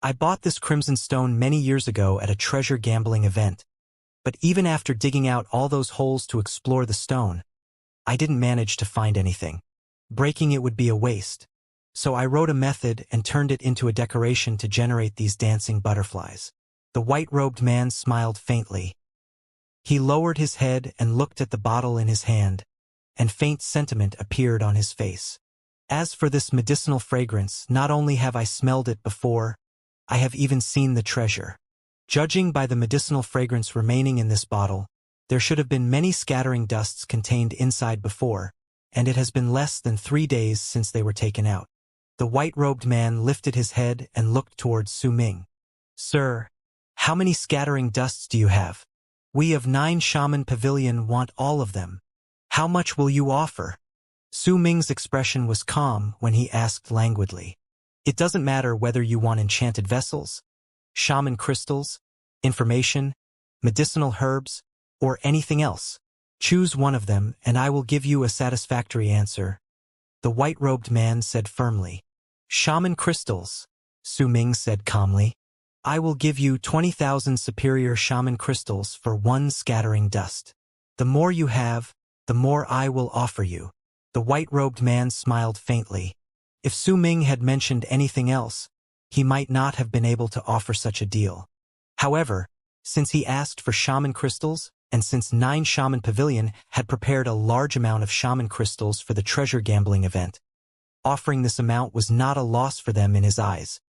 I bought this crimson stone many years ago at a treasure gambling event. But even after digging out all those holes to explore the stone, I didn't manage to find anything. Breaking it would be a waste. So I wrote a method and turned it into a decoration to generate these dancing butterflies. The white-robed man smiled faintly. He lowered his head and looked at the bottle in his hand, and faint sentiment appeared on his face. As for this medicinal fragrance, not only have I smelled it before, I have even seen the treasure. Judging by the medicinal fragrance remaining in this bottle, there should have been many scattering dusts contained inside before, and it has been less than 3 days since they were taken out. The white-robed man lifted his head and looked towards Su Ming. Sir, how many scattering dusts do you have? We of 9 Shaman Pavilion want all of them. How much will you offer? Su Ming's expression was calm when he asked languidly. It doesn't matter whether you want enchanted vessels, shaman crystals, information, medicinal herbs, or anything else. Choose one of them and I will give you a satisfactory answer, the white-robed man said firmly. Shaman crystals, Su Ming said calmly. I will give you 20,000 superior shaman crystals for 1 scattering dust. The more you have, the more I will offer you. The white-robed man smiled faintly. If Su Ming had mentioned anything else, he might not have been able to offer such a deal. However, since he asked for shaman crystals, and since 9 Shaman Pavilion had prepared a large amount of shaman crystals for the treasure gambling event, offering this amount was not a loss for them in his eyes.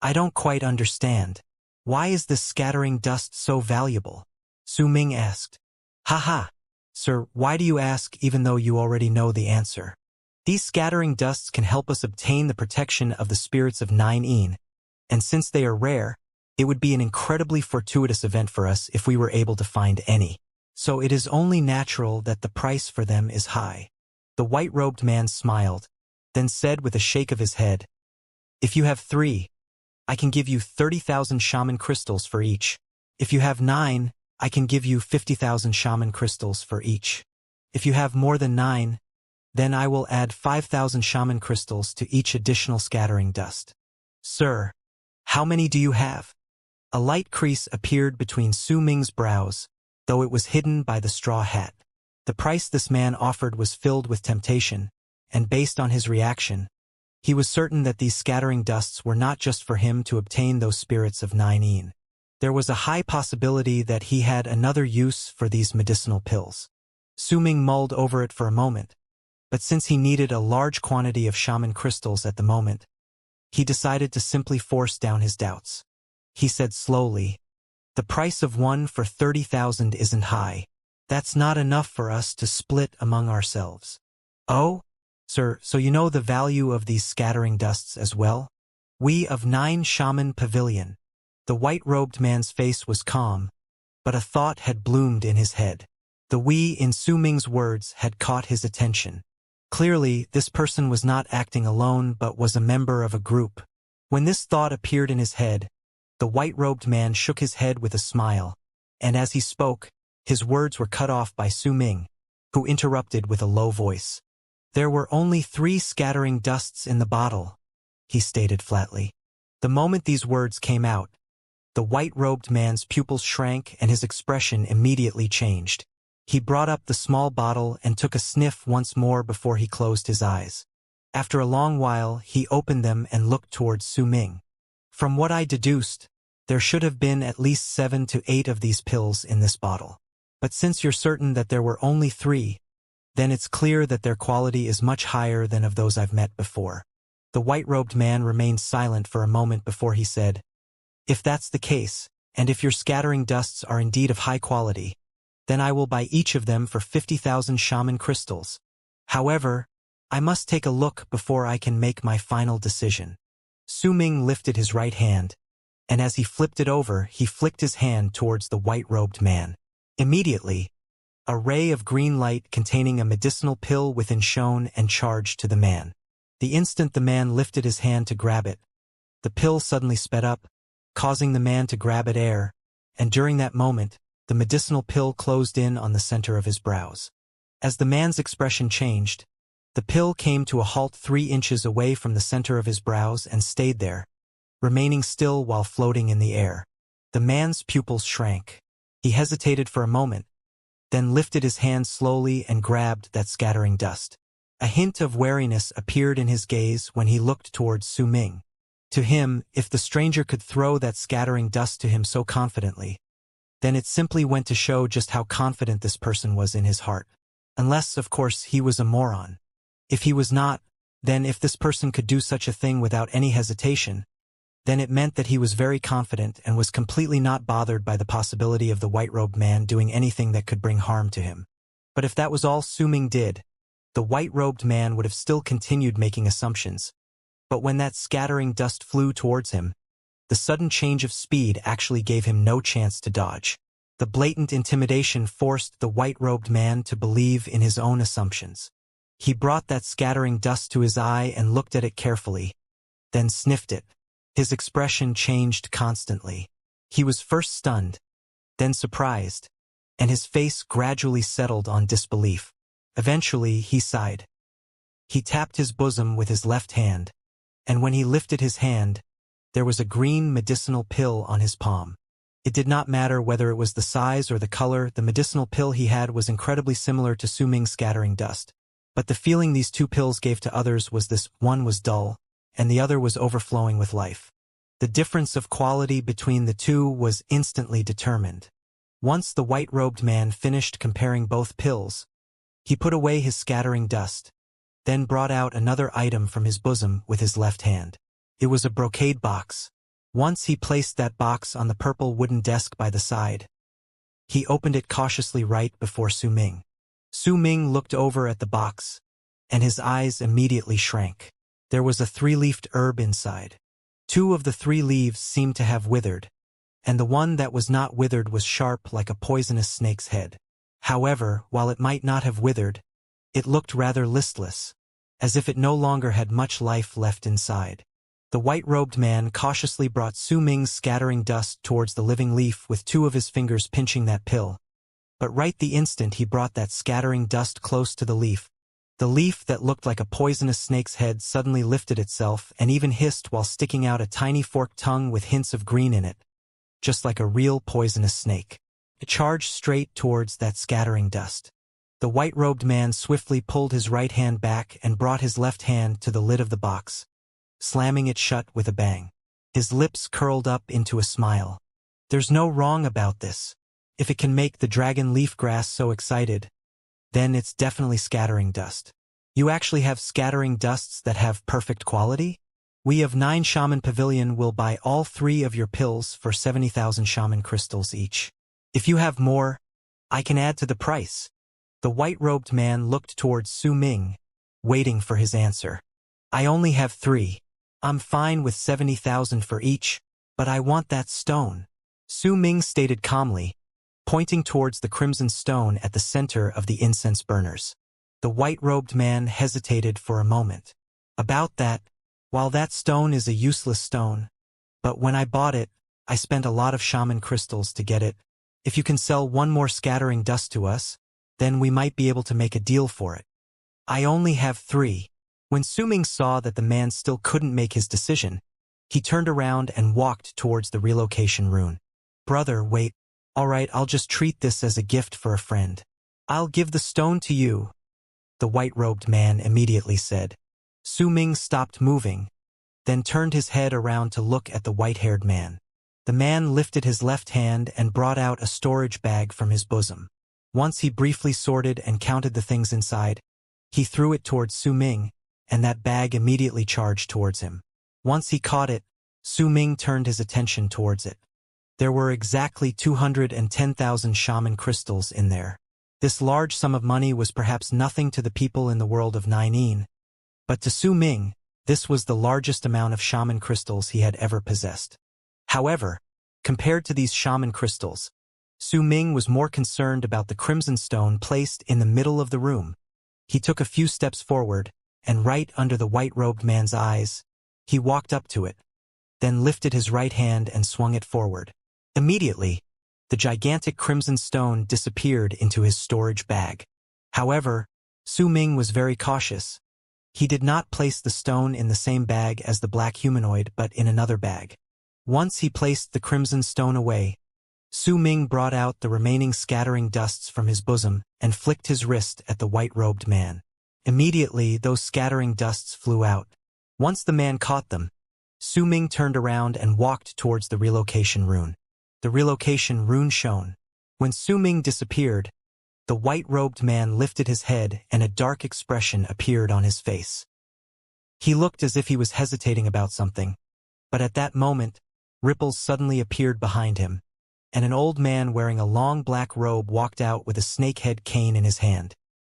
I don't quite understand. Why is this scattering dust so valuable? Su Ming asked. Haha. Sir, why do you ask even though you already know the answer? These scattering dusts can help us obtain the protection of the spirits of 9 Een, and since they are rare, it would be an incredibly fortuitous event for us if we were able to find any. So it is only natural that the price for them is high. The white-robed man smiled, then said with a shake of his head, If you have 3, I can give you 30,000 shaman crystals for each. If you have 9, I can give you 50,000 shaman crystals for each. If you have more than 9, then I will add 5,000 shaman crystals to each additional scattering dust. Sir, how many do you have? A light crease appeared between Su Ming's brows, though it was hidden by the straw hat. The price this man offered was filled with temptation, and based on his reaction, he was certain that these scattering dusts were not just for him to obtain those spirits of 9 Een. There was a high possibility that he had another use for these medicinal pills. Su Ming mulled over it for a moment, but since he needed a large quantity of shaman crystals at the moment, he decided to simply force down his doubts. He said slowly, The price of 1 for 30,000 isn't high. That's not enough for us to split among ourselves. Oh? Sir, so you know the value of these scattering dusts as well? We of 9 Shaman Pavilion. The white-robed man's face was calm, but a thought had bloomed in his head. The we in Su Ming's words had caught his attention. Clearly, this person was not acting alone but was a member of a group. When this thought appeared in his head, the white-robed man shook his head with a smile, and as he spoke, his words were cut off by Su Ming, who interrupted with a low voice. There were only 3 scattering dusts in the bottle, he stated flatly. The moment these words came out, the white-robed man's pupils shrank and his expression immediately changed. He brought up the small bottle and took a sniff once more before he closed his eyes. After a long while, he opened them and looked towards Su Ming. From what I deduced, there should have been at least 7 to 8 of these pills in this bottle. But since you're certain that there were only 3, then it's clear that their quality is much higher than of those I've met before. The white-robed man remained silent for a moment before he said, If that's the case, and if your scattering dusts are indeed of high quality, then I will buy each of them for 50,000 shaman crystals. However, I must take a look before I can make my final decision. Su Ming lifted his right hand, and as he flipped it over, he flicked his hand towards the white-robed man. Immediately, a ray of green light containing a medicinal pill within shone and charged to the man. The instant the man lifted his hand to grab it, the pill suddenly sped up, causing the man to grab at air, and during that moment, the medicinal pill closed in on the center of his brows. As the man's expression changed, the pill came to a halt 3 inches away from the center of his brows and stayed there, remaining still while floating in the air. The man's pupils shrank. He hesitated for a moment, then lifted his hand slowly and grabbed that scattering dust. A hint of wariness appeared in his gaze when he looked towards Su Ming. To him, if the stranger could throw that scattering dust to him so confidently, then it simply went to show just how confident this person was in his heart. Unless, of course, he was a moron. If he was not, then if this person could do such a thing without any hesitation, then it meant that he was very confident and was completely not bothered by the possibility of the white-robed man doing anything that could bring harm to him. But if that was all Su Ming did, the white-robed man would have still continued making assumptions. But when that scattering dust flew towards him, the sudden change of speed actually gave him no chance to dodge. The blatant intimidation forced the white-robed man to believe in his own assumptions. He brought that scattering dust to his eye and looked at it carefully, then sniffed it. His expression changed constantly. He was first stunned, then surprised, and his face gradually settled on disbelief. Eventually, he sighed. He tapped his bosom with his left hand, and when he lifted his hand, there was a green medicinal pill on his palm. It did not matter whether it was the size or the color, the medicinal pill he had was incredibly similar to Su Ming's scattering dust. But the feeling these two pills gave to others was this: one was dull, and the other was overflowing with life. The difference of quality between the two was instantly determined. Once the white-robed man finished comparing both pills, he put away his scattering dust, then brought out another item from his bosom with his left hand. It was a brocade box. Once he placed that box on the purple wooden desk by the side, he opened it cautiously right before Su Ming. Su Ming looked over at the box, and his eyes immediately shrank. There was a 3-leafed herb inside. 2 of the 3 leaves seemed to have withered, and the one that was not withered was sharp like a poisonous snake's head. However, while it might not have withered, it looked rather listless, as if it no longer had much life left inside. The white-robed man cautiously brought Su Ming's scattering dust towards the living leaf with 2 of his fingers pinching that pill. But right the instant he brought that scattering dust close to the leaf that looked like a poisonous snake's head suddenly lifted itself and even hissed while sticking out a tiny forked tongue with hints of green in it, just like a real poisonous snake. It charged straight towards that scattering dust. The white-robed man swiftly pulled his right hand back and brought his left hand to the lid of the box, slamming it shut with a bang. His lips curled up into a smile. There's no wrong about this. If it can make the dragon leaf grass so excited, then it's definitely scattering dust. You actually have scattering dusts that have perfect quality? We of 9 Shaman Pavilion will buy all 3 of your pills for 70,000 shaman crystals each. If you have more, I can add to the price. The white-robed man looked towards Su Ming, waiting for his answer. I only have 3. I'm fine with 70,000 for each, but I want that stone. Su Ming stated calmly, pointing towards the crimson stone at the center of the incense burners. The white-robed man hesitated for a moment. About that, while that stone is a useless stone, but when I bought it, I spent a lot of shaman crystals to get it. If you can sell 1 more scattering dust to us, then we might be able to make a deal for it. I only have 3. When Su Ming saw that the man still couldn't make his decision, he turned around and walked towards the relocation rune. Brother, wait. All right, I'll just treat this as a gift for a friend. I'll give the stone to you, the white-robed man immediately said. Su Ming stopped moving, then turned his head around to look at the white-haired man. The man lifted his left hand and brought out a storage bag from his bosom. Once he briefly sorted and counted the things inside, he threw it towards Su Ming, and that bag immediately charged towards him. Once he caught it, Su Ming turned his attention towards it. There were exactly 210,000 shaman crystals in there. This large sum of money was perhaps nothing to the people in the world of Nine, but to Su Ming, this was the largest amount of shaman crystals he had ever possessed. However, compared to these shaman crystals, Su Ming was more concerned about the crimson stone placed in the middle of the room. He took a few steps forward, and right under the white-robed man's eyes, he walked up to it, then lifted his right hand and swung it forward. Immediately, the gigantic crimson stone disappeared into his storage bag. However, Su Ming was very cautious. He did not place the stone in the same bag as the black humanoid but in another bag. Once he placed the crimson stone away, Su Ming brought out the remaining scattering dusts from his bosom and flicked his wrist at the white-robed man. Immediately, those scattering dusts flew out. Once the man caught them, Su Ming turned around and walked towards the relocation rune. The relocation rune shone. When Su Ming disappeared, the white-robed man lifted his head and a dark expression appeared on his face. He looked as if he was hesitating about something, but at that moment, ripples suddenly appeared behind him, and an old man wearing a long black robe walked out with a snakehead cane in his hand.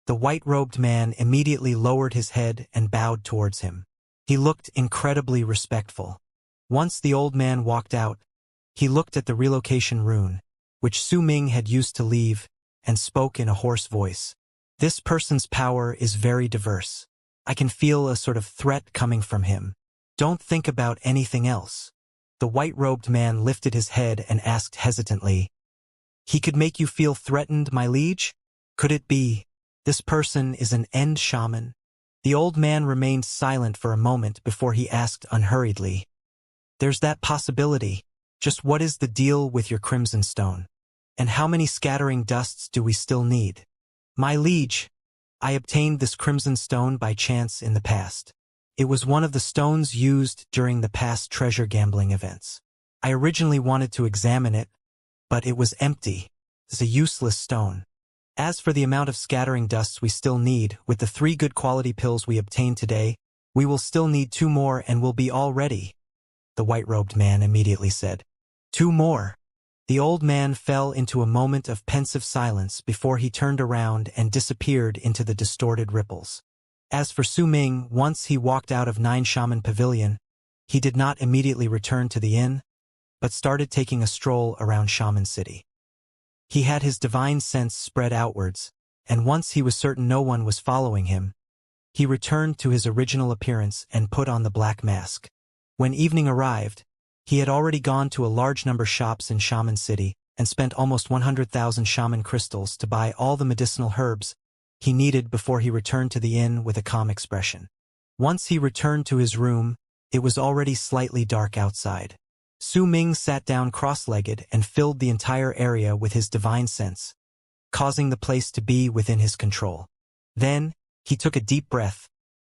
The white-robed man immediately lowered his head and bowed towards him. He looked incredibly respectful. Once the old man walked out, he looked at the relocation rune, which Su Ming had used to leave, and spoke in a hoarse voice. This person's power is very diverse. I can feel a sort of threat coming from him. Don't think about anything else. The white-robed man lifted his head and asked hesitantly, "He could make you feel threatened, my liege? Could it be, this person is an end shaman?" The old man remained silent for a moment before he asked unhurriedly, "There's that possibility. Just what is the deal with your crimson stone? And how many scattering dusts do we still need?" "My liege, I obtained this crimson stone by chance in the past. It was one of the stones used during the past treasure gambling events. I originally wanted to examine it, but it was empty. It's a useless stone. As for the amount of scattering dusts we still need, with the 3 good quality pills we obtained today, we will still need 2 more and we'll be all ready," the white-robed man immediately said. 2 more. The old man fell into a moment of pensive silence before he turned around and disappeared into the distorted ripples. As for Su Ming, once he walked out of Nine Shaman Pavilion, he did not immediately return to the inn, but started taking a stroll around Shaman City. He had his divine sense spread outwards, and once he was certain no one was following him, he returned to his original appearance and put on the black mask. When evening arrived, he had already gone to a large number of shops in Shaman City and spent almost 100,000 shaman crystals to buy all the medicinal herbs he needed before he returned to the inn with a calm expression. Once he returned to his room, it was already slightly dark outside. Su Ming sat down cross-legged and filled the entire area with his divine sense, causing the place to be within his control. Then, he took a deep breath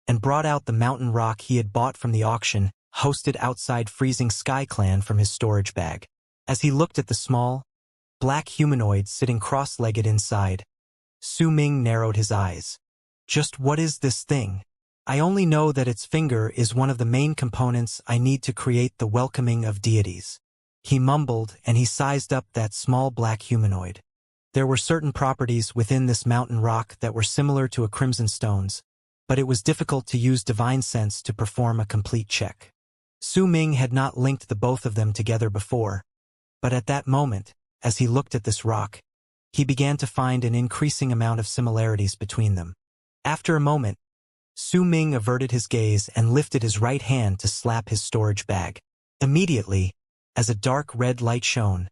and brought out the mountain rock he had bought from the auction hosted outside Freezing Sky Clan from his storage bag. As he looked at the small, black humanoid sitting cross-legged inside, Su Ming narrowed his eyes. "Just what is this thing? I only know that its finger is one of the main components I need to create the welcoming of deities." He mumbled and he sized up that small black humanoid. There were certain properties within this mountain rock that were similar to a crimson stone's, but it was difficult to use divine sense to perform a complete check. Su Ming had not linked the both of them together before, but at that moment, as he looked at this rock, he began to find an increasing amount of similarities between them. After a moment, Su Ming averted his gaze and lifted his right hand to slap his storage bag. Immediately, as a dark red light shone,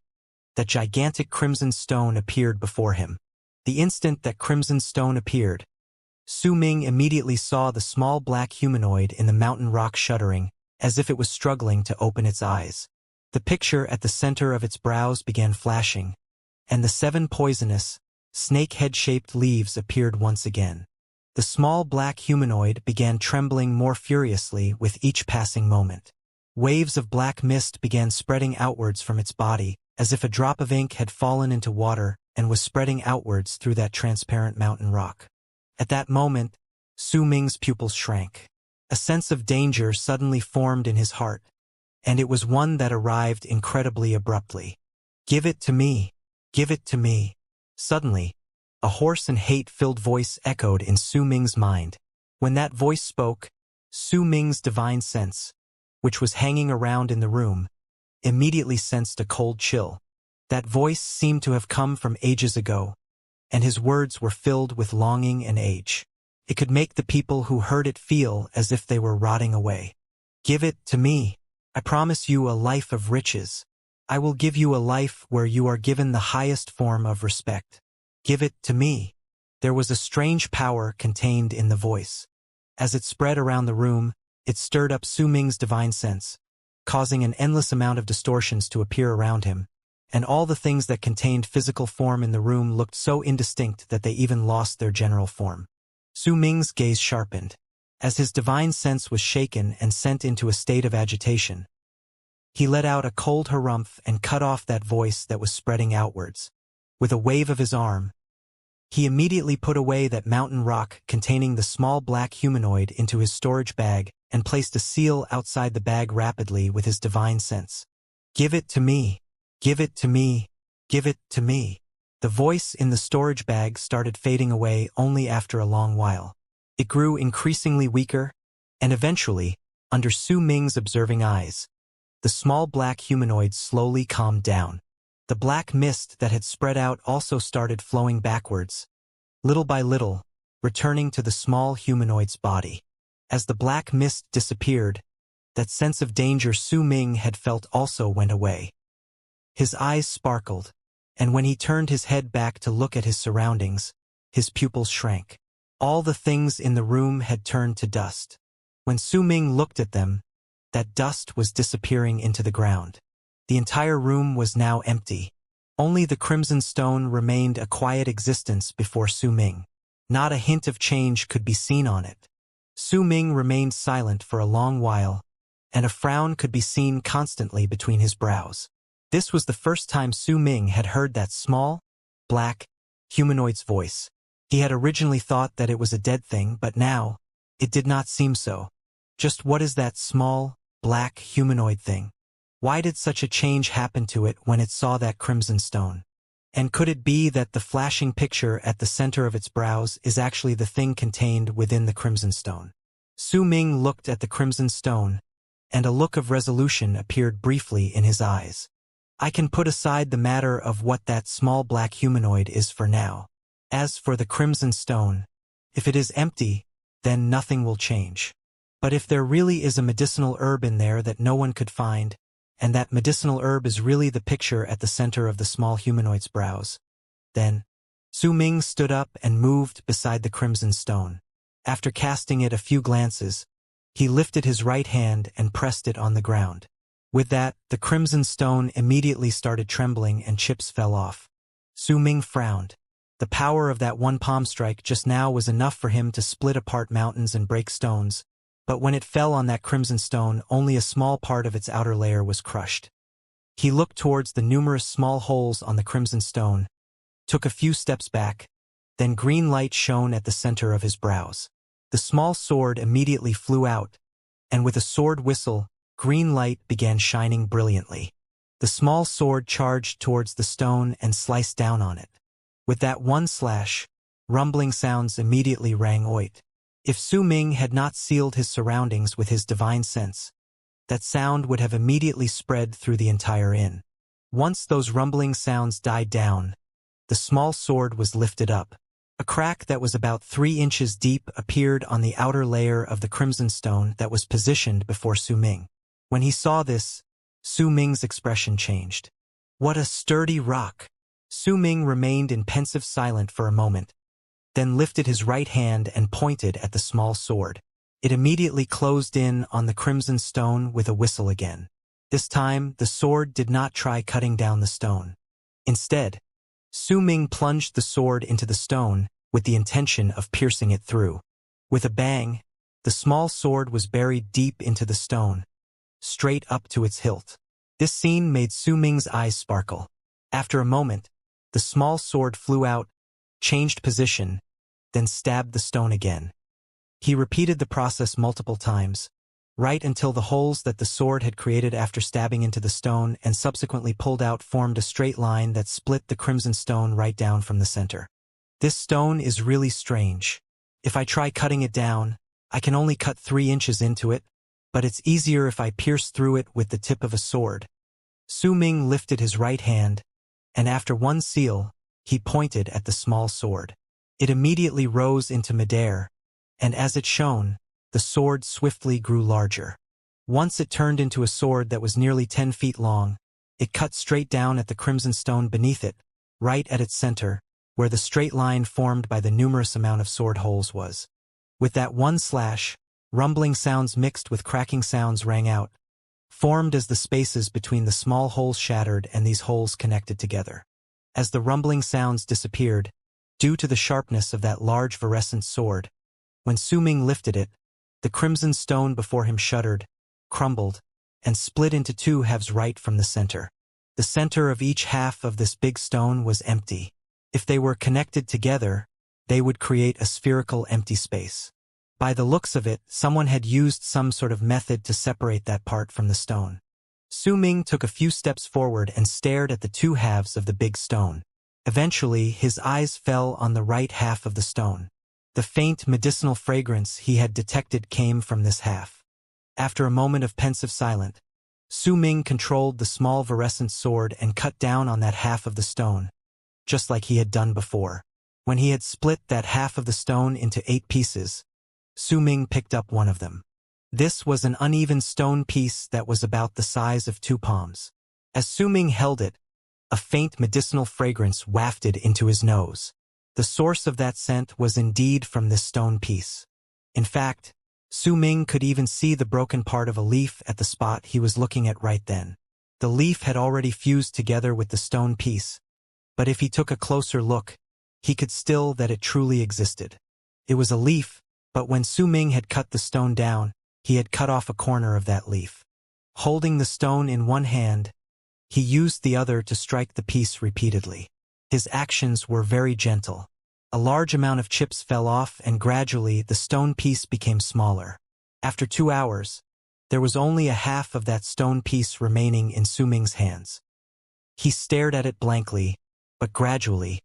that gigantic crimson stone appeared before him. The instant that crimson stone appeared, Su Ming immediately saw the small black humanoid in the mountain rock shuddering, as if it was struggling to open its eyes. The picture at the center of its brows began flashing, and the 7 poisonous, snake-head-shaped leaves appeared once again. The small black humanoid began trembling more furiously with each passing moment. Waves of black mist began spreading outwards from its body, as if a drop of ink had fallen into water and was spreading outwards through that transparent mountain rock. At that moment, Su Ming's pupils shrank. A sense of danger suddenly formed in his heart, and it was one that arrived incredibly abruptly. "Give it to me! Give it to me!" Suddenly, a hoarse and hate-filled voice echoed in Su Ming's mind. When that voice spoke, Su Ming's divine sense, which was hanging around in the room, immediately sensed a cold chill. That voice seemed to have come from ages ago, and his words were filled with longing and age. It could make the people who heard it feel as if they were rotting away. "Give it to me. I promise you a life of riches. I will give you a life where you are given the highest form of respect. Give it to me." There was a strange power contained in the voice. As it spread around the room, it stirred up Su Ming's divine sense, causing an endless amount of distortions to appear around him, and all the things that contained physical form in the room looked so indistinct that they even lost their general form. Su Ming's gaze sharpened. As his divine sense was shaken and sent into a state of agitation, he let out a cold harumph and cut off that voice that was spreading outwards. With a wave of his arm, he immediately put away that mountain rock containing the small black humanoid into his storage bag and placed a seal outside the bag rapidly with his divine sense. "Give it to me! Give it to me! Give it to me!" The voice in the storage bag started fading away only after a long while. It grew increasingly weaker, and eventually, under Su Ming's observing eyes, the small black humanoid slowly calmed down. The black mist that had spread out also started flowing backwards, little by little, returning to the small humanoid's body. As the black mist disappeared, that sense of danger Su Ming had felt also went away. His eyes sparkled, and when he turned his head back to look at his surroundings, his pupils shrank. All the things in the room had turned to dust. When Su Ming looked at them, that dust was disappearing into the ground. The entire room was now empty. Only the crimson stone remained a quiet existence before Su Ming. Not a hint of change could be seen on it. Su Ming remained silent for a long while, and a frown could be seen constantly between his brows. This was the first time Su Ming had heard that small, black, humanoid's voice. He had originally thought that it was a dead thing, but now, it did not seem so. Just what is that small, black humanoid thing? Why did such a change happen to it when it saw that crimson stone? And could it be that the flashing picture at the center of its brows is actually the thing contained within the crimson stone? Su Ming looked at the crimson stone, and a look of resolution appeared briefly in his eyes. I can put aside the matter of what that small black humanoid is for now. As for the crimson stone, if it is empty, then nothing will change. But if there really is a medicinal herb in there that no one could find, and that medicinal herb is really the picture at the center of the small humanoid's brows, then Su Ming stood up and moved beside the crimson stone. After casting it a few glances, he lifted his right hand and pressed it on the ground. With that, the crimson stone immediately started trembling and chips fell off. Su Ming frowned. The power of that one palm strike just now was enough for him to split apart mountains and break stones, but when it fell on that crimson stone, only a small part of its outer layer was crushed. He looked towards the numerous small holes on the crimson stone, took a few steps back, then green light shone at the center of his brows. The small sword immediately flew out, and with a sword whistle, green light began shining brilliantly. The small sword charged towards the stone and sliced down on it. With that one slash, rumbling sounds immediately rang out. If Su Ming had not sealed his surroundings with his divine sense, that sound would have immediately spread through the entire inn. Once those rumbling sounds died down, the small sword was lifted up. A crack that was about 3 inches deep appeared on the outer layer of the crimson stone that was positioned before Su Ming. When he saw this, Su Ming's expression changed. What a sturdy rock! Su Ming remained in pensive silence for a moment, then lifted his right hand and pointed at the small sword. It immediately closed in on the crimson stone with a whistle again. This time, the sword did not try cutting down the stone. Instead, Su Ming plunged the sword into the stone with the intention of piercing it through. With a bang, the small sword was buried deep into the stone, straight up to its hilt. This scene made Su Ming's eyes sparkle. After a moment, the small sword flew out, changed position, then stabbed the stone again. He repeated the process multiple times, right until the holes that the sword had created after stabbing into the stone and subsequently pulled out formed a straight line that split the crimson stone right down from the center. This stone is really strange. If I try cutting it down, I can only cut 3 inches into it, but it's easier if I pierce through it with the tip of a sword. Su Ming lifted his right hand, and after one seal, he pointed at the small sword. It immediately rose into midair, and as it shone, the sword swiftly grew larger. Once it turned into a sword that was nearly 10 feet long, it cut straight down at the crimson stone beneath it, right at its center, where the straight line formed by the numerous amount of sword holes was. With that one slash, rumbling sounds mixed with cracking sounds rang out, formed as the spaces between the small holes shattered and these holes connected together. As the rumbling sounds disappeared, due to the sharpness of that large virescent sword, when Su Ming lifted it, the crimson stone before him shuddered, crumbled, and split into two halves right from the center. The center of each half of this big stone was empty. If they were connected together, they would create a spherical empty space. By the looks of it, someone had used some sort of method to separate that part from the stone. Su Ming took a few steps forward and stared at the two halves of the big stone. Eventually, his eyes fell on the right half of the stone. The faint medicinal fragrance he had detected came from this half. After a moment of pensive silence, Su Ming controlled the small virescent sword and cut down on that half of the stone, just like he had done before. When he had split that half of the stone into 8 pieces, Su Ming picked up one of them. This was an uneven stone piece that was about the size of 2 palms. As Su Ming held it, a faint medicinal fragrance wafted into his nose. The source of that scent was indeed from this stone piece. In fact, Su Ming could even see the broken part of a leaf at the spot he was looking at right then. The leaf had already fused together with the stone piece, but if he took a closer look, he could still that it truly existed. It was a leaf, but when Su Ming had cut the stone down, he had cut off a corner of that leaf. Holding the stone in one hand, he used the other to strike the piece repeatedly. His actions were very gentle. A large amount of chips fell off and gradually the stone piece became smaller. After 2 hours, there was only a half of that stone piece remaining in Su Ming's hands. He stared at it blankly, but gradually,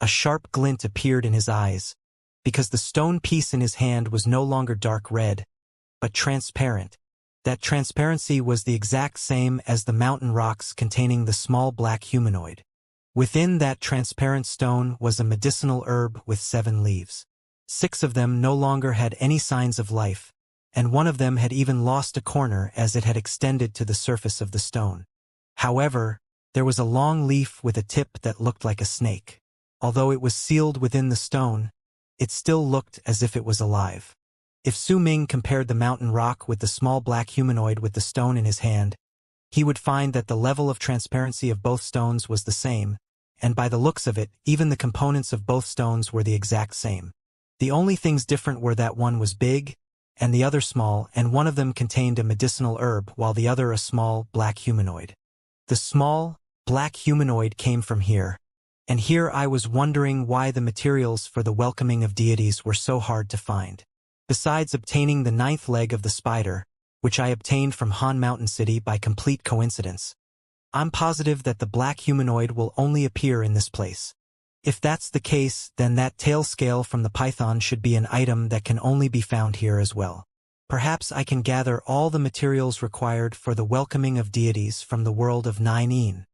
a sharp glint appeared in his eyes, because the stone piece in his hand was no longer dark red, but transparent. That transparency was the exact same as the mountain rocks containing the small black humanoid. Within that transparent stone was a medicinal herb with 7 leaves. 6 of them no longer had any signs of life, and one of them had even lost a corner as it had extended to the surface of the stone. However, there was a long leaf with a tip that looked like a snake. Although it was sealed within the stone, it still looked as if it was alive. If Su Ming compared the mountain rock with the small black humanoid with the stone in his hand, he would find that the level of transparency of both stones was the same, and by the looks of it, even the components of both stones were the exact same. The only things different were that one was big, and the other small, and one of them contained a medicinal herb while the other a small, black humanoid. The small, black humanoid came from here, and here I was wondering why the materials for the welcoming of deities were so hard to find. Besides obtaining the 9th leg of the spider, which I obtained from Han Mountain City by complete coincidence, I'm positive that the black humanoid will only appear in this place. If that's the case, then that tail scale from the python should be an item that can only be found here as well. Perhaps I can gather all the materials required for the welcoming of deities from the world of 9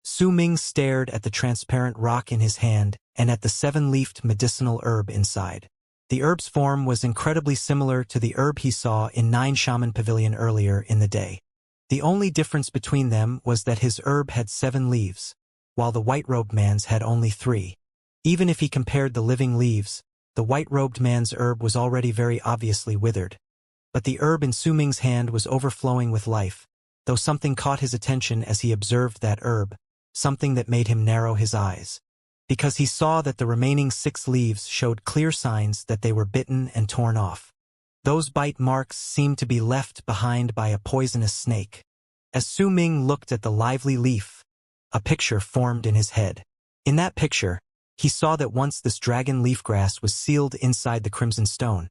Su Ming stared at the transparent rock in his hand and at the 7-leafed medicinal herb inside. The herb's form was incredibly similar to the herb he saw in 9 Shaman Pavilion earlier in the day. The only difference between them was that his herb had 7 leaves, while the white-robed man's had only 3. Even if he compared the living leaves, the white-robed man's herb was already very obviously withered. But the herb in Su Ming's hand was overflowing with life, though something caught his attention as he observed that herb, something that made him narrow his eyes. Because he saw that the remaining 6 leaves showed clear signs that they were bitten and torn off. Those bite marks seemed to be left behind by a poisonous snake. As Su Ming looked at the lively leaf, a picture formed in his head. In that picture, he saw that once this dragon leafgrass was sealed inside the crimson stone.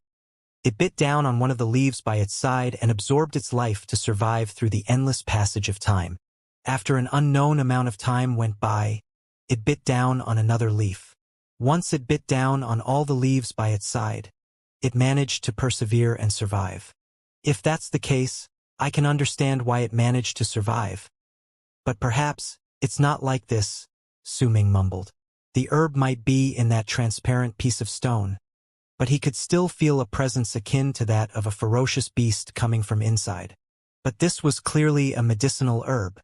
It bit down on one of the leaves by its side and absorbed its life to survive through the endless passage of time. After an unknown amount of time went by, it bit down on another leaf. Once it bit down on all the leaves by its side, it managed to persevere and survive. If that's the case, I can understand why it managed to survive. But perhaps, it's not like this, Su Ming mumbled. The herb might be in that transparent piece of stone, but he could still feel a presence akin to that of a ferocious beast coming from inside. But this was clearly a medicinal herb.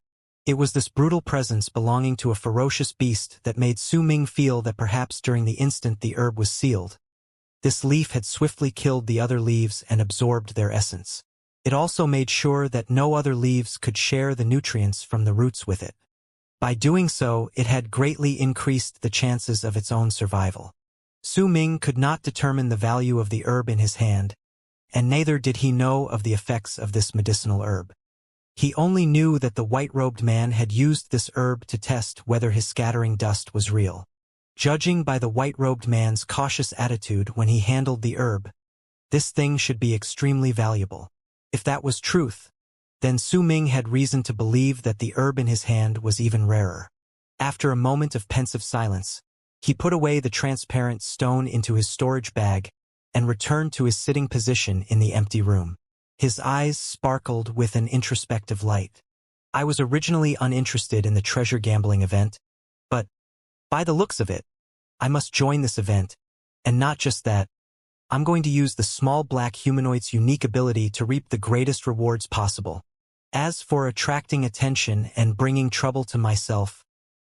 It was this brutal presence belonging to a ferocious beast that made Su Ming feel that perhaps during the instant the herb was sealed, This leaf had swiftly killed the other leaves and absorbed their essence. It also made sure that no other leaves could share the nutrients from the roots with it. By doing so, it had greatly increased the chances of its own survival. Su Ming could not determine the value of the herb in his hand, and neither did he know of the effects of this medicinal herb. He only knew that the white-robed man had used this herb to test whether his scattering dust was real. Judging by the white-robed man's cautious attitude when he handled the herb, this thing should be extremely valuable. If that was truth, then Su Ming had reason to believe that the herb in his hand was even rarer. After a moment of pensive silence, he put away the transparent stone into his storage bag and returned to his sitting position in the empty room. His eyes sparkled with an introspective light. I was originally uninterested in the treasure gambling event, but, by the looks of it, I must join this event, and not just that, I'm going to use the small black humanoid's unique ability to reap the greatest rewards possible. As for attracting attention and bringing trouble to myself,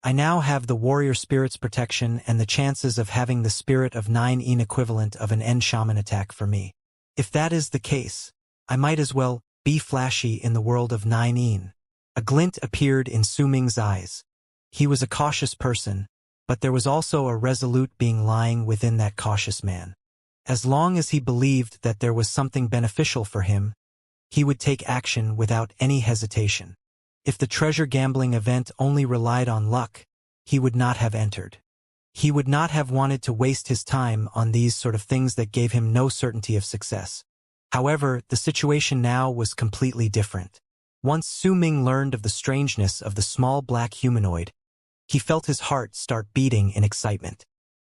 I now have the warrior spirit's protection and the chances of having the spirit of 9-in equivalent of an end shaman attack for me. If that is the case, I might as well be flashy in the world of 9-in. A glint appeared in Su Ming's eyes. He was a cautious person, but there was also a resolute being lying within that cautious man. As long as he believed that there was something beneficial for him, he would take action without any hesitation. If the treasure gambling event only relied on luck, he would not have entered. He would not have wanted to waste his time on these sort of things that gave him no certainty of success. However, the situation now was completely different. Once Su Ming learned of the strangeness of the small black humanoid, he felt his heart start beating in excitement.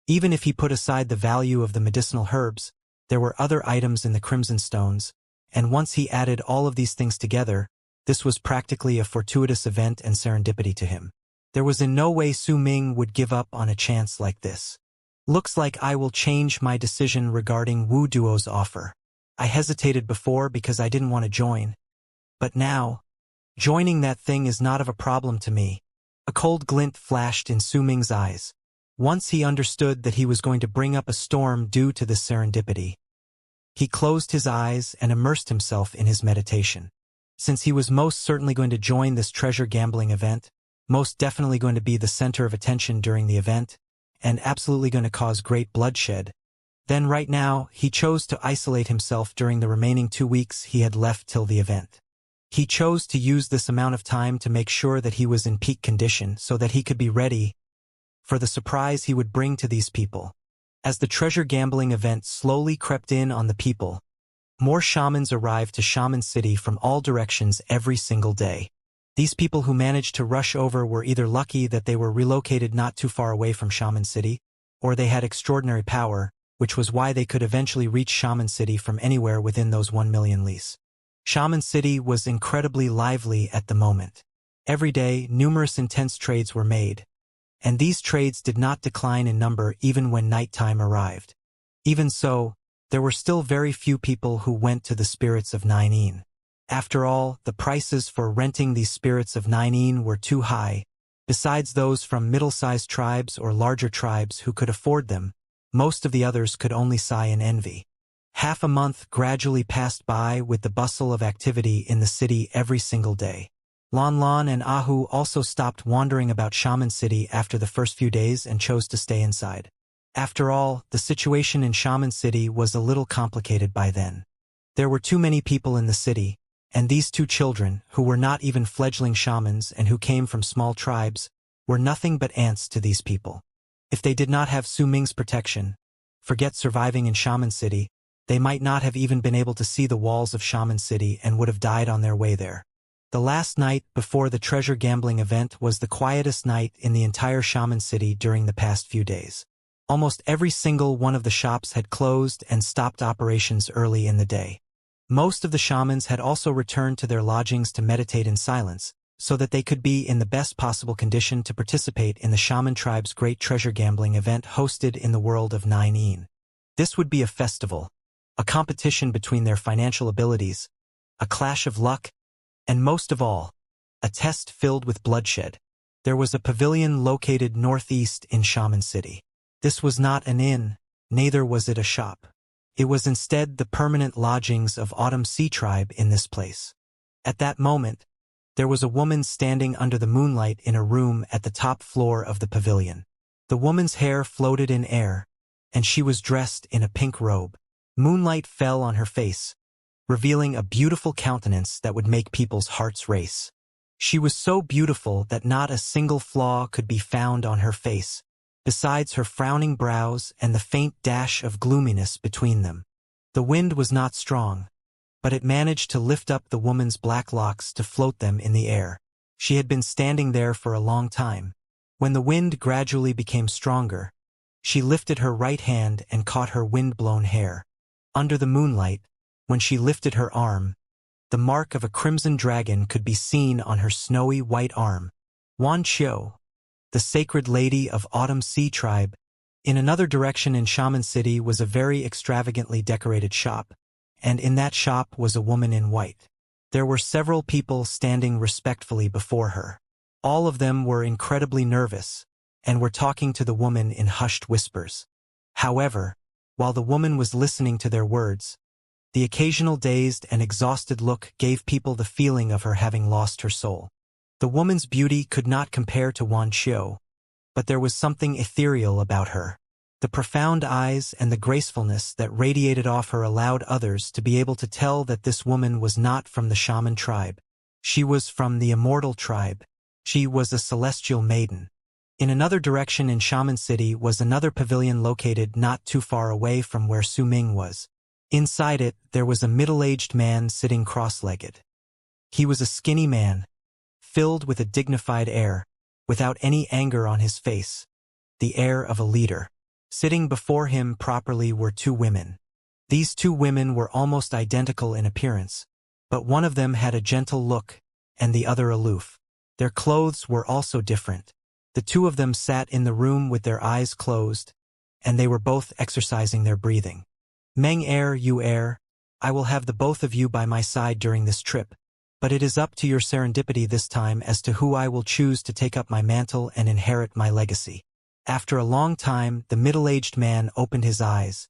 Even if he put aside the value of the medicinal herbs, there were other items in the Crimson Stones, and once he added all of these things together, this was practically a fortuitous event and serendipity to him. There was in no way Su Ming would give up on a chance like this. Looks like I will change my decision regarding Wu Duo's offer. I hesitated before because I didn't want to join. But now, joining that thing is not of a problem to me. A cold glint flashed in Su Ming's eyes. Once he understood that he was going to bring up a storm due to this serendipity, he closed his eyes and immersed himself in his meditation. Since he was most certainly going to join this treasure gambling event, most definitely going to be the center of attention during the event, and absolutely going to cause great bloodshed, then right now, he chose to isolate himself during the remaining 2 weeks he had left till the event. He chose to use this amount of time to make sure that he was in peak condition so that he could be ready for the surprise he would bring to these people. As the treasure gambling event slowly crept in on the people, more shamans arrived to Shaman City from all directions every single day. These people who managed to rush over were either lucky that they were relocated not too far away from Shaman City, or they had extraordinary power, which was why they could eventually reach Shaman City from anywhere within those 1 million lis. Shaman City was incredibly lively at the moment. Every day, numerous intense trades were made, and these trades did not decline in number even when nighttime arrived. Even so, there were still very few people who went to the spirits of 9-in. After all, the prices for renting these spirits of 9-in were too high. Besides those from middle-sized tribes or larger tribes who could afford them, most of the others could only sigh in envy. Half a month gradually passed by with the bustle of activity in the city every single day. Lon Lon and Ahu also stopped wandering about Shaman City after the first few days and chose to stay inside. After all, the situation in Shaman City was a little complicated by then. There were too many people in the city, and these 2 children, who were not even fledgling shamans and who came from small tribes, were nothing but ants to these people. If they did not have Su Ming's protection, forget surviving in Shaman City, they might not have even been able to see the walls of Shaman City and would have died on their way there. The last night before the treasure gambling event was the quietest night in the entire Shaman City during the past few days. Almost every single one of the shops had closed and stopped operations early in the day. Most of the shamans had also returned to their lodgings to meditate in silence, so that they could be in the best possible condition to participate in the shaman tribe's great treasure gambling event hosted in the world of 9-in. This would be a festival, a competition between their financial abilities, a clash of luck, and most of all, a test filled with bloodshed. There was a pavilion located northeast in Shaman City. This was not an inn, neither was it a shop. It was instead the permanent lodgings of Autumn Sea Tribe in this place. At that moment, there was a woman standing under the moonlight in a room at the top floor of the pavilion. The woman's hair floated in air, and she was dressed in a pink robe. Moonlight fell on her face, revealing a beautiful countenance that would make people's hearts race. She was so beautiful that not a single flaw could be found on her face, besides her frowning brows and the faint dash of gloominess between them. The wind was not strong, but it managed to lift up the woman's black locks to float them in the air. She had been standing there for a long time. When the wind gradually became stronger, she lifted her right hand and caught her wind-blown hair. Under the moonlight, when she lifted her arm, the mark of a crimson dragon could be seen on her snowy white arm. Wuxia, the sacred lady of Autumn Sea Tribe. In another direction in Shaman City was a very extravagantly decorated shop, and in that shop was a woman in white. There were several people standing respectfully before her. All of them were incredibly nervous, and were talking to the woman in hushed whispers. However, while the woman was listening to their words, the occasional dazed and exhausted look gave people the feeling of her having lost her soul. The woman's beauty could not compare to Wuxia, but there was something ethereal about her. The profound eyes and the gracefulness that radiated off her allowed others to be able to tell that this woman was not from the Shaman tribe. She was from the Immortal tribe. She was a celestial maiden. In another direction in Shaman City was another pavilion located not too far away from where Su Ming was. Inside it, there was a middle-aged man sitting cross-legged. He was a skinny man, filled with a dignified air, without any anger on his face, the air of a leader. Sitting before him properly were two women. These two women were almost identical in appearance, but one of them had a gentle look, and the other aloof. Their clothes were also different. The two of them sat in the room with their eyes closed, and they were both exercising their breathing. Meng you I will have the both of you by my side during this trip, but it is up to your serendipity this time as to who I will choose to take up my mantle and inherit my legacy. After a long time, the middle-aged man opened his eyes,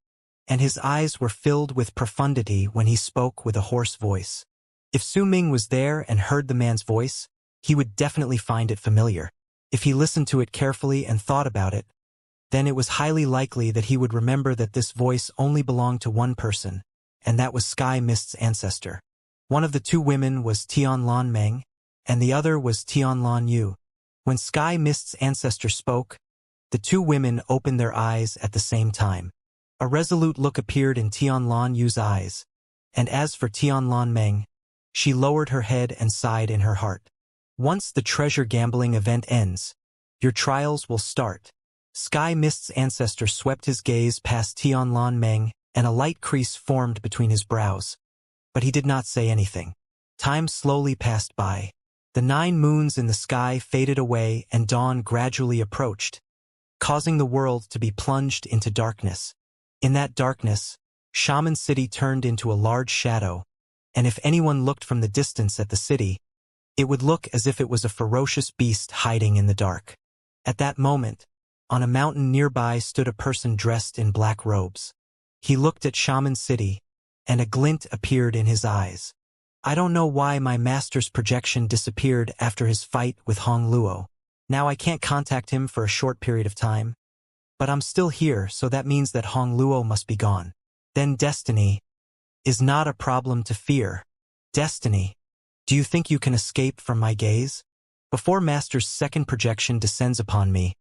and his eyes were filled with profundity when he spoke with a hoarse voice. If Su Ming was there and heard the man's voice, he would definitely find it familiar. If he listened to it carefully and thought about it, then it was highly likely that he would remember that this voice only belonged to one person, and that was Sky Mist's ancestor. One of the two women was Tianlan Meng, and the other was Tianlan Yu. When Sky Mist's ancestor spoke, the two women opened their eyes at the same time. A resolute look appeared in Tianlan Yu's eyes, and as for Tianlan Meng, she lowered her head and sighed in her heart. Once the treasure gambling event ends, your trials will start. Sky Mist's ancestor swept his gaze past Tianlan Meng, and a light crease formed between his brows. But he did not say anything. Time slowly passed by. The 9 moons in the sky faded away and dawn gradually approached, causing the world to be plunged into darkness. In that darkness, Shaman City turned into a large shadow, and if anyone looked from the distance at the city, it would look as if it was a ferocious beast hiding in the dark. At that moment, on a mountain nearby stood a person dressed in black robes. He looked at Shaman City, and a glint appeared in his eyes. I don't know why my master's projection disappeared after his fight with Hong Luo. Now I can't contact him for a short period of time. But I'm still here, so that means that Hong Luo must be gone. Then destiny is not a problem to fear. Destiny, do you think you can escape from my gaze? Before Master's second projection descends upon me,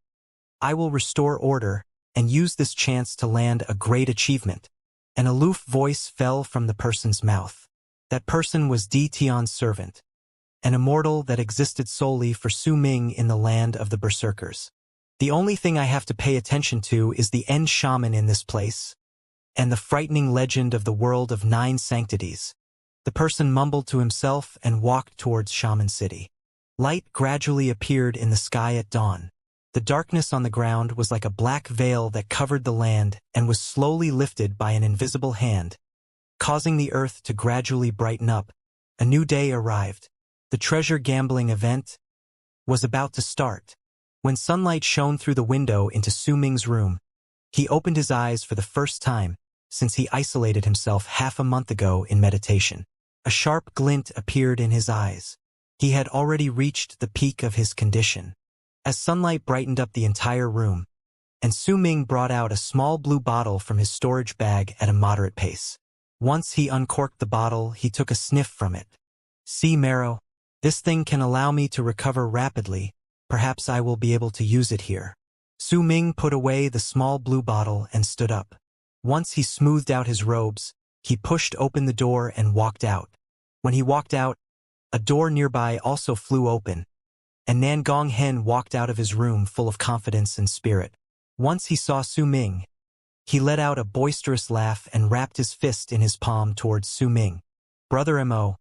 I will restore order and use this chance to land a great achievement. An aloof voice fell from the person's mouth. That person was Di Tian's servant, an immortal that existed solely for Su Ming in the land of the berserkers. The only thing I have to pay attention to is the end shaman in this place, and the frightening legend of the world of 9 sanctities. The person mumbled to himself and walked towards Shaman City. Light gradually appeared in the sky at dawn. The darkness on the ground was like a black veil that covered the land and was slowly lifted by an invisible hand, causing the earth to gradually brighten up. A new day arrived. The treasure gambling event was about to start. When sunlight shone through the window into Su Ming's room, he opened his eyes for the first time. since he isolated himself half a month ago in meditation. A sharp glint appeared in his eyes. He had already reached the peak of his condition. As sunlight brightened up the entire room, and Su Ming brought out a small blue bottle from his storage bag at a moderate pace. Once he uncorked the bottle, he took a sniff from it. "See, Marrow, this thing can allow me to recover rapidly. Perhaps I will be able to use it here." Su Ming put away the small blue bottle and stood up. Once he smoothed out his robes, he pushed open the door and walked out. When he walked out, a door nearby also flew open, and Nan Gonghen walked out of his room full of confidence and spirit. Once he saw Su Ming, he let out a boisterous laugh and wrapped his fist in his palm towards Su Ming. "Brother Mo,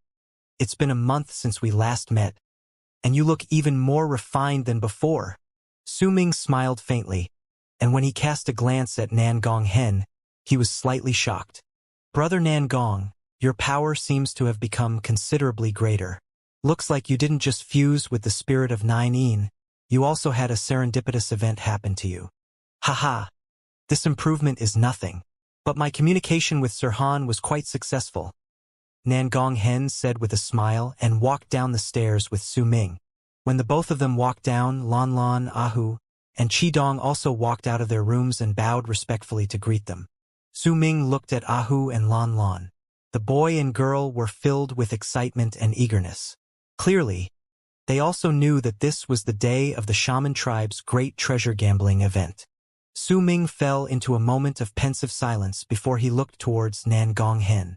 it's been a month since we last met, and you look even more refined than before." Su Ming smiled faintly, and when he cast a glance at Nan Gonghen, he was slightly shocked. "Brother Nan Gong, your power seems to have become considerably greater. Looks like you didn't just fuse with the spirit of Nine Yin, you also had a serendipitous event happen to you." "Haha, this improvement is nothing, but my communication with Sir Han was quite successful," Nan Gonghen said with a smile and walked down the stairs with Su Ming. When the both of them walked down, Lan Lan, Ahu, and Qidong also walked out of their rooms and bowed respectfully to greet them. Su Ming looked at Ahu and Lan Lan. The boy and girl were filled with excitement and eagerness. Clearly, they also knew that this was the day of the shaman tribe's great treasure gambling event. Su Ming fell into a moment of pensive silence before he looked towards Nan Gonghen.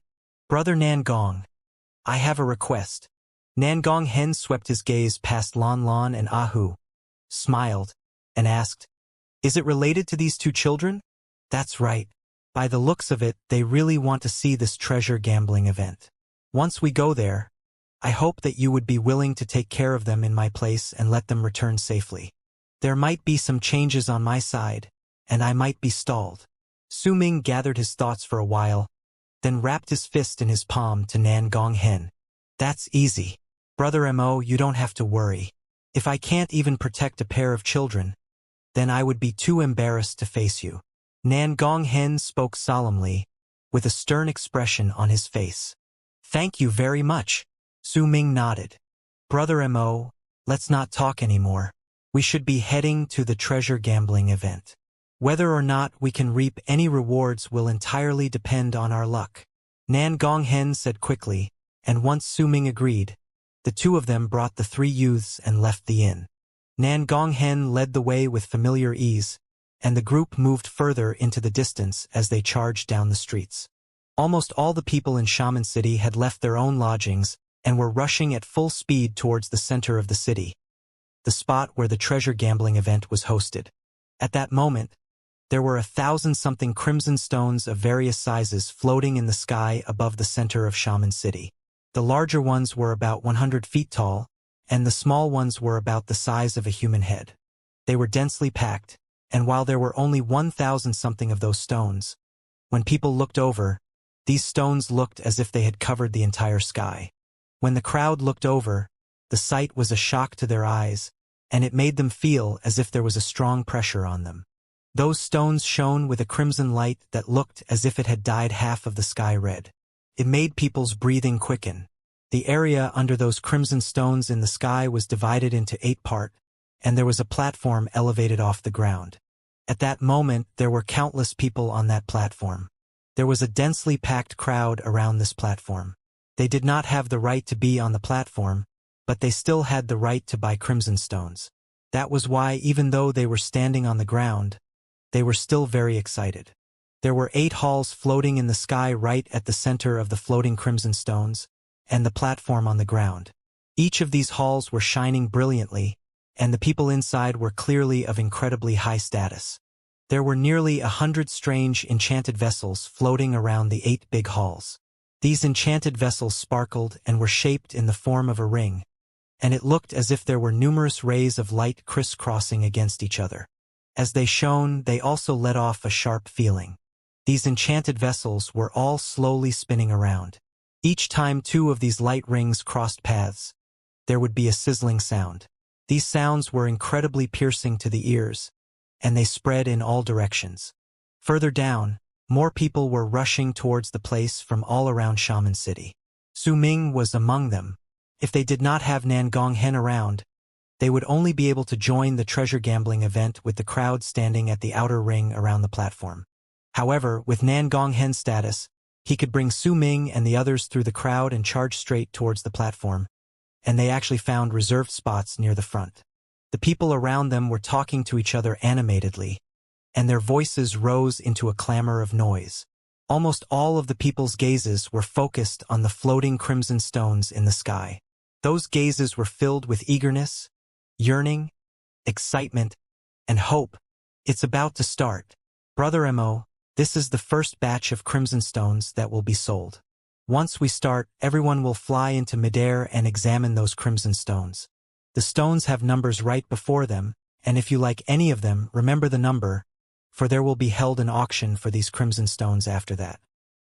"Brother Nan Gong, I have a request." Nan Gonghen swept his gaze past Lan Lan and Ahu, smiled, and asked, "Is it related to these two children?" "That's right. By the looks of it, they really want to see this treasure gambling event. Once we go there, I hope that you would be willing to take care of them in my place and let them return safely. There might be some changes on my side, and I might be stalled." Su Ming gathered his thoughts for a while, then wrapped his fist in his palm to Nan Gonghen. "That's easy. Brother Mo, you don't have to worry. If I can't even protect a pair of children, then I would be too embarrassed to face you." Nan Gonghen spoke solemnly, with a stern expression on his face. "Thank you very much." Su Ming nodded. "Brother Mo, let's not talk anymore. We should be heading to the treasure gambling event. Whether or not we can reap any rewards will entirely depend on our luck." Nan Gonghen said quickly, and once Su Ming agreed, the two of them brought the three youths and left the inn. Nan Gonghen led the way with familiar ease, and the group moved further into the distance as they charged down the streets. Almost all the people in Shaman City had left their own lodgings and were rushing at full speed towards the center of the city, the spot where the treasure gambling event was hosted. At that moment, there were 1,000-something crimson stones of various sizes floating in the sky above the center of Shaman City. The larger ones were about 100 feet tall, and the small ones were about the size of a human head. They were densely packed, and while there were only 1,000-something of those stones, when people looked over, these stones looked as if they had covered the entire sky. When the crowd looked over, the sight was a shock to their eyes, and it made them feel as if there was a strong pressure on them. Those stones shone with a crimson light that looked as if it had dyed half of the sky red. It made people's breathing quicken. The area under those crimson stones in the sky was divided into 8 parts, and there was a platform elevated off the ground. At that moment, there were countless people on that platform. There was a densely packed crowd around this platform. They did not have the right to be on the platform, but they still had the right to buy crimson stones. That was why, even though they were standing on the ground, they were still very excited. There were 8 halls floating in the sky right at the center of the floating crimson stones, and the platform on the ground. Each of these halls were shining brilliantly, and the people inside were clearly of incredibly high status. There were nearly 100 strange enchanted vessels floating around the 8 big halls. These enchanted vessels sparkled and were shaped in the form of a ring, and it looked as if there were numerous rays of light crisscrossing against each other. As they shone, they also let off a sharp feeling. These enchanted vessels were all slowly spinning around. Each time 2 of these light rings crossed paths, there would be a sizzling sound. These sounds were incredibly piercing to the ears, and they spread in all directions. Further down, More people were rushing towards the place from all around Shaman City. Su Ming was among them. If they did not have Nan Gonghen around, they would only be able to join the treasure gambling event with the crowd standing at the outer ring around the platform. However, with Nan Gonghen's status, he could bring Su Ming and the others through the crowd and charge straight towards the platform, and they actually found reserved spots near the front. The people around them were talking to each other animatedly, and their voices rose into a clamor of noise. Almost all of the people's gazes were focused on the floating crimson stones in the sky. Those gazes were filled with eagerness, yearning, excitement, and hope. It's about to start. Brother Mo, this is the first batch of crimson stones that will be sold. Once we start, everyone will fly into midair and examine those crimson stones. The stones have numbers right before them, and if you like any of them, remember the number, for there will be held an auction for these crimson stones after that.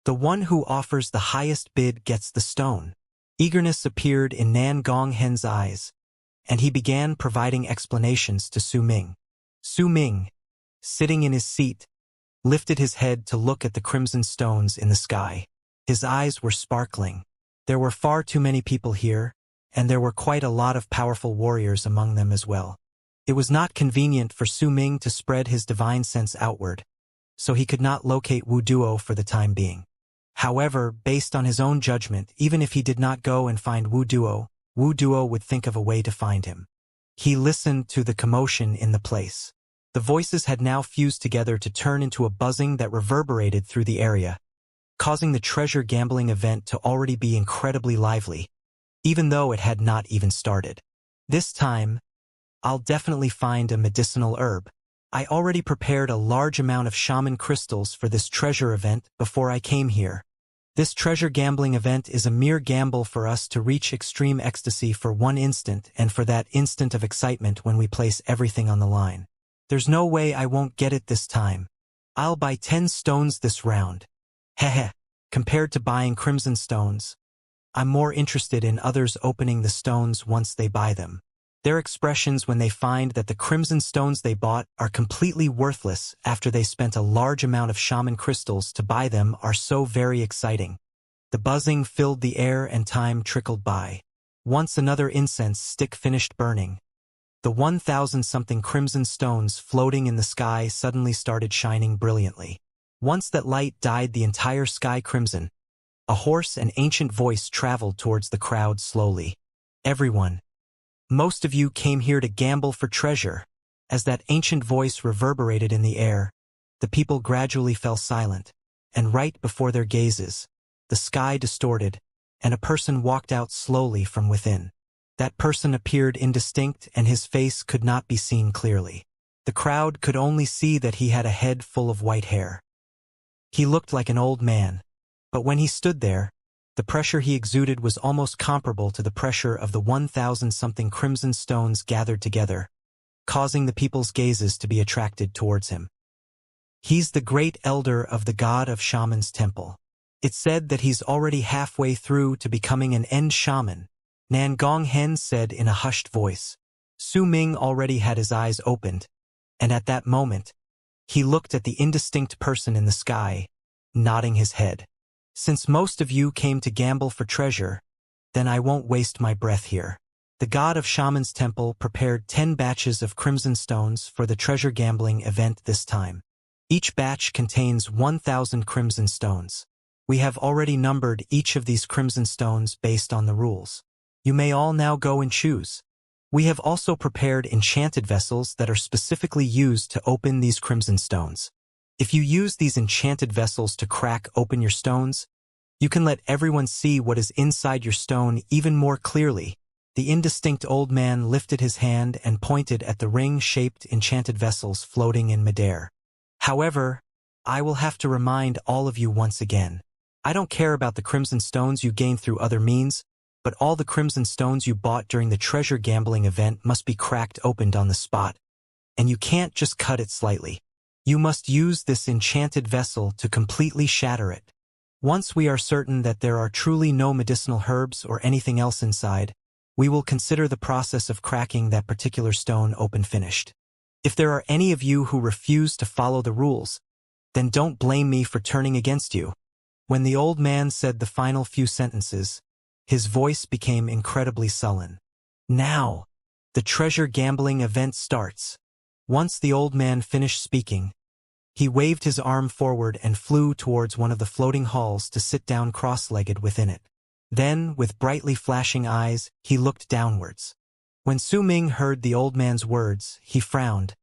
The one who offers the highest bid gets the stone. Eagerness appeared in Nan Gonghen's eyes, and he began providing explanations to Su Ming. Su Ming, sitting in his seat, lifted his head to look at the crimson stones in the sky. His eyes were sparkling. There were far too many people here, and there were quite a lot of powerful warriors among them as well. It was not convenient for Su Ming to spread his divine sense outward, so he could not locate Wu Duo for the time being. However, based on his own judgment, even if he did not go and find Wu Duo would think of a way to find him. He listened to the commotion in the place. The voices had now fused together to turn into a buzzing that reverberated through the area, causing the treasure gambling event to already be incredibly lively, even though it had not even started. This time, I'll definitely find a medicinal herb. I already prepared a large amount of shaman crystals for this treasure event before I came here. This treasure gambling event is a mere gamble for us to reach extreme ecstasy for one instant and for that instant of excitement when we place everything on the line. There's no way I won't get it this time. I'll buy 10 stones this round. Heh. Compared to buying crimson stones, I'm more interested in others opening the stones once they buy them. Their expressions when they find that the crimson stones they bought are completely worthless after they spent a large amount of shaman crystals to buy them are so very exciting. The buzzing filled the air and time trickled by. Once another incense stick finished burning, the 1,000-something crimson stones floating in the sky suddenly started shining brilliantly. Once that light dyed the entire sky crimson, a hoarse and ancient voice traveled towards the crowd slowly. Everyone, most of you came here to gamble for treasure. As that ancient voice reverberated in the air, the people gradually fell silent, and right before their gazes, the sky distorted, and a person walked out slowly from within. That person appeared indistinct and his face could not be seen clearly. The crowd could only see that he had a head full of white hair. He looked like an old man, but when he stood there, the pressure he exuded was almost comparable to the pressure of the 1,000-something crimson stones gathered together, causing the people's gazes to be attracted towards him. He's the great elder of the god of Shaman's temple. It's said that he's already halfway through to becoming an end shaman, Nan Gonghen said in a hushed voice. Su Ming already had his eyes opened, and at that moment, he looked at the indistinct person in the sky, nodding his head. Since most of you came to gamble for treasure, then I won't waste my breath here. The god of Shaman's temple prepared 10 batches of crimson stones for the treasure gambling event this time. Each batch contains 1,000 crimson stones. We have already numbered each of these crimson stones based on the rules. You may all now go and choose. We have also prepared enchanted vessels that are specifically used to open these crimson stones. If you use these enchanted vessels to crack open your stones, you can let everyone see what is inside your stone even more clearly. The indistinct old man lifted his hand and pointed at the ring-shaped enchanted vessels floating in midair. However, I will have to remind all of you once again. I don't care about the crimson stones you gained through other means, but all the crimson stones you bought during the treasure gambling event must be cracked opened on the spot. And you can't just cut it slightly. You must use this enchanted vessel to completely shatter it. Once we are certain that there are truly no medicinal herbs or anything else inside, we will consider the process of cracking that particular stone open finished. If there are any of you who refuse to follow the rules, Then don't blame me for turning against you. When the old man said the final few sentences, his voice became incredibly sullen. Now, the treasure gambling event starts. Once the old man finished speaking, he waved his arm forward and flew towards one of the floating halls to sit down cross-legged within it. Then, with brightly flashing eyes, he looked downwards. When Su Ming heard the old man's words, he frowned,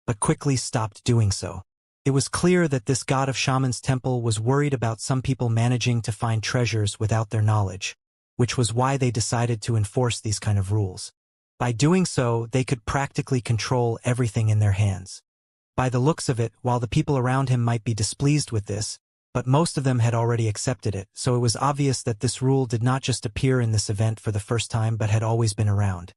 but quickly stopped doing so. It was clear that this god of Shaman's temple was worried about some people managing to find treasures without their knowledge, which was why they decided to enforce these kind of rules. By doing so, they could practically control everything in their hands. By the looks of it, while the people around him might be displeased with this, but most of them had already accepted it, so it was obvious that this rule did not just appear in this event for the first time but had always been around.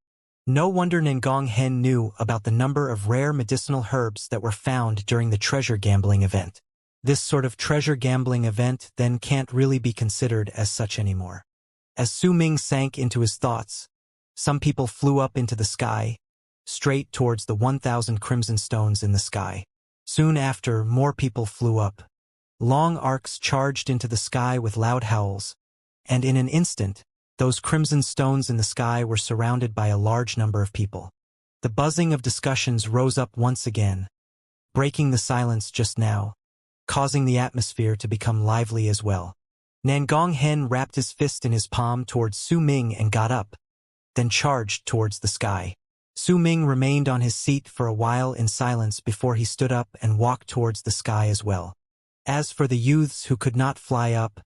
No wonder Nangong Hen knew about the number of rare medicinal herbs that were found during the treasure gambling event. This sort of treasure gambling event then can't really be considered as such anymore. As Su Ming sank into his thoughts, some people flew up into the sky, straight towards the 1,000 crimson stones in the sky. Soon after, more people flew up. Long arcs charged into the sky with loud howls, and in an instant, those crimson stones in the sky were surrounded by a large number of people. The buzzing of discussions rose up once again, breaking the silence just now, causing the atmosphere to become lively as well. Nangong Hen wrapped his fist in his palm towards Su Ming and got up, then charged towards the sky. Su Ming remained on his seat for a while in silence before he stood up and walked towards the sky as well. As for the youths who could not fly up,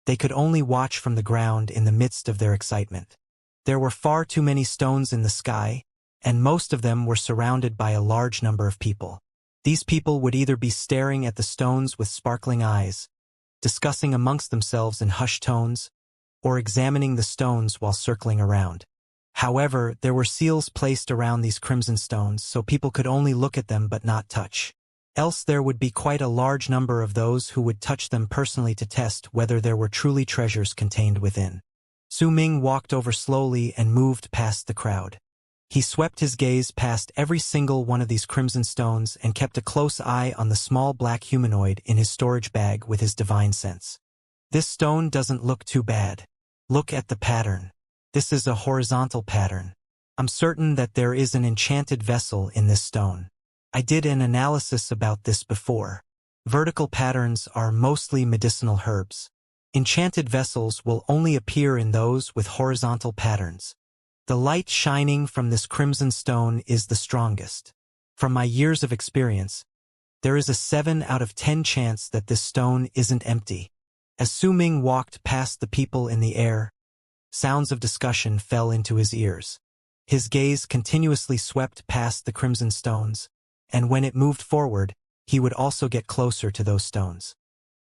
they could only watch from the ground in the midst of their excitement. There were far too many stones in the sky, and most of them were surrounded by a large number of people. These people would either be staring at the stones with sparkling eyes, discussing amongst themselves in hushed tones, or examining the stones while circling around. However, there were seals placed around these crimson stones, so people could only look at them but not touch. Else there would be quite a large number of those who would touch them personally to test whether there were truly treasures contained within. Su Ming walked over slowly and moved past the crowd. He swept his gaze past every single one of these crimson stones and kept a close eye on the small black humanoid in his storage bag with his divine sense. This stone doesn't look too bad. Look at the pattern. This is a horizontal pattern. I'm certain that there is an enchanted vessel in this stone. I did an analysis about this before. Vertical patterns are mostly medicinal herbs. Enchanted vessels will only appear in those with horizontal patterns. The light shining from this crimson stone is the strongest. From my years of experience, there is a 7 out of 10 chance that this stone isn't empty. As Su Ming walked past the people in the air, sounds of discussion fell into his ears. His gaze continuously swept past the crimson stones, and when it moved forward, he would also get closer to those stones.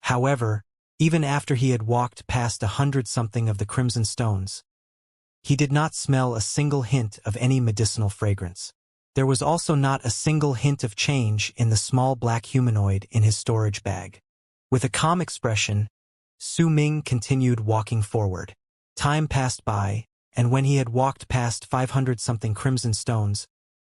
However, even after he had walked past 100-something of the crimson stones, he did not smell a single hint of any medicinal fragrance. There was also not a single hint of change in the small black humanoid in his storage bag. With a calm expression, Su Ming continued walking forward. Time passed by, and when he had walked past 500-something crimson stones,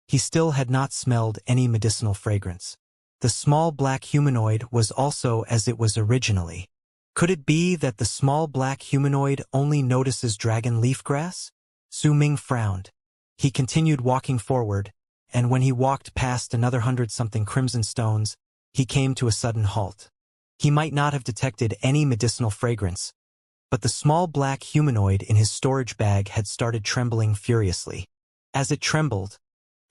he still had not smelled any medicinal fragrance. The small black humanoid was also as it was originally. Could it be that the small black humanoid only notices dragon leaf grass? Su Ming frowned. He continued walking forward, and when he walked past another 100-something crimson stones, he came to a sudden halt. He might not have detected any medicinal fragrance, but the small black humanoid in his storage bag had started trembling furiously. As it trembled,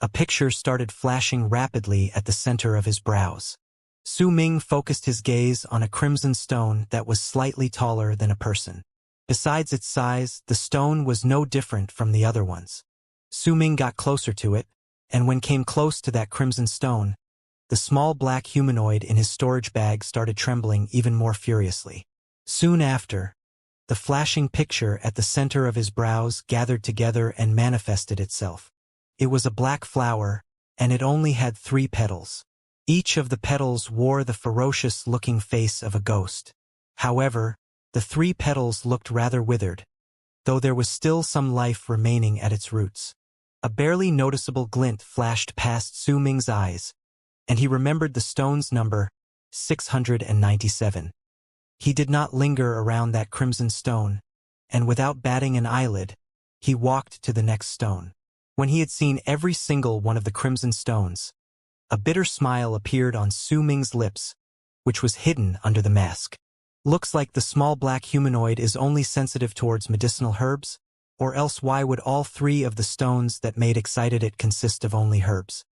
a picture started flashing rapidly at the center of his brows. Su Ming focused his gaze on a crimson stone that was slightly taller than a person. Besides its size, the stone was no different from the other ones. Su Ming got closer to it, and when came close to that crimson stone, the small black humanoid in his storage bag started trembling even more furiously. Soon after, the flashing picture at the center of his brows gathered together and manifested itself. It was a black flower, and it only had 3 petals. Each of the petals wore the ferocious-looking face of a ghost. However, the 3 petals looked rather withered, though there was still some life remaining at its roots. A barely noticeable glint flashed past Su Ming's eyes, and he remembered the stone's number, 697. He did not linger around that crimson stone, and without batting an eyelid, he walked to the next stone. When he had seen every single one of the crimson stones, a bitter smile appeared on Su Ming's lips, which was hidden under the mask. Looks like the small black humanoid is only sensitive towards medicinal herbs, or else why would all three of the stones that made excited it consist of only herbs?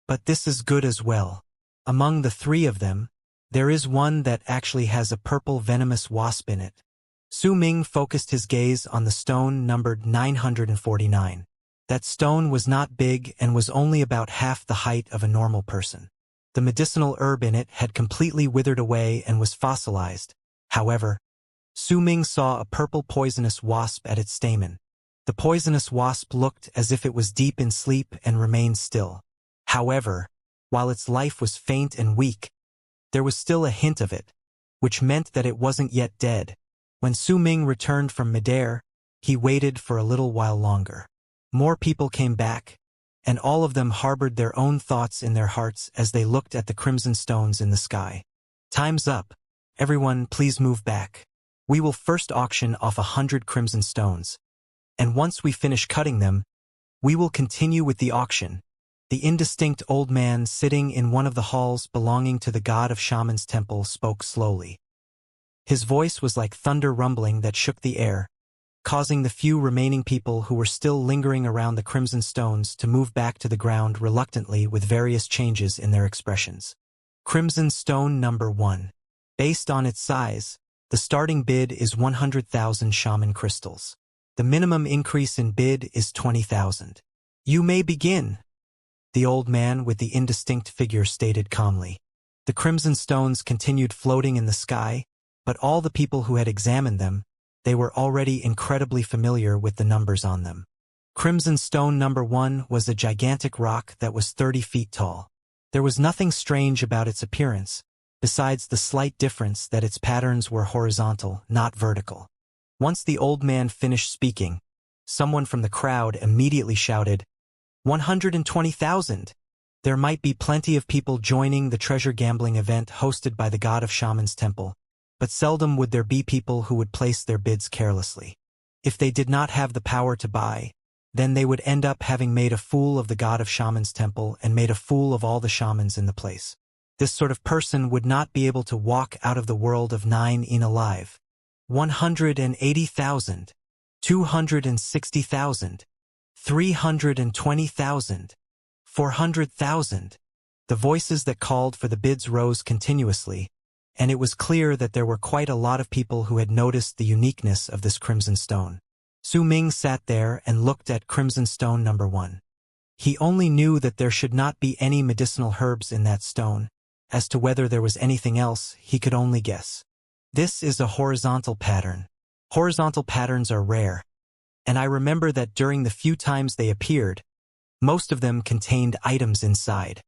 But this is good as well. Among the three of them, there is one that actually has a purple venomous wasp in it. Su Ming focused his gaze on the stone numbered 949. That stone was not big and was only about half the height of a normal person. The medicinal herb in it had completely withered away and was fossilized. However, Su Ming saw a purple poisonous wasp at its stamen. The poisonous wasp looked as if it was deep in sleep and remained still. However, while its life was faint and weak, there was still a hint of it, which meant that it wasn't yet dead. When Su Ming returned from midair, he waited for a little while longer. More people came back, and all of them harbored their own thoughts in their hearts as they looked at the crimson stones in the sky. Time's up. Everyone, please move back. We will first auction off 100 crimson stones, and once we finish cutting them, we will continue with the auction. The indistinct old man sitting in one of the halls belonging to the god of Shaman's temple spoke slowly. His voice was like thunder rumbling that shook the air, causing the few remaining people who were still lingering around the crimson stones to move back to the ground reluctantly with various changes in their expressions. Crimson stone number 1. Based on its size, the starting bid is 100,000 shaman crystals. The minimum increase in bid is 20,000. You may begin, the old man with the indistinct figure stated calmly. The crimson stones continued floating in the sky, but all the people who had examined them, they were already incredibly familiar with the numbers on them. Crimson stone number 1 was a gigantic rock that was 30 feet tall. There was nothing strange about its appearance, besides the slight difference that its patterns were horizontal, not vertical. Once the old man finished speaking, someone from the crowd immediately shouted, 120,000! There might be plenty of people joining the treasure gambling event hosted by the god of Shaman's temple, but seldom would there be people who would place their bids carelessly. If they did not have the power to buy, then they would end up having made a fool of the god of Shaman's temple and made a fool of all the shamans in the place. This sort of person would not be able to walk out of the world of 9 in alive. 180,000, 260,000, 320,000, 400,000. The voices that called for the bids rose continuously, and it was clear that there were quite a lot of people who had noticed the uniqueness of this crimson stone. Su Ming sat there and looked at crimson stone number 1. He only knew that there should not be any medicinal herbs in that stone. As to whether there was anything else, he could only guess. This is a horizontal pattern. Horizontal patterns are rare, and I remember that during the few times they appeared, most of them contained items inside.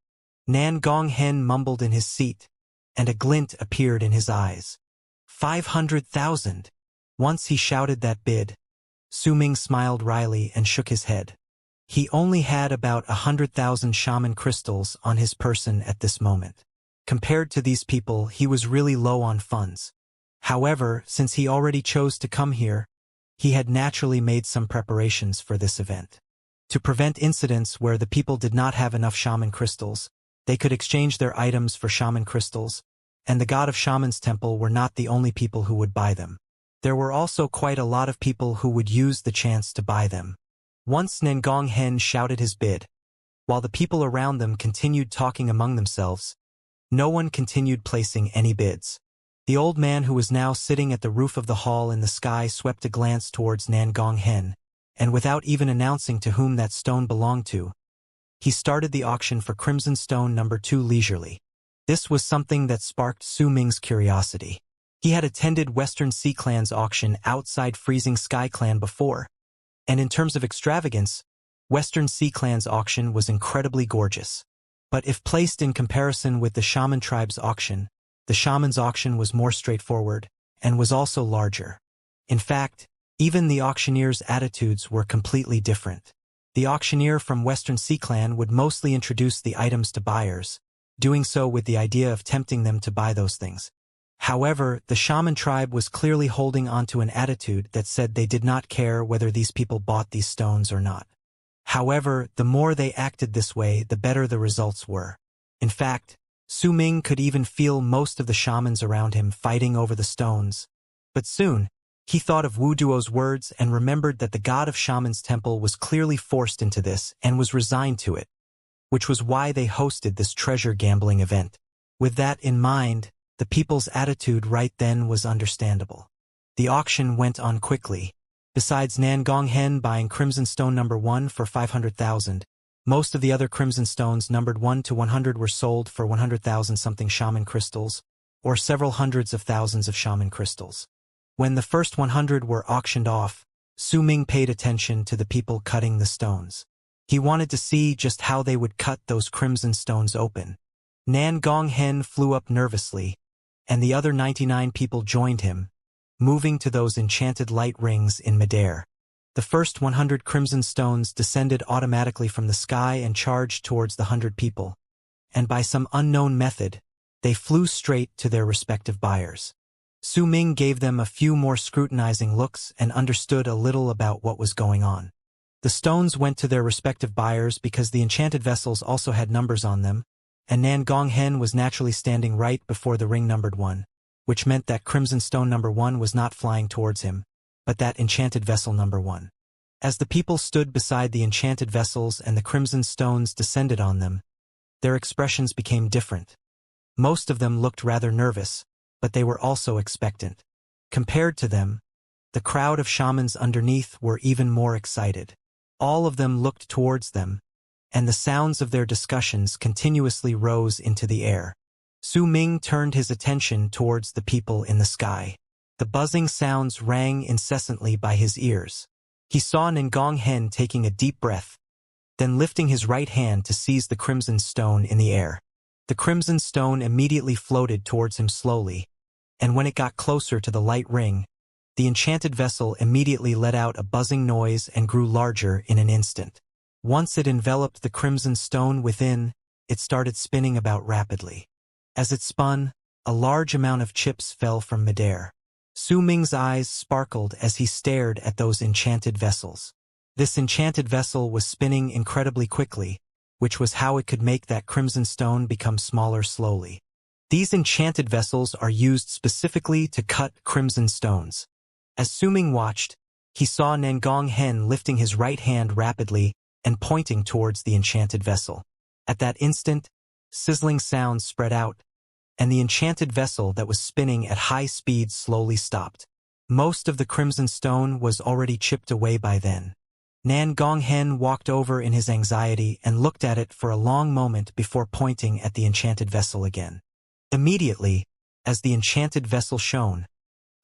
Nan Gonghen mumbled in his seat, and a glint appeared in his eyes. 500,000. Once he shouted that bid, Su Ming smiled wryly and shook his head. He only had about 100,000 shaman crystals on his person at this moment. Compared to these people, he was really low on funds. However, since he already chose to come here, he had naturally made some preparations for this event. To prevent incidents where the people did not have enough shaman crystals, they could exchange their items for shaman crystals, and the god of Shaman's temple were not the only people who would buy them. There were also quite a lot of people who would use the chance to buy them. Once Nengong Hen shouted his bid, while the people around them continued talking among themselves, no one continued placing any bids. The old man who was now sitting at the roof of the hall in the sky swept a glance towards Nangong Hen, and without even announcing to whom that stone belonged to, he started the auction for Crimson Stone number 2 leisurely. This was something that sparked Su Ming's curiosity. He had attended Western Sea Clan's auction outside Freezing Sky Clan before, and in terms of extravagance, Western Sea Clan's auction was incredibly gorgeous. But if placed in comparison with the Shaman tribe's auction, the Shaman's auction was more straightforward, and was also larger. In fact, even the auctioneer's attitudes were completely different. The auctioneer from Western Sea Clan would mostly introduce the items to buyers, doing so with the idea of tempting them to buy those things. However, the shaman tribe was clearly holding onto an attitude that said they did not care whether these people bought these stones or not. However, the more they acted this way, the better the results were. In fact, Su Ming could even feel most of the shamans around him fighting over the stones. But soon, he thought of Wu Duo's words and remembered that the god of Shaman's temple was clearly forced into this and was resigned to it, which was why they hosted this treasure gambling event. With that in mind, the people's attitude right then was understandable. The auction went on quickly. Besides Nangong Hen buying Crimson Stone number 1 for 500,000, most of the other Crimson Stones numbered 1 to 100 were sold for 100,000 something shaman crystals, or several hundreds of thousands of shaman crystals. When the first 100 were auctioned off, Su Ming paid attention to the people cutting the stones. He wanted to see just how they would cut those crimson stones open. Nan Gong Hen flew up nervously, and the other 99 people joined him, moving to those enchanted light rings in midair. The first 100 crimson stones descended automatically from the sky and charged towards the 100 people, and by some unknown method, they flew straight to their respective buyers. Su Ming gave them a few more scrutinizing looks and understood a little about what was going on. The stones went to their respective buyers because the enchanted vessels also had numbers on them, and Nan Gong Hen was naturally standing right before the ring numbered 1, which meant that Crimson Stone number 1 was not flying towards him, but that enchanted vessel number 1. As the people stood beside the enchanted vessels and the crimson stones descended on them, their expressions became different. Most of them looked rather nervous, but they were also expectant. Compared to them, the crowd of shamans underneath were even more excited. All of them looked towards them, and the sounds of their discussions continuously rose into the air. Su Ming turned his attention towards the people in the sky. The buzzing sounds rang incessantly by his ears. He saw Nangong Hen taking a deep breath, then lifting his right hand to seize the crimson stone in the air. The crimson stone immediately floated towards him slowly, and when it got closer to the light ring, the enchanted vessel immediately let out a buzzing noise and grew larger in an instant. Once it enveloped the crimson stone within, it started spinning about rapidly. As it spun, a large amount of chips fell from midair. Su Ming's eyes sparkled as he stared at those enchanted vessels. This enchanted vessel was spinning incredibly quickly, which was how it could make that crimson stone become smaller slowly. These enchanted vessels are used specifically to cut crimson stones. As Su Ming watched, he saw Nangong Hen lifting his right hand rapidly and pointing towards the enchanted vessel. At that instant, sizzling sounds spread out, and the enchanted vessel that was spinning at high speed slowly stopped. Most of the crimson stone was already chipped away by then. Nangong Hen walked over in his anxiety and looked at it for a long moment before pointing at the enchanted vessel again. Immediately, as the enchanted vessel shone,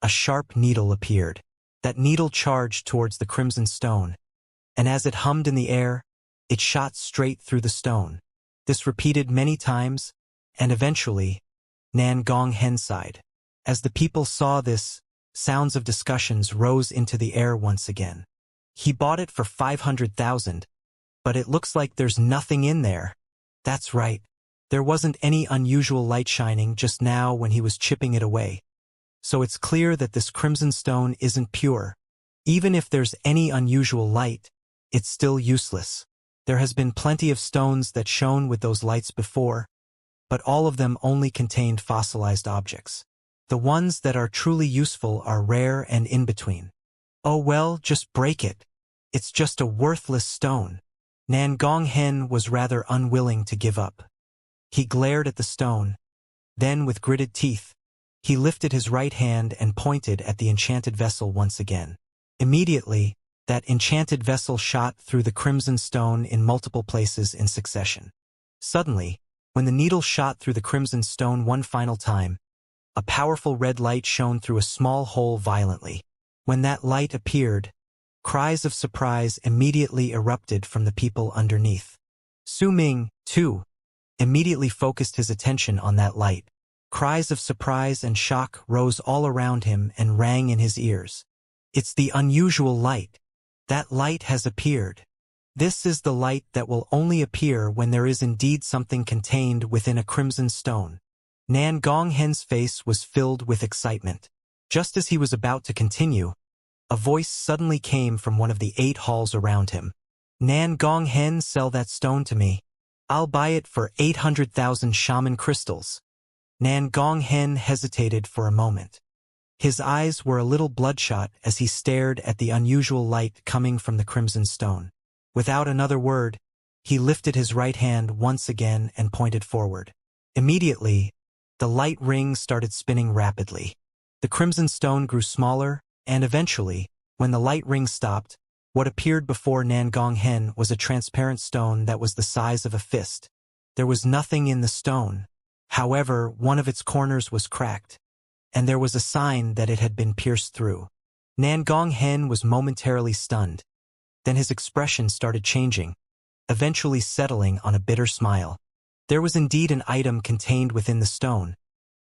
a sharp needle appeared. That needle charged towards the crimson stone, and as it hummed in the air, it shot straight through the stone. This repeated many times, and eventually, Nangong Hen sighed. As the people saw this, sounds of discussions rose into the air once again. He bought it for 500,000, but it looks like there's nothing in there. That's right. There wasn't any unusual light shining just now when he was chipping it away. So it's clear that this crimson stone isn't pure. Even if there's any unusual light, it's still useless. There has been plenty of stones that shone with those lights before, but all of them only contained fossilized objects. The ones that are truly useful are rare and in between. Oh well, just break it. It's just a worthless stone. Nangong Hen was rather unwilling to give up. He glared at the stone. Then, with gritted teeth, he lifted his right hand and pointed at the enchanted vessel once again. Immediately, that enchanted vessel shot through the crimson stone in multiple places in succession. Suddenly, when the needle shot through the crimson stone one final time, a powerful red light shone through a small hole violently. When that light appeared, cries of surprise immediately erupted from the people underneath. Su Ming, too, immediately focused his attention on that light. Cries of surprise and shock rose all around him and rang in his ears. It's the unusual light. That light has appeared. This is the light that will only appear when there is indeed something contained within a crimson stone. Nan Gonghen's face was filled with excitement. Just as he was about to continue, a voice suddenly came from one of the 8 halls around him. Nan Gonghen, sell that stone to me. I'll buy it for 800,000 shaman crystals. Nan Gonghen hesitated for a moment. His eyes were a little bloodshot as he stared at the unusual light coming from the crimson stone. Without another word, he lifted his right hand once again and pointed forward. Immediately, the light ring started spinning rapidly. The crimson stone grew smaller, and eventually, when the light ring stopped, what appeared before Nan Gonghen was a transparent stone that was the size of a fist. There was nothing in the stone. However, one of its corners was cracked, and there was a sign that it had been pierced through. Nan Gonghen was momentarily stunned. Then his expression started changing, eventually settling on a bitter smile. There was indeed an item contained within the stone,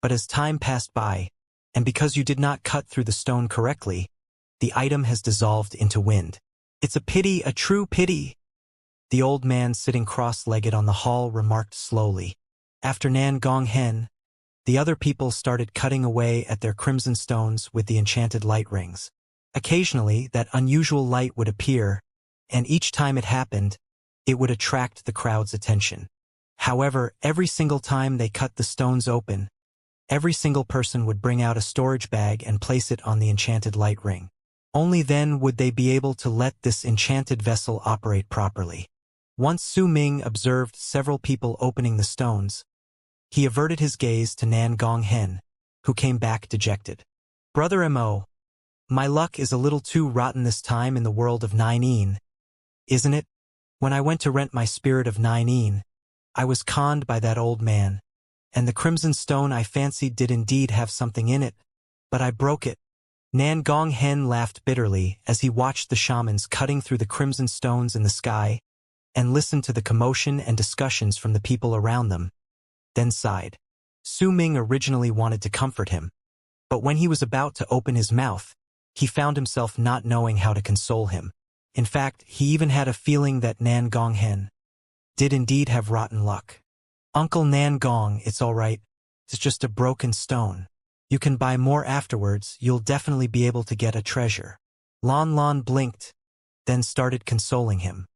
but as time passed by, and because you did not cut through the stone correctly, the item has dissolved into wind. It's a pity, a true pity. The old man sitting cross-legged on the hall remarked slowly. After Nan Gonghen, the other people started cutting away at their crimson stones with the enchanted light rings. Occasionally, that unusual light would appear, and each time it happened, it would attract the crowd's attention. However, every single time they cut the stones open, every single person would bring out a storage bag and place it on the enchanted light ring. Only then would they be able to let this enchanted vessel operate properly. Once Su Ming observed several people opening the stones, he averted his gaze to Nan Gonghen, who came back dejected. Brother Mo, my luck is a little too rotten this time in the world of Nine, isn't it? When I went to rent my spirit of Nine, I was conned by that old man, and the crimson stone I fancied did indeed have something in it, but I broke it. Nan Gonghen laughed bitterly as he watched the shamans cutting through the crimson stones in the sky and listened to the commotion and discussions from the people around them, then sighed. Su Ming originally wanted to comfort him, but when he was about to open his mouth, he found himself not knowing how to console him. In fact, he even had a feeling that Nan Gonghen did indeed have rotten luck. Uncle Nan Gong, it's all right. It's just a broken stone. You can buy more afterwards, you'll definitely be able to get a treasure. Lon Lon blinked, then started consoling him.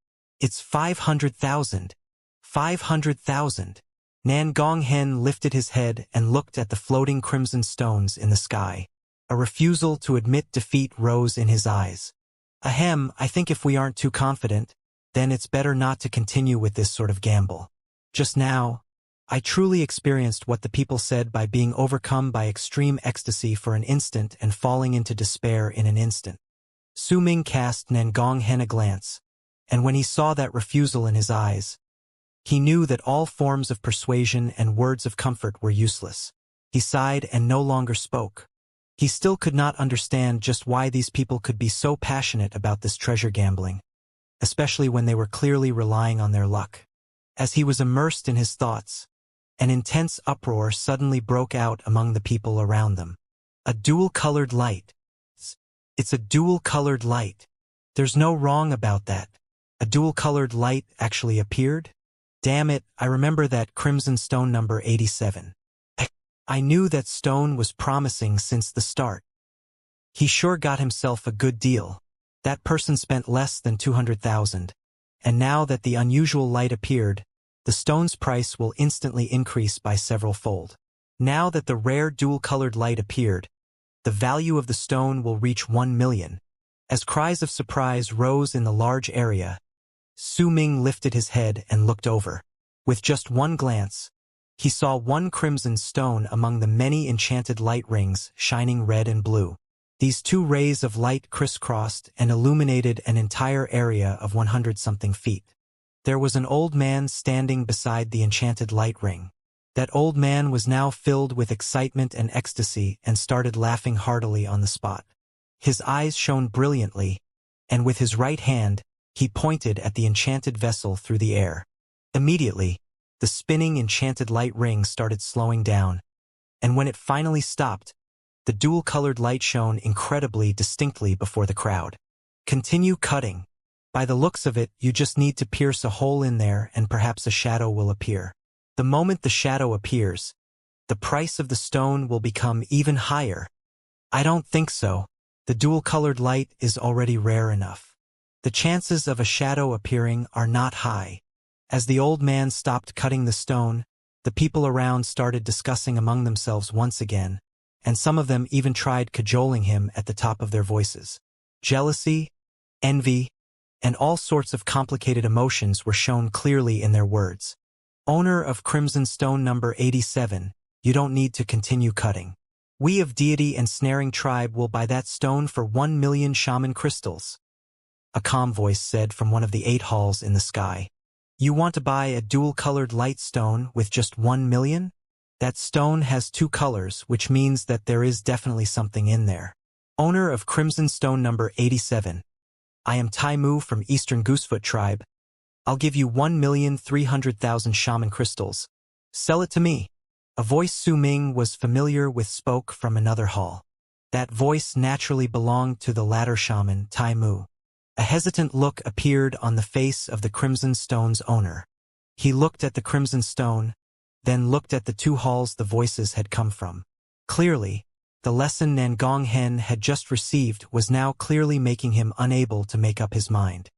It's 500,000. 500,000. Nan Gonghen lifted his head and looked at the floating crimson stones in the sky. A refusal to admit defeat rose in his eyes. Ahem, I think if we aren't too confident, then it's better not to continue with this sort of gamble. Just now, I truly experienced what the people said by being overcome by extreme ecstasy for an instant and falling into despair in an instant. Su Ming cast Nan Gonghen a glance, and when he saw that refusal in his eyes, he knew that all forms of persuasion and words of comfort were useless. He sighed and no longer spoke. He still could not understand just why these people could be so passionate about this treasure gambling, especially when they were clearly relying on their luck. As he was immersed in his thoughts, an intense uproar suddenly broke out among the people around them. A dual-colored light. It's a dual-colored light. There's no wrong about that. A dual-colored light actually appeared? Damn it, I remember that crimson stone number 87. I knew that stone was promising since the start. He sure got himself a good deal. That person spent less than 200,000. And now that the unusual light appeared, the stone's price will instantly increase by several fold. Now that the rare dual-colored light appeared, the value of the stone will reach 1 million. As cries of surprise rose in the large area, Su Ming lifted his head and looked over. With just one glance, he saw one crimson stone among the many enchanted light rings shining red and blue. These 2 rays of light crisscrossed and illuminated an entire area of 100-something feet. There was an old man standing beside the enchanted light ring. That old man was now filled with excitement and ecstasy and started laughing heartily on the spot. His eyes shone brilliantly, and with his right hand, he pointed at the enchanted vessel through the air. Immediately, the spinning enchanted light ring started slowing down, and when it finally stopped, the dual-colored light shone incredibly distinctly before the crowd. Continue cutting. By the looks of it, you just need to pierce a hole in there and perhaps a shadow will appear. The moment the shadow appears, the price of the stone will become even higher. I don't think so. The dual-colored light is already rare enough. The chances of a shadow appearing are not high. As the old man stopped cutting the stone, the people around started discussing among themselves once again, and some of them even tried cajoling him at the top of their voices. Jealousy, envy, and all sorts of complicated emotions were shown clearly in their words. Owner of Crimson Stone number 87, you don't need to continue cutting. We of Deity and Snaring Tribe will buy that stone for 1 million shaman crystals. A calm voice said from one of the 8 halls in the sky. You want to buy a dual-colored light stone with just 1 million? That stone has 2 colors, which means that there is definitely something in there. Owner of Crimson Stone number 87. I am Taimu from Eastern Goosefoot Tribe. I'll give you 1,300,000 shaman crystals. Sell it to me. A voice Su Ming was familiar with spoke from another hall. That voice naturally belonged to the latter shaman, Taimu. A hesitant look appeared on the face of the Crimson Stone's owner. He looked at the Crimson Stone, then looked at the 2 halls the voices had come from. Clearly, the lesson Nangong Hen had just received was now clearly making him unable to make up his mind.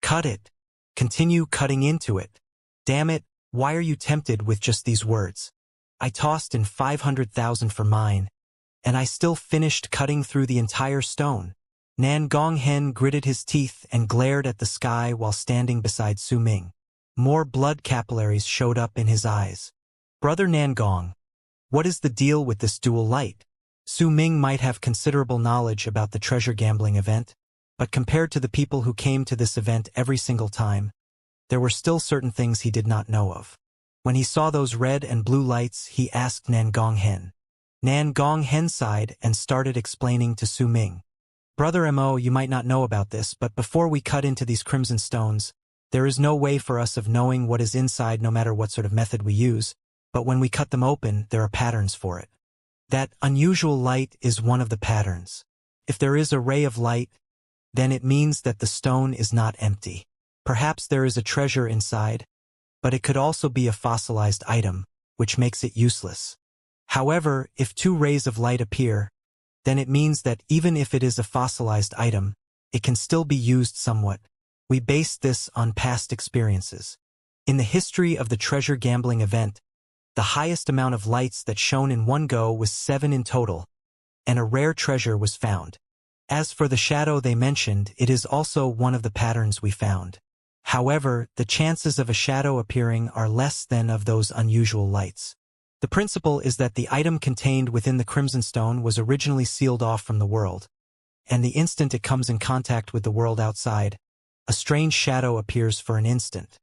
Cut it. Continue cutting into it. Damn it, why are you tempted with just these words? I tossed in 500,000 for mine, and I still finished cutting through the entire stone. Nangong Hen gritted his teeth and glared at the sky while standing beside Su Ming. More blood capillaries showed up in his eyes. Brother Nangong, what is the deal with this dual light? Su Ming might have considerable knowledge about the treasure gambling event, but compared to the people who came to this event every single time, there were still certain things he did not know of. When he saw those red and blue lights, he asked Nangong Hen. Nangong Hen sighed and started explaining to Su Ming. Brother Mo, you might not know about this, but before we cut into these crimson stones, there is no way for us of knowing what is inside no matter what sort of method we use, but when we cut them open, there are patterns for it. That unusual light is one of the patterns. If there is a ray of light, then it means that the stone is not empty. Perhaps there is a treasure inside, but it could also be a fossilized item, which makes it useless. However, if 2 rays of light appear, then it means that even if it is a fossilized item, it can still be used somewhat. We based this on past experiences. In the history of the treasure gambling event, the highest amount of lights that shone in one go was 7 in total, and a rare treasure was found. As for the shadow they mentioned, it is also one of the patterns we found. However, the chances of a shadow appearing are less than of those unusual lights. The principle is that the item contained within the Crimson Stone was originally sealed off from the world, and the instant it comes in contact with the world outside, a strange shadow appears for an instant.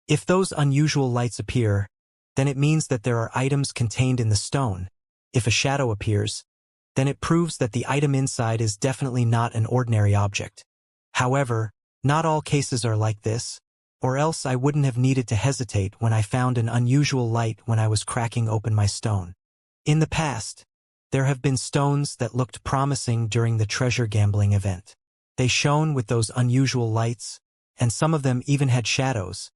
If those unusual lights appear, then it means that there are items contained in the stone. If a shadow appears, then it proves that the item inside is definitely not an ordinary object. However, not all cases are like this, or else I wouldn't have needed to hesitate when I found an unusual light when I was cracking open my stone. In the past, there have been stones that looked promising during the treasure gambling event. They shone with those unusual lights, and some of them even had shadows,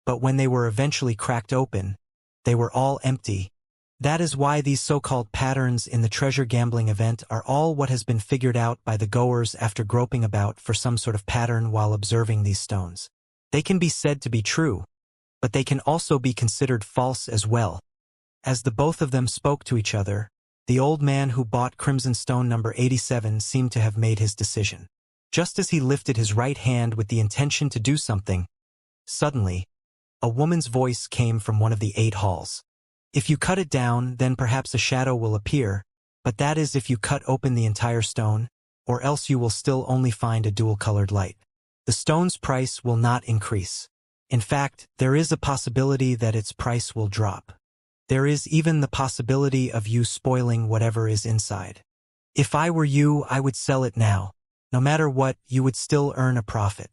but when they were eventually cracked open, they were all empty. That is why these so-called patterns in the treasure gambling event are all what has been figured out by the goers after groping about for some sort of pattern while observing these stones. They can be said to be true, but they can also be considered false as well. As the both of them spoke to each other, the old man who bought Crimson Stone number 87 seemed to have made his decision. Just as he lifted his right hand with the intention to do something, suddenly, a woman's voice came from one of the 8 halls. If you cut it down, then perhaps a shadow will appear, but that is if you cut open the entire stone, or else you will still only find a dual-colored light. The stone's price will not increase. In fact, there is a possibility that its price will drop. There is even the possibility of you spoiling whatever is inside. If I were you, I would sell it now. No matter what, you would still earn a profit.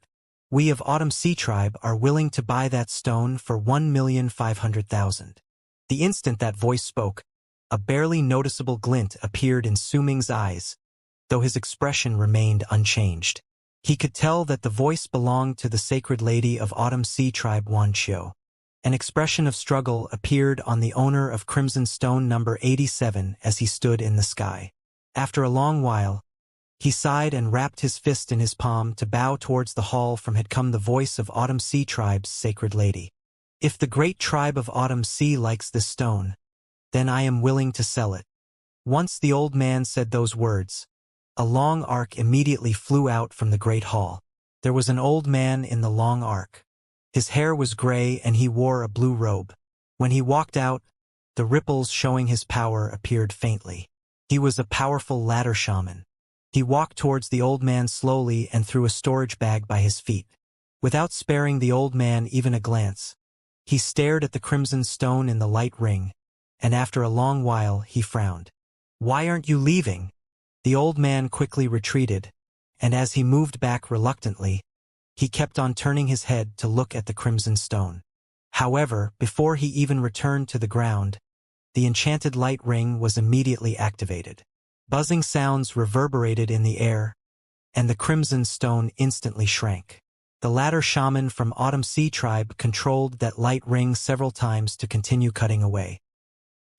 We of Autumn Sea Tribe are willing to buy that stone for 1,500,000. The instant that voice spoke, a barely noticeable glint appeared in Su Ming's eyes, though his expression remained unchanged. He could tell that the voice belonged to the sacred lady of Autumn Sea tribe Wuxia. An expression of struggle appeared on the owner of Crimson Stone number 87 as he stood in the sky. After a long while, he sighed and wrapped his fist in his palm to bow towards the hall from had come the voice of Autumn Sea tribe's sacred lady. If the great tribe of Autumn Sea likes this stone, then I am willing to sell it. Once the old man said those words, a long arc immediately flew out from the great hall. There was an old man in the long arc. His hair was gray and he wore a blue robe. When he walked out, the ripples showing his power appeared faintly. He was a powerful ladder shaman. He walked towards the old man slowly and threw a storage bag by his feet. Without sparing the old man even a glance, he stared at the crimson stone in the light ring, and after a long while he frowned. "Why aren't you leaving?" The old man quickly retreated, and as he moved back reluctantly, he kept on turning his head to look at the crimson stone. However, before he even returned to the ground, the enchanted light ring was immediately activated. Buzzing sounds reverberated in the air, and the crimson stone instantly shrank. The ladder shaman from Autumn Sea tribe controlled that light ring several times to continue cutting away.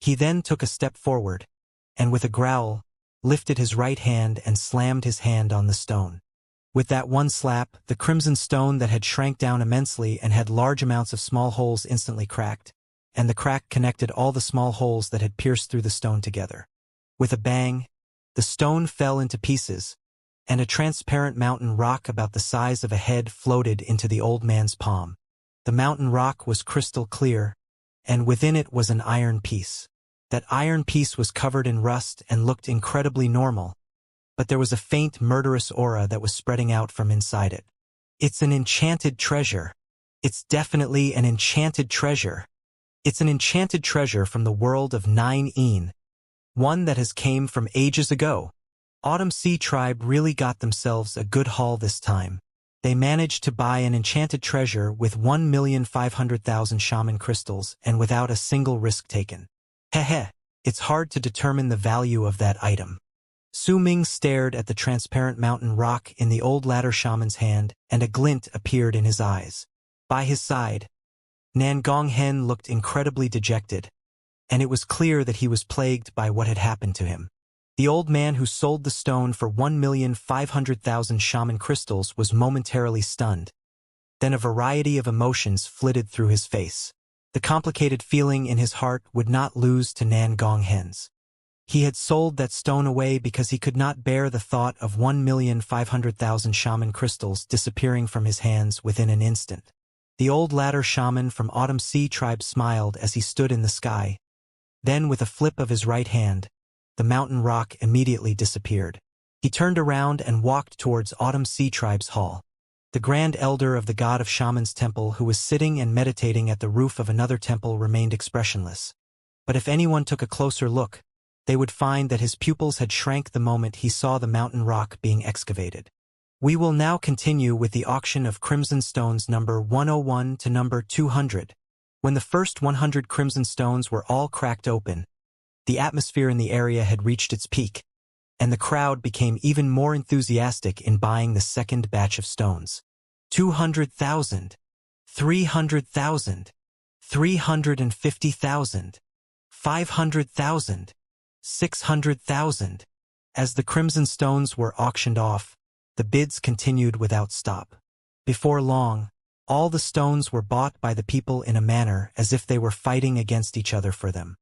He then took a step forward, and with a growl, lifted his right hand and slammed his hand on the stone. With that one slap, the crimson stone that had shrank down immensely and had large amounts of small holes instantly cracked, and the crack connected all the small holes that had pierced through the stone together. With a bang, the stone fell into pieces, and a transparent mountain rock about the size of a head floated into the old man's palm. The mountain rock was crystal clear, and within it was an iron piece. That iron piece was covered in rust and looked incredibly normal, but there was a faint murderous aura that was spreading out from inside it. "It's an enchanted treasure. It's definitely an enchanted treasure. It's an enchanted treasure from the world of 9 one that has came from ages ago." Autumn Sea tribe really got themselves a good haul this time. They managed to buy an enchanted treasure with 1,500,000 shaman crystals and without a single risk taken. Heh, it's hard to determine the value of that item. Su Ming stared at the transparent mountain rock in the old ladder shaman's hand, and a glint appeared in his eyes. By his side, Nan Gonghen looked incredibly dejected, and it was clear that he was plagued by what had happened to him. The old man who sold the stone for 1,500,000 shaman crystals was momentarily stunned. Then a variety of emotions flitted through his face. The complicated feeling in his heart would not lose to Nan Gonghen's. He had sold that stone away because he could not bear the thought of 1,500,000 shaman crystals disappearing from his hands within an instant. The old ladder shaman from Autumn Sea tribe smiled as he stood in the sky. Then with a flip of his right hand, the mountain rock immediately disappeared. He turned around and walked towards Autumn Sea tribe's hall. The grand elder of the god of shamans temple who was sitting and meditating at the roof of another temple remained expressionless. But if anyone took a closer look, they would find that his pupils had shrank the moment he saw the mountain rock being excavated. We will now continue with the auction of crimson stones number 101 to number 200. When the first 100 crimson stones were all cracked open, the atmosphere in the area had reached its peak, and the crowd became even more enthusiastic in buying the second batch of stones. 200,000, 300,000, 350,000, 500,000, 600,000. As the crimson stones were auctioned off, the bids continued without stop. Before long, all the stones were bought by the people in a manner as if they were fighting against each other for them.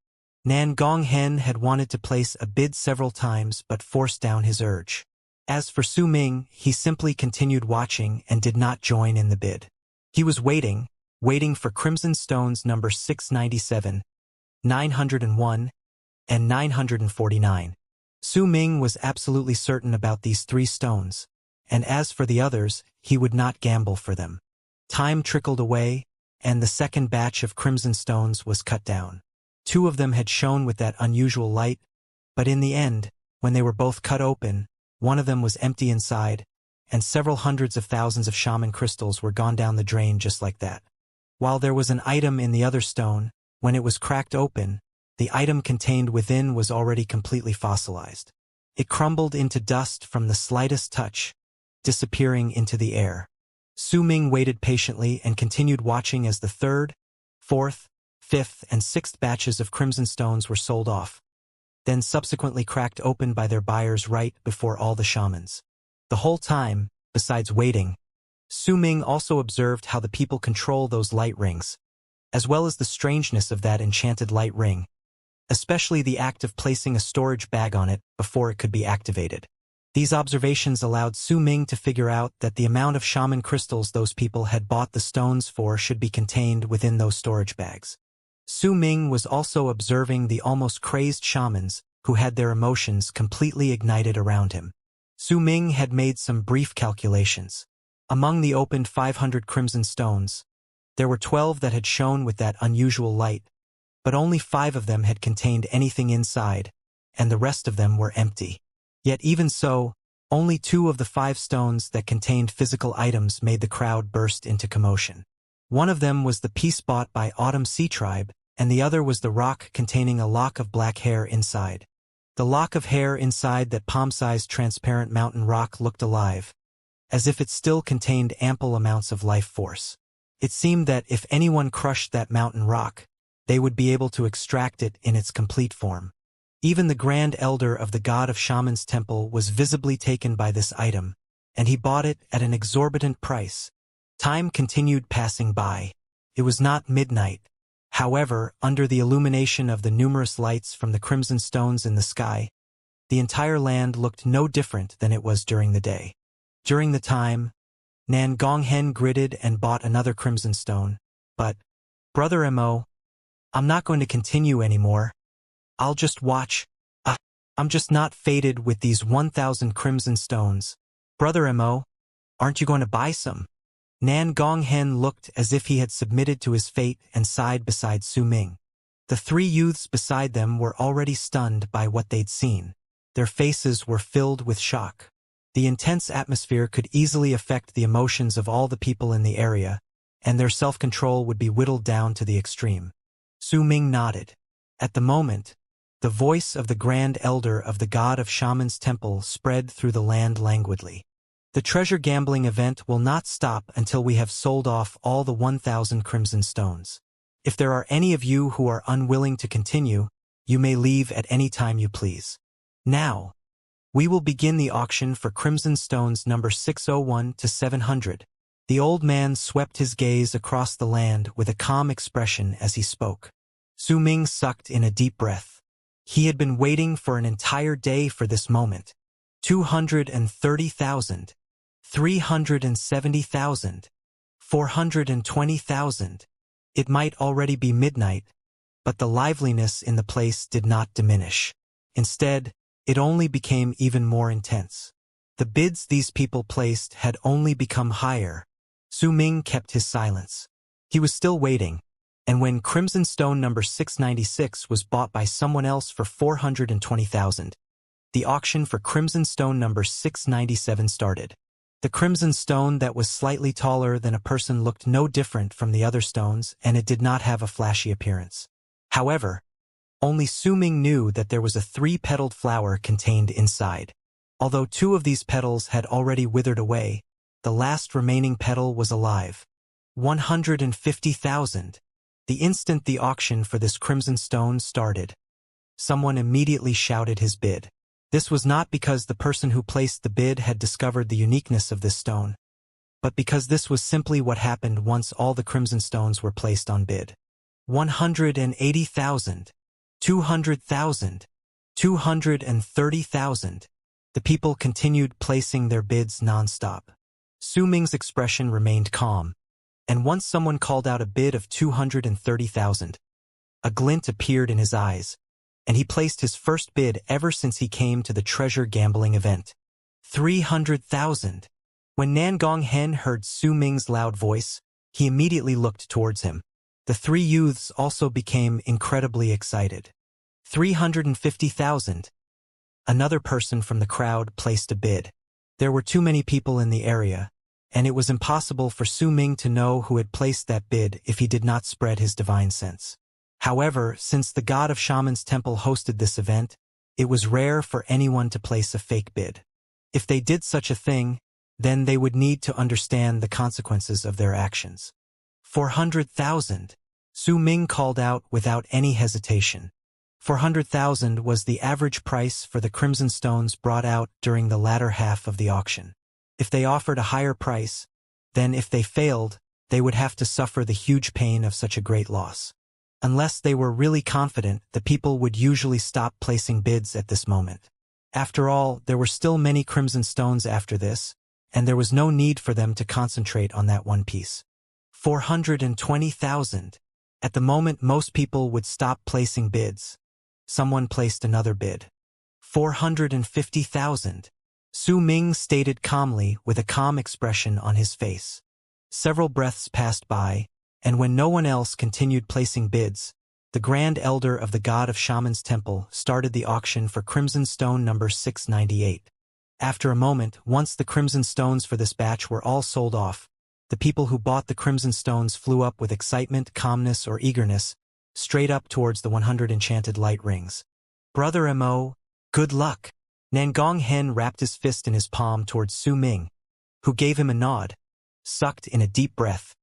Nan Gonghen had wanted to place a bid several times but forced down his urge. As for Su Ming, he simply continued watching and did not join in the bid. He was waiting for crimson stones number 697, 901, and 949. Su Ming was absolutely certain about these 3 stones, and as for the others, he would not gamble for them. Time trickled away, and the second batch of crimson stones was cut down. 2 of them had shone with that unusual light, but in the end, when they were both cut open, one of them was empty inside, and several hundreds of thousands of shaman crystals were gone down the drain just like that. While there was an item in the other stone, when it was cracked open, the item contained within was already completely fossilized. It crumbled into dust from the slightest touch, disappearing into the air. Su Ming waited patiently and continued watching as the third, fourth, fifth, and sixth batches of crimson stones were sold off, then subsequently cracked open by their buyers right before all the shamans. The whole time, besides waiting, Su Ming also observed how the people control those light rings, as well as the strangeness of that enchanted light ring, especially the act of placing a storage bag on it before it could be activated. These observations allowed Su Ming to figure out that the amount of shaman crystals those people had bought the stones for should be contained within those storage bags. Su Ming was also observing the almost crazed shamans who had their emotions completely ignited around him. Su Ming had made some brief calculations. Among the opened 500 crimson stones, there were 12 that had shone with that unusual light, but only 5 of them had contained anything inside, and the rest of them were empty. Yet even so, only 2 of the 5 stones that contained physical items made the crowd burst into commotion. One of them was the piece bought by Autumn Sea Tribe, and the other was the rock containing a lock of black hair inside. The lock of hair inside that palm-sized transparent mountain rock looked alive, as if it still contained ample amounts of life force. It seemed that if anyone crushed that mountain rock, they would be able to extract it in its complete form. Even the Grand Elder of the God of Shaman's temple was visibly taken by this item, and he bought it at an exorbitant price. Time continued passing by. It was not midnight. However, under the illumination of the numerous lights from the crimson stones in the sky, the entire land looked no different than it was during the day. During the time, Nan Gonghen gritted and bought another crimson stone, but, Brother Mo, I'm not going to continue anymore. I'll just watch. I'm just not fated with these 1,000 crimson stones. Brother Mo, aren't you going to buy some? Nan Gonghen looked as if he had submitted to his fate and sighed beside Su Ming. The 3 youths beside them were already stunned by what they'd seen. Their faces were filled with shock. The intense atmosphere could easily affect the emotions of all the people in the area, and their self-control would be whittled down to the extreme. Su Ming nodded. At the moment, the voice of the Grand Elder of the God of Shaman's temple spread through the land languidly. The treasure gambling event will not stop until we have sold off all the 1,000 crimson stones. If there are any of you who are unwilling to continue, you may leave at any time you please. Now, we will begin the auction for crimson stones number 601 to 700. The old man swept his gaze across the land with a calm expression as he spoke. Su Ming sucked in a deep breath. He had been waiting for an entire day for this moment. 230,000, 370,000, 420,000. It might already be midnight, but the liveliness in the place did not diminish. Instead, it only became even more intense. The bids these people placed had only become higher. Su Ming kept his silence. He was still waiting, and when crimson stone number 696 was bought by someone else for 420,000, the auction for crimson stone number 697 started. The crimson stone that was slightly taller than a person looked no different from the other stones, and it did not have a flashy appearance. However, only Su Ming knew that there was a 3-petaled flower contained inside. Although 2 of these petals had already withered away, the last remaining petal was alive. 150,000. The instant the auction for this crimson stone started, someone immediately shouted his bid. This was not because the person who placed the bid had discovered the uniqueness of this stone, but because this was simply what happened once all the crimson stones were placed on bid. 180,000, 200,000, 230,000. The people continued placing their bids non-stop. Su Ming's expression remained calm, and once someone called out a bid of 230,000, a glint appeared in his eyes, and he placed his first bid ever since he came to the treasure gambling event. 300,000. When Nan Gonghen heard Su Ming's loud voice, he immediately looked towards him. The 3 youths also became incredibly excited. 350,000. Another person from the crowd placed a bid. There were too many people in the area, and it was impossible for Su Ming to know who had placed that bid if he did not spread his divine sense. However, since the God of Shaman's temple hosted this event, it was rare for anyone to place a fake bid. If they did such a thing, then they would need to understand the consequences of their actions. 400,000. Su Ming called out without any hesitation. 400,000 was the average price for the crimson stones brought out during the latter half of the auction. If they offered a higher price, then if they failed, they would have to suffer the huge pain of such a great loss. Unless they were really confident, the people would usually stop placing bids at this moment. After all, there were still many crimson stones after this, and there was no need for them to concentrate on that one piece. 420,000. At the moment most people would stop placing bids. Someone placed another bid. 450,000. Su Ming stated calmly with a calm expression on his face. Several breaths passed by, and when no one else continued placing bids, the Grand Elder of the God of Shaman's Temple started the auction for Crimson Stone number 698. After a moment, once the crimson stones for this batch were all sold off, the people who bought the crimson stones flew up with excitement, calmness, or eagerness, straight up towards the 100 enchanted light rings. Brother Mo, good luck! Nangong Hen wrapped his fist in his palm towards Su Ming, who gave him a nod, sucked in a deep breath,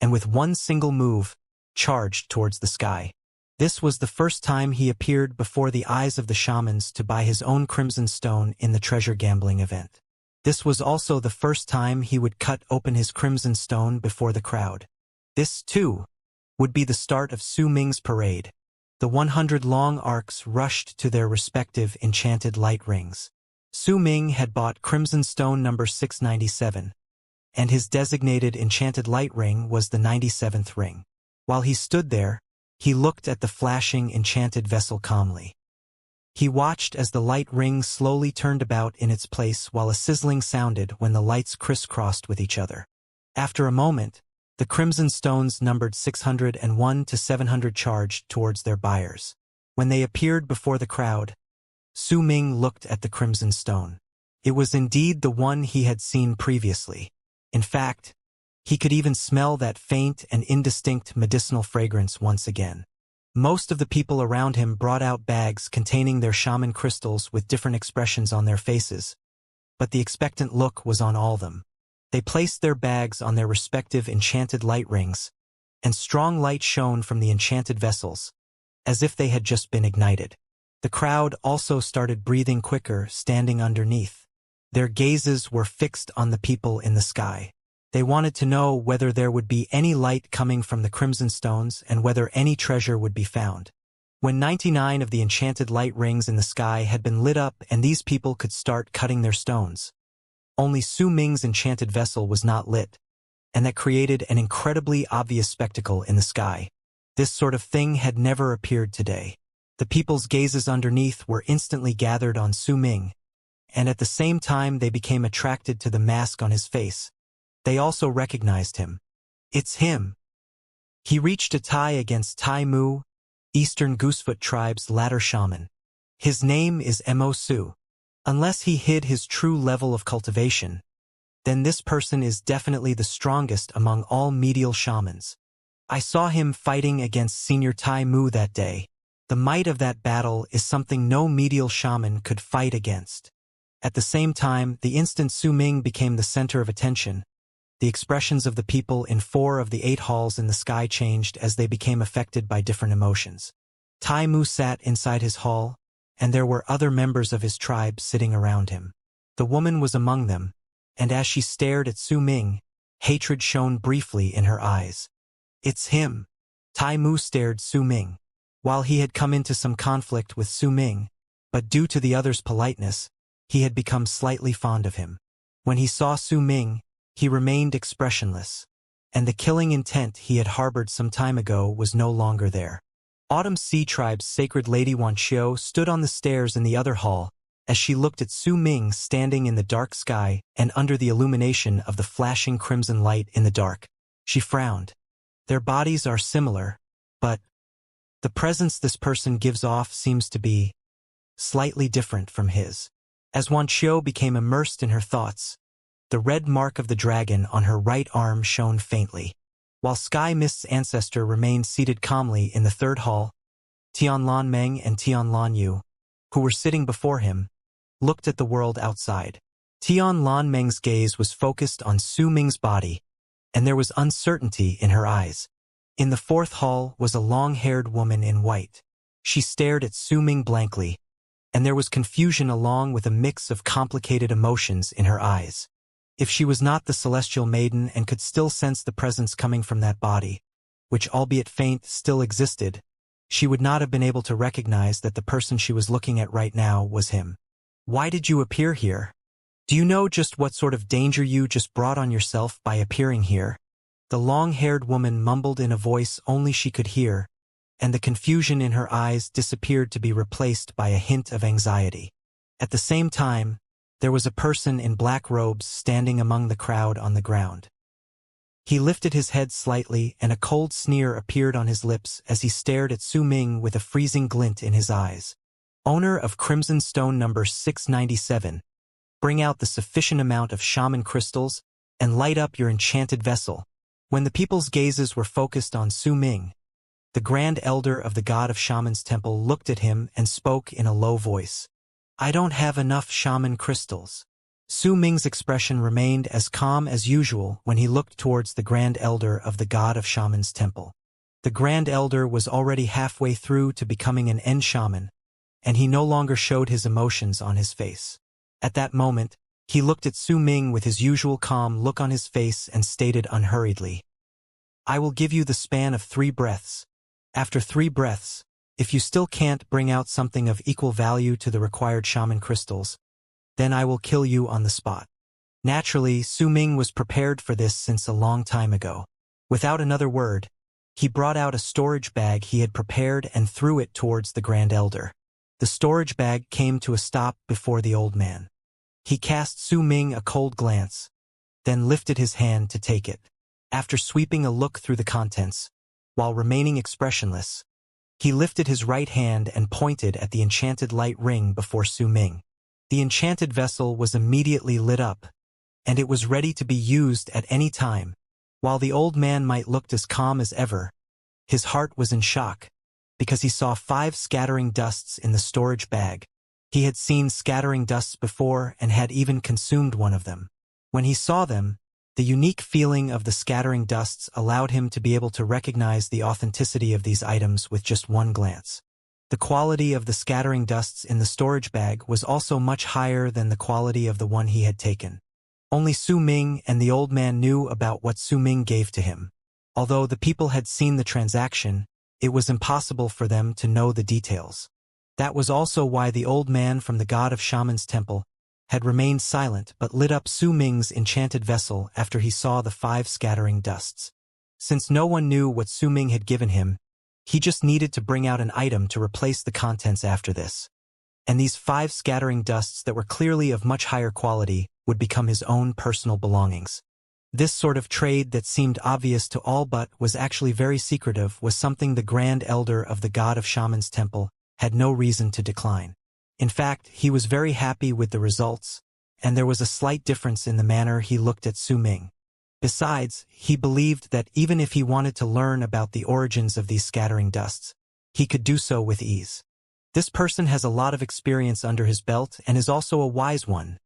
and with one single move, charged towards the sky. This was the first time he appeared before the eyes of the shamans to buy his own crimson stone in the treasure gambling event. This was also the first time he would cut open his crimson stone before the crowd. This, too, would be the start of Su Ming's parade. The 100 long arcs rushed to their respective enchanted light rings. Su Ming had bought crimson stone number 697, and his designated enchanted light ring was the 97th ring. While he stood there, he looked at the flashing enchanted vessel calmly. He watched as the light ring slowly turned about in its place while a sizzling sounded when the lights crisscrossed with each other. After a moment, the crimson stones numbered 601 to 700 charged towards their buyers. When they appeared before the crowd, Su Ming looked at the crimson stone. It was indeed the one he had seen previously. In fact, he could even smell that faint and indistinct medicinal fragrance once again. Most of the people around him brought out bags containing their shaman crystals with different expressions on their faces, but the expectant look was on all of them. They placed their bags on their respective enchanted light rings, and strong light shone from the enchanted vessels, as if they had just been ignited. The crowd also started breathing quicker, standing underneath. Their gazes were fixed on the people in the sky. They wanted to know whether there would be any light coming from the crimson stones and whether any treasure would be found. When 99 of the enchanted light rings in the sky had been lit up and these people could start cutting their stones, only Su Ming's enchanted vessel was not lit, and that created an incredibly obvious spectacle in the sky. This sort of thing had never appeared today. The people's gazes underneath were instantly gathered on Su Ming, and at the same time they became attracted to the mask on his face. They also recognized him. It's him. He reached a tie against Tai Mu, Eastern Goosefoot tribe's latter shaman. His name is Mo Su. Unless he hid his true level of cultivation, then this person is definitely the strongest among all medial shamans. I saw him fighting against Senior Tai Mu that day. The might of that battle is something no medial shaman could fight against. At the same time, the instant Su Ming became the center of attention, the expressions of the people in 4 of the 8 halls in the sky changed as they became affected by different emotions. Tai Mu sat inside his hall, and there were other members of his tribe sitting around him. The woman was among them, and as she stared at Su Ming, hatred shone briefly in her eyes. It's him. Tai Mu stared Su Ming. While he had come into some conflict with Su Ming, but due to the other's politeness, he had become slightly fond of him. When he saw Su Ming, he remained expressionless, and the killing intent he had harbored some time ago was no longer there. Autumn Sea Tribe's sacred lady Wuxia stood on the stairs in the other hall as she looked at Su Ming standing in the dark sky and under the illumination of the flashing crimson light in the dark. She frowned. Their bodies are similar, but the presence this person gives off seems to be slightly different from his. As Wuxia became immersed in her thoughts, the red mark of the dragon on her right arm shone faintly. While Sky Mist's ancestor remained seated calmly in the 3rd hall, Tianlan Meng and Tianlan Yu, who were sitting before him, looked at the world outside. Tian Lan Meng's gaze was focused on Su Ming's body, and there was uncertainty in her eyes. In the fourth hall was a long-haired woman in white. She stared at Su Ming blankly, and there was confusion along with a mix of complicated emotions in her eyes. If she was not the celestial maiden and could still sense the presence coming from that body, which albeit faint still existed, she would not have been able to recognize that the person she was looking at right now was him. Why did you appear here? Do you know just what sort of danger you just brought on yourself by appearing here? The long-haired woman mumbled in a voice only she could hear, and the confusion in her eyes disappeared to be replaced by a hint of anxiety. At the same time, there was a person in black robes standing among the crowd on the ground. He lifted his head slightly and a cold sneer appeared on his lips as he stared at Su Ming with a freezing glint in his eyes. Owner of Crimson Stone number 697, bring out the sufficient amount of shaman crystals and light up your enchanted vessel. When the people's gazes were focused on Su Ming, the Grand Elder of the God of Shaman's Temple looked at him and spoke in a low voice. I don't have enough shaman crystals. Su Ming's expression remained as calm as usual when he looked towards the Grand Elder of the God of Shaman's Temple. The Grand Elder was already halfway through to becoming an end shaman, and he no longer showed his emotions on his face. At that moment, he looked at Su Ming with his usual calm look on his face and stated unhurriedly, I will give you the span of 3 breaths. After 3 breaths, if you still can't bring out something of equal value to the required shaman crystals, then I will kill you on the spot. Naturally, Su Ming was prepared for this since a long time ago. Without another word, he brought out a storage bag he had prepared and threw it towards the Grand Elder. The storage bag came to a stop before the old man. He cast Su Ming a cold glance, then lifted his hand to take it. After sweeping a look through the contents, while remaining expressionless, he lifted his right hand and pointed at the enchanted light ring before Su Ming. The enchanted vessel was immediately lit up, and it was ready to be used at any time. While the old man might look as calm as ever, his heart was in shock, because he saw 5 scattering dusts in the storage bag. He had seen scattering dusts before and had even consumed one of them. When he saw them, the unique feeling of the scattering dusts allowed him to be able to recognize the authenticity of these items with just one glance. The quality of the scattering dusts in the storage bag was also much higher than the quality of the one he had taken. Only Su Ming and the old man knew about what Su Ming gave to him. Although the people had seen the transaction, it was impossible for them to know the details. That was also why the old man from the God of Shaman's Temple had remained silent but lit up Su Ming's enchanted vessel after he saw the 5 scattering dusts. Since no one knew what Su Ming had given him, he just needed to bring out an item to replace the contents after this. And these 5 scattering dusts that were clearly of much higher quality would become his own personal belongings. This sort of trade that seemed obvious to all but was actually very secretive was something the Grand Elder of the God of Shaman's Temple had no reason to decline. In fact, he was very happy with the results, and there was a slight difference in the manner he looked at Su Ming. Besides, he believed that even if he wanted to learn about the origins of these scattering dusts, he could do so with ease. This person has a lot of experience under his belt and is also a wise one.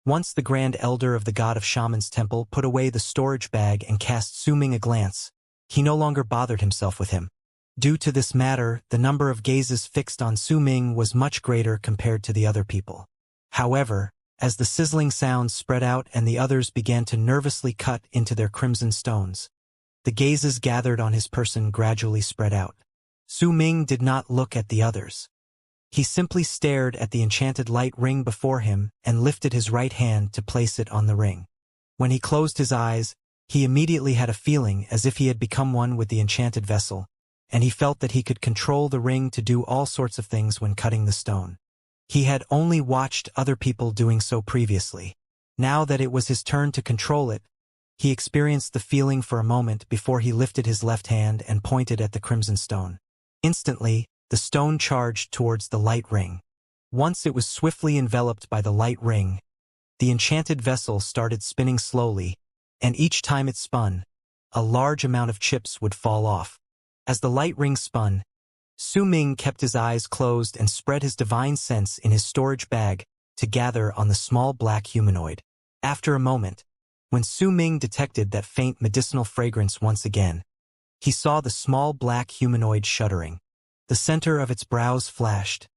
Once the Grand Elder of the God of Shaman's Temple put away the storage bag and cast Su Ming a glance, he no longer bothered himself with him. Due to this matter, the number of gazes fixed on Su Ming was much greater compared to the other people. However, as the sizzling sounds spread out and the others began to nervously cut into their crimson stones, the gazes gathered on his person gradually spread out. Su Ming did not look at the others. He simply stared at the enchanted light ring before him and lifted his right hand to place it on the ring. When he closed his eyes, he immediately had a feeling as if he had become one with the enchanted vessel, and he felt that he could control the ring to do all sorts of things when cutting the stone. He had only watched other people doing so previously. Now that it was his turn to control it, he experienced the feeling for a moment before he lifted his left hand and pointed at the crimson stone. Instantly, the stone charged towards the light ring. Once it was swiftly enveloped by the light ring, the enchanted vessel started spinning slowly, and each time it spun, a large amount of chips would fall off. As the light ring spun, Su Ming kept his eyes closed and spread his divine sense in his storage bag to gather on the small black humanoid. After a moment, when Su Ming detected that faint medicinal fragrance once again, he saw the small black humanoid shuddering. The center of its brows flashed,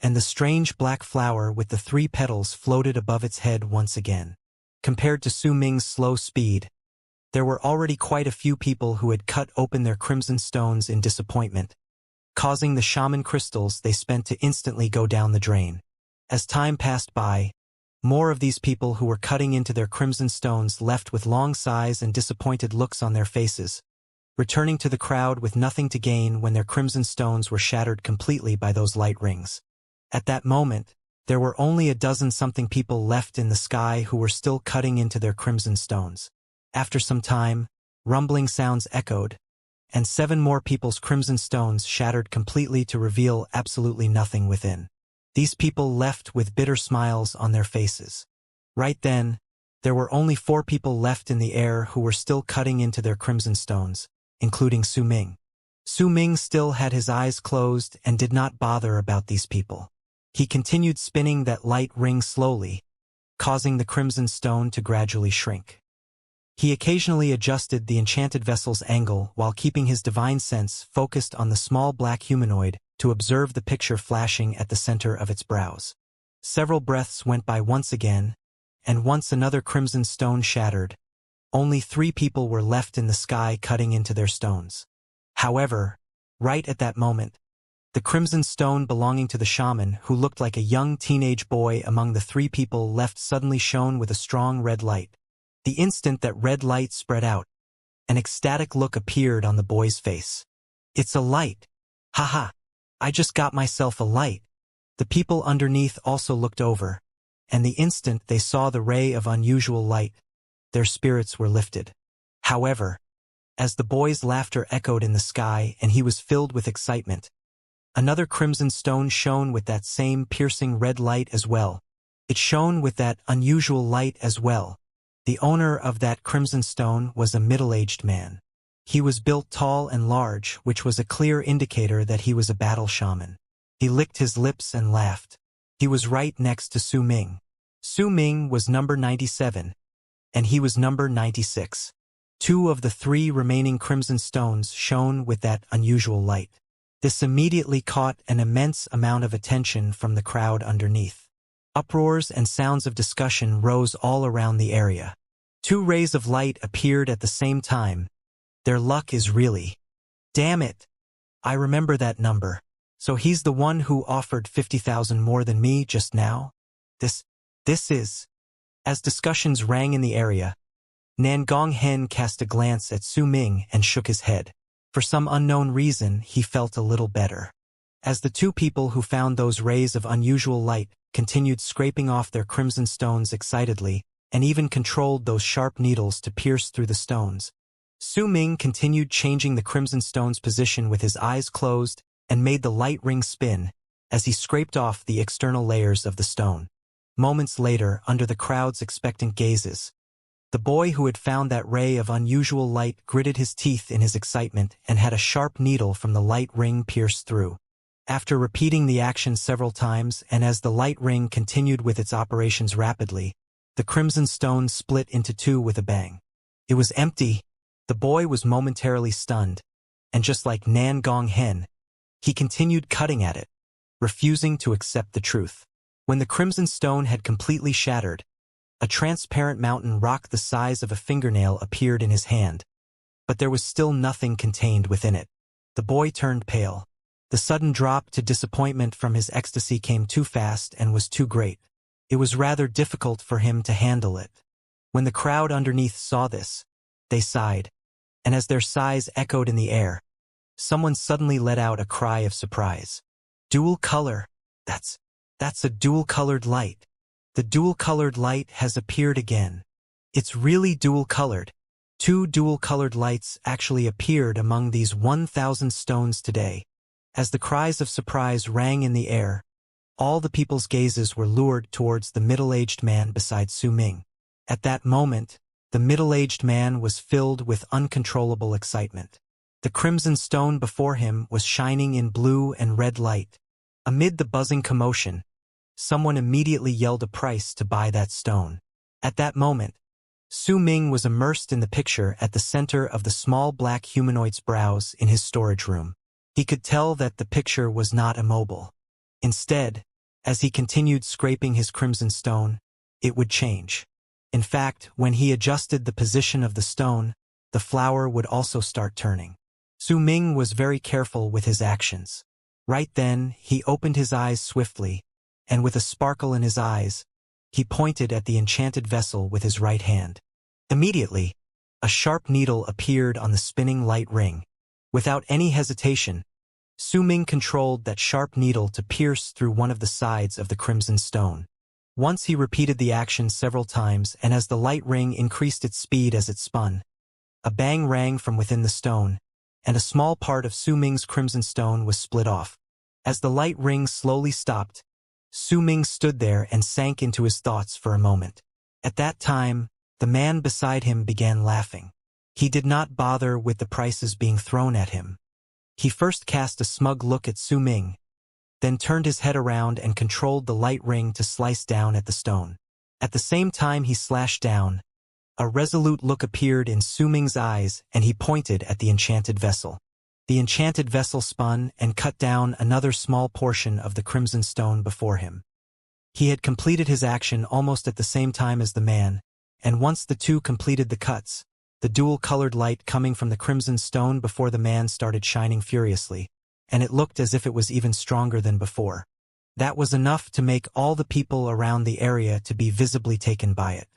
and the strange black flower with the 3 petals floated above its head once again. Compared to Su Ming's slow speed, there were already quite a few people who had cut open their crimson stones in disappointment, causing the shaman crystals they spent to instantly go down the drain. As time passed by, more of these people who were cutting into their crimson stones left with long sighs and disappointed looks on their faces, returning to the crowd with nothing to gain when their crimson stones were shattered completely by those light rings. At that moment, there were only a dozen-something people left in the sky who were still cutting into their crimson stones. After some time, rumbling sounds echoed, and 7 more people's crimson stones shattered completely to reveal absolutely nothing within. These people left with bitter smiles on their faces. Right then, there were only 4 people left in the air who were still cutting into their crimson stones, including Su Ming. Su Ming still had his eyes closed and did not bother about these people. He continued spinning that light ring slowly, causing the crimson stone to gradually shrink. He occasionally adjusted the enchanted vessel's angle while keeping his divine sense focused on the small black humanoid to observe the picture flashing at the center of its brows. Several breaths went by once again, and once another crimson stone shattered, only 3 people were left in the sky cutting into their stones. However, right at that moment, the crimson stone belonging to the shaman, who looked like a young teenage boy among the 3 people left, suddenly shone with a strong red light. The instant that red light spread out, an ecstatic look appeared on the boy's face. "It's a light! Haha! I just got myself a light!" The people underneath also looked over, and the instant they saw the ray of unusual light, their spirits were lifted. However, as the boy's laughter echoed in the sky and he was filled with excitement, another crimson stone shone with that same piercing red light as well. It shone with that unusual light as well. The owner of that crimson stone was a middle-aged man. He was built tall and large, which was a clear indicator that he was a battle shaman. He licked his lips and laughed. He was right next to Su Ming. Su Ming was number 97, and he was number 96. 2 of the 3 remaining crimson stones shone with that unusual light. This immediately caught an immense amount of attention from the crowd underneath. Uproars and sounds of discussion rose all around the area. 2 rays of light appeared at the same time. Their luck is really... Damn it! I remember that number. So he's the one who offered 50,000 more than me just now? This is... As discussions rang in the area, Nangong Hen cast a glance at Su Ming and shook his head. For some unknown reason, he felt a little better. As the 2 people who found those rays of unusual light continued scraping off their crimson stones excitedly, and even controlled those sharp needles to pierce through the stones, Su Ming continued changing the crimson stone's position with his eyes closed and made the light ring spin as he scraped off the external layers of the stone. Moments later, under the crowd's expectant gazes, the boy who had found that ray of unusual light gritted his teeth in his excitement and had a sharp needle from the light ring pierce through. After repeating the action several times and as the light ring continued with its operations rapidly, the crimson stone split into 2 with a bang. It was empty. The boy was momentarily stunned, and just like Nangong Hen, he continued cutting at it, refusing to accept the truth. When the crimson stone had completely shattered, a transparent mountain rock the size of a fingernail appeared in his hand, but there was still nothing contained within it. The boy turned pale. The sudden drop to disappointment from his ecstasy came too fast and was too great. It was rather difficult for him to handle it. When the crowd underneath saw this, they sighed, and as their sighs echoed in the air, someone suddenly let out a cry of surprise. "Dual color! That's a dual-colored light. The dual-colored light has appeared again. It's really dual-colored. 2 dual-colored lights actually appeared among these 1,000 stones today." As the cries of surprise rang in the air, all the people's gazes were lured towards the middle-aged man beside Su Ming. At that moment, the middle-aged man was filled with uncontrollable excitement. The crimson stone before him was shining in blue and red light. Amid the buzzing commotion, someone immediately yelled a price to buy that stone. At that moment, Su Ming was immersed in the picture at the center of the small black humanoid's brows in his storage room. He could tell that the picture was not immobile. Instead, as he continued scraping his crimson stone, it would change. In fact, when he adjusted the position of the stone, the flower would also start turning. Su Ming was very careful with his actions. Right then, he opened his eyes swiftly, and with a sparkle in his eyes, he pointed at the enchanted vessel with his right hand. Immediately, a sharp needle appeared on the spinning light ring. Without any hesitation, Su Ming controlled that sharp needle to pierce through one of the sides of the crimson stone. Once he repeated the action several times, and as the light ring increased its speed as it spun, a bang rang from within the stone, and a small part of Su Ming's crimson stone was split off. As the light ring slowly stopped, Su Ming stood there and sank into his thoughts for a moment. At that time, the man beside him began laughing. He did not bother with the prices being thrown at him. He first cast a smug look at Su Ming, then turned his head around and controlled the light ring to slice down at the stone. At the same time he slashed down, a resolute look appeared in Su Ming's eyes and he pointed at the enchanted vessel. The enchanted vessel spun and cut down another small portion of the crimson stone before him. He had completed his action almost at the same time as the man, and once the two completed the cuts, the dual-colored light coming from the crimson stone before the man started shining furiously, and it looked as if it was even stronger than before. That was enough to make all the people around the area to be visibly taken by it.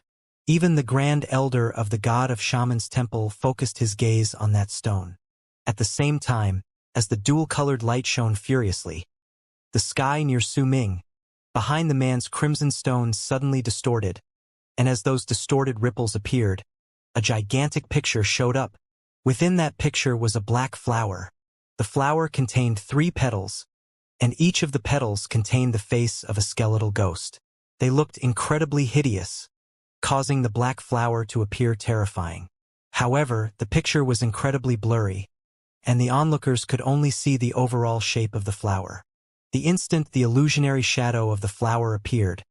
Even the Grand Elder of the God of Shaman's temple focused his gaze on that stone. At the same time, as the dual-colored light shone furiously, the sky near Su Ming, behind the man's crimson stone, suddenly distorted, and as those distorted ripples appeared, a gigantic picture showed up. Within that picture was a black flower. The flower contained 3 petals, and each of the petals contained the face of a skeletal ghost. They looked incredibly hideous, causing the black flower to appear terrifying. However, the picture was incredibly blurry, and the onlookers could only see the overall shape of the flower. The instant the illusionary shadow of the flower appeared,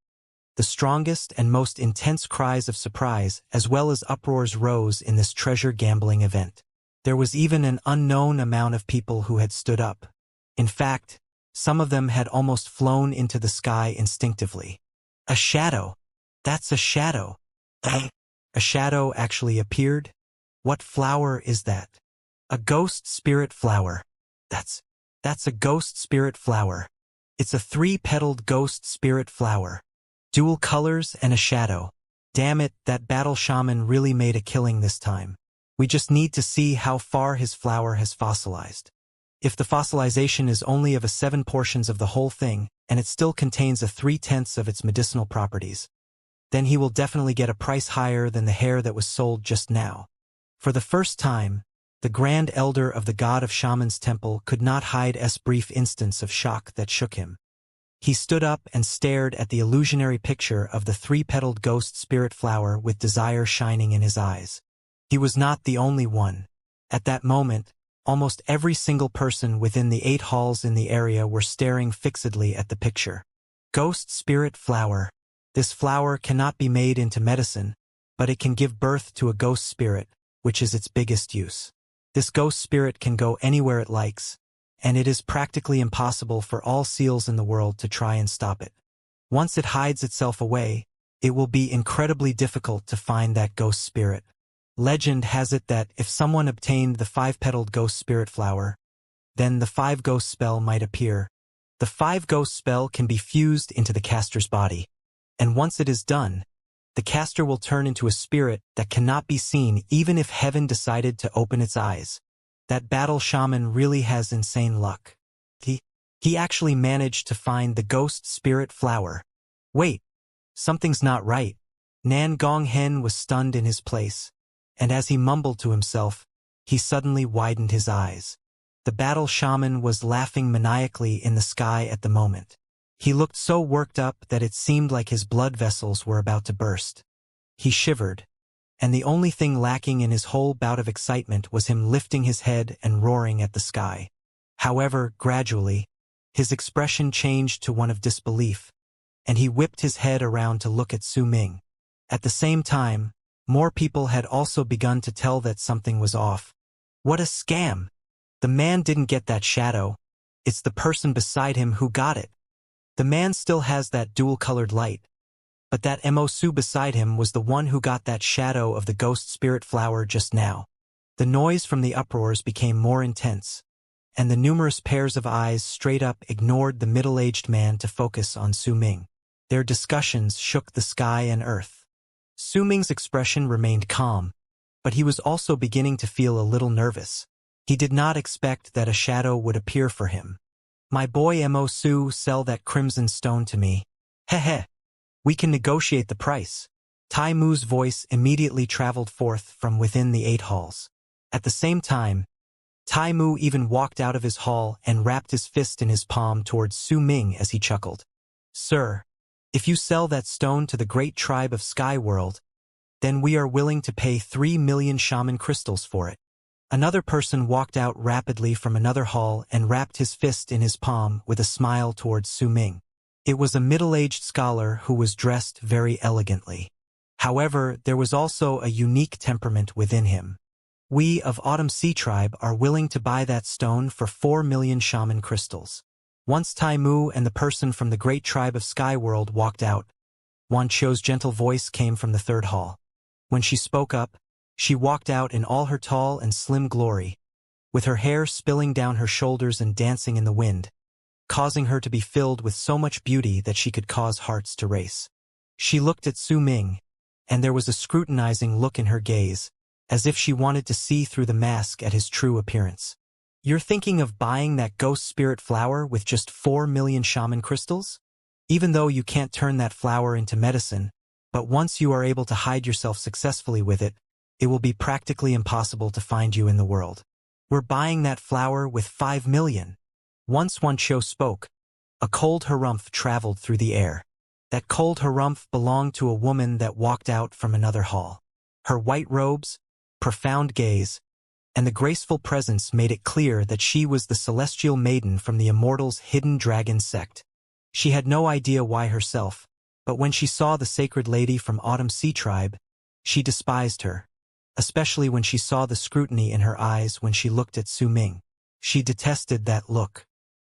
the strongest and most intense cries of surprise as well as uproars rose in this treasure gambling event. There was even an unknown amount of people who had stood up. In fact, some of them had almost flown into the sky instinctively. A shadow! That's a shadow! A shadow actually appeared? What flower is that? A ghost spirit flower. That's a ghost spirit flower. It's a 3-petaled ghost spirit flower. Dual colors and a shadow. Damn it, that battle shaman really made a killing this time. We just need to see how far his flower has fossilized. If the fossilization is only of a 7 portions of the whole thing, and it still contains a 3/10 of its medicinal properties, then he will definitely get a price higher than the hair that was sold just now. For the first time, the Grand Elder of the God of Shaman's temple could not hide a brief instance of shock that shook him. He stood up and stared at the illusionary picture of the 3-petaled ghost spirit flower with desire shining in his eyes. He was not the only one. At that moment, almost every single person within the 8 halls in the area were staring fixedly at the picture. Ghost spirit flower. This flower cannot be made into medicine, but it can give birth to a ghost spirit, which is its biggest use. This ghost spirit can go anywhere it likes, and it is practically impossible for all seals in the world to try and stop it. Once it hides itself away, it will be incredibly difficult to find that ghost spirit. Legend has it that if someone obtained the 5-petaled ghost spirit flower, then the 5-ghost spell might appear. The 5-ghost spell can be fused into the caster's body, and once it is done, the caster will turn into a spirit that cannot be seen even if heaven decided to open its eyes. That battle shaman really has insane luck. He actually managed to find the ghost spirit flower. Wait, something's not right. Nan Gonghen was stunned in his place, and as he mumbled to himself, he suddenly widened his eyes. The battle shaman was laughing maniacally in the sky at the moment. He looked so worked up that it seemed like his blood vessels were about to burst. He shivered, and the only thing lacking in his whole bout of excitement was him lifting his head and roaring at the sky. However, gradually, his expression changed to one of disbelief, and he whipped his head around to look at Su Ming. At the same time, more people had also begun to tell that something was off. What a scam! The man didn't get that shadow. It's the person beside him who got it. The man still has that dual-colored light. But that Mo Su beside him was the one who got that shadow of the ghost spirit flower just now. The noise from the uproars became more intense, and the numerous pairs of eyes straight up ignored the middle-aged man to focus on Su Ming. Their discussions shook the sky and earth. Su Ming's expression remained calm, but he was also beginning to feel a little nervous. He did not expect that a shadow would appear for him. My boy Mo Su, sell that crimson stone to me. Heh. We can negotiate the price. Tai Mu's voice immediately traveled forth from within the 8 halls. At the same time, Tai Mu even walked out of his hall and wrapped his fist in his palm towards Su Ming as he chuckled. Sir, if you sell that stone to the great tribe of Sky World, then we are willing to pay 3 million shaman crystals for it. Another person walked out rapidly from another hall and wrapped his fist in his palm with a smile towards Su Ming. It was a middle-aged scholar who was dressed very elegantly. However, there was also a unique temperament within him. We of Autumn Sea Tribe are willing to buy that stone for 4 million shaman crystals. Once Tai Mu and the person from the great tribe of Sky World walked out, Wan Qiu's gentle voice came from the 3rd hall. When she spoke up, she walked out in all her tall and slim glory, with her hair spilling down her shoulders and dancing in the wind, causing her to be filled with so much beauty that she could cause hearts to race. She looked at Su Ming, and there was a scrutinizing look in her gaze, as if she wanted to see through the mask at his true appearance. You're thinking of buying that ghost spirit flower with just 4 million shaman crystals? Even though you can't turn that flower into medicine, but once you are able to hide yourself successfully with it, it will be practically impossible to find you in the world. We're buying that flower with 5 million. Once Wan Qiu spoke, a cold harumph traveled through the air. That cold harumph belonged to a woman that walked out from another hall. Her white robes, profound gaze, and the graceful presence made it clear that she was the celestial maiden from the Immortal's hidden dragon sect. She had no idea why herself, but when she saw the sacred lady from Autumn Sea Tribe, she despised her, especially when she saw the scrutiny in her eyes when she looked at Su Ming. She detested that look.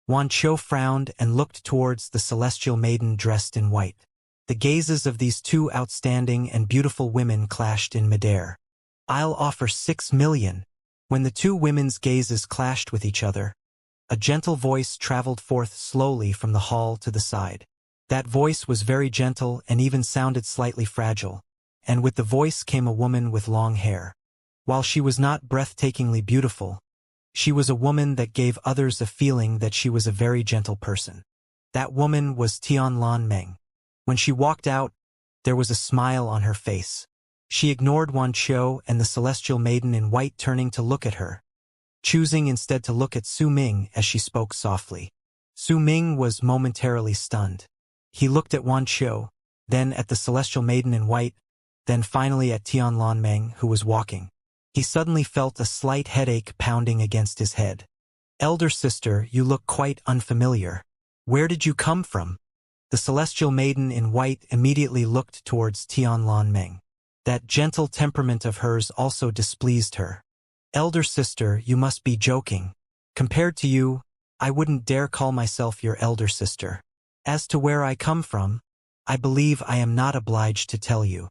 Wan Qiu frowned and looked towards the celestial maiden dressed in white. The gazes of these two outstanding and beautiful women clashed in midair. I'll offer 6 million. When the two women's gazes clashed with each other, a gentle voice traveled forth slowly from the hall to the side. That voice was very gentle and even sounded slightly fragile, and with the voice came a woman with long hair. While she was not breathtakingly beautiful, she was a woman that gave others a feeling that she was a very gentle person. That woman was Tianlan Meng. When she walked out, there was a smile on her face. She ignored Wan Qiu and the celestial maiden in white turning to look at her, choosing instead to look at Su Ming as she spoke softly. Su Ming was momentarily stunned. He looked at Wan Qiu, then at the celestial maiden in white, then finally at Tianlan Meng, who was walking. He suddenly felt a slight headache pounding against his head. Elder sister, you look quite unfamiliar. Where did you come from? The celestial maiden in white immediately looked towards Tianlan Meng. That gentle temperament of hers also displeased her. Elder sister, you must be joking. Compared to you, I wouldn't dare call myself your elder sister. As to where I come from, I believe I am not obliged to tell you.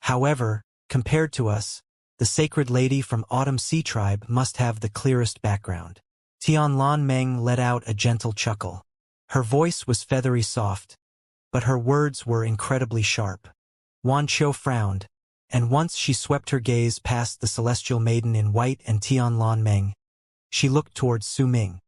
However, compared to us, the sacred lady from Autumn Sea Tribe must have the clearest background. Tianlan Meng let out a gentle chuckle. Her voice was feathery soft, but her words were incredibly sharp. Wan Qiu frowned, and once she swept her gaze past the celestial maiden in white and Tianlan Meng, she looked towards Su Ming.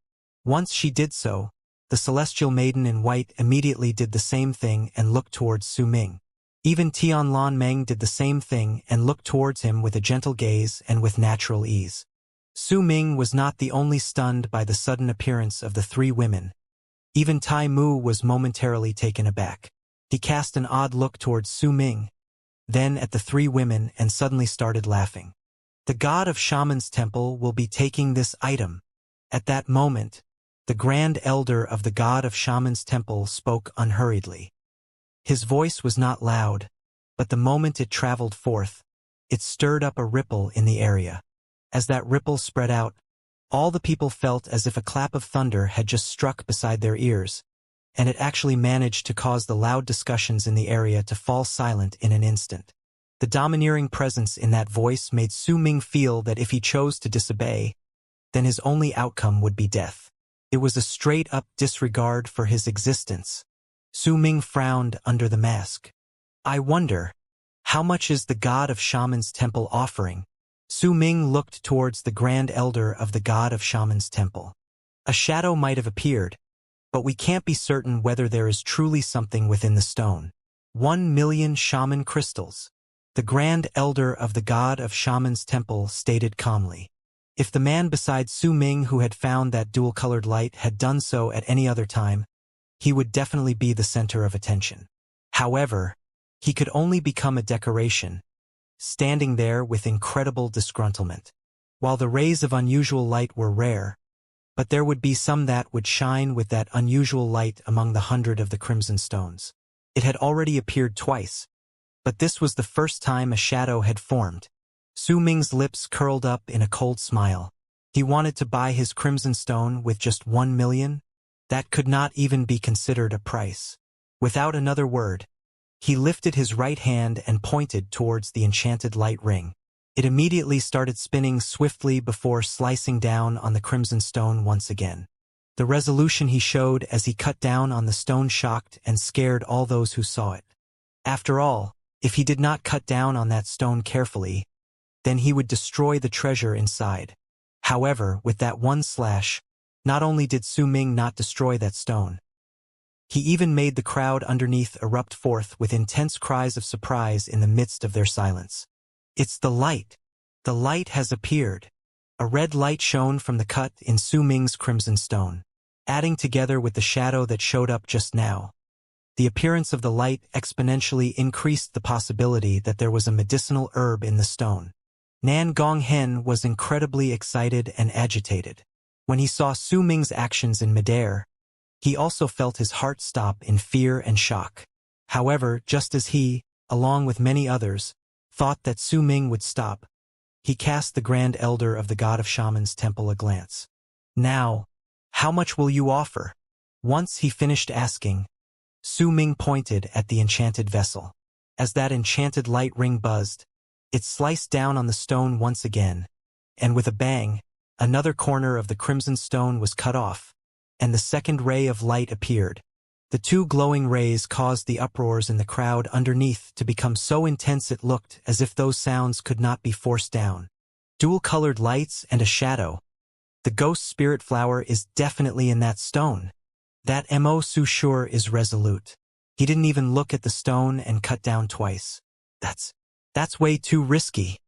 Once she did so, the celestial maiden in white immediately did the same thing and looked towards Su Ming. Even Tianlan Meng did the same thing and looked towards him with a gentle gaze and with natural ease. Su Ming was not the only stunned by the sudden appearance of the three women. Even Tai Mu was momentarily taken aback. He cast an odd look towards Su Ming, then at the three women, and suddenly started laughing. The god of Shaman's temple will be taking this item. At that moment, the grand elder of the god of Shaman's temple spoke unhurriedly. His voice was not loud, but the moment it traveled forth, it stirred up a ripple in the area. As that ripple spread out, all the people felt as if a clap of thunder had just struck beside their ears, and it actually managed to cause the loud discussions in the area to fall silent in an instant. The domineering presence in that voice made Su Ming feel that if he chose to disobey, then his only outcome would be death. It was a straight-up disregard for his existence. Su Ming frowned under the mask. I wonder, how much is the god of Shaman's temple offering? Su Ming looked towards the Grand Elder of the god of Shaman's temple. A shadow might have appeared, but we can't be certain whether there is truly something within the stone. 1,000,000 shaman crystals. The Grand Elder of the god of Shaman's temple stated calmly. If the man beside Su Ming who had found that dual-colored light had done so at any other time, he would definitely be the center of attention. However, he could only become a decoration, standing there with incredible disgruntlement. While the rays of unusual light were rare, but there would be some that would shine with that unusual light among the 100 of the crimson stones. It had already appeared twice, but this was the first time a shadow had formed. Su Ming's lips curled up in a cold smile. He wanted to buy his crimson stone with just 1,000,000? That could not even be considered a price. Without another word, he lifted his right hand and pointed towards the enchanted light ring. It immediately started spinning swiftly before slicing down on the crimson stone once again. The resolution he showed as he cut down on the stone shocked and scared all those who saw it. After all, if he did not cut down on that stone carefully, then he would destroy the treasure inside. However, with that one slash, not only did Su Ming not destroy that stone, he even made the crowd underneath erupt forth with intense cries of surprise in the midst of their silence. It's the light! The light has appeared! A red light shone from the cut in Su Ming's crimson stone, adding together with the shadow that showed up just now. The appearance of the light exponentially increased the possibility that there was a medicinal herb in the stone. Nan Gonghen was incredibly excited and agitated. When he saw Su Ming's actions in midair, he also felt his heart stop in fear and shock. However, just as he, along with many others, thought that Su Ming would stop, he cast the Grand Elder of the god of Shaman's temple a glance. Now, how much will you offer? Once he finished asking, Su Ming pointed at the enchanted vessel. As that enchanted light ring buzzed, it sliced down on the stone once again, and with a bang, another corner of the crimson stone was cut off, and the second ray of light appeared. The two glowing rays caused the uproars in the crowd underneath to become so intense it looked as if those sounds could not be forced down. Dual-colored lights and a shadow. The ghost spirit flower is definitely in that stone. That Mo Su sure is resolute. He didn't even look at the stone and cut down twice. That's way too risky.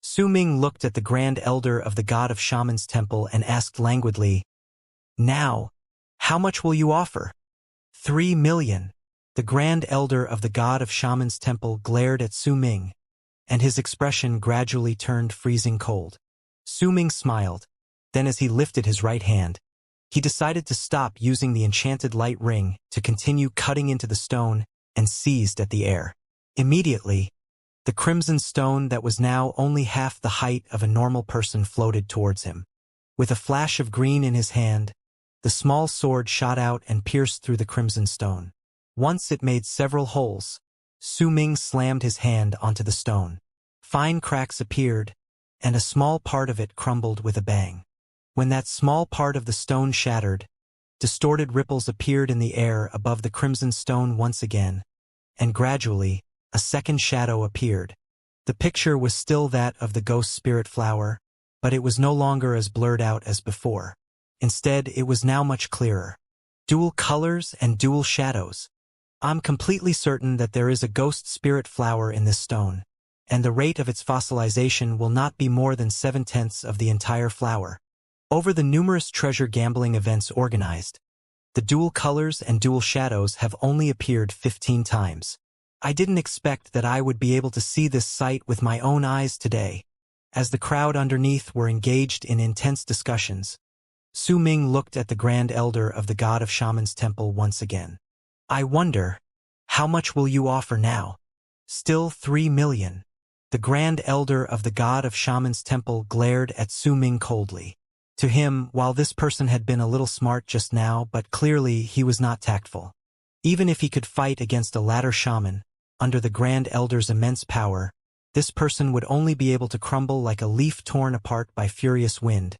Su Ming looked at the Grand Elder of the god of Shaman's temple and asked languidly, Now, how much will you offer? 3,000,000. The Grand Elder of the god of Shaman's temple glared at Su Ming, and his expression gradually turned freezing cold. Su Ming smiled, then as he lifted his right hand, he decided to stop using the enchanted light ring to continue cutting into the stone and seized at the air. Immediately, the crimson stone that was now only half the height of a normal person floated towards him. With a flash of green in his hand, the small sword shot out and pierced through the crimson stone. Once it made several holes, Su Ming slammed his hand onto the stone. Fine cracks appeared, and a small part of it crumbled with a bang. When that small part of the stone shattered, distorted ripples appeared in the air above the crimson stone once again, and gradually, a second shadow appeared. The picture was still that of the ghost spirit flower, but it was no longer as blurred out as before. Instead, it was now much clearer. Dual colors and dual shadows. I'm completely certain that there is a ghost spirit flower in this stone, and the rate of its fossilization will not be more than 7/10 of the entire flower. Over the numerous treasure gambling events organized, the dual colors and dual shadows have only appeared 15 times. I didn't expect that I would be able to see this sight with my own eyes today. As the crowd underneath were engaged in intense discussions, Su Ming looked at the Grand Elder of the god of Shaman's temple once again. I wonder, How much will you offer now? Still 3 million. The Grand Elder of the God of Shaman's Temple glared at Su Ming coldly. To him, while this person had been a little smart just now, but clearly he was not tactful. Even if he could fight against a latter shaman, under the Grand Elder's immense power, this person would only be able to crumble like a leaf torn apart by furious wind,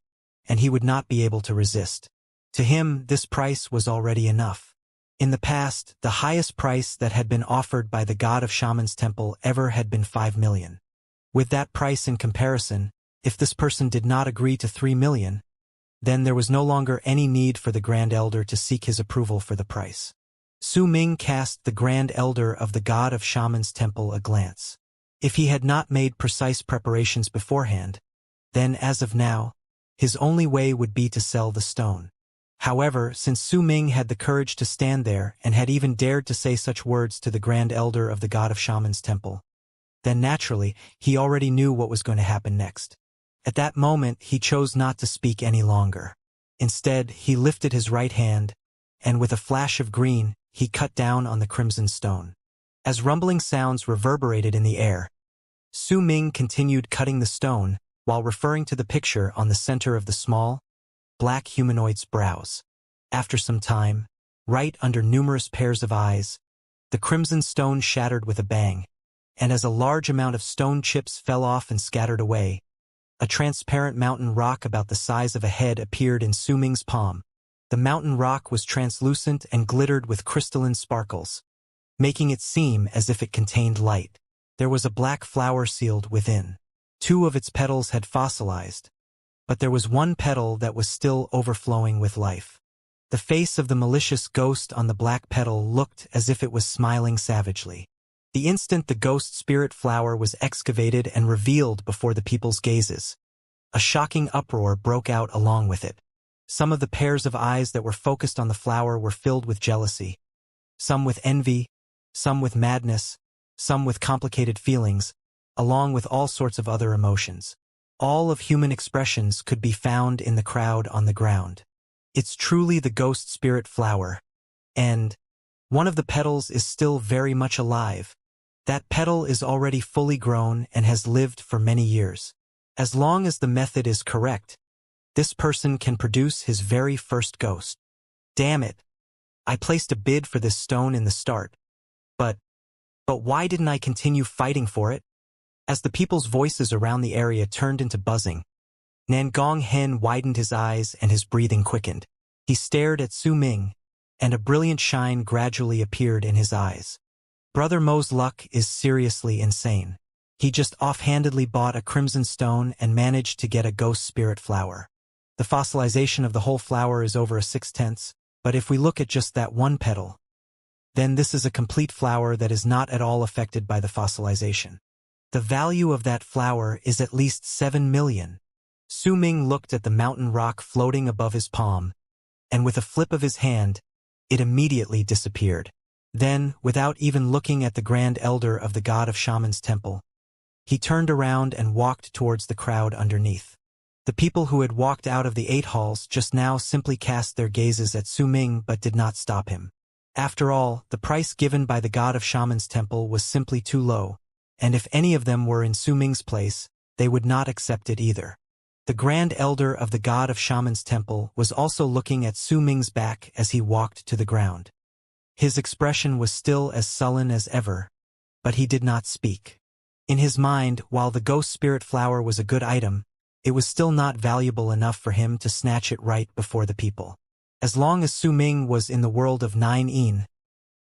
and he would not be able to resist. To him, this price was already enough. In the past, the highest price that had been offered by the God of Shaman's Temple ever had been 5 million. With that price in comparison, if this person did not agree to 3 million, then there was no longer any need for the Grand Elder to seek his approval for the price. Su Ming cast the Grand Elder of the God of Shaman's Temple a glance. If he had not made precise preparations beforehand, then as of now, his only way would be to sell the stone. However, since Su Ming had the courage to stand there and had even dared to say such words to the Grand Elder of the God of Shaman's Temple, then naturally, he already knew what was going to happen next. At that moment, he chose not to speak any longer. Instead, he lifted his right hand, and with a flash of green, he cut down on the crimson stone. As rumbling sounds reverberated in the air, Su Ming continued cutting the stone, while referring to the picture on the center of the small, black humanoid's brows. After some time, right under numerous pairs of eyes, the crimson stone shattered with a bang, and as a large amount of stone chips fell off and scattered away, a transparent mountain rock about the size of a head appeared in Su Ming's palm. The mountain rock was translucent and glittered with crystalline sparkles, making it seem as if it contained light. There was a black flower sealed within. 2 of its petals had fossilized, but there was one petal that was still overflowing with life. The face of the malicious ghost on the black petal looked as if it was smiling savagely. The instant the ghost spirit flower was excavated and revealed before the people's gazes, a shocking uproar broke out along with it. Some of the pairs of eyes that were focused on the flower were filled with jealousy, some with envy, some with madness, some with complicated feelings, along with all sorts of other emotions. All of human expressions could be found in the crowd on the ground. It's truly the ghost spirit flower, and one of the petals is still very much alive. That petal is already fully grown and has lived for many years. As long as the method is correct, this person can produce his very first ghost. Damn it. I placed a bid for this stone in the start. But why didn't I continue fighting for it? As the people's voices around the area turned into buzzing, Nangong Hen widened his eyes and his breathing quickened. He stared at Su Ming, and a brilliant shine gradually appeared in his eyes. Brother Mo's luck is seriously insane. He just offhandedly bought a crimson stone and managed to get a ghost spirit flower. The fossilization of the whole flower is over a 6/10, but if we look at just that one petal, then this is a complete flower that is not at all affected by the fossilization. The value of that flower is at least 7 million. Su Ming looked at the mountain rock floating above his palm, and with a flip of his hand, it immediately disappeared. Then, without even looking at the Grand Elder of the God of Shaman's Temple, he turned around and walked towards the crowd underneath. The people who had walked out of the 8 halls just now simply cast their gazes at Su Ming but did not stop him. After all, the price given by the God of Shaman's Temple was simply too low, and if any of them were in Su Ming's place, they would not accept it either. The Grand Elder of the God of Shaman's Temple was also looking at Su Ming's back as he walked to the ground. His expression was still as sullen as ever, but he did not speak. In his mind, while the ghost spirit flower was a good item, it was still not valuable enough for him to snatch it right before the people. As long as Su Ming was in the world of 9 yin,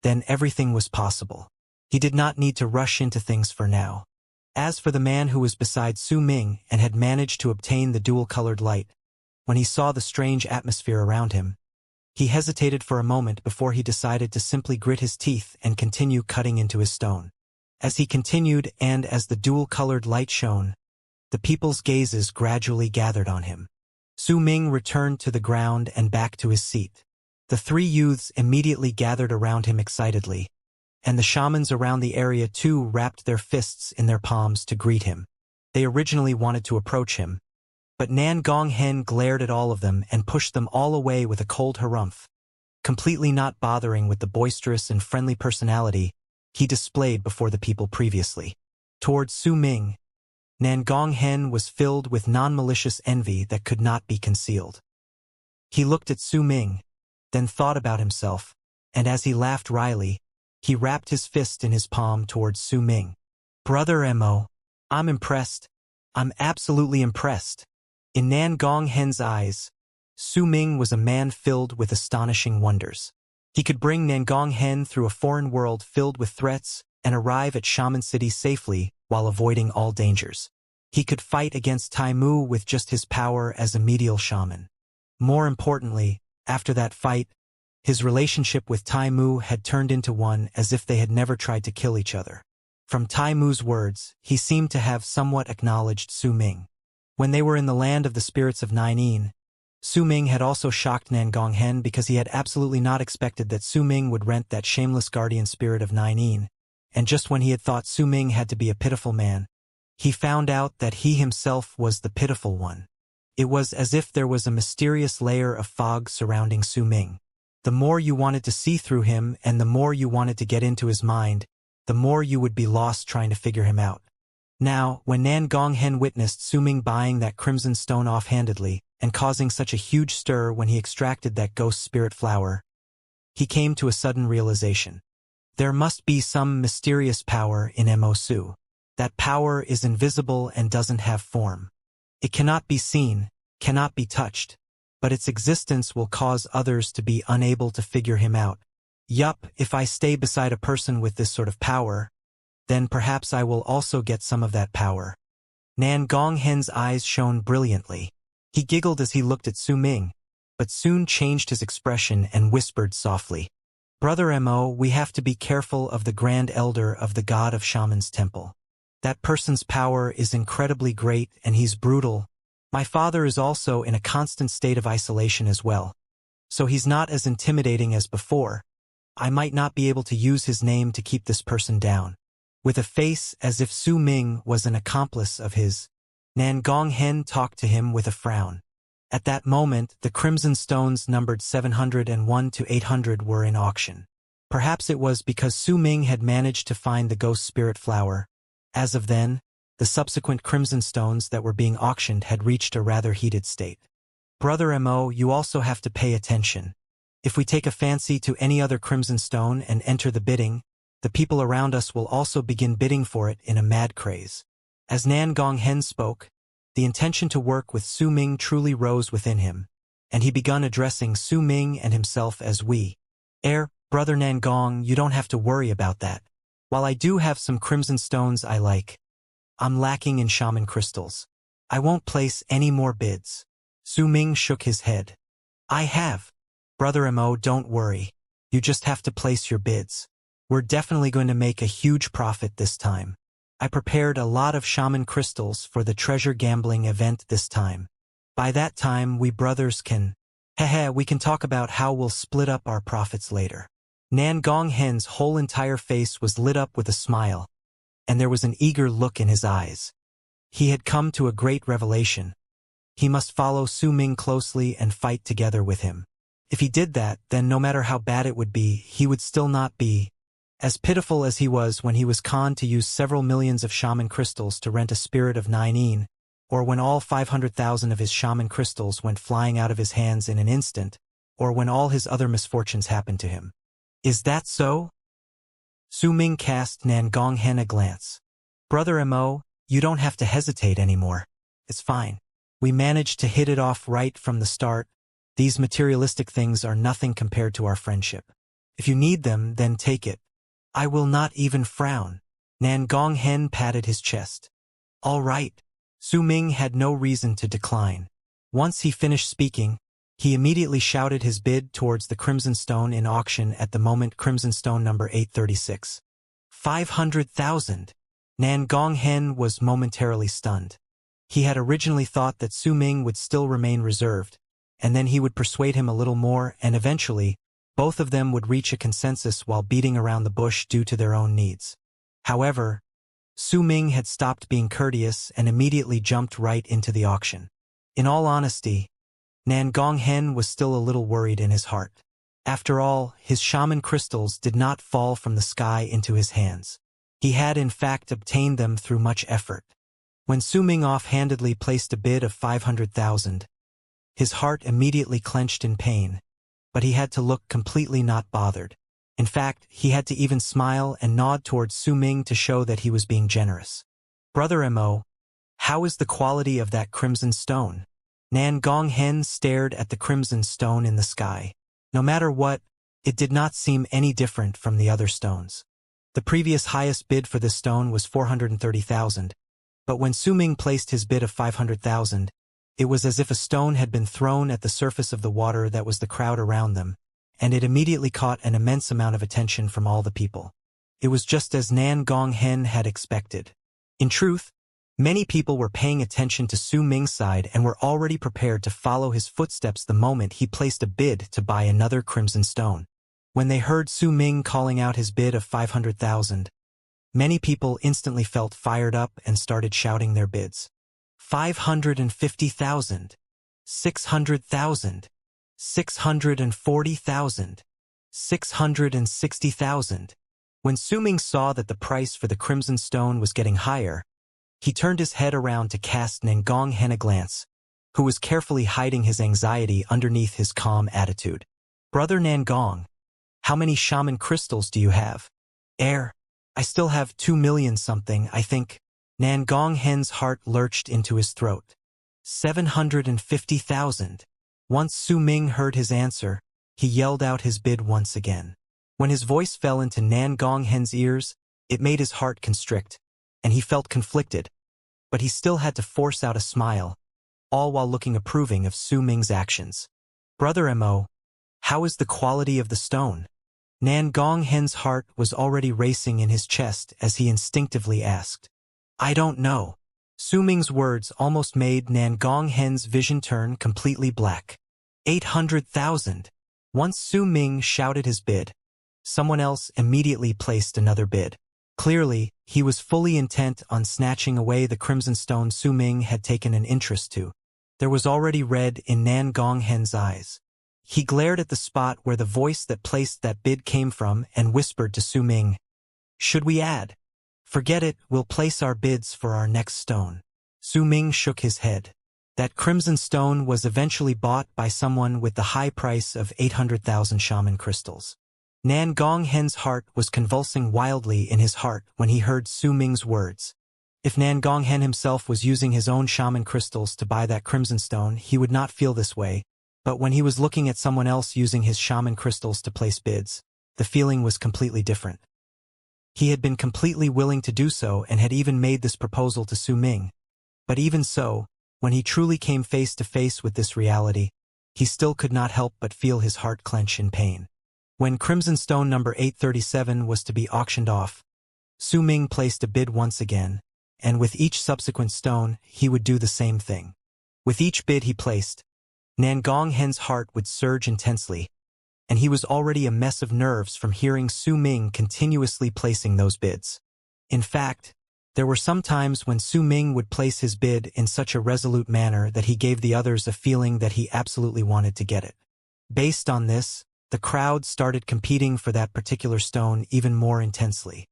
then everything was possible. He did not need to rush into things for now. As for the man who was beside Su Ming and had managed to obtain the dual-colored light, when he saw the strange atmosphere around him, he hesitated for a moment before he decided to simply grit his teeth and continue cutting into his stone. As he continued and as the dual-colored light shone, the people's gazes gradually gathered on him. Su Ming returned to the ground and back to his seat. The 3 youths immediately gathered around him excitedly, and the shamans around the area too wrapped their fists in their palms to greet him. They originally wanted to approach him, but Nan Gong Hen glared at all of them and pushed them all away with a cold harumph, completely not bothering with the boisterous and friendly personality he displayed before the people previously. Towards Su Ming, Nangonghen was filled with non-malicious envy that could not be concealed. He looked at Su Ming, then thought about himself, and as he laughed wryly, he rapped his fist in his palm towards Su Ming. Brother Mo, I'm impressed. I'm absolutely impressed. In Nangonghen's eyes, Su Ming was a man filled with astonishing wonders. He could bring Nangonghen through a foreign world filled with threats and arrive at Shaman City safely while avoiding all dangers. He could fight against Taimu with just his power as a medial shaman. More importantly, after that fight, his relationship with Taimu had turned into one as if they had never tried to kill each other. From Taimu's words, he seemed to have somewhat acknowledged Su Ming. When they were in the land of the spirits of Nainin, Su Ming had also shocked Nangonghen because he had absolutely not expected that Su Ming would rent that shameless guardian spirit of Nainin, and just when he had thought Su Ming had to be a pitiful man, he found out that he himself was the pitiful one. It was as if there was a mysterious layer of fog surrounding Su Ming. The more you wanted to see through him and the more you wanted to get into his mind, the more you would be lost trying to figure him out. Now, when Nangonghen witnessed Su Ming buying that crimson stone offhandedly and causing such a huge stir when he extracted that ghost spirit flower, he came to a sudden realization. There must be some mysterious power in Mo Su. That power is invisible and doesn't have form. It cannot be seen, cannot be touched, but its existence will cause others to be unable to figure him out. Yup, if I stay beside a person with this sort of power, then perhaps I will also get some of that power. Nangonghen's eyes shone brilliantly. He giggled as he looked at Su Ming, but soon changed his expression and whispered softly, Brother Mo, we have to be careful of the Grand Elder of the God of Shaman's Temple. That person's power is incredibly great and he's brutal. My father is also in a constant state of isolation as well. So he's not as intimidating as before. I might not be able to use his name to keep this person down. With a face as if Su Ming was an accomplice of his, Nangonghen talked to him with a frown. At that moment, the crimson stones numbered 701 to 800 were in auction. Perhaps it was because Su Ming had managed to find the ghost spirit flower. As of then, the subsequent crimson stones that were being auctioned had reached a rather heated state. Brother Mo, you also have to pay attention. If we take a fancy to any other crimson stone and enter the bidding, the people around us will also begin bidding for it in a mad craze. As Nangonghen spoke, the intention to work with Su Ming truly rose within him, and he begun addressing Su Ming and himself as we. Brother Nangong, you don't have to worry about that. While I do have some crimson stones I like, I'm lacking in shaman crystals. I won't place any more bids. Su Ming shook his head. I have. Brother Mo, don't worry. You just have to place your bids. We're definitely going to make a huge profit this time. I prepared a lot of shaman crystals for the treasure gambling event this time. By that time, we brothers can... we can talk about how we'll split up our profits later. Nangonghen's whole entire face was lit up with a smile, and there was an eager look in his eyes. He had come to a great revelation. He must follow Su Ming closely and fight together with him. If he did that, then no matter how bad it would be, he would still not be as pitiful as he was when he was conned to use several millions of shaman crystals to rent a spirit of Nainin, or when all 500,000 of his shaman crystals went flying out of his hands in an instant, or when all his other misfortunes happened to him. Is that so? Su Ming cast Nangonghen a glance. Brother Mo, you don't have to hesitate anymore. It's fine. We managed to hit it off right from the start. These materialistic things are nothing compared to our friendship. If you need them, then take it. I will not even frown. Nangonghen patted his chest. All right. Su Ming had no reason to decline. Once he finished speaking, he immediately shouted his bid towards the crimson stone in auction at the moment crimson stone number 836. 500,000. Nangonghen was momentarily stunned. He had originally thought that Su Ming would still remain reserved, and then he would persuade him a little more, and eventually, both of them would reach a consensus while beating around the bush due to their own needs. However, Su Ming had stopped being courteous and immediately jumped right into the auction. In all honesty, Nangonghen was still a little worried in his heart. After all, his shaman crystals did not fall from the sky into his hands. He had in fact obtained them through much effort. When Su Ming offhandedly placed a bid of 500,000, his heart immediately clenched in pain, but he had to look completely not bothered. In fact, he had to even smile and nod towards Su Ming to show that he was being generous. Brother Mo, how is the quality of that crimson stone? Nan Gonghen stared at the crimson stone in the sky. No matter what, it did not seem any different from the other stones. The previous highest bid for this stone was 430,000, but when Su Ming placed his bid of 500,000, it was as if a stone had been thrown at the surface of the water that was the crowd around them, and it immediately caught an immense amount of attention from all the people. It was just as Nan Gonghen had expected. In truth, many people were paying attention to Su Ming's side and were already prepared to follow his footsteps the moment he placed a bid to buy another crimson stone. When they heard Su Ming calling out his bid of 500,000, many people instantly felt fired up and started shouting their bids. 550,000, 600,000, 640,000, 660,000. When Su Ming saw that the price for the crimson stone was getting higher, he turned his head around to cast Nan Gonghen a glance, who was carefully hiding his anxiety underneath his calm attitude. Brother Nan Gong, how many shaman crystals do you have? I still have 2 million something, I think. Nan Gonghen's heart lurched into his throat. 750,000. Once Su Ming heard his answer, he yelled out his bid once again. When his voice fell into Nan Gonghen's ears, it made his heart constrict, and he felt conflicted, but he still had to force out a smile, all while looking approving of Su Ming's actions. Brother Mo, how is the quality of the stone? Nan Gonghen's heart was already racing in his chest as he instinctively asked. I don't know. Su Ming's words almost made Nan Gonghen's vision turn completely black. 800,000. Once Su Ming shouted his bid, someone else immediately placed another bid. Clearly, he was fully intent on snatching away the crimson stone Su Ming had taken an interest to. There was already red in Nan Gonghen's eyes. He glared at the spot where the voice that placed that bid came from and whispered to Su Ming, Should we add? Forget it, we'll place our bids for our next stone. Su Ming shook his head. That crimson stone was eventually bought by someone with the high price of 800,000 shaman crystals. Nan Gonghen's heart was convulsing wildly in his heart when he heard Su Ming's words. If Nan Gonghen himself was using his own shaman crystals to buy that crimson stone, he would not feel this way, but when he was looking at someone else using his shaman crystals to place bids, the feeling was completely different. He had been completely willing to do so and had even made this proposal to Su Ming. But even so, when he truly came face to face with this reality, he still could not help but feel his heart clench in pain. When crimson stone number 837 was to be auctioned off, Su Ming placed a bid once again, and with each subsequent stone, he would do the same thing. With each bid he placed, Nan Gonghen's heart would surge intensely, and he was already a mess of nerves from hearing Su Ming continuously placing those bids. In fact, there were some times when Su Ming would place his bid in such a resolute manner that he gave the others a feeling that he absolutely wanted to get it. Based on this, the crowd started competing for that particular stone even more intensely.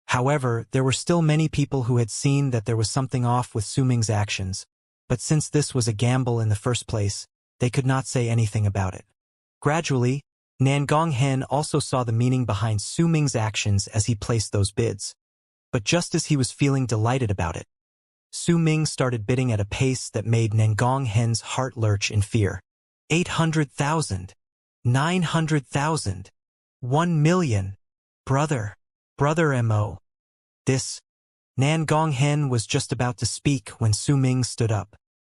However, there were still many people who had seen that there was something off with Su Ming's actions, but since this was a gamble in the first place, they could not say anything about it. Gradually, Nan Gonghen also saw the meaning behind Su Ming's actions as he placed those bids. But just as he was feeling delighted about it, Su Ming started bidding at a pace that made Nan Gonghen's heart lurch in fear. 800,000, 900,000, 1 million. Brother Mo. Nan Gonghen was just about to speak when Su Ming stood up.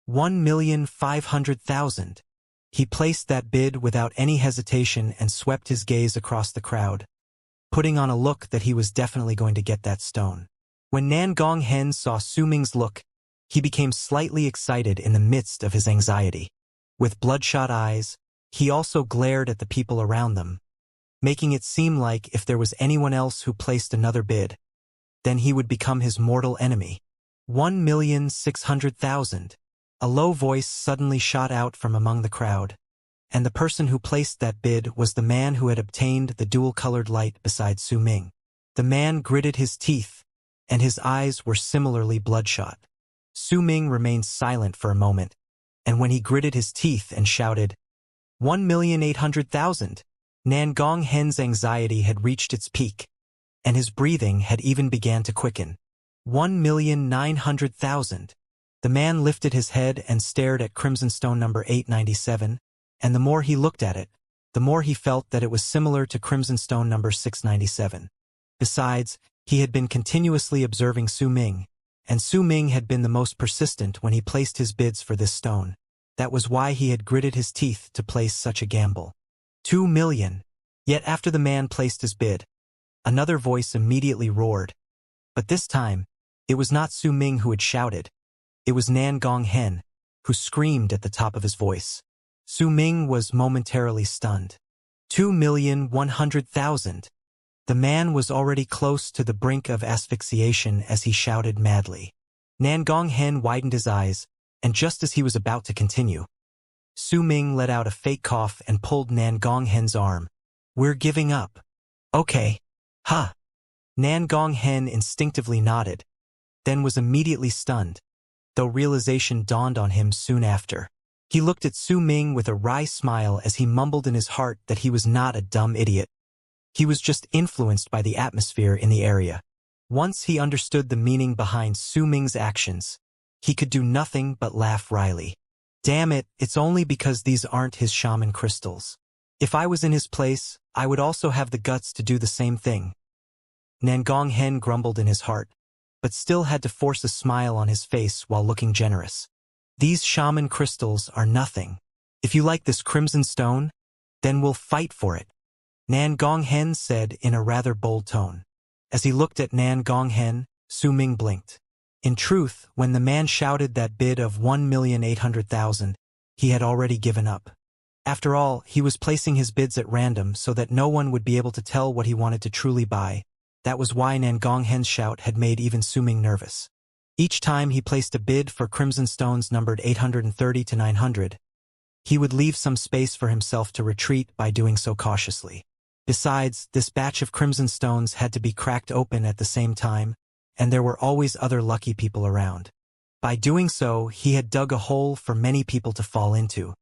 1,500,000. He placed that bid without any hesitation and swept his gaze across the crowd, putting on a look that he was definitely going to get that stone. When Nan Gonghen saw Su Ming's look, he became slightly excited in the midst of his anxiety. With bloodshot eyes, he also glared at the people around them, making it seem like if there was anyone else who placed another bid, then he would become his mortal enemy. 1,600,000. A low voice suddenly shot out from among the crowd. and the person who placed that bid was the man who had obtained the dual-colored light beside Su Ming. The man gritted his teeth, and his eyes were similarly bloodshot. Su Ming remained silent for a moment, and when he gritted his teeth and shouted, 1,800,000, Nangong Hen's anxiety had reached its peak, and his breathing had even began to quicken. 1,900,000. The man lifted his head and stared at Crimson Stone number 897, and the more he looked at it, the more he felt that it was similar to Crimson Stone number 697. Besides, he had been continuously observing Su Ming, and Su Ming had been the most persistent when he placed his bids for this stone. That was why he had gritted his teeth to place such a gamble. 2 million. Yet after the man placed his bid, another voice immediately roared. But this time, it was not Su Ming who had shouted. It was Nangong Hen, who screamed at the top of his voice. Su Ming was momentarily stunned. 2,100,000. The man was already close to the brink of asphyxiation as he shouted madly. Nangong Hen widened his eyes, and just as he was about to continue, Su Ming let out a fake cough and pulled Nangong Hen's arm. "We're giving up." "Okay." "Huh." Nangong Hen instinctively nodded, then was immediately stunned, though realization dawned on him soon after. He looked at Su Ming with a wry smile as he mumbled in his heart that he was not a dumb idiot. He was just influenced by the atmosphere in the area. Once he understood the meaning behind Su Ming's actions, he could do nothing but laugh wryly. Damn it, it's only because these aren't his shaman crystals. If I was in his place, I would also have the guts to do the same thing. Nangong Hen grumbled in his heart, but still had to force a smile on his face while looking generous. These shaman crystals are nothing. If you like this crimson stone, then we'll fight for it, Nangong Hen said in a rather bold tone. As he looked at Nangong Hen, Su Ming blinked. In truth, when the man shouted that bid of 1,800,000, he had already given up. After all, he was placing his bids at random so that no one would be able to tell what he wanted to truly buy. That was why Nangong Hen's shout had made even Su Ming nervous. Each time he placed a bid for crimson stones numbered 830 to 900, he would leave some space for himself to retreat by doing so cautiously. Besides, this batch of crimson stones had to be cracked open at the same time, and there were always other lucky people around. By doing so, he had dug a hole for many people to fall into.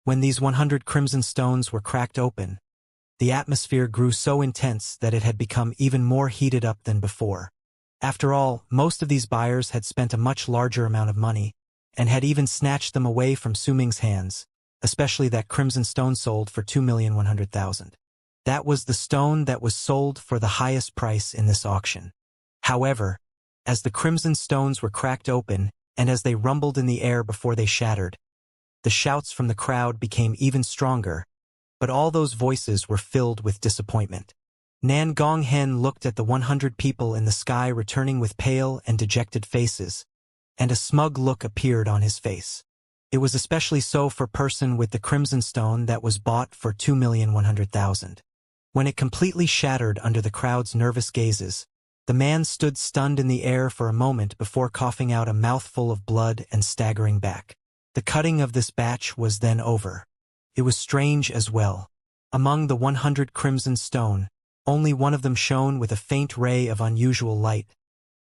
When these 100 crimson stones were cracked open, the atmosphere grew so intense that it had become even more heated up than before. After all, most of these buyers had spent a much larger amount of money, and had even snatched them away from Su Ming's hands, especially that crimson stone sold for 2,100,000. That was the stone that was sold for the highest price in this auction. However, as the crimson stones were cracked open, and as they rumbled in the air before they shattered, the shouts from the crowd became even stronger, but all those voices were filled with disappointment. Nangong Hen looked at the 100 people in the sky returning with pale and dejected faces, and a smug look appeared on his face. It was especially so for person with the crimson stone that was bought for 2,100,000. When it completely shattered under the crowd's nervous gazes, the man stood stunned in the air for a moment before coughing out a mouthful of blood and staggering back. The cutting of this batch was then over. It was strange as well. Among the 100 crimson stone, only one of them shone with a faint ray of unusual light,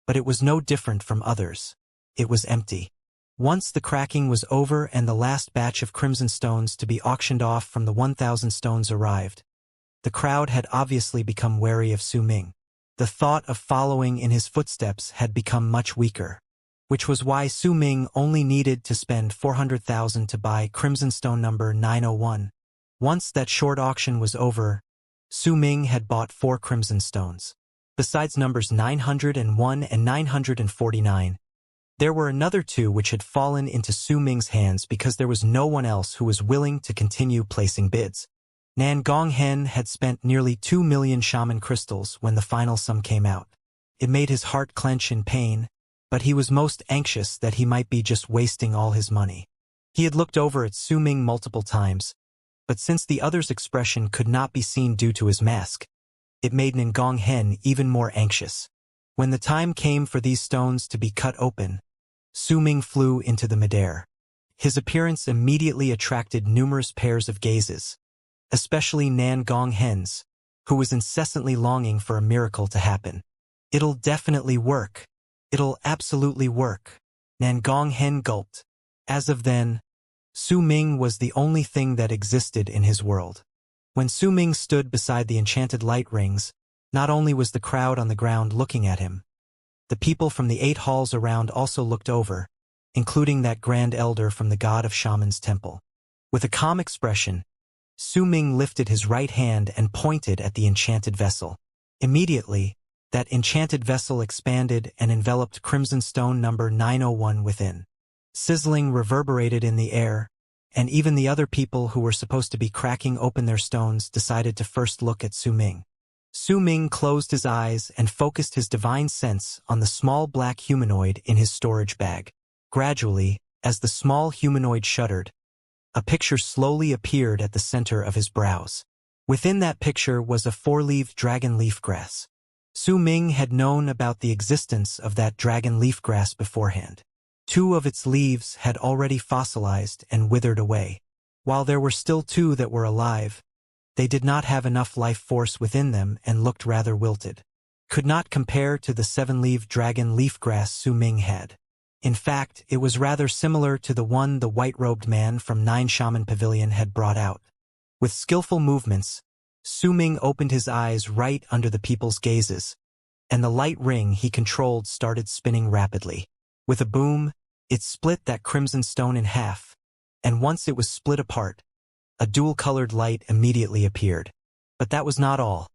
but it was no different from others. It was empty. Once the cracking was over and the last batch of crimson stones to be auctioned off from the 1,000 stones arrived, the crowd had obviously become wary of Su Ming. The thought of following in his footsteps had become much weaker, which was why Su Ming only needed to spend 400,000 to buy crimson stone number 901. Once that short auction was over, Su Ming had bought 4 crimson stones. Besides numbers 901 and 949, there were another 2 which had fallen into Su Ming's hands because there was no one else who was willing to continue placing bids. Nangong Hen had spent nearly 2 million shaman crystals when the final sum came out. It made his heart clench in pain, but he was most anxious that he might be just wasting all his money. He had looked over at Su Ming multiple times, but since the other's expression could not be seen due to his mask, it made Nangong Hen even more anxious. When the time came for these stones to be cut open, Su Ming flew into the midair. His appearance immediately attracted numerous pairs of gazes, especially Nan Gonghen's, who was incessantly longing for a miracle to happen. "It'll definitely work. It'll absolutely work." Nan Gonghen gulped. As of then, Su Ming was the only thing that existed in his world. When Su Ming stood beside the enchanted light rings, not only was the crowd on the ground looking at him, the people from the 8 halls around also looked over, including that grand elder from the god of Shaman's temple. With a calm expression, Su Ming lifted his right hand and pointed at the enchanted vessel. Immediately, that enchanted vessel expanded and enveloped Crimson Stone number 901 within. Sizzling reverberated in the air, and even the other people who were supposed to be cracking open their stones decided to first look at Su Ming. Su Ming closed his eyes and focused his divine sense on the small black humanoid in his storage bag. Gradually, as the small humanoid shuddered, a picture slowly appeared at the center of his brows. Within that picture was a 4-leaved dragon leafgrass. Su Ming had known about the existence of that dragon leafgrass beforehand. 2 of its leaves had already fossilized and withered away. While there were still 2 that were alive, they did not have enough life force within them and looked rather wilted. Could not compare to the 7-leaved dragon leafgrass Su Ming had. In fact, it was rather similar to the one the white-robed man from 9 Shaman Pavilion had brought out. With skillful movements, Su Ming opened his eyes right under the people's gazes, and the light ring he controlled started spinning rapidly. With a boom, it split that crimson stone in half, and once it was split apart, a dual-colored light immediately appeared. But that was not all.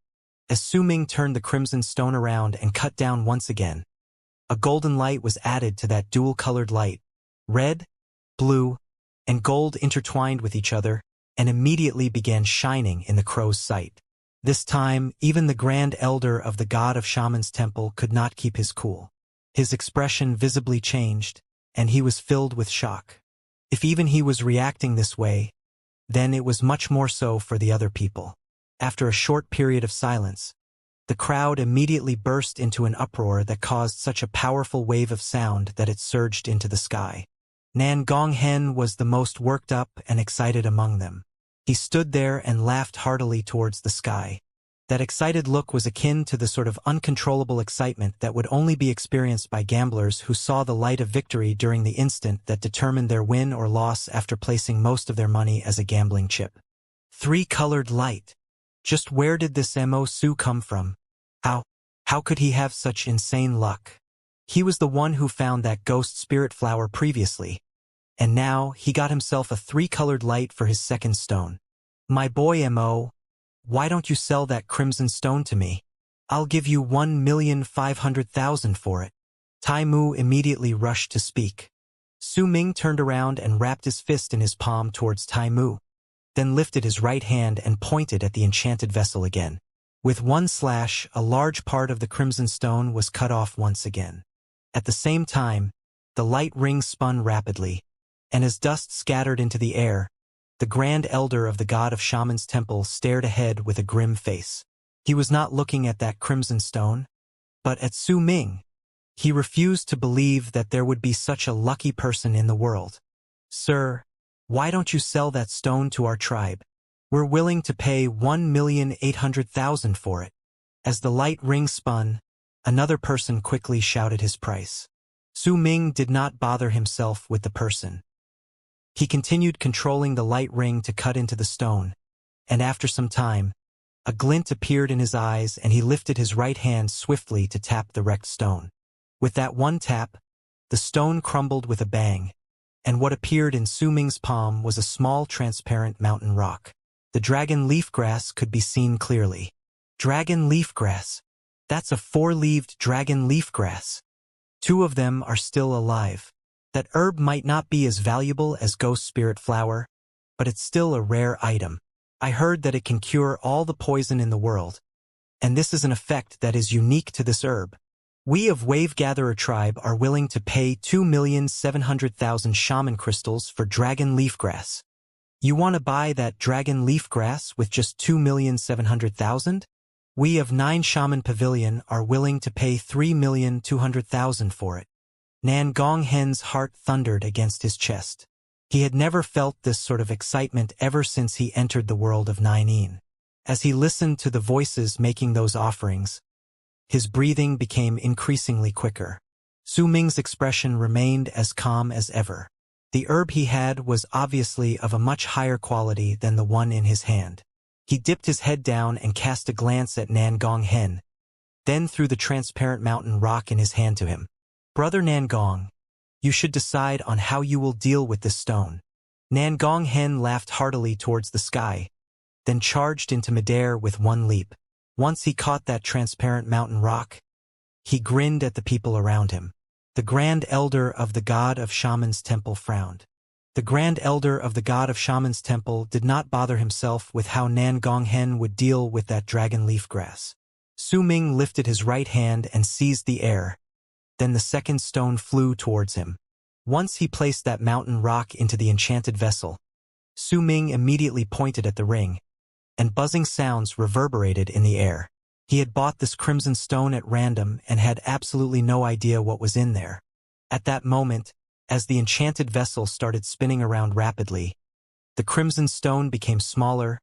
As Su Ming turned the crimson stone around and cut down once again, a golden light was added to that dual-colored light. Red, blue, and gold intertwined with each other and immediately began shining in the crow's sight. This time, even the grand elder of the god of Shaman's temple could not keep his cool. His expression visibly changed, and he was filled with shock. If even he was reacting this way, then it was much more so for the other people. After a short period of silence, the crowd immediately burst into an uproar that caused such a powerful wave of sound that it surged into the sky. Nan Gonghen was the most worked up and excited among them. He stood there and laughed heartily towards the sky. That excited look was akin to the sort of uncontrollable excitement that would only be experienced by gamblers who saw the light of victory during the instant that determined their win or loss after placing most of their money as a gambling chip. 3-colored light. Just where did this Mo-Su come from? How could he have such insane luck? He was the one who found that ghost spirit flower previously, and now he got himself a 3-colored light for his second stone. My boy Mo, why don't you sell that crimson stone to me? I'll give you 1,500,000 for it. Tai Mu immediately rushed to speak. Su Ming turned around and wrapped his fist in his palm towards Tai Mu, then lifted his right hand and pointed at the enchanted vessel again. With one slash, a large part of the crimson stone was cut off once again. At the same time, the light ring spun rapidly, and as dust scattered into the air, the grand elder of the god of Shaman's temple stared ahead with a grim face. He was not looking at that crimson stone, but at Su Ming. He refused to believe that there would be such a lucky person in the world. Sir, why don't you sell that stone to our tribe? We're willing to pay 1,800,000 for it. As the light ring spun, another person quickly shouted his price. Su Ming did not bother himself with the person. He continued controlling the light ring to cut into the stone, and after some time, a glint appeared in his eyes and he lifted his right hand swiftly to tap the wrecked stone. With that one tap, the stone crumbled with a bang, and what appeared in Su Ming's palm was a small transparent mountain rock. The dragon leafgrass could be seen clearly. Dragon leafgrass. That's a 4-leaved dragon leafgrass. 2 of them are still alive. That herb might not be as valuable as ghost spirit flower, but it's still a rare item. I heard that it can cure all the poison in the world, and this is an effect that is unique to this herb. We of Wave Gatherer tribe are willing to pay 2,700,000 shaman crystals for dragon leafgrass. You want to buy that dragon leafgrass with just 2,700,000? We of 9 Shaman Pavilion are willing to pay 3,200,000 for it. Nan Gonghen's heart thundered against his chest. He had never felt this sort of excitement ever since he entered the world of Nine. As he listened to the voices making those offerings, his breathing became increasingly quicker. Su Ming's expression remained as calm as ever. The herb he had was obviously of a much higher quality than the one in his hand. He dipped his head down and cast a glance at Nangong, then threw the transparent mountain rock in his hand to him. "Brother Nangong, you should decide on how you will deal with this stone." Nangong laughed heartily towards the sky, then charged into midair with one leap. Once he caught that transparent mountain rock, he grinned at the people around him. The Grand Elder of the God of Shaman's Temple frowned. The Grand Elder of the God of Shaman's Temple did not bother himself with how Nangong would deal with that dragon leaf grass. Su Ming lifted his right hand and seized the air. Then the second stone flew towards him. Once he placed that mountain rock into the enchanted vessel, Su Ming immediately pointed at the ring, and buzzing sounds reverberated in the air. He had bought this crimson stone at random and had absolutely no idea what was in there. At that moment, as the enchanted vessel started spinning around rapidly, the crimson stone became smaller,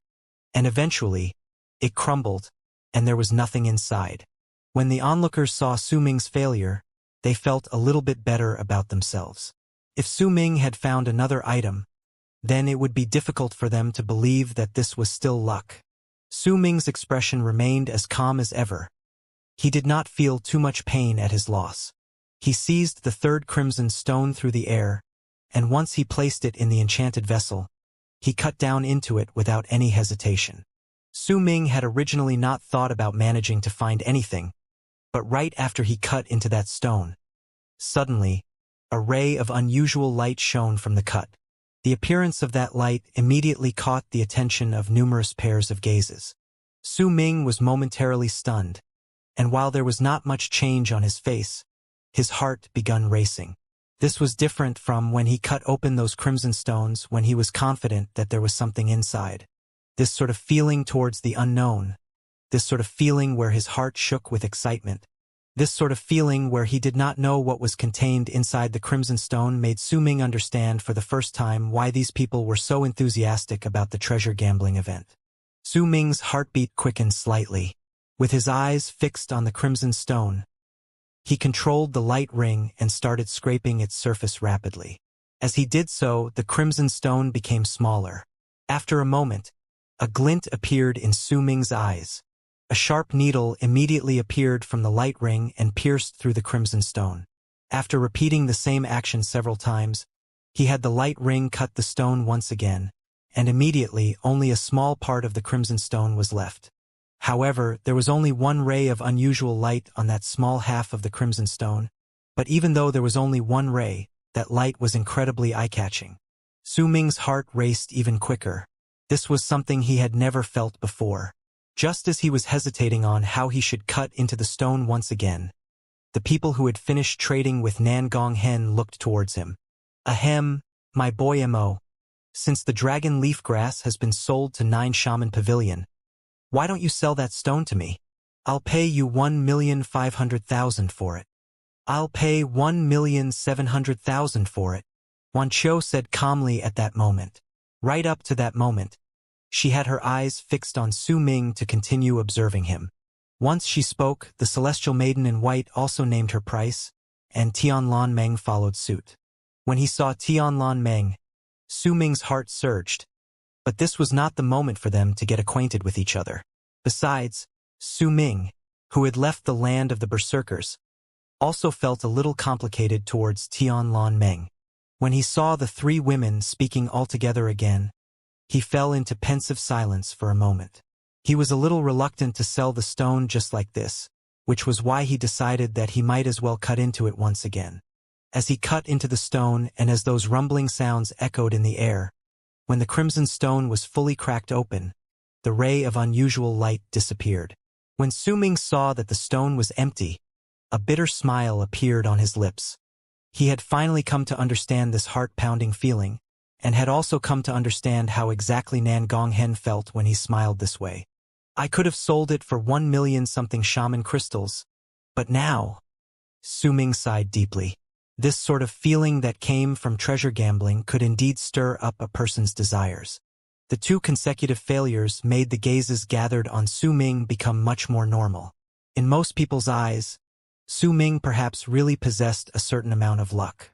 and eventually, it crumbled, and there was nothing inside. When the onlookers saw Su Ming's failure, they felt a little bit better about themselves. If Su Ming had found another item, then it would be difficult for them to believe that this was still luck. Su Ming's expression remained as calm as ever. He did not feel too much pain at his loss. He seized the third crimson stone through the air, and once he placed it in the enchanted vessel, he cut down into it without any hesitation. Su Ming had originally not thought about managing to find anything, but right after he cut into that stone, suddenly, a ray of unusual light shone from the cut. The appearance of that light immediately caught the attention of numerous pairs of gazes. Su Ming was momentarily stunned, and while there was not much change on his face, his heart began racing. This was different from when he cut open those crimson stones when he was confident that there was something inside. This sort of feeling towards the unknown, this sort of feeling where his heart shook with excitement, this sort of feeling where he did not know what was contained inside the crimson stone made Su Ming understand for the first time why these people were so enthusiastic about the treasure gambling event. Su Ming's heartbeat quickened slightly. With his eyes fixed on the crimson stone, he controlled the light ring and started scraping its surface rapidly. As he did so, the crimson stone became smaller. After a moment, a glint appeared in Su Ming's eyes. A sharp needle immediately appeared from the light ring and pierced through the crimson stone. After repeating the same action several times, he had the light ring cut the stone once again, and immediately only a small part of the crimson stone was left. However, there was only one ray of unusual light on that small half of the crimson stone, but even though there was only one ray, that light was incredibly eye-catching. Su Ming's heart raced even quicker. This was something he had never felt before. Just as he was hesitating on how he should cut into the stone once again, the people who had finished trading with Nangong looked towards him. "Ahem, my boy Mo. Since the dragon leaf grass has been sold to 9 Shaman Pavilion, why don't you sell that stone to me? I'll pay you 1,500,000 for it." "I'll pay 1,700,000 for it," Wan Qiu said calmly at that moment. Right up to that moment, she had her eyes fixed on Su Ming to continue observing him. Once she spoke, the celestial maiden in white also named her price, and Tianlan Meng followed suit. When he saw Tianlan Meng, Su Ming's heart surged, but this was not the moment for them to get acquainted with each other. Besides, Su Ming, who had left the land of the berserkers, also felt a little complicated towards Tianlan Meng. When he saw the 3 women speaking all together again, he fell into pensive silence for a moment. He was a little reluctant to sell the stone just like this, which was why he decided that he might as well cut into it once again. As he cut into the stone and as those rumbling sounds echoed in the air, when the crimson stone was fully cracked open, the ray of unusual light disappeared. When Su Ming saw that the stone was empty, a bitter smile appeared on his lips. He had finally come to understand this heart-pounding feeling, and had also come to understand how exactly Nangong felt when he smiled this way. "I could have sold it for 1,000,000 something shaman crystals, but now..." Su Ming sighed deeply. This sort of feeling that came from treasure gambling could indeed stir up a person's desires. The 2 consecutive failures made the gazes gathered on Su Ming become much more normal. In most people's eyes, Su Ming perhaps really possessed a certain amount of luck.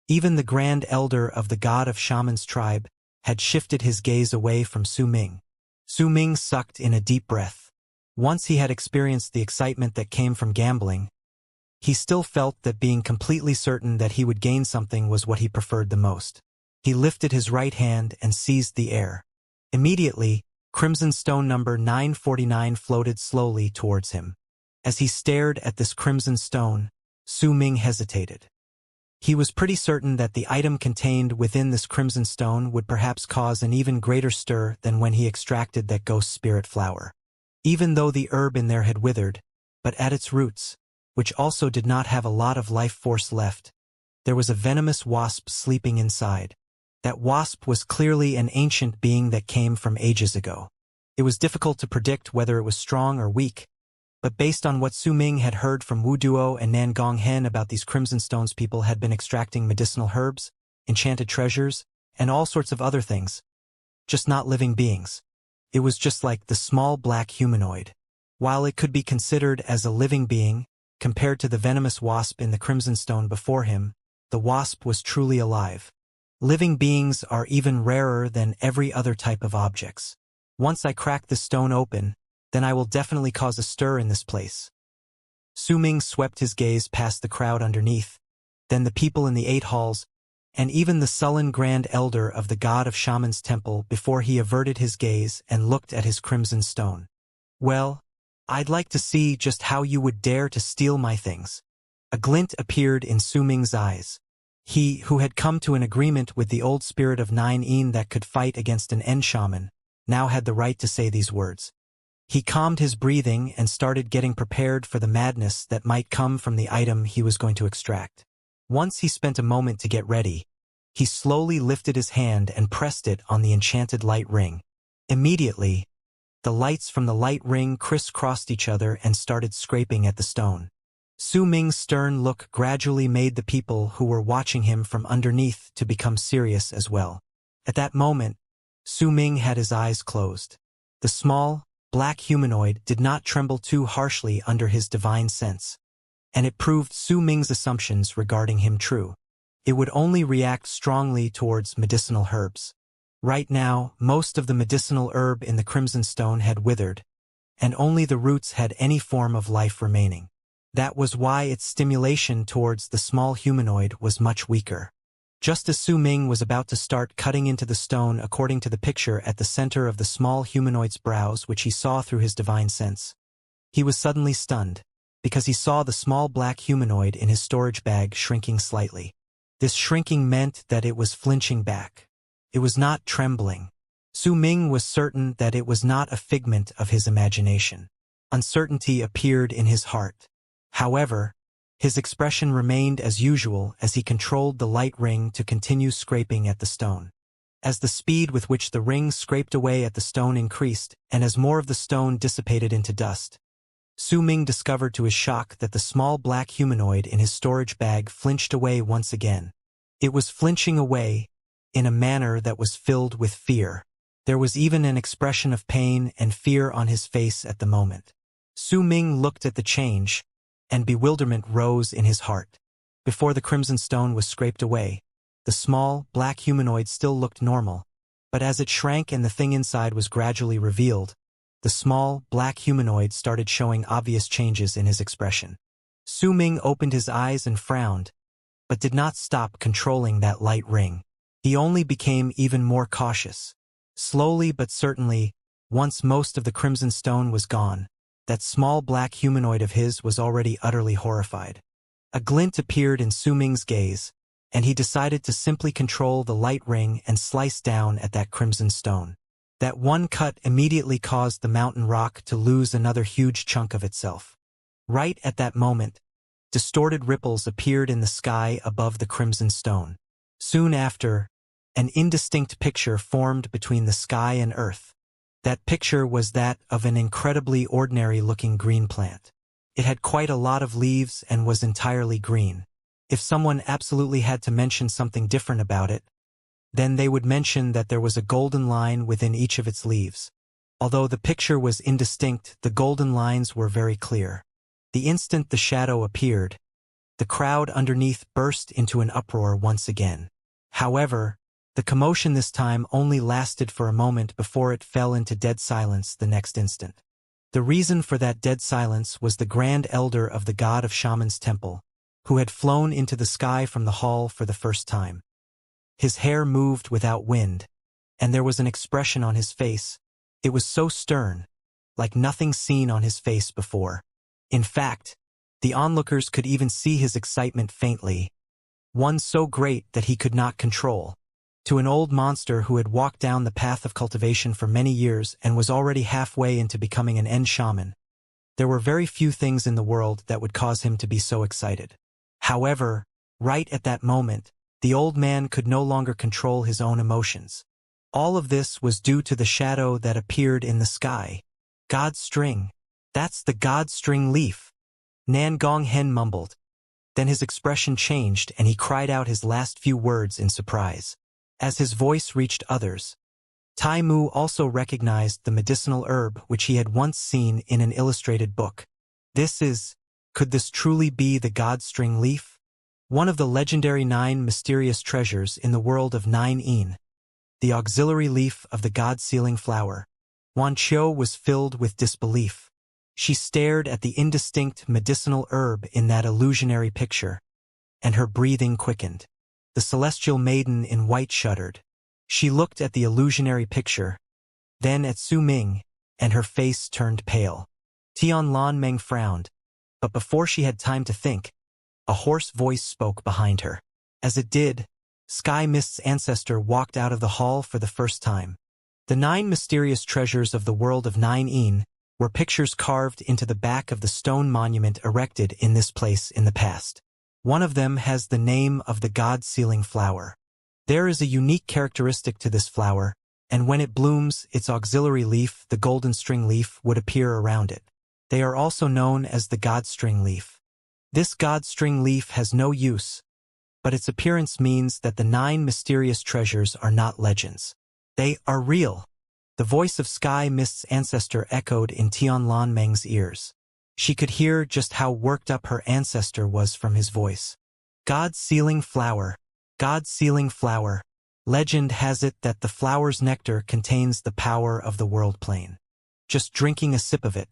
Even the Grand Elder of the God of Shaman's tribe had shifted his gaze away from Su Ming. Su Ming sucked in a deep breath. Once he had experienced the excitement that came from gambling, he still felt that being completely certain that he would gain something was what he preferred the most. He lifted his right hand and seized the air. Immediately, crimson stone number 949 floated slowly towards him. As he stared at this crimson stone, Su Ming hesitated. He was pretty certain that the item contained within this crimson stone would perhaps cause an even greater stir than when he extracted that ghost spirit flower. Even though the herb in there had withered, but at its roots, which also did not have a lot of life force left, there was a venomous wasp sleeping inside. That wasp was clearly an ancient being that came from ages ago. It was difficult to predict whether it was strong or weak, but based on what Su Ming had heard from Wu Duo and Nan Gong Hen about these Crimson Stones, people had been extracting medicinal herbs, enchanted treasures, and all sorts of other things. Just not living beings. It was just like the small black humanoid. While it could be considered as a living being, compared to the venomous wasp in the Crimson Stone before him, the wasp was truly alive. Living beings are even rarer than every other type of objects. Once I crack the stone open, then I will definitely cause a stir in this place. Su Ming swept his gaze past the crowd underneath, then the people in the 8 halls, and even the sullen Grand Elder of the God of Shaman's temple before he averted his gaze and looked at his crimson stone. Well, I'd like to see just how you would dare to steal my things. A glint appeared in Su Ming's eyes. He, who had come to an agreement with the old spirit of 9 that could fight against an N shaman, now had the right to say these words. He calmed his breathing and started getting prepared for the madness that might come from the item he was going to extract. Once he spent a moment to get ready, he slowly lifted his hand and pressed it on the enchanted light ring. Immediately, the lights from the light ring crisscrossed each other and started scraping at the stone. Su Ming's stern look gradually made the people who were watching him from underneath to become serious as well. At that moment, Su Ming had his eyes closed. The small, black humanoid did not tremble too harshly under his divine sense, and it proved Su Ming's assumptions regarding him true. It would only react strongly towards medicinal herbs. Right now, most of the medicinal herb in the Crimson Stone had withered, and only the roots had any form of life remaining. That was why its stimulation towards the small humanoid was much weaker. Just as Su Ming was about to start cutting into the stone according to the picture at the center of the small humanoid's brows, which he saw through his divine sense, he was suddenly stunned, because he saw the small black humanoid in his storage bag shrinking slightly. This shrinking meant that it was flinching back. It was not trembling. Su Ming was certain that it was not a figment of his imagination. Uncertainty appeared in his heart. However, his expression remained as usual as he controlled the light ring to continue scraping at the stone. As the speed with which the ring scraped away at the stone increased, and as more of the stone dissipated into dust, Su Ming discovered to his shock that the small black humanoid in his storage bag flinched away once again. It was flinching away in a manner that was filled with fear. There was even an expression of pain and fear on his face at the moment. Su Ming looked at the change, and bewilderment rose in his heart. Before the crimson stone was scraped away, the small, black humanoid still looked normal, but as it shrank and the thing inside was gradually revealed, the small, black humanoid started showing obvious changes in his expression. Su Ming opened his eyes and frowned, but did not stop controlling that light ring. He only became even more cautious. Slowly but certainly, once most of the crimson stone was gone, that small black humanoid of his was already utterly horrified. A glint appeared in Su Ming's gaze, and he decided to simply control the light ring and slice down at that crimson stone. That one cut immediately caused the mountain rock to lose another huge chunk of itself. Right at that moment, distorted ripples appeared in the sky above the crimson stone. Soon after, an indistinct picture formed between the sky and earth. That picture was that of an incredibly ordinary-looking green plant. It had quite a lot of leaves and was entirely green. If someone absolutely had to mention something different about it, then they would mention that there was a golden line within each of its leaves. Although the picture was indistinct, the golden lines were very clear. The instant the shadow appeared, the crowd underneath burst into an uproar once again. However, the commotion this time only lasted for a moment before it fell into dead silence the next instant. The reason for that dead silence was the grand elder of the god of Shaman's temple, who had flown into the sky from the hall for the first time. His hair moved without wind, and there was an expression on his face. It was so stern, like nothing seen on his face before. In fact, the onlookers could even see his excitement faintly, one so great that he could not control. To an old monster who had walked down the path of cultivation for many years and was already halfway into becoming an end shaman, there were very few things in the world that would cause him to be so excited. However, right at that moment, the old man could no longer control his own emotions. All of this was due to the shadow that appeared in the sky. God string. That's the God string leaf. Nan Gong Hen mumbled. Then his expression changed and he cried out his last few words in surprise. As his voice reached others, Tai Mu also recognized the medicinal herb which he had once seen in an illustrated book. Could this truly be the God string leaf? One of the legendary 9 mysterious treasures in the world of 9 the auxiliary leaf of the God-sealing flower. Wan Qiu was filled with disbelief. She stared at the indistinct medicinal herb in that illusionary picture, and her breathing quickened. The celestial maiden in white shuddered. She looked at the illusionary picture, then at Su Ming, and her face turned pale. Tian Lan Meng frowned, but before she had time to think, a hoarse voice spoke behind her. As it did, Sky Mist's ancestor walked out of the hall for the first time. The 9 mysterious treasures of the world of 9 were pictures carved into the back of the stone monument erected in this place in the past. One of them has the name of the God-sealing flower. There is a unique characteristic to this flower, and when it blooms, its auxiliary leaf, the golden string leaf, would appear around it. They are also known as the God string leaf. This God string leaf has no use, but its appearance means that the 9 mysterious treasures are not legends. They are real. The voice of Sky Mist's ancestor echoed in Tian Lan Meng's ears. She could hear just how worked up her ancestor was from his voice. God-sealing flower. God-sealing flower. Legend has it that the flower's nectar contains the power of the world plane. Just drinking a sip of it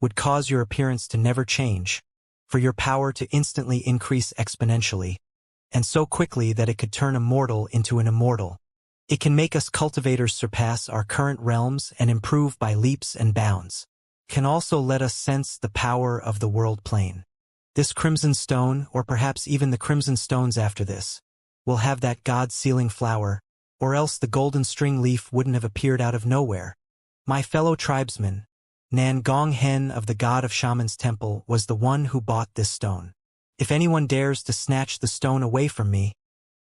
would cause your appearance to never change, for your power to instantly increase exponentially, and so quickly that it could turn a mortal into an immortal. It can make us cultivators surpass our current realms and improve by leaps and bounds. Can also let us sense the power of the world plane. This crimson stone, or perhaps even the crimson stones after this, will have that God-sealing flower, or else the golden string leaf wouldn't have appeared out of nowhere. My fellow tribesman, Nan Gong Hen of the god of Shaman's temple was the one who bought this stone. If anyone dares to snatch the stone away from me,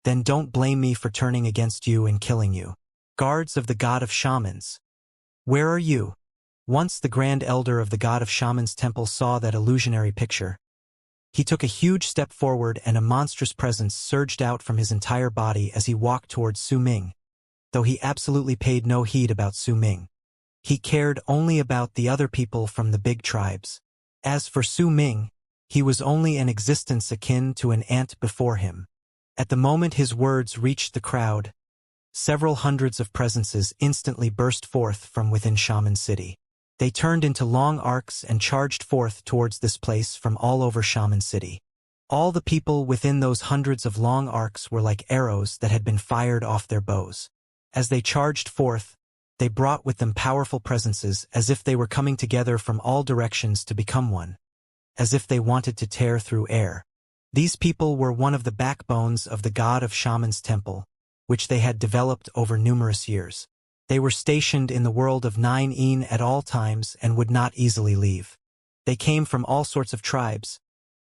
then don't blame me for turning against you and killing you. Guards of the god of Shamans, where are you? Once the grand elder of the god of Shaman's temple saw that illusionary picture, he took a huge step forward and a monstrous presence surged out from his entire body as he walked towards Su Ming, though he absolutely paid no heed about Su Ming. He cared only about the other people from the big tribes. As for Su Ming, he was only an existence akin to an ant before him. At the moment his words reached the crowd, several hundreds of presences instantly burst forth from within Shaman City. They turned into long arcs and charged forth towards this place from all over Shaman City. All the people within those hundreds of long arcs were like arrows that had been fired off their bows. As they charged forth, they brought with them powerful presences as if they were coming together from all directions to become one, as if they wanted to tear through air. These people were one of the backbones of the god of Shaman's temple, which they had developed over numerous years. They were stationed in the world of 9 at all times and would not easily leave. They came from all sorts of tribes,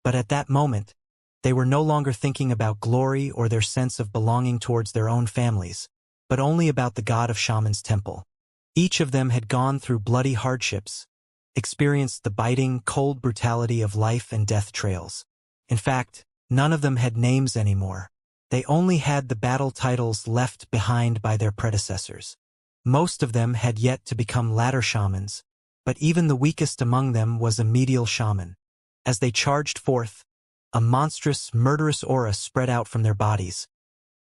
but at that moment, they were no longer thinking about glory or their sense of belonging towards their own families, but only about the god of Shaman's temple. Each of them had gone through bloody hardships, experienced the biting, cold brutality of life and death trails. In fact, None of them had names anymore. They only had the battle titles left behind by their predecessors. Most of them had yet to become ladder shamans, but even the weakest among them was a medial shaman. As they charged forth, a monstrous, murderous aura spread out from their bodies,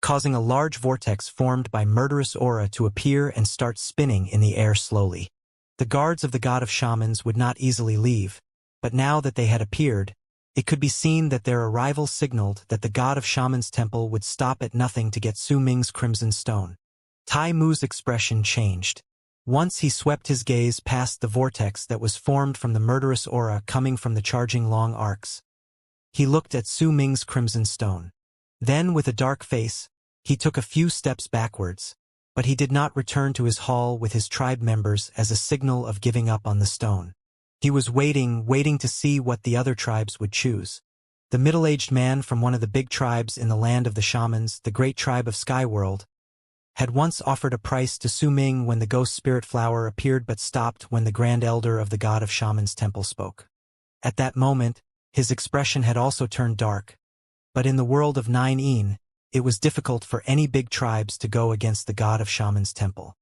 causing a large vortex formed by murderous aura to appear and start spinning in the air slowly. The guards of the god of shamans would not easily leave, but now that they had appeared, it could be seen that their arrival signaled that the god of shamans' temple would stop at nothing to get Su Ming's crimson stone. Tai Mu's expression changed. Once he swept his gaze past the vortex that was formed from the murderous aura coming from the charging long arcs. He looked at Su Ming's crimson stone. Then, with a dark face, he took a few steps backwards, but he did not return to his hall with his tribe members as a signal of giving up on the stone. He was waiting to see what the other tribes would choose. The middle-aged man from one of the big tribes in the land of the shamans, the great tribe of Skyworld, had once offered a price to Su Ming when the ghost spirit flower appeared but stopped when the grand elder of the god of shamans' temple spoke. At that moment, his expression had also turned dark, but in the world of 9 it was difficult for any big tribes to go against the god of shamans' temple.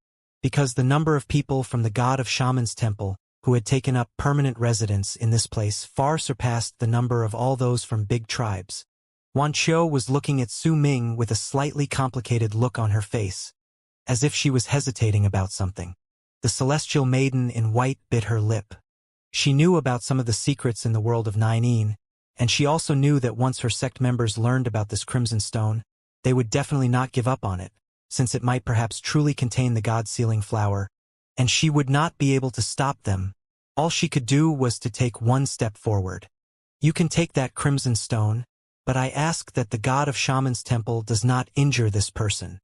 Because the number of people from the god of shamans' temple who had taken up permanent residence in this place far surpassed the number of all those from big tribes. Wan Qiu was looking at Su Ming with a slightly complicated look on her face, as if she was hesitating about something. The celestial maiden in white bit her lip. She knew about some of the secrets in the world of 9, and she also knew that once her sect members learned about this crimson stone, they would definitely not give up on it, since it might perhaps truly contain the god-sealing flower, and she would not be able to stop them. All she could do was to take one step forward. You can take that crimson stone, but I ask that the god of shamans' temple does not injure this person.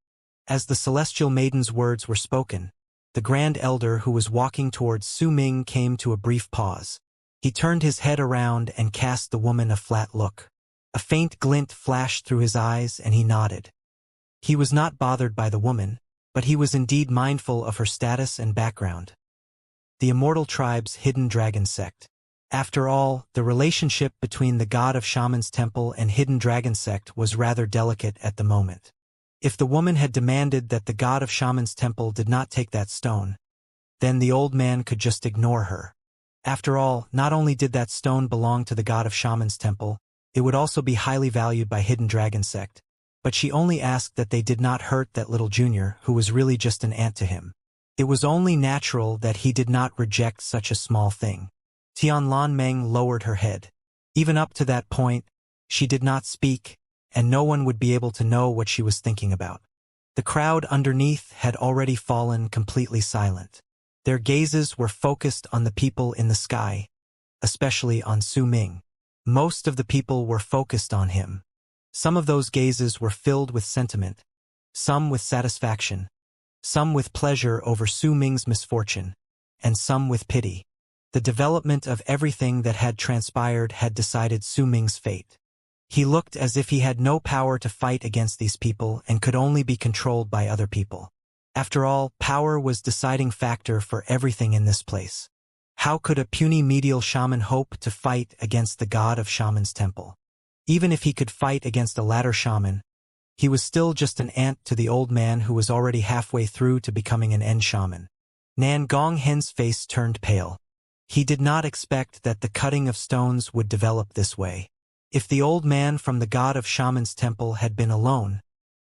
As the celestial maiden's words were spoken, the grand elder who was walking towards Su Ming came to a brief pause. He turned his head around and cast the woman a flat look. A faint glint flashed through his eyes and he nodded. He was not bothered by the woman, but he was indeed mindful of her status and background. The Immortal tribe's hidden dragon sect. After all, the relationship between the god of shamans' temple and hidden dragon sect was rather delicate at the moment. If the woman had demanded that the god of shamans' temple did not take that stone, then the old man could just ignore her. After all, not only did that stone belong to the god of shamans' temple, it would also be highly valued by hidden dragon sect, but she only asked that they did not hurt that little junior who was really just an ant to him. It was only natural that he did not reject such a small thing. Tianlan Meng lowered her head. Even up to that point, she did not speak, and no one would be able to know what she was thinking about. The crowd underneath had already fallen completely silent. Their gazes were focused on the people in the sky, especially on Su Ming. Most of the people were focused on him. Some of those gazes were filled with sentiment, some with satisfaction, some with pleasure over Su Ming's misfortune, and some with pity. The development of everything that had transpired had decided Su Ming's fate. He looked as if he had no power to fight against these people and could only be controlled by other people. After all, power was the deciding factor for everything in this place. How could a puny medial shaman hope to fight against the god of shamans' temple? Even if he could fight against a ladder shaman, he was still just an ant to the old man who was already halfway through to becoming an end shaman. Nan Gonghen's face turned pale. He did not expect that the cutting of stones would develop this way. If the old man from the god of shamans' temple had been alone,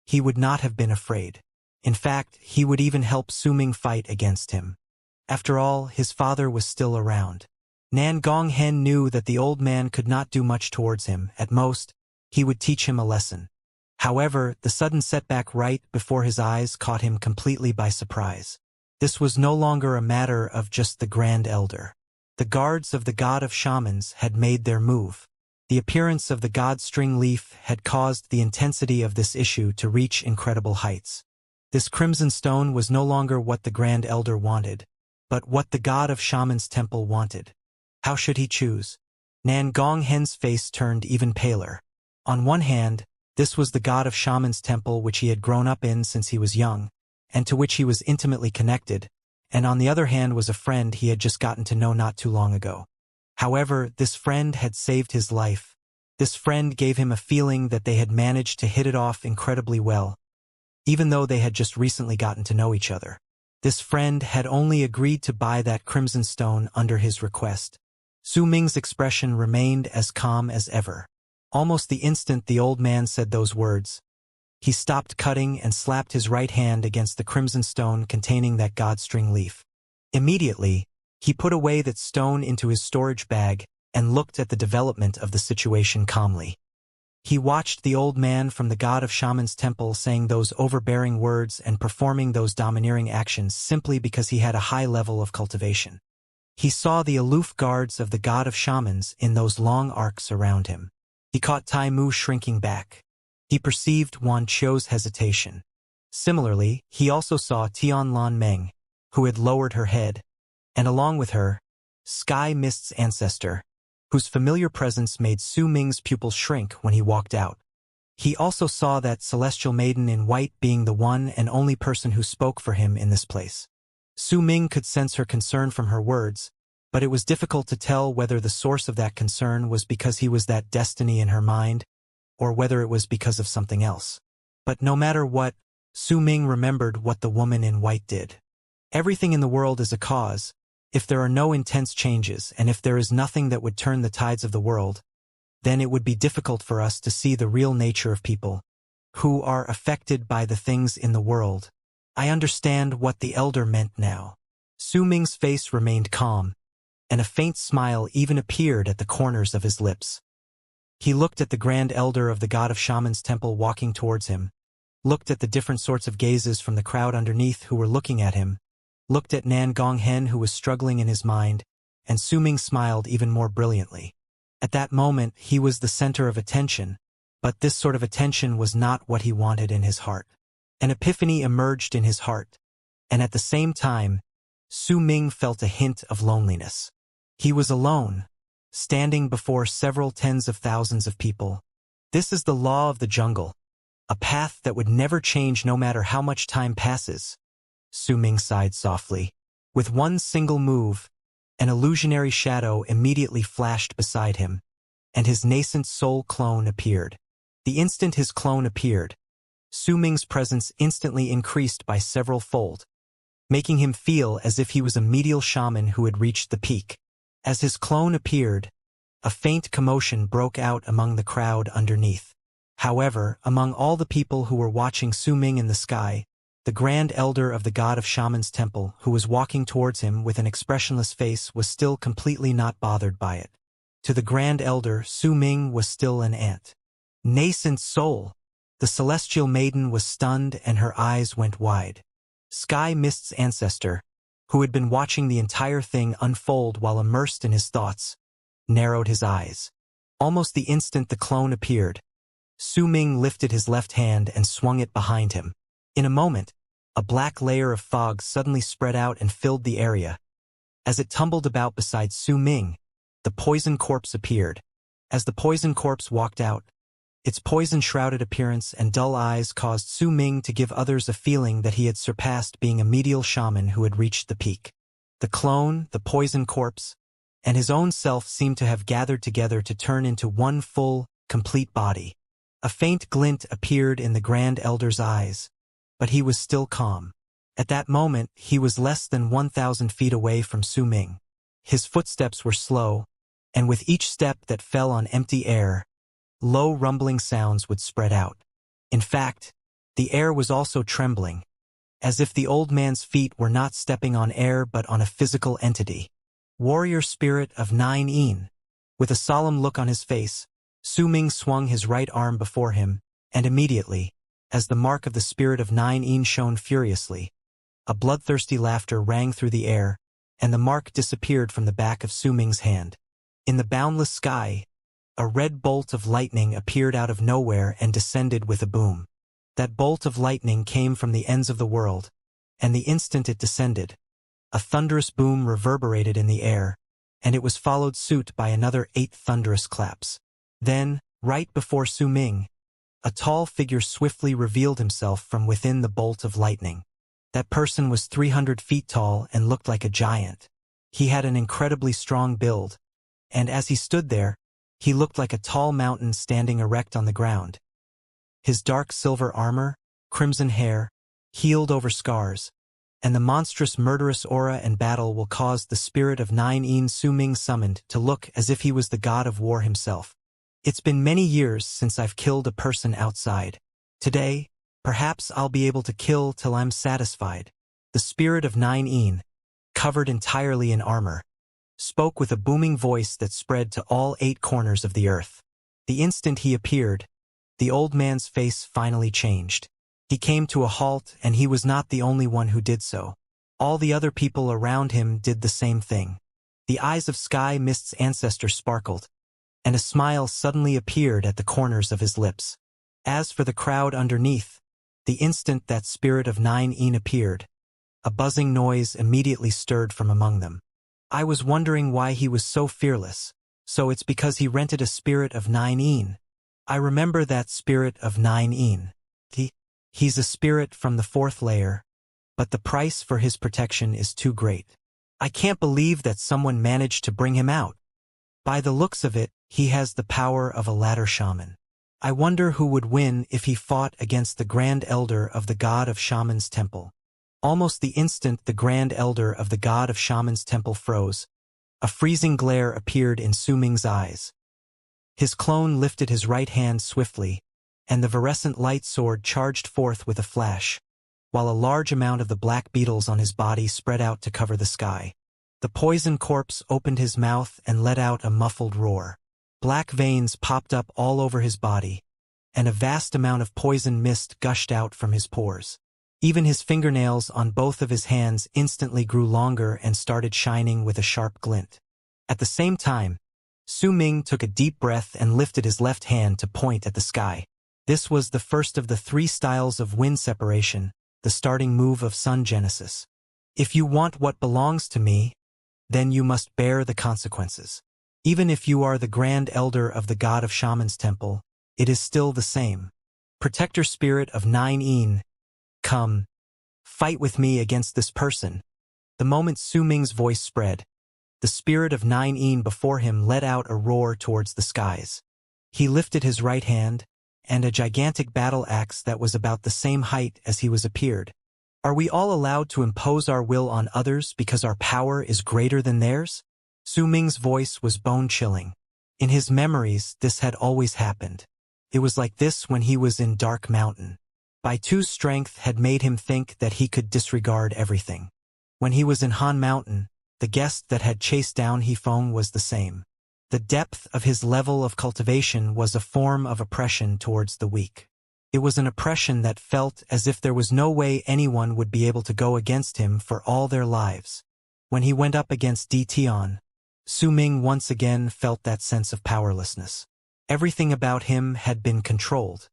he would not have been afraid. In fact, he would even help Su Ming fight against him. After all, his father was still around. Nan Gonghen knew that the old man could not do much towards him. At most, he would teach him a lesson. However, the sudden setback right before his eyes caught him completely by surprise. This was no longer a matter of just the grand elder. The guards of the god of shamans had made their move. The appearance of the god string leaf had caused the intensity of this issue to reach incredible heights. This crimson stone was no longer what the grand elder wanted, but what the god of shamans' temple wanted. How should he choose? Nan Gonghen's face turned even paler. On one hand, this was the god of shamans' temple which he had grown up in since he was young, and to which he was intimately connected, and on the other hand was a friend he had just gotten to know not too long ago. However, this friend had saved his life, This friend gave him a feeling that they had managed to hit it off incredibly well, even though they had just recently gotten to know each other. This friend had only agreed to buy that crimson stone under his request. Su Ming's expression remained as calm as ever. Almost the instant the old man said those words, he stopped cutting and slapped his right hand against the crimson stone containing that godstring leaf. Immediately, he put away that stone into his storage bag and looked at the development of the situation calmly. He watched the old man from the god of Shaman's temple saying those overbearing words and performing those domineering actions simply because he had a high level of cultivation. He saw the aloof guards of the god of Shamans in those long arcs around him. He caught Tai Mu shrinking back. He perceived Wan Qiu's hesitation. Similarly, he also saw Tian Lan Meng, who had lowered her head, and along with her, Sky Mist's ancestor, whose familiar presence made Su Ming's pupils shrink when he walked out. He also saw that celestial maiden in white being the one and only person who spoke for him in this place. Su Ming could sense her concern from her words, but it was difficult to tell whether the source of that concern was because he was that destiny in her mind, or whether it was because of something else. But no matter what, Su Ming remembered what the woman in white did. Everything in the world is a cause. If there are no intense changes and if there is nothing that would turn the tides of the world, then it would be difficult for us to see the real nature of people who are affected by the things in the world. I understand what the elder meant now. Su Ming's face remained calm, and a faint smile even appeared at the corners of his lips. He looked at the grand elder of the god of Shaman's temple walking towards him, looked at the different sorts of gazes from the crowd underneath who were looking at him, looked at Nan Gonghen who was struggling in his mind, and Su Ming smiled even more brilliantly. At that moment he was the center of attention, but this sort of attention was not what he wanted in his heart. An epiphany emerged in his heart, and at the same time, Su Ming felt a hint of loneliness. He was alone, standing before several tens of thousands of people. This is the law of the jungle, a path that would never change no matter how much time passes. Su Ming sighed softly. With one single move, an illusionary shadow immediately flashed beside him, and his nascent soul clone appeared. The instant his clone appeared, Su Ming's presence instantly increased by several fold, making him feel as if he was a medial shaman who had reached the peak. As his clone appeared, a faint commotion broke out among the crowd underneath. However, among all the people who were watching Su Ming in the sky, the grand elder of the god of Shaman's temple, who was walking towards him with an expressionless face, was still completely not bothered by it. To the grand elder, Su Ming was still an ant. Nascent soul! The celestial maiden was stunned and her eyes went wide. Sky Mist's ancestor, who had been watching the entire thing unfold while immersed in his thoughts, narrowed his eyes. Almost the instant the clone appeared, Su Ming lifted his left hand and swung it behind him. In a moment, a black layer of fog suddenly spread out and filled the area. As it tumbled about beside Su Ming, the poison corpse appeared. As the poison corpse walked out, its poison-shrouded appearance and dull eyes caused Su Ming to give others a feeling that he had surpassed being a medial shaman who had reached the peak. The clone, the poison corpse, and his own self seemed to have gathered together to turn into one full, complete body. A faint glint appeared in the grand elder's eyes, but he was still calm. At that moment, he was less than 1,000 feet away from Su Ming. His footsteps were slow, and with each step that fell on empty air, low rumbling sounds would spread out. In fact, the air was also trembling, as if the old man's feet were not stepping on air but on a physical entity. Warrior spirit of 9 With a solemn look on his face, Su Ming swung his right arm before him, and immediately, as the mark of the spirit of 9 shone furiously, a bloodthirsty laughter rang through the air, and the mark disappeared from the back of Su Ming's hand. In the boundless sky, a red bolt of lightning appeared out of nowhere and descended with a boom. That bolt of lightning came from the ends of the world, and the instant it descended, a thunderous boom reverberated in the air, and it was followed suit by another 8 thunderous claps. Then, right before Su Ming, a tall figure swiftly revealed himself from within the bolt of lightning. That person was 300 feet tall and looked like a giant. He had an incredibly strong build, and as he stood there, He looked like a tall mountain standing erect on the ground. His dark silver armor, crimson hair, healed over scars, and the monstrous murderous aura and battle will cause the spirit of 9 Su-Ming summoned to look as if he was the god of war himself. It's been many years since I've killed a person outside. Today, perhaps I'll be able to kill till I'm satisfied. The spirit of 9, covered entirely in armor, spoke with a booming voice that spread to all 8 corners of the earth. The instant he appeared, the old man's face finally changed. He came to a halt, and he was not the only one who did so. All the other people around him did the same thing. The eyes of Sky Mist's ancestor sparkled, and a smile suddenly appeared at the corners of his lips. As for the crowd underneath, the instant that spirit of 9 appeared, a buzzing noise immediately stirred from among them. I was wondering why he was so fearless. So it's because he rented a spirit of 9. I remember that spirit of 9. He's a spirit from the 4th layer, but the price for his protection is too great. I can't believe that someone managed to bring him out. By the looks of it, he has the power of a ladder shaman. I wonder who would win if he fought against the Grand Elder of the God of Shaman's Temple. Almost the instant the Grand Elder of the God of Shaman's Temple froze, a freezing glare appeared in Su-Ming's eyes. His clone lifted his right hand swiftly, and the virescent light sword charged forth with a flash, while a large amount of the black beetles on his body spread out to cover the sky. The poison corpse opened his mouth and let out a muffled roar. Black veins popped up all over his body, and a vast amount of poison mist gushed out from his pores. Even his fingernails on both of his hands instantly grew longer and started shining with a sharp glint. At the same time, Su-Ming took a deep breath and lifted his left hand to point at the sky. This was the first of the 3 styles of wind separation, the starting move of Sun Genesis. If you want what belongs to me, then you must bear the consequences. Even if you are the Grand Elder of the God of Shaman's Temple, it is still the same. Protector spirit of 9, come, fight with me against this person. The moment Su-Ming's voice spread, the spirit of 9 before him let out a roar towards the skies. He lifted his right hand, and a gigantic battle axe that was about the same height as he was appeared. Are we all allowed to impose our will on others because our power is greater than theirs? Su-Ming's voice was bone-chilling. In his memories, this had always happened. It was like this when he was in Dark Mountain. Bai Tu's strength had made him think that he could disregard everything. When he was in Han Mountain, the guest that had chased down Hefeng was the same. The depth of his level of cultivation was a form of oppression towards the weak. It was an oppression that felt as if there was no way anyone would be able to go against him for all their lives. When he went up against Tion, Su-Ming once again felt that sense of powerlessness. Everything about him had been controlled.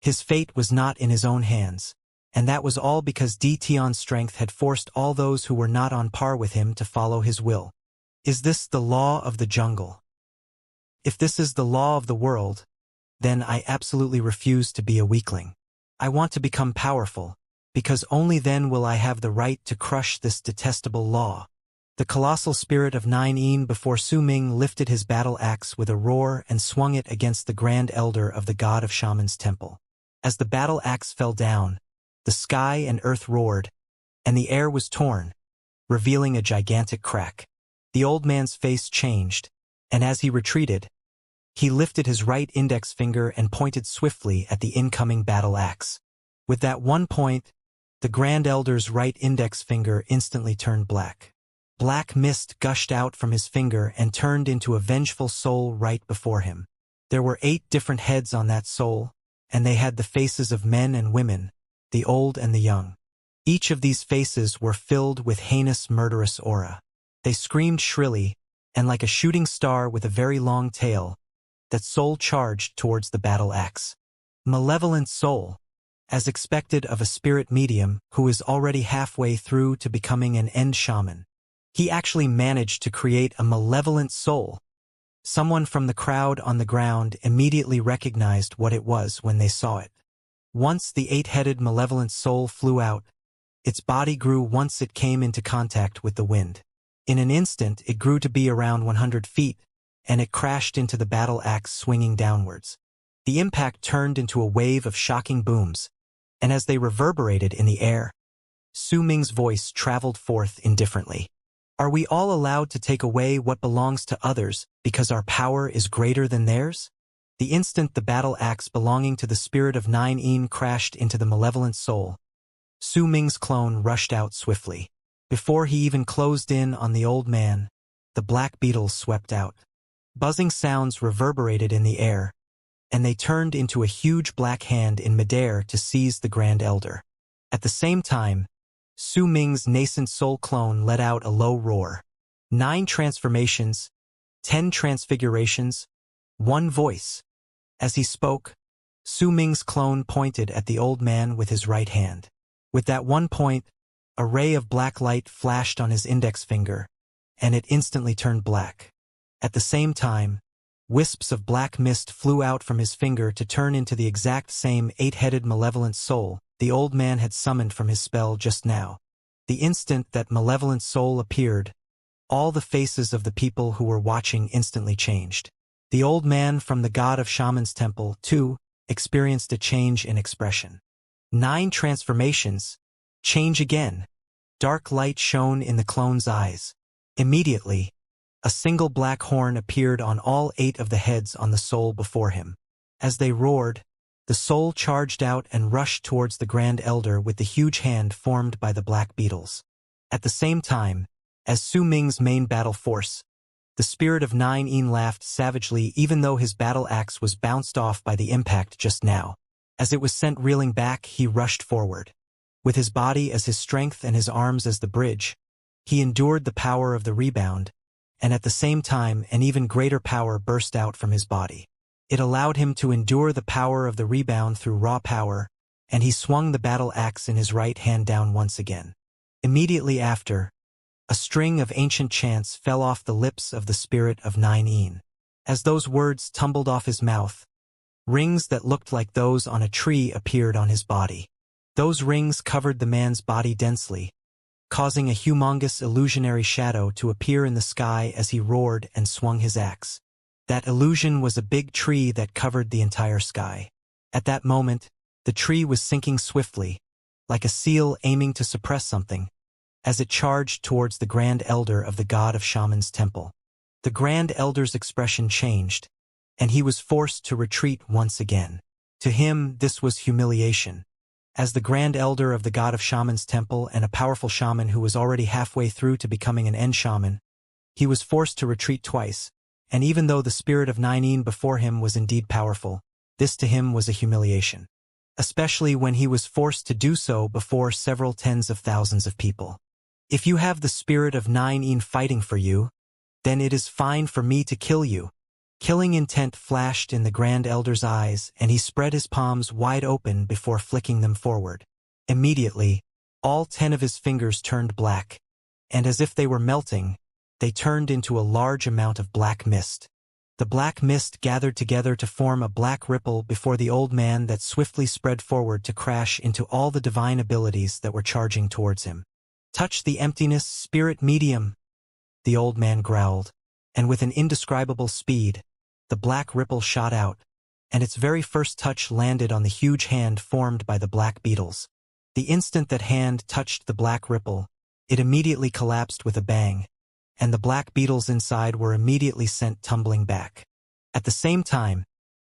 His fate was not in his own hands, and that was all because Tion's strength had forced all those who were not on par with him to follow his will. Is this the law of the jungle? If this is the law of the world, then I absolutely refuse to be a weakling. I want to become powerful, because only then will I have the right to crush this detestable law. The colossal spirit of 9 before Su-Ming lifted his battle axe with a roar and swung it against the Grand Elder of the God of Shaman's Temple. As the battle axe fell down, the sky and earth roared, and the air was torn, revealing a gigantic crack. The old man's face changed, and as he retreated, he lifted his right index finger and pointed swiftly at the incoming battle axe. With that one point, the Grand Elder's right index finger instantly turned black. Black mist gushed out from his finger and turned into a vengeful soul right before him. There were 8 different heads on that soul, and they had the faces of men and women, the old and the young. Each of these faces were filled with heinous murderous aura. They screamed shrilly, and like a shooting star with a very long tail, that soul charged towards the battle axe. Malevolent soul, as expected of a spirit medium who is already halfway through to becoming an end shaman. He actually managed to create a malevolent soul. Someone from the crowd on the ground immediately recognized what it was when they saw it. Once the 8-headed malevolent soul flew out, its body grew once it came into contact with the wind. In an instant it grew to be around 100 feet, and it crashed into the battle axe swinging downwards. The impact turned into a wave of shocking booms, and as they reverberated in the air, Su Ming's voice traveled forth indifferently. Are we all allowed to take away what belongs to others because our power is greater than theirs? The instant the battle axe belonging to the spirit of Nine Yin crashed into the malevolent soul, Su Ming's clone rushed out swiftly. Before he even closed in on the old man, the black beetles swept out. Buzzing sounds reverberated in the air, and they turned into a huge black hand in midair to seize the Grand Elder. At the same time, Su Ming's nascent soul clone let out a low roar. 9 transformations, 10 transfigurations, 1 voice. As he spoke, Su Ming's clone pointed at the old man with his right hand. With that one point, a ray of black light flashed on his index finger, and it instantly turned black. At the same time, wisps of black mist flew out from his finger to turn into the exact same 8-headed malevolent soul the old man had summoned from his spell just now. The instant that malevolent soul appeared, all the faces of the people who were watching instantly changed. The old man from the god of Shaman's temple, too, experienced a change in expression. 9 transformations. Change again. Dark light shone in the clone's eyes. Immediately, a single black horn appeared on all 8 of the heads on the soul before him. As they roared, the soul charged out and rushed towards the Grand Elder with the huge hand formed by the black beetles. At the same time, as Su Ming's main battle force, the spirit of Nine Yin laughed savagely even though his battle axe was bounced off by the impact just now. As it was sent reeling back, he rushed forward. With his body as his strength and his arms as the bridge, he endured the power of the rebound, and at the same time an even greater power burst out from his body. It allowed him to endure the power of the rebound through raw power, and he swung the battle axe in his right hand down once again. Immediately after, a string of ancient chants fell off the lips of the spirit of Nine Yin. As those words tumbled off his mouth, rings that looked like those on a tree appeared on his body. Those rings covered the man's body densely, causing a humongous illusionary shadow to appear in the sky as he roared and swung his axe. That illusion was a big tree that covered the entire sky. At that moment, the tree was sinking swiftly, like a seal aiming to suppress something, as it charged towards the Grand Elder of the god of Shaman's temple. The Grand Elder's expression changed, and he was forced to retreat once again. To him, this was humiliation. As the Grand Elder of the god of Shaman's temple and a powerful shaman who was already halfway through to becoming an end shaman, he was forced to retreat twice, and even though the spirit of Nine Yin before him was indeed powerful, this to him was a humiliation. Especially when he was forced to do so before several tens of thousands of people. If you have the spirit of Nine Yin fighting for you, then it is fine for me to kill you. Killing intent flashed in the Grand Elder's eyes, and he spread his palms wide open before flicking them forward. Immediately, all 10 of his fingers turned black, and as if they were melting, they turned into a large amount of black mist. The black mist gathered together to form a black ripple before the old man that swiftly spread forward to crash into all the divine abilities that were charging towards him. Touch the emptiness, spirit medium, the old man growled, and with an indescribable speed, the black ripple shot out, and its very first touch landed on the huge hand formed by the black beetles. The instant that hand touched the black ripple, it immediately collapsed with a bang, and the black beetles inside were immediately sent tumbling back. At the same time,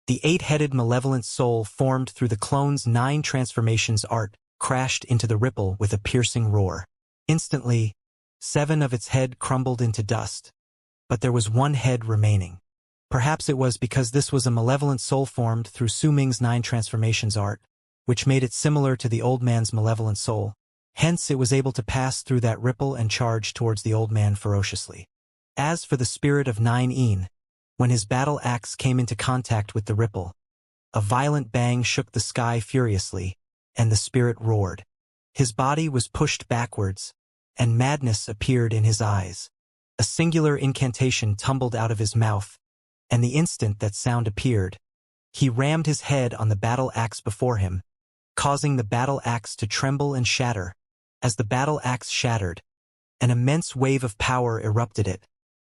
the 8-headed malevolent soul formed through the clone's 9 transformations art crashed into the ripple with a piercing roar. Instantly, 7 of its head crumbled into dust, but there was 1 head remaining. Perhaps it was because this was a malevolent soul formed through Su Ming's 9 transformations art, which made it similar to the old man's malevolent soul. Hence it was able to pass through that ripple and charge towards the old man ferociously. As for the spirit of Nine Yin, when his battle axe came into contact with the ripple, a violent bang shook the sky furiously, and the spirit roared. His body was pushed backwards, and madness appeared in his eyes. A singular incantation tumbled out of his mouth, and the instant that sound appeared, he rammed his head on the battle axe before him, causing the battle axe to tremble and shatter. As the battle axe shattered, an immense wave of power erupted it,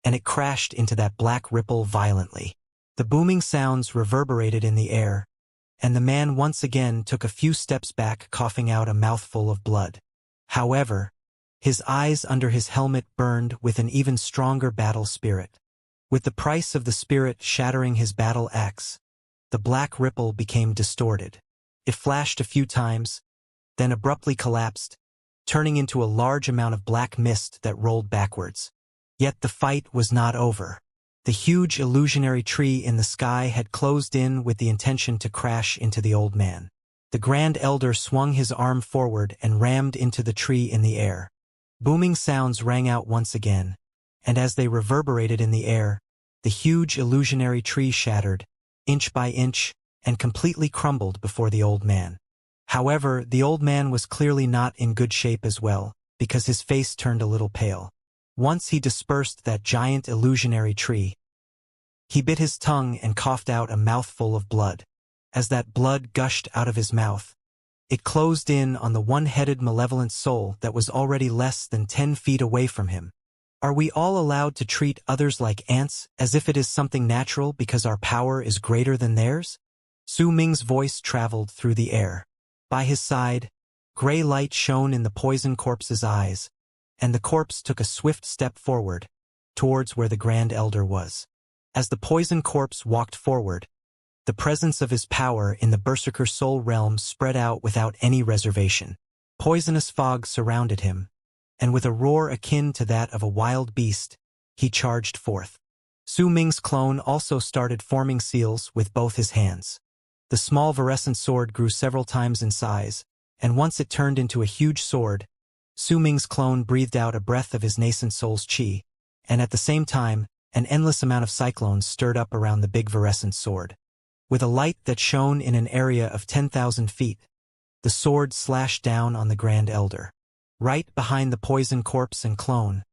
and it crashed into that black ripple violently. The booming sounds reverberated in the air, and the man once again took a few steps back, coughing out a mouthful of blood. However, his eyes under his helmet burned with an even stronger battle spirit. With the price of the spirit shattering his battle axe, the black ripple became distorted. It flashed a few times, then abruptly collapsed, turning into a large amount of black mist that rolled backwards. Yet the fight was not over. The huge illusionary tree in the sky had closed in with the intention to crash into the old man. The Grand Elder swung his arm forward and rammed into the tree in the air. Booming sounds rang out once again, and as they reverberated in the air, the huge illusionary tree shattered, inch by inch, and completely crumbled before the old man. However, the old man was clearly not in good shape as well, because his face turned a little pale. Once he dispersed that giant illusionary tree, he bit his tongue and coughed out a mouthful of blood. As that blood gushed out of his mouth, it closed in on the one-headed malevolent soul that was already less than 10 feet away from him. Are we all allowed to treat others like ants, as if it is something natural because our power is greater than theirs? Su Ming's voice traveled through the air. By his side, gray light shone in the poison corpse's eyes, and the corpse took a swift step forward, towards where the Grand Elder was. As the poison corpse walked forward, the presence of his power in the Berserker soul realm spread out without any reservation. Poisonous fog surrounded him, and with a roar akin to that of a wild beast, he charged forth. Su Ming's clone also started forming seals with both his hands. The small virescent sword grew several times in size, and once it turned into a huge sword, Su Ming's clone breathed out a breath of his nascent soul's qi, and at the same time, an endless amount of cyclones stirred up around the big virescent sword. With a light that shone in an area of 10,000 feet, the sword slashed down on the Grand Elder. Right behind the poison corpse and clone,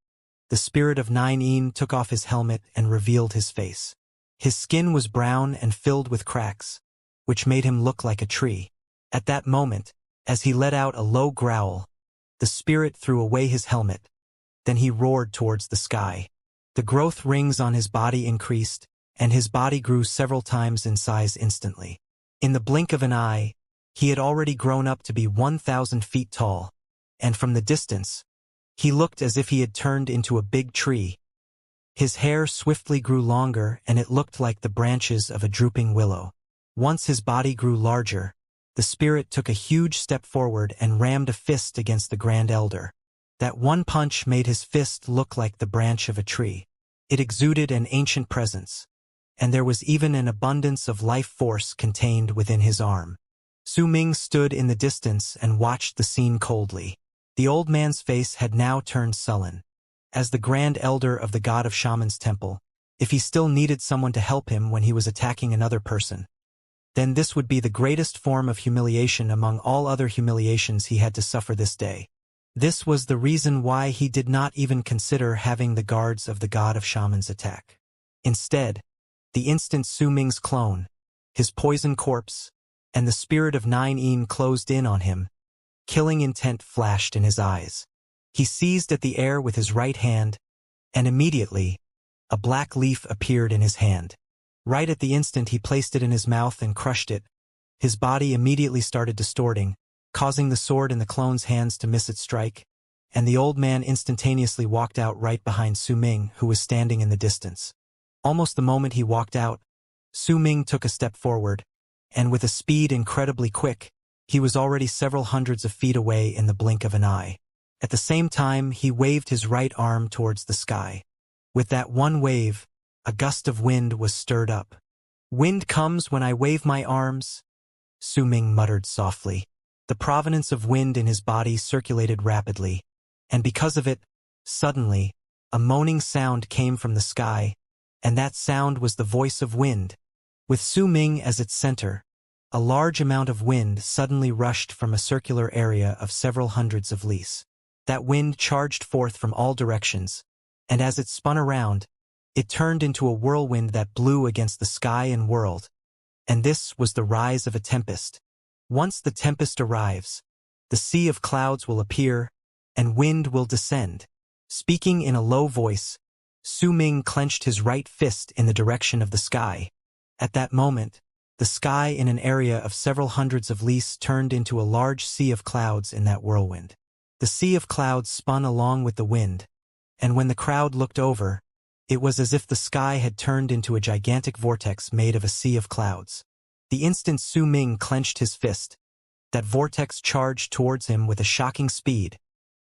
the spirit of Nine Een took off his helmet and revealed his face. His skin was brown and filled with cracks, which made him look like a tree. At that moment, as he let out a low growl, the spirit threw away his helmet. Then he roared towards the sky. The growth rings on his body increased, and his body grew several times in size instantly. In the blink of an eye, he had already grown up to be 1,000 feet tall, and from the distance, he looked as if he had turned into a big tree. His hair swiftly grew longer, and it looked like the branches of a drooping willow. Once his body grew larger, the spirit took a huge step forward and rammed a fist against the Grand Elder. That one punch made his fist look like the branch of a tree. It exuded an ancient presence, and there was even an abundance of life force contained within his arm. Su Ming stood in the distance and watched the scene coldly. The old man's face had now turned sullen. As the Grand Elder of the God of Shaman's temple, if he still needed someone to help him when he was attacking another person, then this would be the greatest form of humiliation among all other humiliations he had to suffer this day. This was the reason why he did not even consider having the guards of the God of Shamans attack. Instead, the instant Su Ming's clone, his poison corpse, and the spirit of Nine Een closed in on him, killing intent flashed in his eyes. He seized at the air with his right hand, and immediately, a black leaf appeared in his hand. Right at the instant he placed it in his mouth and crushed it, his body immediately started distorting, causing the sword in the clone's hands to miss its strike, and the old man instantaneously walked out right behind Su Ming, who was standing in the distance. Almost the moment he walked out, Su Ming took a step forward, and with a speed incredibly quick, he was already several hundreds of feet away in the blink of an eye. At the same time, he waved his right arm towards the sky. With that one wave, a gust of wind was stirred up. "Wind comes when I wave my arms," Su Ming muttered softly. The provenance of wind in his body circulated rapidly, and because of it, suddenly, a moaning sound came from the sky, and that sound was the voice of wind. With Su Ming as its center, a large amount of wind suddenly rushed from a circular area of several hundreds of lis. That wind charged forth from all directions, and as it spun around, it turned into a whirlwind that blew against the sky and world. And this was the rise of a tempest. Once the tempest arrives, the sea of clouds will appear, and wind will descend. Speaking in a low voice, Su Ming clenched his right fist in the direction of the sky. At that moment, the sky in an area of several hundreds of lis turned into a large sea of clouds in that whirlwind. The sea of clouds spun along with the wind, and when the crowd looked over, it was as if the sky had turned into a gigantic vortex made of a sea of clouds. The instant Su Ming clenched his fist, that vortex charged towards him with a shocking speed.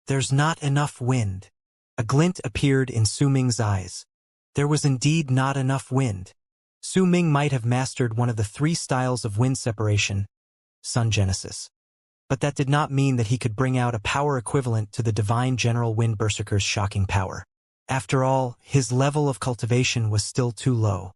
"There's not enough wind." A glint appeared in Su Ming's eyes. There was indeed not enough wind. Su Ming might have mastered one of the 3 styles of wind separation, Sun Genesis. But that did not mean that he could bring out a power equivalent to the divine General Wind Berserker's shocking power. After all, his level of cultivation was still too low.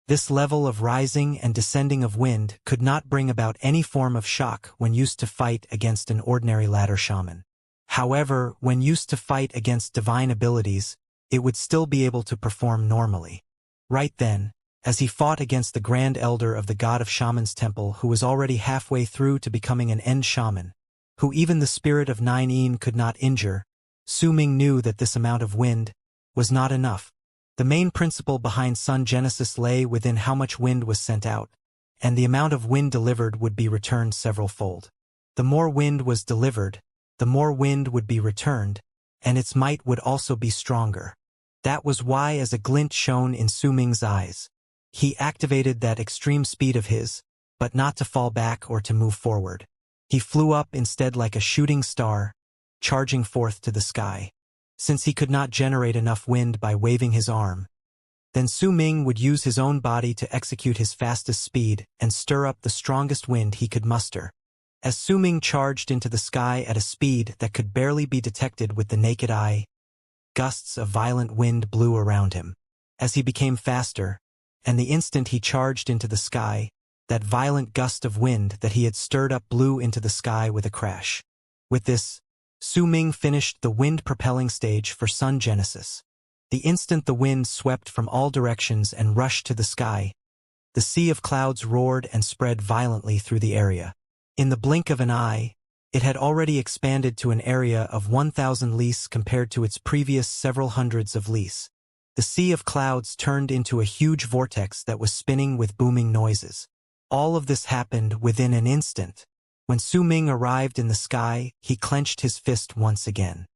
This level of rising and descending of wind could not bring about any form of shock when used to fight against an ordinary ladder shaman. However, when used to fight against divine abilities, it would still be able to perform normally. Right then, as he fought against the Grand Elder of the God of Shaman's Temple who was already halfway through to becoming an end shaman, who even the spirit of 9 could not injure, Su Ming knew that this amount of wind was not enough. The main principle behind Sun Genesis lay within how much wind was sent out, and the amount of wind delivered would be returned several-fold. The more wind was delivered, the more wind would be returned, and its might would also be stronger. That was why, as a glint shone in Su Ming's eyes, he activated that extreme speed of his, but not to fall back or to move forward. He flew up instead like a shooting star, charging forth to the sky. Since he could not generate enough wind by waving his arm, then Su Ming would use his own body to execute his fastest speed and stir up the strongest wind he could muster. As Su Ming charged into the sky at a speed that could barely be detected with the naked eye, gusts of violent wind blew around him. As he became faster, and the instant he charged into the sky, that violent gust of wind that he had stirred up blew into the sky with a crash. With this, Su Ming finished the wind-propelling stage for Sun Genesis. The instant the wind swept from all directions and rushed to the sky, the sea of clouds roared and spread violently through the area. In the blink of an eye, it had already expanded to an area of 1,000 lis compared to its previous several hundreds of lis. The sea of clouds turned into a huge vortex that was spinning with booming noises. All of this happened within an instant. When Su Ming arrived in the sky, he clenched his fist once again.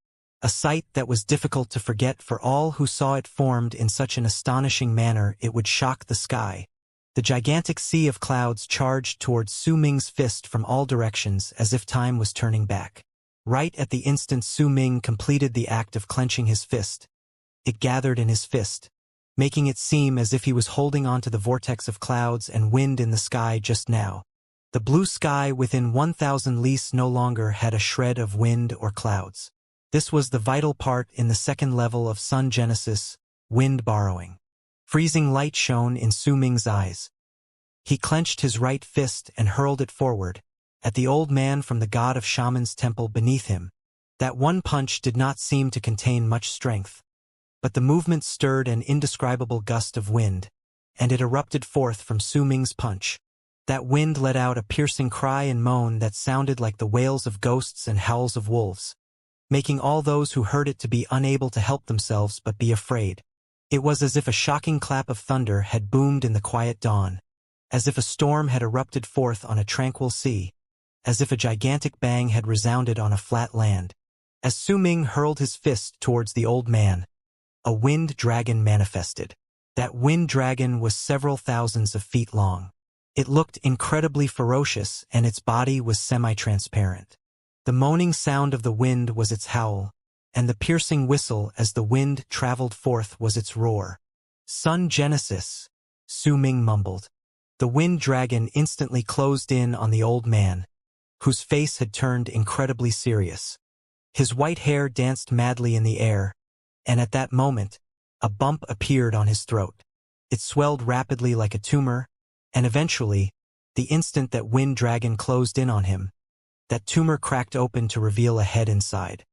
A sight that was difficult to forget for all who saw it formed in such an astonishing manner it would shock the sky. The gigantic sea of clouds charged towards Su Ming's fist from all directions as if time was turning back. Right at the instant Su Ming completed the act of clenching his fist, it gathered in his fist, making it seem as if he was holding onto the vortex of clouds and wind in the sky just now. The blue sky within 1,000 lis no longer had a shred of wind or clouds. This was the vital part in the second level of Sun Genesis, wind borrowing. Freezing light shone in Su Ming's eyes. He clenched his right fist and hurled it forward, at the old man from the God of Shaman's temple beneath him. That one punch did not seem to contain much strength, but the movement stirred an indescribable gust of wind, and it erupted forth from Su Ming's punch. That wind let out a piercing cry and moan that sounded like the wails of ghosts and howls of wolves, making all those who heard it to be unable to help themselves but be afraid. It was as if a shocking clap of thunder had boomed in the quiet dawn, as if a storm had erupted forth on a tranquil sea, as if a gigantic bang had resounded on a flat land. As Su Ming hurled his fist towards the old man, a wind dragon manifested. That wind dragon was several thousands of feet long. It looked incredibly ferocious, and its body was semi-transparent. The moaning sound of the wind was its howl, and the piercing whistle as the wind traveled forth was its roar. "Sun Genesis," Su Ming mumbled. The wind dragon instantly closed in on the old man, whose face had turned incredibly serious. His white hair danced madly in the air, and at that moment, a bump appeared on his throat. It swelled rapidly like a tumor, and eventually, the instant that wind dragon closed in on him, that tumor cracked open to reveal a head inside.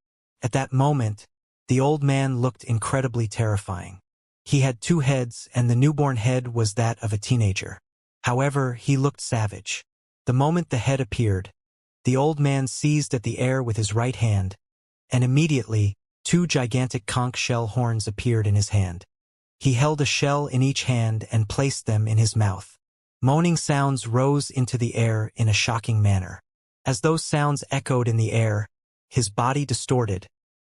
At that moment, the old man looked incredibly terrifying. He had 2 heads, and the newborn head was that of a teenager. However, he looked savage. The moment the head appeared, the old man seized at the air with his right hand, and immediately, 2 gigantic conch shell horns appeared in his hand. He held a shell in each hand and placed them in his mouth. Moaning sounds rose into the air in a shocking manner. As those sounds echoed in the air, his body distorted,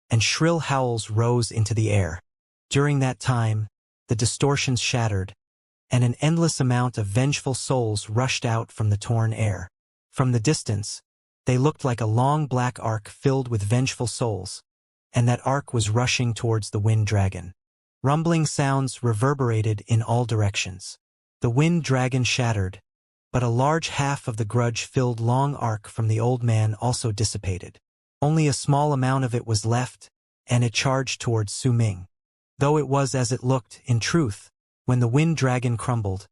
and shrill howls rose into the air. During that time, the distortions shattered, and an endless amount of vengeful souls rushed out from the torn air. From the distance, they looked like a long black arc filled with vengeful souls, and that arc was rushing towards the wind dragon. Rumbling sounds reverberated in all directions. The wind dragon shattered, but a large half of the grudge-filled long arc from the old man also dissipated. Only a small amount of it was left, and it charged towards Su Ming. Though it was as it looked, in truth, when the wind dragon crumbled,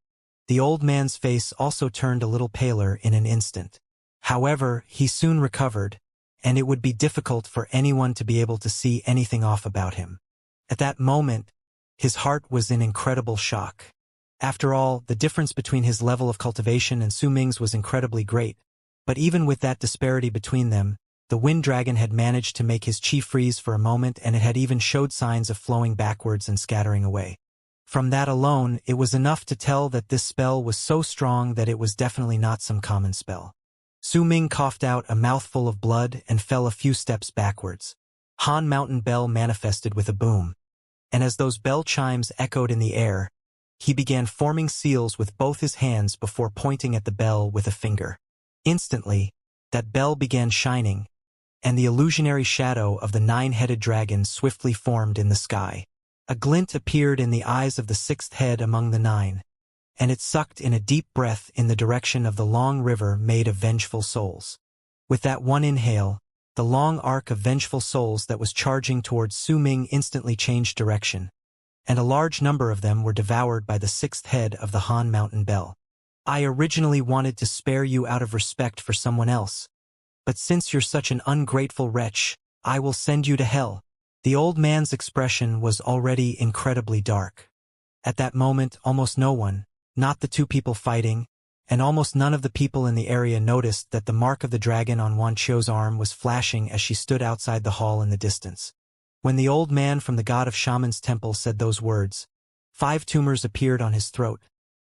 the old man's face also turned a little paler in an instant. However, he soon recovered, and it would be difficult for anyone to be able to see anything off about him. At that moment, his heart was in incredible shock. After all, the difference between his level of cultivation and Su Ming's was incredibly great, but even with that disparity between them, the wind dragon had managed to make his chi freeze for a moment, and it had even showed signs of flowing backwards and scattering away. From that alone, it was enough to tell that this spell was so strong that it was definitely not some common spell. Su Ming coughed out a mouthful of blood and fell a few steps backwards. Han Mountain Bell manifested with a boom, and as those bell chimes echoed in the air, he began forming seals with both his hands before pointing at the bell with a finger. Instantly, that bell began shining, and the illusionary shadow of the nine-headed dragon swiftly formed in the sky. A glint appeared in the eyes of the sixth head among the nine, and it sucked in a deep breath in the direction of the long river made of vengeful souls. With that one inhale, the long arc of vengeful souls that was charging towards Su Ming instantly changed direction, and a large number of them were devoured by the sixth head of the Han Mountain Bell. I originally wanted to spare you out of respect for someone else, but since you're such an ungrateful wretch, I will send you to hell. The old man's expression was already incredibly dark. At that moment, almost no one, not the two people fighting, and almost none of the people in the area noticed that the mark of the dragon on Wan Qiu's arm was flashing as she stood outside the hall in the distance. When the old man from the god of Shaman's temple said those words, 5 tumors appeared on his throat,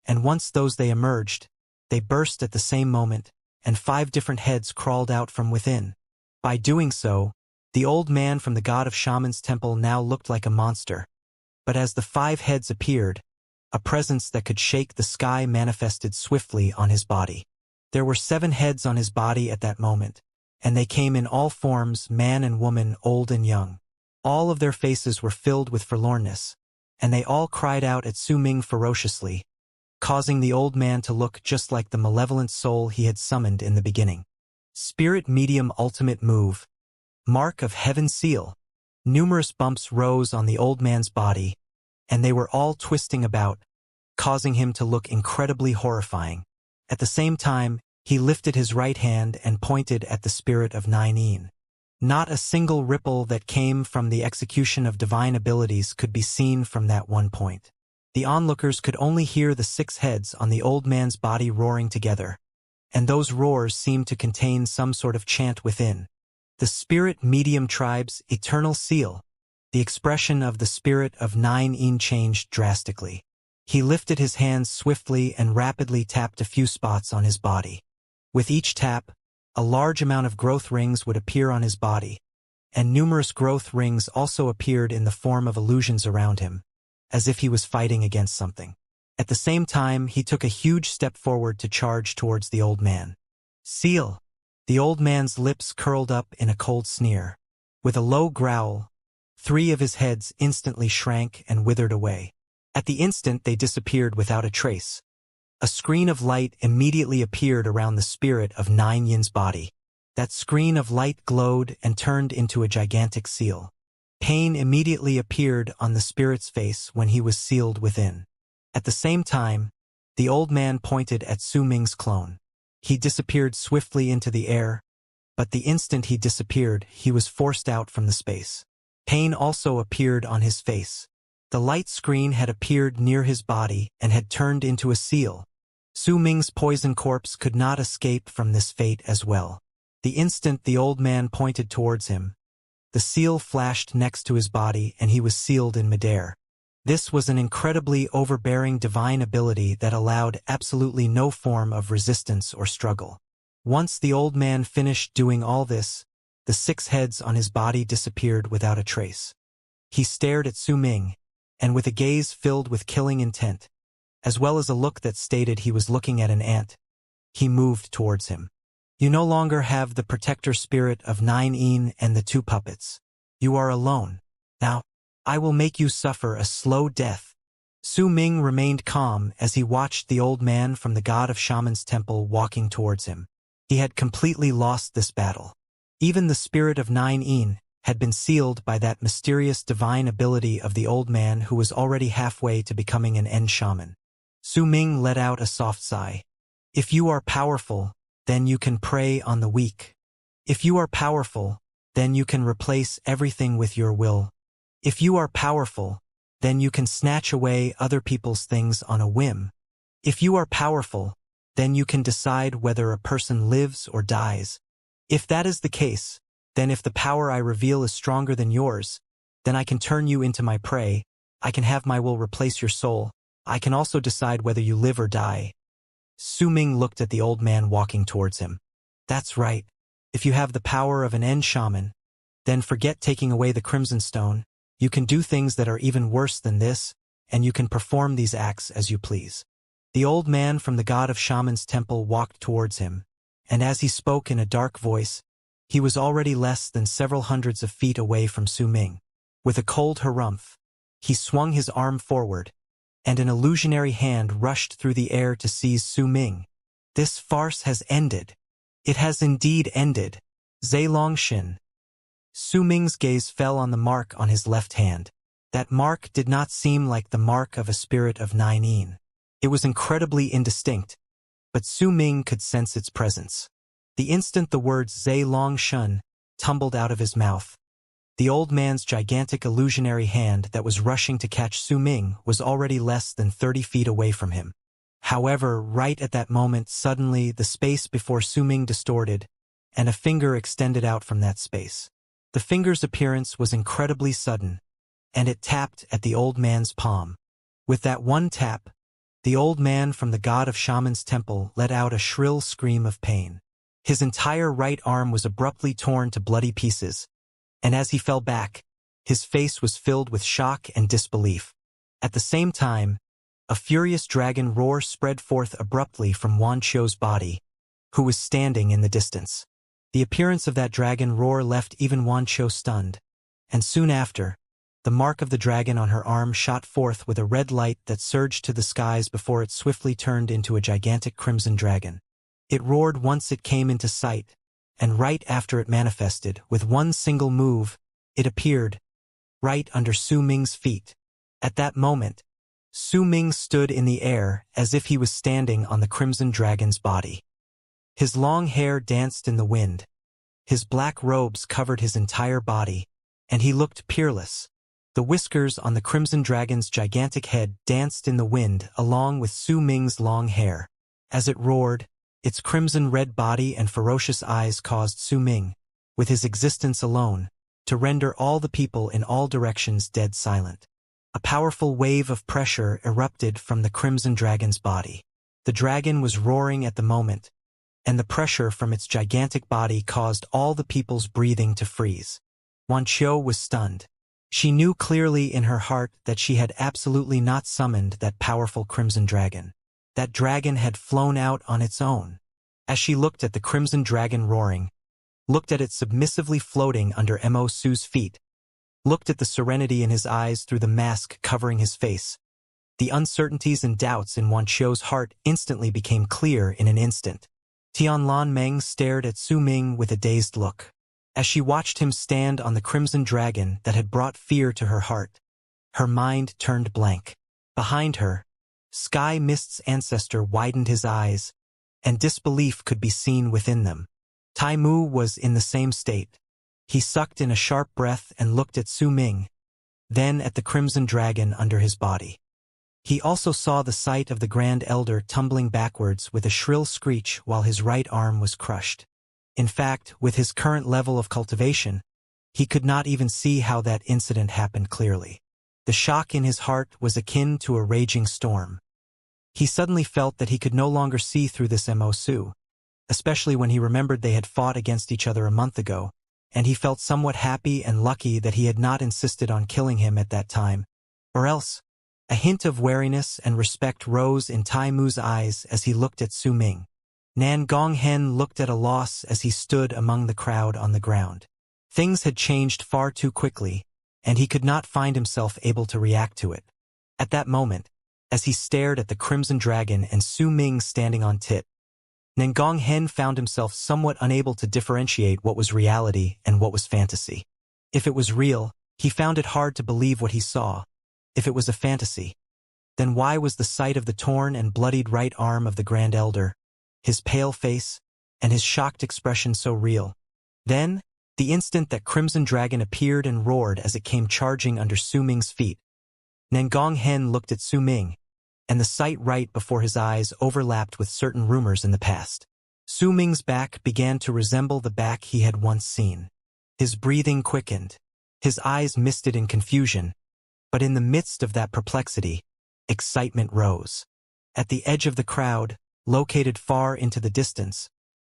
and once they emerged, they burst at the same moment, and 5 different heads crawled out from within. By doing so, the old man from the god of Shaman's temple now looked like a monster. But as the 5 heads appeared, a presence that could shake the sky manifested swiftly on his body. There were 7 heads on his body at that moment, and they came in all forms, man and woman, old and young. All of their faces were filled with forlornness, and they all cried out at Su Ming ferociously, causing the old man to look just like the malevolent soul he had summoned in the beginning. Spirit Medium Ultimate Move. Mark of Heaven Seal. Numerous bumps rose on the old man's body, and they were all twisting about, causing him to look incredibly horrifying. At the same time, he lifted his right hand and pointed at the spirit of Nine Yin. Not a single ripple that came from the execution of divine abilities could be seen from that one point. The onlookers could only hear the 6 heads on the old man's body roaring together, and those roars seemed to contain some sort of chant within. The Spirit Medium Tribe's Eternal Seal. The expression of the spirit of Nine Yin changed drastically. He lifted his hands swiftly and rapidly tapped a few spots on his body. With each tap, a large amount of growth rings would appear on his body, and numerous growth rings also appeared in the form of illusions around him, as if he was fighting against something. At the same time, he took a huge step forward to charge towards the old man. Seal! The old man's lips curled up in a cold sneer. With a low growl, 3 of his heads instantly shrank and withered away. At the instant they disappeared without a trace. A screen of light immediately appeared around the spirit of Nine Yin's body. That screen of light glowed and turned into a gigantic seal. Pain immediately appeared on the spirit's face when he was sealed within. At the same time, the old man pointed at Su Ming's clone. He disappeared swiftly into the air, but the instant he disappeared, he was forced out from the space. Pain also appeared on his face. The light screen had appeared near his body and had turned into a seal. Su Ming's poison corpse could not escape from this fate as well. The instant the old man pointed towards him, the seal flashed next to his body and he was sealed in midair. This was an incredibly overbearing divine ability that allowed absolutely no form of resistance or struggle. Once the old man finished doing all this, the 6 heads on his body disappeared without a trace. He stared at Su Ming, and with a gaze filled with killing intent, as well as a look that stated he was looking at an ant, he moved towards him. You no longer have the protector spirit of 9 and the 2 puppets. You are alone. Now, I will make you suffer a slow death. Su Ming remained calm as he watched the old man from the god of Shaman's temple walking towards him. He had completely lost this battle. Even the spirit of 9 had been sealed by that mysterious divine ability of the old man who was already halfway to becoming an end shaman. Su Ming let out a soft sigh. If you are powerful, then you can prey on the weak. If you are powerful, then you can replace everything with your will. If you are powerful, then you can snatch away other people's things on a whim. If you are powerful, then you can decide whether a person lives or dies. If that is the case, then if the power I reveal is stronger than yours, then I can turn you into my prey, I can have my will replace your soul, I can also decide whether you live or die. Su Ming looked at the old man walking towards him. That's right. If you have the power of an end shaman, then forget taking away the Crimson Stone. You can do things that are even worse than this, and you can perform these acts as you please. The old man from the god of Shaman's temple walked towards him, and as he spoke in a dark voice, he was already less than several hundreds of feet away from Su Ming. With a cold harumph, he swung his arm forward, and an illusionary hand rushed through the air to seize Su Ming. This farce has ended. It has indeed ended. Zhe Longxin. Su Ming's gaze fell on the mark on his left hand. That mark did not seem like the mark of a spirit of 9. It was incredibly indistinct, but Su Ming could sense its presence. The instant the words Zhe Longxin tumbled out of his mouth, the old man's gigantic illusionary hand that was rushing to catch Su Ming was already less than 30 feet away from him. However, right at that moment, suddenly the space before Su Ming distorted, and a finger extended out from that space. The finger's appearance was incredibly sudden, and it tapped at the old man's palm. With that one tap, the old man from the god of Shaman's temple let out a shrill scream of pain. His entire right arm was abruptly torn to bloody pieces, and as he fell back, his face was filled with shock and disbelief. At the same time, a furious dragon roar spread forth abruptly from Wan Qiu's body, who was standing in the distance. The appearance of that dragon roar left even Wan Qiu stunned, and soon after, the mark of the dragon on her arm shot forth with a red light that surged to the skies before it swiftly turned into a gigantic crimson dragon. It roared once it came into sight, and right after it manifested, with one single move, it appeared right under Su Ming's feet. At that moment, Su Ming stood in the air as if he was standing on the crimson dragon's body. His long hair danced in the wind, his black robes covered his entire body, and he looked peerless. The whiskers on the crimson dragon's gigantic head danced in the wind along with Su Ming's long hair. As it roared, its crimson-red body and ferocious eyes caused Su Ming, with his existence alone, to render all the people in all directions dead silent. A powerful wave of pressure erupted from the crimson dragon's body. The dragon was roaring at the moment, and the pressure from its gigantic body caused all the people's breathing to freeze. Wan Qiu was stunned. She knew clearly in her heart that she had absolutely not summoned that powerful crimson dragon. That dragon had flown out on its own. As she looked at the crimson dragon roaring, looked at it submissively floating under Mo Su's feet, looked at the serenity in his eyes through the mask covering his face, the uncertainties and doubts in Wan Qiu's heart instantly became clear in an instant. Tianlan Meng stared at Su Ming with a dazed look. As she watched him stand on the crimson dragon that had brought fear to her heart, her mind turned blank. Behind her, Sky Mist's ancestor widened his eyes, and disbelief could be seen within them. Tai Mu was in the same state. He sucked in a sharp breath and looked at Su Ming, then at the crimson dragon under his body. He also saw the sight of the Grand Elder tumbling backwards with a shrill screech while his right arm was crushed. In fact, with his current level of cultivation, he could not even see how that incident happened clearly. The shock in his heart was akin to a raging storm. He suddenly felt that he could no longer see through this Mo-Su, especially when he remembered they had fought against each other a month ago, and he felt somewhat happy and lucky that he had not insisted on killing him at that time, or else. A hint of wariness and respect rose in Tai Mu's eyes as he looked at Su Ming. Nan Gonghen looked at a loss as he stood among the crowd on the ground. Things had changed far too quickly, and he could not find himself able to react to it. At that moment, as he stared at the Crimson Dragon and Su Ming standing on tit, Nan Gonghen found himself somewhat unable to differentiate what was reality and what was fantasy. If it was real, he found it hard to believe what he saw. If it was a fantasy, then why was the sight of the torn and bloodied right arm of the Grand Elder, his pale face, and his shocked expression so real? Then, the instant that Crimson Dragon appeared and roared as it came charging under Su Ming's feet, Nan Gonghen looked at Su Ming, and the sight right before his eyes overlapped with certain rumors in the past. Su Ming's back began to resemble the back he had once seen. His breathing quickened. His eyes misted in confusion. But in the midst of that perplexity, excitement rose. At the edge of the crowd, located far into the distance,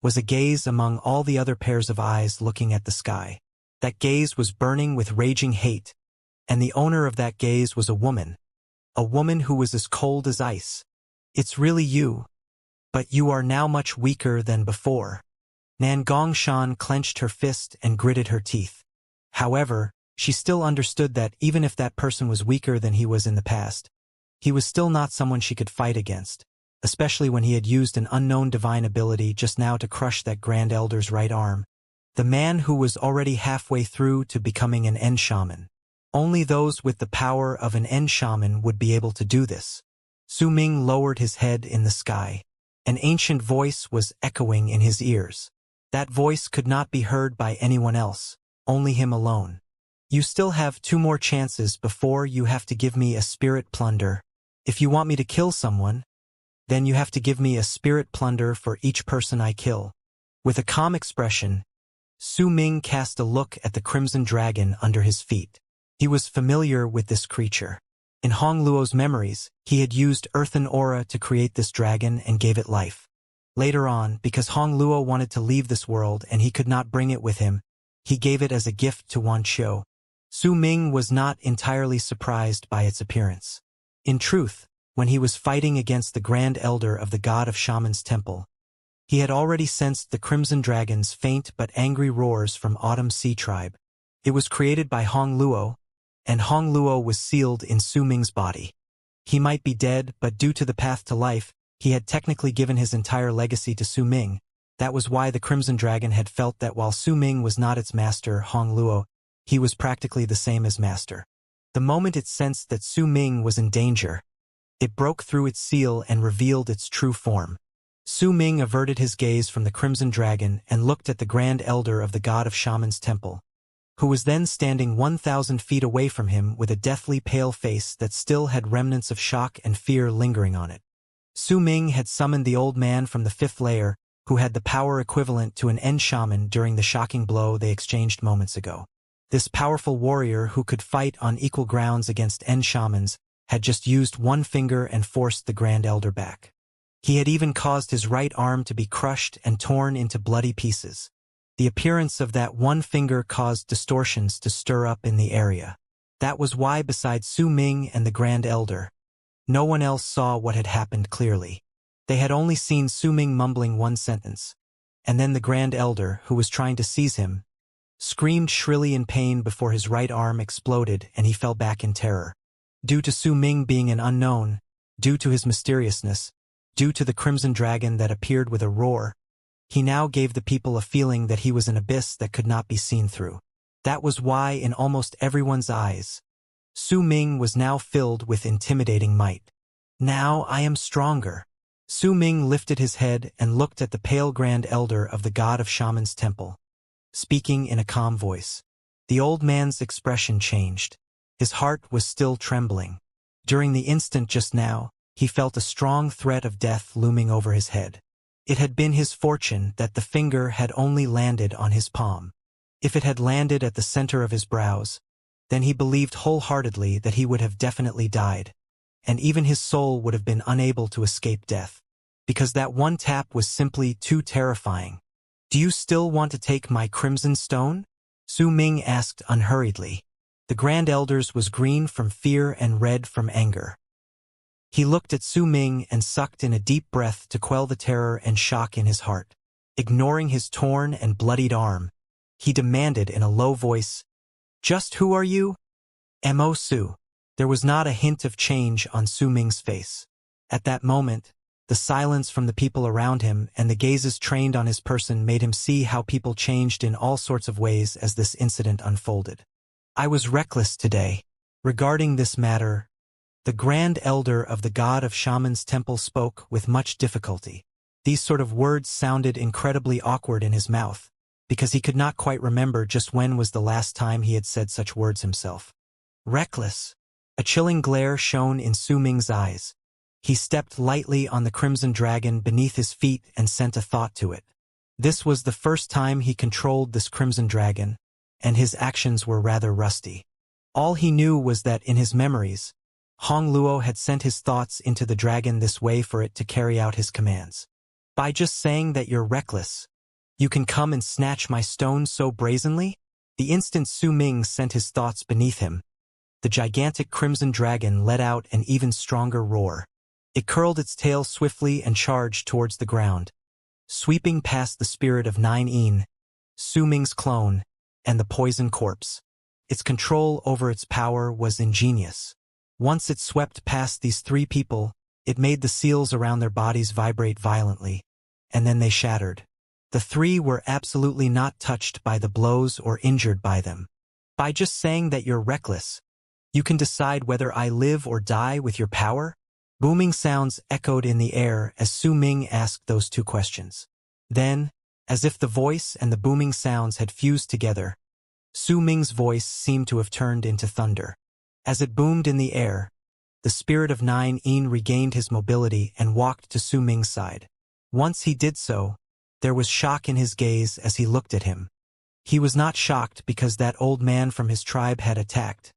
was a gaze among all the other pairs of eyes looking at the sky. That gaze was burning with raging hate, and the owner of that gaze was a woman who was as cold as ice. "It's really you. But you are now much weaker than before." Nan Gongshan clenched her fist and gritted her teeth. However, she still understood that even if that person was weaker than he was in the past, he was still not someone she could fight against, especially when he had used an unknown divine ability just now to crush that Grand Elder's right arm. The man who was already halfway through to becoming an End Shaman. Only those with the power of an End Shaman would be able to do this. Su Ming lowered his head in the sky. An ancient voice was echoing in his ears. That voice could not be heard by anyone else, only him alone. "You still have 2 more chances before you have to give me a spirit plunder. If you want me to kill someone, then you have to give me a spirit plunder for each person I kill." With a calm expression, Su Ming cast a look at the Crimson Dragon under his feet. He was familiar with this creature. In Hong Luo's memories, he had used earthen aura to create this dragon and gave it life. Later on, because Hong Luo wanted to leave this world and he could not bring it with him, he gave it as a gift to Wan Qiu. Su Ming was not entirely surprised by its appearance. In truth, when he was fighting against the Grand Elder of the God of Shaman's Temple, he had already sensed the Crimson Dragon's faint but angry roars from Autumn Sea Tribe. It was created by Hong Luo, and Hong Luo was sealed in Su Ming's body. He might be dead, but due to the path to life, he had technically given his entire legacy to Su Ming. That was why the Crimson Dragon had felt that while Su Ming was not its master, Hong Luo, he was practically the same as master. The moment it sensed that Su Ming was in danger, it broke through its seal and revealed its true form. Su Ming averted his gaze from the Crimson Dragon and looked at the Grand Elder of the God of Shaman's Temple, who was then standing 1,000 feet away from him with a deathly pale face that still had remnants of shock and fear lingering on it. Su Ming had summoned the old man from the 5th layer, who had the power equivalent to an End Shaman during the shocking blow they exchanged moments ago. This powerful warrior who could fight on equal grounds against End Shamans had just used one finger and forced the Grand Elder back. He had even caused his right arm to be crushed and torn into bloody pieces. The appearance of that one finger caused distortions to stir up in the area. That was why, besides Su Ming and the Grand Elder, no one else saw what had happened clearly. They had only seen Su Ming mumbling one sentence, and then the Grand Elder, who was trying to seize him, screamed shrilly in pain before his right arm exploded and he fell back in terror. Due to Su Ming being an unknown, due to his mysteriousness, due to the Crimson Dragon that appeared with a roar, he now gave the people a feeling that he was an abyss that could not be seen through. That was why, in almost everyone's eyes, Su Ming was now filled with intimidating might. "Now I am stronger." Su Ming lifted his head and looked at the pale Grand Elder of the God of Shaman's Temple, speaking in a calm voice. The old man's expression changed. His heart was still trembling. During the instant just now, he felt a strong threat of death looming over his head. It had been his fortune that the finger had only landed on his palm. If it had landed at the center of his brows, then he believed wholeheartedly that he would have definitely died, and even his soul would have been unable to escape death. Because that one tap was simply too terrifying. "Do you still want to take my crimson stone?" Su Ming asked unhurriedly. The Grand Elder's was green from fear and red from anger. He looked at Su Ming and sucked in a deep breath to quell the terror and shock in his heart. Ignoring his torn and bloodied arm, he demanded in a low voice, "Just who are you?" "Mo Su." There was not a hint of change on Su Ming's face. At that moment, the silence from the people around him and the gazes trained on his person made him see how people changed in all sorts of ways as this incident unfolded. "I was reckless today. Regarding this matter," the Grand Elder of the God of Shaman's temple spoke with much difficulty. These sort of words sounded incredibly awkward in his mouth, because he could not quite remember just when was the last time he had said such words himself. Reckless. A chilling glare shone in Su Ming's eyes. He stepped lightly on the crimson dragon beneath his feet and sent a thought to it. This was the first time he controlled this crimson dragon, and his actions were rather rusty. All he knew was that in his memories, Hong Luo had sent his thoughts into the dragon this way for it to carry out his commands. "By just saying that you're reckless, you can come and snatch my stone so brazenly?" The instant Su Ming sent his thoughts beneath him, the gigantic crimson dragon let out an even stronger roar. It curled its tail swiftly and charged towards the ground, sweeping past the spirit of Nine Yin, Su Ming's clone, and the poison corpse. Its control over its power was ingenious. Once it swept past these three people, it made the seals around their bodies vibrate violently, and then they shattered. The three were absolutely not touched by the blows or injured by them. "By just saying that you're reckless, you can decide whether I live or die with your power?" Booming sounds echoed in the air as Su Ming asked those two questions. Then, as if the voice and the booming sounds had fused together, Su Ming's voice seemed to have turned into thunder. As it boomed in the air, the spirit of Nine Yin regained his mobility and walked to Su Ming's side. Once he did so, there was shock in his gaze as he looked at him. He was not shocked because that old man from his tribe had attacked,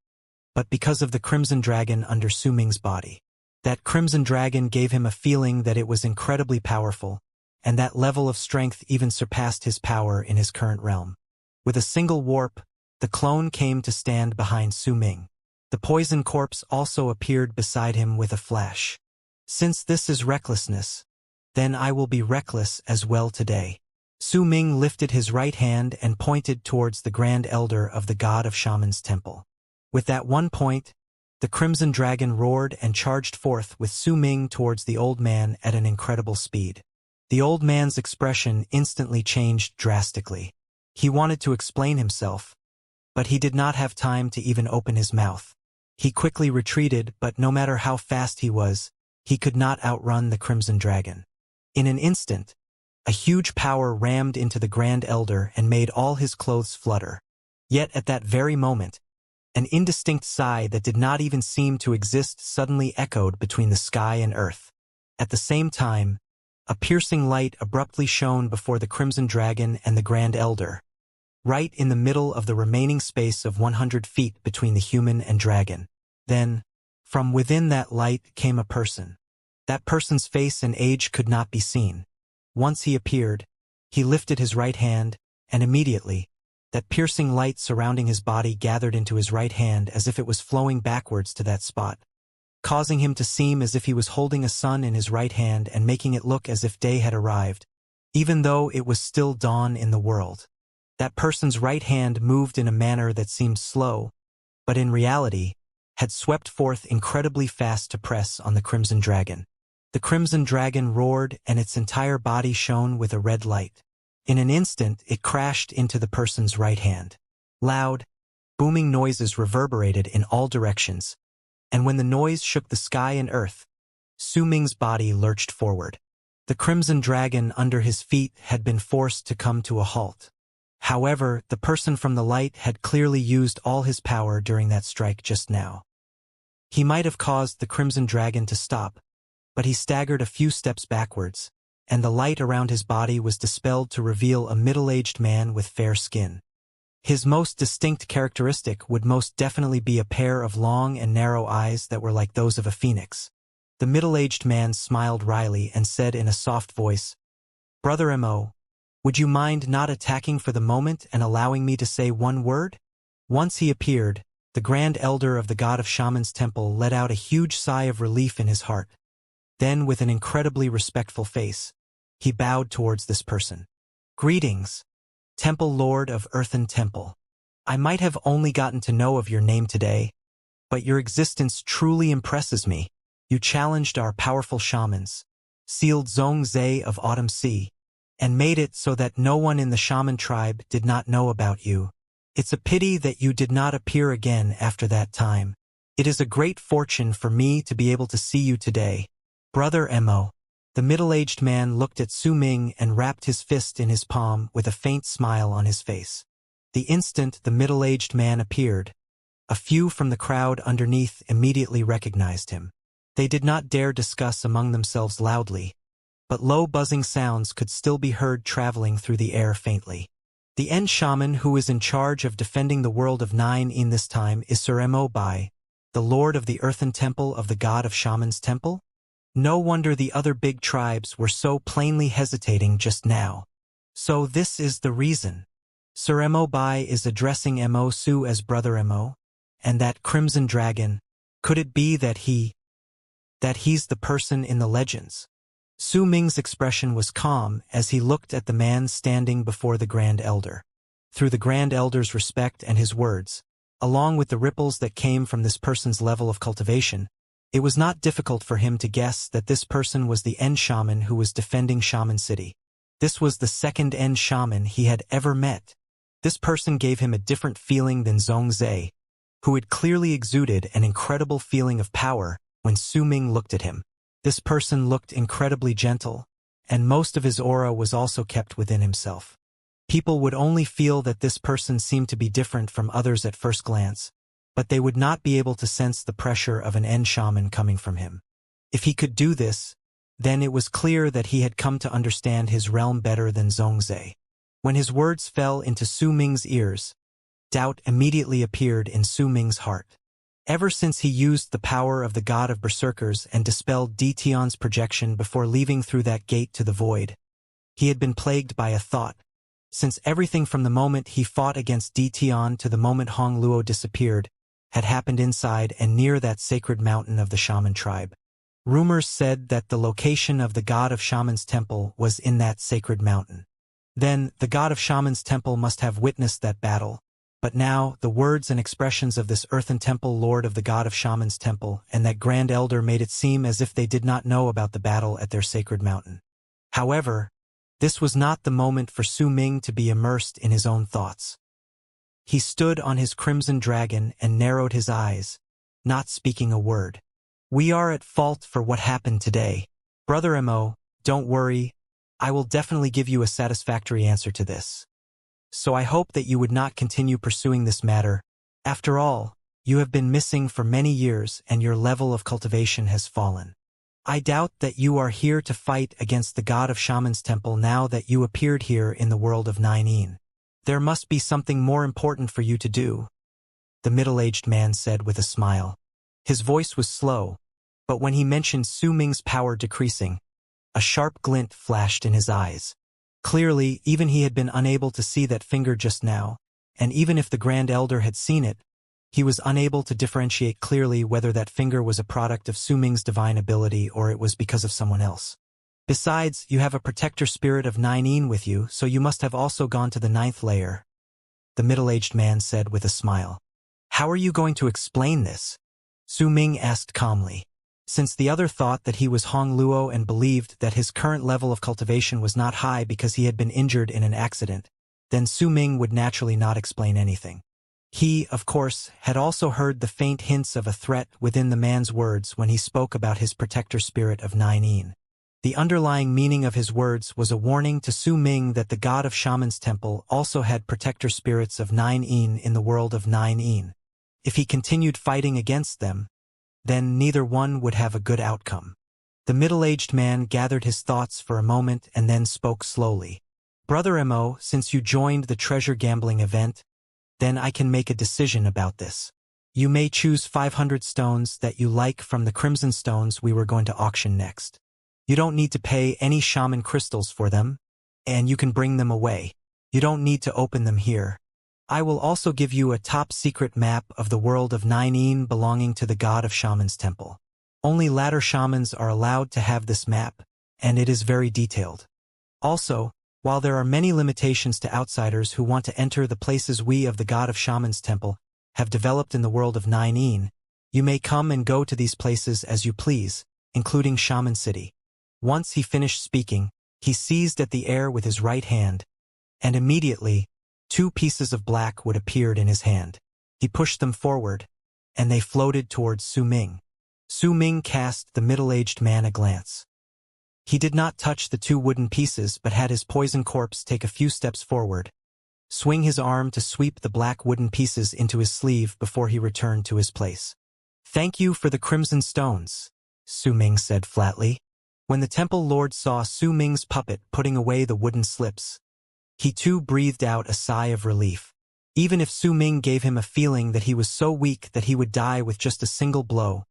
but because of the crimson dragon under Su Ming's body. That crimson dragon gave him a feeling that it was incredibly powerful, and that level of strength even surpassed his power in his current realm. With a single warp, the clone came to stand behind Su Ming. The poison corpse also appeared beside him with a flash. "Since this is recklessness, then I will be reckless as well today." Su Ming lifted his right hand and pointed towards the Grand Elder of the God of Shaman's temple. With that one point, the crimson dragon roared and charged forth with Su Ming towards the old man at an incredible speed. The old man's expression instantly changed drastically. He wanted to explain himself, but he did not have time to even open his mouth. He quickly retreated, but no matter how fast he was, he could not outrun the crimson dragon. In an instant, a huge power rammed into the Grand Elder and made all his clothes flutter. Yet at that very moment, an indistinct sigh that did not even seem to exist suddenly echoed between the sky and earth. At the same time, a piercing light abruptly shone before the crimson dragon and the Grand Elder, right in the middle of the remaining space of 100 feet between the human and dragon. Then, from within that light came a person. That person's face and age could not be seen. Once he appeared, he lifted his right hand, and immediately, that piercing light surrounding his body gathered into his right hand as if it was flowing backwards to that spot, causing him to seem as if he was holding a sun in his right hand and making it look as if day had arrived, even though it was still dawn in the world. That person's right hand moved in a manner that seemed slow, but in reality, had swept forth incredibly fast to press on the crimson dragon. The crimson dragon roared and its entire body shone with a red light. In an instant, it crashed into the person's right hand. Loud, booming noises reverberated in all directions, and when the noise shook the sky and earth, Su Ming's body lurched forward. The crimson dragon under his feet had been forced to come to a halt. However, the person from the light had clearly used all his power during that strike just now. He might have caused the crimson dragon to stop, but he staggered a few steps backwards, and the light around his body was dispelled to reveal a middle-aged man with fair skin. His most distinct characteristic would most definitely be a pair of long and narrow eyes that were like those of a phoenix. The middle-aged man smiled wryly and said in a soft voice, "Brother Mo, would you mind not attacking for the moment and allowing me to say one word?" Once he appeared, the Grand Elder of the God of Shaman's Temple let out a huge sigh of relief in his heart. Then, with an incredibly respectful face, he bowed towards this person. "Greetings, Temple Lord of Earthen Temple. I might have only gotten to know of your name today, but your existence truly impresses me. You challenged our powerful shamans, sealed Xianxia of Autumn Sea, and made it so that no one in the shaman tribe did not know about you. It's a pity that you did not appear again after that time. It is a great fortune for me to be able to see you today. Brother Mo." The middle-aged man looked at Su Ming and wrapped his fist in his palm with a faint smile on his face. The instant the middle-aged man appeared, a few from the crowd underneath immediately recognized him. They did not dare discuss among themselves loudly, but low buzzing sounds could still be heard traveling through the air faintly. The end shaman who is in charge of defending the world of Nine in this time is Sir Mo Bai, the Lord of the Earthen Temple of the God of Shaman's Temple? No wonder the other big tribes were so plainly hesitating just now. So this is the reason. Sir Mo Bai is addressing Mo Su as Brother Mo? And that Crimson Dragon, could it be that he's the person in the legends? Su Ming's expression was calm as he looked at the man standing before the Grand Elder. Through the Grand Elder's respect and his words, along with the ripples that came from this person's level of cultivation, it was not difficult for him to guess that this person was the end shaman who was defending Shaman City. This was the second end shaman he had ever met. This person gave him a different feeling than Xianxia, who had clearly exuded an incredible feeling of power when Su Ming looked at him. This person looked incredibly gentle, and most of his aura was also kept within himself. People would only feel that this person seemed to be different from others at first glance, but they would not be able to sense the pressure of an end shaman coming from him. If he could do this, then it was clear that he had come to understand his realm better than Xianxia. When his words fell into Su Ming's ears, doubt immediately appeared in Su Ming's heart. Ever since he used the power of the God of Berserkers and dispelled Detion's projection before leaving through that gate to the void, he had been plagued by a thought. Since everything from the moment he fought against Detion to the moment Hong Luo disappeared had happened inside and near that sacred mountain of the shaman tribe. Rumors said that the location of the God of Shaman's Temple was in that sacred mountain. Then, the God of Shaman's Temple must have witnessed that battle. But now, the words and expressions of this Earthen Temple Lord of the God of Shaman's Temple and that Grand Elder made it seem as if they did not know about the battle at their sacred mountain. However, this was not the moment for Su Ming to be immersed in his own thoughts. He stood on his crimson dragon and narrowed his eyes, not speaking a word. "We are at fault for what happened today. Brother Mo, don't worry, I will definitely give you a satisfactory answer to this. So I hope that you would not continue pursuing this matter. After all, you have been missing for many years and your level of cultivation has fallen. I doubt that you are here to fight against the God of Shaman's Temple now that you appeared here in the world of Nine. There must be something more important for you to do," the middle-aged man said with a smile. His voice was slow, but when he mentioned Su Ming's power decreasing, a sharp glint flashed in his eyes. Clearly, even he had been unable to see that finger just now, and even if the Grand Elder had seen it, he was unable to differentiate clearly whether that finger was a product of Su Ming's divine ability or it was because of someone else. "Besides, you have a protector spirit of Nine with you, so you must have also gone to the 9th layer," the middle-aged man said with a smile. "How are you going to explain this?" Su Ming asked calmly. Since the other thought that he was Hong Luo and believed that his current level of cultivation was not high because he had been injured in an accident, then Su Ming would naturally not explain anything. He, of course, had also heard the faint hints of a threat within the man's words when he spoke about his protector spirit of Nine. The underlying meaning of his words was a warning to Su Ming that the God of Shaman's Temple also had protector spirits of Nine in the world of Nine. If he continued fighting against them, then neither one would have a good outcome. The middle-aged man gathered his thoughts for a moment and then spoke slowly. "Brother Mo, since you joined the treasure gambling event, Then I can make a decision about this. You may choose 500 stones that you like from the crimson stones we were going to auction next. You don't need to pay any shaman crystals for them, and you can bring them away. You don't need to open them here. I will also give you a top-secret map of the world of Nine belonging to the god of Shaman's temple. Only ladder shamans are allowed to have this map, and it is very detailed. Also, while there are many limitations to outsiders who want to enter the places we of the god of Shaman's temple have developed in the world of Nine, you may come and go to these places as you please, including Shaman City. Once he finished speaking, he seized at the air with his right hand, and immediately, 2 pieces of black wood appeared in his hand. He pushed them forward, and they floated towards Su Ming. Su Ming cast the middle-aged man a glance. He did not touch the 2 wooden pieces but had his poison corpse take a few steps forward, swing his arm to sweep the black wooden pieces into his sleeve before he returned to his place. "Thank you for the crimson stones," Su Ming said flatly. When the temple lord saw Su Ming's puppet putting away the wooden slips, he too breathed out a sigh of relief. Even if Su Ming gave him a feeling that he was so weak that he would die with just a single blow,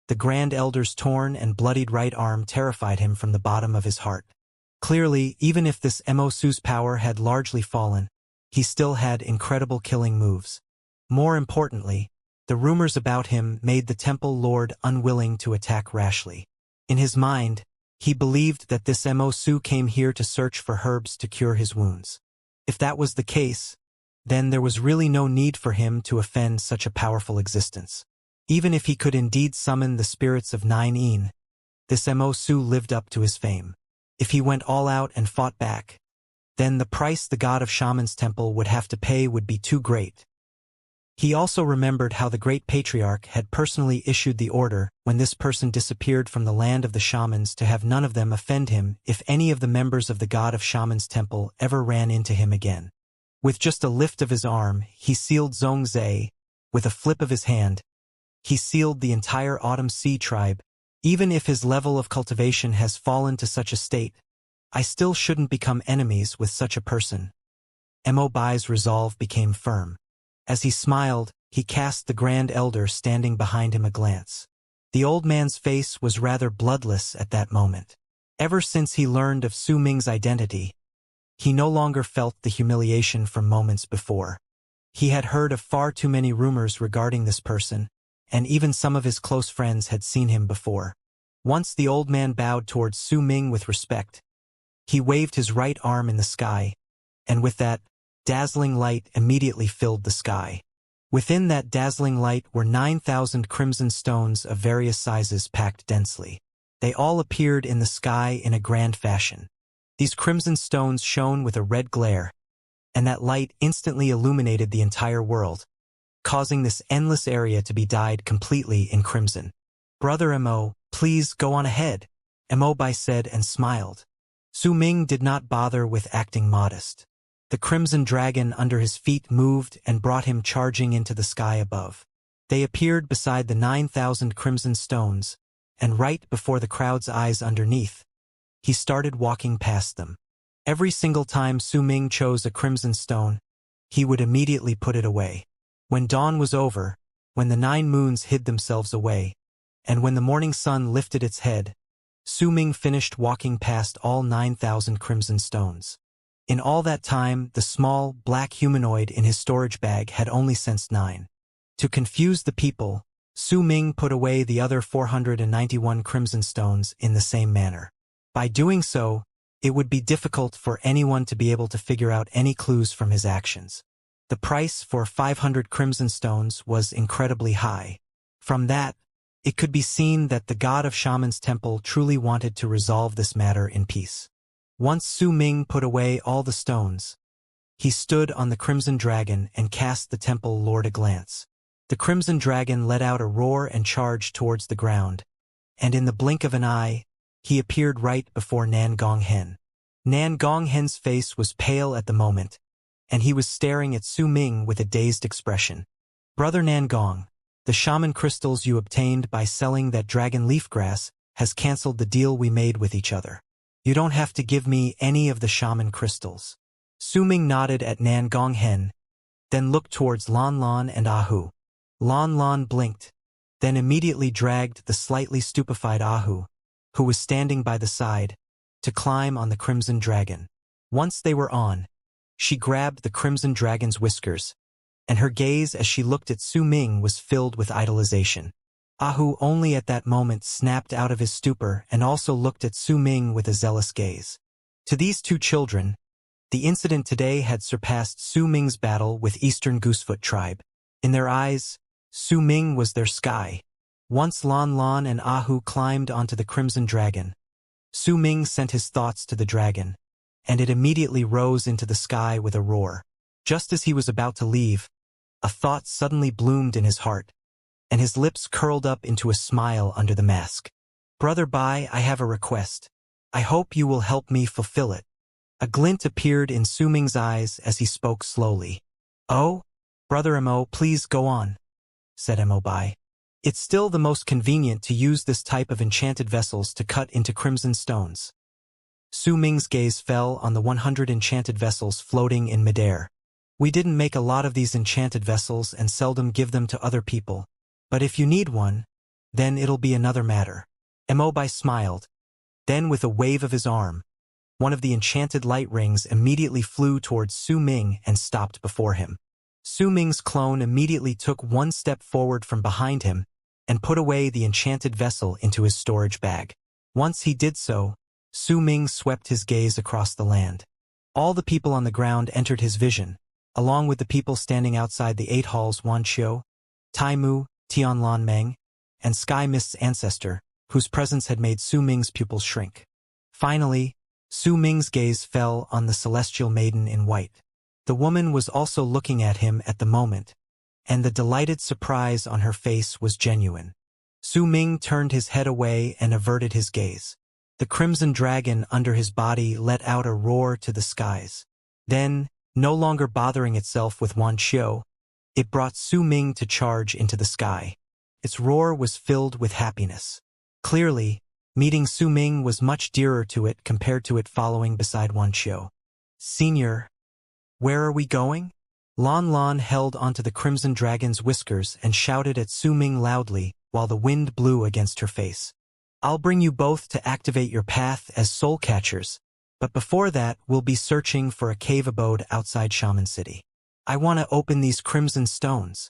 the Grand Elder's torn and bloodied right arm terrified him from the bottom of his heart. Clearly, even if this Mosu's power had largely fallen, he still had incredible killing moves. More importantly, the rumors about him made the temple lord unwilling to attack rashly. In his mind, he believed that this Mosu came here to search for herbs to cure his wounds. If that was the case, then there was really no need for him to offend such a powerful existence. Even if he could indeed summon the spirits of Nine, this Mosu lived up to his fame. If he went all out and fought back, then the price the god of Shaman's temple would have to pay would be too great. He also remembered how the great patriarch had personally issued the order when this person disappeared from the land of the shamans to have none of them offend him if any of the members of the god of Shaman's temple ever ran into him again. With just a lift of his arm, he sealed Zhongzhe. With a flip of his hand, he sealed the entire Autumn Sea tribe. Even if his level of cultivation has fallen to such a state, I still shouldn't become enemies with such a person. Mo Bai's resolve became firm. As he smiled, he cast the Grand Elder standing behind him a glance. The old man's face was rather bloodless at that moment. Ever since he learned of Su Ming's identity, he no longer felt the humiliation from moments before. He had heard of far too many rumors regarding this person, and even some of his close friends had seen him before. Once the old man bowed towards Su Ming with respect, he waved his right arm in the sky, and with that, dazzling light immediately filled the sky. Within that dazzling light were 9,000 crimson stones of various sizes packed densely. They all appeared in the sky in a grand fashion. These crimson stones shone with a red glare, and that light instantly illuminated the entire world, causing this endless area to be dyed completely in crimson. "Brother Mo, please go on ahead," Mo Bai said and smiled. Su Ming did not bother with acting modest. The crimson dragon under his feet moved and brought him charging into the sky above. They appeared beside the 9,000 crimson stones, and right before the crowd's eyes underneath, he started walking past them. Every single time Su Ming chose a crimson stone, he would immediately put it away. When dawn was over, when the 9 moons hid themselves away, and when the morning sun lifted its head, Su Ming finished walking past all 9,000 crimson stones. In all that time, the small, black humanoid in his storage bag had only sensed 9. To confuse the people, Su Ming put away the other 491 crimson stones in the same manner. By doing so, it would be difficult for anyone to be able to figure out any clues from his actions. The price for 500 crimson stones was incredibly high. From that, it could be seen that the god of Shaman's temple truly wanted to resolve this matter in peace. Once Su Ming put away all the stones, he stood on the crimson dragon and cast the temple lord a glance. The crimson dragon let out a roar and charged towards the ground, and in the blink of an eye, he appeared right before Nan Gonghen. Nan Gonghen's face was pale at the moment, and he was staring at Su Ming with a dazed expression. "Brother Nan Gong, the shaman crystals you obtained by selling that dragon leaf grass has cancelled the deal we made with each other. You don't have to give me any of the shaman crystals." Su Ming nodded at Nan Gonghen, then looked towards Lon Lon and Ahu. Lon Lon blinked, then immediately dragged the slightly stupefied Ahu, who was standing by the side, to climb on the Crimson Dragon. Once they were on, she grabbed the Crimson Dragon's whiskers, and her gaze as she looked at Su Ming was filled with idolization. Ahu only at that moment snapped out of his stupor and also looked at Su Ming with a zealous gaze. To these two children, the incident today had surpassed Su Ming's battle with Eastern Goosefoot tribe. In their eyes, Su Ming was their sky. Once Lon Lon and Ahu climbed onto the Crimson Dragon, Su Ming sent his thoughts to the dragon, and it immediately rose into the sky with a roar. Just as he was about to leave, a thought suddenly bloomed in his heart, and his lips curled up into a smile under the mask. Brother Bai, I have a request. I hope you will help me fulfill it. A glint appeared in Su Ming's eyes as he spoke slowly. Oh, Brother Mo, please go on, said Mo Bai. It's still the most convenient to use this type of enchanted vessels to cut into crimson stones. Su Ming's gaze fell on the 100 enchanted vessels floating in midair. We didn't make a lot of these enchanted vessels and seldom give them to other people, but if you need one, then it'll be another matter. Mo Bai smiled. Then with a wave of his arm, one of the enchanted light rings immediately flew towards Su Ming and stopped before him. Su Ming's clone immediately took one step forward from behind him and put away the enchanted vessel into his storage bag. Once he did so, Su Ming swept his gaze across the land. All the people on the ground entered his vision, along with the people standing outside the 8 halls Wan Qiu, Taimu, Tianlan Meng, and Sky Mist's ancestor, whose presence had made Su Ming's pupils shrink. Finally, Su Ming's gaze fell on the celestial maiden in white. The woman was also looking at him at the moment, and the delighted surprise on her face was genuine. Su Ming turned his head away and averted his gaze. The crimson dragon under his body let out a roar to the skies. Then, no longer bothering itself with Wan Qiu, it brought Su Ming to charge into the sky. Its roar was filled with happiness. Clearly, meeting Su Ming was much dearer to it compared to it following beside Wan Qiu. Senior, where are we going? Lon Lon held onto the crimson dragon's whiskers and shouted at Su Ming loudly while the wind blew against her face. I'll bring you both to activate your path as soul catchers, but before that we'll be searching for a cave abode outside Shaman City. I want to open these crimson stones.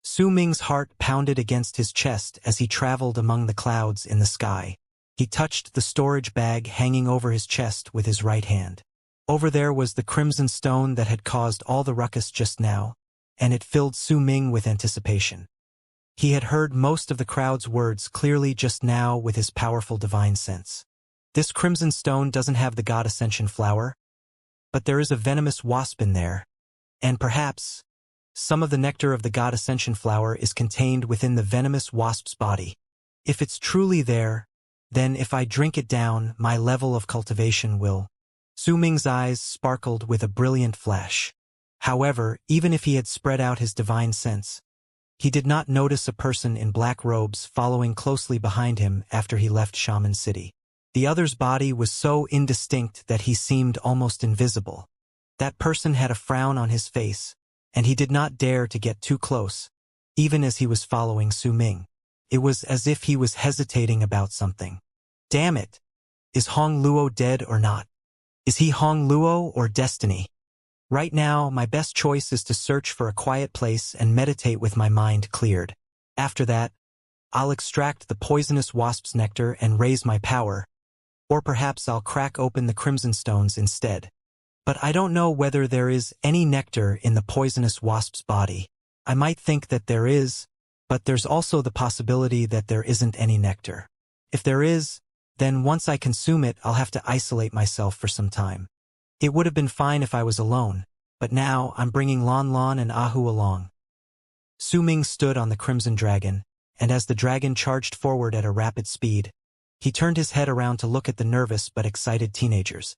Su Ming's heart pounded against his chest as he traveled among the clouds in the sky. He touched the storage bag hanging over his chest with his right hand. Over there was the crimson stone that had caused all the ruckus just now, and it filled Su Ming with anticipation. He had heard most of the crowd's words clearly just now with his powerful divine sense. This crimson stone doesn't have the God Ascension flower, but there is a venomous wasp in there, and perhaps some of the nectar of the God Ascension flower is contained within the venomous wasp's body. If it's truly there, then if I drink it down, my level of cultivation will. Su Ming's eyes sparkled with a brilliant flash. However, even if he had spread out his divine sense, he did not notice a person in black robes following closely behind him after he left Shaman City. The other's body was so indistinct that he seemed almost invisible. That person had a frown on his face, and he did not dare to get too close, even as he was following Su Ming. It was as if he was hesitating about something. Damn it! Is Hong Luo dead or not? Is he Hong Luo or Destiny? Right now, my best choice is to search for a quiet place and meditate with my mind cleared. After that, I'll extract the poisonous wasp's nectar and raise my power, or perhaps I'll crack open the crimson stones instead. But I don't know whether there is any nectar in the poisonous wasp's body. I might think that there is, but there's also the possibility that there isn't any nectar. If there is, then once I consume it, I'll have to isolate myself for some time. It would have been fine if I was alone, but now I'm bringing Lon Lon and Ahu along. Su Ming stood on the crimson dragon, and as the dragon charged forward at a rapid speed, he turned his head around to look at the nervous but excited teenagers.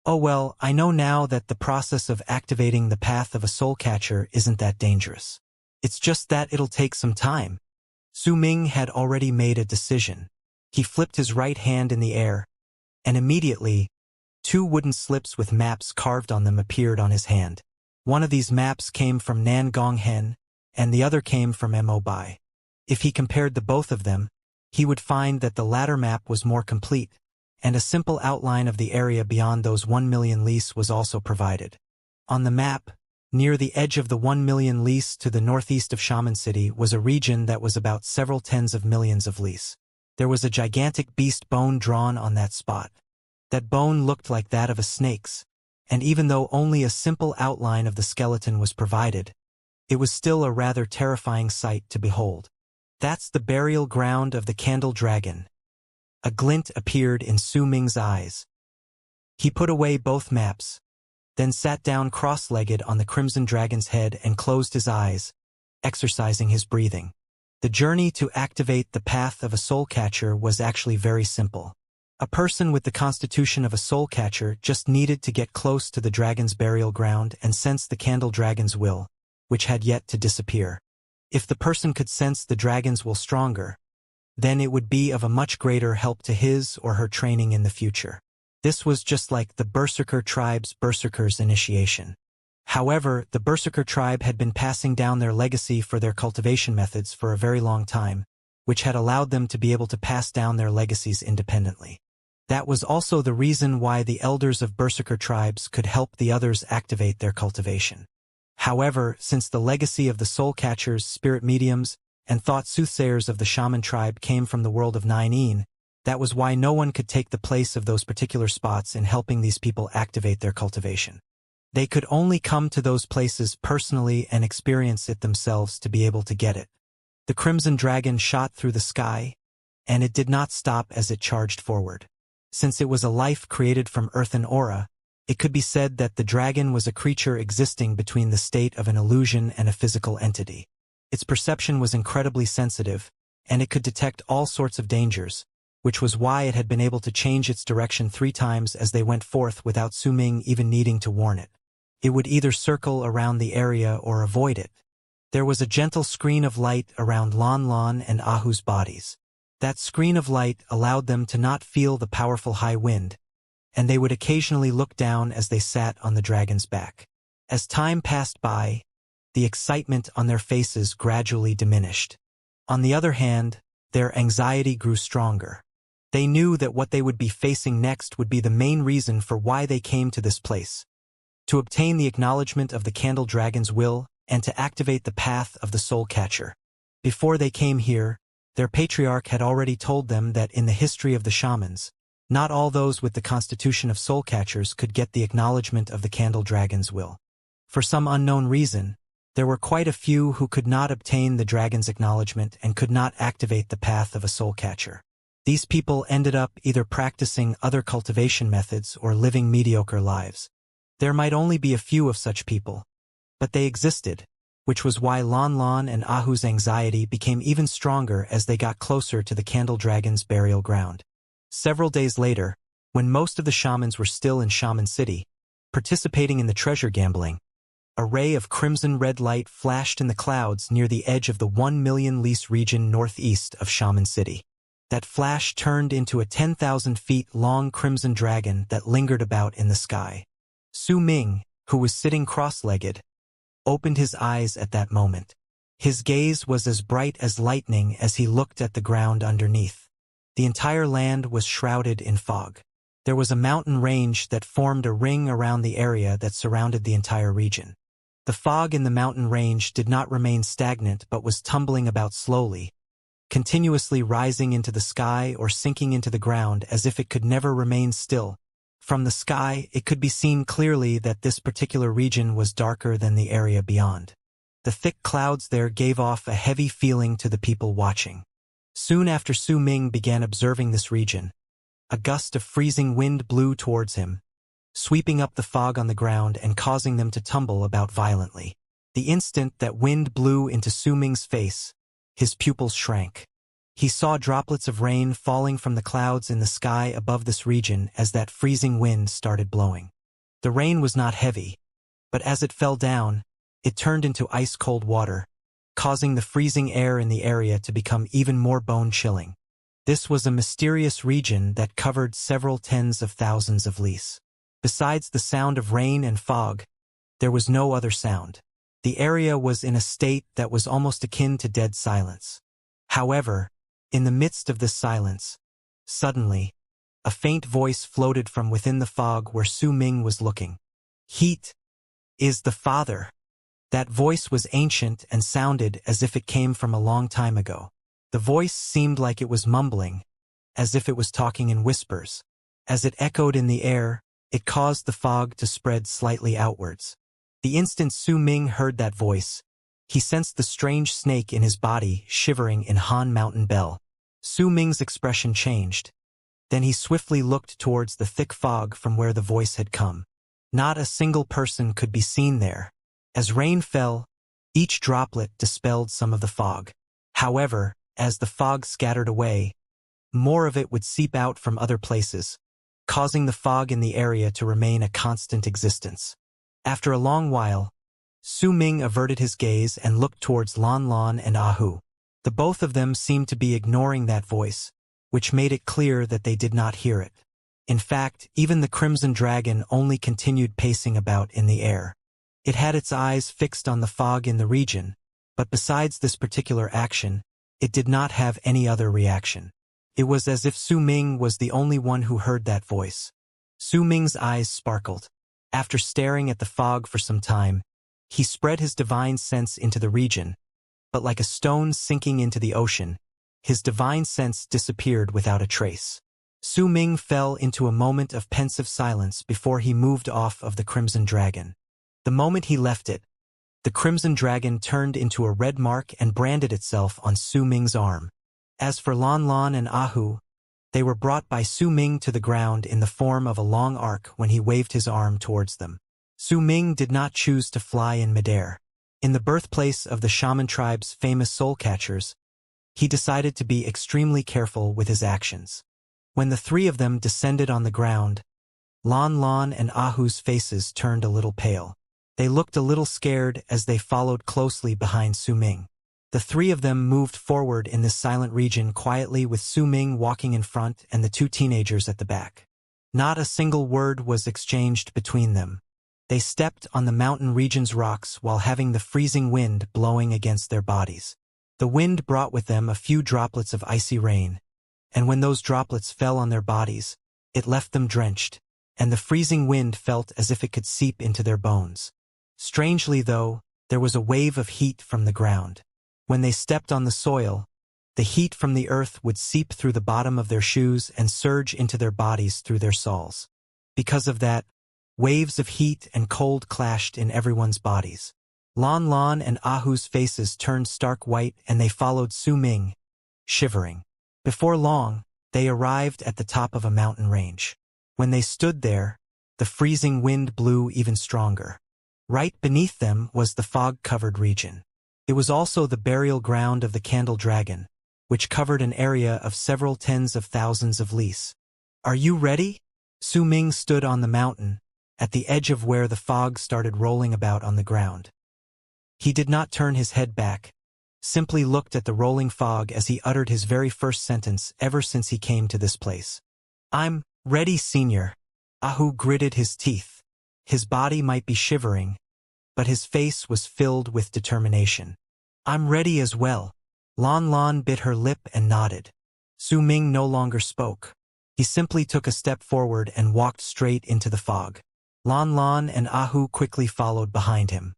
Oh well, I know now that the process of activating the path of a soul catcher isn't that dangerous. It's just that it'll take some time. Su Ming had already made a decision. He flipped his right hand in the air, and immediately, 2 wooden slips with maps carved on them appeared on his hand. One of these maps came from Nan Gonghen, and the other came from Mo Bai. If he compared the both of them, he would find that the latter map was more complete, and a simple outline of the area beyond those 1 million lis was also provided. On the map, near the edge of the 1 million lis to the northeast of Shaman City was a region that was about several tens of millions of lis. There was a gigantic beast bone drawn on that spot. That bone looked like that of a snake's, and even though only a simple outline of the skeleton was provided, it was still a rather terrifying sight to behold. That's the burial ground of the Candle Dragon. A glint appeared in Su Ming's eyes. He put away both maps, then sat down cross-legged on the Crimson Dragon's head and closed his eyes, exercising his breathing. The journey to activate the path of a soul catcher was actually very simple. A person with the constitution of a soul catcher just needed to get close to the dragon's burial ground and sense the Candle Dragon's will, which had yet to disappear. If the person could sense the dragon's will stronger, then it would be of a much greater help to his or her training in the future. This was just like the Berserker tribe's Berserker's initiation. However, the Berserker tribe had been passing down their legacy for their cultivation methods for a very long time, which had allowed them to be able to pass down their legacies independently. That was also the reason why the elders of Berserker tribes could help the others activate their cultivation. However, since the legacy of the soul catchers, spirit mediums, and thought soothsayers of the shaman tribe came from the world of Nine, that was why no one could take the place of those particular spots in helping these people activate their cultivation. They could only come to those places personally and experience it themselves to be able to get it. The Crimson Dragon shot through the sky, and it did not stop as it charged forward. Since it was a life created from earth and aura, it could be said that the dragon was a creature existing between the state of an illusion and a physical entity. Its perception was incredibly sensitive, and it could detect all sorts of dangers, which was why it had been able to change its direction 3 times as they went forth without Su Ming even needing to warn it. It would either circle around the area or avoid it. There was a gentle screen of light around Lan Lan and Ahu's bodies. That screen of light allowed them to not feel the powerful high wind, and they would occasionally look down as they sat on the dragon's back. As time passed by, the excitement on their faces gradually diminished. On the other hand, their anxiety grew stronger. They knew that what they would be facing next would be the main reason for why they came to this place: to obtain the acknowledgement of the Candle Dragon's will and to activate the path of the soul catcher. Before they came here, their patriarch had already told them that in the history of the shamans, not all those with the constitution of soul catchers could get the acknowledgement of the Candle Dragon's will. For some unknown reason, there were quite a few who could not obtain the dragon's acknowledgement and could not activate the path of a soul catcher. These people ended up either practicing other cultivation methods or living mediocre lives. There might only be a few of such people, but they existed, which was why Lan Lan and Ahu's anxiety became even stronger as they got closer to the Candle Dragon's burial ground. Several days later, when most of the shamans were still in Shaman City, participating in the treasure gambling, a ray of crimson red light flashed in the clouds near the edge of the 1 million lis region northeast of Shaman City. That flash turned into a 10,000 feet long crimson dragon that lingered about in the sky. Su Ming, who was sitting cross-legged, opened his eyes at that moment. His gaze was as bright as lightning as he looked at the ground underneath. The entire land was shrouded in fog. There was a mountain range that formed a ring around the area that surrounded the entire region. The fog in the mountain range did not remain stagnant but was tumbling about slowly, continuously rising into the sky or sinking into the ground as if it could never remain still. From the sky, it could be seen clearly that this particular region was darker than the area beyond. The thick clouds there gave off a heavy feeling to the people watching. Soon after Su Ming began observing this region, a gust of freezing wind blew towards him, sweeping up the fog on the ground and causing them to tumble about violently. The instant that wind blew into Su Ming's face, his pupils shrank. He saw droplets of rain falling from the clouds in the sky above this region as that freezing wind started blowing. The rain was not heavy, but as it fell down, it turned into ice-cold water, causing the freezing air in the area to become even more bone-chilling. This was a mysterious region that covered several tens of thousands of lis. Besides the sound of rain and fog, There was no other sound. The area was in a state that was almost akin to dead silence. However, in the midst of this silence, suddenly, a faint voice floated from within the fog where Su Ming was looking. "Heat is the father." That voice was ancient and sounded as if it came from a long time ago. The voice seemed like it was mumbling, as if it was talking in whispers. As it echoed in the air, it caused the fog to spread slightly outwards. The instant Su Ming heard that voice, he sensed the strange snake in his body shivering in Han Mountain Bell. Su Ming's expression changed. Then he swiftly looked towards the thick fog from where the voice had come. Not a single person could be seen there. As rain fell, each droplet dispelled some of the fog. However, as the fog scattered away, more of it would seep out from other places, causing the fog in the area to remain a constant existence. After a long while, Su Ming averted his gaze and looked towards Lan Lan and Ahu. The both of them seemed to be ignoring that voice, which made it clear that they did not hear it. In fact, even the Crimson Dragon only continued pacing about in the air. It had its eyes fixed on the fog in the region, but besides this particular action, it did not have any other reaction. It was as if Su Ming was the only one who heard that voice. Su Ming's eyes sparkled. After staring at the fog for some time, he spread his divine sense into the region, but like a stone sinking into the ocean, his divine sense disappeared without a trace. Su Ming fell into a moment of pensive silence before he moved off of the Crimson Dragon. The moment he left it, the Crimson Dragon turned into a red mark and branded itself on Su Ming's arm. As for Lan Lan and Ahu, they were brought by Su Ming to the ground in the form of a long arc when he waved his arm towards them. Su Ming did not choose to fly in midair. In the birthplace of the shaman tribe's famous soul catchers, he decided to be extremely careful with his actions. When the three of them descended on the ground, Lan Lan and Ahu's faces turned a little pale. They looked a little scared as they followed closely behind Su Ming. The three of them moved forward in this silent region quietly with Su Ming walking in front and the two teenagers at the back. Not a single word was exchanged between them. They stepped on the mountain region's rocks while having the freezing wind blowing against their bodies. The wind brought with them a few droplets of icy rain, and when those droplets fell on their bodies, it left them drenched, and the freezing wind felt as if it could seep into their bones. Strangely though, there was a wave of heat from the ground. When they stepped on the soil, the heat from the earth would seep through the bottom of their shoes and surge into their bodies through their soles. Because of that, waves of heat and cold clashed in everyone's bodies. Lan Lan and Ahu's faces turned stark white and they followed Su Ming, shivering. Before long, they arrived at the top of a mountain range. When they stood there, the freezing wind blew even stronger. Right beneath them was the fog-covered region. It was also the burial ground of the Candle Dragon, which covered an area of several tens of thousands of lis. "Are you ready?" Su Ming stood on the mountain, at the edge of where the fog started rolling about on the ground. He did not turn his head back, simply looked at the rolling fog as he uttered his very first sentence ever since he came to this place. "I'm ready, Senior." Ahu gritted his teeth. His body might be shivering, but his face was filled with determination. "I'm ready as well." Lan Lan bit her lip and nodded. Su Ming no longer spoke. He simply took a step forward and walked straight into the fog. Lan Lan and Ahu quickly followed behind him.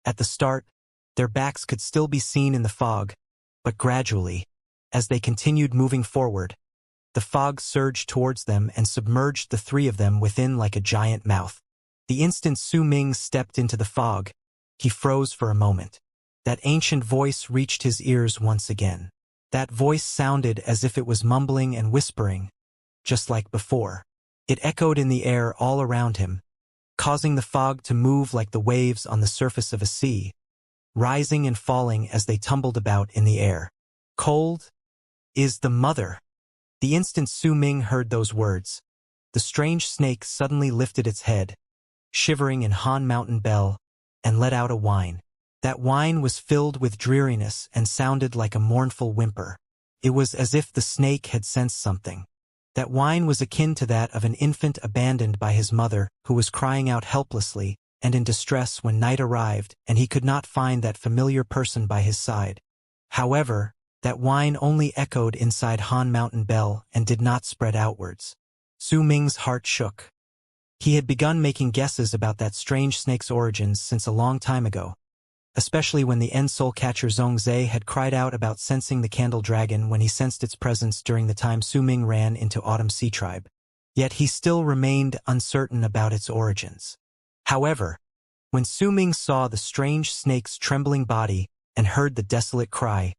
At the start, their backs could still be seen in the fog, but gradually, as they continued moving forward, the fog surged towards them and submerged the three of them within like a giant mouth. The instant Su Ming stepped into the fog, he froze for a moment. That ancient voice reached his ears once again. That voice sounded as if it was mumbling and whispering, just like before. It echoed in the air all around him, causing the fog to move like the waves on the surface of a sea, rising and falling as they tumbled about in the air. "Cold is the mother." The instant Su Ming heard those words, the strange snake suddenly lifted its head, shivering in Han Mountain Bell, and let out a whine. That whine was filled with dreariness and sounded like a mournful whimper. It was as if the snake had sensed something. That whine was akin to that of an infant abandoned by his mother who was crying out helplessly and in distress when night arrived and he could not find that familiar person by his side. However, that whine only echoed inside Han Mountain Bell and did not spread outwards. Su Ming's heart shook. He had begun making guesses about that strange snake's origins since a long time ago, especially when the end soul catcher Zhongzhe had cried out about sensing the candle dragon when he sensed its presence during the time Su Ming ran into Autumn Sea Tribe. Yet he still remained uncertain about its origins. However, when Su Ming saw the strange snake's trembling body and heard the desolate cry,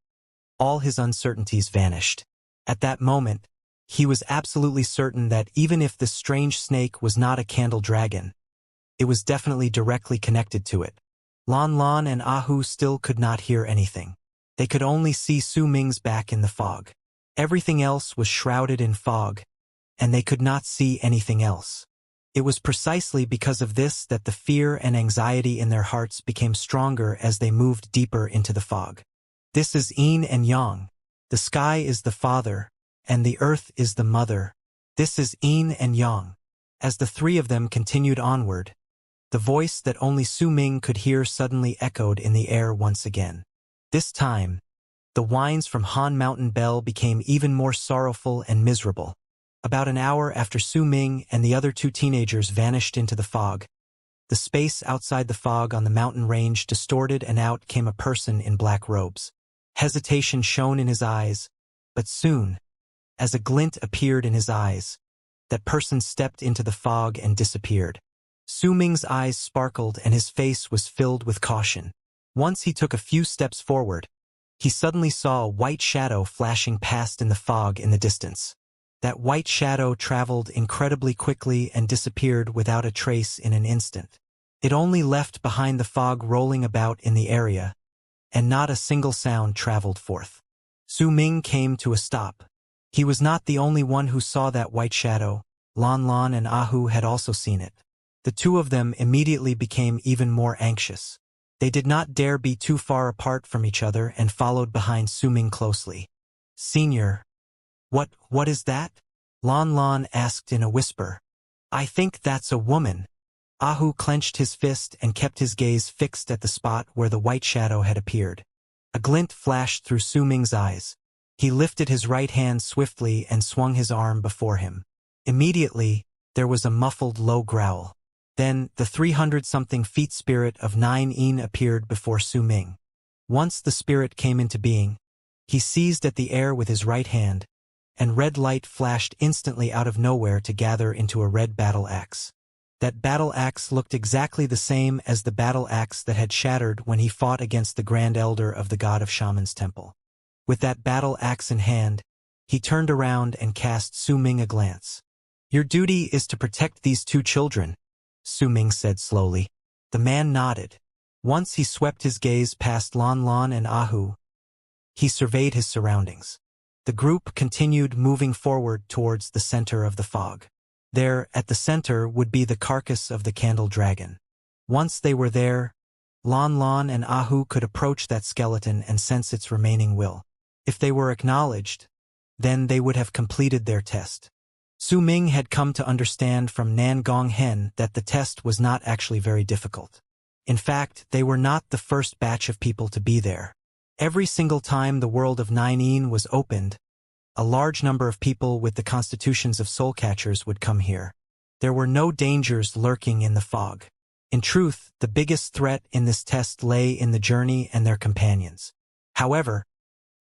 all his uncertainties vanished. At that moment, he was absolutely certain that even if this strange snake was not a candle dragon, it was definitely directly connected to it. Lan Lan and Ahu still could not hear anything. They could only see Su Ming's back in the fog. Everything else was shrouded in fog, and they could not see anything else. It was precisely because of this that the fear and anxiety in their hearts became stronger as they moved deeper into the fog. This is yin and yang. The sky is the father, and the earth is the mother. This is yin and yang. As the three of them continued onward, the voice that only Su Ming could hear suddenly echoed in the air once again. This time, the whines from Han Mountain Bell became even more sorrowful and miserable. About an hour after Su Ming and the other two teenagers vanished into the fog, the space outside the fog on the mountain range distorted and out came a person in black robes. Hesitation shone in his eyes, but soon, as a glint appeared in his eyes, that person stepped into the fog and disappeared. Su Ming's eyes sparkled and his face was filled with caution. Once he took a few steps forward, he suddenly saw a white shadow flashing past in the fog in the distance. That white shadow traveled incredibly quickly and disappeared without a trace in an instant. It only left behind the fog rolling about in the area, and not a single sound traveled forth. Su Ming came to a stop. He was not the only one who saw that white shadow. Lan Lan and Ahu had also seen it. The two of them immediately became even more anxious. They did not dare be too far apart from each other and followed behind Su Ming closely. "Senior, what is that?" Lan Lan asked in a whisper. "I think that's a woman." Ahu clenched his fist and kept his gaze fixed at the spot where the white shadow had appeared. A glint flashed through Su Ming's eyes. He lifted his right hand swiftly and swung his arm before him. Immediately, there was a muffled low growl. Then, the 300-something feet spirit of 9 Yin appeared before Su Ming. Once the spirit came into being, he seized at the air with his right hand, and red light flashed instantly out of nowhere to gather into a red battle axe. That battle axe looked exactly the same as the battle axe that had shattered when he fought against the Grand Elder of the God of Shaman's Temple. With that battle axe in hand, he turned around and cast Su Ming a glance. "Your duty is to protect these two children," Su Ming said slowly. The man nodded. Once he swept his gaze past Lan Lan and Ahu. He surveyed his surroundings. The group continued moving forward towards the center of the fog. There, at the center, would be the carcass of the candle dragon. Once they were there, Lan Lan and Ahu could approach that skeleton and sense its remaining will. If they were acknowledged, then they would have completed their test. Su Ming had come to understand from Nan Gonghen that the test was not actually very difficult. In fact, they were not the first batch of people to be there. Every single time the world of 9 Yin was opened, a large number of people with the constitutions of soul catchers would come here. There were no dangers lurking in the fog. In truth, the biggest threat in this test lay in the journey and their companions. However,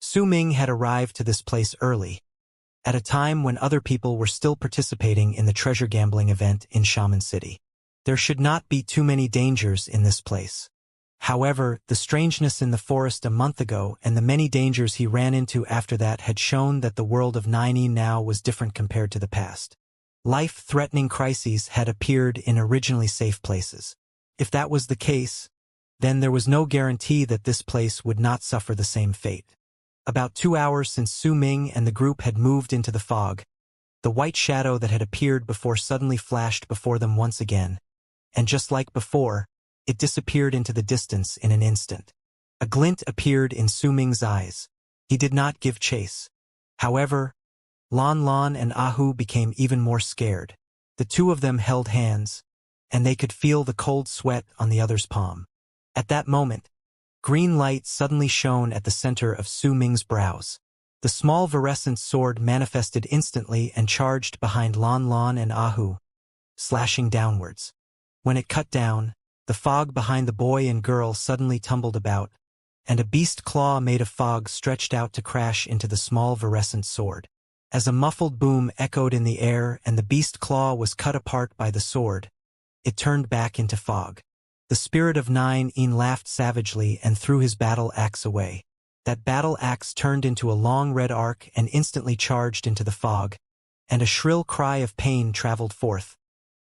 Su Ming had arrived to this place early, at a time when other people were still participating in the treasure gambling event in Shaman City. There should not be too many dangers in this place. However, the strangeness in the forest a month ago and the many dangers he ran into after that had shown that the world of 9E now was different compared to the past. Life-threatening crises had appeared in originally safe places. If that was the case, then there was no guarantee that this place would not suffer the same fate. About 2 hours since Su Ming and the group had moved into the fog, the white shadow that had appeared before suddenly flashed before them once again, and just like before, it disappeared into the distance in an instant. A glint appeared in Su Ming's eyes. He did not give chase. However, Lan Lan and Ahu became even more scared. The two of them held hands, and they could feel the cold sweat on the other's palm. At that moment, green light suddenly shone at the center of Su Ming's brows. The small virescent sword manifested instantly and charged behind Lan Lan and Ahu, slashing downwards. When it cut down, the fog behind the boy and girl suddenly tumbled about, and a beast claw made of fog stretched out to crash into the small virescent sword. As a muffled boom echoed in the air and the beast claw was cut apart by the sword, it turned back into fog. The spirit of Nine-Een laughed savagely and threw his battle axe away. That battle axe turned into a long red arc and instantly charged into the fog, and a shrill cry of pain traveled forth,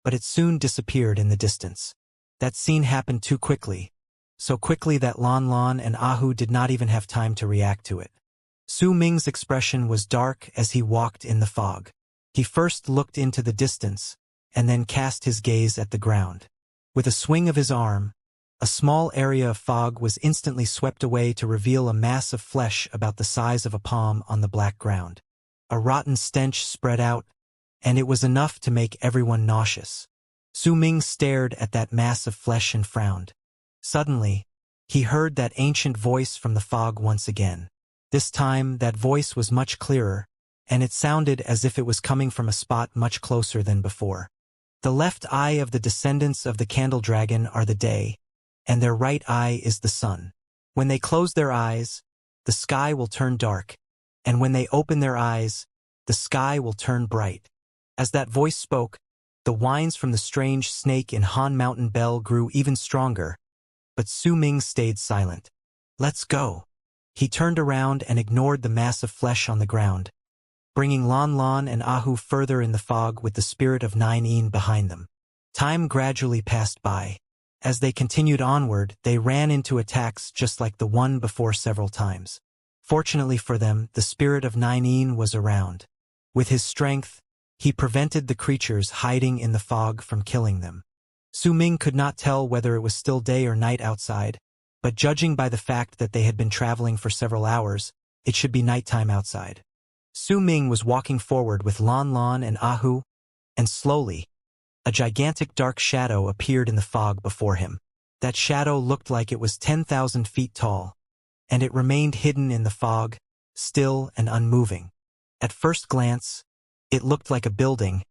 but it soon disappeared in the distance. That scene happened too quickly, so quickly that Lan Lan and Ahu did not even have time to react to it. Su Ming's expression was dark as he walked in the fog. He first looked into the distance, and then cast his gaze at the ground. With a swing of his arm, a small area of fog was instantly swept away to reveal a mass of flesh about the size of a palm on the black ground. A rotten stench spread out, and it was enough to make everyone nauseous. Su Ming stared at that mass of flesh and frowned. Suddenly, he heard that ancient voice from the fog once again. This time, that voice was much clearer, and it sounded as if it was coming from a spot much closer than before. The left eye of the descendants of the candle dragon are the day, and their right eye is the sun. When they close their eyes, the sky will turn dark, and when they open their eyes, the sky will turn bright. As that voice spoke, the whines from the strange snake in Han Mountain Bell grew even stronger, but Su Ming stayed silent. "Let's go." He turned around and ignored the mass of flesh on the ground, bringing Lan Lan and Ahu further in the fog with the spirit of Nine-Een behind them. Time gradually passed by. As they continued onward, they ran into attacks just like the one before several times. Fortunately for them, the spirit of Nine-Een was around. With his strength, he prevented the creatures hiding in the fog from killing them. Su Ming could not tell whether it was still day or night outside, but judging by the fact that they had been traveling for several hours, it should be nighttime outside. Su Ming was walking forward with Lan Lan and Ahu, and slowly, a gigantic dark shadow appeared in the fog before him. That shadow looked like it was 10,000 feet tall, and it remained hidden in the fog, still and unmoving. At first glance, it looked like a building,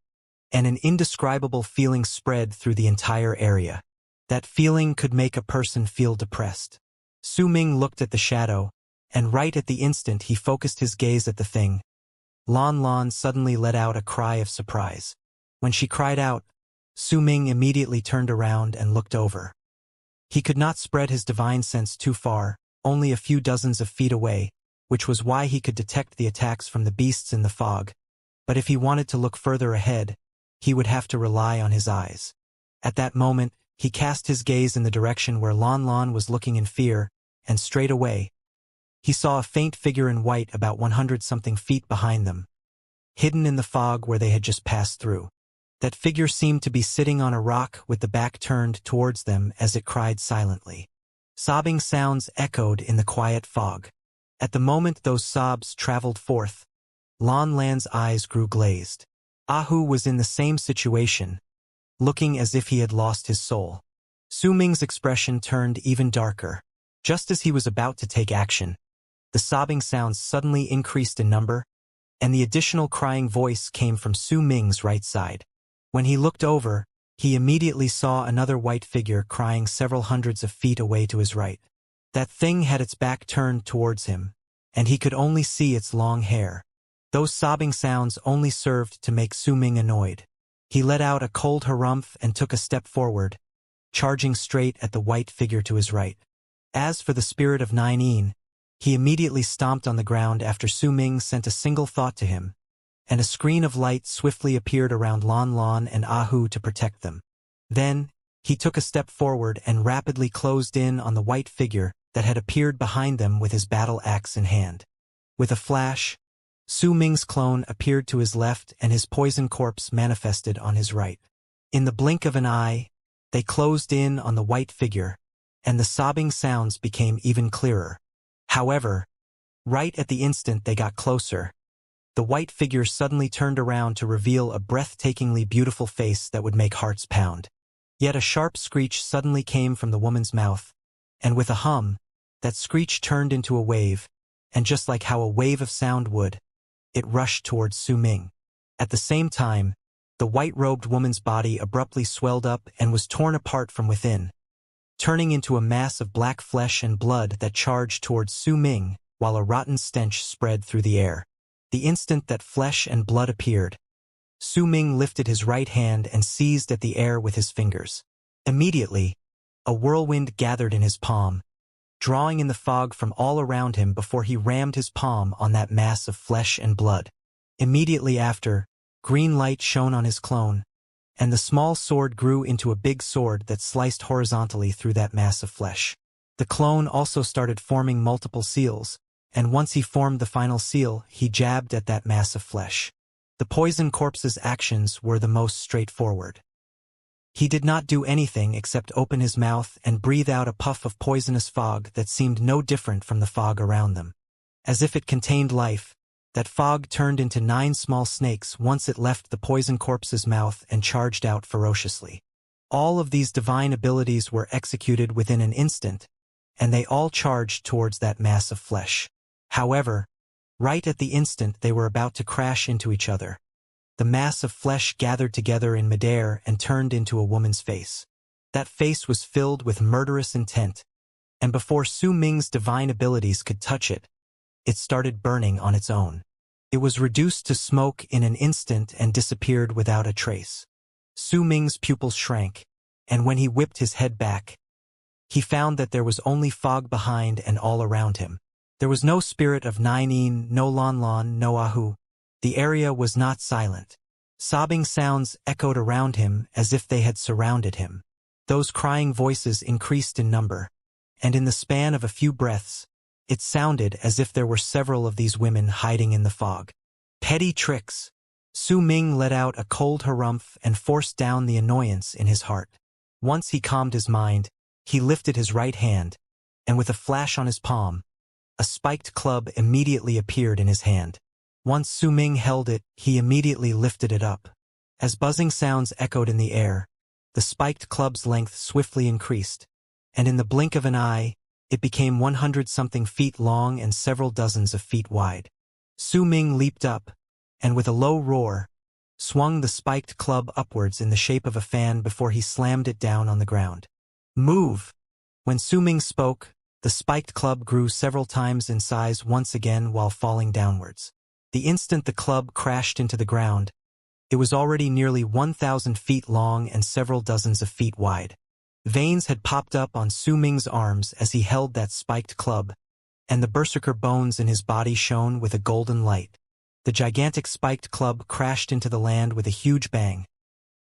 and an indescribable feeling spread through the entire area. That feeling could make a person feel depressed. Su Ming looked at the shadow, and right at the instant he focused his gaze at the thing, Lan Lan suddenly let out a cry of surprise. When she cried out, Su Ming immediately turned around and looked over. He could not spread his divine sense too far, only a few dozens of feet away, which was why he could detect the attacks from the beasts in the fog. But if he wanted to look further ahead, he would have to rely on his eyes. At that moment, he cast his gaze in the direction where Lan Lan was looking in fear, and straight away, he saw a faint figure in white about 100-something feet behind them, hidden in the fog where they had just passed through. That figure seemed to be sitting on a rock with the back turned towards them as it cried silently. Sobbing sounds echoed in the quiet fog. At the moment those sobs traveled forth, Lan Lan's eyes grew glazed. Ahu was in the same situation, looking as if he had lost his soul. Su Ming's expression turned even darker. Just as he was about to take action, the sobbing sounds suddenly increased in number, and the additional crying voice came from Su Ming's right side. When he looked over, he immediately saw another white figure crying several hundreds of feet away to his right. That thing had its back turned towards him, and he could only see its long hair. Those sobbing sounds only served to make Su Ming annoyed. He let out a cold harumph and took a step forward, charging straight at the white figure to his right. As for the spirit of Nine-Een, he immediately stomped on the ground after Su Ming sent a single thought to him, and a screen of light swiftly appeared around Lan Lan and Ahu to protect them. Then, he took a step forward and rapidly closed in on the white figure that had appeared behind them with his battle axe in hand. With a flash, Su Ming's clone appeared to his left and his poison corpse manifested on his right. In the blink of an eye, they closed in on the white figure, and the sobbing sounds became even clearer. However, right at the instant they got closer, the white figure suddenly turned around to reveal a breathtakingly beautiful face that would make hearts pound. Yet a sharp screech suddenly came from the woman's mouth, and with a hum, that screech turned into a wave, and just like how a wave of sound would, it rushed towards Su Ming. At the same time, the white-robed woman's body abruptly swelled up and was torn apart from within, turning into a mass of black flesh and blood that charged towards Su Ming, while a rotten stench spread through the air. The instant that flesh and blood appeared, Su Ming lifted his right hand and seized at the air with his fingers. Immediately, a whirlwind gathered in his palm, drawing in the fog from all around him before he rammed his palm on that mass of flesh and blood. Immediately after, green light shone on his clone, and the small sword grew into a big sword that sliced horizontally through that mass of flesh. The clone also started forming multiple seals, and once he formed the final seal, he jabbed at that mass of flesh. The poison corpse's actions were the most straightforward. He did not do anything except open his mouth and breathe out a puff of poisonous fog that seemed no different from the fog around them. As if it contained life, that fog turned into 9 small snakes once it left the poison corpse's mouth and charged out ferociously. All of these divine abilities were executed within an instant, and they all charged towards that mass of flesh. However, right at the instant they were about to crash into each other, the mass of flesh gathered together in midair and turned into a woman's face. That face was filled with murderous intent, and before Su Ming's divine abilities could touch it, it started burning on its own. It was reduced to smoke in an instant and disappeared without a trace. Su Ming's pupils shrank, and when he whipped his head back, he found that there was only fog behind and all around him. There was no spirit of Nine Yin, no Lon Lon, no Ahu. The area was not silent. Sobbing sounds echoed around him as if they had surrounded him. Those crying voices increased in number, and in the span of a few breaths, it sounded as if there were several of these women hiding in the fog. Petty tricks. Su Ming let out a cold harumph and forced down the annoyance in his heart. Once he calmed his mind, he lifted his right hand, and with a flash on his palm, a spiked club immediately appeared in his hand. Once Su Ming held it, he immediately lifted it up. As buzzing sounds echoed in the air, the spiked club's length swiftly increased, and in the blink of an eye, it became 100-something feet long and several dozens of feet wide. Su Ming leaped up, and with a low roar, swung the spiked club upwards in the shape of a fan before he slammed it down on the ground. Move! When Su Ming spoke, the spiked club grew several times in size once again while falling downwards. The instant the club crashed into the ground, it was already nearly 1,000 feet long and several dozens of feet wide. Veins had popped up on Su Ming's arms as he held that spiked club, and the berserker bones in his body shone with a golden light. The gigantic spiked club crashed into the land with a huge bang,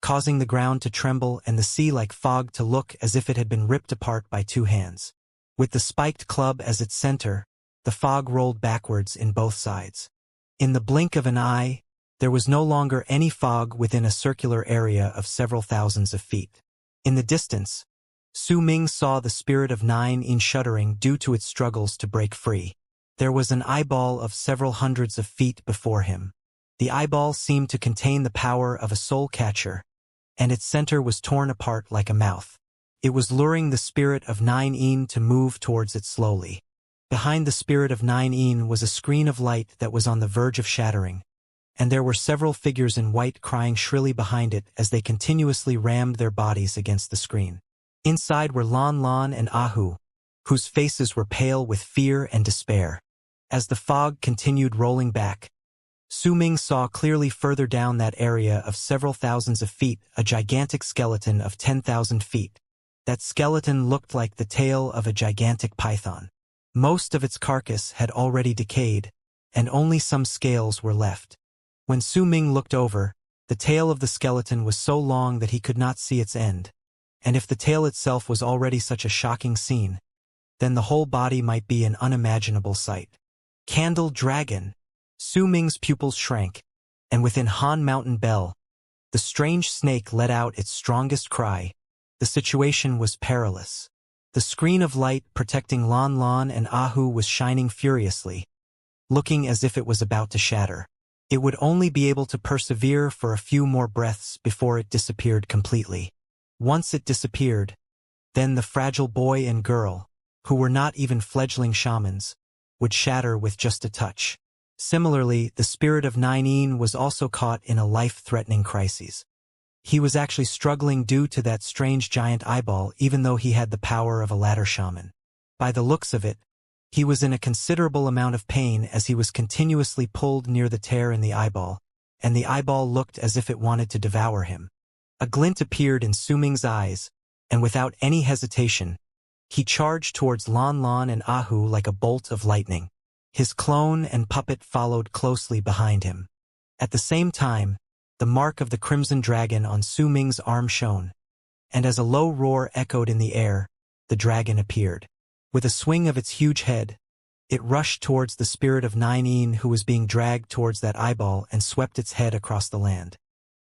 causing the ground to tremble and the sea like fog to look as if it had been ripped apart by 2 hands. With the spiked club as its center, the fog rolled backwards in both sides. In the blink of an eye, there was no longer any fog within a circular area of several thousands of feet. In the distance, Su Ming saw the spirit of Nine Yin shuddering due to its struggles to break free. There was an eyeball of several hundreds of feet before him. The eyeball seemed to contain the power of a soul catcher, and its center was torn apart like a mouth. It was luring the spirit of Nine Yin to move towards it slowly. Behind the spirit of Nine Yin was a screen of light that was on the verge of shattering, and there were several figures in white crying shrilly behind it as they continuously rammed their bodies against the screen. Inside were Lon Lon and Ahu, whose faces were pale with fear and despair. As the fog continued rolling back, Su Ming saw clearly further down that area of several thousands of feet a gigantic skeleton of 10,000 feet. That skeleton looked like the tail of a gigantic python. Most of its carcass had already decayed, and only some scales were left. When Su Ming looked over, the tail of the skeleton was so long that he could not see its end, and if the tail itself was already such a shocking scene, then the whole body might be an unimaginable sight. Candle Dragon! Su Ming's pupils shrank, and within Han Mountain Bell, the strange snake let out its strongest cry. The situation was perilous. The screen of light protecting Lon Lon and Ahu was shining furiously, looking as if it was about to shatter. It would only be able to persevere for a few more breaths before it disappeared completely. Once it disappeared, then the fragile boy and girl, who were not even fledgling shamans, would shatter with just a touch. Similarly, the spirit of Nine was also caught in a life-threatening crisis. He was actually struggling due to that strange giant eyeball even though he had the power of a ladder shaman. By the looks of it, he was in a considerable amount of pain as he was continuously pulled near the tear in the eyeball, and the eyeball looked as if it wanted to devour him. A glint appeared in Su Ming's eyes, and without any hesitation, he charged towards Lan Lan and Ahu like a bolt of lightning. His clone and puppet followed closely behind him. At the same time, the mark of the crimson dragon on Su Ming's arm shone, and as a low roar echoed in the air, the dragon appeared. With a swing of its huge head, it rushed towards the spirit of Nine who was being dragged towards that eyeball and swept its head across the land.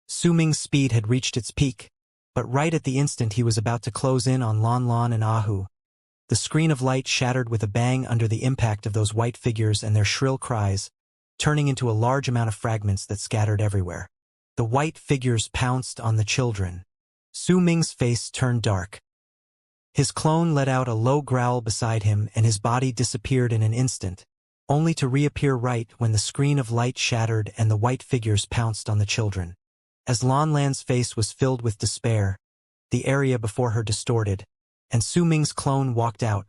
Su Ming's speed had reached its peak, but right at the instant he was about to close in on Lan Lan and Ahu, the screen of light shattered with a bang under the impact of those white figures and their shrill cries, turning into a large amount of fragments that scattered everywhere. The white figures pounced on the children. Su Ming's face turned dark. His clone let out a low growl beside him and his body disappeared in an instant, only to reappear right when the screen of light shattered and the white figures pounced on the children. As Lan Lan's face was filled with despair, the area before her distorted, and Su Ming's clone walked out,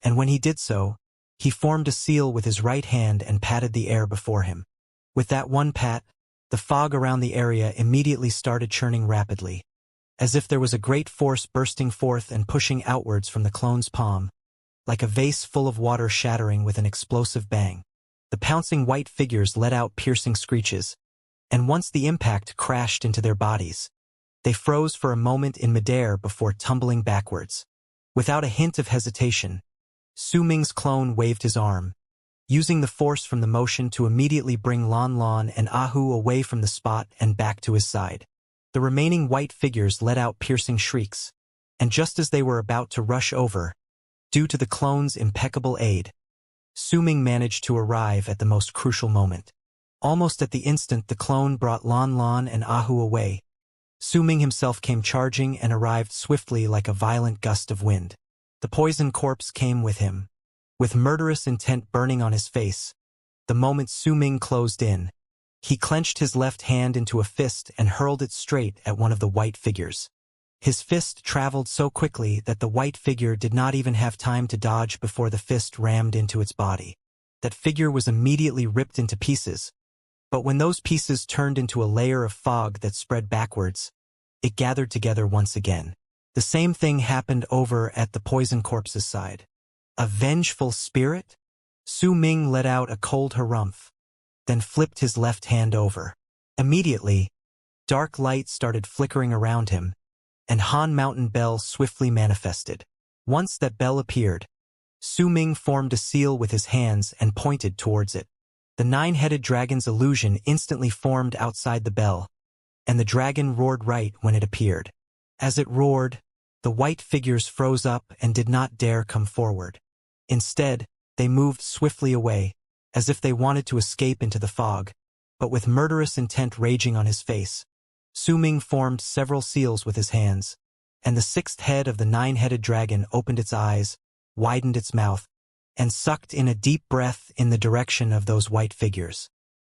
and when he did so, he formed a seal with his right hand and patted the air before him. With that one pat, the fog around the area immediately started churning rapidly, as if there was a great force bursting forth and pushing outwards from the clone's palm, like a vase full of water shattering with an explosive bang. The pouncing white figures let out piercing screeches, and once the impact crashed into their bodies, they froze for a moment in midair before tumbling backwards. Without a hint of hesitation, Su Ming's clone waved his arm, using the force from the motion to immediately bring Lan Lan and Ahu away from the spot and back to his side. The remaining white figures let out piercing shrieks, and just as they were about to rush over, due to the clone's impeccable aid, Su Ming managed to arrive at the most crucial moment. Almost at the instant the clone brought Lan Lan and Ahu away, Su Ming himself came charging and arrived swiftly like a violent gust of wind. The poison corpse came with him, with murderous intent burning on his face. The moment Su Ming closed in, he clenched his left hand into a fist and hurled it straight at one of the white figures. His fist traveled so quickly that the white figure did not even have time to dodge before the fist rammed into its body. That figure was immediately ripped into pieces, but when those pieces turned into a layer of fog that spread backwards, it gathered together once again. The same thing happened over at the poison corpse's side. A vengeful spirit? Su Ming let out a cold harumph, then flipped his left hand over. Immediately, dark light started flickering around him, and Han Mountain Bell swiftly manifested. Once that bell appeared, Su Ming formed a seal with his hands and pointed towards it. The nine-headed dragon's illusion instantly formed outside the bell, and the dragon roared right when it appeared. As it roared, the white figures froze up and did not dare come forward. Instead, they moved swiftly away, as if they wanted to escape into the fog, but with murderous intent raging on his face. Su Ming formed several seals with his hands, and the sixth head of the nine-headed dragon opened its eyes, widened its mouth, and sucked in a deep breath in the direction of those white figures.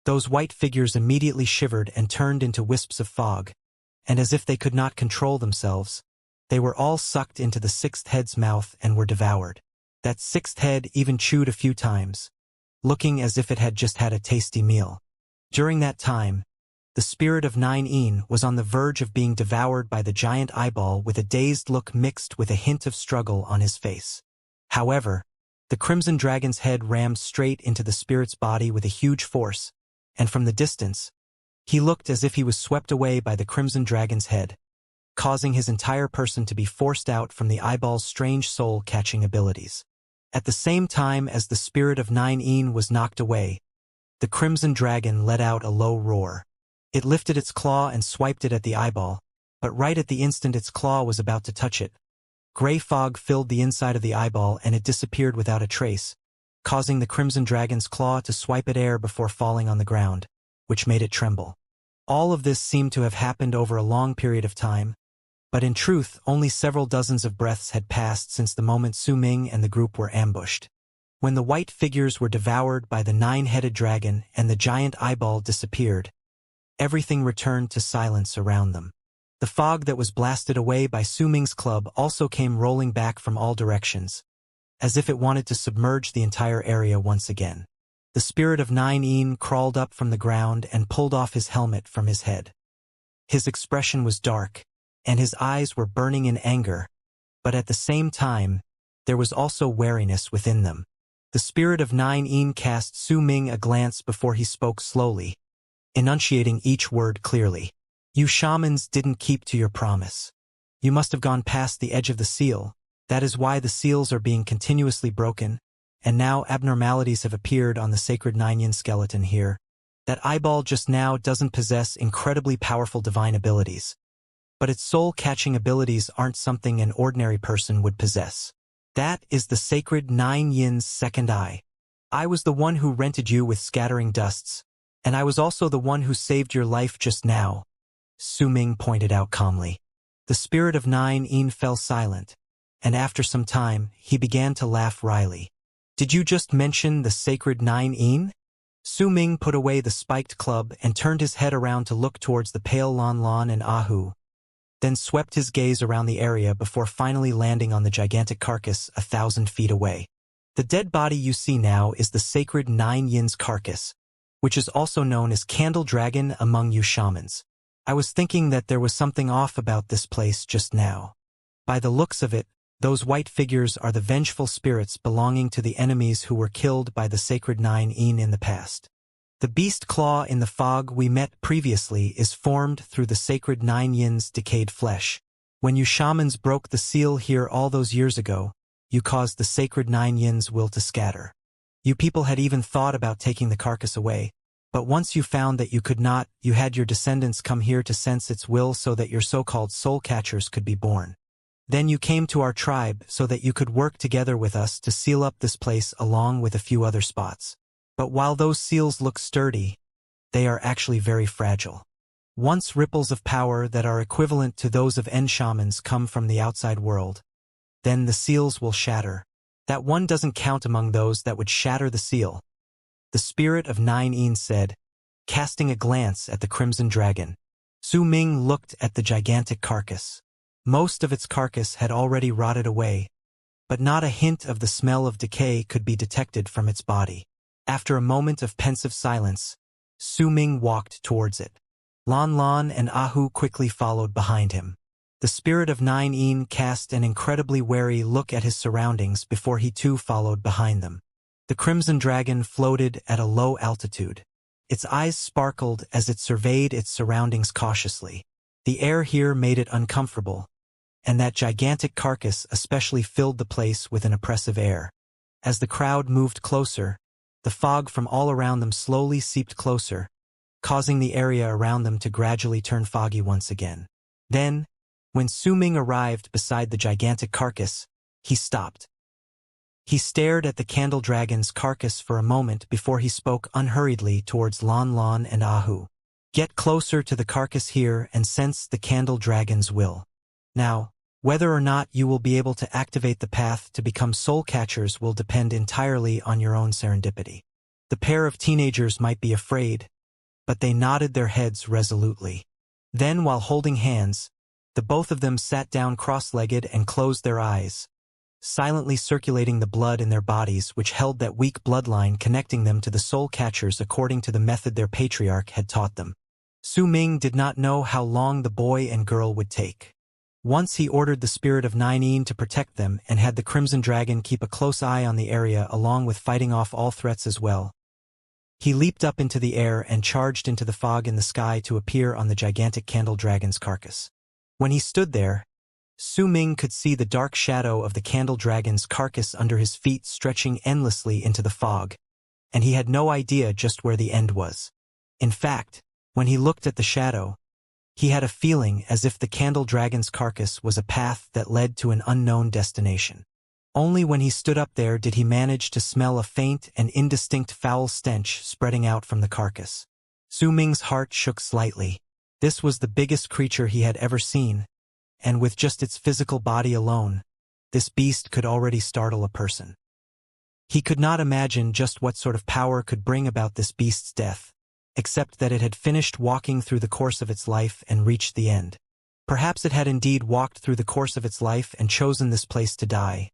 Those white figures immediately shivered and turned into wisps of fog, and as if they could not control themselves, they were all sucked into the sixth head's mouth and were devoured. That sixth head even chewed a few times, looking as if it had just had a tasty meal. During that time, the spirit of Nine was on the verge of being devoured by the giant eyeball with a dazed look mixed with a hint of struggle on his face. However, the crimson dragon's head rammed straight into the spirit's body with a huge force, and from the distance, he looked as if he was swept away by the crimson dragon's head, causing his entire person to be forced out from the eyeball's strange soul-catching abilities. At the same time as the spirit of Nine was knocked away, the crimson dragon let out a low roar. It lifted its claw and swiped it at the eyeball, but right at the instant its claw was about to touch it, gray fog filled the inside of the eyeball and it disappeared without a trace, causing the crimson dragon's claw to swipe at air before falling on the ground, which made it tremble. All of this seemed to have happened over a long period of time, But in truth, only several dozens of breaths had passed since the moment Su Ming and the group were ambushed. When the white figures were devoured by the nine-headed dragon and the giant eyeball disappeared, everything returned to silence around them. The fog that was blasted away by Su Ming's club also came rolling back from all directions, as if it wanted to submerge the entire area once again. The spirit of Nine Yin crawled up from the ground and pulled off his helmet from his head. His expression was dark, and his eyes were burning in anger, but at the same time, there was also wariness within them. The spirit of Nine Yin cast Su Ming a glance before he spoke slowly, enunciating each word clearly. You shamans didn't keep to your promise. You must have gone past the edge of the seal. That is why the seals are being continuously broken, and now abnormalities have appeared on the sacred Nine Yin skeleton here. That eyeball just now doesn't possess incredibly powerful divine abilities, but its soul-catching abilities aren't something an ordinary person would possess. That is the sacred Nine Yin's second eye. I was the one who rented you with scattering dusts, and I was also the one who saved your life just now, Su Ming pointed out calmly. The spirit of Nine Yin fell silent, and after some time, he began to laugh wryly. Did you just mention the sacred Nine Yin? Su Ming put away the spiked club and turned his head around to look towards the pale Lan Lan and Ahu, then swept his gaze around the area before finally landing on the gigantic carcass 1,000 feet away. The dead body you see now is the sacred Nine Yin's carcass, which is also known as Candle Dragon among you shamans. I was thinking that there was something off about this place just now. By the looks of it, those white figures are the vengeful spirits belonging to the enemies who were killed by the sacred Nine Yin in the past. The beast claw in the fog we met previously is formed through the sacred Nine Yin's decayed flesh. When you shamans broke the seal here all those years ago, you caused the sacred Nine Yin's will to scatter. You people had even thought about taking the carcass away, but once you found that you could not, you had your descendants come here to sense its will so that your so-called soul catchers could be born. Then you came to our tribe so that you could work together with us to seal up this place along with a few other spots. But while those seals look sturdy, they are actually very fragile. Once ripples of power that are equivalent to those of N shamans come from the outside world, then the seals will shatter. That one doesn't count among those that would shatter the seal, the spirit of Nine Yin said, casting a glance at the crimson dragon. Su Ming looked at the gigantic carcass. Most of its carcass had already rotted away, but not a hint of the smell of decay could be detected from its body. After a moment of pensive silence, Su Ming walked towards it. Lan Lan and Ahu quickly followed behind him. The spirit of Nine Yin cast an incredibly wary look at his surroundings before he too followed behind them. The crimson dragon floated at a low altitude. Its eyes sparkled as it surveyed its surroundings cautiously. The air here made it uncomfortable, and that gigantic carcass especially filled the place with an oppressive air. As the crowd moved closer, the fog from all around them slowly seeped closer, causing the area around them to gradually turn foggy once again. Then, when Su Ming arrived beside the gigantic carcass, he stopped. He stared at the candle dragon's carcass for a moment before he spoke unhurriedly towards Lan Lan and Ahu. Get closer to the carcass here and sense the candle dragon's will. Now, whether or not you will be able to activate the path to become soul catchers will depend entirely on your own serendipity. The pair of teenagers might be afraid, but they nodded their heads resolutely. Then, while holding hands, the both of them sat down cross-legged and closed their eyes, silently circulating the blood in their bodies which held that weak bloodline connecting them to the soul catchers according to the method their patriarch had taught them. Su Ming did not know how long the boy and girl would take. Once he ordered the spirit of Nine Yin to protect them and had the crimson dragon keep a close eye on the area along with fighting off all threats as well. He leaped up into the air and charged into the fog in the sky to appear on the gigantic candle dragon's carcass. When he stood there, Su Ming could see the dark shadow of the candle dragon's carcass under his feet stretching endlessly into the fog, and he had no idea just where the end was. In fact, when he looked at the shadow, he had a feeling as if the candle dragon's carcass was a path that led to an unknown destination. Only when he stood up there did he manage to smell a faint and indistinct foul stench spreading out from the carcass. Su Ming's heart shook slightly. This was the biggest creature he had ever seen, and with just its physical body alone, this beast could already startle a person. He could not imagine just what sort of power could bring about this beast's death, except that it had finished walking through the course of its life and reached the end. Perhaps it had indeed walked through the course of its life and chosen this place to die.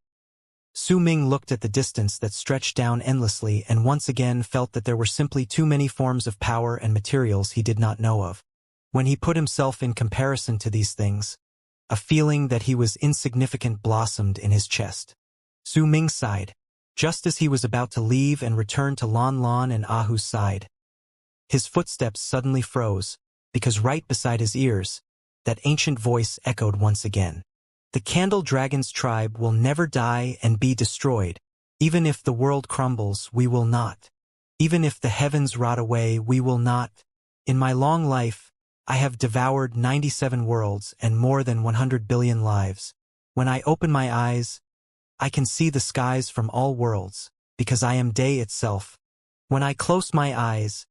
Su Ming looked at the distance that stretched down endlessly and once again felt that there were simply too many forms of power and materials he did not know of. When he put himself in comparison to these things, a feeling that he was insignificant blossomed in his chest. Su Ming sighed, just as he was about to leave and return to Lan Lan and Ahu's side. His footsteps suddenly froze, because right beside his ears, that ancient voice echoed once again. The Candle Dragon's tribe will never die and be destroyed. Even if the world crumbles, we will not. Even if the heavens rot away, we will not. In my long life, I have devoured 97 worlds and more than 100 billion lives. When I open my eyes, I can see the skies from all worlds, because I am day itself. When I close my eyes,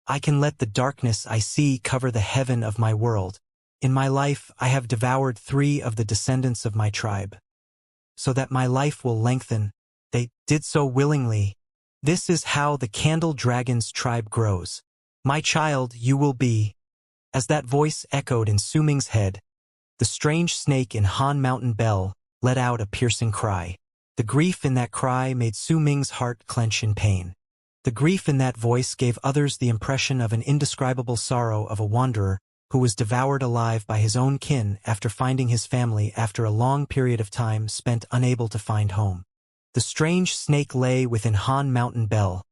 I can let the darkness I see cover the heaven of my world. In my life, I have devoured 3 of the descendants of my tribe. So that my life will lengthen, they did so willingly. This is how the Candle Dragon's tribe grows. My child, you will be. As that voice echoed in Su Ming's head, the strange snake in Han Mountain Bell let out a piercing cry. The grief in that cry made Su Ming's heart clench in pain. The grief in that voice gave others the impression of an indescribable sorrow of a wanderer who was devoured alive by his own kin after finding his family after a long period of time spent unable to find home. The strange snake lay within Han Mountain Bell,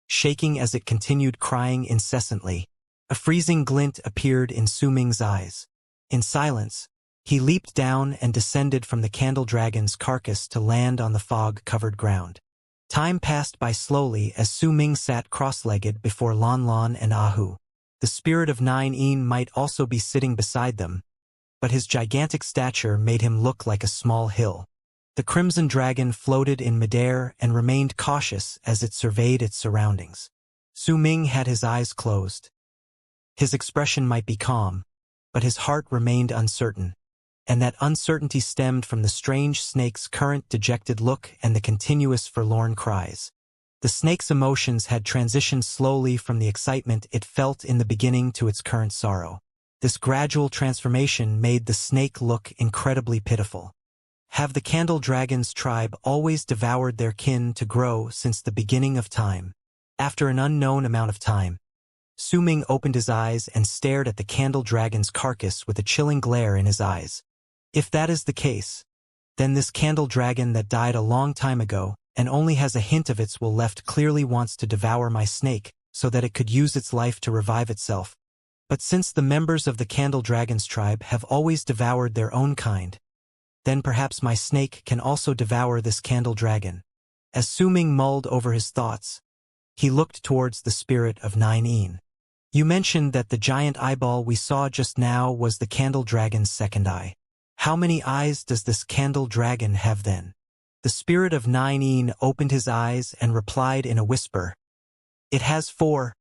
shaking as it continued crying incessantly. A freezing glint appeared in Su Ming's eyes. In silence, he leaped down and descended from the Candle Dragon's carcass to land on the fog-covered ground. Time passed by slowly as Su Ming sat cross-legged before Lan Lan and Ahu. The spirit of 9 might also be sitting beside them, but his gigantic stature made him look like a small hill. The crimson dragon floated in midair and remained cautious as it surveyed its surroundings. Su Ming had his eyes closed. His expression might be calm, but his heart remained uncertain, and that uncertainty stemmed from the strange snake's current dejected look and the continuous forlorn cries. The snake's emotions had transitioned slowly from the excitement it felt in the beginning to its current sorrow. This gradual transformation made the snake look incredibly pitiful. Have the Candle Dragon's tribe always devoured their kin to grow since the beginning of time? After an unknown amount of time, Su Ming opened his eyes and stared at the Candle Dragon's carcass with a chilling glare in his eyes. If that is the case, then this Candle Dragon that died a long time ago and only has a hint of its will left clearly wants to devour my snake so that it could use its life to revive itself. But since the members of the Candle Dragon's tribe have always devoured their own kind, then perhaps my snake can also devour this Candle Dragon. As Su Ming mulled over his thoughts, he looked towards the spirit of 9. You mentioned that the giant eyeball we saw just now was the Candle Dragon's second eye. How many eyes does this Candle Dragon have then? The spirit of 9 opened his eyes and replied in a whisper. It has 4.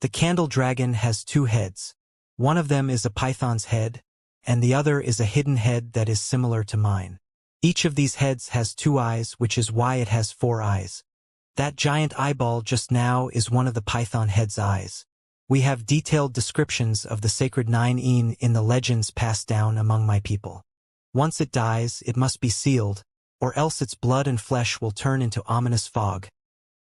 The Candle Dragon has 2 heads. One of them is a python's head, and the other is a hidden head that is similar to mine. Each of these heads has 2 eyes, which is why it has 4 eyes. That giant eyeball just now is one of the python head's eyes. We have detailed descriptions of the sacred 9 in the legends passed down among my people. Once it dies, it must be sealed, or else its blood and flesh will turn into ominous fog.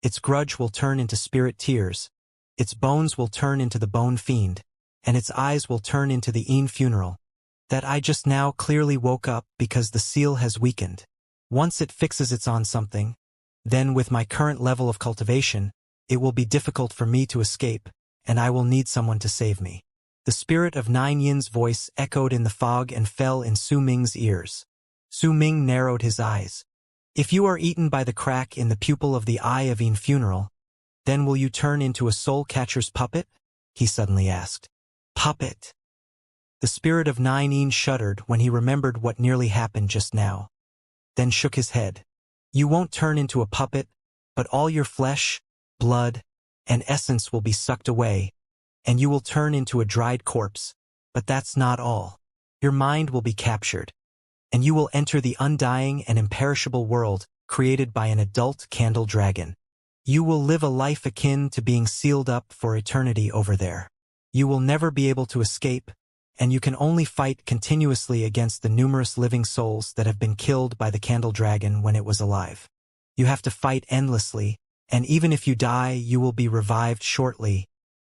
Its grudge will turn into spirit tears, its bones will turn into the bone fiend, and its eyes will turn into the funeral. That I just now clearly woke up because the seal has weakened. Once it fixes its on something, then with my current level of cultivation, it will be difficult for me to escape, and I will need someone to save me. The spirit of 9's voice echoed in the fog and fell in Su Ming's ears. Su Ming narrowed his eyes. If you are eaten by the crack in the pupil of the eye of funeral, then will you turn into a soul-catcher's puppet? He suddenly asked. Puppet. The spirit of 9 shuddered when he remembered what nearly happened just now, then shook his head. You won't turn into a puppet, but all your flesh, blood, and essence will be sucked away, and you will turn into a dried corpse. But that's not all. Your mind will be captured, and you will enter the undying and imperishable world created by an adult candle dragon. You will live a life akin to being sealed up for eternity over there. You will never be able to escape, and you can only fight continuously against the numerous living souls that have been killed by the candle dragon when it was alive. You have to fight endlessly, and even if you die, you will be revived shortly,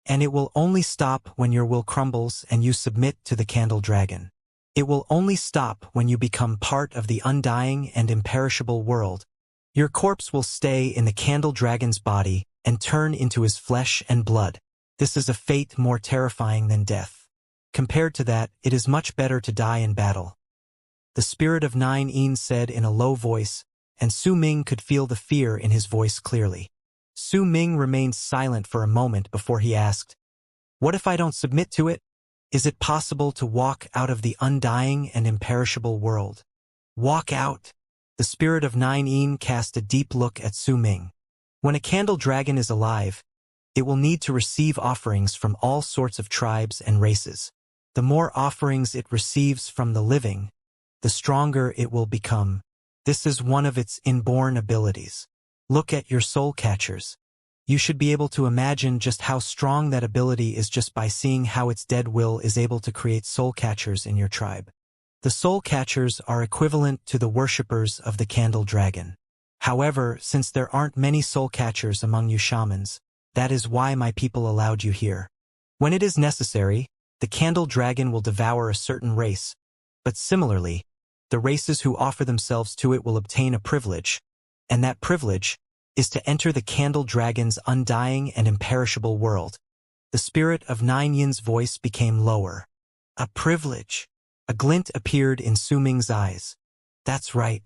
and it will only stop when your will crumbles and you submit to the candle dragon. It will only stop when you become part of the undying and imperishable world. Your corpse will stay in the candle dragon's body and turn into his flesh and blood. This is a fate more terrifying than death. Compared to that, it is much better to die in battle. The spirit of Nine Yin said in a low voice, and Su Ming could feel the fear in his voice clearly. Su Ming remained silent for a moment before he asked, "What if I don't submit to it? Is it possible to walk out of the undying and imperishable world?" "Walk out." The spirit of Nine Yin cast a deep look at Su Ming. When a candle dragon is alive, it will need to receive offerings from all sorts of tribes and races. The more offerings it receives from the living, the stronger it will become. This is one of its inborn abilities. Look at your soul catchers. You should be able to imagine just how strong that ability is just by seeing how its dead will is able to create soul catchers in your tribe. The soul catchers are equivalent to the worshippers of the candle dragon. However, since there aren't many soul catchers among you shamans, that is why my people allowed you here. When it is necessary, the candle dragon will devour a certain race, but similarly, the races who offer themselves to it will obtain a privilege, and that privilege is to enter the candle dragon's undying and imperishable world. The spirit of Nine Yin's voice became lower. A privilege. A glint appeared in Su Ming's eyes. That's right.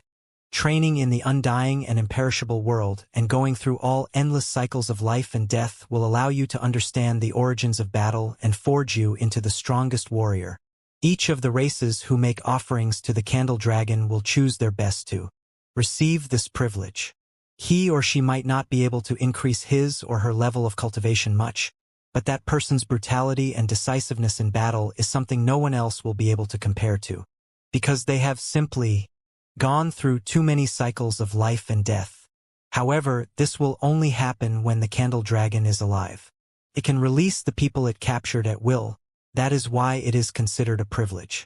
Training in the undying and imperishable world and going through all endless cycles of life and death will allow you to understand the origins of battle and forge you into the strongest warrior. Each of the races who make offerings to the candle dragon will choose their best to receive this privilege. He or she might not be able to increase his or her level of cultivation much, but that person's brutality and decisiveness in battle is something no one else will be able to compare to, because they have simply gone through too many cycles of life and death. However, this will only happen when the candle dragon is alive. It can release the people it captured at will. That is why it is considered a privilege.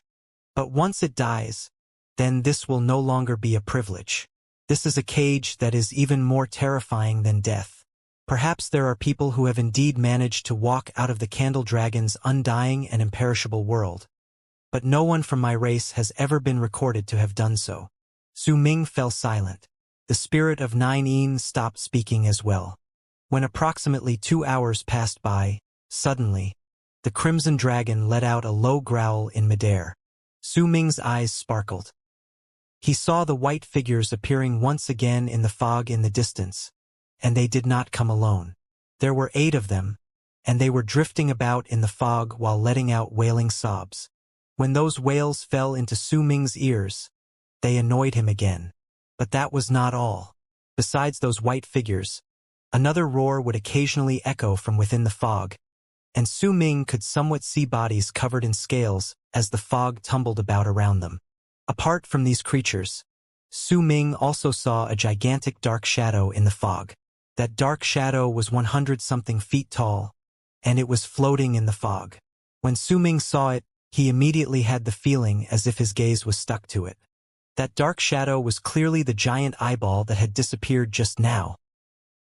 But once it dies, then this will no longer be a privilege. This is a cage that is even more terrifying than death. Perhaps there are people who have indeed managed to walk out of the candle dragon's undying and imperishable world, but no one from my race has ever been recorded to have done so. Su Ming fell silent. The spirit of Nine Yin stopped speaking as well. When approximately 2 hours passed by, suddenly, the crimson dragon let out a low growl in midair. Su Ming's eyes sparkled. He saw the white figures appearing once again in the fog in the distance, and they did not come alone. There were 8 of them, and they were drifting about in the fog while letting out wailing sobs. When those wails fell into Su Ming's ears, they annoyed him again. But that was not all. Besides those white figures, another roar would occasionally echo from within the fog, and Su Ming could somewhat see bodies covered in scales as the fog tumbled about around them. Apart from these creatures, Su Ming also saw a gigantic dark shadow in the fog. That dark shadow was 100-something feet tall, and it was floating in the fog. When Su Ming saw it, he immediately had the feeling as if his gaze was stuck to it. That dark shadow was clearly the giant eyeball that had disappeared just now.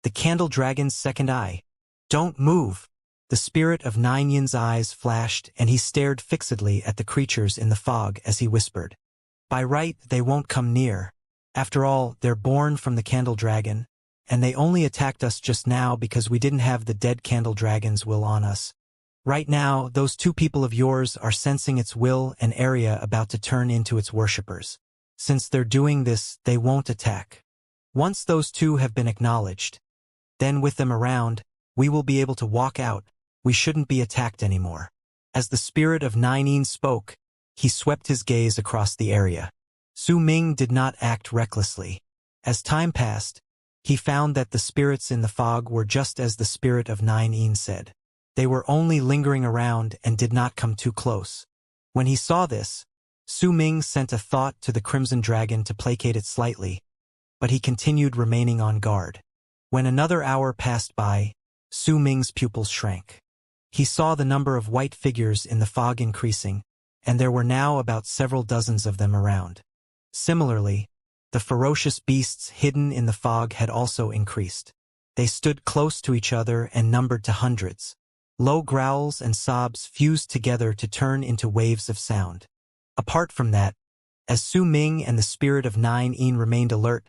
The candle dragon's second eye. "Don't move!" The spirit of Nine Yin's eyes flashed, and he stared fixedly at the creatures in the fog as he whispered, "By right, they won't come near. After all, they're born from the candle dragon, and they only attacked us just now because we didn't have the dead candle dragon's will on us. Right now, those 2 people of yours are sensing its will and area about to turn into its worshippers. Since they're doing this, they won't attack. Once those 2 have been acknowledged, then with them around, we will be able to walk out. We shouldn't be attacked anymore." As the spirit of Nine Yin spoke, he swept his gaze across the area. Su Ming did not act recklessly. As time passed, he found that the spirits in the fog were just as the spirit of Nine Yin said. They were only lingering around and did not come too close. When he saw this, Su Ming sent a thought to the Crimson Dragon to placate it slightly, but he continued remaining on guard. When another hour passed by, Su Ming's pupils shrank. He saw the number of white figures in the fog increasing, and there were now about several dozens of them around. Similarly, the ferocious beasts hidden in the fog had also increased. They stood close to each other and numbered to hundreds. Low growls and sobs fused together to turn into waves of sound. Apart from that, as Su Ming and the spirit of 9 remained alert,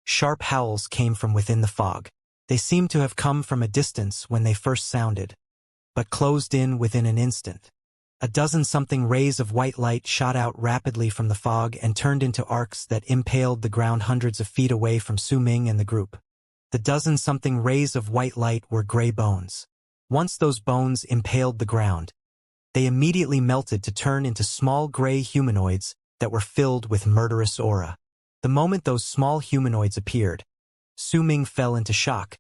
sharp howls came from within the fog. They seemed to have come from a distance when they first sounded, but closed in within an instant. A dozen-something rays of white light shot out rapidly from the fog and turned into arcs that impaled the ground hundreds of feet away from Su Ming and the group. The dozen-something rays of white light were gray bones. Once those bones impaled the ground, they immediately melted to turn into small gray humanoids that were filled with murderous aura. The moment those small humanoids appeared, Su Ming fell into shock,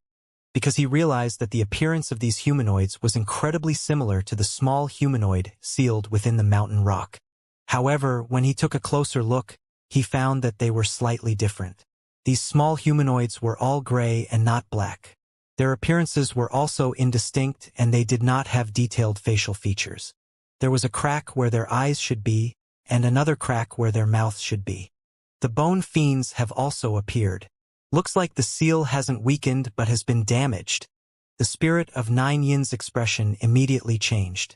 because he realized that the appearance of these humanoids was incredibly similar to the small humanoid sealed within the mountain rock. However, when he took a closer look, he found that they were slightly different. These small humanoids were all gray and not black. Their appearances were also indistinct, and they did not have detailed facial features. There was a crack where their eyes should be, and another crack where their mouths should be. The bone fiends have also appeared. Looks like the seal hasn't weakened but has been damaged. The spirit of 9 Yin's expression immediately changed.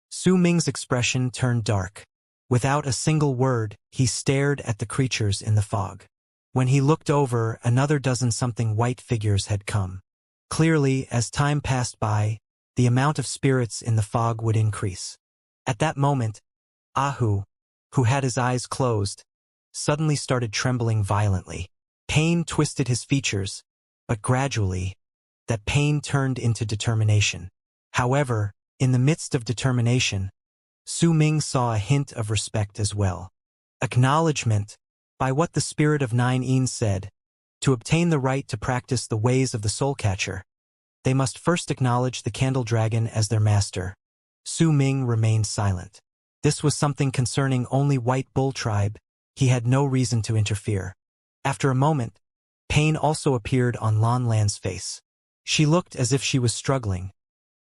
Su Ming's expression turned dark. Without a single word, he stared at the creatures in the fog. When he looked over, another dozen-something white figures had come. Clearly, as time passed by, the amount of spirits in the fog would increase. At that moment, Ahu, who had his eyes closed, suddenly started trembling violently. Pain twisted his features, but gradually, that pain turned into determination. However, in the midst of determination, Su Ming saw a hint of respect as well. Acknowledgement, by what the spirit of 9 Yin said, to obtain the right to practice the ways of the soul catcher, they must first acknowledge the Candle Dragon as their master. Su Ming remained silent. This was something concerning only White Bull tribe. He had no reason to interfere. After a moment, pain also appeared on Lan Lan's face. She looked as if she was struggling,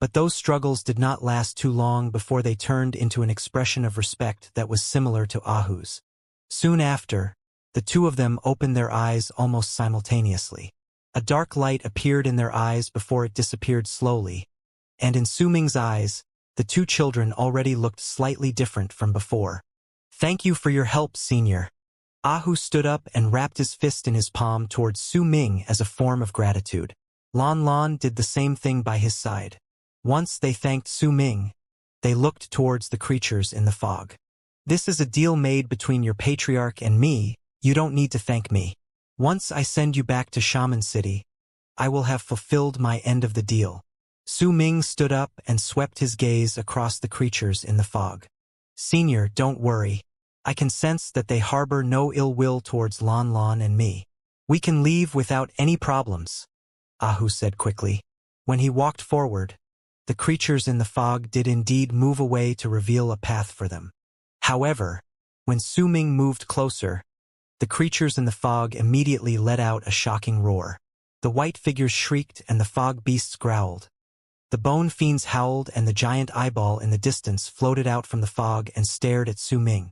but those struggles did not last too long before they turned into an expression of respect that was similar to Ahu's. Soon after, the two of them opened their eyes almost simultaneously. A dark light appeared in their eyes before it disappeared slowly, and in Su Ming's eyes, the two children already looked slightly different from before. "Thank you for your help, Senior." Ahu stood up and wrapped his fist in his palm towards Su Ming as a form of gratitude. Lan Lan did the same thing by his side. Once they thanked Su Ming, they looked towards the creatures in the fog. "This is a deal made between your patriarch and me. You don't need to thank me. Once I send you back to Shaman City, I will have fulfilled my end of the deal." Su Ming stood up and swept his gaze across the creatures in the fog. "Senior, don't worry. I can sense that they harbor no ill will towards Lan Lan and me. We can leave without any problems," Ahu said quickly. When he walked forward, the creatures in the fog did indeed move away to reveal a path for them. However, when Su Ming moved closer, the creatures in the fog immediately let out a shocking roar. The white figures shrieked and the fog beasts growled. The bone fiends howled and the giant eyeball in the distance floated out from the fog and stared at Su Ming.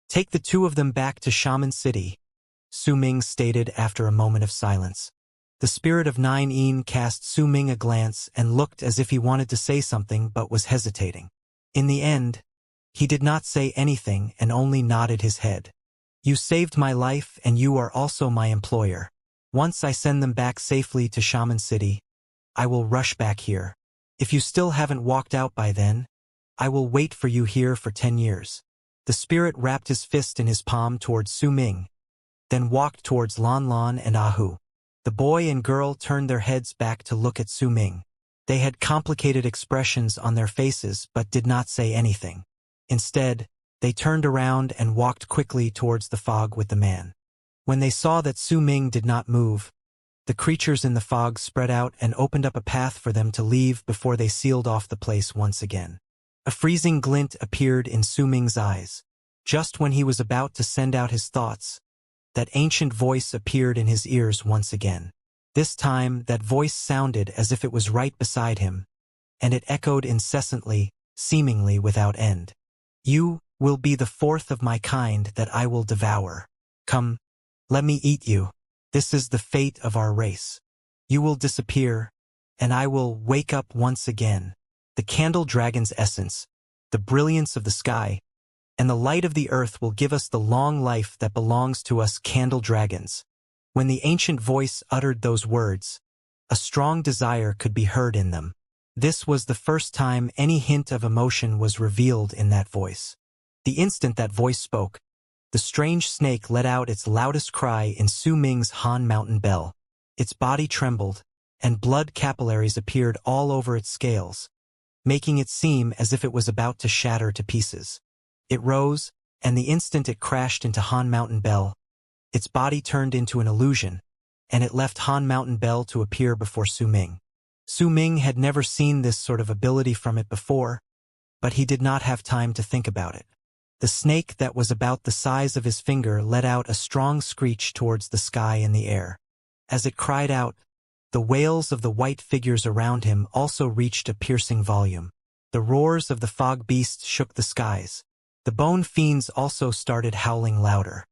"Take the two of them back to Shaman City," Su Ming stated after a moment of silence. The spirit of 9 Yin cast Su Ming a glance and looked as if he wanted to say something but was hesitating. In the end, he did not say anything and only nodded his head. "You saved my life and you are also my employer. Once I send them back safely to Shaman City, I will rush back here. If you still haven't walked out by then, I will wait for you here for 10 years. The spirit wrapped his fist in his palm towards Su Ming, then walked towards Lan Lan and Ahu. The boy and girl turned their heads back to look at Su Ming. They had complicated expressions on their faces but did not say anything. Instead, they turned around and walked quickly towards the fog with the man. When they saw that Su Ming did not move, the creatures in the fog spread out and opened up a path for them to leave before they sealed off the place once again. A freezing glint appeared in Su Ming's eyes. Just when he was about to send out his thoughts, that ancient voice appeared in his ears once again. This time, that voice sounded as if it was right beside him, and it echoed incessantly, seemingly without end. You will be the fourth of my kind that I will devour. Come, let me eat you. This is the fate of our race. You will disappear, and I will wake up once again. The candle dragon's essence, the brilliance of the sky, and the light of the earth will give us the long life that belongs to us candle dragons. When the ancient voice uttered those words, a strong desire could be heard in them. This was the first time any hint of emotion was revealed in that voice. The instant that voice spoke, the strange snake let out its loudest cry in Su Ming's Han Mountain bell. Its body trembled, and blood capillaries appeared all over its scales, making it seem as if it was about to shatter to pieces. It rose, and the instant it crashed into Han Mountain Bell, its body turned into an illusion, and it left Han Mountain Bell to appear before Su Ming. Su Ming had never seen this sort of ability from it before, but he did not have time to think about it. The snake that was about the size of his finger let out a strong screech towards the sky and the air. As it cried out, the wails of the white figures around him also reached a piercing volume. The roars of the fog beasts shook the skies. The bone fiends also started howling louder.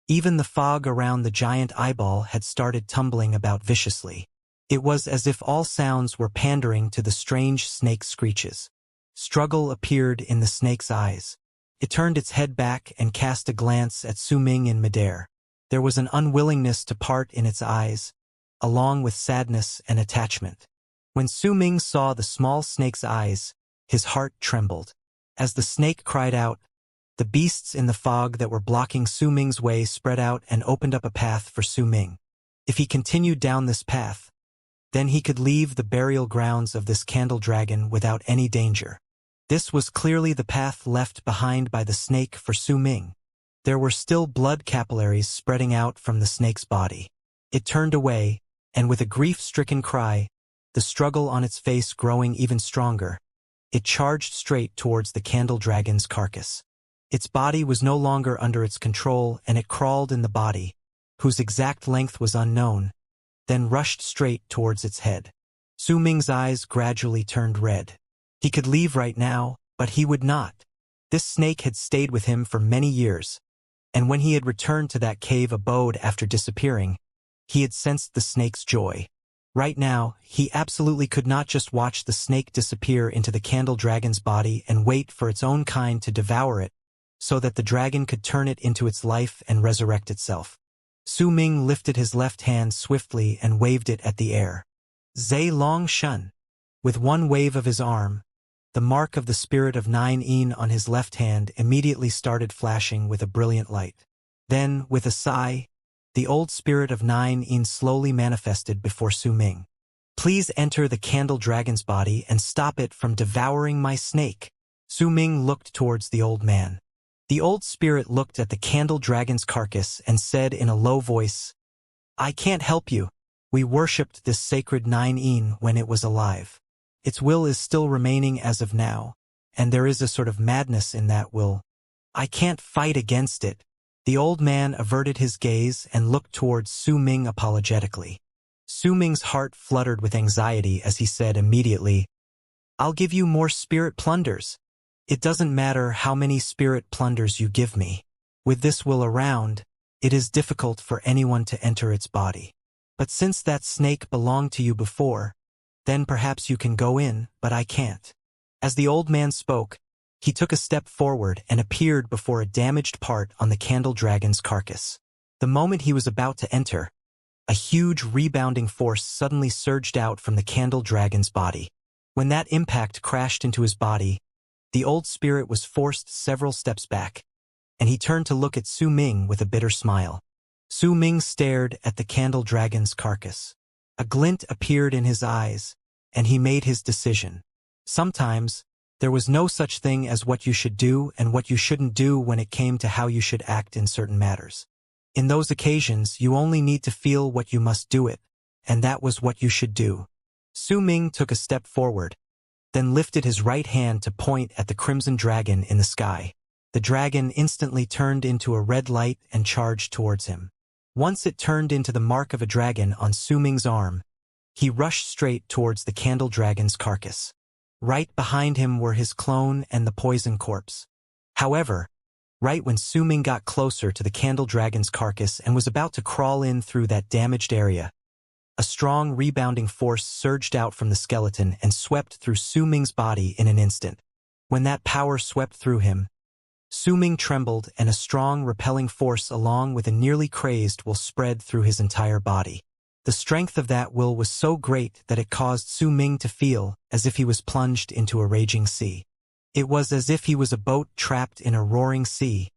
Even the fog around the giant eyeball had started tumbling about viciously. It was as if all sounds were pandering to the strange snake's screeches. Struggle appeared in the snake's eyes. It turned its head back and cast a glance at Su Ming in midair. There was an unwillingness to part in its eyes, along with sadness and attachment. When Su Ming saw the small snake's eyes, his heart trembled. As the snake cried out, the beasts in the fog that were blocking Su Ming's way spread out and opened up a path for Su Ming. If he continued down this path, then he could leave the burial grounds of this candle dragon without any danger. This was clearly the path left behind by the snake for Su Ming. There were still blood capillaries spreading out from the snake's body. It turned away, and with a grief-stricken cry, the struggle on its face growing even stronger, it charged straight towards the candle dragon's carcass. Its body was no longer under its control, and it crawled in the body, whose exact length was unknown, then rushed straight towards its head. Su Ming's eyes gradually turned red. He could leave right now, but he would not. This snake had stayed with him for many years, and when he had returned to that cave abode after disappearing, he had sensed the snake's joy. Right now, he absolutely could not just watch the snake disappear into the candle dragon's body and wait for its own kind to devour it, so that the dragon could turn it into its life and resurrect itself. Su Ming lifted his left hand swiftly and waved it at the air. Zai Long Shun. With one wave of his arm, the mark of the spirit of 9-in on his left hand immediately started flashing with a brilliant light. Then, with a sigh, the old spirit of 9-in slowly manifested before Su Ming. Please enter the candle dragon's body and stop it from devouring my snake. Su Ming looked towards the old man. The old spirit looked at the candle dragon's carcass and said in a low voice, I can't help you. We worshipped this sacred 9-in when it was alive. Its will is still remaining as of now, and there is a sort of madness in that will. I can't fight against it. The old man averted his gaze and looked towards Su Ming apologetically. Su Ming's heart fluttered with anxiety as he said immediately, I'll give you more spirit plunders. It doesn't matter how many spirit plunders you give me. With this will around, it is difficult for anyone to enter its body. But since that snake belonged to you before, then perhaps you can go in, but I can't. As the old man spoke, he took a step forward and appeared before a damaged part on the candle dragon's carcass. The moment he was about to enter, a huge rebounding force suddenly surged out from the candle dragon's body. When that impact crashed into his body, the old spirit was forced several steps back, and he turned to look at Su Ming with a bitter smile. Su Ming stared at the candle dragon's carcass. A glint appeared in his eyes, and he made his decision. Sometimes, there was no such thing as what you should do and what you shouldn't do when it came to how you should act in certain matters. In those occasions, you only need to feel what you must do it, and that was what you should do. Su Ming took a step forward, then lifted his right hand to point at the crimson dragon in the sky. the dragon instantly turned into a red light and charged towards him. Once it turned into the mark of a dragon on Su Ming's arm, he rushed straight towards the candle dragon's carcass. Right behind him were his clone and the poison corpse. However, right when Su Ming got closer to the candle dragon's carcass and was about to crawl in through that damaged area, a strong rebounding force surged out from the skeleton and swept through Su Ming's body in an instant. When that power swept through him, Su Ming trembled and a strong repelling force along with a nearly crazed will spread through his entire body. The strength of that will was so great that it caused Su Ming to feel as if he was plunged into a raging sea. It was as if he was a boat trapped in a roaring sea,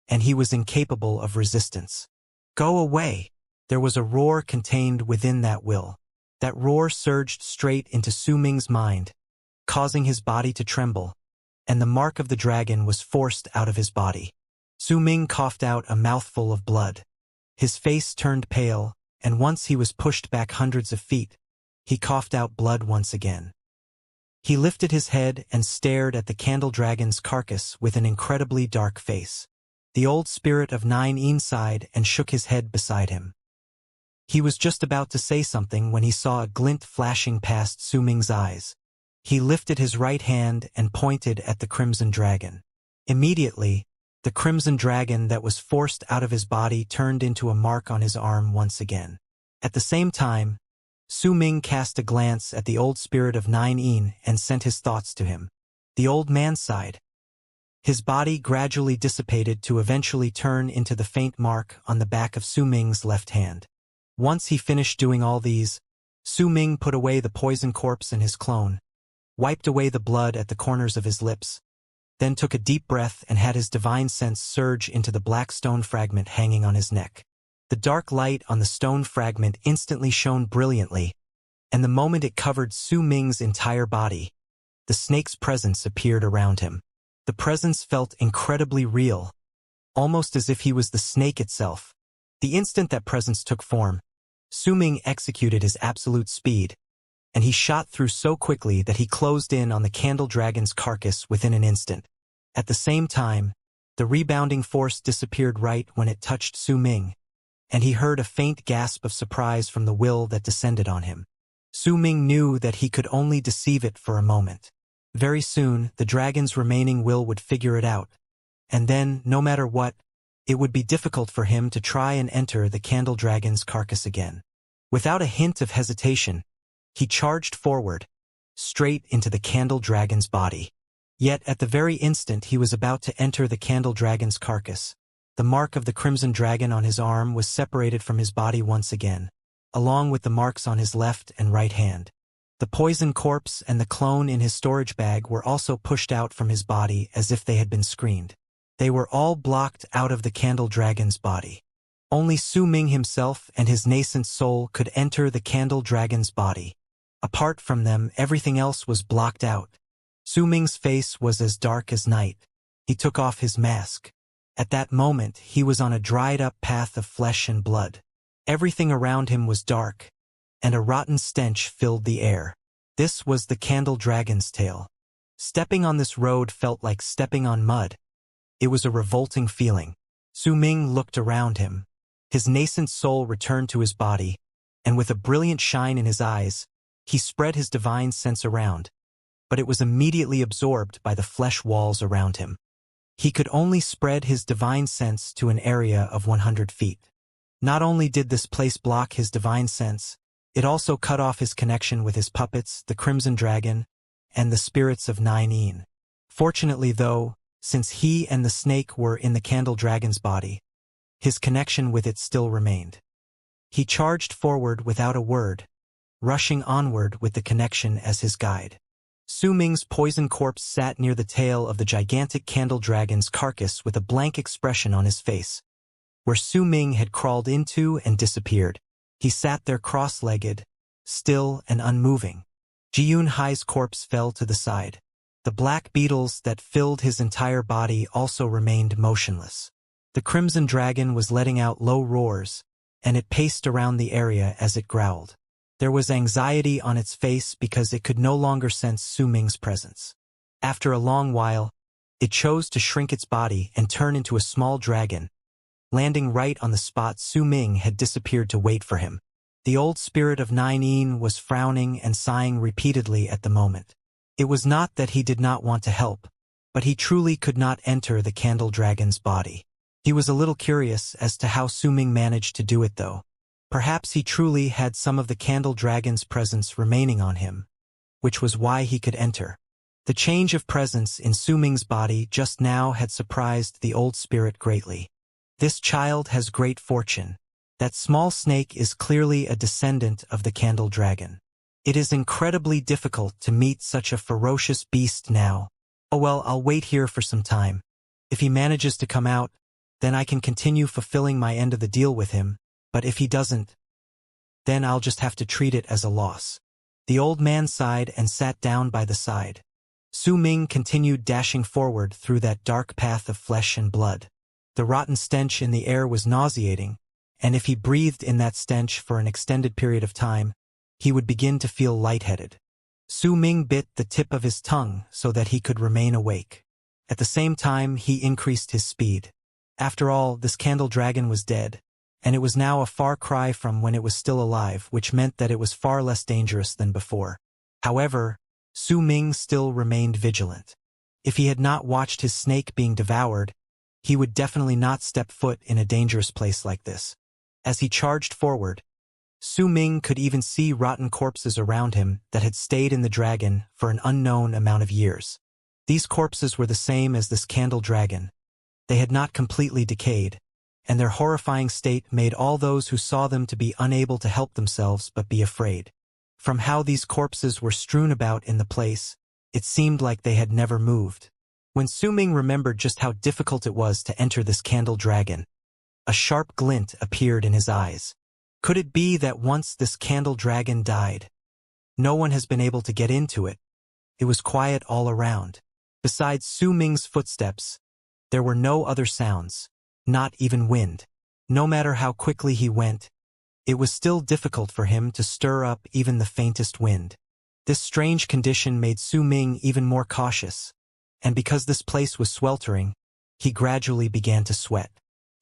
and he was incapable of resistance. "Go away!" There was a roar contained within that will. That roar surged straight into Su Ming's mind, causing his body to tremble, and the mark of the dragon was forced out of his body. Su Ming coughed out a mouthful of blood. His face turned pale, and once he was pushed back hundreds of feet, he coughed out blood once again. He lifted his head and stared at the candle dragon's carcass with an incredibly dark face. The old spirit of Nine Yin sighed and shook his head beside him. He was just about to say something when he saw a glint flashing past Su Ming's eyes. He lifted his right hand and pointed at the crimson dragon. Immediately, the crimson dragon that was forced out of his body turned into a mark on his arm once again. At the same time, Su Ming cast a glance at the old spirit of Nine Yin and sent his thoughts to him. The old man sighed. His body gradually dissipated to eventually turn into the faint mark on the back of Su Ming's left hand. Once he finished doing all these, Su Ming put away the poison corpse and his clone, wiped away the blood at the corners of his lips, then took a deep breath and had his divine sense surge into the black stone fragment hanging on his neck. The dark light on the stone fragment instantly shone brilliantly, and the moment it covered Su Ming's entire body, the snake's presence appeared around him. The presence felt incredibly real, almost as if he was the snake itself. The instant that presence took form, Su Ming executed his absolute speed, and he shot through so quickly that he closed in on the candle dragon's carcass within an instant. At the same time, the rebounding force disappeared right when it touched Su Ming, and he heard a faint gasp of surprise from the will that descended on him. Su Ming knew that he could only deceive it for a moment. Very soon, the dragon's remaining will would figure it out, and then, no matter what, it would be difficult for him to try and enter the candle dragon's carcass again. Without a hint of hesitation, he charged forward, straight into the candle dragon's body. Yet at the very instant he was about to enter the candle dragon's carcass, the mark of the crimson dragon on his arm was separated from his body once again, along with the marks on his left and right hand. The poison corpse and the clone in his storage bag were also pushed out from his body as if they had been screened. They were all blocked out of the candle dragon's body. Only Su Ming himself and his nascent soul could enter the candle dragon's body. Apart from them, everything else was blocked out. Su Ming's face was as dark as night. He took off his mask. At that moment, he was on a dried-up path of flesh and blood. Everything around him was dark, and a rotten stench filled the air. This was the candle dragon's tail. Stepping on this road felt like stepping on mud. It was a revolting feeling. Su Ming looked around him. His nascent soul returned to his body, and with a brilliant shine in his eyes, he spread his divine sense around, but it was immediately absorbed by the flesh walls around him. He could only spread his divine sense to an area of 100 feet. Not only did this place block his divine sense, it also cut off his connection with his puppets, the Crimson Dragon, and the spirits of Nine Yin. Fortunately though, since he and the snake were in the candle dragon's body, his connection with it still remained. He charged forward without a word, rushing onward with the connection as his guide. Su Ming's poison corpse sat near the tail of the gigantic candle dragon's carcass with a blank expression on his face. Where Su Ming had crawled into and disappeared, he sat there cross-legged, still and unmoving. Jiyun Hai's corpse fell to the side. The black beetles that filled his entire body also remained motionless. The crimson dragon was letting out low roars, and it paced around the area as it growled. There was anxiety on its face because it could no longer sense Su Ming's presence. After a long while, It chose to shrink its body and turn into a small dragon, landing right on the spot Su Ming had disappeared to wait for him. The old spirit of Nine Yin was frowning and sighing repeatedly at the moment. It was not that he did not want to help, but he truly could not enter the candle dragon's body. He was a little curious as to how Su Ming managed to do it though. Perhaps he truly had some of the candle dragon's presence remaining on him, which was why he could enter. The change of presence in Su Ming's body just now had surprised the old spirit greatly. This child has great fortune. That small snake is clearly a descendant of the candle dragon. It is incredibly difficult to meet such a ferocious beast now. Oh well, I'll wait here for some time. If he manages to come out, then I can continue fulfilling my end of the deal with him, but if he doesn't, then I'll just have to treat it as a loss. The old man sighed and sat down by the side. Su Ming continued dashing forward through that dark path of flesh and blood. The rotten stench in the air was nauseating, and if he breathed in that stench for an extended period of time, he would begin to feel lightheaded. Su Ming bit the tip of his tongue so that he could remain awake. At the same time, he increased his speed. After all, this candle dragon was dead, and it was now a far cry from when it was still alive, which meant that it was far less dangerous than before. However, Su Ming still remained vigilant. If he had not watched his snake being devoured, he would definitely not step foot in a dangerous place like this. As he charged forward, Su Ming could even see rotten corpses around him that had stayed in the dragon for an unknown amount of years. These corpses were the same as this candle dragon. They had not completely decayed, and their horrifying state made all those who saw them to be unable to help themselves but be afraid. From how these corpses were strewn about in the place, it seemed like they had never moved. When Su Ming remembered just how difficult it was to enter this candle dragon, a sharp glint appeared in his eyes. Could it be that once this candle dragon died, no one has been able to get into it? It was quiet all around. Besides Su Ming's footsteps, there were no other sounds, not even wind. No matter how quickly he went, it was still difficult for him to stir up even the faintest wind. This strange condition made Su Ming even more cautious, and because this place was sweltering, he gradually began to sweat.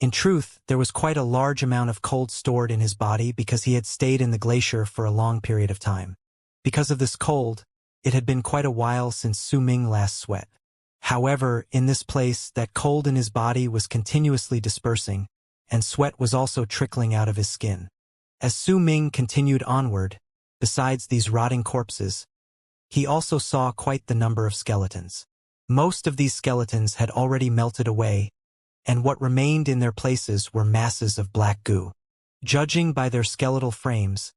In truth, there was quite a large amount of cold stored in his body because he had stayed in the glacier for a long period of time. Because of this cold, it had been quite a while since Su Ming last sweat. However, in this place, that cold in his body was continuously dispersing, and sweat was also trickling out of his skin. As Su Ming continued onward, besides these rotting corpses, he also saw quite the number of skeletons. Most of these skeletons had already melted away, and what remained in their places were masses of black goo. Judging by their skeletal frames,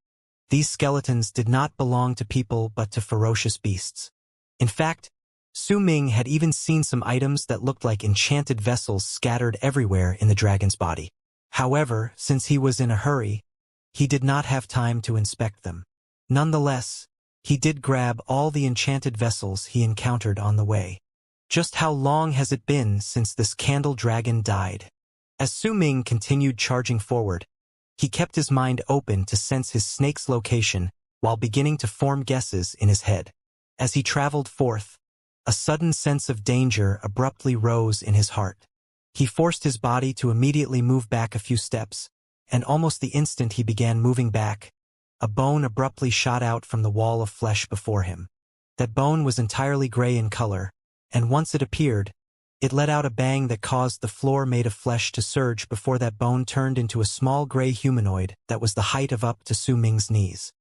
these skeletons did not belong to people but to ferocious beasts. In fact, Su Ming had even seen some items that looked like enchanted vessels scattered everywhere in the dragon's body. However, since he was in a hurry, he did not have time to inspect them. Nonetheless, he did grab all the enchanted vessels he encountered on the way. Just how long has it been since this candle dragon died? As Su Ming continued charging forward, he kept his mind open to sense his snake's location while beginning to form guesses in his head. As he traveled forth, a sudden sense of danger abruptly rose in his heart. He forced his body to immediately move back a few steps, and almost the instant he began moving back, a bone abruptly shot out from the wall of flesh before him. That bone was entirely gray in color, and once it appeared, it let out a bang that caused the floor made of flesh to surge before that bone turned into a small gray humanoid that was the height of up to Su Ming's knees.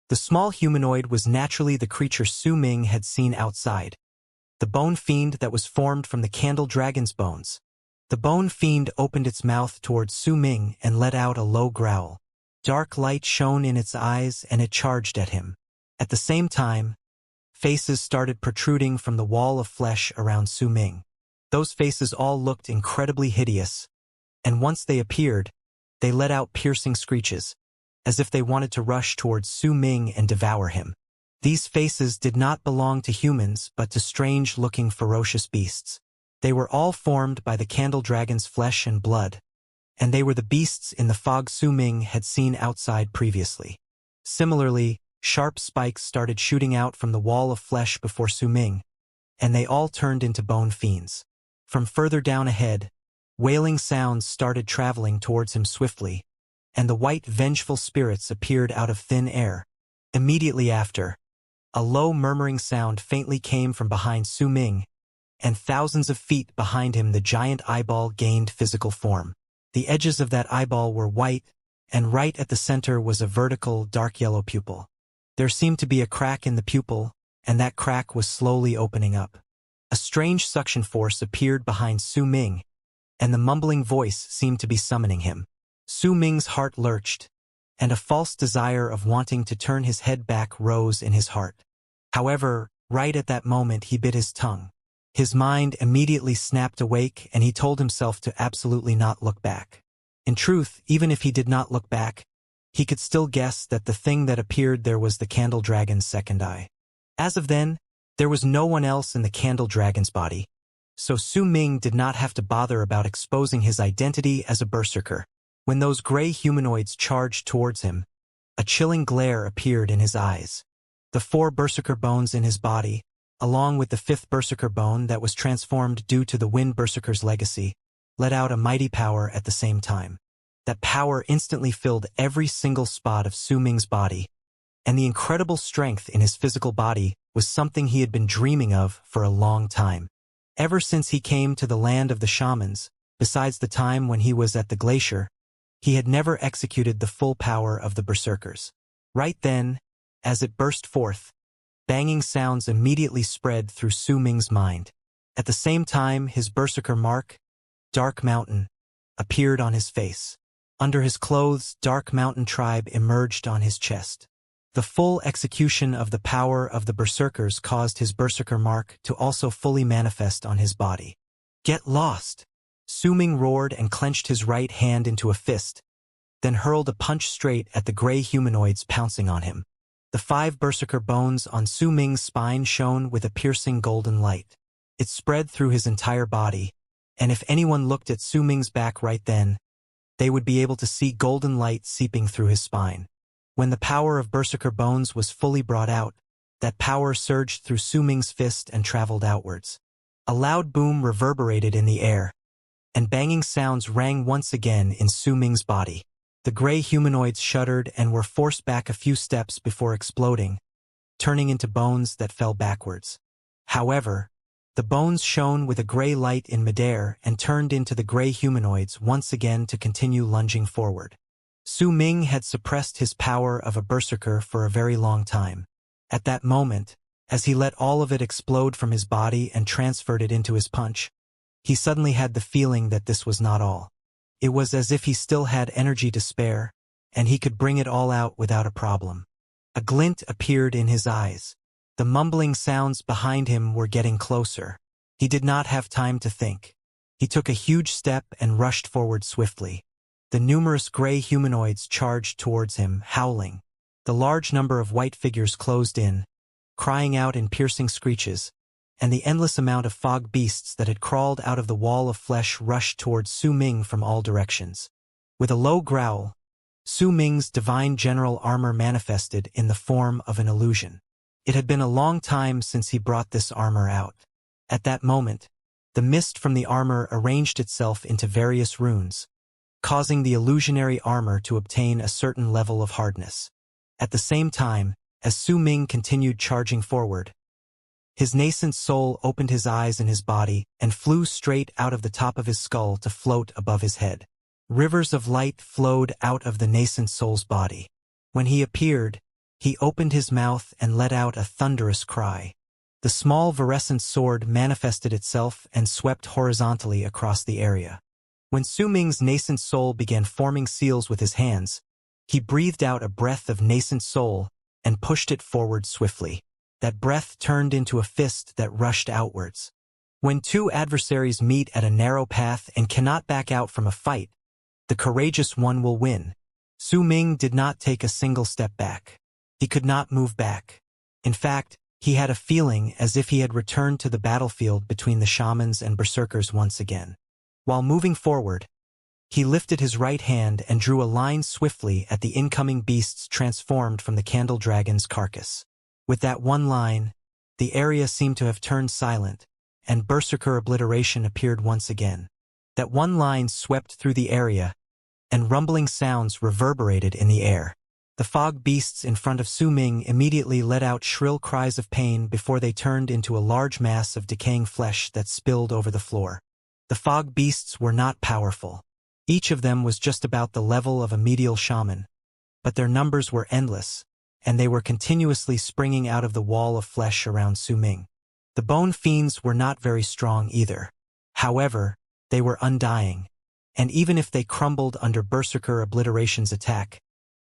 The small humanoid was naturally the creature Su Ming had seen outside, the bone fiend that was formed from the candle dragon's bones. The bone fiend opened its mouth towards Su Ming and let out a low growl. Dark light shone in its eyes and it charged at him. At the same time, faces started protruding from the wall of flesh around Su Ming. Those faces all looked incredibly hideous, and once they appeared, they let out piercing screeches, as if they wanted to rush towards Su Ming and devour him. These faces did not belong to humans but to strange-looking ferocious beasts. They were all formed by the candle dragon's flesh and blood, and they were the beasts in the fog Su Ming had seen outside previously. Similarly, sharp spikes started shooting out from the wall of flesh before Su Ming, and they all turned into bone fiends. From further down ahead, wailing sounds started traveling towards him swiftly, and the white vengeful spirits appeared out of thin air. Immediately after, a low murmuring sound faintly came from behind Su Ming, and thousands of feet behind him the giant eyeball gained physical form. The edges of that eyeball were white, and right at the center was a vertical, dark yellow pupil. There seemed to be a crack in the pupil, and that crack was slowly opening up. A strange suction force appeared behind Su Ming, and the mumbling voice seemed to be summoning him. Su Ming's heart lurched, and a false desire of wanting to turn his head back rose in his heart. However, right at that moment he bit his tongue. His mind immediately snapped awake and he told himself to absolutely not look back. In truth, even if he did not look back, he could still guess that the thing that appeared there was the Candle Dragon's second eye. As of then, there was no one else in the Candle Dragon's body, so Su Ming did not have to bother about exposing his identity as a berserker. When those gray humanoids charged towards him, a chilling glare appeared in his eyes. The 4 berserker bones in his body, along with the 5th berserker bone that was transformed due to the Wind Berserker's legacy, let out a mighty power at the same time. That power instantly filled every single spot of Su Ming's body, and the incredible strength in his physical body was something he had been dreaming of for a long time. Ever since he came to the land of the shamans, besides the time when he was at the glacier, he had never executed the full power of the berserkers. Right then, as it burst forth, banging sounds immediately spread through Su Ming's mind. At the same time, his berserker mark, Dark Mountain, appeared on his face. Under his clothes, Dark Mountain Tribe emerged on his chest. The full execution of the power of the berserkers caused his berserker mark to also fully manifest on his body. Get lost! Su Ming roared and clenched his right hand into a fist, then hurled a punch straight at the gray humanoids pouncing on him. The 5 berserker bones on Su Ming's spine shone with a piercing golden light. It spread through his entire body, and if anyone looked at Su Ming's back right then, they would be able to see golden light seeping through his spine. When the power of berserker bones was fully brought out, that power surged through Su Ming's fist and traveled outwards. A loud boom reverberated in the air, and banging sounds rang once again in Su Ming's body. The gray humanoids shuddered and were forced back a few steps before exploding, turning into bones that fell backwards. However, the bones shone with a gray light in midair and turned into the gray humanoids once again to continue lunging forward. Su Ming had suppressed his power of a berserker for a very long time. At that moment, as he let all of it explode from his body and transferred it into his punch, he suddenly had the feeling that this was not all. It was as if he still had energy to spare, and he could bring it all out without a problem. A glint appeared in his eyes. The mumbling sounds behind him were getting closer. He did not have time to think. He took a huge step and rushed forward swiftly. The numerous gray humanoids charged towards him, howling. The large number of white figures closed in, crying out in piercing screeches, and the endless amount of fog beasts that had crawled out of the wall of flesh rushed towards Su Ming from all directions. With a low growl, Su Ming's divine general armor manifested in the form of an illusion. It had been a long time since he brought this armor out. At that moment, the mist from the armor arranged itself into various runes, causing the illusionary armor to obtain a certain level of hardness. At the same time, as Su Ming continued charging forward, his nascent soul opened his eyes in his body and flew straight out of the top of his skull to float above his head. Rivers of light flowed out of the nascent soul's body. When he appeared, he opened his mouth and let out a thunderous cry. The small virescent sword manifested itself and swept horizontally across the area. When Su Ming's nascent soul began forming seals with his hands, he breathed out a breath of nascent soul and pushed it forward swiftly. That breath turned into a fist that rushed outwards. When 2 adversaries meet at a narrow path and cannot back out from a fight, the courageous one will win. Su Ming did not take a single step back. He could not move back. In fact, he had a feeling as if he had returned to the battlefield between the shamans and berserkers once again. While moving forward, he lifted his right hand and drew a line swiftly at the incoming beasts transformed from the Candle Dragon's carcass. With that one line, the area seemed to have turned silent, and berserker obliteration appeared once again. That one line swept through the area, and rumbling sounds reverberated in the air. The fog beasts in front of Su Ming immediately let out shrill cries of pain before they turned into a large mass of decaying flesh that spilled over the floor. The fog beasts were not powerful. Each of them was just about the level of a medial shaman, but their numbers were endless, and they were continuously springing out of the wall of flesh around Su Ming. The bone fiends were not very strong either. However, they were undying, and even if they crumbled under berserker obliteration's attack,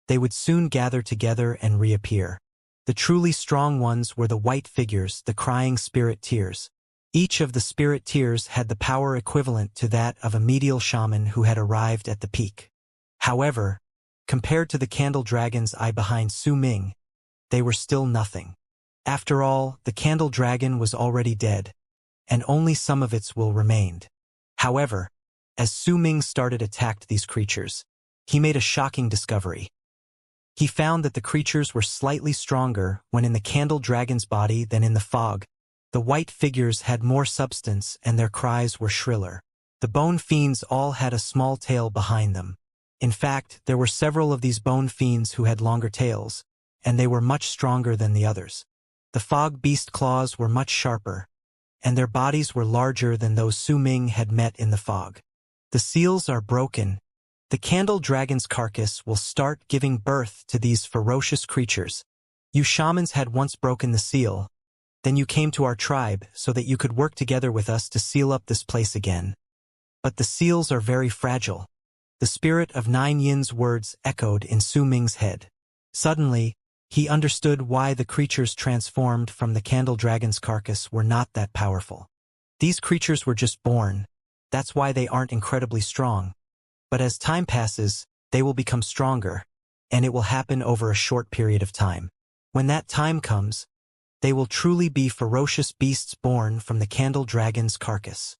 they would soon gather together and reappear. The truly strong ones were the white figures, the crying spirit tears. Each of the spirit tears had the power equivalent to that of a medial shaman who had arrived at the peak. However, compared to the candle dragon's eye behind Su Ming, they were still nothing. After all, the candle dragon was already dead, and only some of its will remained. However, as Su Ming started attacked these creatures, he made a shocking discovery. He found that the creatures were slightly stronger when in the candle dragon's body than in the fog. The white figures had more substance and their cries were shriller. The bone fiends all had a small tail behind them. In fact, there were several of these bone fiends who had longer tails, and they were much stronger than the others. The fog beast claws were much sharper, and their bodies were larger than those Su Ming had met in the fog. The seals are broken. The candle dragon's carcass will start giving birth to these ferocious creatures. You shamans had once broken the seal. Then you came to our tribe so that you could work together with us to seal up this place again. But the seals are very fragile. The spirit of Nine Yin's words echoed in Su Ming's head. Suddenly, he understood why the creatures transformed from the candle dragon's carcass were not that powerful. These creatures were just born. That's why they aren't incredibly strong. But as time passes, they will become stronger, and it will happen over a short period of time. When that time comes, they will truly be ferocious beasts born from the candle dragon's carcass.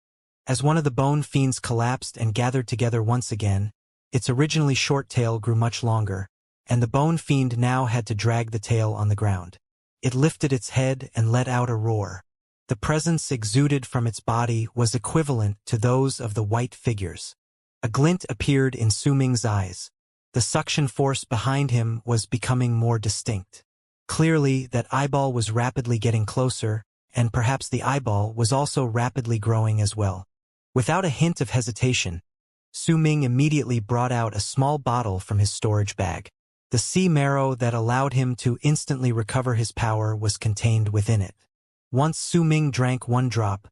As one of the bone fiends collapsed and gathered together once again, its originally short tail grew much longer, and the bone fiend now had to drag the tail on the ground. It lifted its head and let out a roar. The presence exuded from its body was equivalent to those of the white figures. A glint appeared in Su Ming's eyes. The suction force behind him was becoming more distinct. Clearly, that eyeball was rapidly getting closer, and perhaps the eyeball was also rapidly growing as well. Without a hint of hesitation, Su Ming immediately brought out a small bottle from his storage bag. The sea marrow that allowed him to instantly recover his power was contained within it. Once Su Ming drank one drop,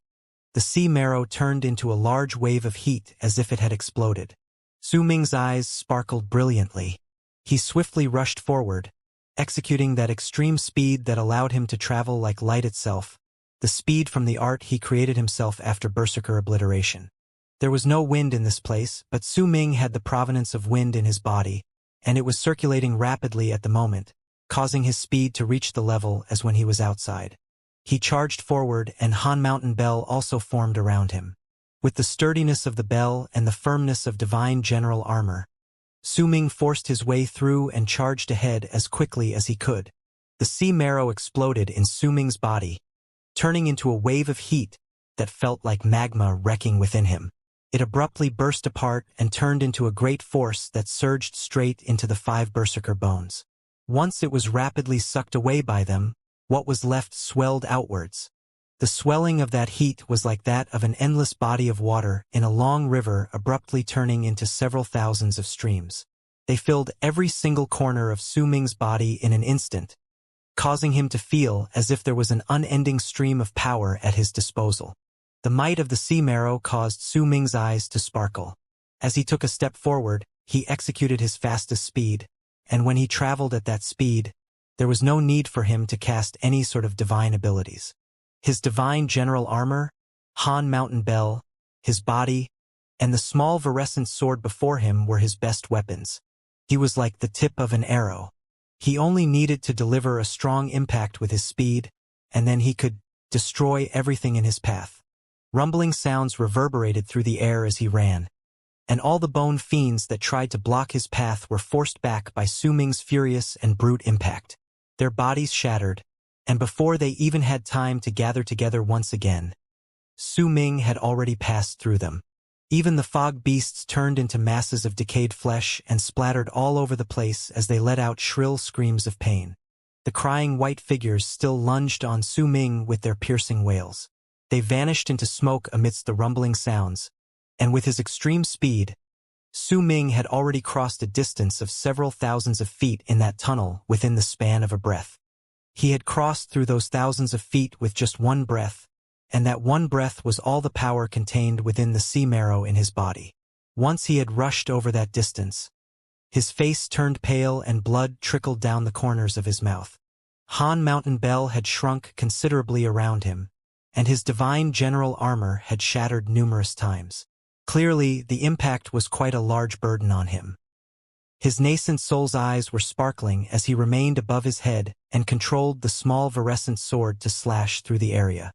the sea marrow turned into a large wave of heat as if it had exploded. Su Ming's eyes sparkled brilliantly. He swiftly rushed forward, executing that extreme speed that allowed him to travel like light itself, the speed from the art he created himself after berserker obliteration. There was no wind in this place, but Su Ming had the provenance of wind in his body, and it was circulating rapidly at the moment, causing his speed to reach the level as when he was outside. He charged forward, and Han Mountain Bell also formed around him. With the sturdiness of the bell and the firmness of divine general armor, Su Ming forced his way through and charged ahead as quickly as he could. The sea marrow exploded in Su Ming's body, turning into a wave of heat that felt like magma wrecking within him. It abruptly burst apart and turned into a great force that surged straight into the 5 berserker bones. Once it was rapidly sucked away by them, what was left swelled outwards. The swelling of that heat was like that of an endless body of water in a long river abruptly turning into several thousands of streams. They filled every single corner of Su Ming's body in an instant, causing him to feel as if there was an unending stream of power at his disposal. The might of the sea marrow caused Su Ming's eyes to sparkle. As he took a step forward, he executed his fastest speed, and when he traveled at that speed, there was no need for him to cast any sort of divine abilities. His divine general armor, Han Mountain Bell, his body, and the small virescent sword before him were his best weapons. He was like the tip of an arrow. He only needed to deliver a strong impact with his speed, and then he could destroy everything in his path. Rumbling sounds reverberated through the air as he ran, and all the bone fiends that tried to block his path were forced back by Su Ming's furious and brute impact. Their bodies shattered, and before they even had time to gather together once again, Su Ming had already passed through them. Even the fog beasts turned into masses of decayed flesh and splattered all over the place as they let out shrill screams of pain. The crying white figures still lunged on Su Ming with their piercing wails. They vanished into smoke amidst the rumbling sounds, and with his extreme speed, Su Ming had already crossed a distance of several thousands of feet in that tunnel within the span of a breath. He had crossed through those thousands of feet with just one breath, and that one breath was all the power contained within the sea marrow in his body. Once he had rushed over that distance, his face turned pale and blood trickled down the corners of his mouth. Han Mountain Bell had shrunk considerably around him, and his divine general armor had shattered numerous times. Clearly, the impact was quite a large burden on him. His nascent soul's eyes were sparkling as he remained above his head and controlled the small virescent sword to slash through the area.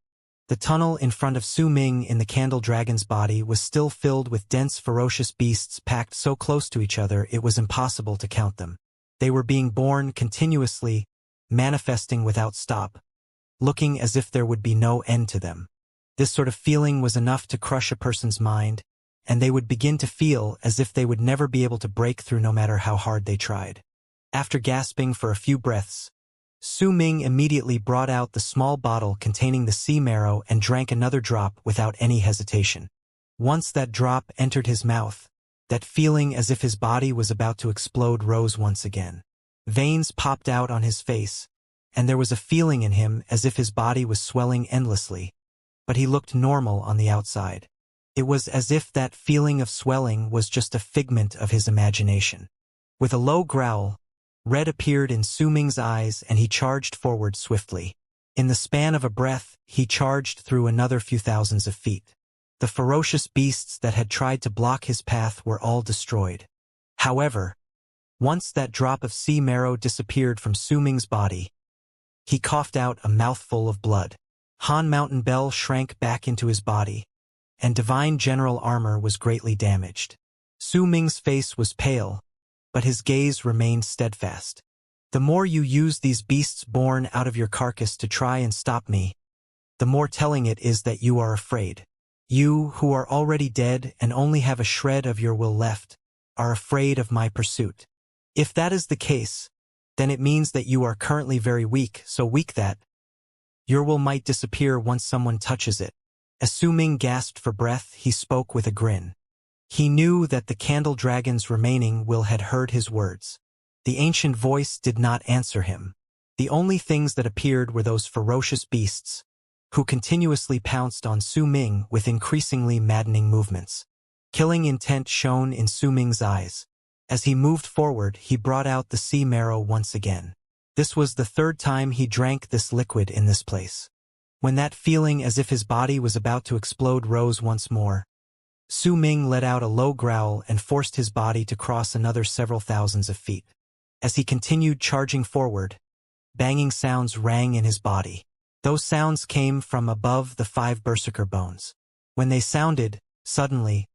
The tunnel in front of Su Ming in the Candle Dragon's body was still filled with dense, ferocious beasts packed so close to each other it was impossible to count them. They were being born continuously, manifesting without stop, looking as if there would be no end to them. This sort of feeling was enough to crush a person's mind, and they would begin to feel as if they would never be able to break through no matter how hard they tried. After gasping for a few breaths, Su Ming immediately brought out the small bottle containing the sea marrow and drank another drop without any hesitation. Once that drop entered his mouth, that feeling as if his body was about to explode rose once again. Veins popped out on his face, and there was a feeling in him as if his body was swelling endlessly, but he looked normal on the outside. It was as if that feeling of swelling was just a figment of his imagination. With a low growl, red appeared in Su Ming's eyes and he charged forward swiftly. In the span of a breath, he charged through another few thousands of feet. The ferocious beasts that had tried to block his path were all destroyed. However, once that drop of sea marrow disappeared from Su Ming's body, he coughed out a mouthful of blood. Han Mountain Bell shrank back into his body, and divine general armor was greatly damaged. Su Ming's face was pale, but his gaze remained steadfast. The more you use these beasts born out of your carcass to try and stop me, the more telling it is that you are afraid. You, who are already dead and only have a shred of your will left, are afraid of my pursuit. If that is the case, then it means that you are currently very weak, so weak that your will might disappear once someone touches it. As Su Ming gasped for breath, he spoke with a grin. He knew that the Candle Dragon's remaining will had heard his words. The ancient voice did not answer him. The only things that appeared were those ferocious beasts, who continuously pounced on Su Ming with increasingly maddening movements. Killing intent shone in Su Ming's eyes. As he moved forward, he brought out the sea marrow once again. This was the third time he drank this liquid in this place. When that feeling as if his body was about to explode rose once more, Su Ming let out a low growl and forced his body to cross another several thousands of feet. As he continued charging forward, banging sounds rang in his body. Those sounds came from above the 5 berserker bones. When they sounded, suddenly,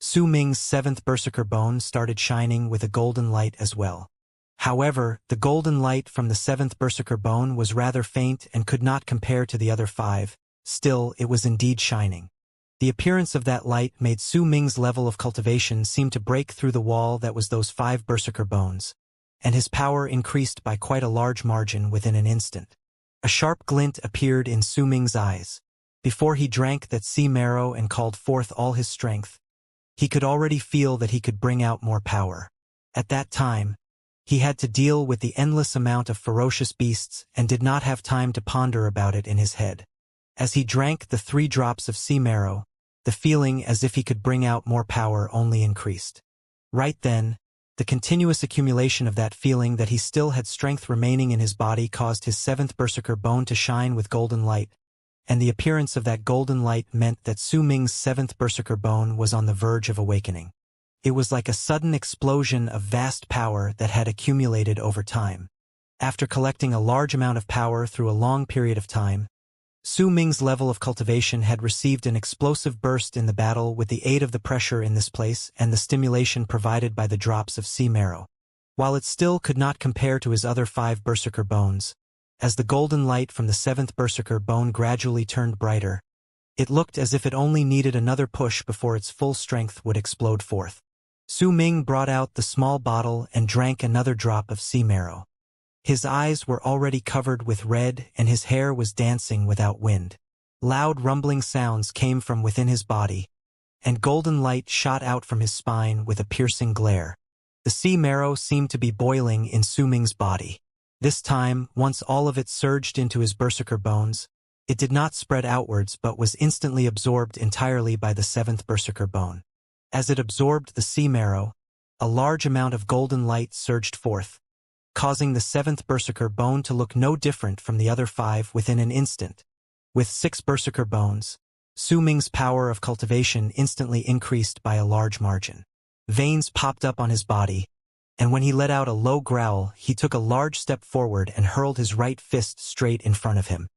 Su Ming's 7th berserker bone started shining with a golden light as well. However, the golden light from the 7th berserker bone was rather faint and could not compare to the other 5, still it was indeed shining. The appearance of that light made Su Ming's level of cultivation seem to break through the wall that was those 5 berserker bones, and his power increased by quite a large margin within an instant. A sharp glint appeared in Su Ming's eyes. Before he drank that sea marrow and called forth all his strength, he could already feel that he could bring out more power. At that time, he had to deal with the endless amount of ferocious beasts and did not have time to ponder about it in his head. As he drank the 3 drops of sea marrow, the feeling as if he could bring out more power only increased. Right then, the continuous accumulation of that feeling that he still had strength remaining in his body caused his 7th berserker bone to shine with golden light, and the appearance of that golden light meant that Su Ming's 7th berserker bone was on the verge of awakening. It was like a sudden explosion of vast power that had accumulated over time. After collecting a large amount of power through a long period of time, Su Ming's level of cultivation had received an explosive burst in the battle with the aid of the pressure in this place and the stimulation provided by the drops of sea marrow. While it still could not compare to his other 5 berserker bones, as the golden light from the 7th berserker bone gradually turned brighter, It looked as if it only needed another push before its full strength would explode forth. Su Ming brought out the small bottle and drank another drop of sea marrow. His eyes were already covered with red and his hair was dancing without wind. Loud rumbling sounds came from within his body, and golden light shot out from his spine with a piercing glare. The sea marrow seemed to be boiling in Su Ming's body. This time, once all of it surged into his berserker bones, it did not spread outwards but was instantly absorbed entirely by the seventh berserker bone. As it absorbed the sea marrow, a large amount of golden light surged forth, causing the seventh berserker bone to look no different from the other 5 within an instant. With 6 berserker bones, Su Ming's power of cultivation instantly increased by a large margin. Veins popped up on his body, and when he let out a low growl, he took a large step forward and hurled his right fist straight in front of him.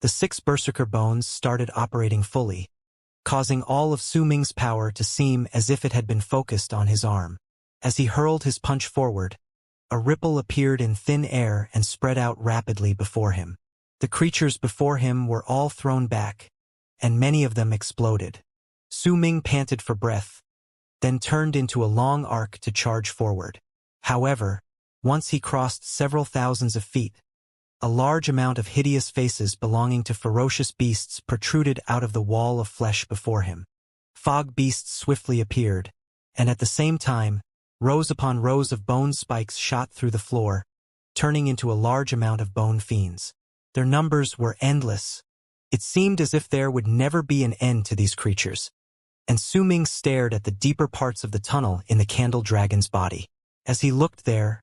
The 6 berserker bones started operating fully, causing all of Su Ming's power to seem as if it had been focused on his arm. As he hurled his punch forward, a ripple appeared in thin air and spread out rapidly before him. The creatures before him were all thrown back, and many of them exploded. Su Ming panted for breath, then turned into a long arc to charge forward. However, once he crossed several thousands of feet, a large amount of hideous faces belonging to ferocious beasts protruded out of the wall of flesh before him. Fog beasts swiftly appeared, and at the same time, rows upon rows of bone spikes shot through the floor, turning into a large amount of bone fiends. Their numbers were endless. It seemed as if there would never be an end to these creatures, and Su Ming stared at the deeper parts of the tunnel in the candle dragon's body. As he looked there,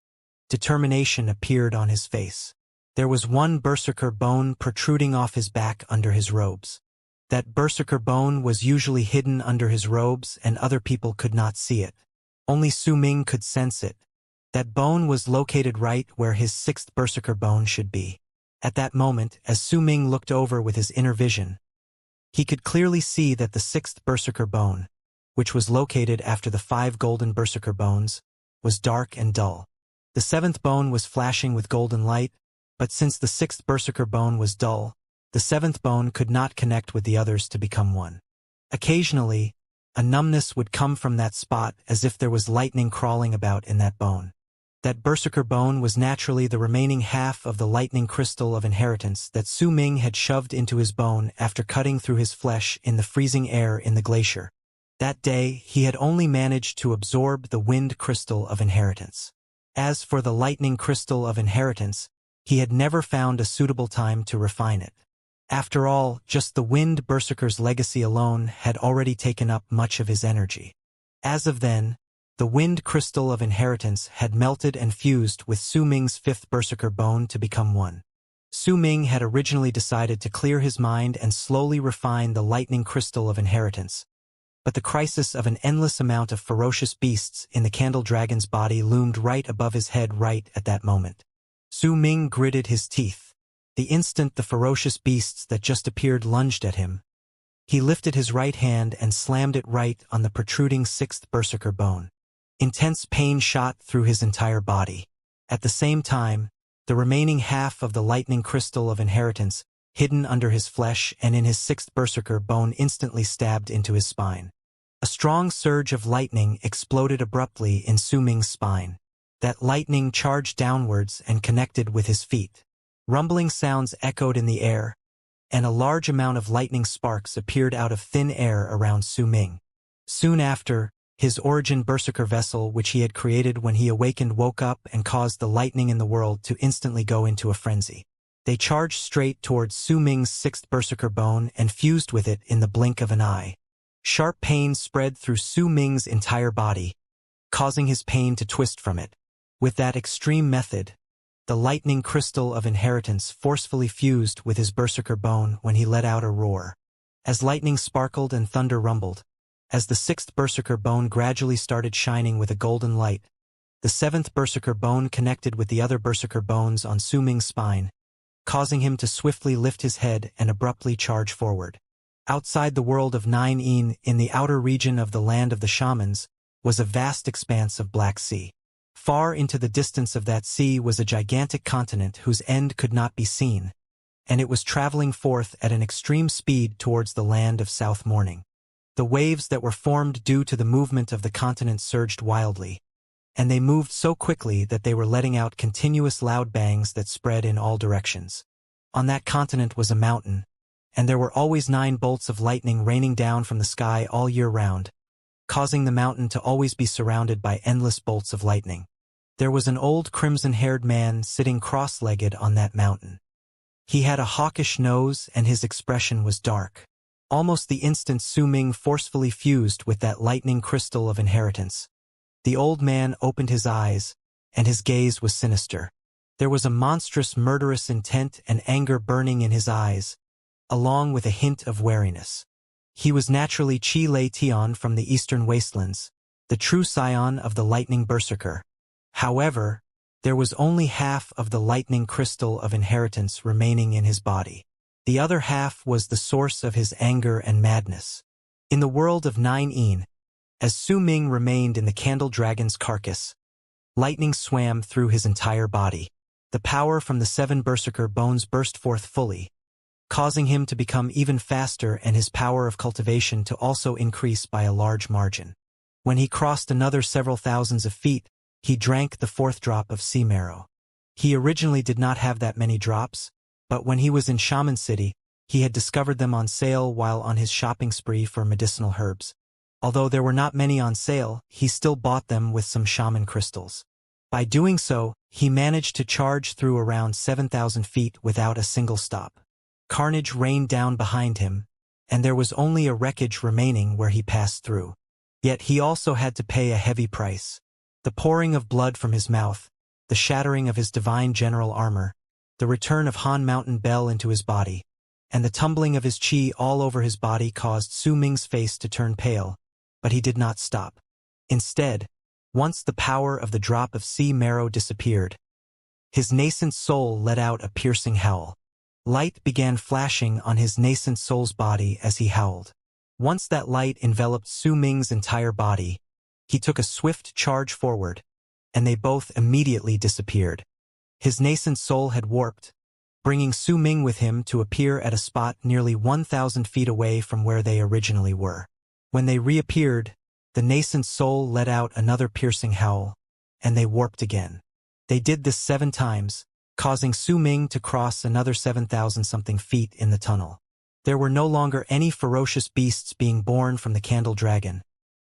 determination appeared on his face. There was one berserker bone protruding off his back under his robes. That berserker bone was usually hidden under his robes and other people could not see it. Only Su Ming could sense it. That bone was located right where his 6th berserker bone should be. At that moment, as Su Ming looked over with his inner vision, he could clearly see that the 6th berserker bone, which was located after the 5 golden berserker bones, was dark and dull. The 7th bone was flashing with golden light, but since the 6th berserker bone was dull, the 7th bone could not connect with the others to become one. Occasionally, a numbness would come from that spot as if there was lightning crawling about in that bone. That berserker bone was naturally the remaining half of the lightning crystal of inheritance that Su Ming had shoved into his bone after cutting through his flesh in the freezing air in the glacier. That day, he had only managed to absorb the wind crystal of inheritance. As for the lightning crystal of inheritance, he had never found a suitable time to refine it. After all, just the wind berserker's legacy alone had already taken up much of his energy. As of then, the wind crystal of inheritance had melted and fused with Su Ming's 5th berserker bone to become one. Su Ming had originally decided to clear his mind and slowly refine the lightning crystal of inheritance, but the crisis of an endless amount of ferocious beasts in the candle dragon's body loomed right above his head right at that moment. Su Ming gritted his teeth. The instant the ferocious beasts that just appeared lunged at him, he lifted his right hand and slammed it right on the protruding 6th berserker bone. Intense pain shot through his entire body. At the same time, the remaining half of the lightning crystal of inheritance, hidden under his flesh and in his 6th berserker bone, instantly stabbed into his spine. A strong surge of lightning exploded abruptly in Su Ming's spine. That lightning charged downwards and connected with his feet. Rumbling sounds echoed in the air, and a large amount of lightning sparks appeared out of thin air around Su Ming. Soon after, his origin berserker vessel which he had created when he awakened woke up and caused the lightning in the world to instantly go into a frenzy. They charged straight towards Su Ming's 6th berserker bone and fused with it in the blink of an eye. Sharp pain spread through Su Ming's entire body, causing his pain to twist from it. With that extreme method, the lightning crystal of inheritance forcefully fused with his berserker bone when he let out a roar. As lightning sparkled and thunder rumbled, as the 6th berserker bone gradually started shining with a golden light, the 7th berserker bone connected with the other berserker bones on Su Ming's spine, causing him to swiftly lift his head and abruptly charge forward. Outside the world of Nine In, in the outer region of the land of the shamans, was a vast expanse of Black Sea. Far into the distance of that sea was a gigantic continent whose end could not be seen, and it was traveling forth at an extreme speed towards the land of South Morning. The waves that were formed due to the movement of the continent surged wildly, and they moved so quickly that they were letting out continuous loud bangs that spread in all directions. On that continent was a mountain, and there were always 9 bolts of lightning raining down from the sky all year round, causing the mountain to always be surrounded by endless bolts of lightning. There was an old crimson-haired man sitting cross-legged on that mountain. He had a hawkish nose and his expression was dark. Almost the instant Su Ming forcefully fused with that lightning crystal of inheritance, the old man opened his eyes, and his gaze was sinister. There was a monstrous murderous intent and anger burning in his eyes, along with a hint of wariness. He was naturally Chi Lei Tian from the eastern wastelands, the true scion of the lightning berserker. However, there was only half of the lightning crystal of inheritance remaining in his body. The other half was the source of his anger and madness. In the world of 9 as Su Ming remained in the candle dragon's carcass, lightning swam through his entire body. The power from the 7 berserker bones burst forth fully, causing him to become even faster and his power of cultivation to also increase by a large margin. When he crossed another several thousands of feet, he drank the 4th drop of sea marrow. He originally did not have that many drops, but when he was in Shaman City, he had discovered them on sale while on his shopping spree for medicinal herbs. Although there were not many on sale, he still bought them with some shaman crystals. By doing so, he managed to charge through around 7,000 feet without a single stop. Carnage rained down behind him, and there was only a wreckage remaining where he passed through. Yet he also had to pay a heavy price. The pouring of blood from his mouth, the shattering of his divine general armor, the return of Han Mountain Bell into his body, and the tumbling of his chi all over his body caused Su Ming's face to turn pale, but he did not stop. Instead, once the power of the drop of sea marrow disappeared, his nascent soul let out a piercing howl. Light began flashing on his nascent soul's body as he howled. Once that light enveloped Su Ming's entire body, he took a swift charge forward, and they both immediately disappeared. His nascent soul had warped, bringing Su Ming with him to appear at a spot nearly 1,000 feet away from where they originally were. When they reappeared, the nascent soul let out another piercing howl, and they warped again. They did this 7 times, causing Su Ming to cross another 7,000-something feet in the tunnel. There were no longer any ferocious beasts being born from the candle dragon,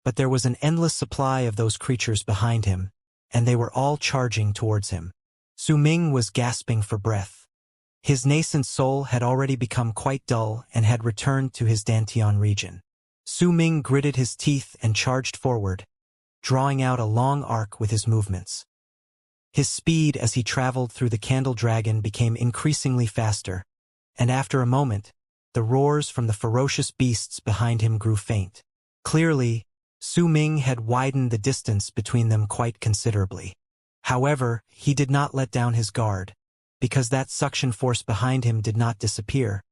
but there was an endless supply of those creatures behind him, and they were all charging towards him. Su Ming was gasping for breath. His nascent soul had already become quite dull and had returned to his Dantian region. Su Ming gritted his teeth and charged forward, drawing out a long arc with his movements. His speed as he traveled through the candle dragon became increasingly faster, and after a moment, the roars from the ferocious beasts behind him grew faint. Clearly, Su Ming had widened the distance between them quite considerably. However, he did not let down his guard, because that suction force behind him did not disappear,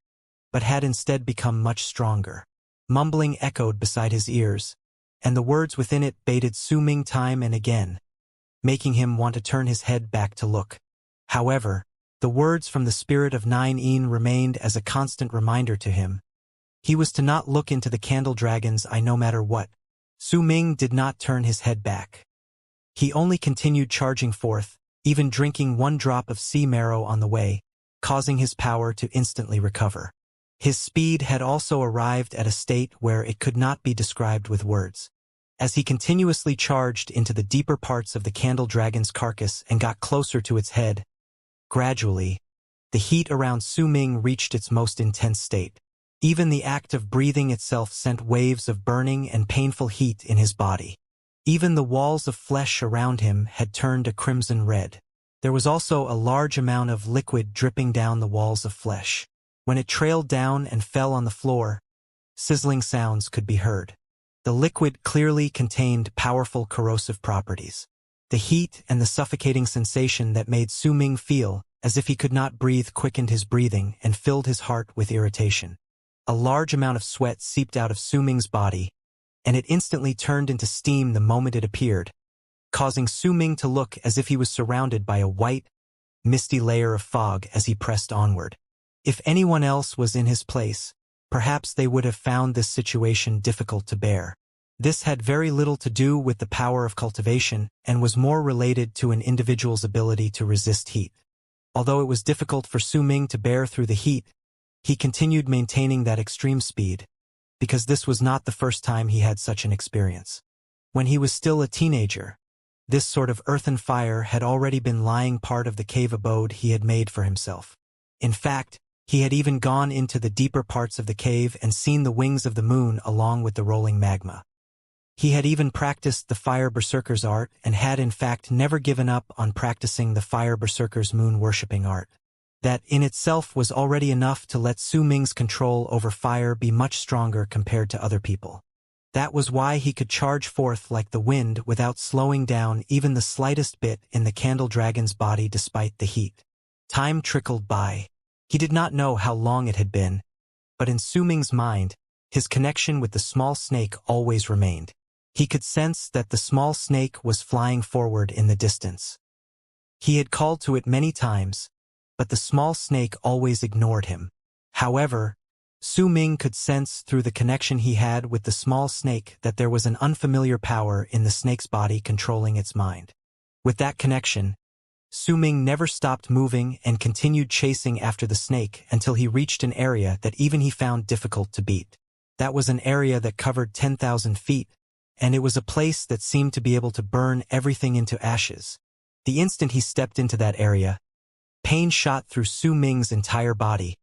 but had instead become much stronger. Mumbling echoed beside his ears, and the words within it baited Su Ming time and again, making him want to turn his head back to look. However, the words from the spirit of 9 remained as a constant reminder to him. He was to not look into the candle dragon's eye no matter what. Su Ming did not turn his head back. He only continued charging forth, even drinking 1 drop of sea marrow on the way, causing his power to instantly recover. His speed had also arrived at a state where it could not be described with words. As he continuously charged into the deeper parts of the candle dragon's carcass and got closer to its head, gradually, the heat around Su Ming reached its most intense state. Even the act of breathing itself sent waves of burning and painful heat in his body. Even the walls of flesh around him had turned a crimson red. There was also a large amount of liquid dripping down the walls of flesh. When it trailed down and fell on the floor, sizzling sounds could be heard. The liquid clearly contained powerful corrosive properties. The heat and the suffocating sensation that made Su Ming feel as if he could not breathe quickened his breathing and filled his heart with irritation. A large amount of sweat seeped out of Su Ming's body, and it instantly turned into steam the moment it appeared, causing Su Ming to look as if he was surrounded by a white, misty layer of fog as he pressed onward. If anyone else was in his place, perhaps they would have found this situation difficult to bear. This had very little to do with the power of cultivation and was more related to an individual's ability to resist heat. Although it was difficult for Su Ming to bear through the heat, he continued maintaining that extreme speed, because this was not the first time he had such an experience. When he was still a teenager, this sort of earthen fire had already been lying part of the cave abode he had made for himself. In fact, he had even gone into the deeper parts of the cave and seen the wings of the moon along with the rolling magma. He had even practiced the fire berserker's art and had in fact never given up on practicing the fire berserker's moon-worshipping art. That in itself was already enough to let Su Ming's control over fire be much stronger compared to other people. That was why he could charge forth like the wind without slowing down even the slightest bit in the candle dragon's body despite the heat. Time trickled by. He did not know how long it had been, but in Su Ming's mind, his connection with the small snake always remained. He could sense that the small snake was flying forward in the distance. He had called to it many times, but the small snake always ignored him. However, Su Ming could sense through the connection he had with the small snake that there was an unfamiliar power in the snake's body controlling its mind. With that connection, Su Ming never stopped moving and continued chasing after the snake until he reached an area that even he found difficult to beat. That was an area that covered 10,000 feet, and it was a place that seemed to be able to burn everything into ashes. The instant he stepped into that area, pain shot through Su Ming's entire body,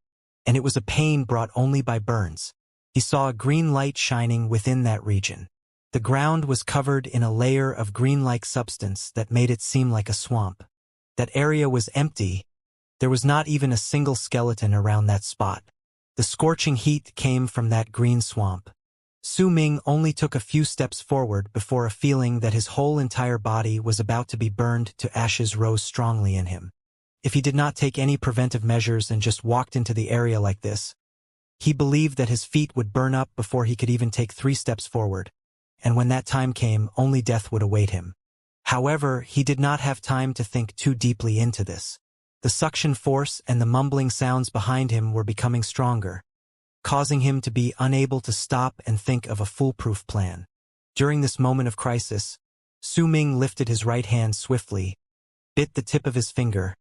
and it was a pain brought only by burns. He saw a green light shining within that region. The ground was covered in a layer of green-like substance that made it seem like a swamp. That area was empty. There was not even a single skeleton around that spot. The scorching heat came from that green swamp. Su Ming only took a few steps forward before a feeling that his whole entire body was about to be burned to ashes rose strongly in him. If he did not take any preventive measures and just walked into the area like this, he believed that his feet would burn up before he could even take 3 steps forward, and when that time came, only death would await him. However, he did not have time to think too deeply into this. The suction force and the mumbling sounds behind him were becoming stronger, causing him to be unable to stop and think of a foolproof plan. During this moment of crisis, Su Ming lifted his right hand swiftly, bit the tip of his finger,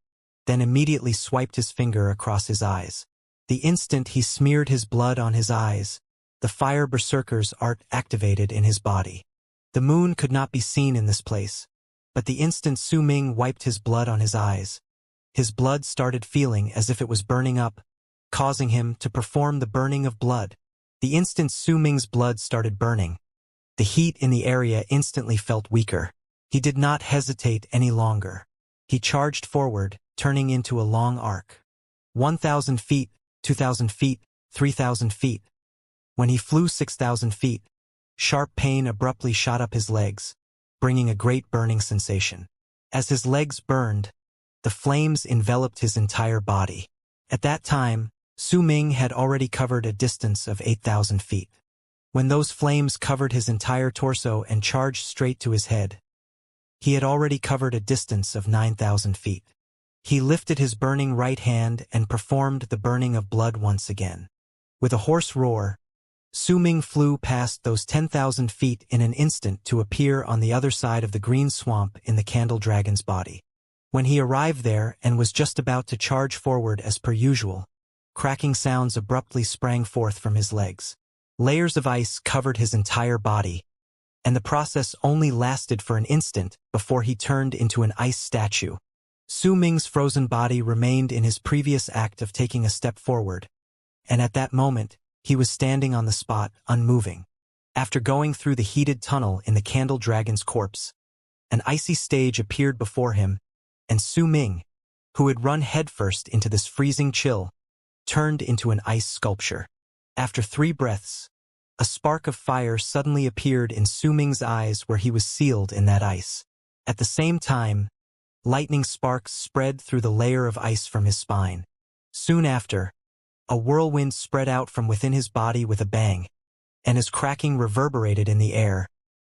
then immediately swiped his finger across his eyes. The instant he smeared his blood on his eyes, the fire berserker's art activated in his body. The moon could not be seen in this place, but the instant Su Ming wiped his blood on his eyes, his blood started feeling as if it was burning up, causing him to perform the burning of blood. The instant Su Ming's blood started burning, the heat in the area instantly felt weaker. He did not hesitate any longer. He charged forward, turning into a long arc. 1,000 feet, 2,000 feet, 3,000 feet. When he flew 6,000 feet, sharp pain abruptly shot up his legs, bringing a great burning sensation. As his legs burned, the flames enveloped his entire body. At that time, Su Ming had already covered a distance of 8,000 feet. When those flames covered his entire torso and charged straight to his head, he had already covered a distance of 9,000 feet. He lifted his burning right hand and performed the burning of blood once again. With a hoarse roar, Su Ming flew past those 10,000 feet in an instant to appear on the other side of the green swamp in the candle dragon's body. When he arrived there and was just about to charge forward as per usual, cracking sounds abruptly sprang forth from his legs. Layers of ice covered his entire body, and the process only lasted for an instant before he turned into an ice statue. Su Ming's frozen body remained in his previous act of taking a step forward, and at that moment, he was standing on the spot, unmoving. After going through the heated tunnel in the candle dragon's corpse, an icy stage appeared before him, and Su Ming, who had run headfirst into this freezing chill, turned into an ice sculpture. After 3 breaths, a spark of fire suddenly appeared in Su Ming's eyes where he was sealed in that ice. At the same time, lightning sparks spread through the layer of ice from his spine. Soon after, a whirlwind spread out from within his body with a bang, and as cracking reverberated in the air,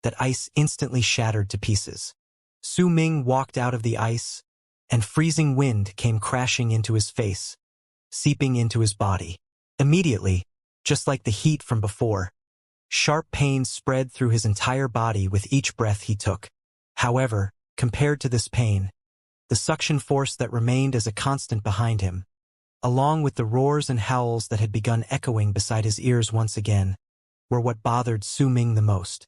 that ice instantly shattered to pieces. Su Ming walked out of the ice, and freezing wind came crashing into his face, seeping into his body. Immediately, just like the heat from before, sharp pains spread through his entire body with each breath he took. However, compared to this pain, the suction force that remained as a constant behind him, along with the roars and howls that had begun echoing beside his ears once again, were what bothered Su Ming the most.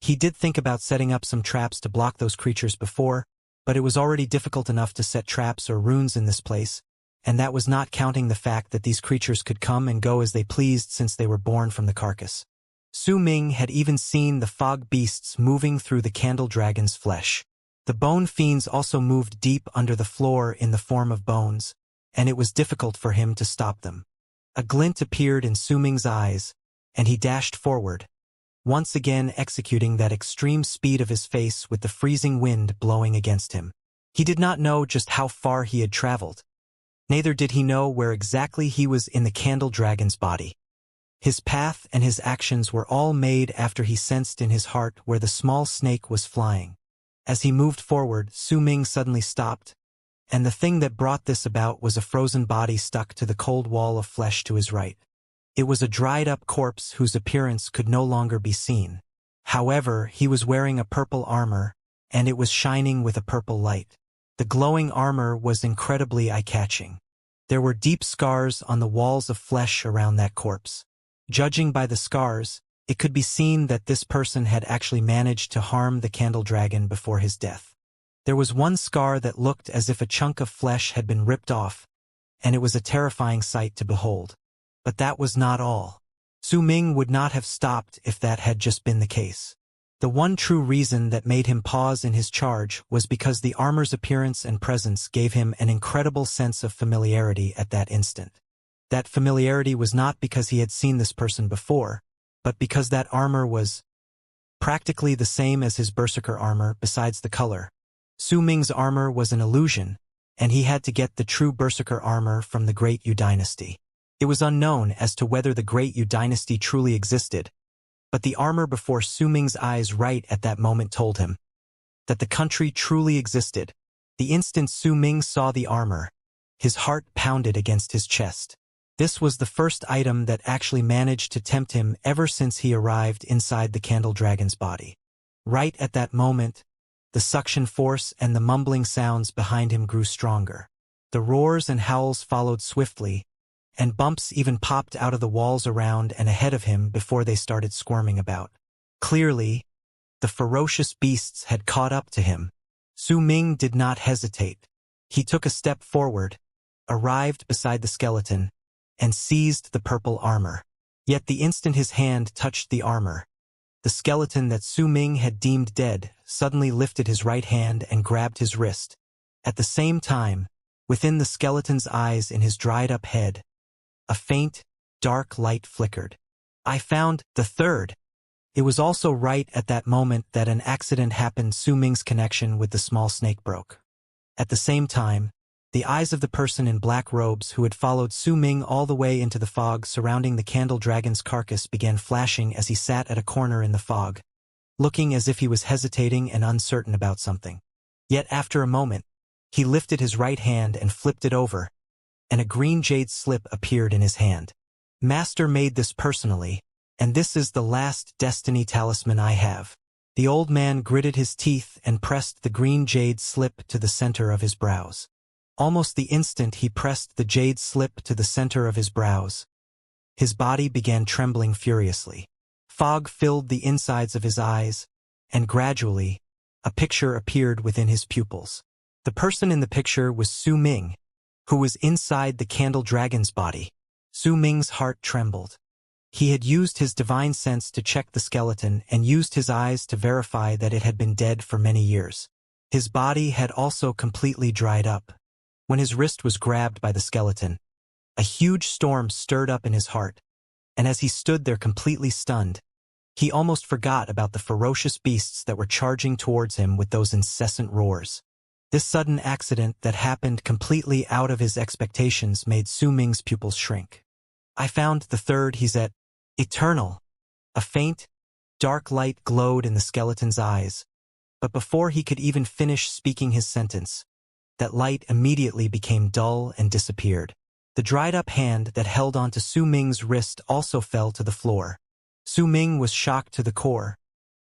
He did think about setting up some traps to block those creatures before, but it was already difficult enough to set traps or runes in this place, and that was not counting the fact that these creatures could come and go as they pleased since they were born from the carcass. Su Ming had even seen the fog beasts moving through the candle dragon's flesh. The bone fiends also moved deep under the floor in the form of bones, and it was difficult for him to stop them. A glint appeared in Su Ming's eyes, and he dashed forward, once again executing that extreme speed of his face with the freezing wind blowing against him. He did not know just how far he had traveled. Neither did he know where exactly he was in the candle dragon's body. His path and his actions were all made after he sensed in his heart where the small snake was flying. As he moved forward, Su Ming suddenly stopped, and the thing that brought this about was a frozen body stuck to the cold wall of flesh to his right. It was a dried-up corpse whose appearance could no longer be seen. However, he was wearing a purple armor, and it was shining with a purple light. The glowing armor was incredibly eye-catching. There were deep scars on the walls of flesh around that corpse. Judging by the scars, it could be seen that this person had actually managed to harm the candle dragon before his death. There was one scar that looked as if a chunk of flesh had been ripped off, and it was a terrifying sight to behold. But that was not all. Su Ming would not have stopped if that had just been the case. The one true reason that made him pause in his charge was because the armor's appearance and presence gave him an incredible sense of familiarity at that instant. That familiarity was not because he had seen this person before, but because that armor was practically the same as his berserker armor besides the color. Su Ming's armor was an illusion, and he had to get the true berserker armor from the Great Yu dynasty. It was unknown as to whether the Great Yu dynasty truly existed, but the armor before Su Ming's eyes right at that moment told him that the country truly existed. The instant Su Ming saw the armor, his heart pounded against his chest. This was the first item that actually managed to tempt him ever since he arrived inside the candle dragon's body. Right at that moment, the suction force and the mumbling sounds behind him grew stronger. The roars and howls followed swiftly, and bumps even popped out of the walls around and ahead of him before they started squirming about. Clearly, the ferocious beasts had caught up to him. Su Ming did not hesitate. He took a step forward, arrived beside the skeleton, and seized the purple armor. Yet the instant his hand touched the armor, the skeleton that Su Ming had deemed dead suddenly lifted his right hand and grabbed his wrist. At the same time, within the skeleton's eyes in his dried-up head, a faint, dark light flickered. I found the third. It was also right at that moment that an accident happened. Su Ming's connection with the small snake broke. At the same time, the eyes of the person in black robes who had followed Su Ming all the way into the fog surrounding the candle dragon's carcass began flashing as he sat at a corner in the fog, looking as if he was hesitating and uncertain about something. Yet after a moment, he lifted his right hand and flipped it over, and a green jade slip appeared in his hand. Master made this personally, and this is the last destiny talisman I have. The old man gritted his teeth and pressed the green jade slip to the center of his brows. Almost the instant he pressed the jade slip to the center of his brows, his body began trembling furiously. Fog filled the insides of his eyes, and gradually, a picture appeared within his pupils. The person in the picture was Su Ming, who was inside the candle dragon's body. Su Ming's heart trembled. He had used his divine sense to check the skeleton and used his eyes to verify that it had been dead for many years. His body had also completely dried up. When his wrist was grabbed by the skeleton, a huge storm stirred up in his heart, and as he stood there completely stunned, he almost forgot about the ferocious beasts that were charging towards him with those incessant roars. This sudden accident that happened completely out of his expectations made Su Ming's pupils shrink. I found the third, he said. Eternal. A faint, dark light glowed in the skeleton's eyes, but before he could even finish speaking his sentence, that light immediately became dull and disappeared. The dried-up hand that held onto Su Ming's wrist also fell to the floor. Su Ming was shocked to the core,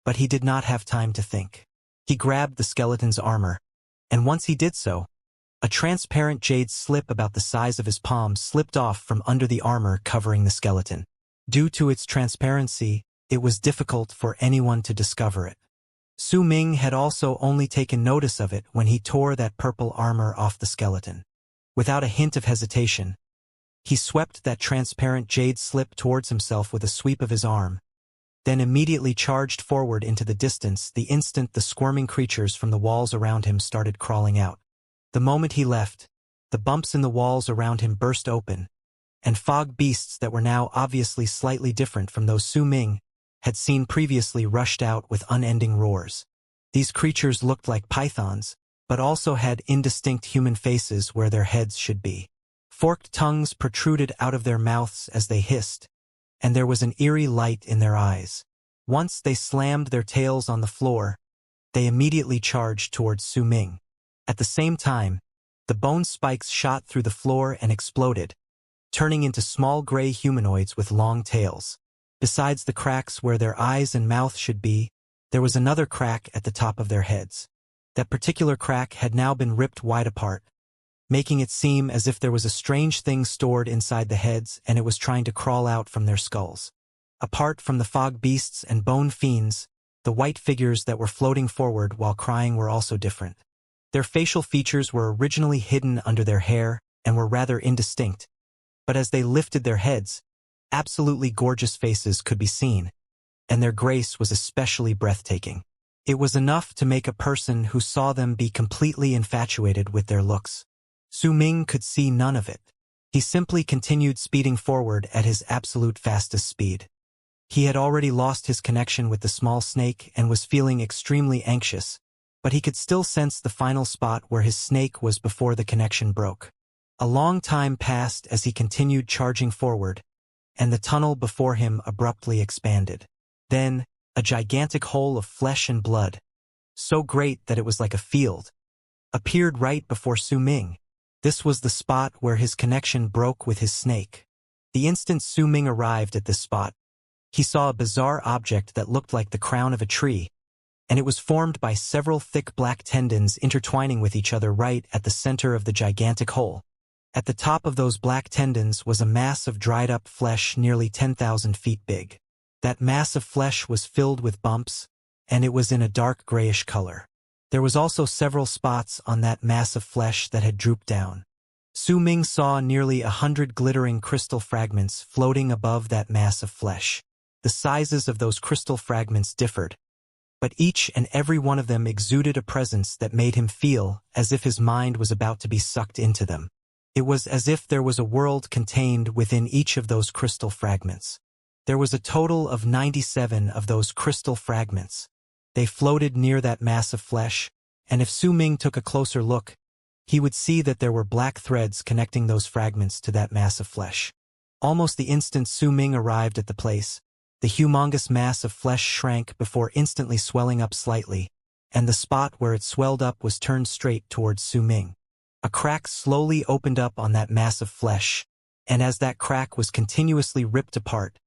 but he did not have time to think. He grabbed the skeleton's armor, and once he did so, a transparent jade slip about the size of his palm slipped off from under the armor covering the skeleton. Due to its transparency, it was difficult for anyone to discover it. Su Ming had also only taken notice of it when he tore that purple armor off the skeleton. Without a hint of hesitation, he swept that transparent jade slip towards himself with a sweep of his arm, then immediately charged forward into the distance the instant the squirming creatures from the walls around him started crawling out. The moment he left, the bumps in the walls around him burst open, and fog beasts that were now obviously slightly different from those Su Ming had seen previously rushed out with unending roars. These creatures looked like pythons, but also had indistinct human faces where their heads should be. Forked tongues protruded out of their mouths as they hissed, and there was an eerie light in their eyes. Once they slammed their tails on the floor, they immediately charged towards Su Ming. At the same time, the bone spikes shot through the floor and exploded, turning into small gray humanoids with long tails. Besides the cracks where their eyes and mouth should be, there was another crack at the top of their heads. That particular crack had now been ripped wide apart, making it seem as if there was a strange thing stored inside the heads and it was trying to crawl out from their skulls. Apart from the fog beasts and bone fiends, the white figures that were floating forward while crying were also different. Their facial features were originally hidden under their hair and were rather indistinct, but as they lifted their heads, absolutely gorgeous faces could be seen, and their grace was especially breathtaking. It was enough to make a person who saw them be completely infatuated with their looks. Su Ming could see none of it. He simply continued speeding forward at his absolute fastest speed. He had already lost his connection with the small snake and was feeling extremely anxious, but he could still sense the final spot where his snake was before the connection broke. A long time passed as he continued charging forward, and the tunnel before him abruptly expanded. Then, a gigantic hole of flesh and blood, so great that it was like a field, appeared right before Su Ming. This was the spot where his connection broke with his snake. The instant Su Ming arrived at this spot, he saw a bizarre object that looked like the crown of a tree, and it was formed by several thick black tendons intertwining with each other right at the center of the gigantic hole. At the top of those black tendons was a mass of dried-up flesh nearly 10,000 feet big. That mass of flesh was filled with bumps, and it was in a dark grayish color. There was also several spots on that mass of flesh that had drooped down. Su Ming saw nearly 100 glittering crystal fragments floating above that mass of flesh. The sizes of those crystal fragments differed, but each and every one of them exuded a presence that made him feel as if his mind was about to be sucked into them. It was as if there was a world contained within each of those crystal fragments. There was a total of 97 of those crystal fragments. They floated near that mass of flesh, and if Su Ming took a closer look, he would see that there were black threads connecting those fragments to that mass of flesh. Almost the instant Su Ming arrived at the place, the humongous mass of flesh shrank before instantly swelling up slightly, and the spot where it swelled up was turned straight towards Su Ming. A crack slowly opened up on that mass of flesh, and as that crack was continuously ripped apart,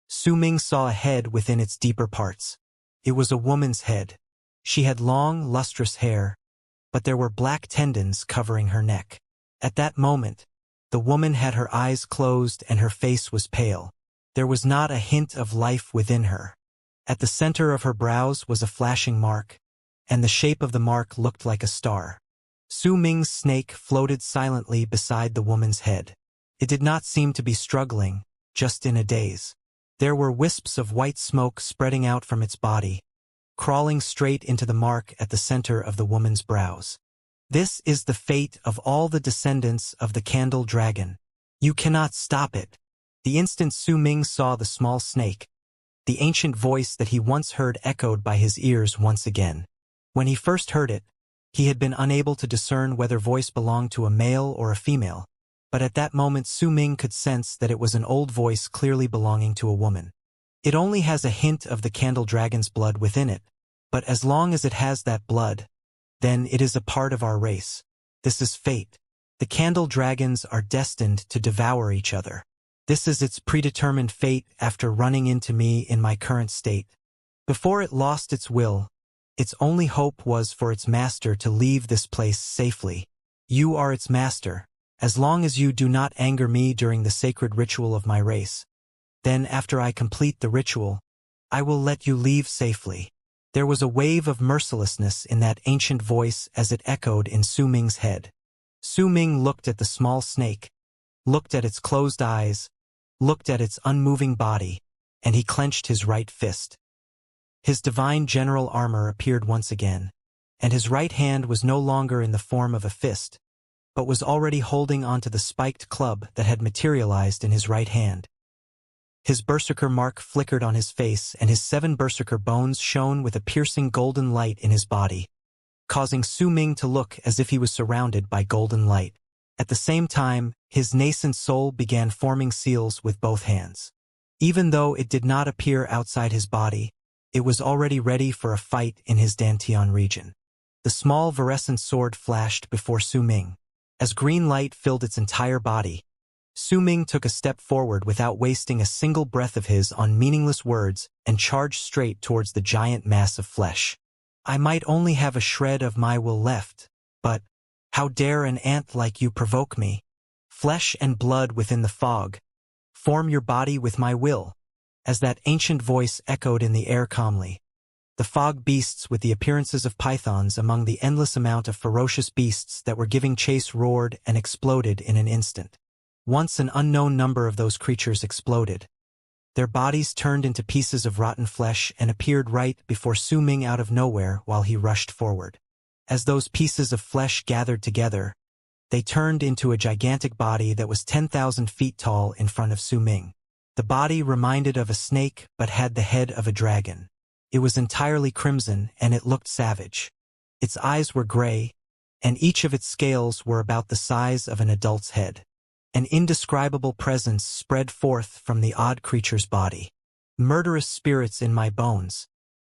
Su Ming saw a head within its deeper parts. It was a woman's head. She had long, lustrous hair, but there were black tendons covering her neck. At that moment, the woman had her eyes closed and her face was pale. There was not a hint of life within her. At the center of her brows was a flashing mark, and the shape of the mark looked like a star. Su Ming's snake floated silently beside the woman's head. It did not seem to be struggling, just in a daze. There were wisps of white smoke spreading out from its body, crawling straight into the mark at the center of the woman's brows. This is the fate of all the descendants of the Candle Dragon. You cannot stop it. The instant Su Ming saw the small snake, the ancient voice that he once heard echoed by his ears once again. When he first heard it, he had been unable to discern whether voice belonged to a male or a female, but at that moment Su Ming could sense that it was an old voice clearly belonging to a woman. It only has a hint of the Candle Dragon's blood within it, but as long as it has that blood, then it is a part of our race. This is fate. The candle dragons are destined to devour each other. This is its predetermined fate after running into me in my current state. Before it lost its will, its only hope was for its master to leave this place safely. You are its master, as long as you do not anger me during the sacred ritual of my race. Then after I complete the ritual, I will let you leave safely. There was a wave of mercilessness in that ancient voice as it echoed in Su Ming's head. Su Ming looked at the small snake, looked at its closed eyes, looked at its unmoving body, and he clenched his right fist. His divine general armor appeared once again, and his right hand was no longer in the form of a fist, but was already holding onto the spiked club that had materialized in his right hand. His berserker mark flickered on his face, and his 7 berserker bones shone with a piercing golden light in his body, causing Su Ming to look as if he was surrounded by golden light. At the same time, his nascent soul began forming seals with both hands. Even though it did not appear outside his body, it was already ready for a fight in his Dantian region. The small virescent sword flashed before Su Ming. As green light filled its entire body, Su Ming took a step forward without wasting a single breath of his on meaningless words and charged straight towards the giant mass of flesh. I might only have a shred of my will left, but how dare an ant like you provoke me? Flesh and blood within the fog. Form your body with my will. As that ancient voice echoed in the air calmly, the fog beasts with the appearances of pythons among the endless amount of ferocious beasts that were giving chase roared and exploded in an instant. Once an unknown number of those creatures exploded. Their bodies turned into pieces of rotten flesh and appeared right before Su Ming out of nowhere while he rushed forward. As those pieces of flesh gathered together, they turned into a gigantic body that was 10,000 feet tall in front of Su Ming. The body reminded of a snake but had the head of a dragon. It was entirely crimson and it looked savage. Its eyes were gray, and each of its scales were about the size of an adult's head. An indescribable presence spread forth from the odd creature's body. Murderous spirits in my bones.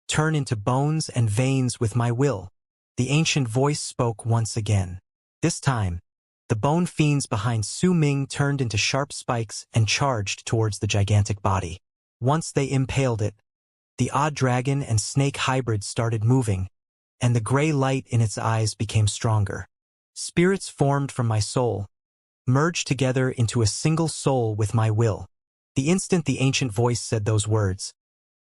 Turn into bones and veins with my will. The ancient voice spoke once again. This time, the bone fiends behind Su Ming turned into sharp spikes and charged towards the gigantic body. Once they impaled it, the odd dragon and snake hybrid started moving, and the gray light in its eyes became stronger. Spirits formed from my soul, merged together into a single soul with my will. The instant the ancient voice said those words,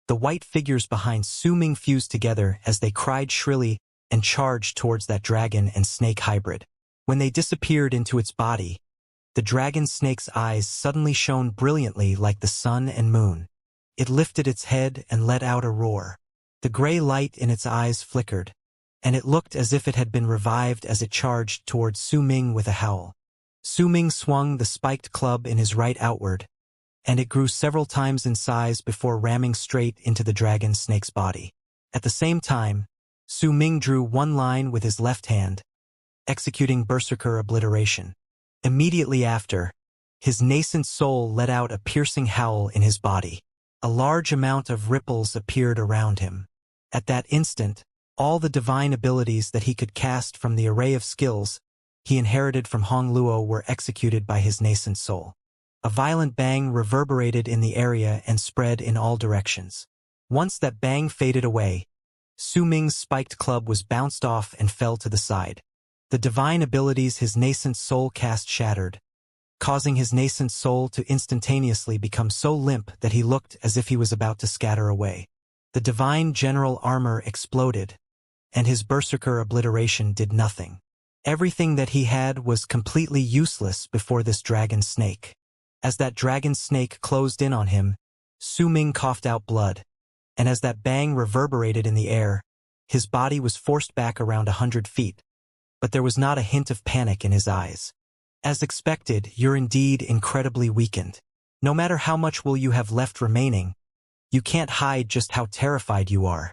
the white figures behind Su Ming fused together as they cried shrilly and charged towards that dragon and snake hybrid. When they disappeared into its body, the dragon snake's eyes suddenly shone brilliantly like the sun and moon. It lifted its head and let out a roar. The gray light in its eyes flickered, and it looked as if it had been revived as it charged towards Su Ming with a howl. Su Ming swung the spiked club in his right outward, and it grew several times in size before ramming straight into the dragon snake's body. At the same time, Su Ming drew one line with his left hand, executing berserker obliteration. Immediately after, his nascent soul let out a piercing howl in his body. A large amount of ripples appeared around him. At that instant, all the divine abilities that he could cast from the array of skills he inherited from Hong Luo were executed by his nascent soul. A violent bang reverberated in the area and spread in all directions. Once that bang faded away, Su Ming's spiked club was bounced off and fell to the side. The divine abilities his nascent soul cast shattered, causing his nascent soul to instantaneously become so limp that he looked as if he was about to scatter away. The divine general armor exploded, and his berserker obliteration did nothing. Everything that he had was completely useless before this dragon snake. As that dragon snake closed in on him, Su Ming coughed out blood, and as that bang reverberated in the air, his body was forced back around 100 feet. But there was not a hint of panic in his eyes. As expected, you're indeed incredibly weakened. No matter how much will you have left remaining, you can't hide just how terrified you are.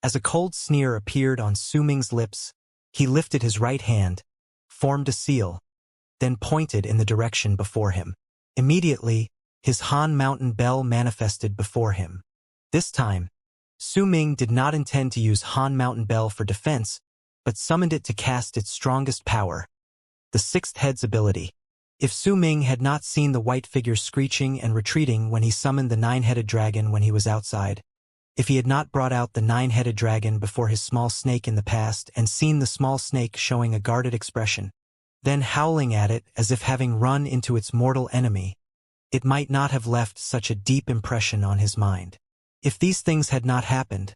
As a cold sneer appeared on Su Ming's lips, he lifted his right hand, formed a seal, then pointed in the direction before him. Immediately, his Han Mountain Bell manifested before him. This time, Su Ming did not intend to use Han Mountain Bell for defense, but summoned it to cast its strongest power, the sixth head's ability. If Su Ming had not seen the white figure screeching and retreating when he summoned the nine-headed dragon when he was outside, if he had not brought out the nine-headed dragon before his small snake in the past and seen the small snake showing a guarded expression, then howling at it as if having run into its mortal enemy, it might not have left such a deep impression on his mind. If these things had not happened,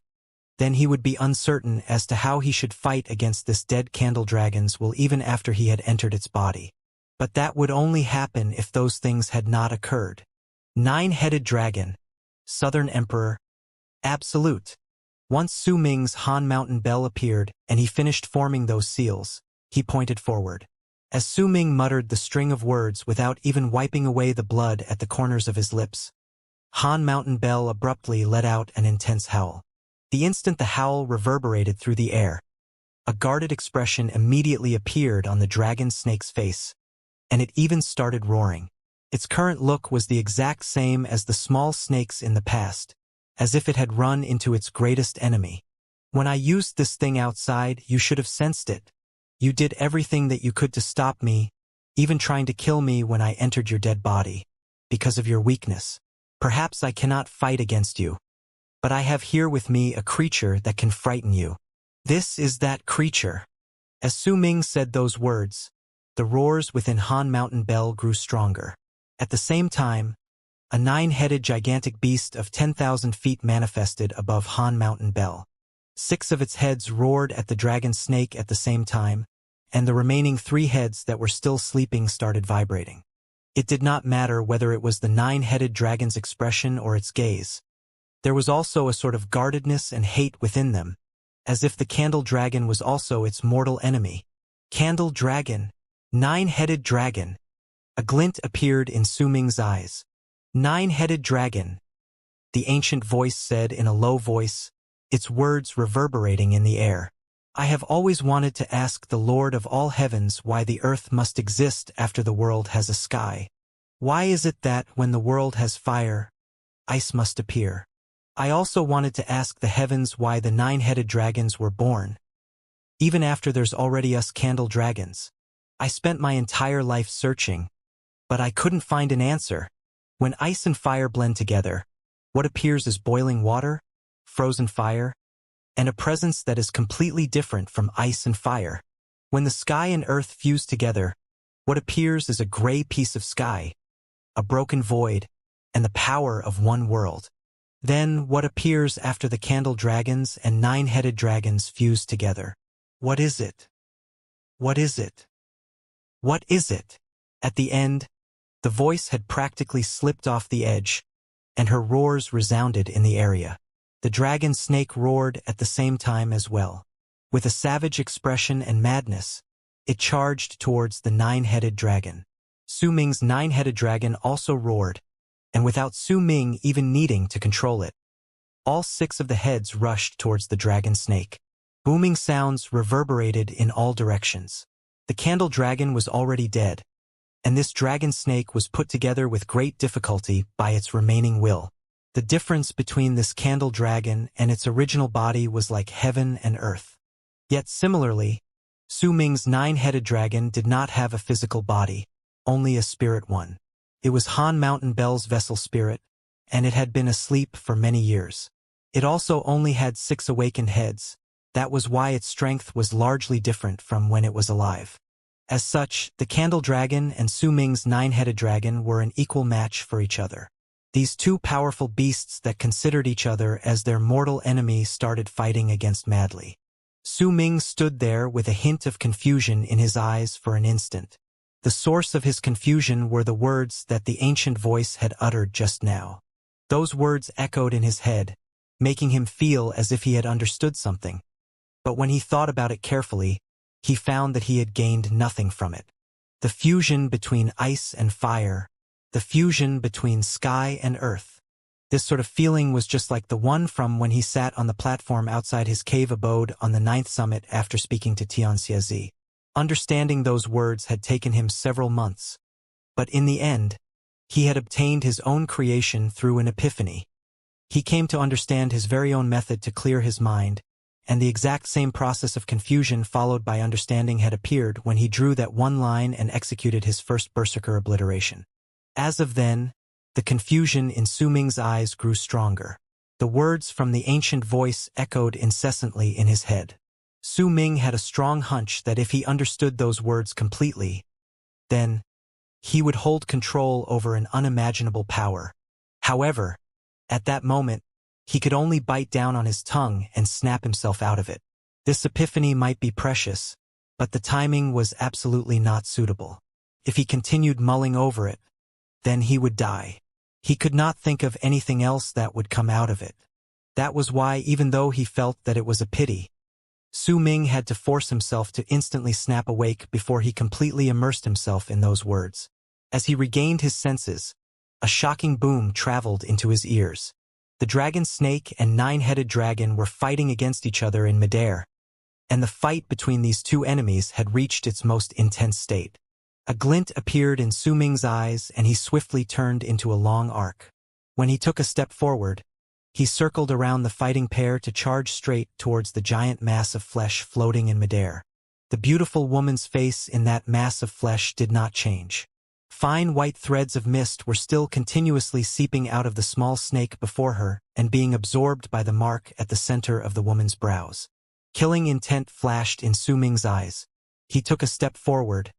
then he would be uncertain as to how he should fight against this dead candle dragon's will even after he had entered its body. But that would only happen if those things had not occurred. Nine-headed dragon, Southern Emperor, absolute. Once Su Ming's Han Mountain Bell appeared and he finished forming those seals, he pointed forward. As Su Ming muttered the string of words without even wiping away the blood at the corners of his lips, Han Mountain Bell abruptly let out an intense howl. The instant the howl reverberated through the air, a guarded expression immediately appeared on the dragon snake's face, and it even started roaring. Its current look was the exact same as the small snake's in the past, as if it had run into its greatest enemy. When I used this thing outside, you should have sensed it. You did everything that you could to stop me, even trying to kill me when I entered your dead body, because of your weakness. Perhaps I cannot fight against you, but I have here with me a creature that can frighten you. This is that creature. As Su Ming said those words, the roars within Han Mountain Bell grew stronger. At the same time, a nine-headed gigantic beast of 10,000 feet manifested above Han Mountain Bell. 6 of its heads roared at the dragon snake at the same time, and the remaining 3 heads that were still sleeping started vibrating. It did not matter whether it was the nine-headed dragon's expression or its gaze. There was also a sort of guardedness and hate within them, as if the candle dragon was also its mortal enemy. Candle dragon, nine-headed dragon. A glint appeared in Su Ming's eyes. Nine-headed dragon, the ancient voice said in a low voice, its words reverberating in the air. I have always wanted to ask the Lord of all heavens why the earth must exist after the world has a sky. Why is it that when the world has fire, ice must appear? I also wanted to ask the heavens why the nine-headed dragons were born, even after there's already us candle dragons. I spent my entire life searching, but I couldn't find an answer. When ice and fire blend together, what appears is boiling water, frozen fire, and a presence that is completely different from ice and fire. When the sky and earth fuse together, what appears is a gray piece of sky, a broken void, and the power of one world. Then what appears after the candle dragons and nine-headed dragons fuse together? What is it? What is it? What is it? At the end, the voice had practically slipped off the edge, and her roars resounded in the area. The dragon snake roared at the same time as well. With a savage expression and madness, it charged towards the nine-headed dragon. Su Ming's nine-headed dragon also roared, and without Su Ming even needing to control it, all 6 of the heads rushed towards the dragon snake. Booming sounds reverberated in all directions. The candle dragon was already dead, and this dragon snake was put together with great difficulty by its remaining will. The difference between this candle dragon and its original body was like heaven and earth. Yet similarly, Su Ming's nine-headed dragon did not have a physical body, only a spirit one. It was Han Mountain Bell's vessel spirit, and it had been asleep for many years. It also only had 6 awakened heads. That was why its strength was largely different from when it was alive. As such, the candle dragon and Su Ming's nine-headed dragon were an equal match for each other. These 2 powerful beasts that considered each other as their mortal enemy started fighting against madly. Su Ming stood there with a hint of confusion in his eyes for an instant. The source of his confusion were the words that the ancient voice had uttered just now. Those words echoed in his head, making him feel as if he had understood something. But when he thought about it carefully, he found that he had gained nothing from it. The fusion between ice and fire, the fusion between sky and earth. This sort of feeling was just like the one from when he sat on the platform outside his cave abode on the 9th summit after speaking to Xianxia. Understanding those words had taken him several months. But in the end, he had obtained his own creation through an epiphany. He came to understand his very own method to clear his mind, and the exact same process of confusion followed by understanding had appeared when he drew that one line and executed his first berserker obliteration. As of then, the confusion in Su Ming's eyes grew stronger. The words from the ancient voice echoed incessantly in his head. Su Ming had a strong hunch that if he understood those words completely, then he would hold control over an unimaginable power. However, at that moment, he could only bite down on his tongue and snap himself out of it. This epiphany might be precious, but the timing was absolutely not suitable. If he continued mulling over it, then he would die. He could not think of anything else that would come out of it. That was why, even though he felt that it was a pity, Su Ming had to force himself to instantly snap awake before he completely immersed himself in those words. As he regained his senses, a shocking boom traveled into his ears. The dragon snake and nine-headed dragon were fighting against each other in midair, and the fight between these two enemies had reached its most intense state. A glint appeared in Su Ming's eyes, and he swiftly turned into a long arc. When he took a step forward, he circled around the fighting pair to charge straight towards the giant mass of flesh floating in midair. The beautiful woman's face in that mass of flesh did not change. Fine white threads of mist were still continuously seeping out of the small snake before her and being absorbed by the mark at the center of the woman's brows. Killing intent flashed in Su Ming's eyes. He took a step forward,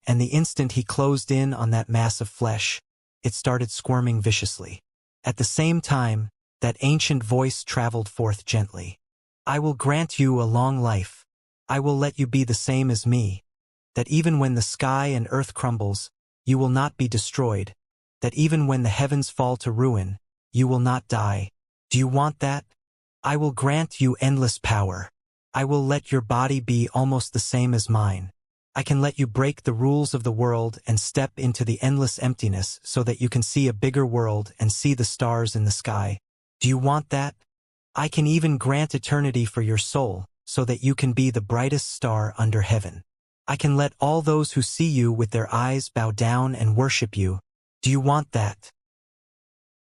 and the instant he closed in on that mass of flesh, it started squirming viciously. At the same time, that ancient voice traveled forth gently. I will grant you a long life. I will let you be the same as me. That even when the sky and earth crumbles, you will not be destroyed. That even when the heavens fall to ruin, you will not die. Do you want that? I will grant you endless power. I will let your body be almost the same as mine. I can let you break the rules of the world and step into the endless emptiness so that you can see a bigger world and see the stars in the sky. Do you want that? I can even grant eternity for your soul so that you can be the brightest star under heaven. I can let all those who see you with their eyes bow down and worship you. Do you want that?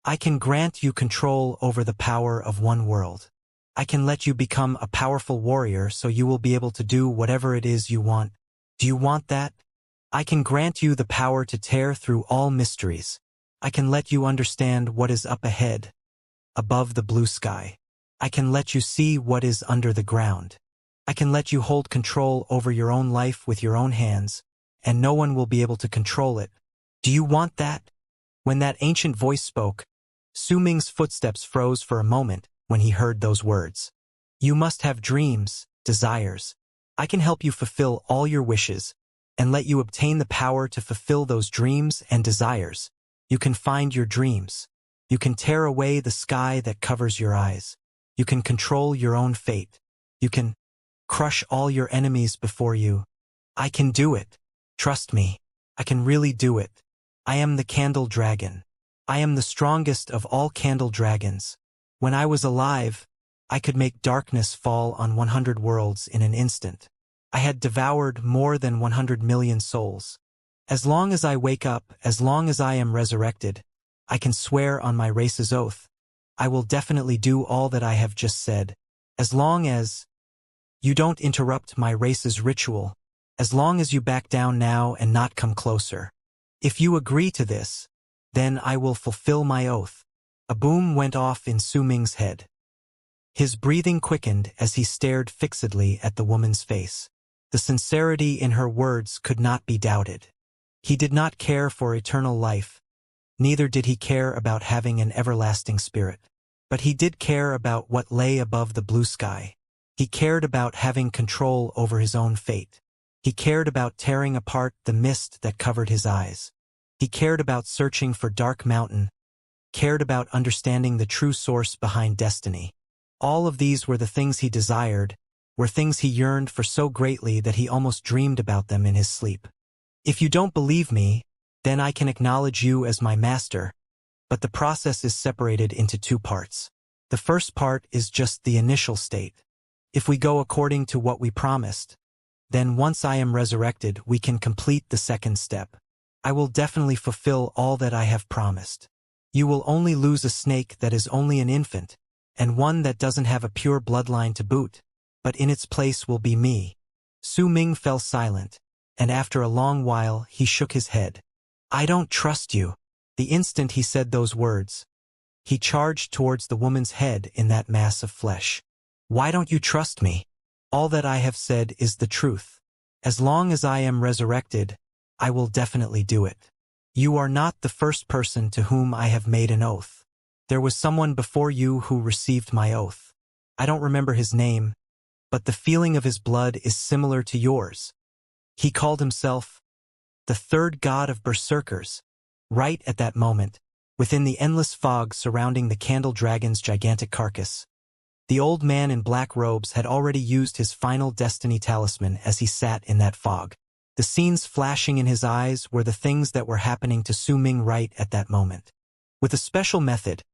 I can grant you control over the power of one world. I can let you become a powerful warrior so you will be able to do whatever it is you want. Do you want that? I can grant you the power to tear through all mysteries. I can let you understand what is up ahead, above the blue sky. I can let you see what is under the ground. I can let you hold control over your own life with your own hands, and no one will be able to control it. Do you want that? When that ancient voice spoke, Su Ming's footsteps froze for a moment when he heard those words. You must have dreams, desires. I can help you fulfill all your wishes and let you obtain the power to fulfill those dreams and desires. You can find your dreams. You can tear away the sky that covers your eyes. You can control your own fate. You can crush all your enemies before you. I can do it. Trust me. I can really do it. I am the candle dragon. I am the strongest of all candle dragons. When I was alive, I could make darkness fall on 100 worlds in an instant. I had devoured more than 100 million souls. As long as I wake up, as long as I am resurrected, I can swear on my race's oath. I will definitely do all that I have just said. As long as you don't interrupt my race's ritual. As long as you back down now and not come closer. If you agree to this, then I will fulfill my oath. A boom went off in Su Ming's head. His breathing quickened as he stared fixedly at the woman's face. The sincerity in her words could not be doubted. He did not care for eternal life, neither did he care about having an everlasting spirit. But he did care about what lay above the blue sky. He cared about having control over his own fate. He cared about tearing apart the mist that covered his eyes. He cared about searching for Dark Mountain, cared about understanding the true source behind destiny. All of these were the things he desired, were things he yearned for so greatly that he almost dreamed about them in his sleep. If you don't believe me, then I can acknowledge you as my master, but the process is separated into two parts. The first part is just the initial state. If we go according to what we promised, then once I am resurrected, we can complete the second step. I will definitely fulfill all that I have promised. You will only lose a snake that is only an infant, and one that doesn't have a pure bloodline to boot. but in its place will be me." Su Ming fell silent, and after a long while he shook his head. "I don't trust you." The instant he said those words, he charged towards the woman's head in that mass of flesh. "Why don't you trust me? All that I have said is the truth. As long as I am resurrected, I will definitely do it. You are not the first person to whom I have made an oath. There was someone before you who received my oath. I don't remember his name, but the feeling of his blood is similar to yours. He called himself the third god of berserkers." Right at that moment, within the endless fog surrounding the candle dragon's gigantic carcass, the old man in black robes had already used his final destiny talisman as he sat in that fog. The scenes flashing in his eyes were the things that were happening to Su Ming right at that moment. With a special method,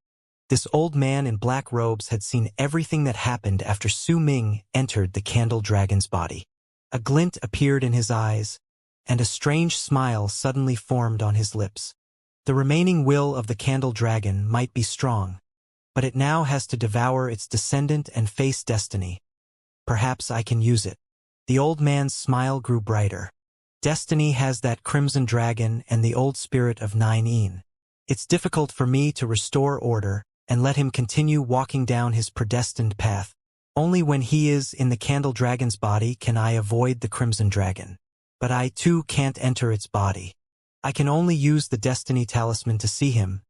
this old man in black robes had seen everything that happened after Su Ming entered the candle dragon's body. A glint appeared in his eyes, and a strange smile suddenly formed on his lips. The remaining will of the candle dragon might be strong, but it now has to devour its descendant and face destiny. Perhaps I can use it. The old man's smile grew brighter. Destiny has that crimson dragon and the old spirit of Nine. It's difficult for me to restore order and let him continue walking down his predestined path. Only when he is in the candle dragon's body can I avoid the crimson dragon. But I too can't enter its body. I can only use the destiny talisman to see him.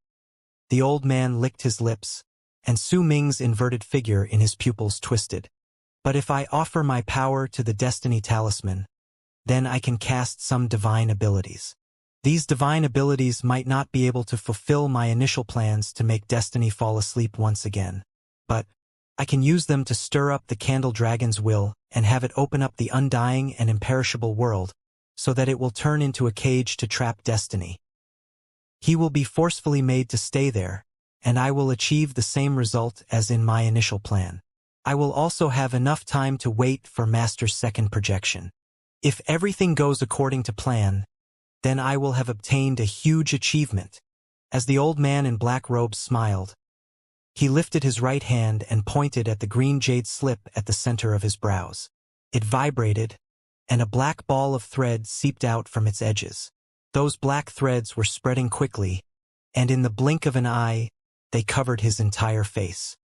The old man licked his lips, and Su Ming's inverted figure in his pupils twisted. But if I offer my power to the destiny talisman, then I can cast some divine abilities. These divine abilities might not be able to fulfill my initial plans to make destiny fall asleep once again, but I can use them to stir up the candle dragon's will and have it open up the undying and imperishable world so that it will turn into a cage to trap destiny. He will be forcefully made to stay there, and I will achieve the same result as in my initial plan. I will also have enough time to wait for Master's second projection. If everything goes according to plan, then I will have obtained a huge achievement. As the old man in black robes smiled, he lifted his right hand and pointed at the green jade slip at the center of his brows. It vibrated, and a black ball of thread seeped out from its edges. Those black threads were spreading quickly, and in the blink of an eye, they covered his entire face.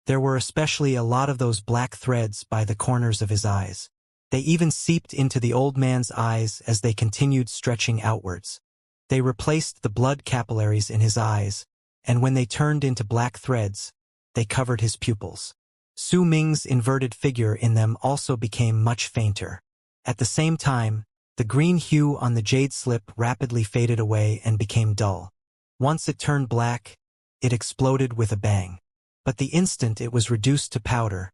There were especially a lot of those black threads by the corners of his eyes. They even seeped into the old man's eyes as they continued stretching outwards. They replaced the blood capillaries in his eyes, and when they turned into black threads, they covered his pupils. Su Ming's inverted figure in them also became much fainter. At the same time, the green hue on the jade slip rapidly faded away and became dull. Once it turned black, it exploded with a bang. But the instant it was reduced to powder,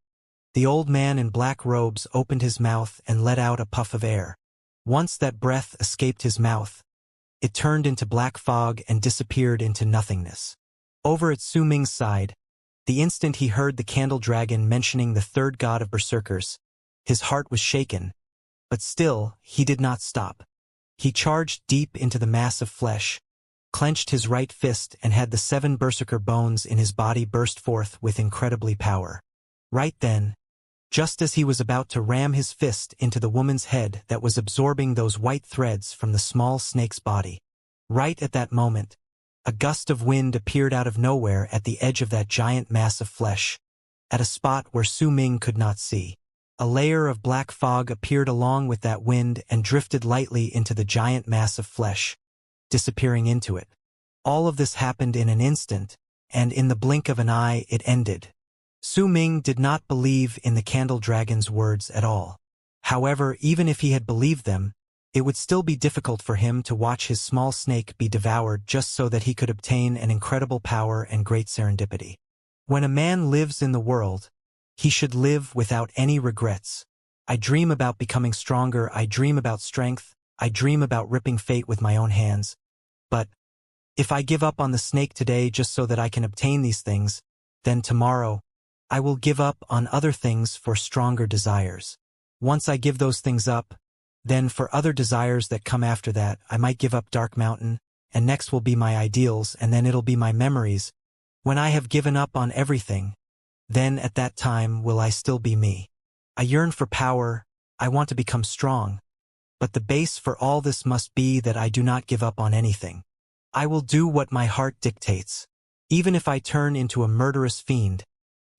the old man in black robes opened his mouth and let out a puff of air. Once that breath escaped his mouth, it turned into black fog and disappeared into nothingness. Over at Su Ming's side, the instant he heard the candle dragon mentioning the third god of berserkers, his heart was shaken, but still he did not stop. He charged deep into the mass of flesh, clenched his right fist and had the 7 berserker bones in his body burst forth with incredibly power. Right then, just as he was about to ram his fist into the woman's head that was absorbing those white threads from the small snake's body, right at that moment, a gust of wind appeared out of nowhere at the edge of that giant mass of flesh, at a spot where Su Ming could not see. A layer of black fog appeared along with that wind and drifted lightly into the giant mass of flesh, disappearing into it. All of this happened in an instant, and in the blink of an eye it ended. Su Ming did not believe in the candle dragon's words at all. However, even if he had believed them, it would still be difficult for him to watch his small snake be devoured just so that he could obtain an incredible power and great serendipity. When a man lives in the world, he should live without any regrets. I dream about becoming stronger, I dream about strength, I dream about ripping fate with my own hands. But if I give up on the snake today just so that I can obtain these things, then tomorrow, I will give up on other things for stronger desires. Once I give those things up, then for other desires that come after that, I might give up Dark Mountain, and next will be my ideals, and then it'll be my memories. When I have given up on everything, then at that time will I still be me. I yearn for power, I want to become strong. But the base for all this must be that I do not give up on anything. I will do what my heart dictates. Even if I turn into a murderous fiend,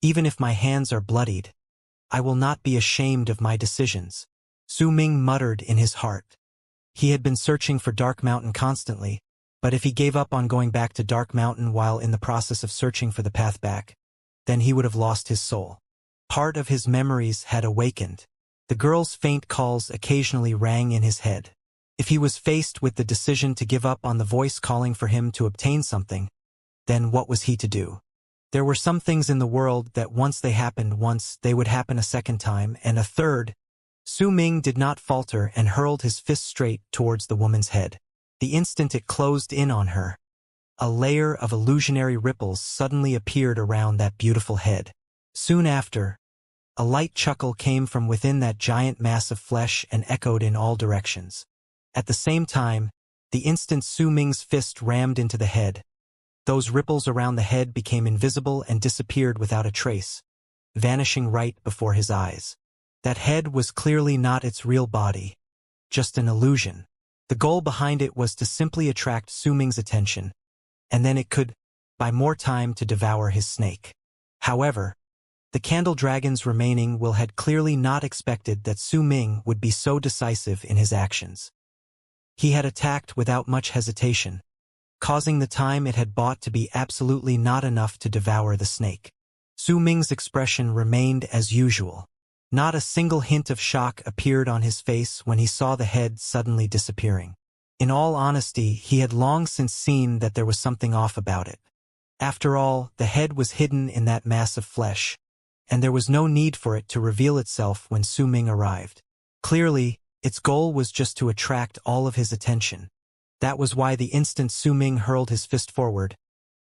even if my hands are bloodied, I will not be ashamed of my decisions. Su Ming muttered in his heart. He had been searching for Dark Mountain constantly, but if he gave up on going back to Dark Mountain while in the process of searching for the path back, then he would have lost his soul. Part of his memories had awakened. The girl's faint calls occasionally rang in his head. If he was faced with the decision to give up on the voice calling for him to obtain something, then what was he to do? There were some things in the world that once they happened once, they would happen a second time, and a third. Su Ming did not falter and hurled his fist straight towards the woman's head. The instant it closed in on her, a layer of illusionary ripples suddenly appeared around that beautiful head. Soon after, a light chuckle came from within that giant mass of flesh and echoed in all directions. At the same time, the instant Su Ming's fist rammed into the head, those ripples around the head became invisible and disappeared without a trace, vanishing right before his eyes. That head was clearly not its real body, just an illusion. The goal behind it was to simply attract Su Ming's attention, and then it could buy more time to devour his snake. However, the candle dragon's remaining will had clearly not expected that Su Ming would be so decisive in his actions. He had attacked without much hesitation, causing the time it had bought to be absolutely not enough to devour the snake. Su Ming's expression remained as usual. Not a single hint of shock appeared on his face when he saw the head suddenly disappearing. In all honesty, he had long since seen that there was something off about it. After all, the head was hidden in that mass of flesh, and there was no need for it to reveal itself when Su Ming arrived. Clearly, its goal was just to attract all of his attention. That was why the instant Su Ming hurled his fist forward,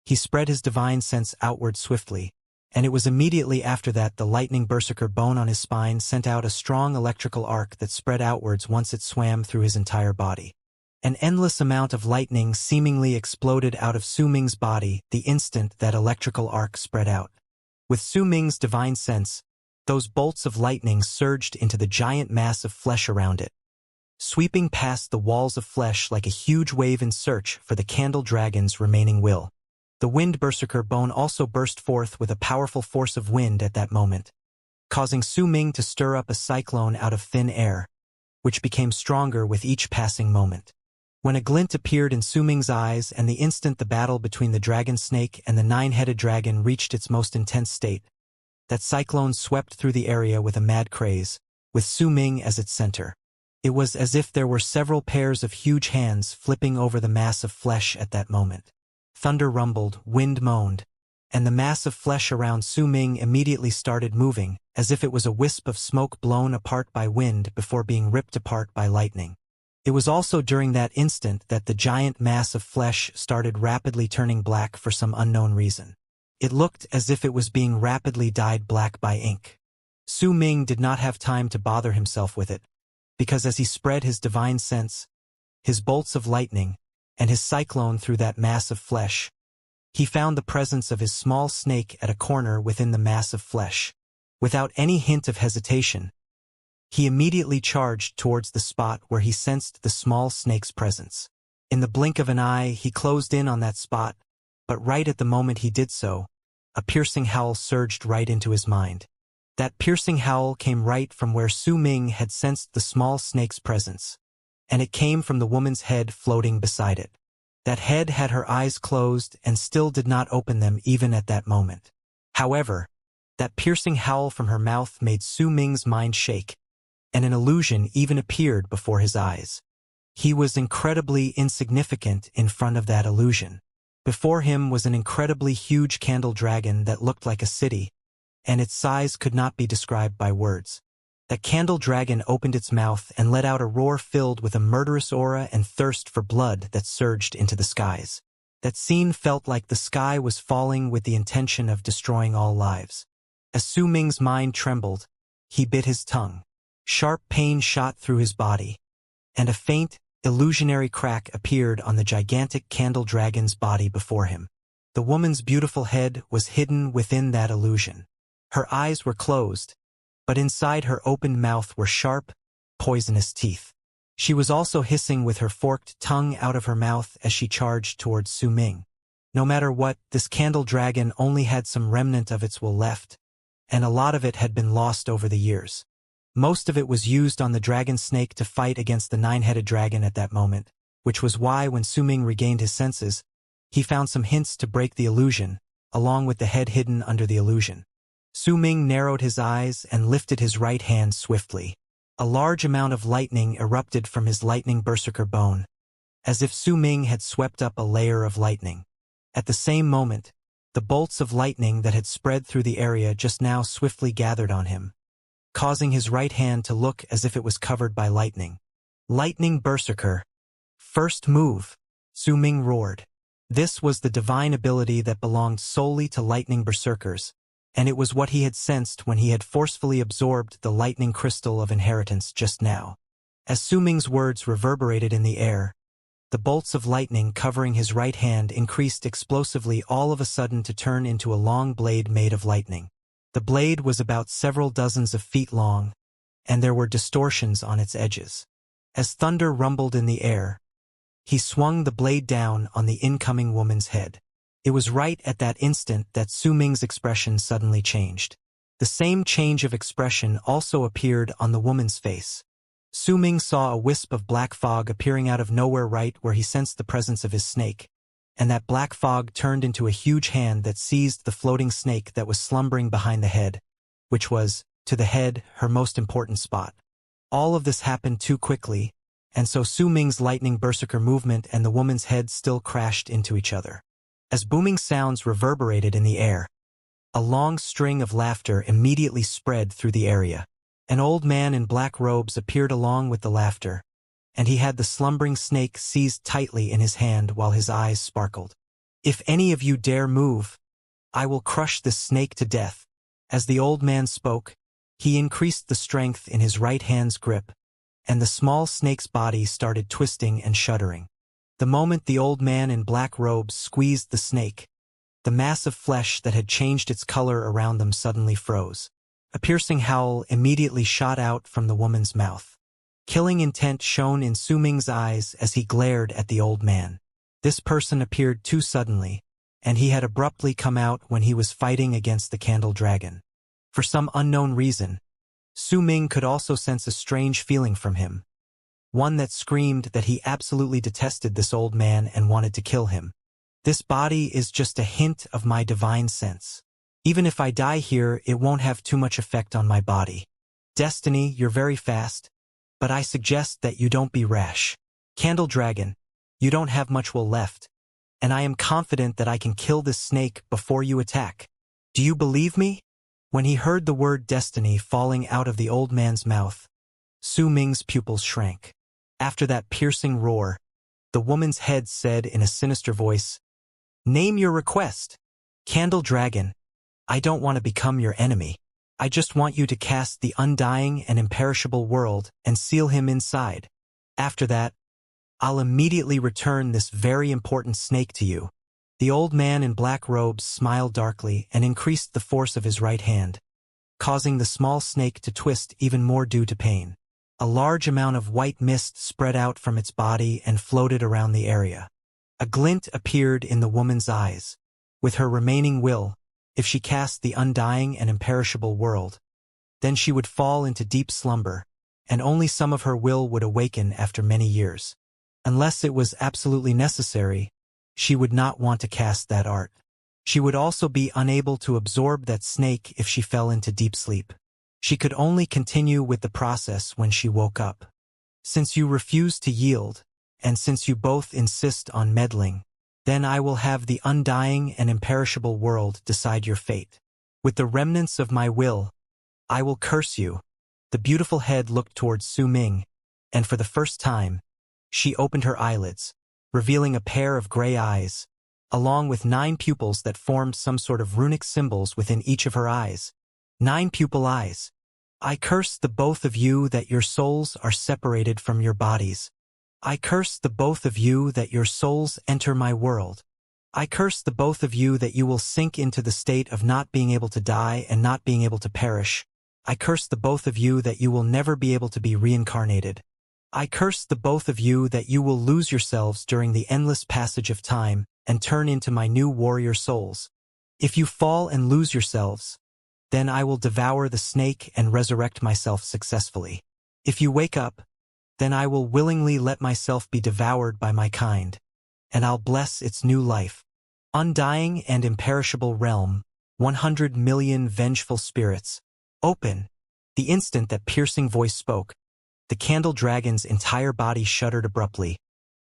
he spread his divine sense outward swiftly, and it was immediately after that the lightning berserker bone on his spine sent out a strong electrical arc that spread outwards once it swam through his entire body. An endless amount of lightning seemingly exploded out of Su Ming's body the instant that electrical arc spread out. With Su Ming's divine sense, those bolts of lightning surged into the giant mass of flesh around it, sweeping past the walls of flesh like a huge wave in search for the candle dragon's remaining will. The wind berserker bone also burst forth with a powerful force of wind at that moment, causing Su Ming to stir up a cyclone out of thin air, which became stronger with each passing moment. When a glint appeared in Su Ming's eyes and the instant the battle between the dragon snake and the nine-headed dragon reached its most intense state, that cyclone swept through the area with a mad craze, with Su Ming as its center. It was as if there were several pairs of huge hands flipping over the mass of flesh at that moment. Thunder rumbled, wind moaned, and the mass of flesh around Su Ming immediately started moving, as if it was a wisp of smoke blown apart by wind before being ripped apart by lightning. It was also during that instant that the giant mass of flesh started rapidly turning black for some unknown reason. It looked as if it was being rapidly dyed black by ink. Su Ming did not have time to bother himself with it, because as he spread his divine sense, his bolts of lightning, and his cyclone through that mass of flesh, he found the presence of his small snake at a corner within the mass of flesh. Without any hint of hesitation, he immediately charged towards the spot where he sensed the small snake's presence. In the blink of an eye, he closed in on that spot, but right at the moment he did so, a piercing howl surged right into his mind. That piercing howl came right from where Su Ming had sensed the small snake's presence, and it came from the woman's head floating beside it. That head had her eyes closed and still did not open them even at that moment. However, that piercing howl from her mouth made Su Ming's mind shake, and an illusion even appeared before his eyes. He was incredibly insignificant in front of that illusion. Before him was an incredibly huge candle dragon that looked like a city, and its size could not be described by words. That candle dragon opened its mouth and let out a roar filled with a murderous aura and thirst for blood that surged into the skies. That scene felt like the sky was falling with the intention of destroying all lives. As Su Ming's mind trembled, he bit his tongue. Sharp pain shot through his body, and a faint, illusionary crack appeared on the gigantic candle dragon's body before him. The woman's beautiful head was hidden within that illusion. Her eyes were closed, but inside her open mouth were sharp, poisonous teeth. She was also hissing with her forked tongue out of her mouth as she charged towards Su Ming. No matter what, this candle dragon only had some remnant of its will left, and a lot of it had been lost over the years. Most of it was used on the dragon snake to fight against the nine-headed dragon at that moment, which was why when Su Ming regained his senses, he found some hints to break the illusion, along with the head hidden under the illusion. Su Ming narrowed his eyes and lifted his right hand swiftly. A large amount of lightning erupted from his lightning berserker bone, as if Su Ming had swept up a layer of lightning. At the same moment, the bolts of lightning that had spread through the area just now swiftly gathered on him, causing his right hand to look as if it was covered by lightning. Lightning Berserker. First move, Su Ming roared. This was the divine ability that belonged solely to lightning berserkers, and it was what he had sensed when he had forcefully absorbed the lightning crystal of inheritance just now. As Su Ming's words reverberated in the air, the bolts of lightning covering his right hand increased explosively all of a sudden to turn into a long blade made of lightning. The blade was about several dozens of feet long, and there were distortions on its edges. As thunder rumbled in the air, he swung the blade down on the incoming woman's head. It was right at that instant that Su Ming's expression suddenly changed. The same change of expression also appeared on the woman's face. Su Ming saw a wisp of black fog appearing out of nowhere right where he sensed the presence of his snake, and that black fog turned into a huge hand that seized the floating snake that was slumbering behind the head, which was, to the head, her most important spot. All of this happened too quickly, and so Su Ming's lightning berserker movement and the woman's head still crashed into each other. As booming sounds reverberated in the air, a long string of laughter immediately spread through the area. An old man in black robes appeared along with the laughter, and he had the slumbering snake seized tightly in his hand while his eyes sparkled. "If any of you dare move, I will crush this snake to death." As the old man spoke, he increased the strength in his right hand's grip, and the small snake's body started twisting and shuddering. The moment the old man in black robes squeezed the snake, the mass of flesh that had changed its color around them suddenly froze. A piercing howl immediately shot out from the woman's mouth. Killing intent shone in Su Ming's eyes as he glared at the old man. This person appeared too suddenly, and he had abruptly come out when he was fighting against the candle dragon. For some unknown reason, Su Ming could also sense a strange feeling from him, one that screamed that he absolutely detested this old man and wanted to kill him. "This body is just a hint of my divine sense. Even if I die here, it won't have too much effect on my body. Destiny, you're very fast, but I suggest that you don't be rash. Candle Dragon, you don't have much will left, and I am confident that I can kill this snake before you attack. Do you believe me?" When he heard the word destiny falling out of the old man's mouth, Su Ming's pupils shrank. After that piercing roar, the woman's head said in a sinister voice, "Name your request. Candle Dragon, I don't want to become your enemy. I just want you to cast the undying and imperishable world and seal him inside. After that, I'll immediately return this very important snake to you." The old man in black robes smiled darkly and increased the force of his right hand, causing the small snake to twist even more due to pain. A large amount of white mist spread out from its body and floated around the area. A glint appeared in the woman's eyes. With her remaining will, if she cast the undying and imperishable world, then she would fall into deep slumber, and only some of her will would awaken after many years. Unless it was absolutely necessary, she would not want to cast that art. She would also be unable to absorb that snake if she fell into deep sleep. She could only continue with the process when she woke up. Since you refuse to yield, and since you both insist on meddling, then I will have the undying and imperishable world decide your fate. With the remnants of my will, I will curse you." The beautiful head looked towards Su Ming, and for the first time, she opened her eyelids, revealing a pair of gray eyes, along with 9 pupils that formed some sort of runic symbols within each of her eyes. 9 pupil eyes. "I curse the both of you that your souls are separated from your bodies. I curse the both of you that your souls enter my world. I curse the both of you that you will sink into the state of not being able to die and not being able to perish. I curse the both of you that you will never be able to be reincarnated. I curse the both of you that you will lose yourselves during the endless passage of time and turn into my new warrior souls. If you fall and lose yourselves, then I will devour the snake and resurrect myself successfully. If you wake up, then I will willingly let myself be devoured by my kind, and I'll bless its new life. Undying and imperishable realm, 100 million vengeful spirits. Open. The instant that piercing voice spoke, the candle dragon's entire body shuddered abruptly,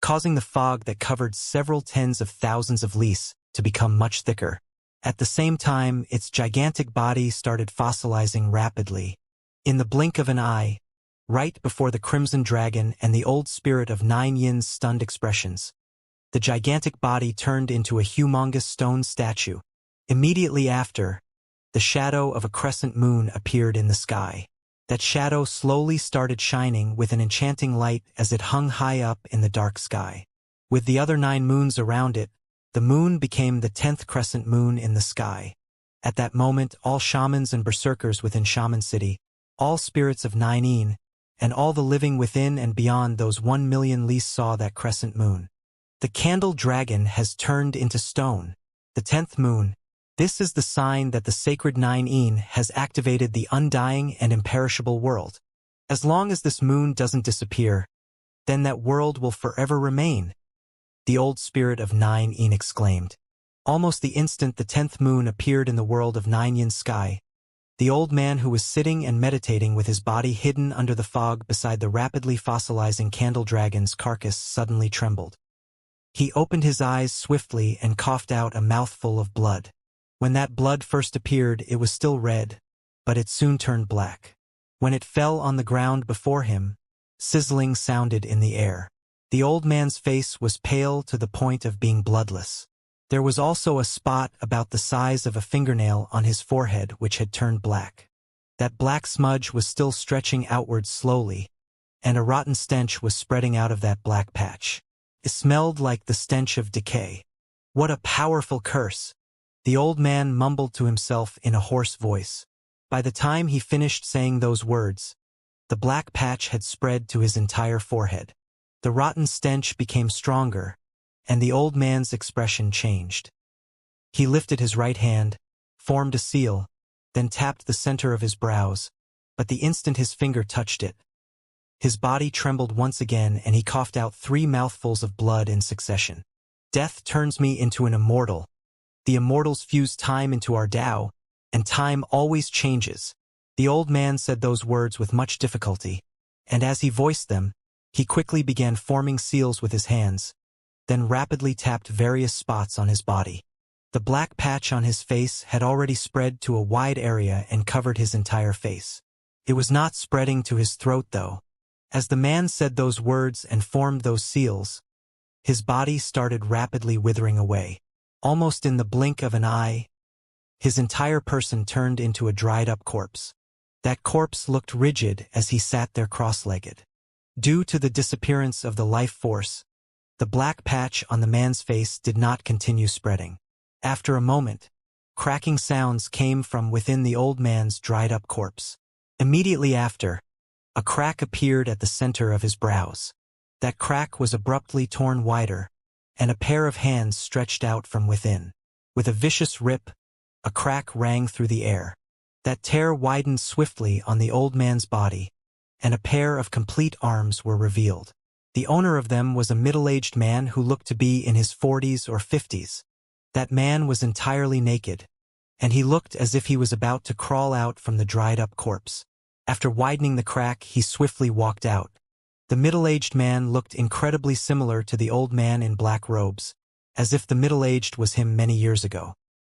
causing the fog that covered several tens of thousands of lis to become much thicker. At the same time, its gigantic body started fossilizing rapidly. In the blink of an eye, right before the crimson dragon and the old spirit of Nine Yin's stunned expressions, the gigantic body turned into a humongous stone statue. Immediately after, the shadow of a crescent moon appeared in the sky. That shadow slowly started shining with an enchanting light as it hung high up in the dark sky. With the other 9 moons around it, the moon became the 10th crescent moon in the sky. At that moment, all shamans and berserkers within Shaman City, all spirits of Nine Yin, and all the living within and beyond those 1 million lis saw that crescent moon. The candle dragon has turned into stone. The 10th moon. This is the sign that the sacred Nine Yin has activated the undying and imperishable world. As long as this moon doesn't disappear, then that world will forever remain, the old spirit of Nine Yin exclaimed. Almost the instant the 10th moon appeared in the world of Nine Yin's sky, the old man who was sitting and meditating with his body hidden under the fog beside the rapidly fossilizing candle dragon's carcass suddenly trembled. He opened his eyes swiftly and coughed out a mouthful of blood. When that blood first appeared, it was still red, but it soon turned black. When it fell on the ground before him, sizzling sounded in the air. The old man's face was pale to the point of being bloodless. There was also a spot about the size of a fingernail on his forehead which had turned black. That black smudge was still stretching outward slowly, and a rotten stench was spreading out of that black patch. It smelled like the stench of decay. What a powerful curse! The old man mumbled to himself in a hoarse voice. By the time he finished saying those words, the black patch had spread to his entire forehead. The rotten stench became stronger, and the old man's expression changed. He lifted his right hand, formed a seal, then tapped the center of his brows, but the instant his finger touched it, his body trembled once again and he coughed out 3 mouthfuls of blood in succession. Death turns me into an immortal. The immortals fuse time into our Tao, and time always changes. The old man said those words with much difficulty, and as he voiced them, he quickly began forming seals with his hands, then rapidly tapped various spots on his body. The black patch on his face had already spread to a wide area and covered his entire face. It was not spreading to his throat though. As the man said those words and formed those seals, his body started rapidly withering away. Almost in the blink of an eye, his entire person turned into a dried-up corpse. That corpse looked rigid as he sat there cross-legged. Due to the disappearance of the life force, the black patch on the man's face did not continue spreading. After a moment, cracking sounds came from within the old man's dried-up corpse. Immediately after, a crack appeared at the center of his brows. That crack was abruptly torn wider, and a pair of hands stretched out from within. With a vicious rip, a crack rang through the air. That tear widened swiftly on the old man's body, and a pair of complete arms were revealed. The owner of them was a middle-aged man who looked to be in his 40s or 50s. That man was entirely naked, and he looked as if he was about to crawl out from the dried-up corpse. After widening the crack, he swiftly walked out. The middle-aged man looked incredibly similar to the old man in black robes, as if the middle-aged was him many years ago.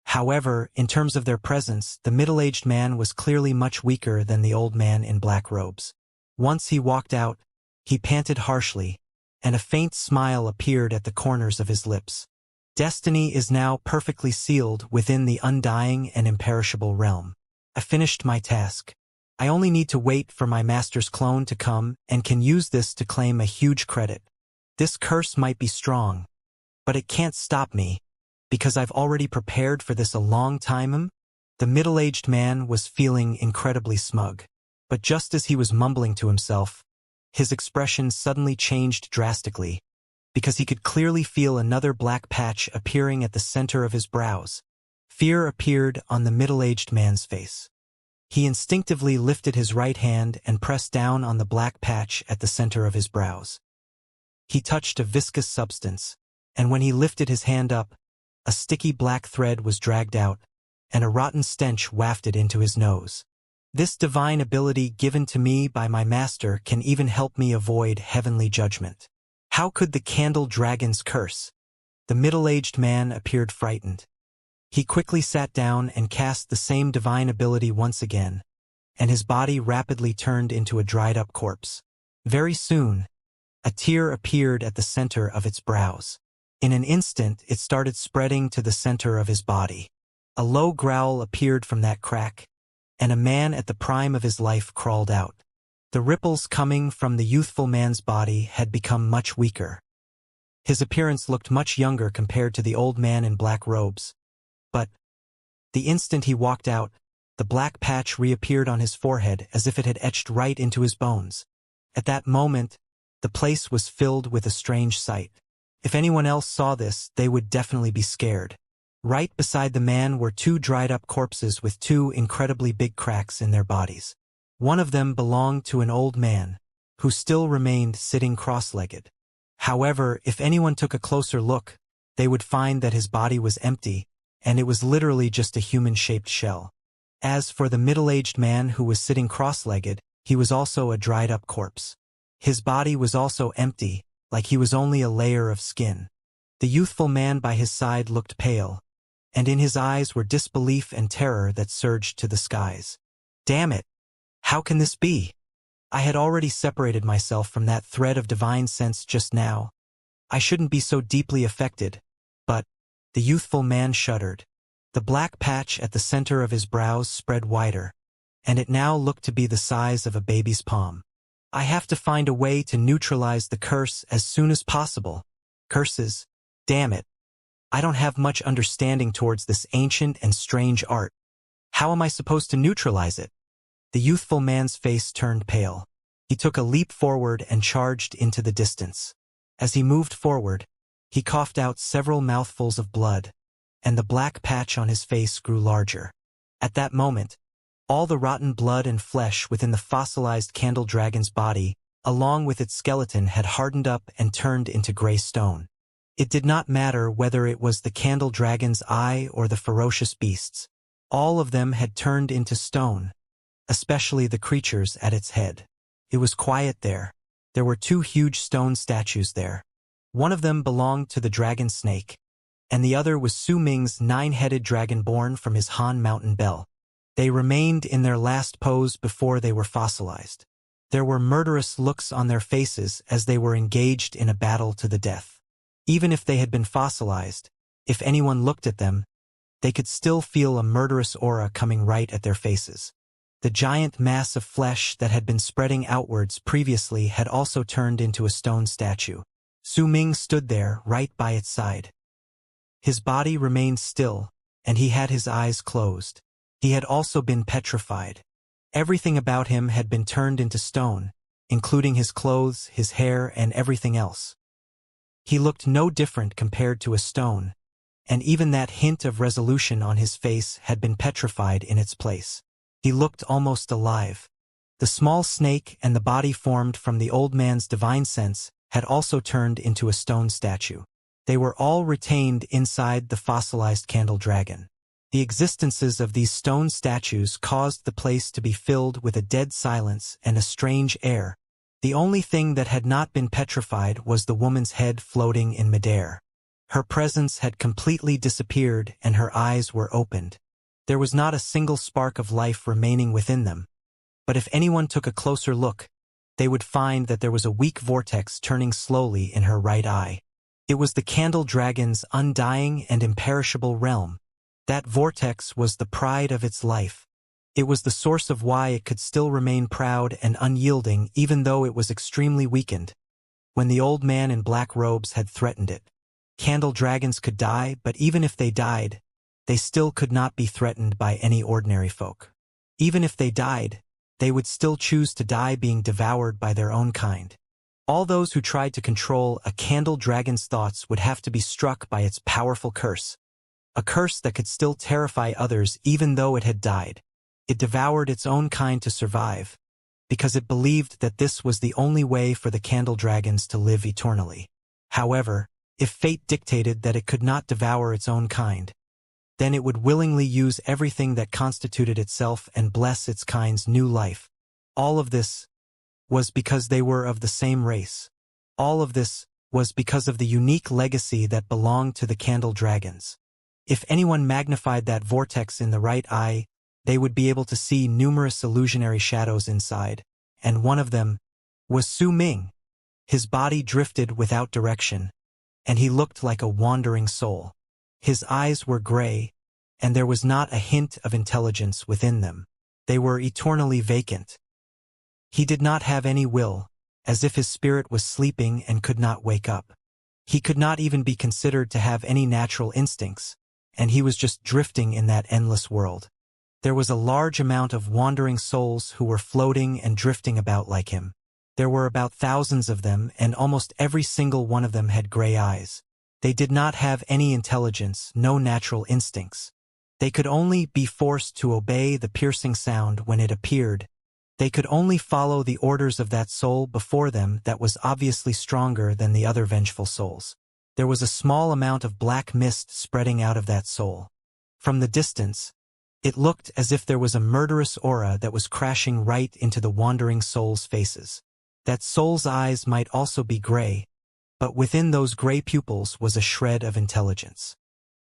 However, in terms of their presence, the middle-aged man was clearly much weaker than the old man in black robes. Once he walked out, he panted harshly, and a faint smile appeared at the corners of his lips. Destiny is now perfectly sealed within the undying and imperishable realm. I finished my task. I only need to wait for my master's clone to come and can use this to claim a huge credit. This curse might be strong, but it can't stop me, because I've already prepared for this a long time. The middle-aged man was feeling incredibly smug. But just as he was mumbling to himself, his expression suddenly changed drastically, because he could clearly feel another black patch appearing at the center of his brows. Fear appeared on the middle-aged man's face. He instinctively lifted his right hand and pressed down on the black patch at the center of his brows. He touched a viscous substance, and when he lifted his hand up, a sticky black thread was dragged out, and a rotten stench wafted into his nose. This divine ability given to me by my master can even help me avoid heavenly judgment. How could the candle dragon's curse? The middle-aged man appeared frightened. He quickly sat down and cast the same divine ability once again, and his body rapidly turned into a dried-up corpse. Very soon, a tear appeared at the center of its brows. In an instant, it started spreading to the center of his body. A low growl appeared from that crack, and a man at the prime of his life crawled out. The ripples coming from the youthful man's body had become much weaker. His appearance looked much younger compared to the old man in black robes. But the instant he walked out, the black patch reappeared on his forehead as if it had etched right into his bones. At that moment, the place was filled with a strange sight. If anyone else saw this, they would definitely be scared. Right beside the man were two dried-up corpses with two incredibly big cracks in their bodies. One of them belonged to an old man, who still remained sitting cross-legged. However, if anyone took a closer look, they would find that his body was empty, and it was literally just a human-shaped shell. As for the middle-aged man who was sitting cross-legged, he was also a dried-up corpse. His body was also empty, like he was only a layer of skin. The youthful man by his side looked pale, and in his eyes were disbelief and terror that surged to the skies. Damn it! How can this be? I had already separated myself from that thread of divine sense just now. I shouldn't be so deeply affected, but the youthful man shuddered. The black patch at the center of his brows spread wider, and it now looked to be the size of a baby's palm. I have to find a way to neutralize the curse as soon as possible. Curses? Damn it. I don't have much understanding towards this ancient and strange art. How am I supposed to neutralize it? The youthful man's face turned pale. He took a leap forward and charged into the distance. As he moved forward, he coughed out several mouthfuls of blood, and the black patch on his face grew larger. At that moment, all the rotten blood and flesh within the fossilized candle dragon's body, along with its skeleton, had hardened up and turned into gray stone. It did not matter whether it was the candle dragon's eye or the ferocious beasts. All of them had turned into stone, especially the creatures at its head. It was quiet there. There were two huge stone statues there. One of them belonged to the dragon snake, and the other was Su Ming's 9-headed dragon born from his Han Mountain Bell. They remained in their last pose before they were fossilized. There were murderous looks on their faces as they were engaged in a battle to the death. Even if they had been fossilized, if anyone looked at them, they could still feel a murderous aura coming right at their faces. The giant mass of flesh that had been spreading outwards previously had also turned into a stone statue. Su Ming stood there, right by its side. His body remained still, and he had his eyes closed. He had also been petrified. Everything about him had been turned into stone, including his clothes, his hair, and everything else. He looked no different compared to a stone, and even that hint of resolution on his face had been petrified in its place. He looked almost alive. The small snake and the body formed from the old man's divine sense had also turned into a stone statue. They were all retained inside the fossilized candle dragon. The existences of these stone statues caused the place to be filled with a dead silence and a strange air. The only thing that had not been petrified was the woman's head floating in midair. Her presence had completely disappeared and her eyes were opened. There was not a single spark of life remaining within them. But if anyone took a closer look, they would find that there was a weak vortex turning slowly in her right eye. It was the candle dragon's undying and imperishable realm. That vortex was the pride of its life. It was the source of why it could still remain proud and unyielding even though it was extremely weakened. When the old man in black robes had threatened it, candle dragons could die, but even if they died, they still could not be threatened by any ordinary folk. Even if they died, they would still choose to die being devoured by their own kind. All those who tried to control a candle dragon's thoughts would have to be struck by its powerful curse. A curse that could still terrify others even though it had died. It devoured its own kind to survive, because it believed that this was the only way for the candle dragons to live eternally. However, if fate dictated that it could not devour its own kind, then it would willingly use everything that constituted itself and bless its kind's new life. All of this was because they were of the same race. All of this was because of the unique legacy that belonged to the candle dragons. If anyone magnified that vortex in the right eye, they would be able to see numerous illusionary shadows inside, and one of them was Su Ming. His body drifted without direction, and he looked like a wandering soul. His eyes were gray, and there was not a hint of intelligence within them. They were eternally vacant. He did not have any will, as if his spirit was sleeping and could not wake up. He could not even be considered to have any natural instincts, and he was just drifting in that endless world. There was a large amount of wandering souls who were floating and drifting about like him. There were about thousands of them, and almost every single one of them had gray eyes. They did not have any intelligence, no natural instincts. They could only be forced to obey the piercing sound when it appeared. They could only follow the orders of that soul before them that was obviously stronger than the other vengeful souls. There was a small amount of black mist spreading out of that soul. From the distance, it looked as if there was a murderous aura that was crashing right into the wandering souls' faces. That soul's eyes might also be gray, but within those gray pupils was a shred of intelligence.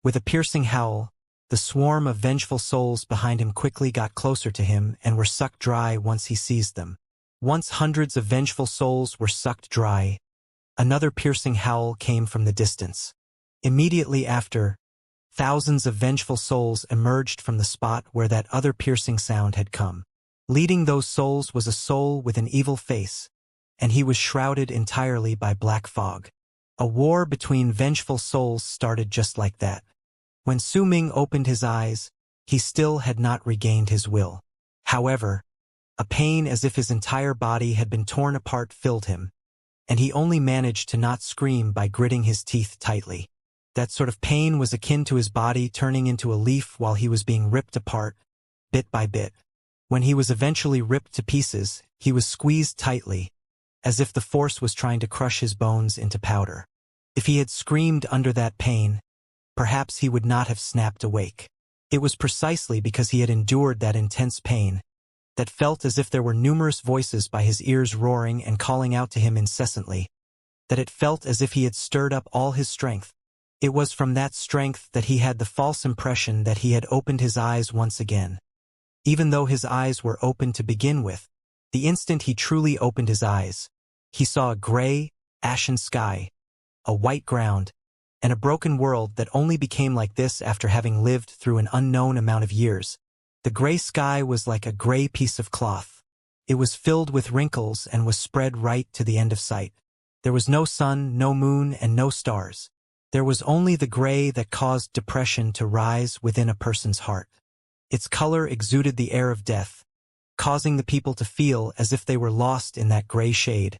With a piercing howl, the swarm of vengeful souls behind him quickly got closer to him and were sucked dry once he seized them. Once hundreds of vengeful souls were sucked dry, another piercing howl came from the distance. Immediately after, thousands of vengeful souls emerged from the spot where that other piercing sound had come. Leading those souls was a soul with an evil face, and he was shrouded entirely by black fog. A war between vengeful souls started just like that. When Su Ming opened his eyes, he still had not regained his will. However, a pain as if his entire body had been torn apart filled him, and he only managed to not scream by gritting his teeth tightly. That sort of pain was akin to his body turning into a leaf while he was being ripped apart, bit by bit. When he was eventually ripped to pieces, he was squeezed tightly, as if the force was trying to crush his bones into powder. If he had screamed under that pain, perhaps he would not have snapped awake. It was precisely because he had endured that intense pain, that felt as if there were numerous voices by his ears roaring and calling out to him incessantly, that it felt as if he had stirred up all his strength. It was from that strength that he had the false impression that he had opened his eyes once again. Even though his eyes were open to begin with, the instant he truly opened his eyes, he saw a gray, ashen sky, a white ground, and a broken world that only became like this after having lived through an unknown amount of years. The gray sky was like a gray piece of cloth. It was filled with wrinkles and was spread right to the end of sight. There was no sun, no moon, and no stars. There was only the gray that caused depression to rise within a person's heart. Its color exuded the air of death, causing the people to feel as if they were lost in that gray shade,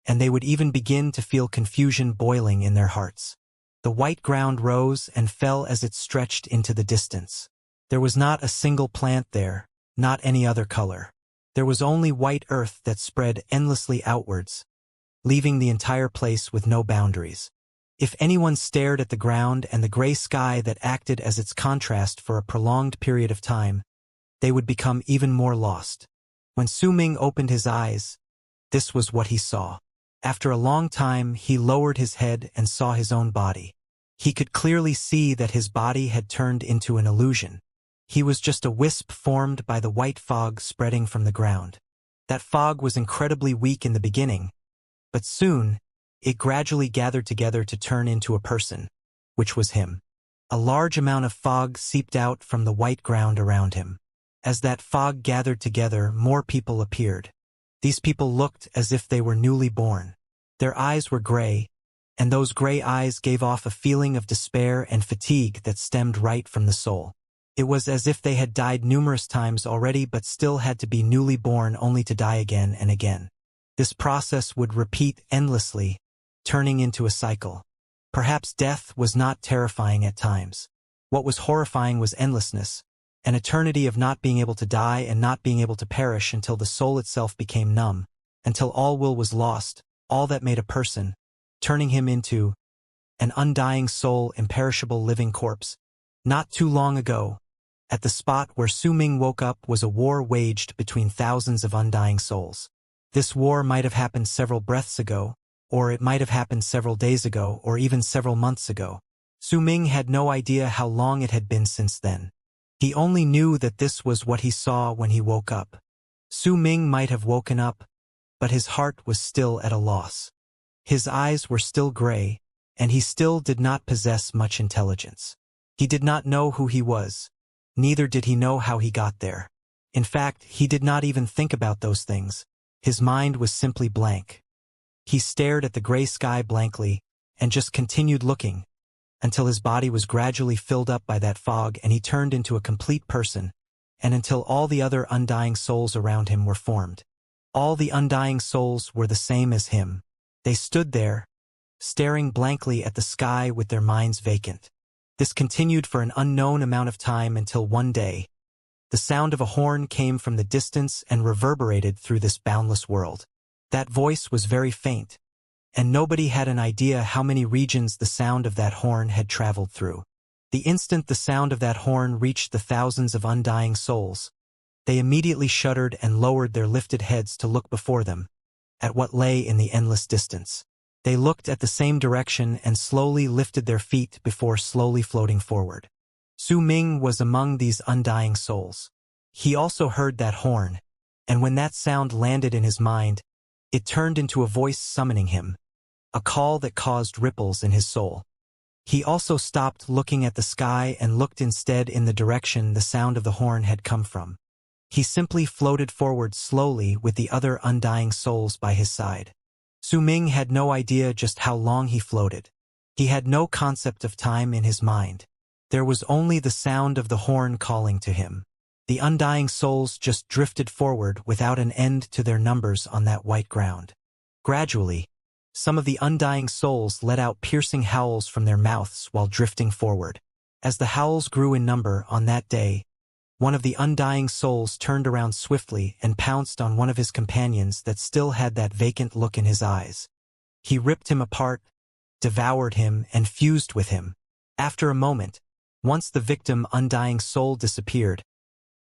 and they would even begin to feel confusion boiling in their hearts. The white ground rose and fell as it stretched into the distance. There was not a single plant there, not any other color. There was only white earth that spread endlessly outwards, leaving the entire place with no boundaries. If anyone stared at the ground and the gray sky that acted as its contrast for a prolonged period of time, they would become even more lost. When Su Ming opened his eyes, this was what he saw. After a long time, he lowered his head and saw his own body. He could clearly see that his body had turned into an illusion. He was just a wisp formed by the white fog spreading from the ground. That fog was incredibly weak in the beginning, but soon, it gradually gathered together to turn into a person, which was him. A large amount of fog seeped out from the white ground around him. As that fog gathered together, more people appeared. These people looked as if they were newly born. Their eyes were gray, and those gray eyes gave off a feeling of despair and fatigue that stemmed right from the soul. It was as if they had died numerous times already but still had to be newly born only to die again and again. This process would repeat endlessly, turning into a cycle. Perhaps death was not terrifying at times. What was horrifying was endlessness, an eternity of not being able to die and not being able to perish until the soul itself became numb, until all will was lost, all that made a person, turning him into an undying soul, imperishable living corpse. Not too long ago, at the spot where Su Ming woke up was a war waged between thousands of undying souls. This war might have happened several breaths ago, or it might have happened several days ago, or even several months ago. Su Ming had no idea how long it had been since then. He only knew that this was what he saw when he woke up. Su Ming might have woken up, but his heart was still at a loss. His eyes were still gray, and he still did not possess much intelligence. He did not know who he was. Neither did he know how he got there. In fact, he did not even think about those things. His mind was simply blank. He stared at the gray sky blankly, and just continued looking, until his body was gradually filled up by that fog and he turned into a complete person, and until all the other undying souls around him were formed. All the undying souls were the same as him. They stood there, staring blankly at the sky with their minds vacant. This continued for an unknown amount of time until one day, the sound of a horn came from the distance and reverberated through this boundless world. That voice was very faint, and nobody had an idea how many regions the sound of that horn had traveled through. The instant the sound of that horn reached the thousands of undying souls, they immediately shuddered and lowered their lifted heads to look before them, at what lay in the endless distance. They looked at the same direction and slowly lifted their feet before slowly floating forward. Su Ming was among these undying souls. He also heard that horn, and when that sound landed in his mind, it turned into a voice summoning him, a call that caused ripples in his soul. He also stopped looking at the sky and looked instead in the direction the sound of the horn had come from. He simply floated forward slowly with the other undying souls by his side. Su Ming had no idea just how long he floated. He had no concept of time in his mind. There was only the sound of the horn calling to him. The undying souls just drifted forward without an end to their numbers on that white ground. Gradually, some of the undying souls let out piercing howls from their mouths while drifting forward. As the howls grew in number on that day, one of the undying souls turned around swiftly and pounced on one of his companions that still had that vacant look in his eyes. He ripped him apart, devoured him, and fused with him. After a moment, once the victim undying soul disappeared,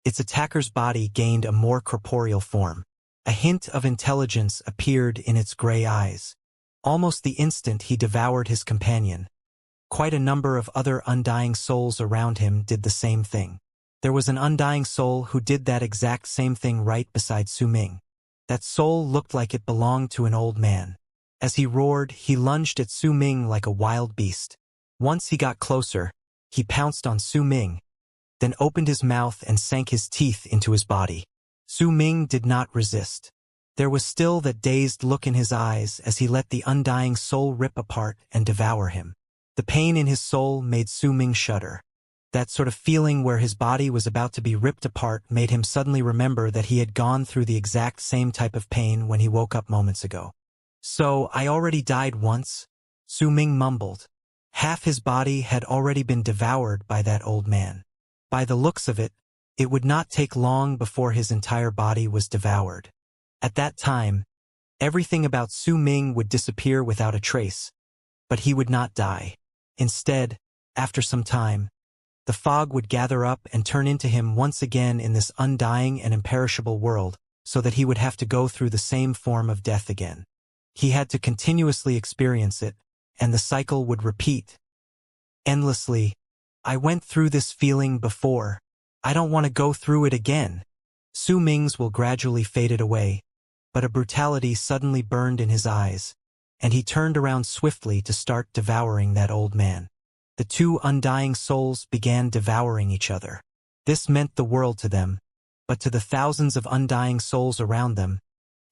its attacker's body gained a more corporeal form. A hint of intelligence appeared in its gray eyes. Almost the instant he devoured his companion, quite a number of other undying souls around him did the same thing. There was an undying soul who did that exact same thing right beside Su Ming. That soul looked like it belonged to an old man. As he roared, he lunged at Su Ming like a wild beast. Once he got closer, he pounced on Su Ming, then opened his mouth and sank his teeth into his body. Su Ming did not resist. There was still that dazed look in his eyes as he let the undying soul rip apart and devour him. The pain in his soul made Su Ming shudder. That sort of feeling where his body was about to be ripped apart made him suddenly remember that he had gone through the exact same type of pain when he woke up moments ago. "So, I already died once?" Su Ming mumbled. Half his body had already been devoured by that old man. By the looks of it, it would not take long before his entire body was devoured. At that time, everything about Su Ming would disappear without a trace, but he would not die. Instead, after some time, the fog would gather up and turn into him once again in this undying and imperishable world, so that he would have to go through the same form of death again. He had to continuously experience it, and the cycle would repeat endlessly. "I went through this feeling before. I don't want to go through it again." Su Ming's will gradually faded away, but a brutality suddenly burned in his eyes, and he turned around swiftly to start devouring that old man. The two undying souls began devouring each other. This meant the world to them, but to the thousands of undying souls around them,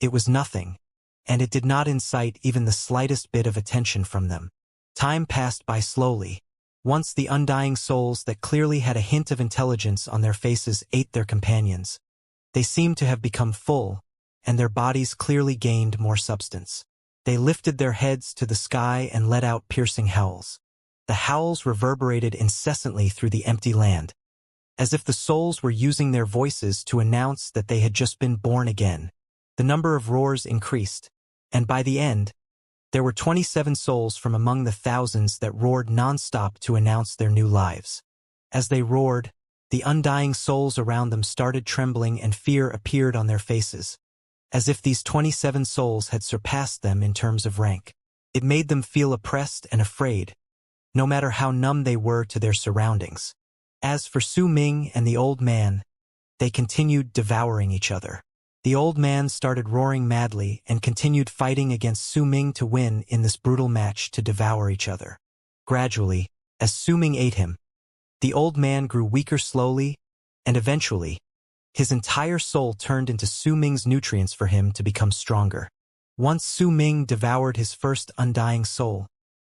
it was nothing. and it did not incite even the slightest bit of attention from them. Time passed by slowly. Once the undying souls that clearly had a hint of intelligence on their faces ate their companions. They seemed to have become full, and their bodies clearly gained more substance. They lifted their heads to the sky and let out piercing howls. The howls reverberated incessantly through the empty land, as if the souls were using their voices to announce that they had just been born again. The number of roars increased, and by the end, there were 27 souls from among the thousands that roared non-stop to announce their new lives. As they roared, the undying souls around them started trembling and fear appeared on their faces, as if these 27 souls had surpassed them in terms of rank. It made them feel oppressed and afraid, no matter how numb they were to their surroundings. As for Su Ming and the old man, they continued devouring each other. The old man started roaring madly and continued fighting against Su Ming to win in this brutal match to devour each other. Gradually, as Su Ming ate him, the old man grew weaker slowly, and eventually, his entire soul turned into Su Ming's nutrients for him to become stronger. Once Su Ming devoured his first undying soul,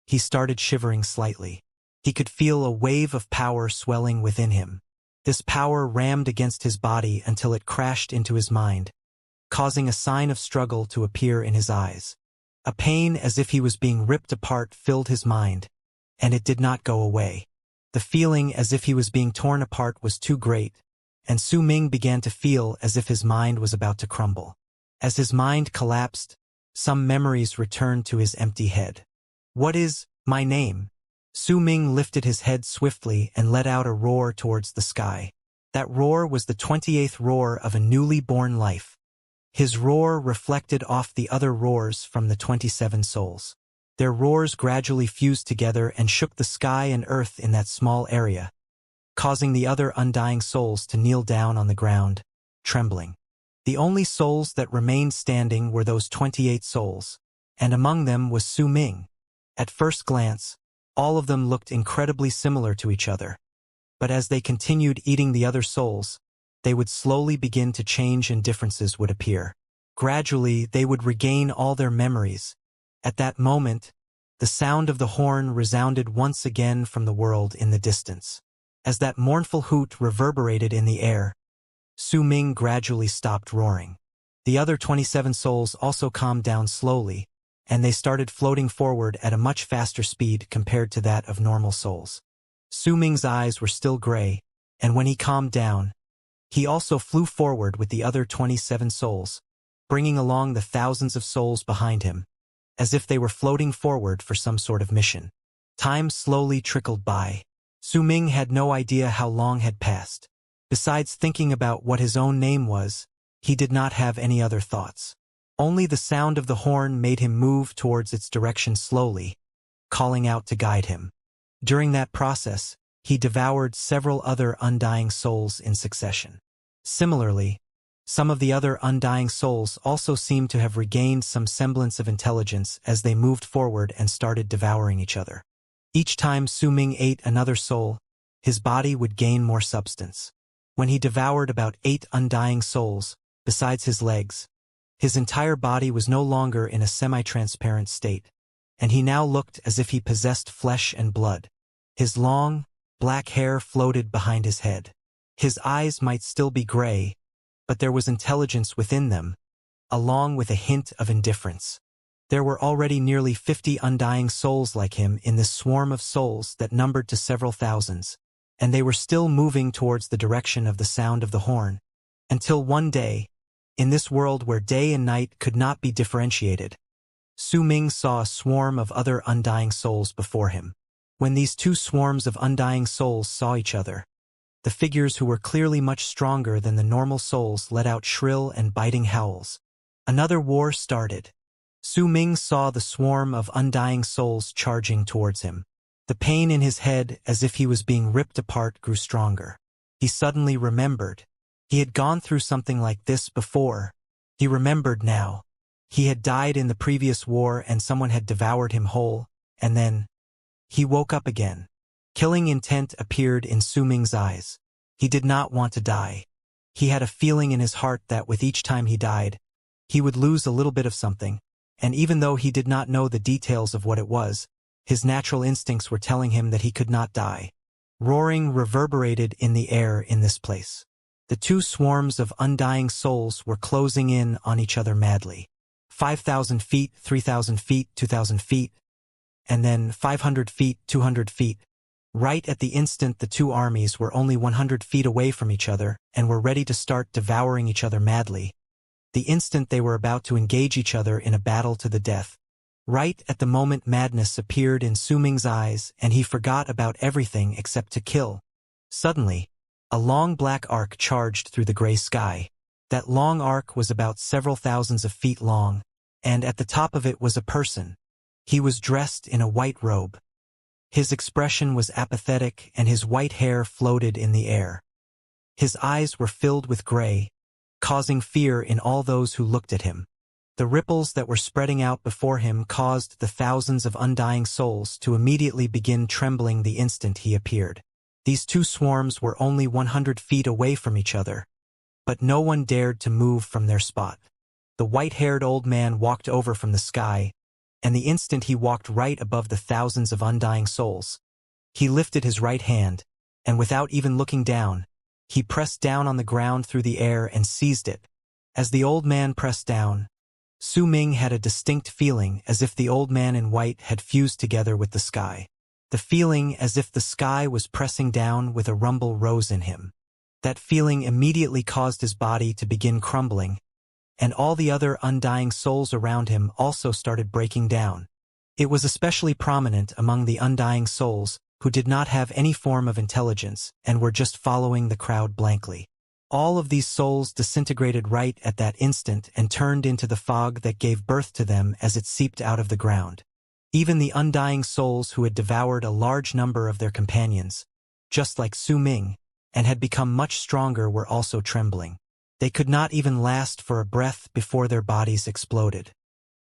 he started shivering slightly. He could feel a wave of power swelling within him. This power rammed against his body until it crashed into his mind, causing a sign of struggle to appear in his eyes. A pain as if he was being ripped apart filled his mind, and it did not go away. The feeling as if he was being torn apart was too great, and Su Ming began to feel as if his mind was about to crumble. As his mind collapsed, some memories returned to his empty head. "What is my name?" Su Ming lifted his head swiftly and let out a roar towards the sky. That roar was the 28th roar of a newly born life. His roar reflected off the other roars from the 27 souls. Their roars gradually fused together and shook the sky and earth in that small area, causing the other undying souls to kneel down on the ground, trembling. The only souls that remained standing were those 28 souls, and among them was Su Ming. At first glance, all of them looked incredibly similar to each other, but as they continued eating the other souls, they would slowly begin to change and differences would appear. Gradually, they would regain all their memories. At that moment, the sound of the horn resounded once again from the world in the distance. As that mournful hoot reverberated in the air, Su Ming gradually stopped roaring. The other 27 souls also calmed down slowly, and they started floating forward at a much faster speed compared to that of normal souls. Su Ming's eyes were still gray, and when he calmed down, he also flew forward with the other 27 souls, bringing along the thousands of souls behind him, as if they were floating forward for some sort of mission. Time slowly trickled by. Su Ming had no idea how long had passed. Besides thinking about what his own name was, he did not have any other thoughts. Only the sound of the horn made him move towards its direction slowly, calling out to guide him. During that process, he devoured several other undying souls in succession. Similarly, some of the other undying souls also seemed to have regained some semblance of intelligence as they moved forward and started devouring each other. Each time Su Ming ate another soul, his body would gain more substance. When he devoured about 8 undying souls, besides his legs, his entire body was no longer in a semi-transparent state, and he now looked as if he possessed flesh and blood. His long, black hair floated behind his head. His eyes might still be gray, but there was intelligence within them, along with a hint of indifference. There were already nearly 50 undying souls like him in this swarm of souls that numbered to several thousands, and they were still moving towards the direction of the sound of the horn, until one day, in this world where day and night could not be differentiated, Su Ming saw a swarm of other undying souls before him. When these two swarms of undying souls saw each other, the figures who were clearly much stronger than the normal souls let out shrill and biting howls. Another war started. Su Ming saw the swarm of undying souls charging towards him. The pain in his head, as if he was being ripped apart, grew stronger. He suddenly remembered. He had gone through something like this before. He remembered now. He had died in the previous war and someone had devoured him whole, and then he woke up again. Killing intent appeared in Su Ming's eyes. He did not want to die. He had a feeling in his heart that with each time he died, he would lose a little bit of something, and even though he did not know the details of what it was, his natural instincts were telling him that he could not die. Roaring reverberated in the air in this place. The two swarms of undying souls were closing in on each other madly. 5,000 feet, 3,000 feet, 2,000 feet, and then 500 feet, 200 feet. Right at the instant the two armies were only 100 feet away from each other and were ready to start devouring each other madly. The instant they were about to engage each other in a battle to the death. Right at the moment madness appeared in Su Ming's eyes and he forgot about everything except to kill. Suddenly, a long black arc charged through the gray sky. That long arc was about several thousands of feet long, and at the top of it was a person. He was dressed in a white robe. His expression was apathetic and his white hair floated in the air. His eyes were filled with gray, causing fear in all those who looked at him. The ripples that were spreading out before him caused the thousands of undying souls to immediately begin trembling the instant he appeared. These two swarms were only 100 feet away from each other, but no one dared to move from their spot. The white-haired old man walked over from the sky, and the instant he walked right above the thousands of undying souls. He lifted his right hand, and without even looking down, he pressed down on the ground through the air and seized it. As the old man pressed down, Su Ming had a distinct feeling as if the old man in white had fused together with the sky. The feeling as if the sky was pressing down with a rumble rose in him. That feeling immediately caused his body to begin crumbling, and all the other undying souls around him also started breaking down. It was especially prominent among the undying souls who did not have any form of intelligence and were just following the crowd blankly. All of these souls disintegrated right at that instant and turned into the fog that gave birth to them as it seeped out of the ground. Even the undying souls who had devoured a large number of their companions, just like Su Ming, and had become much stronger were also trembling. They could not even last for a breath before their bodies exploded.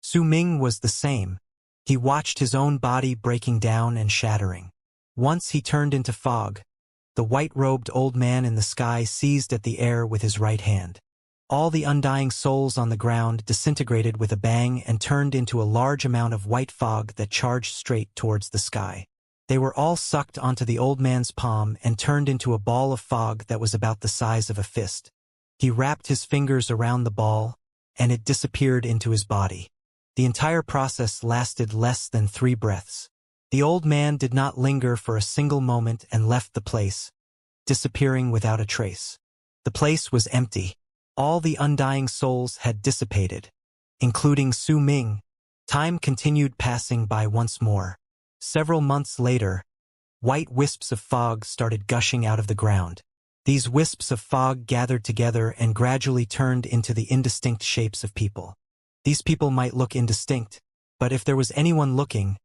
Su Ming was the same. He watched his own body breaking down and shattering. Once he turned into fog. The white-robed old man in the sky seized at the air with his right hand. All the undying souls on the ground disintegrated with a bang and turned into a large amount of white fog that charged straight towards the sky. They were all sucked onto the old man's palm and turned into a ball of fog that was about the size of a fist. He wrapped his fingers around the ball, and it disappeared into his body. The entire process lasted less than 3 breaths. The old man did not linger for a single moment and left the place, disappearing without a trace. The place was empty. All the undying souls had dissipated, including Su Ming. Time continued passing by once more. Several months later, white wisps of fog started gushing out of the ground. These wisps of fog gathered together and gradually turned into the indistinct shapes of people. These people might look indistinct, but if there was anyone looking,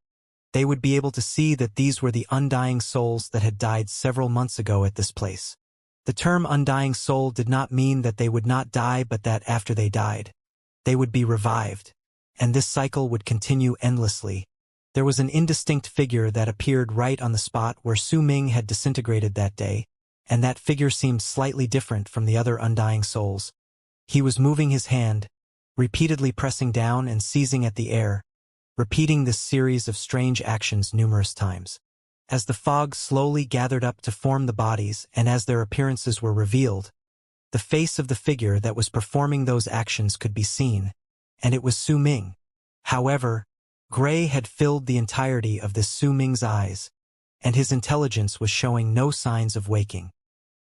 they would be able to see that these were the undying souls that had died several months ago at this place. The term undying soul did not mean that they would not die but that after they died, they would be revived, and this cycle would continue endlessly. There was an indistinct figure that appeared right on the spot where Su Ming had disintegrated that day, and that figure seemed slightly different from the other undying souls. He was moving his hand, repeatedly pressing down and seizing at the air, repeating this series of strange actions numerous times. As the fog slowly gathered up to form the bodies and as their appearances were revealed, the face of the figure that was performing those actions could be seen, and it was Su Ming. However, gray had filled the entirety of this Su Ming's eyes, and his intelligence was showing no signs of waking.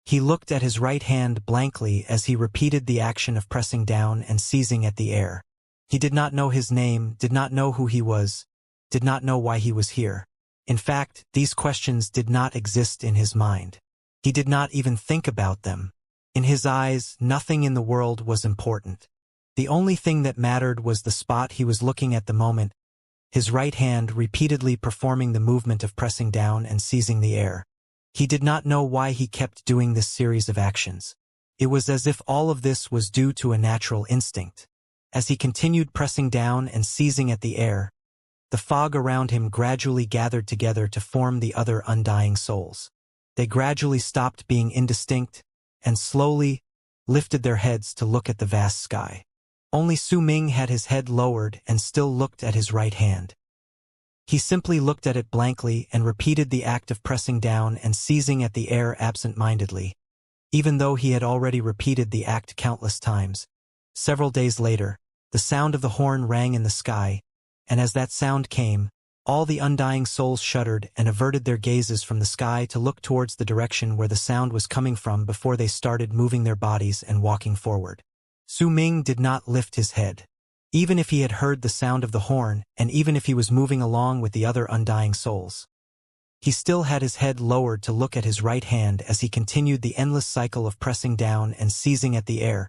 He looked at his right hand blankly as he repeated the action of pressing down and seizing at the air. He did not know his name, did not know who he was, did not know why he was here. In fact, these questions did not exist in his mind. He did not even think about them. In his eyes, nothing in the world was important. The only thing that mattered was the spot he was looking at the moment, his right hand repeatedly performing the movement of pressing down and seizing the air. He did not know why he kept doing this series of actions. It was as if all of this was due to a natural instinct. As he continued pressing down and seizing at the air, the fog around him gradually gathered together to form the other undying souls. They gradually stopped being indistinct and slowly lifted their heads to look at the vast sky. Only Su Ming had his head lowered and still looked at his right hand. He simply looked at it blankly and repeated the act of pressing down and seizing at the air absent-mindedly, even though he had already repeated the act countless times. Several days later, the sound of the horn rang in the sky, and as that sound came, all the undying souls shuddered and averted their gazes from the sky to look towards the direction where the sound was coming from before they started moving their bodies and walking forward. Su Ming did not lift his head. Even if he had heard the sound of the horn, and even if he was moving along with the other undying souls, he still had his head lowered to look at his right hand as he continued the endless cycle of pressing down and seizing at the air.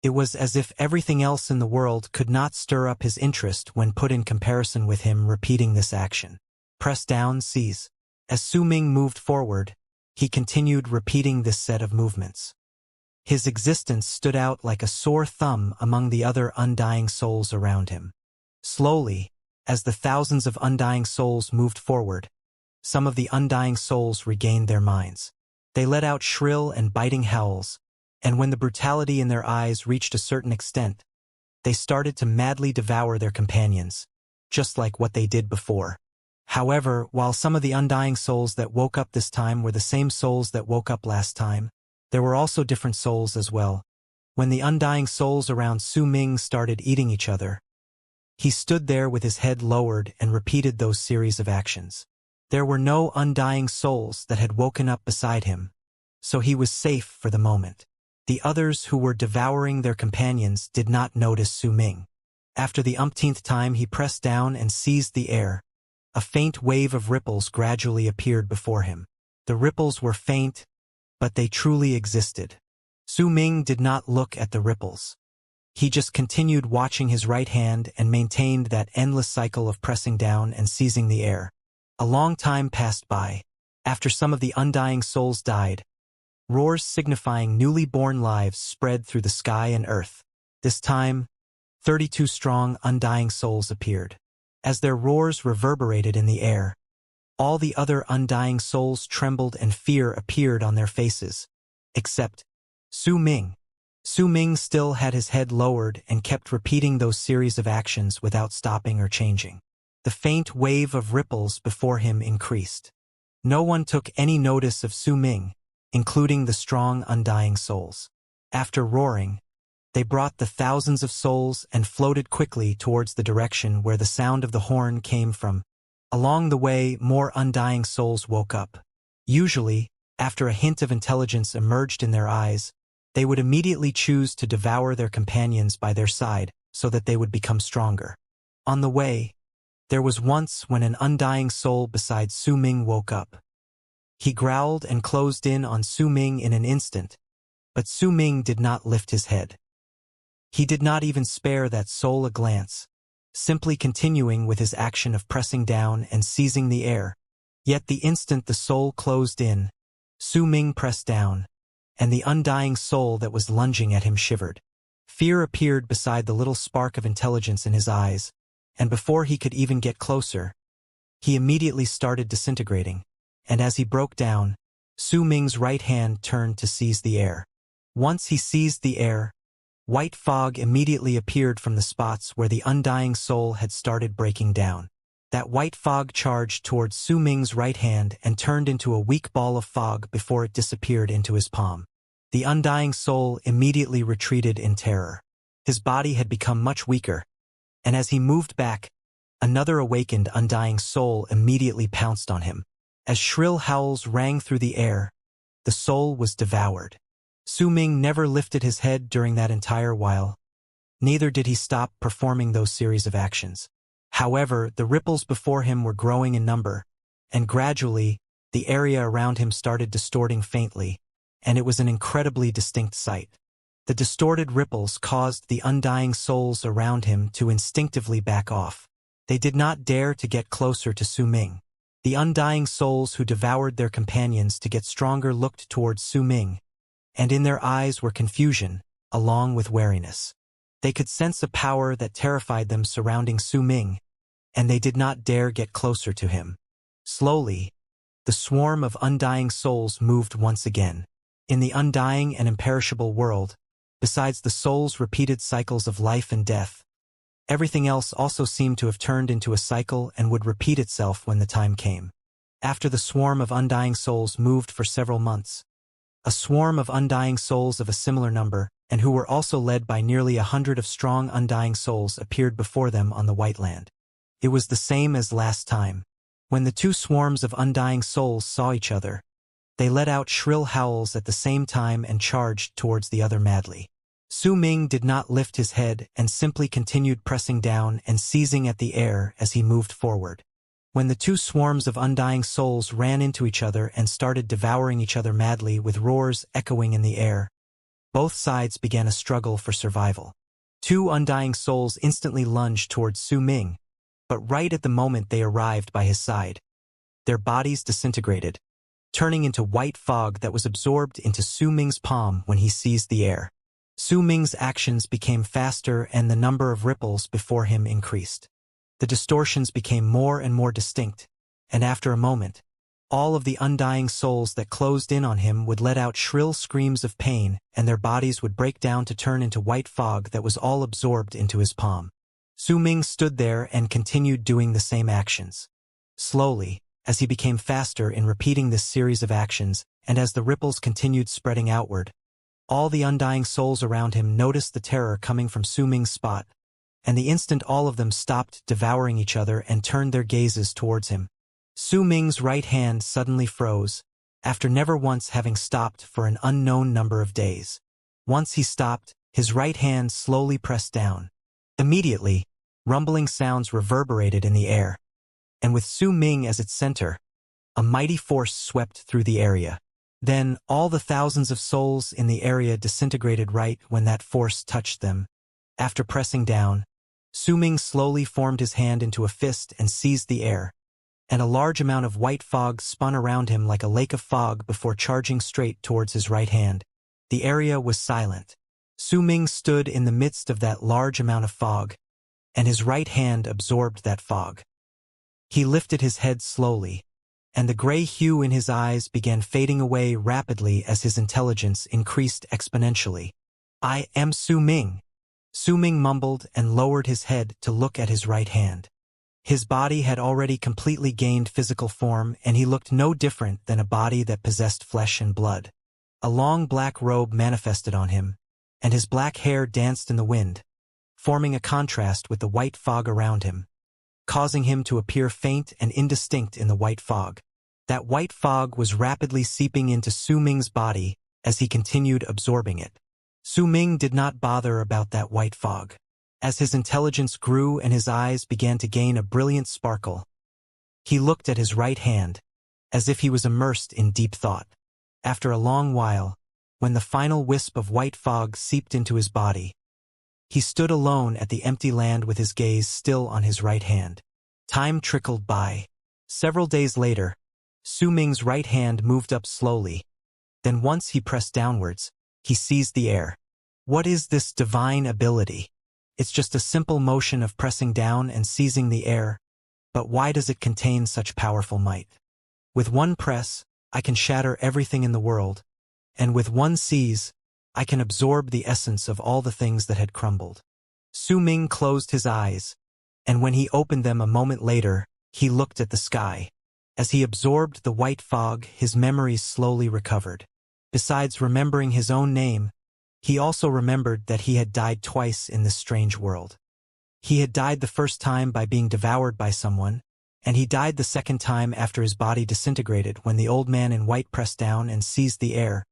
It was as if everything else in the world could not stir up his interest when put in comparison with him repeating this action. Press down, seize. As Su Ming moved forward, he continued repeating this set of movements. His existence stood out like a sore thumb among the other undying souls around him. Slowly, as the thousands of undying souls moved forward, some of the undying souls regained their minds. They let out shrill and biting howls, and when the brutality in their eyes reached a certain extent, they started to madly devour their companions, just like what they did before. However, while some of the undying souls that woke up this time were the same souls that woke up last time, there were also different souls as well. When the undying souls around Su Ming started eating each other, he stood there with his head lowered and repeated those series of actions. There were no undying souls that had woken up beside him, so he was safe for the moment. The others who were devouring their companions did not notice Su Ming. After the umpteenth time he pressed down and seized the air. A faint wave of ripples gradually appeared before him. The ripples were faint, but they truly existed. Su Ming did not look at the ripples. He just continued watching his right hand and maintained that endless cycle of pressing down and seizing the air. A long time passed by. After some of the undying souls died, roars signifying newly born lives spread through the sky and earth. This time, 32 strong undying souls appeared. As their roars reverberated in the air, all the other undying souls trembled and fear appeared on their faces. Except Su Ming. Su Ming still had his head lowered and kept repeating those series of actions without stopping or changing. The faint wave of ripples before him increased. No one took any notice of Su Ming, including the strong undying souls. After roaring, they brought the thousands of souls and floated quickly towards the direction where the sound of the horn came from. Along the way, more undying souls woke up. Usually, after a hint of intelligence emerged in their eyes, they would immediately choose to devour their companions by their side so that they would become stronger. On the way, there was once when an undying soul beside Su Ming woke up. He growled and closed in on Su Ming in an instant, but Su Ming did not lift his head. He did not even spare that soul a glance, simply continuing with his action of pressing down and seizing the air. Yet the instant the soul closed in, Su Ming pressed down, and the undying soul that was lunging at him shivered. Fear appeared beside the little spark of intelligence in his eyes, and before he could even get closer, he immediately started disintegrating, and as he broke down, Su Ming's right hand turned to seize the air. Once he seized the air, white fog immediately appeared from the spots where the undying soul had started breaking down. That white fog charged towards Su Ming's right hand and turned into a weak ball of fog before it disappeared into his palm. The undying soul immediately retreated in terror. His body had become much weaker, and as he moved back, another awakened undying soul immediately pounced on him. As shrill howls rang through the air, the soul was devoured. Su Ming never lifted his head during that entire while. Neither did he stop performing those series of actions. However, the ripples before him were growing in number, and gradually, the area around him started distorting faintly, and it was an incredibly distinct sight. The distorted ripples caused the undying souls around him to instinctively back off. They did not dare to get closer to Su Ming. The undying souls who devoured their companions to get stronger looked towards Su Ming, and in their eyes were confusion, along with wariness. They could sense a power that terrified them surrounding Su Ming, and they did not dare get closer to him. Slowly, the swarm of undying souls moved once again. In the undying and imperishable world, Besides the soul's repeated cycles of life and death, everything else also seemed to have turned into a cycle and would repeat itself when the time came. After the swarm of undying souls moved for several months, a swarm of undying souls of a similar number, and who were also led by nearly 100 of strong undying souls, appeared before them on the White Land. It was the same as last time. When the two swarms of undying souls saw each other, they let out shrill howls at the same time and charged towards the other madly. Su Ming did not lift his head and simply continued pressing down and seizing at the air as he moved forward. When the two swarms of undying souls ran into each other and started devouring each other madly with roars echoing in the air, both sides began a struggle for survival. Two undying souls instantly lunged towards Su Ming, but right at the moment they arrived by his side, their bodies disintegrated, turning into white fog that was absorbed into Su Ming's palm when he seized the air. Su Ming's actions became faster and the number of ripples before him increased. The distortions became more and more distinct, and after a moment, all of the undying souls that closed in on him would let out shrill screams of pain, and their bodies would break down to turn into white fog that was all absorbed into his palm. Su Ming stood there and continued doing the same actions. Slowly, as he became faster in repeating this series of actions, and as the ripples continued spreading outward, all the undying souls around him noticed the terror coming from Su Ming's spot, and the instant all of them stopped devouring each other and turned their gazes towards him, Su Ming's right hand suddenly froze, after never once having stopped for an unknown number of days. Once he stopped, his right hand slowly pressed down. Immediately, rumbling sounds reverberated in the air, and with Su Ming as its center, a mighty force swept through the area. Then, all the thousands of souls in the area disintegrated right when that force touched them. After pressing down, Su Ming slowly formed his hand into a fist and seized the air, and a large amount of white fog spun around him like a lake of fog before charging straight towards his right hand. The area was silent. Su Ming stood in the midst of that large amount of fog, and his right hand absorbed that fog. He lifted his head slowly, and the gray hue in his eyes began fading away rapidly as his intelligence increased exponentially. "I am Su Ming." Su Ming mumbled and lowered his head to look at his right hand. His body had already completely gained physical form, and he looked no different than a body that possessed flesh and blood. A long black robe manifested on him, and his black hair danced in the wind, forming a contrast with the white fog around him, causing him to appear faint and indistinct in the white fog. That white fog was rapidly seeping into Su Ming's body as he continued absorbing it. Su Ming did not bother about that white fog. As his intelligence grew and his eyes began to gain a brilliant sparkle, he looked at his right hand, as if he was immersed in deep thought. After a long while, when the final wisp of white fog seeped into his body, he stood alone at the empty land with his gaze still on his right hand. Time trickled by. Several days later, Su Ming's right hand moved up slowly. Then once he pressed downwards, he seized the air. What is this divine ability? It's just a simple motion of pressing down and seizing the air, but why does it contain such powerful might? With one press, I can shatter everything in the world, and with one seize, I can absorb the essence of all the things that had crumbled. Su Ming closed his eyes, and when he opened them a moment later, he looked at the sky. As he absorbed the white fog, his memories slowly recovered. Besides remembering his own name, he also remembered that he had died twice in this strange world. He had died the first time by being devoured by someone, and he died the second time after his body disintegrated when the old man in white pressed down and seized the air.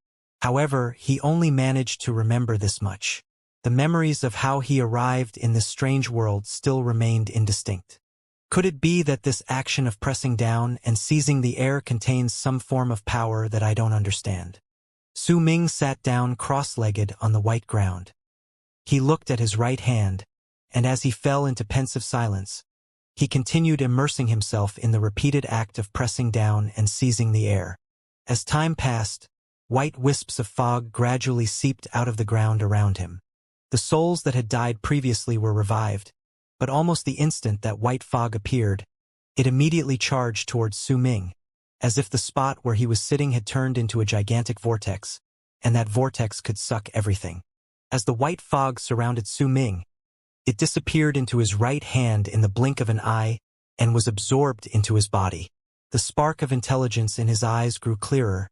However, he only managed to remember this much. The memories of how he arrived in this strange world still remained indistinct. Could it be that this action of pressing down and seizing the air contains some form of power that I don't understand? Su Ming sat down cross-legged on the white ground. He looked at his right hand, and as he fell into pensive silence, he continued immersing himself in the repeated act of pressing down and seizing the air. As time passed, white wisps of fog gradually seeped out of the ground around him. The souls that had died previously were revived, but almost the instant that white fog appeared, it immediately charged towards Su Ming, as if the spot where he was sitting had turned into a gigantic vortex, and that vortex could suck everything. As the white fog surrounded Su Ming, it disappeared into his right hand in the blink of an eye and was absorbed into his body. The spark of intelligence in his eyes grew clearer,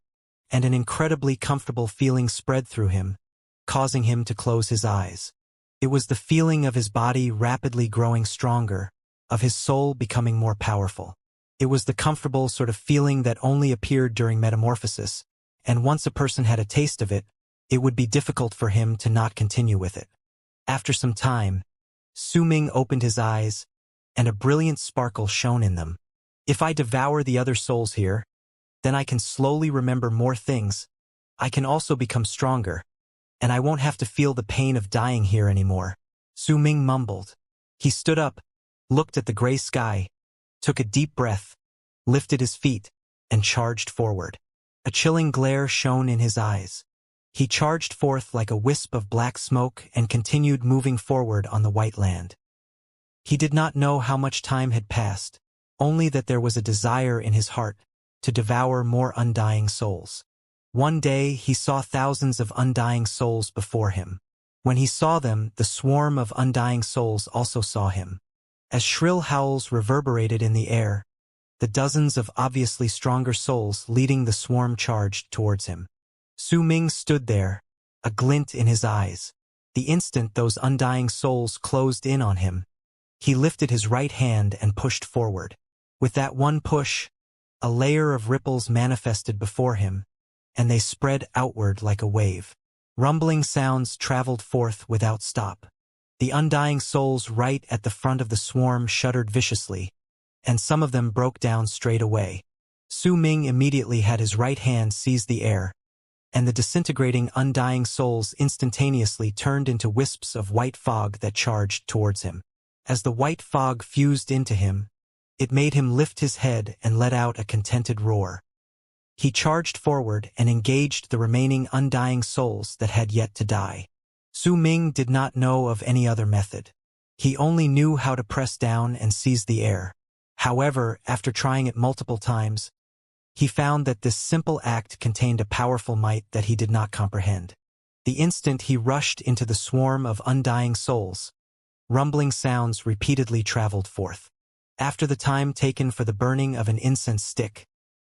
and an incredibly comfortable feeling spread through him, causing him to close his eyes. It was the feeling of his body rapidly growing stronger, of his soul becoming more powerful. It was the comfortable sort of feeling that only appeared during metamorphosis, and once a person had a taste of it, it would be difficult for him to not continue with it. After some time, Su Ming opened his eyes, and a brilliant sparkle shone in them. If I devour the other souls here, then I can slowly remember more things. I can also become stronger, and I won't have to feel the pain of dying here anymore. Su Ming mumbled. He stood up, looked at the gray sky, took a deep breath, lifted his feet, and charged forward. A chilling glare shone in his eyes. He charged forth like a wisp of black smoke and continued moving forward on the white land. He did not know how much time had passed, only that there was a desire in his heart to devour more undying souls. One day he saw thousands of undying souls before him. When he saw them, the swarm of undying souls also saw him. As shrill howls reverberated in the air, the dozens of obviously stronger souls leading the swarm charged towards him. Su Ming stood there, a glint in his eyes. The instant those undying souls closed in on him, he lifted his right hand and pushed forward. With that one push, a layer of ripples manifested before him, and they spread outward like a wave. Rumbling sounds traveled forth without stop. The undying souls right at the front of the swarm shuddered viciously, and some of them broke down straight away. Su Ming immediately had his right hand seize the air, and the disintegrating undying souls instantaneously turned into wisps of white fog that charged towards him. As the white fog fused into him, it made him lift his head and let out a contented roar. He charged forward and engaged the remaining undying souls that had yet to die. Su Ming did not know of any other method. He only knew how to press down and seize the air. However, after trying it multiple times, he found that this simple act contained a powerful might that he did not comprehend. The instant he rushed into the swarm of undying souls, rumbling sounds repeatedly traveled forth. After the time taken for the burning of an incense stick,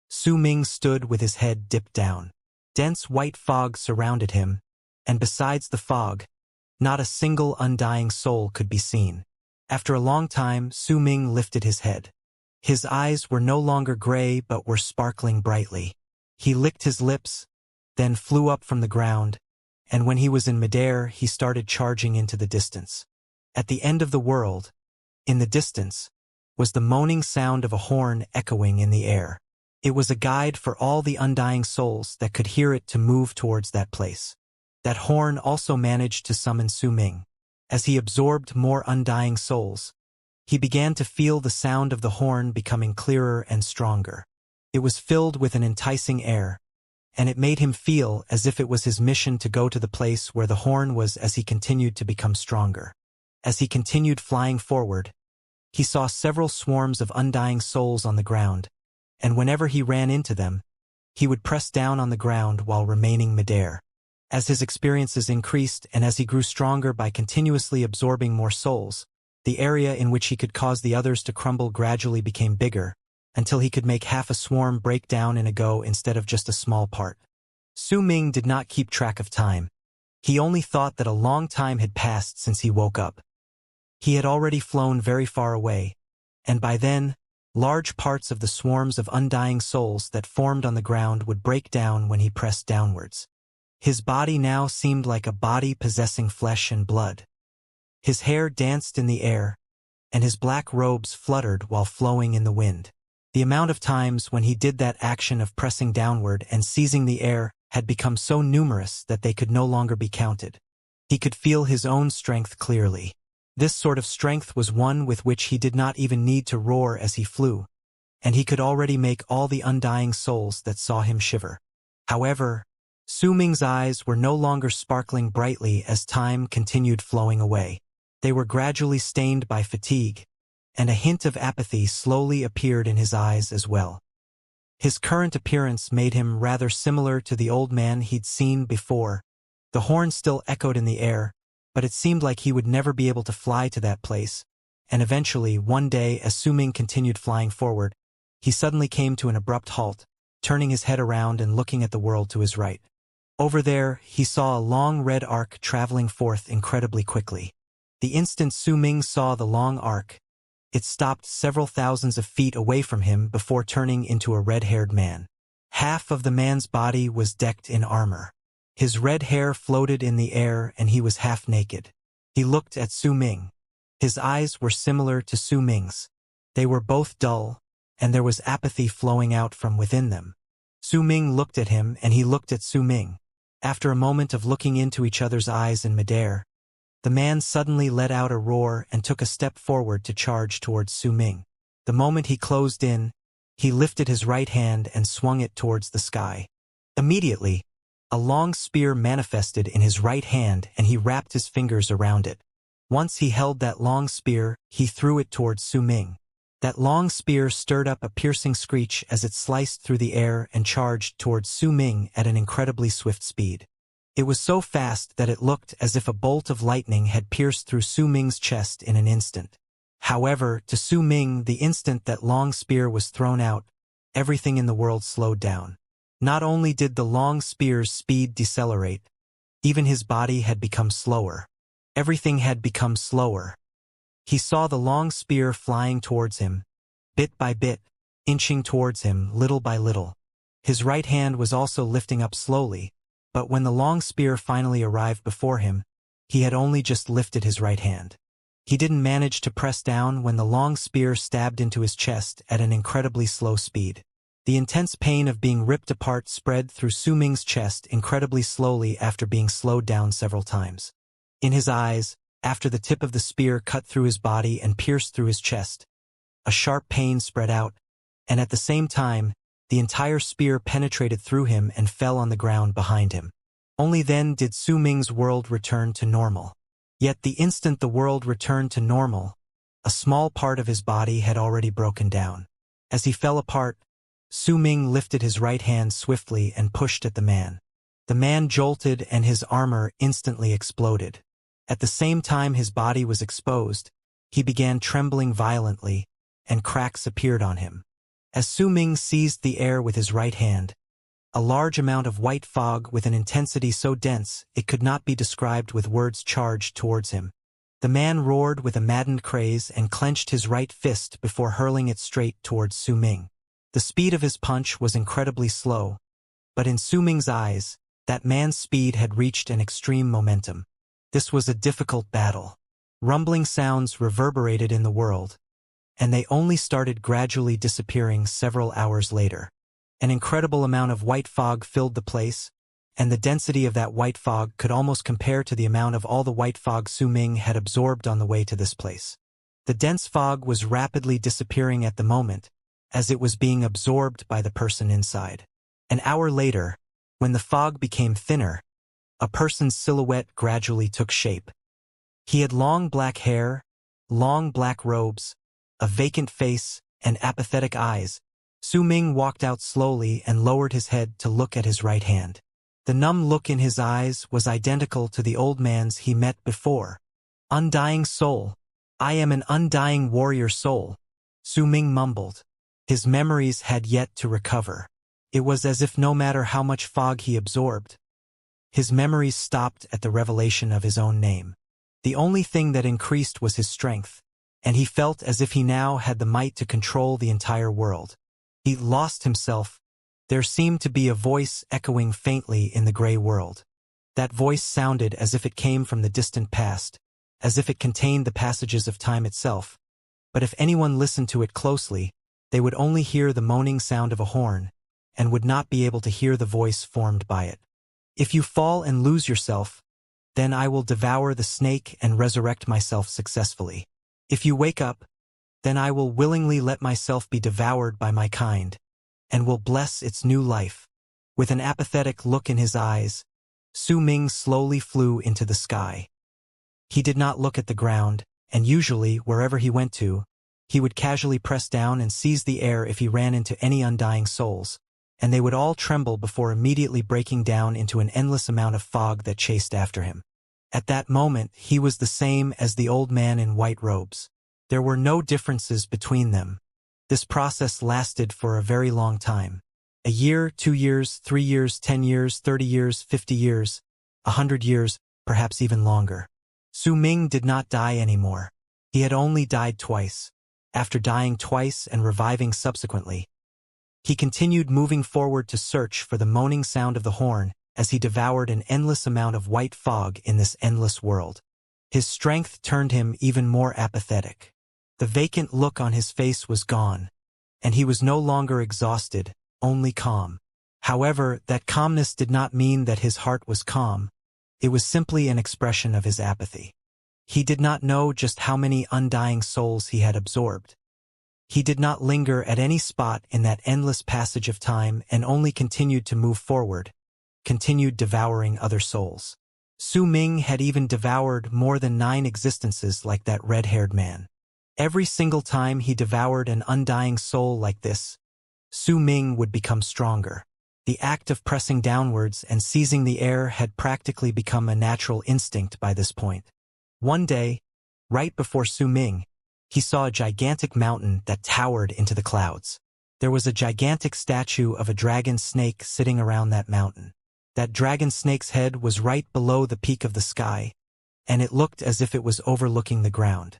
Su Ming stood with his head dipped down. Dense white fog surrounded him, and besides the fog, not a single undying soul could be seen. After a long time, Su Ming lifted his head. His eyes were no longer gray but were sparkling brightly. He licked his lips, then flew up from the ground, and when he was in midair, he started charging into the distance. At the end of the world, in the distance, was the moaning sound of a horn echoing in the air. It was a guide for all the undying souls that could hear it to move towards that place. That horn also managed to summon Su Ming. As he absorbed more undying souls, he began to feel the sound of the horn becoming clearer and stronger. It was filled with an enticing air, and it made him feel as if it was his mission to go to the place where the horn was as he continued to become stronger. As he continued flying forward, he saw several swarms of undying souls on the ground, and whenever he ran into them, he would press down on the ground while remaining midair. As his experiences increased and as he grew stronger by continuously absorbing more souls, the area in which he could cause the others to crumble gradually became bigger, until he could make half a swarm break down in a go instead of just a small part. Su Ming did not keep track of time. He only thought that a long time had passed since he woke up. He had already flown very far away, and by then, large parts of the swarms of undying souls that formed on the ground would break down when he pressed downwards. His body now seemed like a body possessing flesh and blood. His hair danced in the air, and his black robes fluttered while flowing in the wind. The amount of times when he did that action of pressing downward and seizing the air had become so numerous that they could no longer be counted. He could feel his own strength clearly. This sort of strength was one with which he did not even need to roar as he flew, and he could already make all the undying souls that saw him shiver. However, Su Ming's eyes were no longer sparkling brightly as time continued flowing away. They were gradually stained by fatigue, and a hint of apathy slowly appeared in his eyes as well. His current appearance made him rather similar to the old man he'd seen before, The horn still echoed in the air, but it seemed like he would never be able to fly to that place, and eventually, one day, as Su Ming continued flying forward, he suddenly came to an abrupt halt, turning his head around and looking at the world to his right. Over there, he saw a long red arc traveling forth incredibly quickly. The instant Su Ming saw the long arc, it stopped several thousands of feet away from him before turning into a red-haired man. Half of the man's body was decked in armor. His red hair floated in the air and he was half naked. He looked at Su Ming. His eyes were similar to Su Ming's. They were both dull, and there was apathy flowing out from within them. Su Ming looked at him and he looked at Su Ming. After a moment of looking into each other's eyes in midair, the man suddenly let out a roar and took a step forward to charge towards Su Ming. The moment he closed in, he lifted his right hand and swung it towards the sky. Immediately, a long spear manifested in his right hand and he wrapped his fingers around it. Once he held that long spear, he threw it towards Su Ming. That long spear stirred up a piercing screech as it sliced through the air and charged towards Su Ming at an incredibly swift speed. It was so fast that it looked as if a bolt of lightning had pierced through Su Ming's chest in an instant. However, to Su Ming, the instant that long spear was thrown out, everything in the world slowed down. Not only did the long spear's speed decelerate, even his body had become slower. Everything had become slower. He saw the long spear flying towards him, bit by bit, inching towards him little by little. His right hand was also lifting up slowly, but when the long spear finally arrived before him, he had only just lifted his right hand. He didn't manage to press down when the long spear stabbed into his chest at an incredibly slow speed. The intense pain of being ripped apart spread through Su Ming's chest incredibly slowly after being slowed down several times. In his eyes, after the tip of the spear cut through his body and pierced through his chest, a sharp pain spread out, and at the same time, the entire spear penetrated through him and fell on the ground behind him. Only then did Su Ming's world return to normal. Yet the instant the world returned to normal, a small part of his body had already broken down. As he fell apart, Su Ming lifted his right hand swiftly and pushed at the man. The man jolted and his armor instantly exploded. At the same time his body was exposed, he began trembling violently, and cracks appeared on him. As Su Ming seized the air with his right hand, a large amount of white fog with an intensity so dense it could not be described with words charged towards him. The man roared with a maddened craze and clenched his right fist before hurling it straight towards Su Ming. The speed of his punch was incredibly slow, but in Su Ming's eyes, that man's speed had reached an extreme momentum. This was a difficult battle. Rumbling sounds reverberated in the world, and they only started gradually disappearing several hours later. An incredible amount of white fog filled the place, and the density of that white fog could almost compare to the amount of all the white fog Su Ming had absorbed on the way to this place. The dense fog was rapidly disappearing at the moment, as it was being absorbed by the person inside. An hour later, when the fog became thinner, a person's silhouette gradually took shape. He had long black hair, long black robes, a vacant face, and apathetic eyes. Su Ming walked out slowly and lowered his head to look at his right hand. The numb look in his eyes was identical to the old man's he met before. "Undying soul. I am an undying warrior soul," Su Ming mumbled. His memories had yet to recover. It was as if no matter how much fog he absorbed, his memories stopped at the revelation of his own name. The only thing that increased was his strength, and he felt as if he now had the might to control the entire world. He lost himself. There seemed to be a voice echoing faintly in the gray world. That voice sounded as if it came from the distant past, as if it contained the passages of time itself. But if anyone listened to it closely, they would only hear the moaning sound of a horn, and would not be able to hear the voice formed by it. "If you fall and lose yourself, then I will devour the snake and resurrect myself successfully. If you wake up, then I will willingly let myself be devoured by my kind, and will bless its new life." With an apathetic look in his eyes, Su Ming slowly flew into the sky. He did not look at the ground, and usually, wherever he went to, he would casually press down and seize the air if he ran into any undying souls. and they would all tremble before immediately breaking down into an endless amount of fog that chased after him. At that moment, he was the same as the old man in white robes. There were no differences between them. This process lasted for a very long time. A year, 2 years, 3 years, 10 years, 30 years, 50 years, 100 years, perhaps even longer. Su Ming did not die anymore. He had only died twice. After dying twice and reviving subsequently, he continued moving forward to search for the moaning sound of the horn as he devoured an endless amount of white fog in this endless world. His strength turned him even more apathetic. The vacant look on his face was gone, and he was no longer exhausted, only calm. However, that calmness did not mean that his heart was calm. It was simply an expression of his apathy. He did not know just how many undying souls he had absorbed. He did not linger at any spot in that endless passage of time and only continued to move forward, continued devouring other souls. Su Ming had even devoured more than 9 existences like that red-haired man. Every single time he devoured an undying soul like this, Su Ming would become stronger. The act of pressing downwards and seizing the air had practically become a natural instinct by this point. One day, right before Su Ming, he saw a gigantic mountain that towered into the clouds. There was a gigantic statue of a dragon snake sitting around that mountain. That dragon snake's head was right below the peak of the sky, and it looked as if it was overlooking the ground.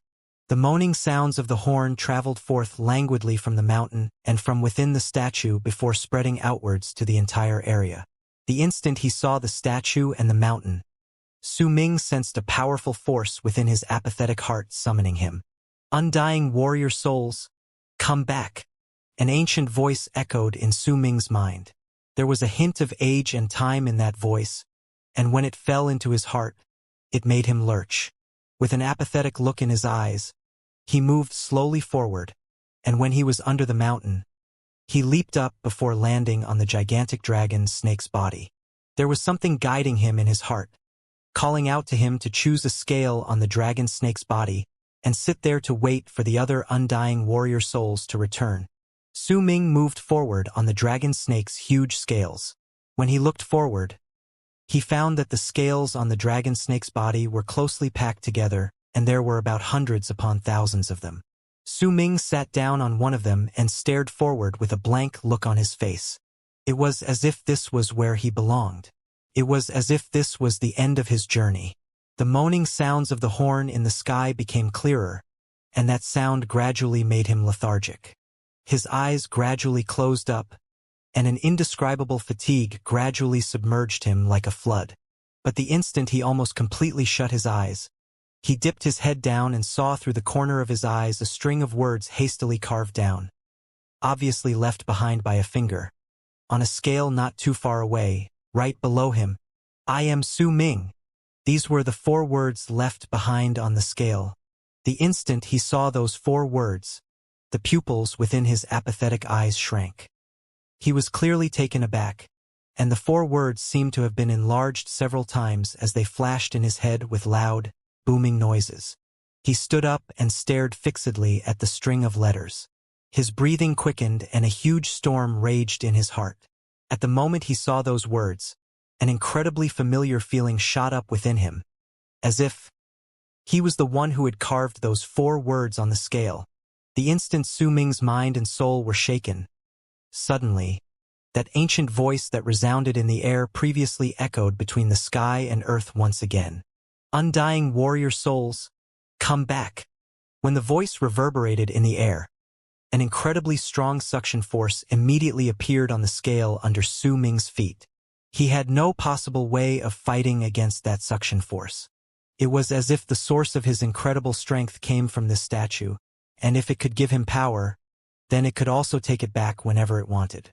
The moaning sounds of the horn traveled forth languidly from the mountain and from within the statue before spreading outwards to the entire area. The instant he saw the statue and the mountain, Su Ming sensed a powerful force within his apathetic heart summoning him. Undying warrior souls, come back! An ancient voice echoed in Su Ming's mind. There was a hint of age and time in that voice, and when it fell into his heart, it made him lurch. With an apathetic look in his eyes, he moved slowly forward, and when he was under the mountain, he leaped up before landing on the gigantic dragon snake's body. There was something guiding him in his heart, calling out to him to choose a scale on the dragon snake's body and sit there to wait for the other undying warrior souls to return. Su Ming moved forward on the dragon snake's huge scales. When he looked forward, he found that the scales on the dragon snake's body were closely packed together, and there were about hundreds upon thousands of them. Su Ming sat down on one of them and stared forward with a blank look on his face. It was as if this was where he belonged. It was as if this was the end of his journey. The moaning sounds of the horn in the sky became clearer, and that sound gradually made him lethargic. His eyes gradually closed up, and an indescribable fatigue gradually submerged him like a flood. But the instant he almost completely shut his eyes, he dipped his head down and saw through the corner of his eyes a string of words hastily carved down, obviously left behind by a finger. On a scale not too far away, right below him, "I am Su Ming." These were the 4 words left behind on the scale. The instant he saw those 4 words, the pupils within his apathetic eyes shrank. He was clearly taken aback, and the 4 words seemed to have been enlarged several times as they flashed in his head with loud, booming noises. He stood up and stared fixedly at the string of letters. His breathing quickened and a huge storm raged in his heart. At the moment he saw those words, an incredibly familiar feeling shot up within him, as if he was the one who had carved those 4 words on the scale. The instant Su Ming's mind and soul were shaken. Suddenly, that ancient voice that resounded in the air previously echoed between the sky and earth once again. Undying warrior souls, come back! When the voice reverberated in the air, an incredibly strong suction force immediately appeared on the scale under Su Ming's feet. He had no possible way of fighting against that suction force. It was as if the source of his incredible strength came from this statue, and if it could give him power, then it could also take it back whenever it wanted.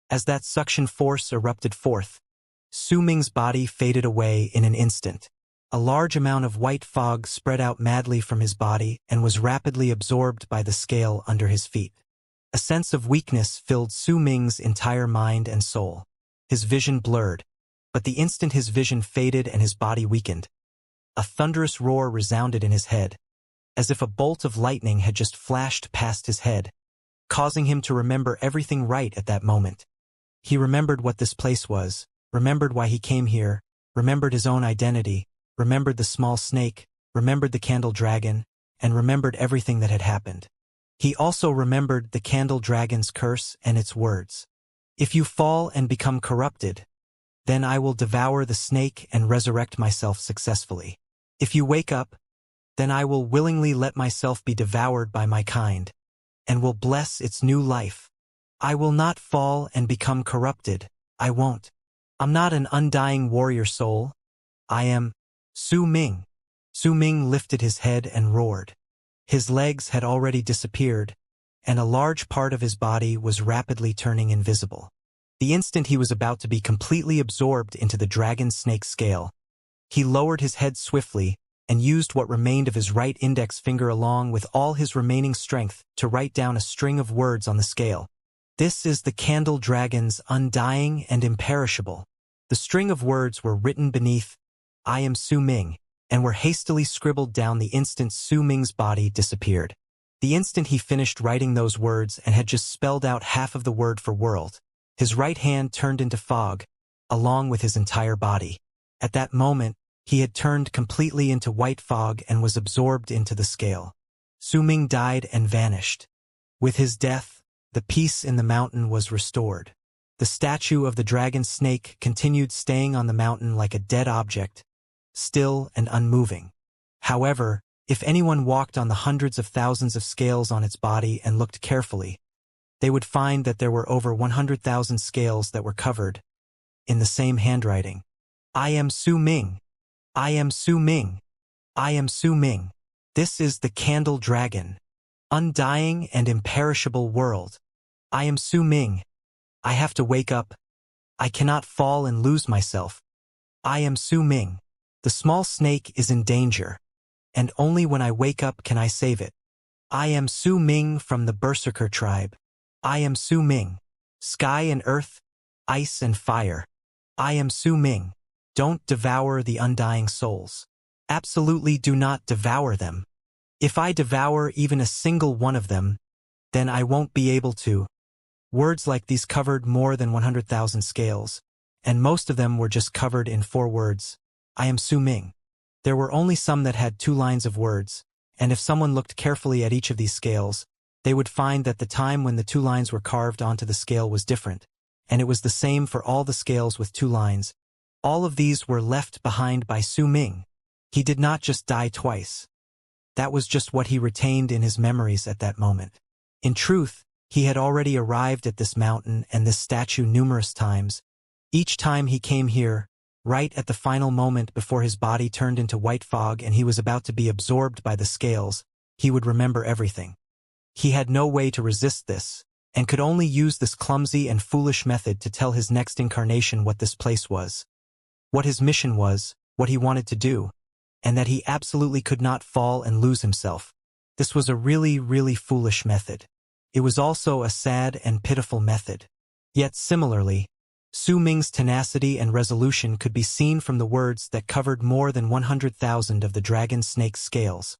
As that suction force erupted forth, Su Ming's body faded away in an instant. A large amount of white fog spread out madly from his body and was rapidly absorbed by the scale under his feet. A sense of weakness filled Su Ming's entire mind and soul. His vision blurred, but the instant his vision faded and his body weakened, a thunderous roar resounded in his head, as if a bolt of lightning had just flashed past his head, causing him to remember everything right at that moment. He remembered what this place was, remembered why he came here, remembered his own identity, remembered the small snake, remembered the candle dragon, and remembered everything that had happened. He also remembered the candle dragon's curse and its words. If you fall and become corrupted, then I will devour the snake and resurrect myself successfully. If you wake up, then I will willingly let myself be devoured by my kind, and will bless its new life. I will not fall and become corrupted. I won't. I'm not an undying warrior soul. I am Su Ming. Su Ming lifted his head and roared. His legs had already disappeared, and a large part of his body was rapidly turning invisible. The instant he was about to be completely absorbed into the dragon snake scale, he lowered his head swiftly and used what remained of his right index finger along with all his remaining strength to write down a string of words on the scale. This is the candle dragon's undying and imperishable. The string of words were written beneath, I am Su Ming, and were hastily scribbled down the instant Su Ming's body disappeared. The instant he finished writing those words and had just spelled out half of the word for world, his right hand turned into fog, along with his entire body. At that moment, he had turned completely into white fog and was absorbed into the scale. Su Ming died and vanished. With his death, the peace in the mountain was restored. The statue of the dragon snake continued staying on the mountain like a dead object, still and unmoving. However, if anyone walked on the hundreds of thousands of scales on its body and looked carefully, they would find that there were over 100,000 scales that were covered in the same handwriting. I am Su Ming. I am Su Ming. I am Su Ming. This is the candle dragon. Undying and imperishable world. I am Su Ming. I have to wake up. I cannot fall and lose myself. I am Su Ming. The small snake is in danger, and only when I wake up can I save it. I am Su Ming from the Berserker tribe. I am Su Ming. Sky and earth, ice and fire. I am Su Ming. Don't devour the undying souls. Absolutely do not devour them. If I devour even a single one of them, then I won't be able to. Words like these covered more than 100,000 scales, and most of them were just covered in 4 words. I am Su Ming. There were only some that had 2 lines of words, and if someone looked carefully at each of these scales, they would find that the time when the 2 lines were carved onto the scale was different, and it was the same for all the scales with 2 lines. All of these were left behind by Su Ming. He did not just die twice. That was just what he retained in his memories at that moment. In truth, he had already arrived at this mountain and this statue numerous times. Each time he came here, right at the final moment before his body turned into white fog and he was about to be absorbed by the scales, he would remember everything. He had no way to resist this, and could only use this clumsy and foolish method to tell his next incarnation what this place was, what his mission was, what he wanted to do, and that he absolutely could not fall and lose himself. This was a really, really foolish method. It was also a sad and pitiful method. Yet similarly, Su Ming's tenacity and resolution could be seen from the words that covered more than 100,000 of the dragon snake's scales,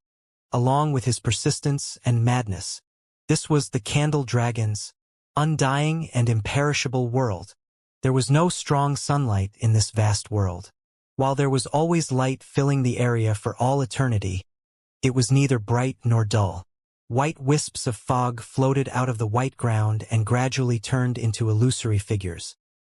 along with his persistence and madness. This was the candle dragon's undying and imperishable world. There was no strong sunlight in this vast world. While there was always light filling the area for all eternity, it was neither bright nor dull. White wisps of fog floated out of the white ground and gradually turned into illusory figures.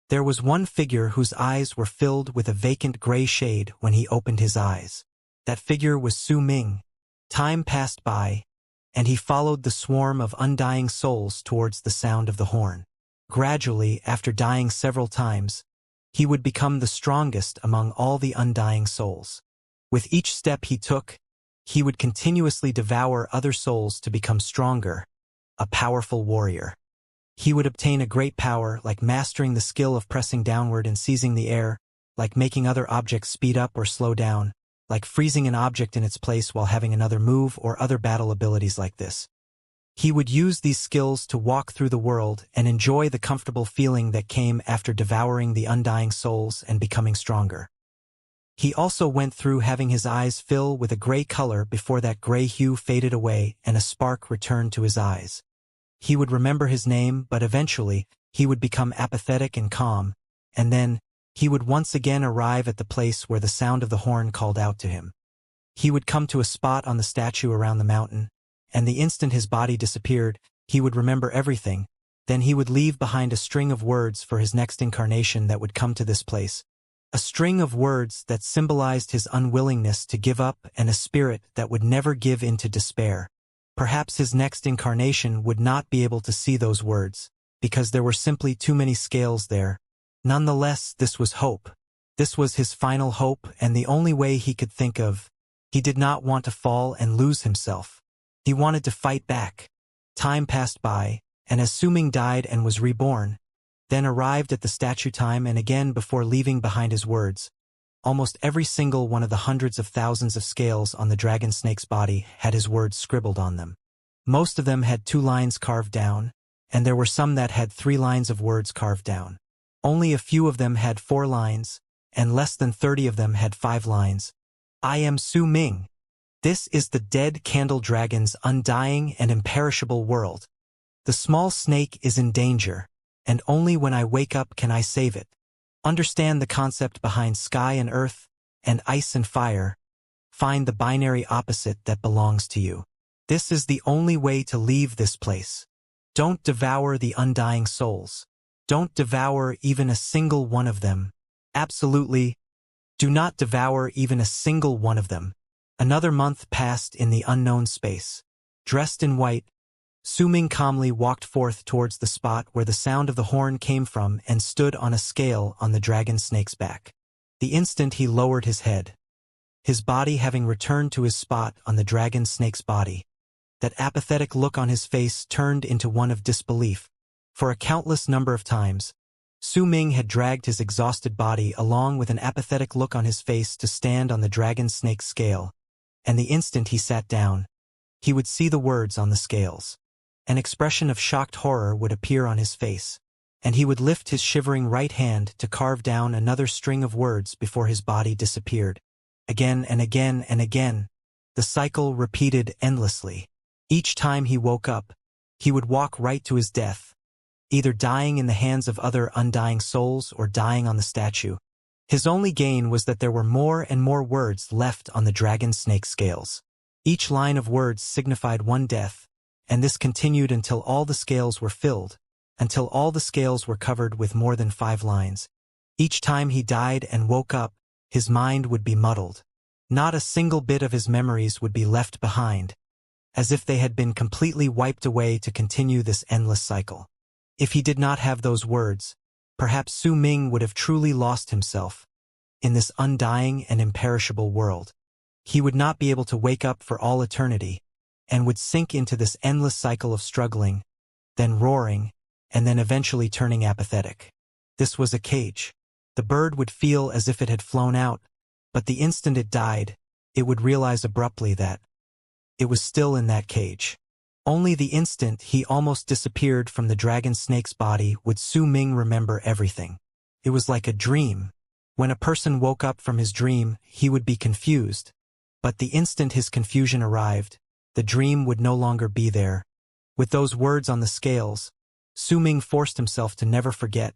There was one figure whose eyes were filled with a vacant gray shade when he opened his eyes. That figure was Su Ming. Time passed by, and he followed the swarm of undying souls towards the sound of the horn. Gradually, after dying several times, he would become the strongest among all the undying souls. With each step he took, he would continuously devour other souls to become stronger, a powerful warrior. He would obtain a great power, like mastering the skill of pressing downward and seizing the air, like making other objects speed up or slow down, like freezing an object in its place while having another move, or other battle abilities like this. He would use these skills to walk through the world and enjoy the comfortable feeling that came after devouring the undying souls and becoming stronger. He also went through having his eyes fill with a gray color before that gray hue faded away and a spark returned to his eyes. He would remember his name, but eventually, he would become apathetic and calm, and then, he would once again arrive at the place where the sound of the horn called out to him. He would come to a spot on the statue around the mountain, and the instant his body disappeared, he would remember everything. Then he would leave behind a string of words for his next incarnation that would come to this place. A string of words that symbolized his unwillingness to give up and a spirit that would never give in to despair. Perhaps his next incarnation would not be able to see those words, because there were simply too many scales there. Nonetheless, this was hope. This was his final hope and the only way he could think of. He did not want to fall and lose himself. He wanted to fight back. Time passed by, and as Su Ming died and was reborn, then arrived at the statue time and again before leaving behind his words. Almost every single one of the hundreds of thousands of scales on the dragon snake's body had his words scribbled on them. Most of them had 2 lines carved down, and there were some that had 3 lines of words carved down. Only a few of them had 4 lines, and less than 30 of them had 5 lines. I am Su Ming. This is the dead candle dragon's undying and imperishable world. The small snake is in danger, and only when I wake up can I save it. Understand the concept behind sky and earth, and ice and fire. Find the binary opposite that belongs to you. This is the only way to leave this place. Don't devour the undying souls. Don't devour even a single one of them. Absolutely, do not devour even a single one of them. Another month passed in the unknown space. Dressed in white, Su Ming calmly walked forth towards the spot where the sound of the horn came from and stood on a scale on the dragon snake's back. The instant he lowered his head, his body having returned to his spot on the dragon snake's body, that apathetic look on his face turned into one of disbelief. For a countless number of times, Su Ming had dragged his exhausted body along with an apathetic look on his face to stand on the dragon snake's scale, and the instant he sat down, he would see the words on the scales. An expression of shocked horror would appear on his face, and he would lift his shivering right hand to carve down another string of words before his body disappeared. Again and again and again, the cycle repeated endlessly. Each time he woke up, he would walk right to his death, either dying in the hands of other undying souls or dying on the statue. His only gain was that there were more and more words left on the dragon snake scales. Each line of words signified one death, and this continued until all the scales were filled, until all the scales were covered with more than 5 lines. Each time he died and woke up, his mind would be muddled. Not a single bit of his memories would be left behind, as if they had been completely wiped away to continue this endless cycle. If he did not have those words, perhaps Su Ming would have truly lost himself in this undying and imperishable world. He would not be able to wake up for all eternity, and would sink into this endless cycle of struggling, then roaring, and then eventually turning apathetic. This was a cage. The bird would feel as if it had flown out, but the instant it died, it would realize abruptly that it was still in that cage. Only the instant he almost disappeared from the dragon snake's body would Su Ming remember everything. It was like a dream. When a person woke up from his dream, he would be confused, but the instant his confusion arrived, the dream would no longer be there. With those words on the scales, Su Ming forced himself to never forget,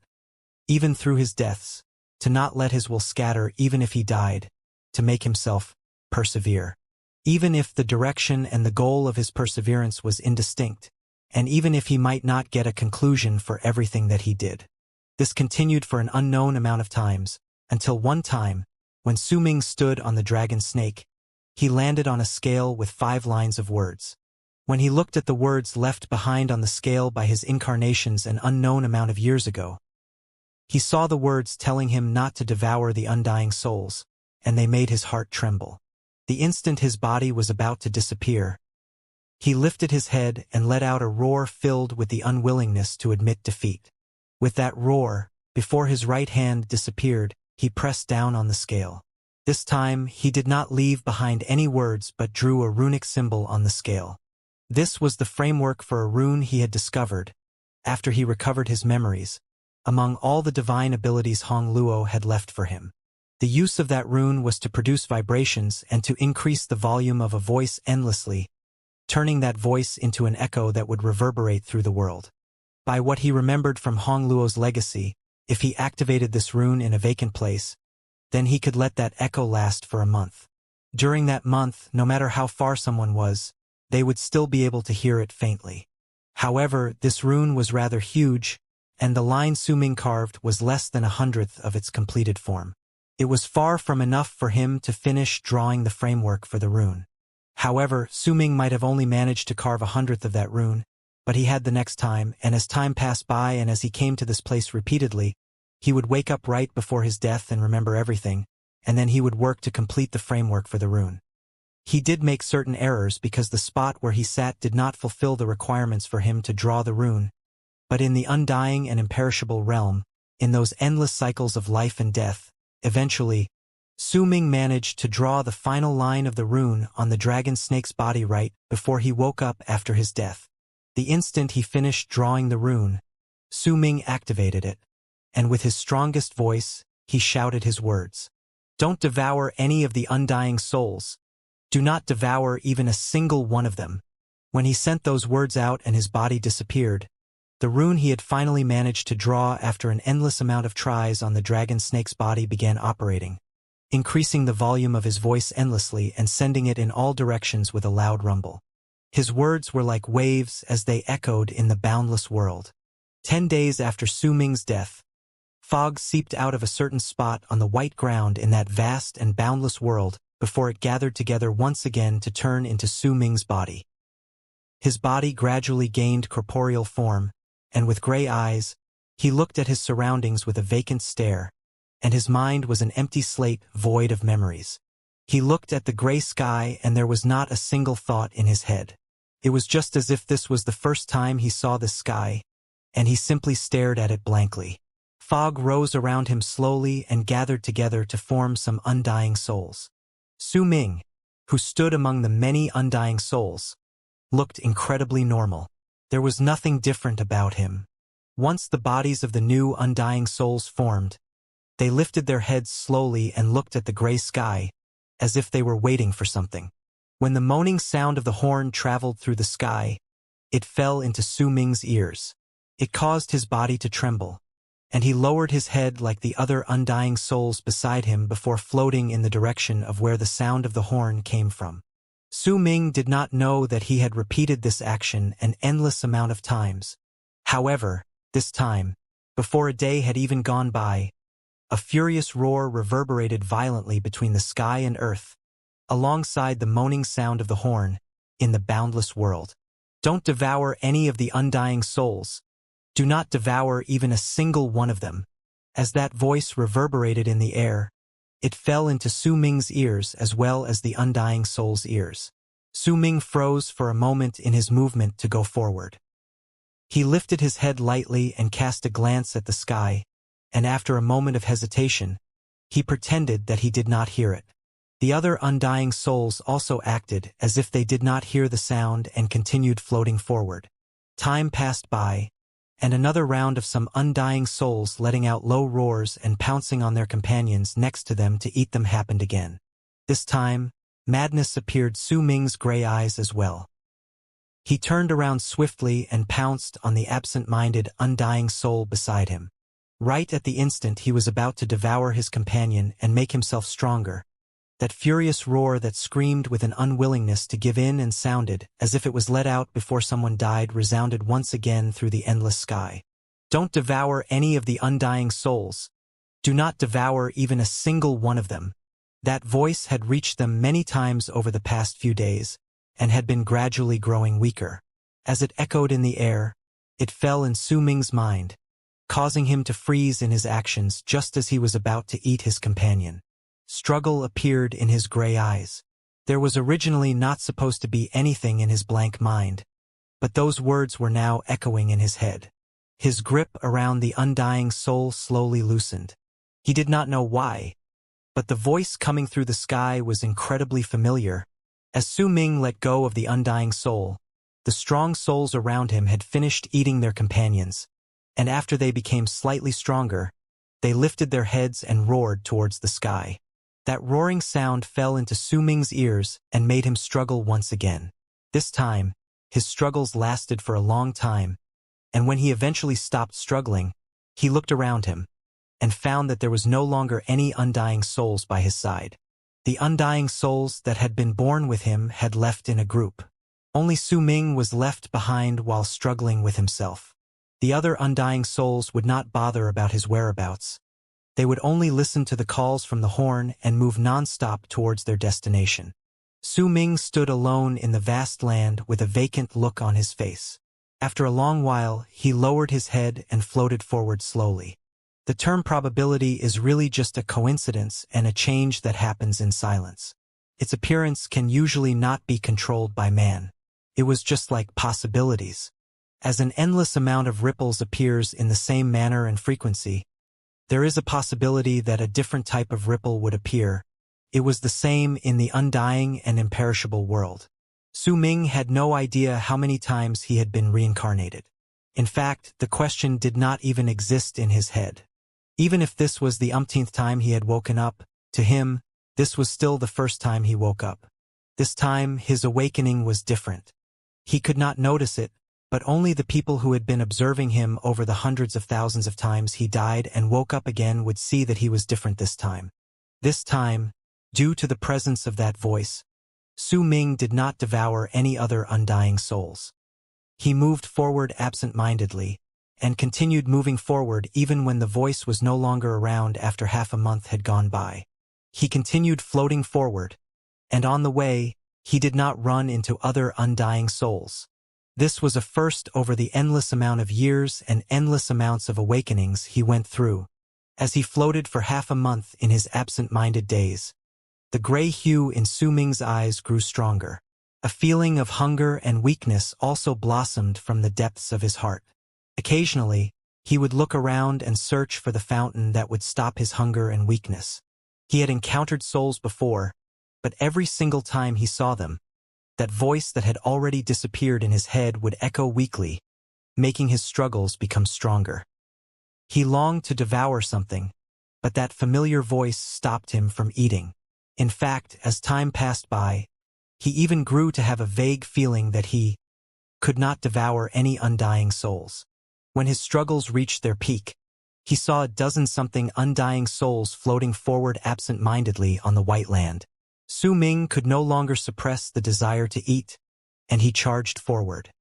even through his deaths, to not let his will scatter even if he died, to make himself persevere. Even if the direction and the goal of his perseverance was indistinct, and even if he might not get a conclusion for everything that he did. This continued for an unknown amount of times, until one time, when Su Ming stood on the dragon snake, he landed on a scale with 5 lines of words. When he looked at the words left behind on the scale by his incarnations an unknown amount of years ago, he saw the words telling him not to devour the undying souls, and they made his heart tremble. The instant his body was about to disappear, he lifted his head and let out a roar filled with the unwillingness to admit defeat. With that roar, before his right hand disappeared, he pressed down on the scale. This time, he did not leave behind any words but drew a runic symbol on the scale. This was the framework for a rune he had discovered, after he recovered his memories, among all the divine abilities Hong Luo had left for him. The use of that rune was to produce vibrations and to increase the volume of a voice endlessly, turning that voice into an echo that would reverberate through the world. By what he remembered from Hong Luo's legacy, if he activated this rune in a vacant place, then he could let that echo last for a month. During that month, no matter how far someone was, they would still be able to hear it faintly. However, this rune was rather huge, and the line Su Ming carved was less than 1/100th of its completed form. It was far from enough for him to finish drawing the framework for the rune. However, Su Ming might have only managed to carve 1/100th of that rune, but he had the next time, and as time passed by and as he came to this place repeatedly, he would wake up right before his death and remember everything, and then he would work to complete the framework for the rune. He did make certain errors because the spot where he sat did not fulfill the requirements for him to draw the rune, but in the undying and imperishable realm, in those endless cycles of life and death, eventually, Su Ming managed to draw the final line of the rune on the dragon snake's body right before he woke up after his death. The instant he finished drawing the rune, Su Ming activated it, and with his strongest voice, he shouted his words. "Don't devour any of the undying souls. Do not devour even a single one of them." When he sent those words out and his body disappeared, the rune he had finally managed to draw after an endless amount of tries on the dragon snake's body began operating, increasing the volume of his voice endlessly and sending it in all directions with a loud rumble. His words were like waves as they echoed in the boundless world. 10 days after Su Ming's death, fog seeped out of a certain spot on the white ground in that vast and boundless world before it gathered together once again to turn into Su Ming's body. His body gradually gained corporeal form, and with gray eyes, he looked at his surroundings with a vacant stare, and his mind was an empty slate void of memories. He looked at the gray sky and there was not a single thought in his head. It was just as if this was the first time he saw the sky, and he simply stared at it blankly. Fog rose around him slowly and gathered together to form some undying souls. Su Ming, who stood among the many undying souls, looked incredibly normal. There was nothing different about him. Once the bodies of the new undying souls formed, they lifted their heads slowly and looked at the gray sky, as if they were waiting for something. When the moaning sound of the horn traveled through the sky, it fell into Su Ming's ears. It caused his body to tremble, and he lowered his head like the other undying souls beside him before floating in the direction of where the sound of the horn came from. Su Ming did not know that he had repeated this action an endless amount of times. However, this time, before a day had even gone by, a furious roar reverberated violently between the sky and earth, alongside the moaning sound of the horn, in the boundless world. "Don't devour any of the undying souls. Do not devour even a single one of them." As that voice reverberated in the air, it fell into Su Ming's ears as well as the undying soul's ears. Su Ming froze for a moment in his movement to go forward. He lifted his head lightly and cast a glance at the sky, and after a moment of hesitation, he pretended that he did not hear it. The other undying souls also acted as if they did not hear the sound and continued floating forward. Time passed by, and another round of some undying souls letting out low roars and pouncing on their companions next to them to eat them happened again. This time, madness appeared Su Ming's gray eyes as well. He turned around swiftly and pounced on the absent-minded undying soul beside him. Right at the instant he was about to devour his companion and make himself stronger, that furious roar that screamed with an unwillingness to give in and sounded as if it was let out before someone died resounded once again through the endless sky. "Don't devour any of the undying souls. Do not devour even a single one of them." That voice had reached them many times over the past few days, and had been gradually growing weaker. As it echoed in the air, it fell in Su Ming's mind, causing him to freeze in his actions just as he was about to eat his companion. Struggle appeared in his gray eyes. There was originally not supposed to be anything in his blank mind, but those words were now echoing in his head. His grip around the undying soul slowly loosened. He did not know why, but the voice coming through the sky was incredibly familiar. As Su Ming let go of the undying soul, the strong souls around him had finished eating their companions, and after they became slightly stronger, they lifted their heads and roared towards the sky. That roaring sound fell into Su Ming's ears and made him struggle once again. This time, his struggles lasted for a long time, and when he eventually stopped struggling, he looked around him and found that there was no longer any undying souls by his side. The undying souls that had been born with him had left in a group. Only Su Ming was left behind while struggling with himself. The other undying souls would not bother about his whereabouts. They would only listen to the calls from the horn and move non-stop towards their destination. Su Ming stood alone in the vast land with a vacant look on his face. After a long while, he lowered his head and floated forward slowly. The term probability is really just a coincidence and a change that happens in silence. Its appearance can usually not be controlled by man. It was just like possibilities. As an endless amount of ripples appears in the same manner and frequency, there is a possibility that a different type of ripple would appear. It was the same in the undying and imperishable world. Su Ming had no idea how many times he had been reincarnated. In fact, the question did not even exist in his head. Even if this was the umpteenth time he had woken up, to him, this was still the first time he woke up. This time, his awakening was different. He could not notice it, but only the people who had been observing him over the hundreds of thousands of times he died and woke up again would see that he was different this time. This time, due to the presence of that voice, Su Ming did not devour any other undying souls. He moved forward absent-mindedly, and continued moving forward even when the voice was no longer around after half a month had gone by. He continued floating forward, and on the way, he did not run into other undying souls. This was a first over the endless amount of years and endless amounts of awakenings he went through. As he floated for half a month in his absent-minded days, the gray hue in Su Ming's eyes grew stronger. A feeling of hunger and weakness also blossomed from the depths of his heart. Occasionally, he would look around and search for the fountain that would stop his hunger and weakness. He had encountered souls before, but every single time he saw them, that voice that had already disappeared in his head would echo weakly, making his struggles become stronger. He longed to devour something, but that familiar voice stopped him from eating. In fact, as time passed by, he even grew to have a vague feeling that he could not devour any undying souls. When his struggles reached their peak, he saw a dozen-something undying souls floating forward absent-mindedly on the white land. Su Ming could no longer suppress the desire to eat, and he charged forward.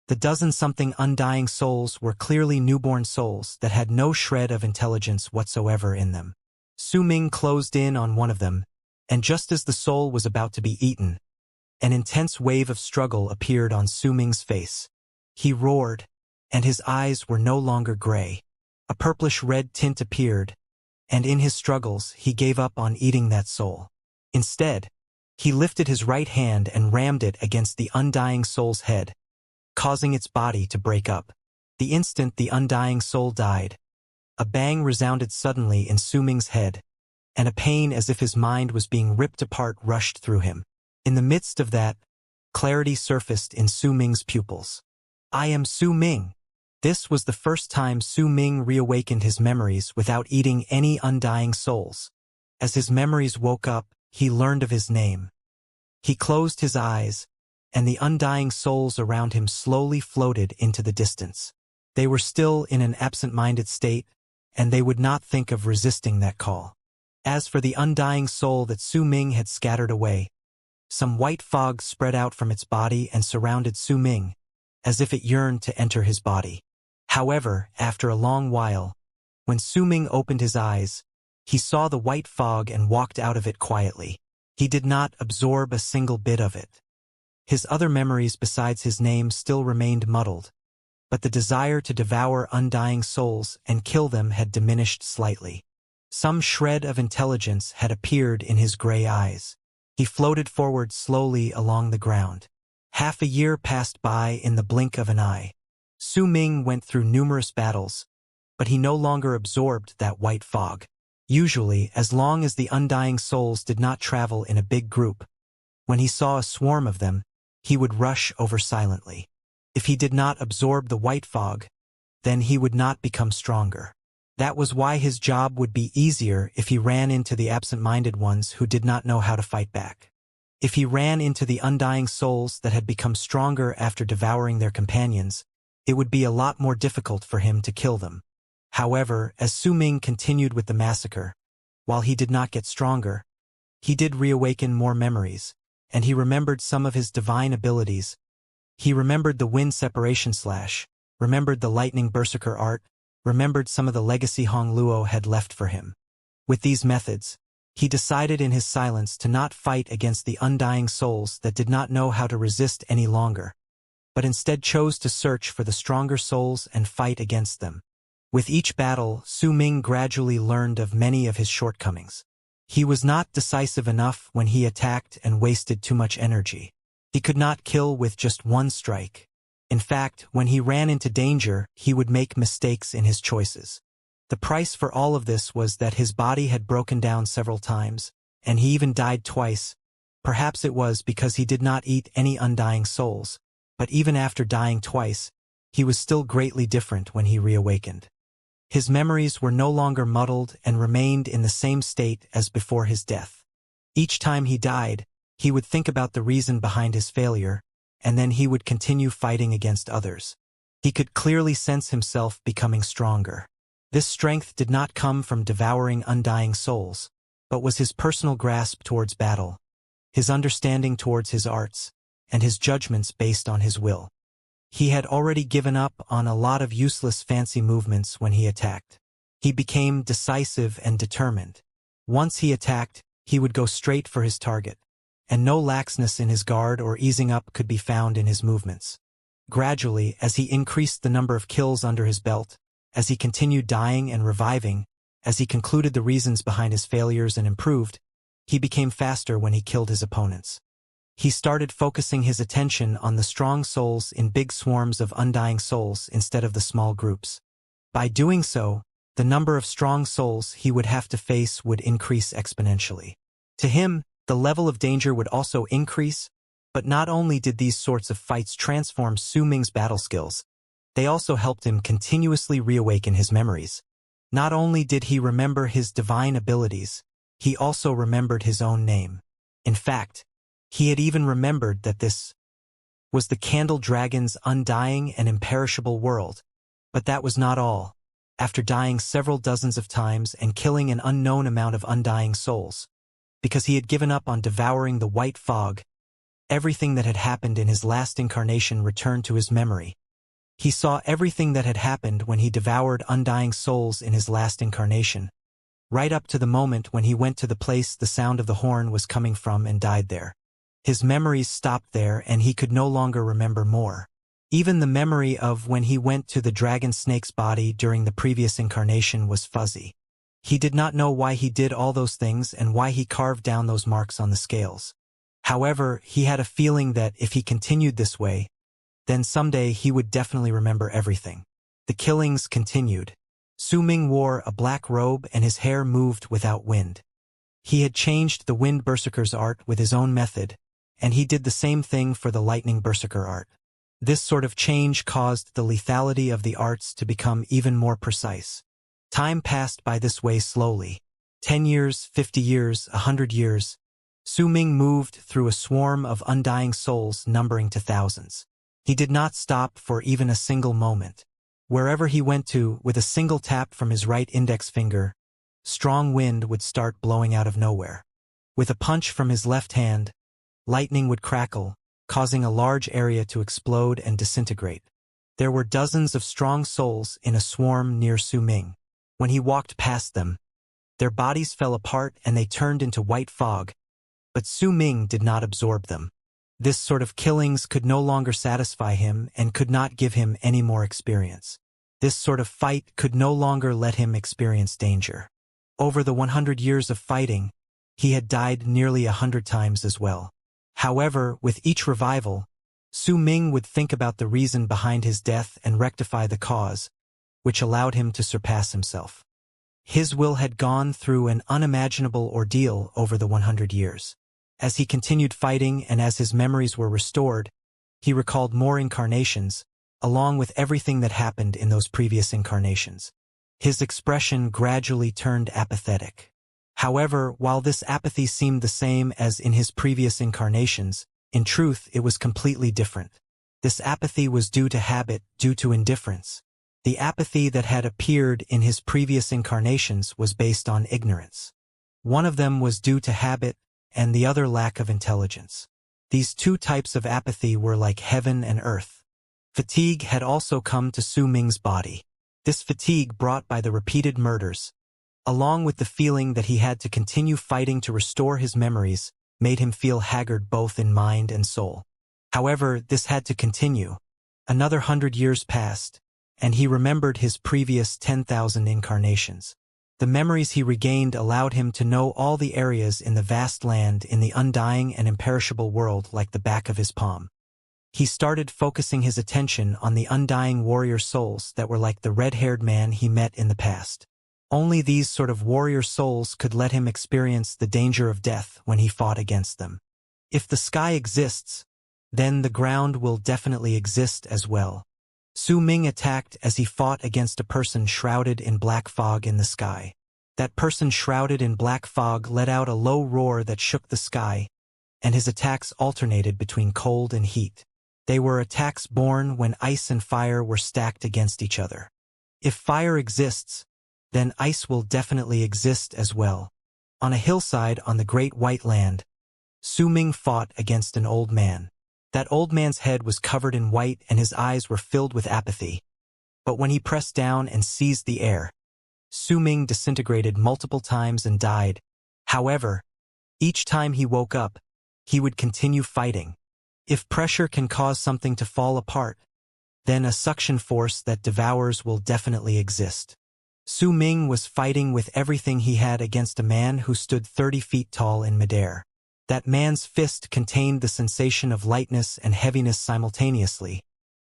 The dozen-something undying souls were clearly newborn souls that had no shred of intelligence whatsoever in them. Su Ming closed in on one of them, and just as the soul was about to be eaten, an intense wave of struggle appeared on Su Ming's face. He roared, and his eyes were no longer gray. A purplish-red tint appeared, and in his struggles he gave up on eating that soul. Instead, he lifted his right hand and rammed it against the undying soul's head, causing its body to break up. The instant the undying soul died, a bang resounded suddenly in Su Ming's head, and a pain as if his mind was being ripped apart rushed through him. In the midst of that, clarity surfaced in Su Ming's pupils. "I am Su Ming." This was the first time Su Ming reawakened his memories without eating any undying souls. As his memories woke up, he learned of his name. He closed his eyes, and the undying souls around him slowly floated into the distance. They were still in an absent-minded state, and they would not think of resisting that call. As for the undying soul that Su Ming had scattered away, some white fog spread out from its body and surrounded Su Ming, as if it yearned to enter his body. However, after a long while, when Su Ming opened his eyes, he saw the white fog and walked out of it quietly. He did not absorb a single bit of it. His other memories besides his name still remained muddled, but the desire to devour undying souls and kill them had diminished slightly. Some shred of intelligence had appeared in his gray eyes. He floated forward slowly along the ground. Half a year passed by in the blink of an eye. Su Ming went through numerous battles, but he no longer absorbed that white fog. Usually, as long as the undying souls did not travel in a big group, when he saw a swarm of them, he would rush over silently. If he did not absorb the white fog, then he would not become stronger. That was why his job would be easier if he ran into the absent-minded ones who did not know how to fight back. If he ran into the undying souls that had become stronger after devouring their companions, it would be a lot more difficult for him to kill them. However, as Su Ming continued with the massacre, while he did not get stronger, he did reawaken more memories, and he remembered some of his divine abilities. He remembered the wind separation slash, remembered the lightning berserker art, remembered some of the legacy Hong Luo had left for him. With these methods, he decided in his silence to not fight against the undying souls that did not know how to resist any longer, but instead chose to search for the stronger souls and fight against them. With each battle, Su Ming gradually learned of many of his shortcomings. He was not decisive enough when he attacked and wasted too much energy. He could not kill with just one strike. In fact, when he ran into danger, he would make mistakes in his choices. The price for all of this was that his body had broken down several times, and he even died twice. Perhaps it was because he did not eat any undying souls, but even after dying twice, he was still greatly different when he reawakened. His memories were no longer muddled and remained in the same state as before his death. Each time he died, he would think about the reason behind his failure, and then he would continue fighting against others. He could clearly sense himself becoming stronger. This strength did not come from devouring undying souls, but was his personal grasp towards battle, his understanding towards his arts, and his judgments based on his will. He had already given up on a lot of useless fancy movements when he attacked. He became decisive and determined. Once he attacked, he would go straight for his target, and no laxness in his guard or easing up could be found in his movements. Gradually, as he increased the number of kills under his belt, as he continued dying and reviving, as he concluded the reasons behind his failures and improved, he became faster when he killed his opponents. He started focusing his attention on the strong souls in big swarms of undying souls instead of the small groups. By doing so, the number of strong souls he would have to face would increase exponentially. To him, the level of danger would also increase, but not only did these sorts of fights transform Su Ming's battle skills, they also helped him continuously reawaken his memories. Not only did he remember his divine abilities, he also remembered his own name. In fact, he had even remembered that this was the Candle Dragon's undying and imperishable world. But that was not all. After dying several dozens of times and killing an unknown amount of undying souls, because he had given up on devouring the white fog, everything that had happened in his last incarnation returned to his memory. He saw everything that had happened when he devoured undying souls in his last incarnation, right up to the moment when he went to the place the sound of the horn was coming from and died there. His memories stopped there and he could no longer remember more. Even the memory of when he went to the dragon snake's body during the previous incarnation was fuzzy. He did not know why he did all those things and why he carved down those marks on the scales. However, he had a feeling that if he continued this way, then someday he would definitely remember everything. The killings continued. Su Ming wore a black robe and his hair moved without wind. He had changed the wind berserker's art with his own method, and he did the same thing for the lightning berserker art. This sort of change caused the lethality of the arts to become even more precise. Time passed by this way slowly. 10 years, 50 years, 100 years. Su Ming moved through a swarm of undying souls numbering to thousands. He did not stop for even a single moment. Wherever he went to, with a single tap from his right index finger, strong wind would start blowing out of nowhere. With a punch from his left hand, lightning would crackle, causing a large area to explode and disintegrate. There were dozens of strong souls in a swarm near Su Ming. When he walked past them, their bodies fell apart and they turned into white fog, but Su Ming did not absorb them. This sort of killings could no longer satisfy him and could not give him any more experience. This sort of fight could no longer let him experience danger. Over the 100 years of fighting, he had died nearly 100 times as well. However, with each revival, Su Ming would think about the reason behind his death and rectify the cause, which allowed him to surpass himself. His will had gone through an unimaginable ordeal over the 100 years. As he continued fighting and as his memories were restored, he recalled more incarnations, along with everything that happened in those previous incarnations. His expression gradually turned apathetic. However, while this apathy seemed the same as in his previous incarnations, in truth it was completely different. This apathy was due to habit, due to indifference. The apathy that had appeared in his previous incarnations was based on ignorance. One of them was due to habit, and the other lack of intelligence. These two types of apathy were like heaven and earth. Fatigue had also come to Su Ming's body. This fatigue brought by the repeated murders, along with the feeling that he had to continue fighting to restore his memories, made him feel haggard both in mind and soul. However, this had to continue. Another 100 years passed, and he remembered his previous 10,000 incarnations. The memories he regained allowed him to know all the areas in the vast land in the undying and imperishable world like the back of his palm. He started focusing his attention on the undying warrior souls that were like the red-haired man he met in the past. Only these sort of warrior souls could let him experience the danger of death when he fought against them. If the sky exists, then the ground will definitely exist as well. Su Ming attacked as he fought against a person shrouded in black fog in the sky. That person shrouded in black fog let out a low roar that shook the sky, and his attacks alternated between cold and heat. They were attacks born when ice and fire were stacked against each other. If fire exists, then ice will definitely exist as well. On a hillside on the Great White Land, Su Ming fought against an old man. That old man's head was covered in white and his eyes were filled with apathy. But when he pressed down and seized the air, Su Ming disintegrated multiple times and died. However, each time he woke up, he would continue fighting. If pressure can cause something to fall apart, then a suction force that devours will definitely exist. Su Ming was fighting with everything he had against a man who stood 30 feet tall in midair. That man's fist contained the sensation of lightness and heaviness simultaneously,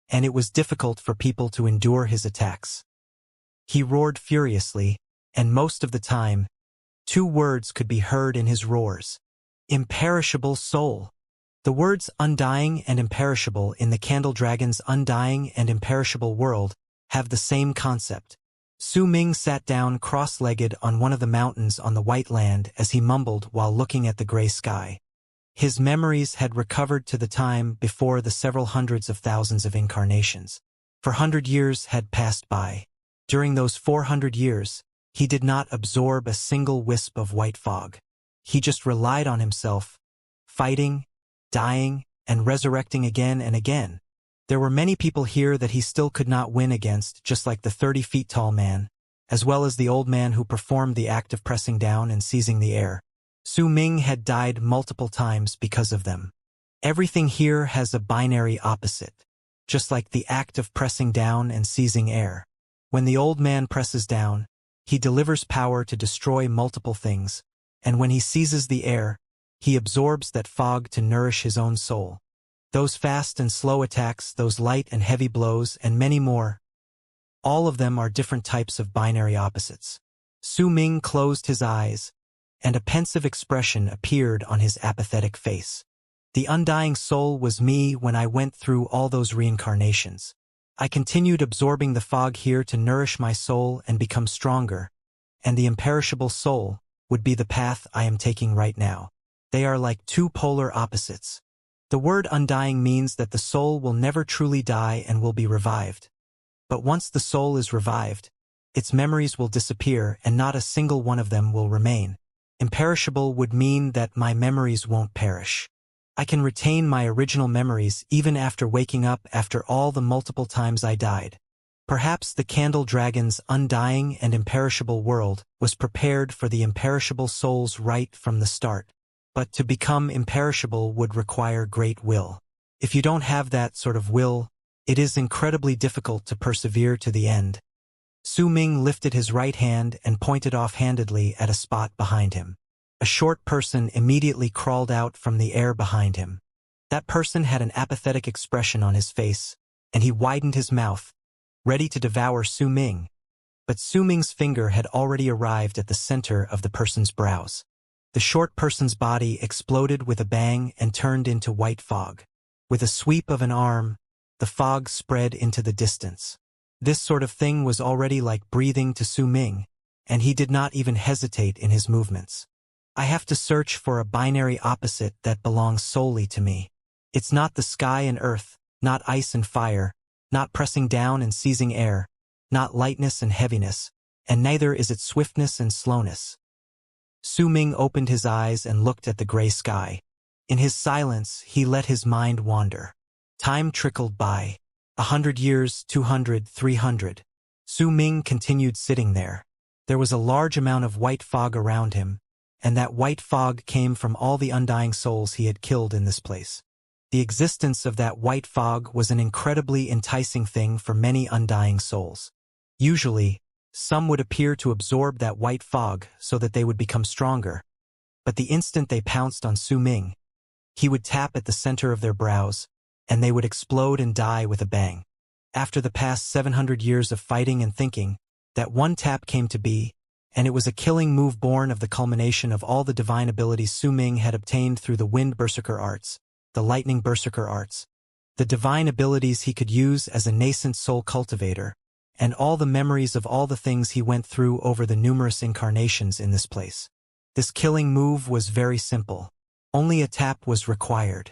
and it was difficult for people to endure his attacks. He roared furiously, and most of the time, two words could be heard in his roars. Imperishable soul. The words undying and imperishable in the Candle Dragon's undying and imperishable world have the same concept. Su Ming sat down cross-legged on one of the mountains on the White Land as he mumbled while looking at the gray sky. His memories had recovered to the time before the several hundreds of thousands of incarnations. 400 years had passed by. During those 400 years, he did not absorb a single wisp of white fog. He just relied on himself, fighting, dying, and resurrecting again and again. There were many people here that he still could not win against, just like the 30 feet tall man, as well as the old man who performed the act of pressing down and seizing the air. Su Ming had died multiple times because of them. Everything here has a binary opposite, just like the act of pressing down and seizing air. When the old man presses down, he delivers power to destroy multiple things, and when he seizes the air, he absorbs that fog to nourish his own soul. Those fast and slow attacks, those light and heavy blows, and many more, all of them are different types of binary opposites. Su Ming closed his eyes, and a pensive expression appeared on his apathetic face. The undying soul was me when I went through all those reincarnations. I continued absorbing the fog here to nourish my soul and become stronger, and the imperishable soul would be the path I am taking right now. They are like two polar opposites. The word undying means that the soul will never truly die and will be revived. But once the soul is revived, its memories will disappear and not a single one of them will remain. Imperishable would mean that my memories won't perish. I can retain my original memories even after waking up after all the multiple times I died. Perhaps the Candle Dragon's undying and imperishable world was prepared for the imperishable souls right from the start. But to become imperishable would require great will. If you don't have that sort of will, it is incredibly difficult to persevere to the end. Su Ming lifted his right hand and pointed offhandedly at a spot behind him. A short person immediately crawled out from the air behind him. That person had an apathetic expression on his face, and he widened his mouth, ready to devour Su Ming. But Su Ming's finger had already arrived at the center of the person's brows. The short person's body exploded with a bang and turned into white fog. With a sweep of an arm, the fog spread into the distance. This sort of thing was already like breathing to Su Ming, and he did not even hesitate in his movements. I have to search for a binary opposite that belongs solely to me. It's not the sky and earth, not ice and fire, not pressing down and seizing air, not lightness and heaviness, and neither is it swiftness and slowness. Su Ming opened his eyes and looked at the gray sky. In his silence, he let his mind wander. Time trickled by. 100 years, 200, 300. Su Ming continued sitting there. There was a large amount of white fog around him, and that white fog came from all the undying souls he had killed in this place. The existence of that white fog was an incredibly enticing thing for many undying souls. Usually, some would appear to absorb that white fog so that they would become stronger. But the instant they pounced on Su Ming, he would tap at the center of their brows, and they would explode and die with a bang. After the past 700 years of fighting and thinking, that one tap came to be, and it was a killing move born of the culmination of all the divine abilities Su Ming had obtained through the Wind Berserker arts, the Lightning Berserker arts, the divine abilities he could use as a nascent soul cultivator, and all the memories of all the things he went through over the numerous incarnations in this place. This killing move was very simple. Only a tap was required.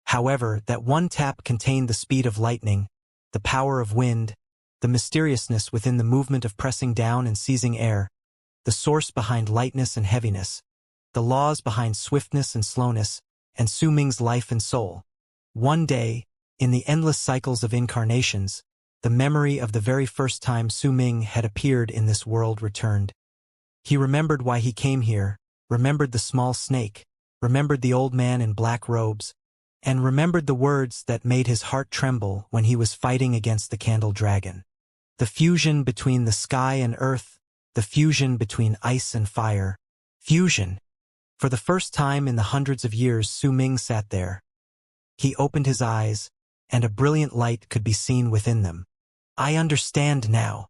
However, that one tap contained the speed of lightning, the power of wind, the mysteriousness within the movement of pressing down and seizing air, the source behind lightness and heaviness, the laws behind swiftness and slowness, and Su Ming's life and soul. One day, in the endless cycles of incarnations, the memory of the very first time Su Ming had appeared in this world returned. He remembered why he came here, remembered the small snake, remembered the old man in black robes, and remembered the words that made his heart tremble when he was fighting against the candle dragon. The fusion between the sky and earth, the fusion between ice and fire. Fusion. For the first time in the hundreds of years Su Ming sat there. He opened his eyes, and a brilliant light could be seen within them. I understand now.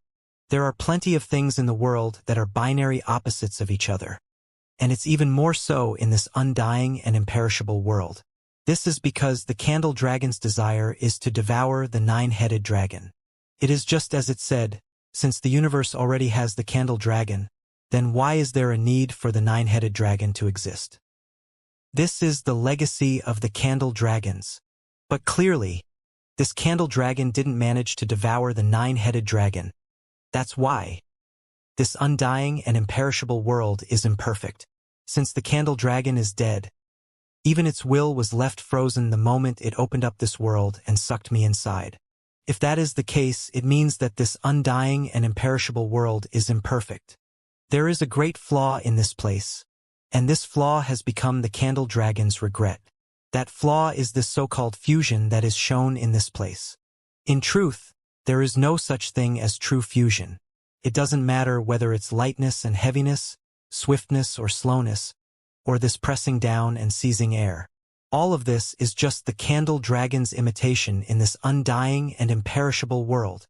There are plenty of things in the world that are binary opposites of each other. And it's even more so in this undying and imperishable world. This is because the candle dragon's desire is to devour the nine-headed dragon. It is just as it said, since the universe already has the candle dragon, then why is there a need for the nine-headed dragon to exist? This is the legacy of the candle dragons. But clearly, this candle dragon didn't manage to devour the nine-headed dragon. That's why. This undying and imperishable world is imperfect. Since the candle dragon is dead, even its will was left frozen the moment it opened up this world and sucked me inside. If that is the case, it means that this undying and imperishable world is imperfect. There is a great flaw in this place, and this flaw has become the candle dragon's regret. That flaw is this so-called fusion that is shown in this place. In truth, there is no such thing as true fusion. It doesn't matter whether it's lightness and heaviness, swiftness or slowness, or this pressing down and seizing air. All of this is just the candle dragon's imitation in this undying and imperishable world.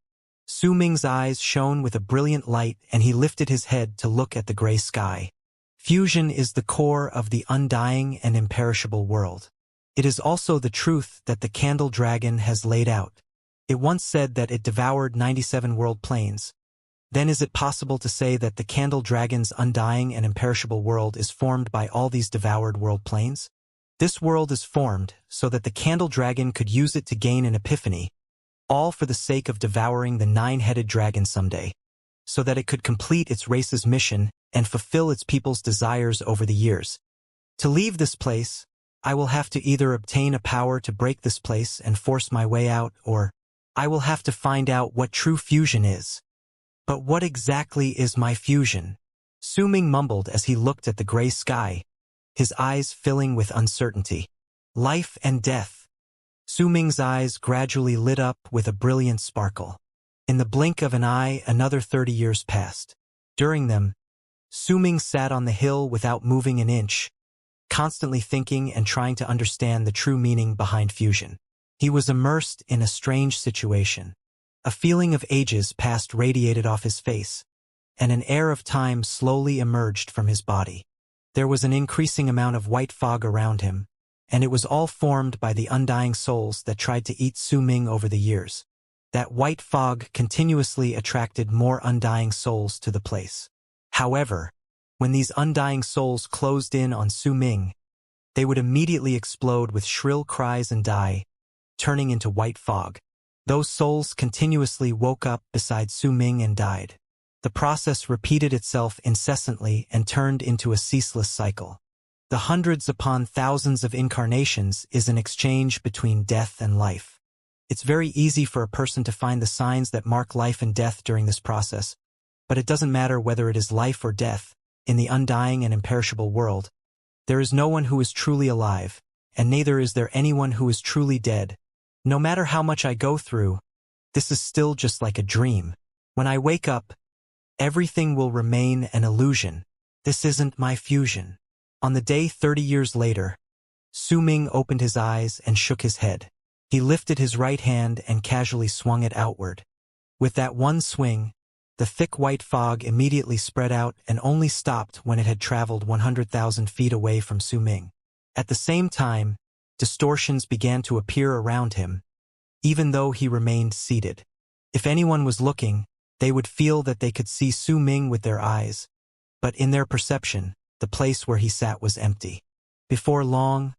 Su Ming's eyes shone with a brilliant light and he lifted his head to look at the gray sky. Fusion is the core of the undying and imperishable world. It is also the truth that the candle dragon has laid out. It once said that it devoured 97 world planes. Then is it possible to say that the candle dragon's undying and imperishable world is formed by all these devoured world planes? This world is formed so that the candle dragon could use it to gain an epiphany, all for the sake of devouring the nine-headed dragon someday, so that it could complete its race's mission and fulfill its people's desires over the years. To leave this place, I will have to either obtain a power to break this place and force my way out, or I will have to find out what true fusion is. But what exactly is my fusion? Su Ming mumbled as he looked at the gray sky, his eyes filling with uncertainty. Life and death. Su Ming's eyes gradually lit up with a brilliant sparkle. In the blink of an eye, another 30 years passed. During them, Su Ming sat on the hill without moving an inch, constantly thinking and trying to understand the true meaning behind fusion. He was immersed in a strange situation. A feeling of ages past radiated off his face, and an air of time slowly emerged from his body. There was an increasing amount of white fog around him, and it was all formed by the undying souls that tried to eat Su Ming over the years. That white fog continuously attracted more undying souls to the place. However, when these undying souls closed in on Su Ming, they would immediately explode with shrill cries and die, turning into white fog. Those souls continuously woke up beside Su Ming and died. The process repeated itself incessantly and turned into a ceaseless cycle. The hundreds upon thousands of incarnations is an exchange between death and life. It's very easy for a person to find the signs that mark life and death during this process, but it doesn't matter whether it is life or death. In the undying and imperishable world, there is no one who is truly alive, and neither is there anyone who is truly dead. No matter how much I go through, this is still just like a dream. When I wake up, everything will remain an illusion. This isn't my fusion. On the day 30 years later, Su Ming opened his eyes and shook his head. He lifted his right hand and casually swung it outward. With that one swing, the thick white fog immediately spread out and only stopped when it had traveled 100,000 feet away from Su Ming. At the same time, distortions began to appear around him, even though he remained seated. If anyone was looking, they would feel that they could see Su Ming with their eyes, but in their perception, the place where he sat was empty. Before long,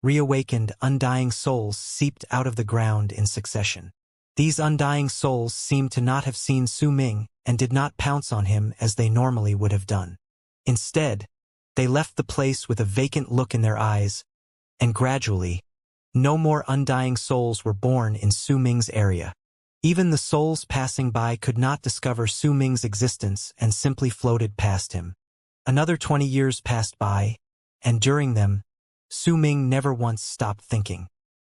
reawakened, undying souls seeped out of the ground in succession. These undying souls seemed to not have seen Su Ming and did not pounce on him as they normally would have done. Instead, they left the place with a vacant look in their eyes, and gradually, no more undying souls were born in Su Ming's area. Even the souls passing by could not discover Su Ming's existence and simply floated past him. Another 20 years passed by, and during them, Su Ming never once stopped thinking.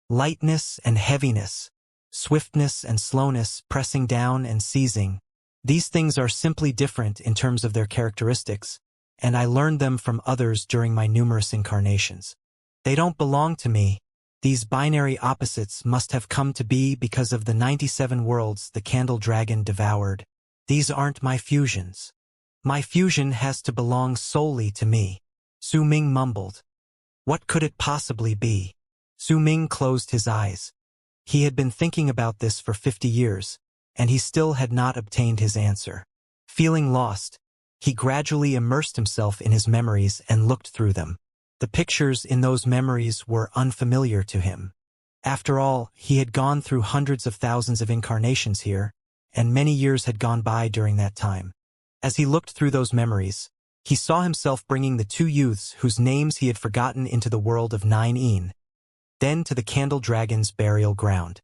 Lightness and heaviness, swiftness and slowness, pressing down and seizing. These things are simply different in terms of their characteristics, and I learned them from others during my numerous incarnations. They don't belong to me. These binary opposites must have come to be because of the 97 worlds the candle dragon devoured. These aren't my fusions. My fusion has to belong solely to me. Su Ming mumbled. What could it possibly be? Su Ming closed his eyes. He had been thinking about this for 50 years, and he still had not obtained his answer. Feeling lost, he gradually immersed himself in his memories and looked through them. The pictures in those memories were unfamiliar to him. After all, he had gone through hundreds of thousands of incarnations here, and many years had gone by during that time. As he looked through those memories, he saw himself bringing the two youths whose names he had forgotten into the world of 9 then to the Candle Dragon's burial ground.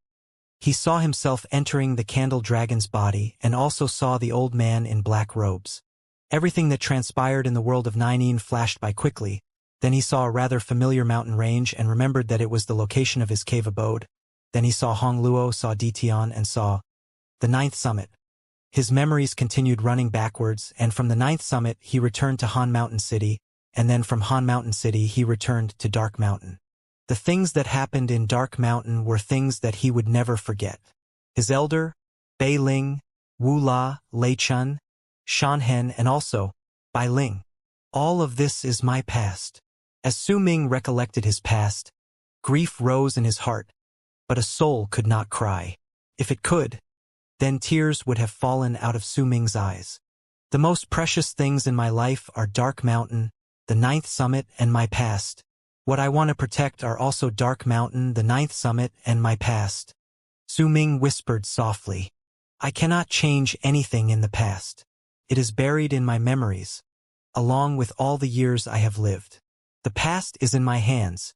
He saw himself entering the Candle Dragon's body and also saw the old man in black robes. Everything that transpired in the world of 9 flashed by quickly. Then he saw a rather familiar mountain range and remembered that it was the location of his cave abode. Then he saw Hongluo, saw Ditian, and saw the 9th summit. His memories continued running backwards, and from the 9th summit he returned to Han Mountain City, and then from Han Mountain City he returned to Dark Mountain. The things that happened in Dark Mountain were things that he would never forget. His elder, Bei Ling, Wu La, Lei Chun, Shan Hen, and also Bai Ling. All of this is my past. As Su Ming recollected his past, grief rose in his heart, but a soul could not cry. If it could, then tears would have fallen out of Su Ming's eyes. The most precious things in my life are Dark Mountain, the 9th summit, and my past. What I want to protect are also Dark Mountain, the 9th summit, and my past. Su Ming whispered softly. I cannot change anything in the past. It is buried in my memories, along with all the years I have lived. The past is in my hands,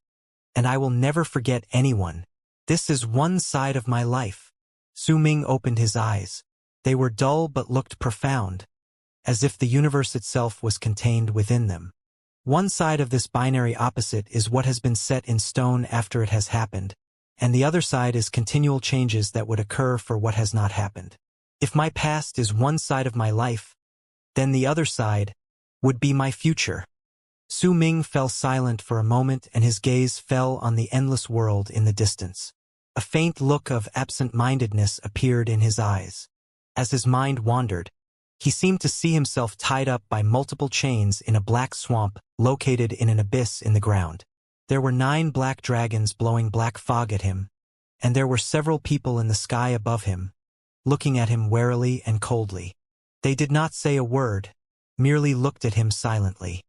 and I will never forget anyone. This is one side of my life. Su Ming opened his eyes. They were dull but looked profound, as if the universe itself was contained within them. One side of this binary opposite is what has been set in stone after it has happened, and the other side is continual changes that would occur for what has not happened. If my past is one side of my life, then the other side would be my future. Su Ming fell silent for a moment and his gaze fell on the endless world in the distance. A faint look of absent-mindedness appeared in his eyes. As his mind wandered, he seemed to see himself tied up by multiple chains in a black swamp located in an abyss in the ground. There were 9 black dragons blowing black fog at him, and there were several people in the sky above him, looking at him warily and coldly. They did not say a word, merely looked at him silently.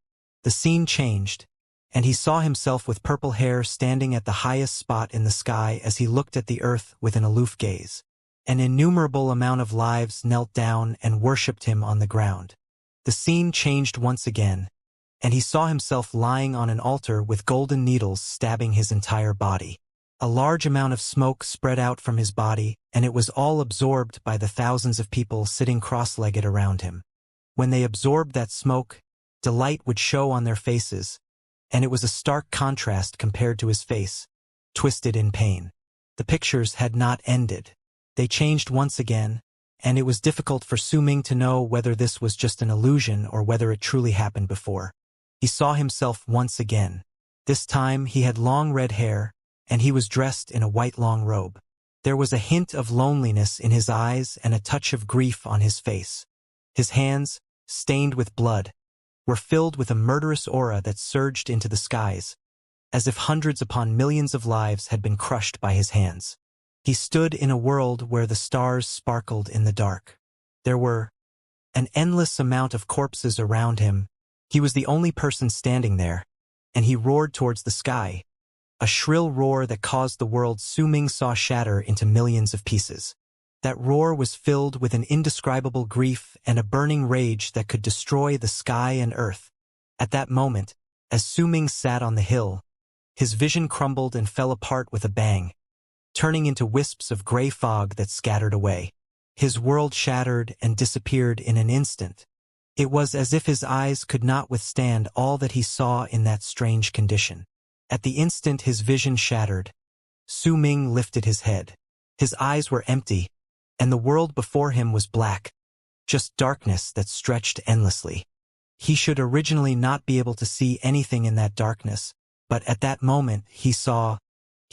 The scene changed. and he saw himself with purple hair standing at the highest spot in the sky as he looked at the earth with an aloof gaze. An innumerable amount of lives knelt down and worshipped him on the ground. The scene changed once again, and he saw himself lying on an altar with golden needles stabbing his entire body. A large amount of smoke spread out from his body, and it was all absorbed by the thousands of people sitting cross-legged around him. When they absorbed that smoke, delight would show on their faces, and it was a stark contrast compared to his face, twisted in pain. The pictures had not ended. They changed once again, and it was difficult for Su Ming to know whether this was just an illusion or whether it truly happened before. He saw himself once again. This time he had long red hair, and he was dressed in a white long robe. There was a hint of loneliness in his eyes and a touch of grief on his face. His hands, stained with blood, were filled with a murderous aura that surged into the skies, as if hundreds upon millions of lives had been crushed by his hands. He stood in a world where the stars sparkled in the dark. There were an endless amount of corpses around him. He was the only person standing there, and he roared towards the sky, a shrill roar that caused the world Su Ming saw shatter into millions of pieces. That roar was filled with an indescribable grief and a burning rage that could destroy the sky and earth. At that moment, as Su Ming sat on the hill, his vision crumbled and fell apart with a bang, turning into wisps of gray fog that scattered away. His world shattered and disappeared in an instant. It was as if his eyes could not withstand all that he saw in that strange condition. At the instant his vision shattered, Su Ming lifted his head. His eyes were empty, and the world before him was black, just darkness that stretched endlessly. He should originally not be able to see anything in that darkness, but at that moment he saw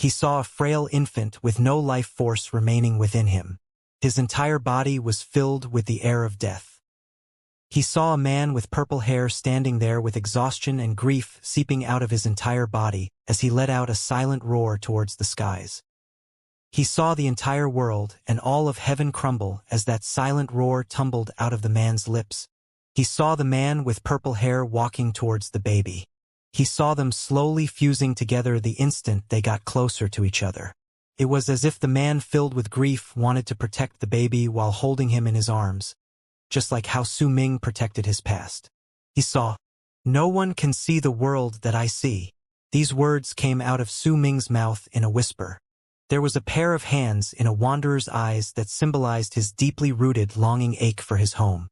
a frail infant with no life force remaining within him. His entire body was filled with the air of death. He saw a man with purple hair standing there with exhaustion and grief seeping out of his entire body as he let out a silent roar towards the skies. He saw the entire world and all of heaven crumble as that silent roar tumbled out of the man's lips. He saw the man with purple hair walking towards the baby. He saw them slowly fusing together the instant they got closer to each other. It was as if the man filled with grief wanted to protect the baby while holding him in his arms, just like how Su Ming protected his past. He saw, "No one can see the world that I see." These words came out of Su Ming's mouth in a whisper. There was a pair of hands in a wanderer's eyes that symbolized his deeply rooted longing ache for his home.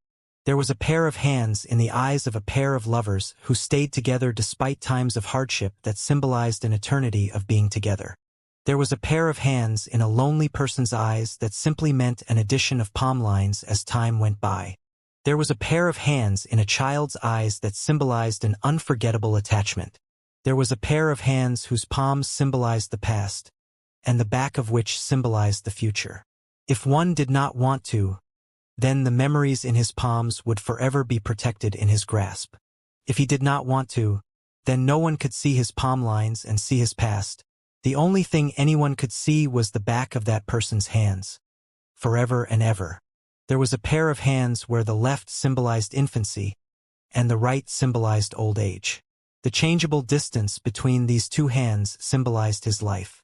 There was a pair of hands in the eyes of a pair of lovers who stayed together despite times of hardship that symbolized an eternity of being together. There was a pair of hands in a lonely person's eyes that simply meant an addition of palm lines as time went by. There was a pair of hands in a child's eyes that symbolized an unforgettable attachment. There was a pair of hands whose palms symbolized the past, and the back of which symbolized the future. If one did not want to, then the memories in his palms would forever be protected in his grasp. If he did not want to, then no one could see his palm lines and see his past. The only thing anyone could see was the back of that person's hands, forever and ever. There was a pair of hands where the left symbolized infancy, and the right symbolized old age. The changeable distance between these two hands symbolized his life.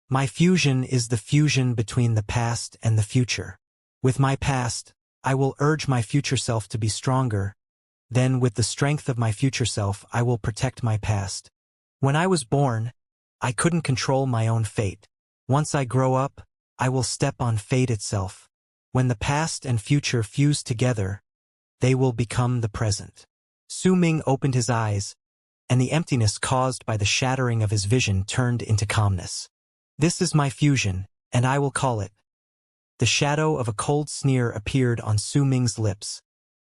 My fusion is the fusion between the past and the future. With my past, I will urge my future self to be stronger. Then with the strength of my future self, I will protect my past. When I was born, I couldn't control my own fate. Once I grow up, I will step on fate itself. When the past and future fuse together, they will become the present. Su Ming opened his eyes, and the emptiness caused by the shattering of his vision turned into calmness. This is my fusion, and I will call it. The shadow of a cold sneer appeared on Su Ming's lips.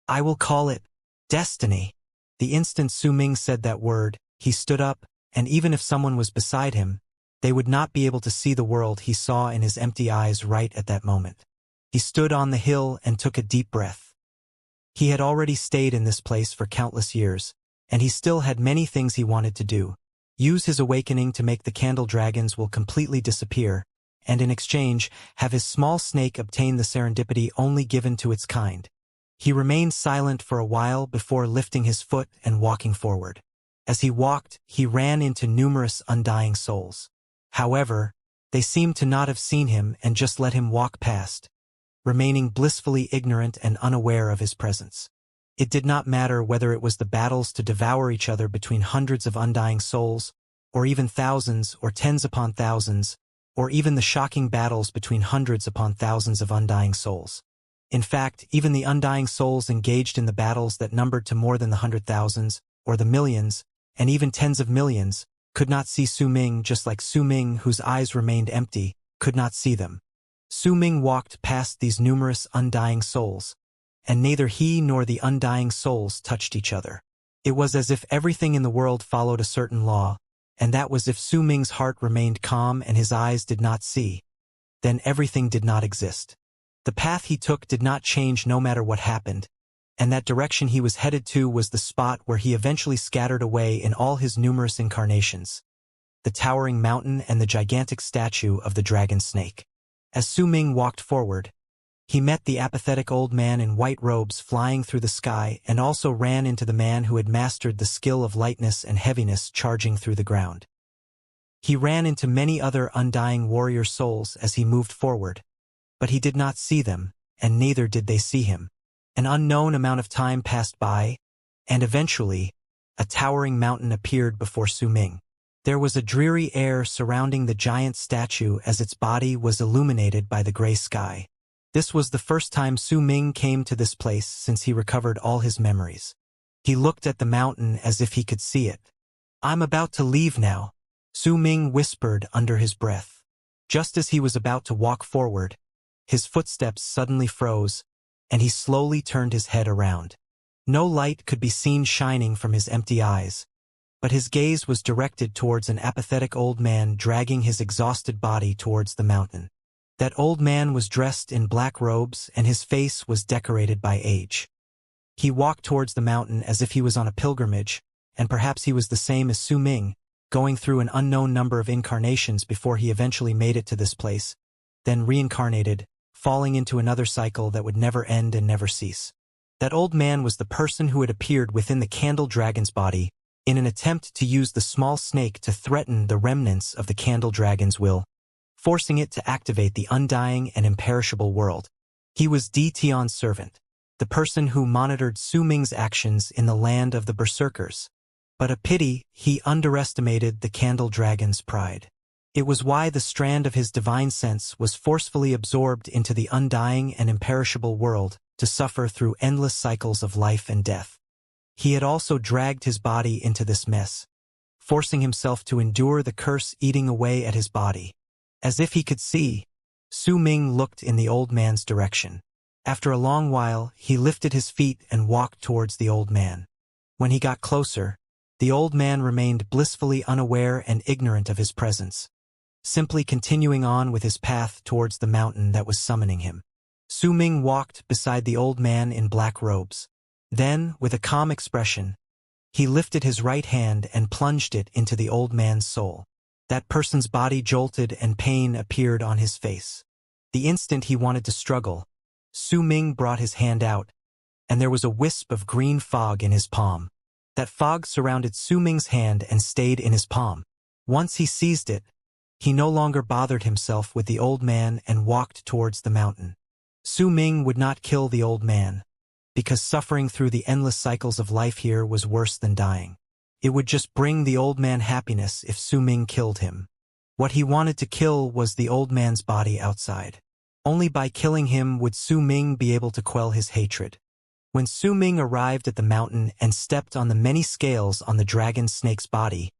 I will call it destiny. The instant Su Ming said that word, he stood up, and even if someone was beside him, they would not be able to see the world he saw in his empty eyes right at that moment. He stood on the hill and took a deep breath. He had already stayed in this place for countless years, and he still had many things he wanted to do. Use his awakening to make the candle dragons will completely disappear, and in exchange, have his small snake obtain the serendipity only given to its kind. He remained silent for a while before lifting his foot and walking forward. As he walked, he ran into numerous undying souls. However, they seemed to not have seen him and just let him walk past, remaining blissfully ignorant and unaware of his presence. It did not matter whether it was the battles to devour each other between hundreds of undying souls, or even thousands or tens upon thousands, or even the shocking battles between hundreds upon thousands of undying souls. In fact, even the undying souls engaged in the battles that numbered to more than the 100,000s, or the millions, and even tens of millions, could not see Su Ming, just like Su Ming, whose eyes remained empty, could not see them. Su Ming walked past these numerous undying souls, and neither he nor the undying souls touched each other. It was as if everything in the world followed a certain law, and that was if Su Ming's heart remained calm and his eyes did not see, then everything did not exist. The path he took did not change no matter what happened, and that direction he was headed to was the spot where he eventually scattered away in all his numerous incarnations, the towering mountain and the gigantic statue of the dragon snake. As Su Ming walked forward, he met the apathetic old man in white robes flying through the sky and also ran into the man who had mastered the skill of lightness and heaviness charging through the ground. He ran into many other undying warrior souls as he moved forward, but he did not see them, and neither did they see him. An unknown amount of time passed by, and eventually, a towering mountain appeared before Su Ming. There was a dreary air surrounding the giant statue as its body was illuminated by the gray sky. This was the first time Su Ming came to this place since he recovered all his memories. He looked at the mountain as if he could see it. "I'm about to leave now," Su Ming whispered under his breath. Just as he was about to walk forward, his footsteps suddenly froze, and he slowly turned his head around. No light could be seen shining from his empty eyes, but his gaze was directed towards an apathetic old man dragging his exhausted body towards the mountain. That old man was dressed in black robes and his face was decorated by age. He walked towards the mountain as if he was on a pilgrimage, and perhaps he was the same as Su Ming, going through an unknown number of incarnations before he eventually made it to this place, then reincarnated, falling into another cycle that would never end and never cease. That old man was the person who had appeared within the candle dragon's body in an attempt to use the small snake to threaten the remnants of the candle dragon's will, forcing it to activate the undying and imperishable world. He was Di Tian's servant, the person who monitored Su Ming's actions in the land of the berserkers. But a pity, he underestimated the candle dragon's pride. It was why the strand of his divine sense was forcefully absorbed into the undying and imperishable world to suffer through endless cycles of life and death. He had also dragged his body into this mess, forcing himself to endure the curse eating away at his body. As if he could see, Su Ming looked in the old man's direction. After a long while, he lifted his feet and walked towards the old man. When he got closer, the old man remained blissfully unaware and ignorant of his presence, simply continuing on with his path towards the mountain that was summoning him. Su Ming walked beside the old man in black robes. Then, with a calm expression, he lifted his right hand and plunged it into the old man's soul. That person's body jolted and pain appeared on his face. The instant he wanted to struggle, Su Ming brought his hand out, and there was a wisp of green fog in his palm. That fog surrounded Su Ming's hand and stayed in his palm. Once he seized it, he no longer bothered himself with the old man and walked towards the mountain. Su Ming would not kill the old man, because suffering through the endless cycles of life here was worse than dying. It would just bring the old man happiness if Su Ming killed him. What he wanted to kill was the old man's body outside. Only by killing him would Su Ming be able to quell his hatred. When Su Ming arrived at the mountain and stepped on the many scales on the dragon snake's body,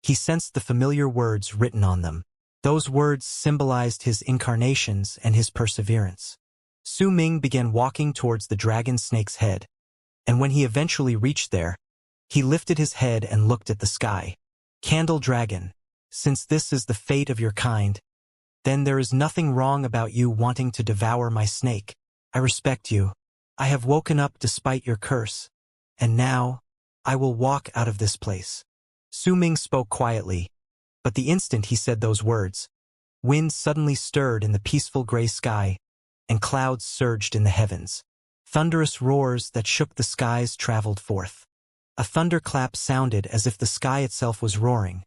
he sensed the familiar words written on them. Those words symbolized his incarnations and his perseverance. Su Ming began walking towards the dragon snake's head, and when he eventually reached there, he lifted his head and looked at the sky. "Candle Dragon, since this is the fate of your kind, then there is nothing wrong about you wanting to devour my snake. I respect you. I have woken up despite your curse, and now, I will walk out of this place." Su Ming spoke quietly, but the instant he said those words, wind suddenly stirred in the peaceful gray sky, and clouds surged in the heavens. Thunderous roars that shook the skies traveled forth. A thunderclap sounded as if the sky itself was roaring,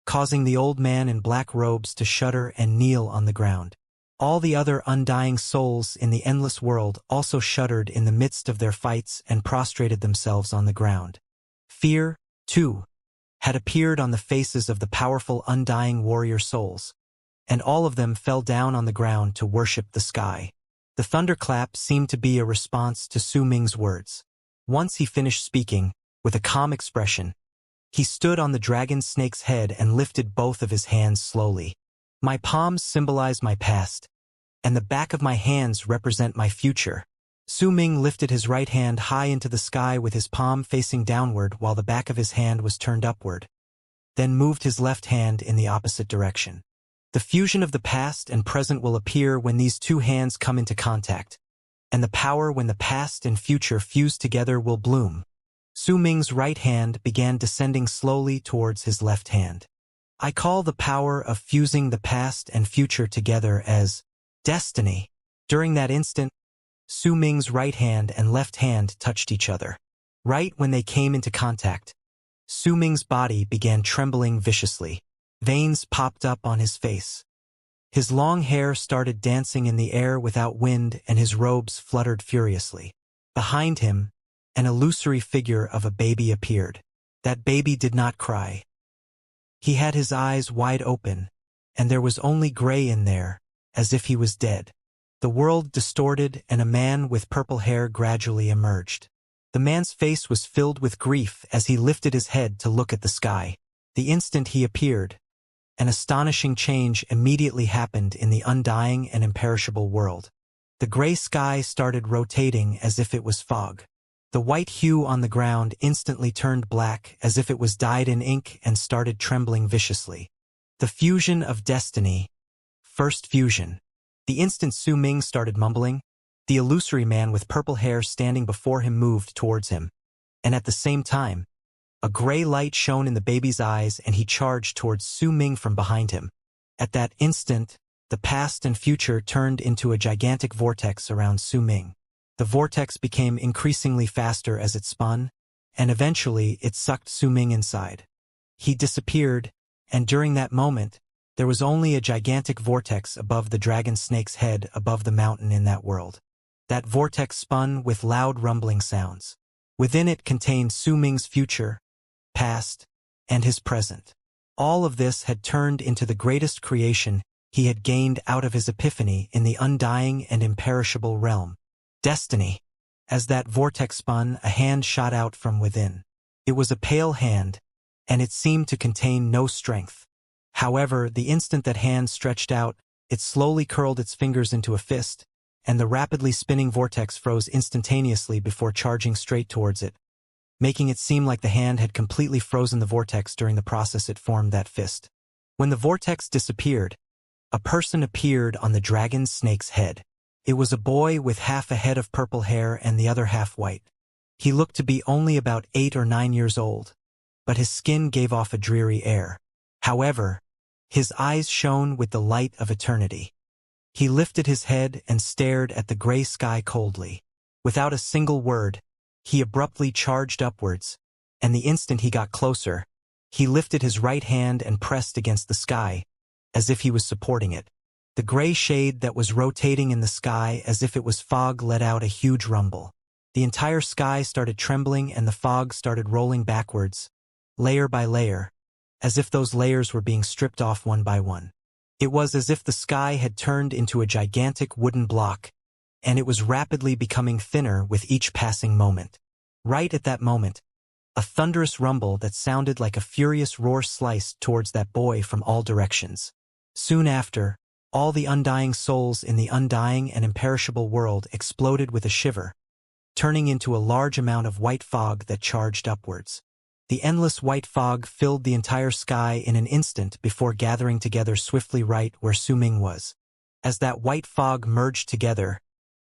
causing the old man in black robes to shudder and kneel on the ground. All the other undying souls in the endless world also shuddered in the midst of their fights and prostrated themselves on the ground. Fear, too, had appeared on the faces of the powerful undying warrior souls, and all of them fell down on the ground to worship the sky. The thunderclap seemed to be a response to Su Ming's words. Once he finished speaking, with a calm expression, he stood on the dragon snake's head and lifted both of his hands slowly. My palms symbolize my past, and the back of my hands represent my future. Su Ming lifted his right hand high into the sky with his palm facing downward while the back of his hand was turned upward, then moved his left hand in the opposite direction. The fusion of the past and present will appear when these two hands come into contact, and the power when the past and future fuse together will bloom. Su Ming's right hand began descending slowly towards his left hand. I call the power of fusing the past and future together as destiny. During that instant, Su Ming's right hand and left hand touched each other. Right when they came into contact, Su Ming's body began trembling viciously. Veins popped up on his face. His long hair started dancing in the air without wind and his robes fluttered furiously. Behind him, an illusory figure of a baby appeared. That baby did not cry. He had his eyes wide open, and there was only gray in there, as if he was dead. The world distorted and a man with purple hair gradually emerged. The man's face was filled with grief as he lifted his head to look at the sky. The instant he appeared, an astonishing change immediately happened in the undying and imperishable world. The gray sky started rotating as if it was fog. The white hue on the ground instantly turned black as if it was dyed in ink and started trembling viciously. The fusion of destiny. First fusion. The instant Su Ming started mumbling, the illusory man with purple hair standing before him moved towards him, and at the same time, a gray light shone in the baby's eyes and he charged towards Su Ming from behind him. At that instant, the past and future turned into a gigantic vortex around Su Ming. The vortex became increasingly faster as it spun, and eventually it sucked Su Ming inside. He disappeared, and during that moment, there was only a gigantic vortex above the dragon snake's head above the mountain in that world. That vortex spun with loud rumbling sounds. Within it contained Su Ming's future, past, and his present. All of this had turned into the greatest creation he had gained out of his epiphany in the undying and imperishable realm. Destiny. As that vortex spun, a hand shot out from within. It was a pale hand, and it seemed to contain no strength. However, the instant that hand stretched out, it slowly curled its fingers into a fist, and the rapidly spinning vortex froze instantaneously before charging straight towards it, making it seem like the hand had completely frozen the vortex during the process it formed that fist. When the vortex disappeared, a person appeared on the dragon snake's head. It was a boy with half a head of purple hair and the other half white. He looked to be only about 8 or 9 years old, but his skin gave off a dreary air. However, his eyes shone with the light of eternity. He lifted his head and stared at the gray sky coldly. Without a single word, he abruptly charged upwards, and the instant he got closer, he lifted his right hand and pressed against the sky, as if he was supporting it. The gray shade that was rotating in the sky as if it was fog let out a huge rumble. The entire sky started trembling and the fog started rolling backwards, layer by layer, as if those layers were being stripped off one by one. It was as if the sky had turned into a gigantic wooden block, and it was rapidly becoming thinner with each passing moment. Right at that moment, a thunderous rumble that sounded like a furious roar sliced towards that boy from all directions. Soon after, all the undying souls in the undying and imperishable world exploded with a shiver, turning into a large amount of white fog that charged upwards. The endless white fog filled the entire sky in an instant before gathering together swiftly right where Su Ming was. As that white fog merged together,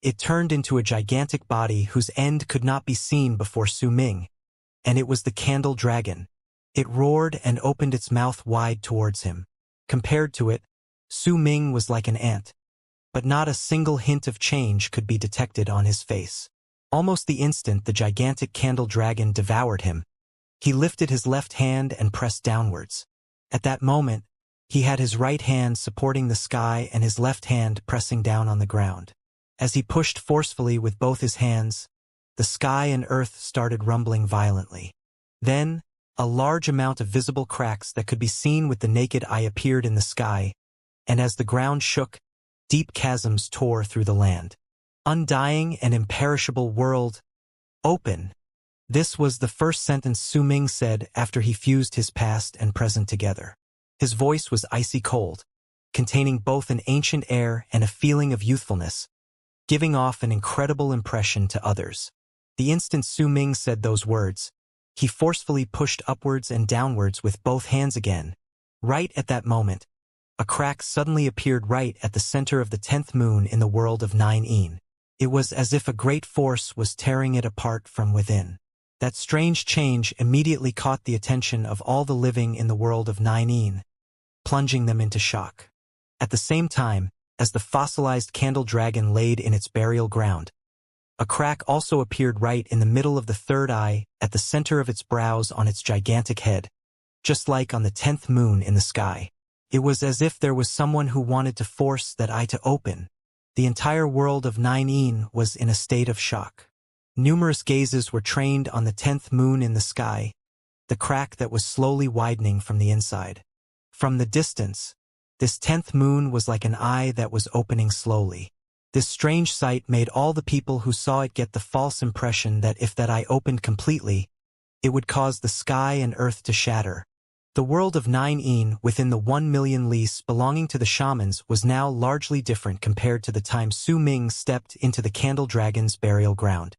it turned into a gigantic body whose end could not be seen before Su Ming, and it was the candle dragon. It roared and opened its mouth wide towards him. Compared to it, Su Ming was like an ant, but not a single hint of change could be detected on his face. Almost the instant the gigantic candle dragon devoured him, He lifted his left hand and pressed downwards. At that moment, he had his right hand supporting the sky and his left hand pressing down on the ground. As he pushed forcefully with both his hands, the sky and earth started rumbling violently. Then, a large amount of visible cracks that could be seen with the naked eye appeared in the sky, and as the ground shook, deep chasms tore through the land. Undying and imperishable world, open. This was the first sentence Su Ming said after he fused his past and present together. His voice was icy cold, containing both an ancient air and a feeling of youthfulness, giving off an incredible impression to others. The instant Su Ming said those words, he forcefully pushed upwards and downwards with both hands again. Right at that moment, a crack suddenly appeared right at the center of the 10th moon in the world of 9-een. It was as if a great force was tearing it apart from within. That strange change immediately caught the attention of all the living in the world of 9-een, plunging them into shock. At the same time, as the fossilized candle dragon laid in its burial ground, a crack also appeared right in the middle of the third eye, at the center of its brows on its gigantic head, just like on the 10th moon in the sky. It was as if there was someone who wanted to force that eye to open. The entire world of 9-een was in a state of shock. Numerous gazes were trained on the 10th moon in the sky, the crack that was slowly widening from the inside. From the distance, this 10th moon was like an eye that was opening slowly. This strange sight made all the people who saw it get the false impression that if that eye opened completely, it would cause the sky and earth to shatter. The world of 9-een within the 1 million lease belonging to the shamans was now largely different compared to the time Su Ming stepped into the Candle Dragon's burial ground.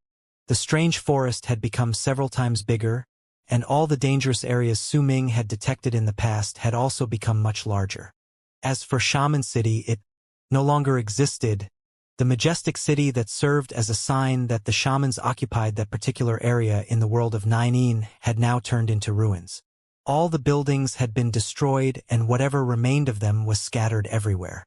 The strange forest had become several times bigger, and all the dangerous areas Su Ming had detected in the past had also become much larger. As for Shaman City, it no longer existed. The majestic city that served as a sign that the shamans occupied that particular area in the world of 9-een had now turned into ruins. All the buildings had been destroyed and whatever remained of them was scattered everywhere.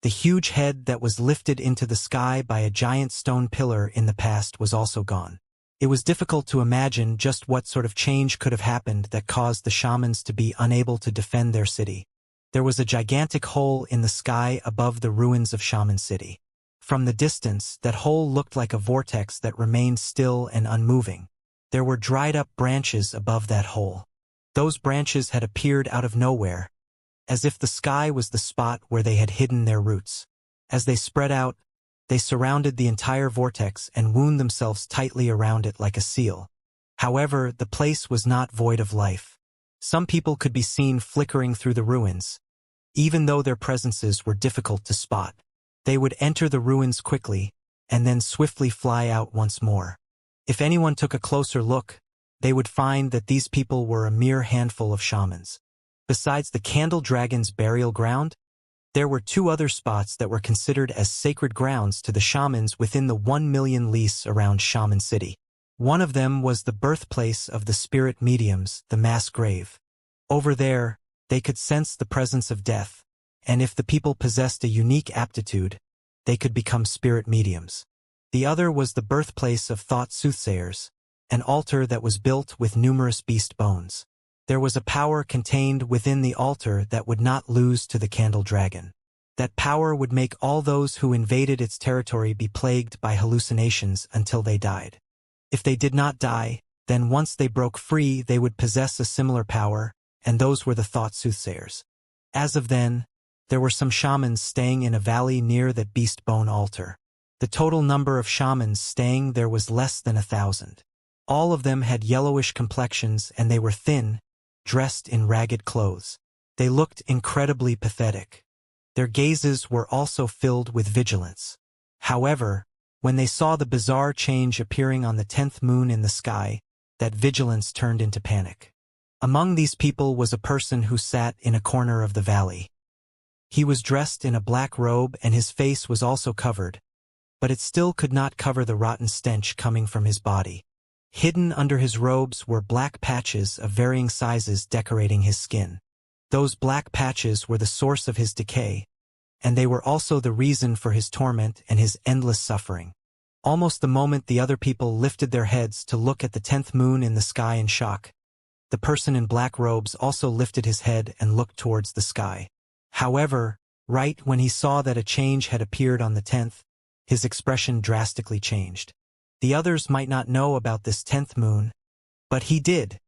The huge head that was lifted into the sky by a giant stone pillar in the past was also gone. It was difficult to imagine just what sort of change could have happened that caused the shamans to be unable to defend their city. There was a gigantic hole in the sky above the ruins of Shaman City. From the distance, that hole looked like a vortex that remained still and unmoving. There were dried-up branches above that hole. Those branches had appeared out of nowhere, as if the sky was the spot where they had hidden their roots. As they spread out, they surrounded the entire vortex and wound themselves tightly around it like a seal. However, the place was not void of life. Some people could be seen flickering through the ruins, even though their presences were difficult to spot. They would enter the ruins quickly, and then swiftly fly out once more. If anyone took a closer look, they would find that these people were a mere handful of shamans. Besides the Candle Dragon's burial ground, there were 2 other spots that were considered as sacred grounds to the shamans within the 1 million lease around Shaman City. One of them was the birthplace of the spirit mediums, the mass grave. Over there, they could sense the presence of death, and if the people possessed a unique aptitude, they could become spirit mediums. The other was the birthplace of thought soothsayers, an altar that was built with numerous beast bones. There was a power contained within the altar that would not lose to the Candle Dragon. That power would make all those who invaded its territory be plagued by hallucinations until they died. If they did not die, then once they broke free they would possess a similar power, and those were the thought soothsayers. As of then, there were some shamans staying in a valley near that beast bone altar. The total number of shamans staying there was less than 1,000. All of them had yellowish complexions and they were thin, dressed in ragged clothes. They looked incredibly pathetic. Their gazes were also filled with vigilance. However, when they saw the bizarre change appearing on the 10th moon in the sky, that vigilance turned into panic. Among these people was a person who sat in a corner of the valley. He was dressed in a black robe and his face was also covered, but it still could not cover the rotten stench coming from his body. Hidden under his robes were black patches of varying sizes decorating his skin. Those black patches were the source of his decay, and they were also the reason for his torment and his endless suffering. Almost the moment the other people lifted their heads to look at the 10th moon in the sky in shock, The person in black robes also lifted his head and looked towards the sky. However, right when he saw that a change had appeared on the 10th, his expression drastically changed. The others might not know about this 10th moon, but he did.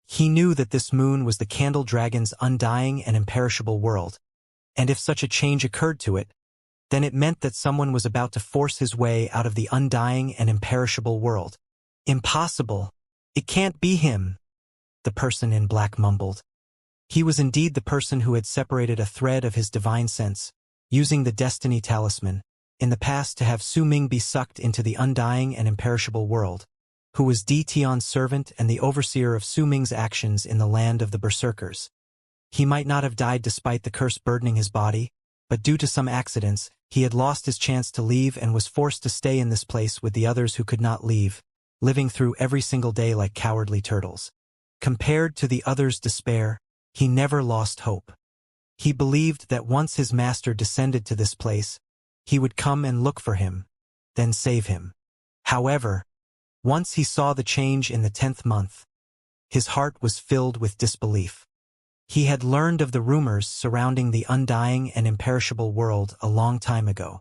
He knew that this moon was the candle dragon's undying and imperishable world, and if such a change occurred to it, then it meant that someone was about to force his way out of the undying and imperishable world. Impossible. It can't be him, the person in black mumbled. He was indeed the person who had separated a thread of his divine sense, using the destiny talisman, in the past to have Su Ming be sucked into the undying and imperishable world, who was Di Tian's servant and the overseer of Su Ming's actions in the land of the berserkers. He might not have died despite the curse burdening his body, but due to some accidents, he had lost his chance to leave and was forced to stay in this place with the others who could not leave, living through every single day like cowardly turtles. Compared to the others' despair, he never lost hope. He believed that once his master descended to this place, he would come and look for him, then save him. However, once he saw the change in the 10th month, his heart was filled with disbelief. He had learned of the rumors surrounding the undying and imperishable world a long time ago.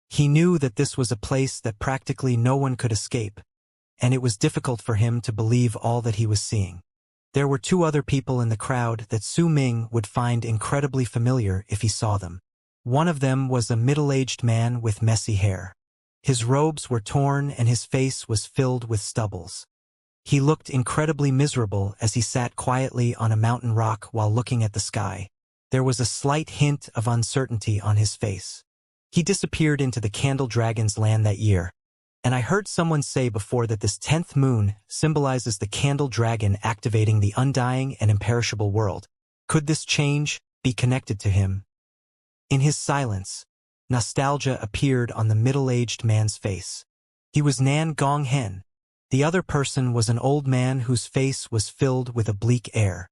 He knew that this was a place that practically no one could escape, and it was difficult for him to believe all that he was seeing. There were two other people in the crowd that Su Ming would find incredibly familiar if he saw them. One of them was a middle-aged man with messy hair. His robes were torn and his face was filled with stubbles. He looked incredibly miserable as he sat quietly on a mountain rock while looking at the sky. There was a slight hint of uncertainty on his face. He disappeared into the Candle Dragon's land that year, and I heard someone say before that this 10th moon symbolizes the Candle Dragon activating the undying and imperishable world. Could this change be connected to him? In his silence, nostalgia appeared on the middle-aged man's face. He was Nan Gong Hen. The other person was an old man whose face was filled with a bleak air.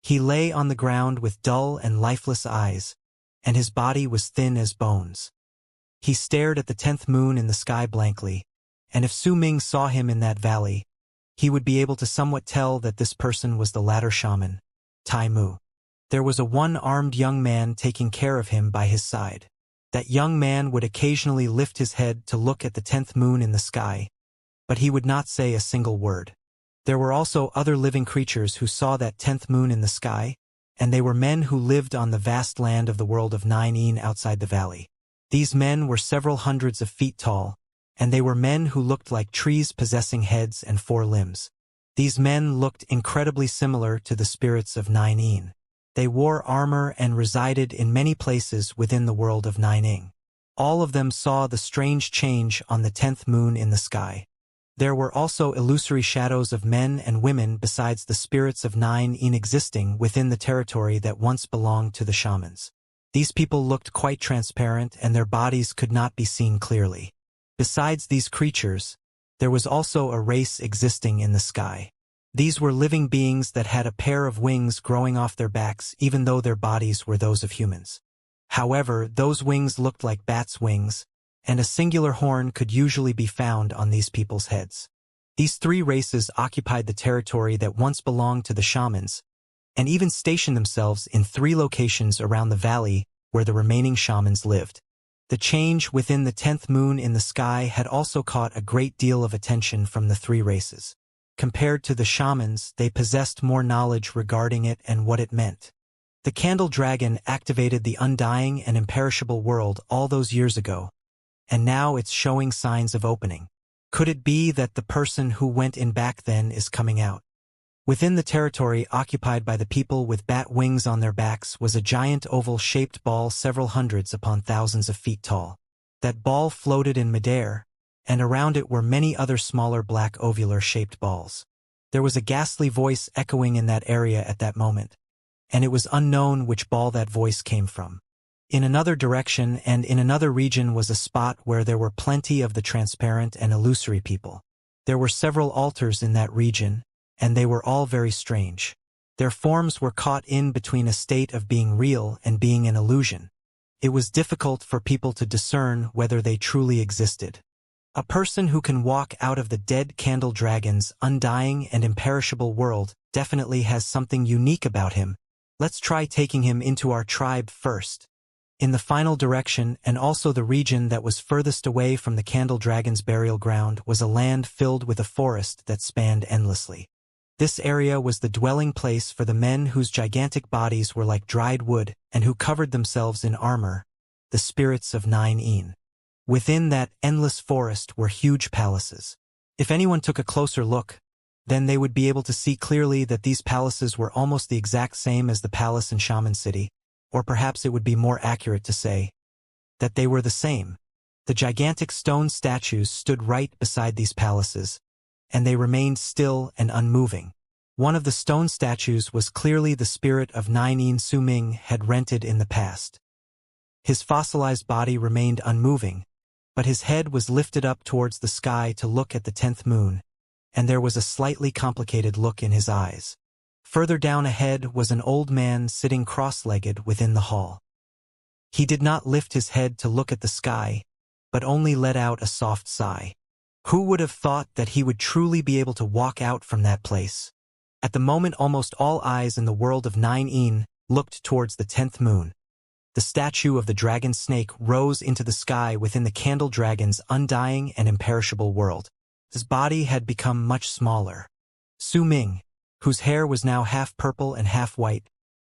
He lay on the ground with dull and lifeless eyes, and his body was thin as bones. He stared at the 10th moon in the sky blankly, and if Su Ming saw him in that valley, he would be able to somewhat tell that this person was the latter shaman, Tai Mu. There was a one-armed young man taking care of him by his side. That young man would occasionally lift his head to look at the 10th moon in the sky, but he would not say a single word. There were also other living creatures who saw that 10th moon in the sky, and they were men who lived on the vast land of the world of Nine outside the valley. These men were several hundreds of feet tall, and they were men who looked like trees possessing heads and 4 limbs. These men looked incredibly similar to the spirits of Nine. They wore armor and resided in many places within the world of Nine. All of them saw the strange change on the 10th moon in the sky. There were also illusory shadows of men and women besides the spirits of Nine existing within the territory that once belonged to the shamans. These people looked quite transparent and their bodies could not be seen clearly. Besides these creatures, there was also a race existing in the sky. These were living beings that had a pair of wings growing off their backs even though their bodies were those of humans. However, those wings looked like bats' wings, and a singular horn could usually be found on these people's heads. These 3 races occupied the territory that once belonged to the shamans, and even stationed themselves in 3 locations around the valley where the remaining shamans lived. The change within the 10th moon in the sky had also caught a great deal of attention from the 3 races. Compared to the shamans, they possessed more knowledge regarding it and what it meant. The Candle Dragon activated the undying and imperishable world all those years ago, and now it's showing signs of opening. Could it be that the person who went in back then is coming out? Within the territory occupied by the people with bat wings on their backs was a giant oval-shaped ball several hundreds upon thousands of feet tall. That ball floated in midair, and around it were many other smaller black ovular-shaped balls. There was a ghastly voice echoing in that area at that moment, and it was unknown which ball that voice came from. In another direction and in another region was a spot where there were plenty of the transparent and illusory people. There were several altars in that region, and they were all very strange. Their forms were caught in between a state of being real and being an illusion. It was difficult for people to discern whether they truly existed. A person who can walk out of the dead candle dragon's undying and imperishable world definitely has something unique about him. Let's try taking him into our tribe first. In the final direction, and also the region that was furthest away from the candle dragon's burial ground, was a land filled with a forest that spanned endlessly. This area was the dwelling place for the men whose gigantic bodies were like dried wood and who covered themselves in armor, the spirits of 9 Within that endless forest were huge palaces. If anyone took a closer look, then they would be able to see clearly that these palaces were almost the exact same as the palace in Shaman City, or perhaps it would be more accurate to say that they were the same. The gigantic stone statues stood right beside these palaces, and they remained still and unmoving. One of the stone statues was clearly the spirit of 9 Su Ming had rented in the past. His fossilized body remained unmoving, but his head was lifted up towards the sky to look at the 10th moon, and there was a slightly complicated look in his eyes. Further down ahead was an old man sitting cross-legged within the hall. He did not lift his head to look at the sky, but only let out a soft sigh. Who would have thought that he would truly be able to walk out from that place? At the moment, almost all eyes in the world of 9 looked towards the 10th moon. The statue of the dragon snake rose into the sky within the candle dragon's undying and imperishable world. His body had become much smaller. Su Ming, whose hair was now half purple and half white,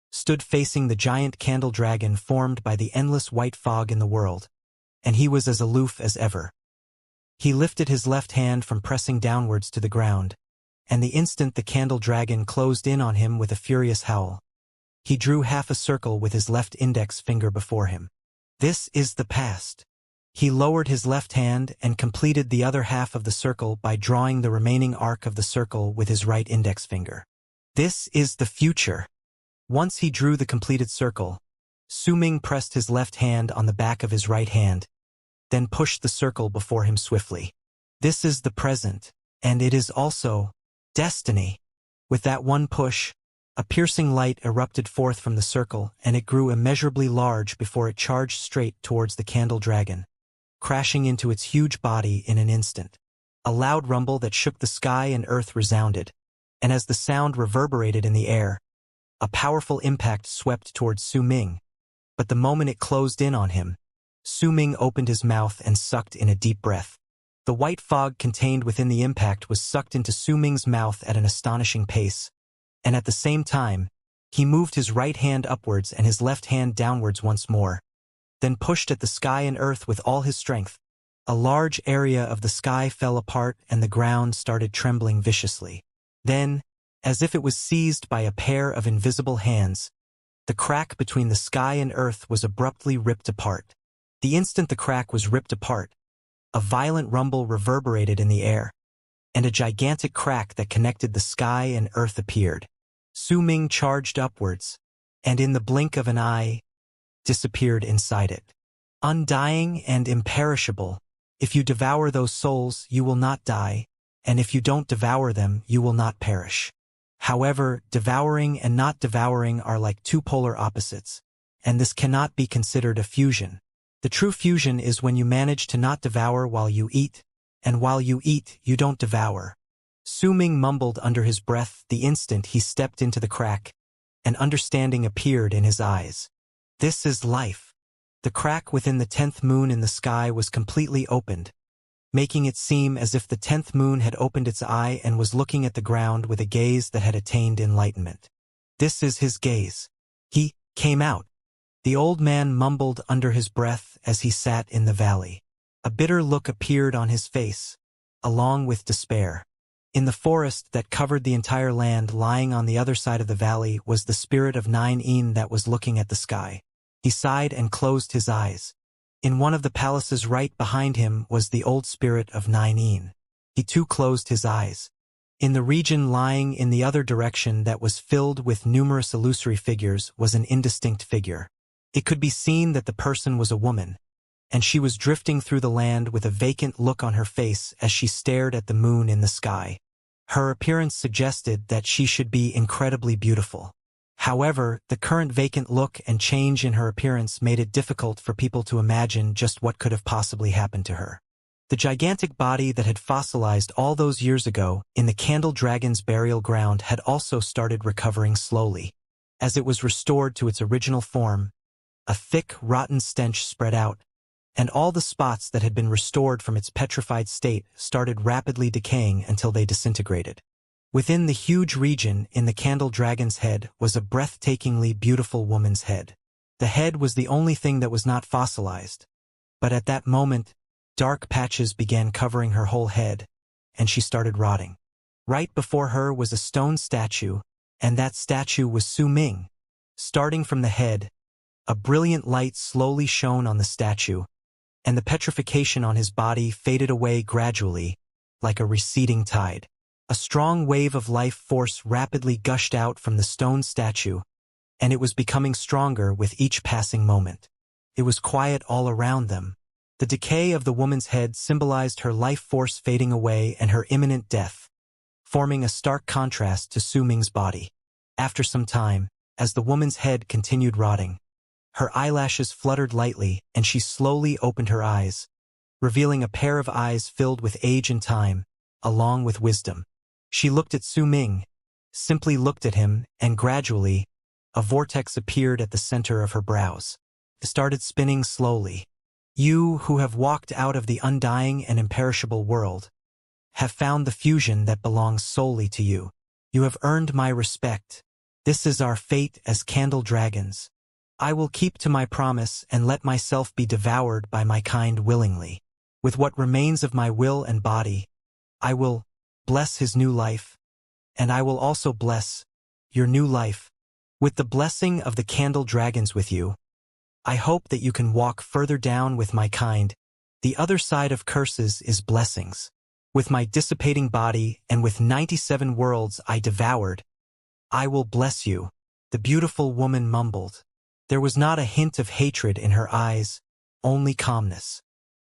stood facing the giant candle dragon formed by the endless white fog in the world, and he was as aloof as ever. He lifted his left hand from pressing downwards to the ground, and the instant the candle dragon closed in on him with a furious howl, he drew half a circle with his left index finger before him. This is the past. He lowered his left hand and completed the other half of the circle by drawing the remaining arc of the circle with his right index finger. This is the future. Once he drew the completed circle, Su Ming pressed his left hand on the back of his right hand, then pushed the circle before him swiftly. This is the present, and it is also destiny. With that one push, a piercing light erupted forth from the circle, and it grew immeasurably large before it charged straight towards the candle dragon, crashing into its huge body in an instant. A loud rumble that shook the sky and earth resounded, and as the sound reverberated in the air, a powerful impact swept towards Su Ming. But the moment it closed in on him, Su Ming opened his mouth and sucked in a deep breath. The white fog contained within the impact was sucked into Su Ming's mouth at an astonishing pace, and at the same time, he moved his right hand upwards and his left hand downwards once more, then pushed at the sky and earth with all his strength. A large area of the sky fell apart and the ground started trembling viciously. Then, as if it was seized by a pair of invisible hands, the crack between the sky and earth was abruptly ripped apart. The instant the crack was ripped apart, a violent rumble reverberated in the air, and a gigantic crack that connected the sky and earth appeared. Su Ming charged upwards, and in the blink of an eye, disappeared inside it. Undying and imperishable, if you devour those souls, you will not die, and if you don't devour them, you will not perish. However, devouring and not devouring are like two polar opposites, and this cannot be considered a fusion. The true fusion is when you manage to not devour while you eat, and while you eat, you don't devour. Su Ming mumbled under his breath the instant he stepped into the crack, and understanding appeared in his eyes. This is life. The crack within the 10th moon in the sky was completely opened, making it seem as if the 10th moon had opened its eye and was looking at the ground with a gaze that had attained enlightenment. This is his gaze. He came out. The old man mumbled under his breath as he sat in the valley. A bitter look appeared on his face, along with despair. In the forest that covered the entire land lying on the other side of the valley was the spirit of 9 that was looking at the sky. He sighed and closed his eyes. In one of the palaces right behind him was the old spirit of 9. He too closed his eyes. In the region lying in the other direction that was filled with numerous illusory figures was an indistinct figure. It could be seen that the person was a woman, and she was drifting through the land with a vacant look on her face as she stared at the moon in the sky. Her appearance suggested that she should be incredibly beautiful. However, the current vacant look and change in her appearance made it difficult for people to imagine just what could have possibly happened to her. The gigantic body that had fossilized all those years ago in the Candle Dragon's burial ground had also started recovering slowly. As it was restored to its original form, a thick, rotten stench spread out, and all the spots that had been restored from its petrified state started rapidly decaying until they disintegrated. Within the huge region in the Candle Dragon's head was a breathtakingly beautiful woman's head. The head was the only thing that was not fossilized, but at that moment, dark patches began covering her whole head, and she started rotting. Right before her was a stone statue, and that statue was Su Ming. Starting from the head, a brilliant light slowly shone on the statue, and the petrification on his body faded away gradually, like a receding tide. A strong wave of life force rapidly gushed out from the stone statue, and it was becoming stronger with each passing moment. It was quiet all around them. The decay of the woman's head symbolized her life force fading away and her imminent death, forming a stark contrast to Su Ming's body. After some time, as the woman's head continued rotting, her eyelashes fluttered lightly and she slowly opened her eyes, revealing a pair of eyes filled with age and time, along with wisdom. She looked at Su Ming, simply looked at him, and gradually, a vortex appeared at the center of her brows. It started spinning slowly. You who have walked out of the undying and imperishable world have found the fusion that belongs solely to you. You have earned my respect. This is our fate as Candle Dragons. I will keep to my promise and let myself be devoured by my kind willingly. With what remains of my will and body, I will bless his new life, and I will also bless your new life. With the blessing of the Candle Dragons with you, I hope that you can walk further down with my kind. The other side of curses is blessings. With my dissipating body and with 97 worlds I devoured, I will bless you, the beautiful woman mumbled. There was not a hint of hatred in her eyes, only calmness.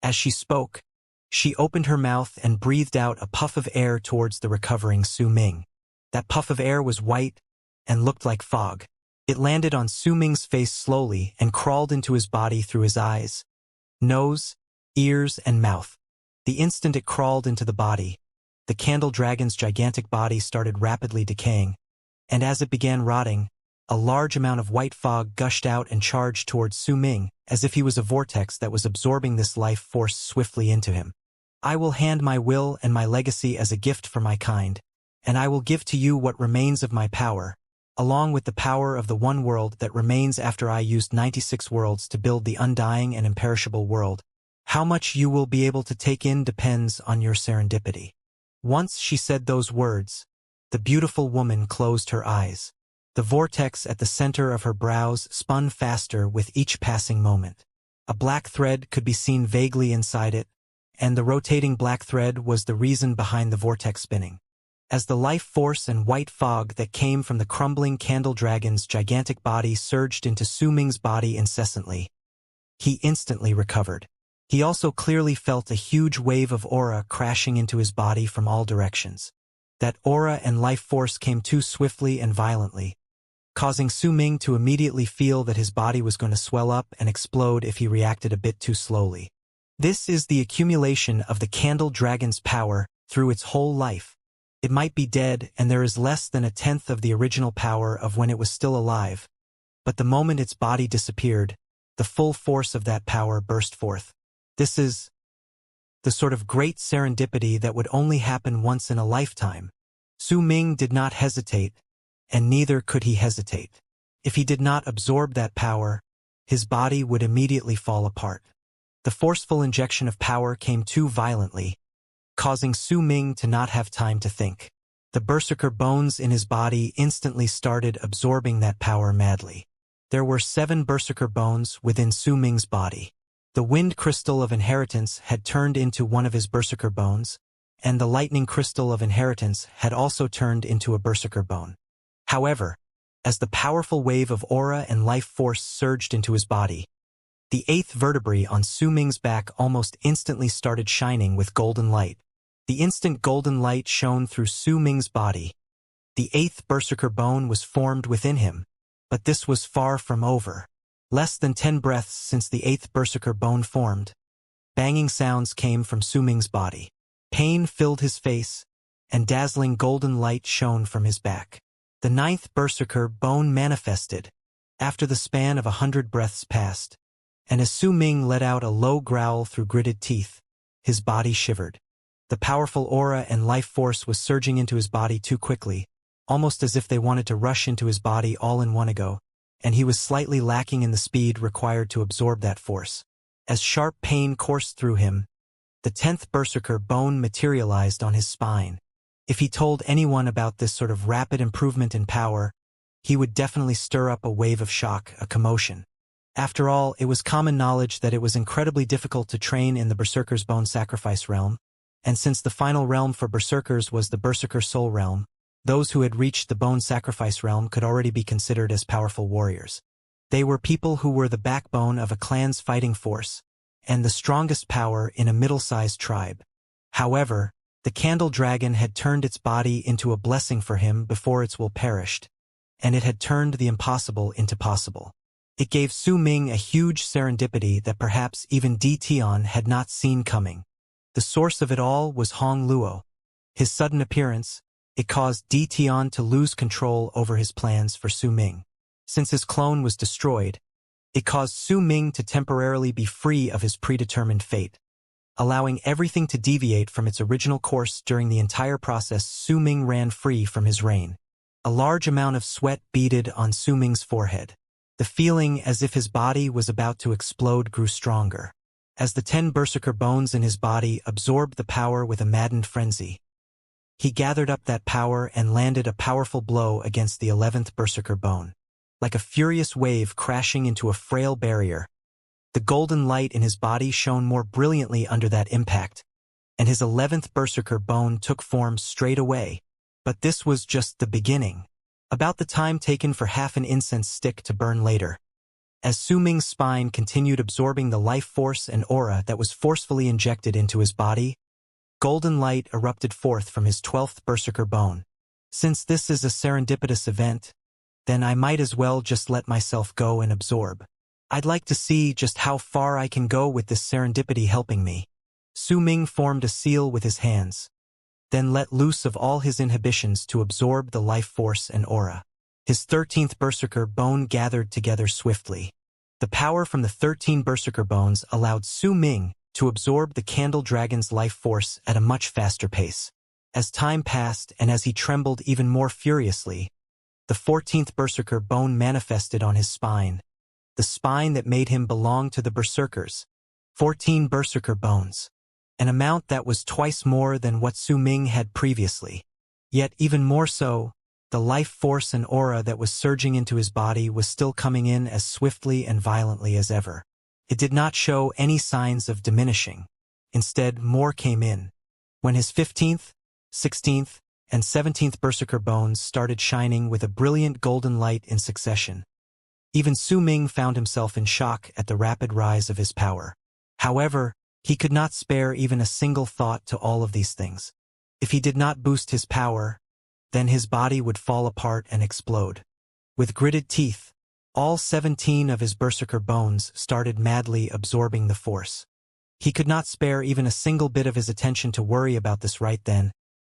As she spoke, she opened her mouth and breathed out a puff of air towards the recovering Su Ming. That puff of air was white and looked like fog. It landed on Su Ming's face slowly and crawled into his body through his eyes, nose, ears, and mouth. The instant it crawled into the body, the Candle Dragon's gigantic body started rapidly decaying, and as it began rotting, a large amount of white fog gushed out and charged towards Su Ming, as if he was a vortex that was absorbing this life force swiftly into him. I will hand my will and my legacy as a gift for my kind, and I will give to you what remains of my power, along with the power of the one world that remains after I used 96 worlds to build the undying and imperishable world. How much you will be able to take in depends on your serendipity. Once she said those words, the beautiful woman closed her eyes. The vortex at the center of her brows spun faster with each passing moment. A black thread could be seen vaguely inside it, and the rotating black thread was the reason behind the vortex spinning. As the life force and white fog that came from the crumbling Candle Dragon's gigantic body surged into Su Ming's body incessantly, he instantly recovered. He also clearly felt a huge wave of aura crashing into his body from all directions. That aura and life force came too swiftly and violently, causing Su Ming to immediately feel that his body was going to swell up and explode if he reacted a bit too slowly. This is the accumulation of the Candle Dragon's power through its whole life. It might be dead, and there is less than a tenth of the original power of when it was still alive, but the moment its body disappeared, the full force of that power burst forth. This is the sort of great serendipity that would only happen once in a lifetime. Su Ming did not hesitate, and neither could he hesitate. If he did not absorb that power, his body would immediately fall apart. The forceful injection of power came too violently, causing Su Ming to not have time to think. The berserker bones in his body instantly started absorbing that power madly. There were 7 berserker bones within Su Ming's body. The wind crystal of inheritance had turned into one of his berserker bones, and the lightning crystal of inheritance had also turned into a berserker bone. However, as the powerful wave of aura and life force surged into his body, the 8th vertebrae on Su Ming's back almost instantly started shining with golden light. The instant golden light shone through Su Ming's body, the 8th berserker bone was formed within him, but this was far from over. Less than 10 breaths since the 8th berserker bone formed, Banging sounds came from Su Ming's body. Pain filled his face, and dazzling golden light shone from his back. The ninth berserker bone manifested, after the span of 100 breaths passed, and as Su Ming let out a low growl through gritted teeth, his body shivered. The powerful aura and life force was surging into his body too quickly, almost as if they wanted to rush into his body all in one go, and he was slightly lacking in the speed required to absorb that force. As sharp pain coursed through him, the 10th berserker bone materialized on his spine. If he told anyone about this sort of rapid improvement in power, he would definitely stir up a wave of shock, a commotion. After all, it was common knowledge that it was incredibly difficult to train in the berserker's bone sacrifice realm, and since the final realm for berserkers was the berserker soul realm, those who had reached the bone sacrifice realm could already be considered as powerful warriors. They were people who were the backbone of a clan's fighting force, and the strongest power in a middle-sized tribe. However, the candle dragon had turned its body into a blessing for him before its will perished, and it had turned the impossible into possible. It gave Su Ming a huge serendipity that perhaps even Di Tian had not seen coming. The source of it all was Hong Luo. His sudden appearance, it caused Di Tian to lose control over his plans for Su Ming. Since his clone was destroyed, it caused Su Ming to temporarily be free of his predetermined fate. Allowing everything to deviate from its original course during the entire process, Su Ming ran free from his reign. A large amount of sweat beaded on Su Ming's forehead. The feeling as if his body was about to explode grew stronger. As the 10 berserker bones in his body absorbed the power with a maddened frenzy, he gathered up that power and landed a powerful blow against the 11th berserker bone. Like a furious wave crashing into a frail barrier, the golden light in his body shone more brilliantly under that impact, and his 11th berserker bone took form straight away. But this was just the beginning. About the time taken for half an incense stick to burn later. As Su Ming's spine continued absorbing the life force and aura that was forcefully injected into his body, golden light erupted forth from his 12th berserker bone. Since this is a serendipitous event, then I might as well just let myself go and absorb. I'd like to see just how far I can go with this serendipity helping me. Su Ming formed a seal with his hands, then let loose of all his inhibitions to absorb the life force and aura. His 13th berserker bone gathered together swiftly. The power from the 13 berserker bones allowed Su Ming to absorb the candle dragon's life force at a much faster pace. As time passed and as he trembled even more furiously, the 14th berserker bone manifested on his spine, the spine that made him belong to the berserkers. 14 berserker bones. An amount that was twice more than what Su Ming had previously. Yet even more so, the life force and aura that was surging into his body was still coming in as swiftly and violently as ever. It did not show any signs of diminishing. Instead, more came in. When his 15th, 16th, and 17th berserker bones started shining with a brilliant golden light in succession, even Su Ming found himself in shock at the rapid rise of his power. However, he could not spare even a single thought to all of these things. If he did not boost his power, then his body would fall apart and explode. With gritted teeth, all 17 of his berserker bones started madly absorbing the force. He could not spare even a single bit of his attention to worry about this right then.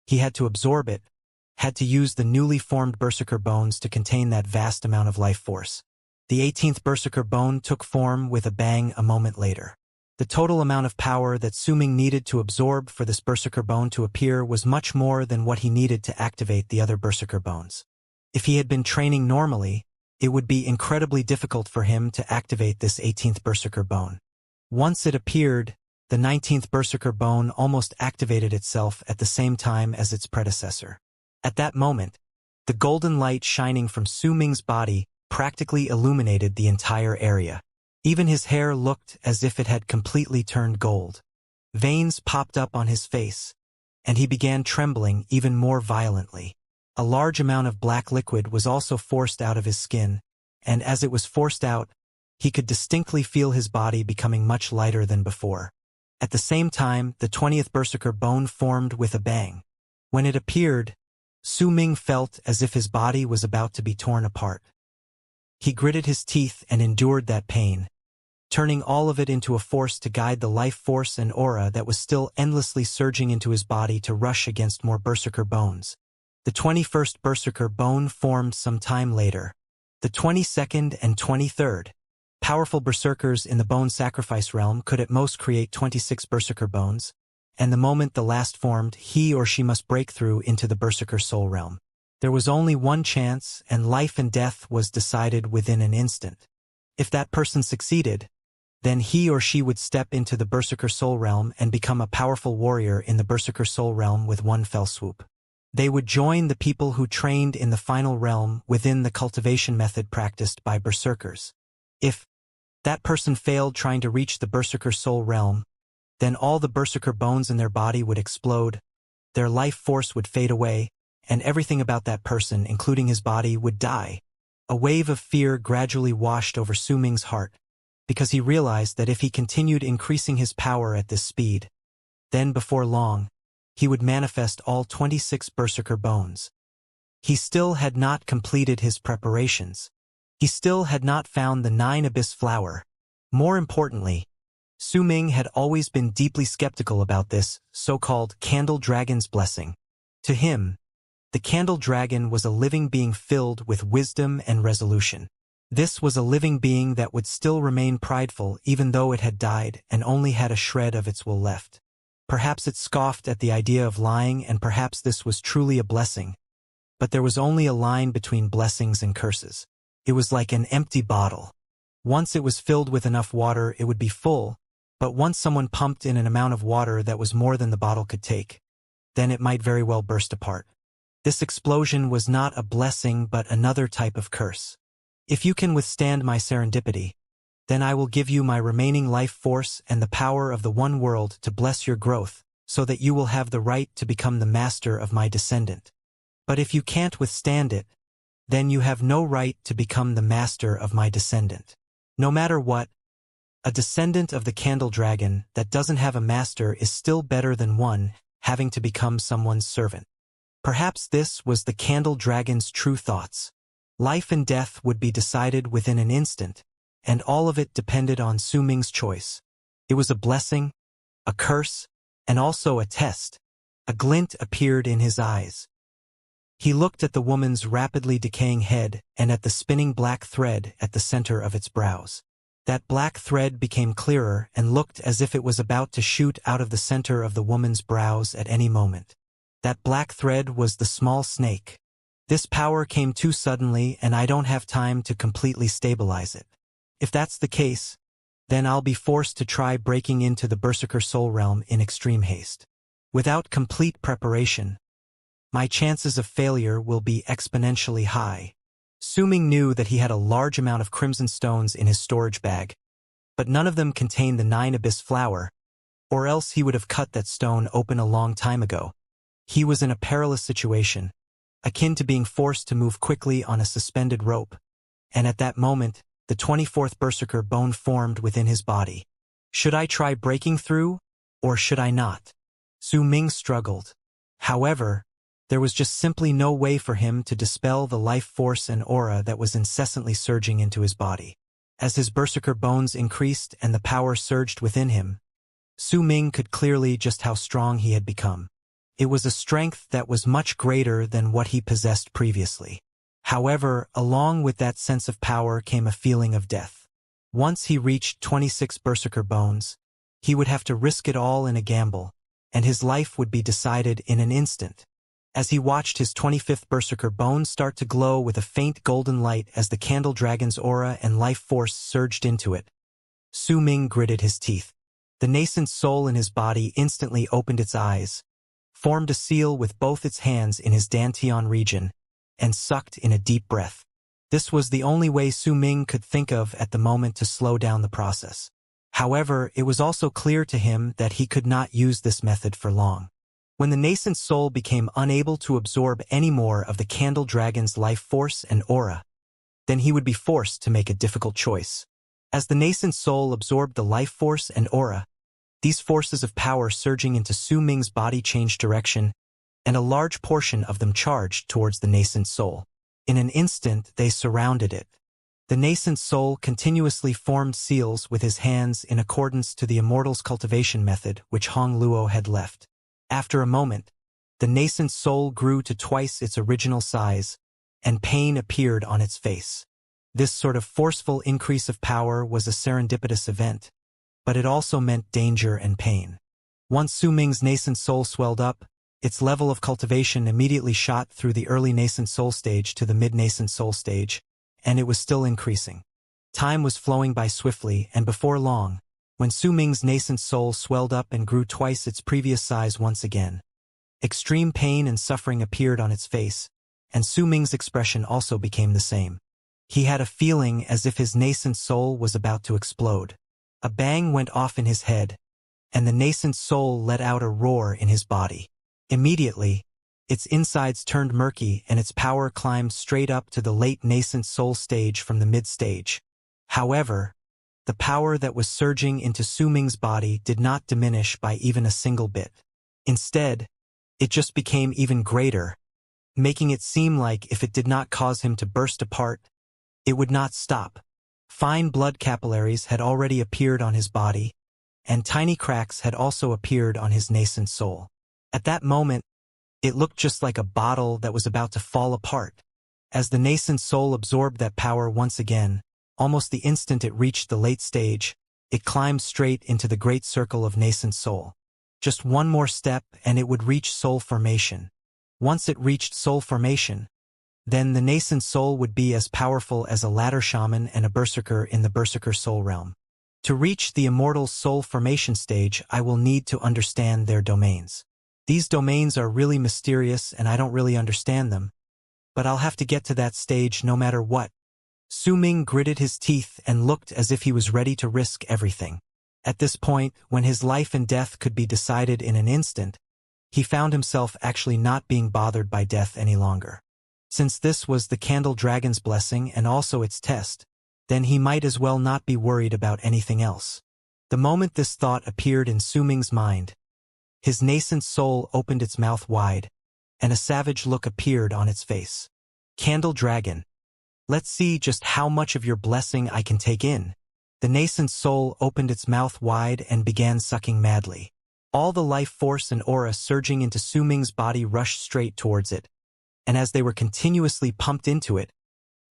He had to absorb it, had to use the newly formed berserker bones to contain that vast amount of life force. The 18th berserker bone took form with a bang a moment later. The total amount of power that Su Ming needed to absorb for this berserker bone to appear was much more than what he needed to activate the other berserker bones. If he had been training normally, it would be incredibly difficult for him to activate this 18th berserker bone. Once it appeared, the 19th berserker bone almost activated itself at the same time as its predecessor. At that moment, the golden light shining from Su Ming's body practically illuminated the entire area. Even his hair looked as if it had completely turned gold. Veins popped up on his face, and he began trembling even more violently. A large amount of black liquid was also forced out of his skin, and as it was forced out, he could distinctly feel his body becoming much lighter than before. At the same time, the 20th berserker bone formed with a bang. When it appeared, Su Ming felt as if his body was about to be torn apart. He gritted his teeth and endured that pain, turning all of it into a force to guide the life force and aura that was still endlessly surging into his body to rush against more berserker bones. The 21st berserker bone formed some time later. The 22nd and 23rd. Powerful berserkers in the bone sacrifice realm could at most create 26 berserker bones, and the moment the last formed, he or she must break through into the berserker soul realm. There was only one chance, and life and death was decided within an instant. If that person succeeded, then he or she would step into the berserker soul realm and become a powerful warrior in the berserker soul realm with one fell swoop. They would join the people who trained in the final realm within the cultivation method practiced by berserkers. If that person failed trying to reach the berserker soul realm, then all the berserker bones in their body would explode, their life force would fade away, and everything about that person, including his body, would die. A wave of fear gradually washed over Su Ming's heart, because he realized that if he continued increasing his power at this speed, then before long, he would manifest all 26 berserker bones. He still had not completed his preparations. He still had not found the 9 abyss flower. More importantly, Su Ming had always been deeply skeptical about this so-called candle dragon's blessing. To him, the candle dragon was a living being filled with wisdom and resolution. This was a living being that would still remain prideful even though it had died and only had a shred of its will left. Perhaps it scoffed at the idea of lying, and perhaps this was truly a blessing. But there was only a line between blessings and curses. It was like an empty bottle. Once it was filled with enough water, it would be full, but once someone pumped in an amount of water that was more than the bottle could take, then it might very well burst apart. This explosion was not a blessing but another type of curse. If you can withstand my serendipity, then I will give you my remaining life force and the power of the one world to bless your growth, so that you will have the right to become the master of my descendant. But if you can't withstand it, then you have no right to become the master of my descendant. No matter what, a descendant of the candle dragon that doesn't have a master is still better than one having to become someone's servant. Perhaps this was the candle dragon's true thoughts. Life and death would be decided within an instant, and all of it depended on Su Ming's choice. It was a blessing, a curse, and also a test. A glint appeared in his eyes. He looked at the woman's rapidly decaying head and at the spinning black thread at the center of its brows. That black thread became clearer and looked as if it was about to shoot out of the center of the woman's brows at any moment. That black thread was the small snake. This power came too suddenly, and I don't have time to completely stabilize it. If that's the case, then I'll be forced to try breaking into the berserker soul realm in extreme haste. Without complete preparation, my chances of failure will be exponentially high. Su Ming knew that he had a large amount of crimson stones in his storage bag, but none of them contained the 9 abyss flower, or else he would have cut that stone open a long time ago. He was in a perilous situation, akin to being forced to move quickly on a suspended rope, and at that moment, the 24th berserker bone formed within his body. Should I try breaking through, or should I not? Su Ming struggled. However, there was just simply no way for him to dispel the life force and aura that was incessantly surging into his body. As his berserker bones increased and the power surged within him, Su Ming could clearly just how strong he had become. It was a strength that was much greater than what he possessed previously. However, along with that sense of power came a feeling of death. Once he reached 26 berserker bones, he would have to risk it all in a gamble, and his life would be decided in an instant. As he watched his 25th berserker bone start to glow with a faint golden light as the candle dragon's aura and life force surged into it, Su Ming gritted his teeth. The nascent soul in his body instantly opened its eyes, formed a seal with both its hands in his dantian region, and sucked in a deep breath. This was the only way Su Ming could think of at the moment to slow down the process. However, it was also clear to him that he could not use this method for long. When the nascent soul became unable to absorb any more of the candle dragon's life force and aura, then he would be forced to make a difficult choice. As the nascent soul absorbed the life force and aura, these forces of power surging into Su Ming's body changed direction, and a large portion of them charged towards the nascent soul. In an instant, they surrounded it. The nascent soul continuously formed seals with his hands in accordance to the Immortal's cultivation method which Hong Luo had left. After a moment, the nascent soul grew to twice its original size, and pain appeared on its face. This sort of forceful increase of power was a serendipitous event, but it also meant danger and pain. Once Su Ming's nascent soul swelled up, its level of cultivation immediately shot through the early nascent soul stage to the mid-nascent soul stage, and it was still increasing. Time was flowing by swiftly, and before long, when Su Ming's nascent soul swelled up and grew twice its previous size once again, extreme pain and suffering appeared on its face, and Su Ming's expression also became the same. He had a feeling as if his nascent soul was about to explode. A bang went off in his head, and the nascent soul let out a roar in his body. Immediately, its insides turned murky and its power climbed straight up to the late nascent soul stage from the mid-stage. However, the power that was surging into Su Ming's body did not diminish by even a single bit. Instead, it just became even greater, making it seem like if it did not cause him to burst apart, it would not stop. Fine blood capillaries had already appeared on his body, and tiny cracks had also appeared on his nascent soul. At that moment, it looked just like a bottle that was about to fall apart. As the nascent soul absorbed that power once again, almost the instant it reached the late stage, it climbed straight into the great circle of nascent soul. Just one more step and it would reach soul formation. Once it reached soul formation, then the nascent soul would be as powerful as a ladder shaman and a berserker in the berserker soul realm. To reach the immortal soul formation stage, I will need to understand their domains. These domains are really mysterious and I don't really understand them, but I'll have to get to that stage no matter what. Su Ming gritted his teeth and looked as if he was ready to risk everything. At this point, when his life and death could be decided in an instant, he found himself actually not being bothered by death any longer. Since this was the Candle Dragon's blessing and also its test, then he might as well not be worried about anything else. The moment this thought appeared in Su Ming's mind, his nascent soul opened its mouth wide, and a savage look appeared on its face. Candle Dragon, let's see just how much of your blessing I can take in. The nascent soul opened its mouth wide and began sucking madly. All the life force and aura surging into Su Ming's body rushed straight towards it, and as they were continuously pumped into it,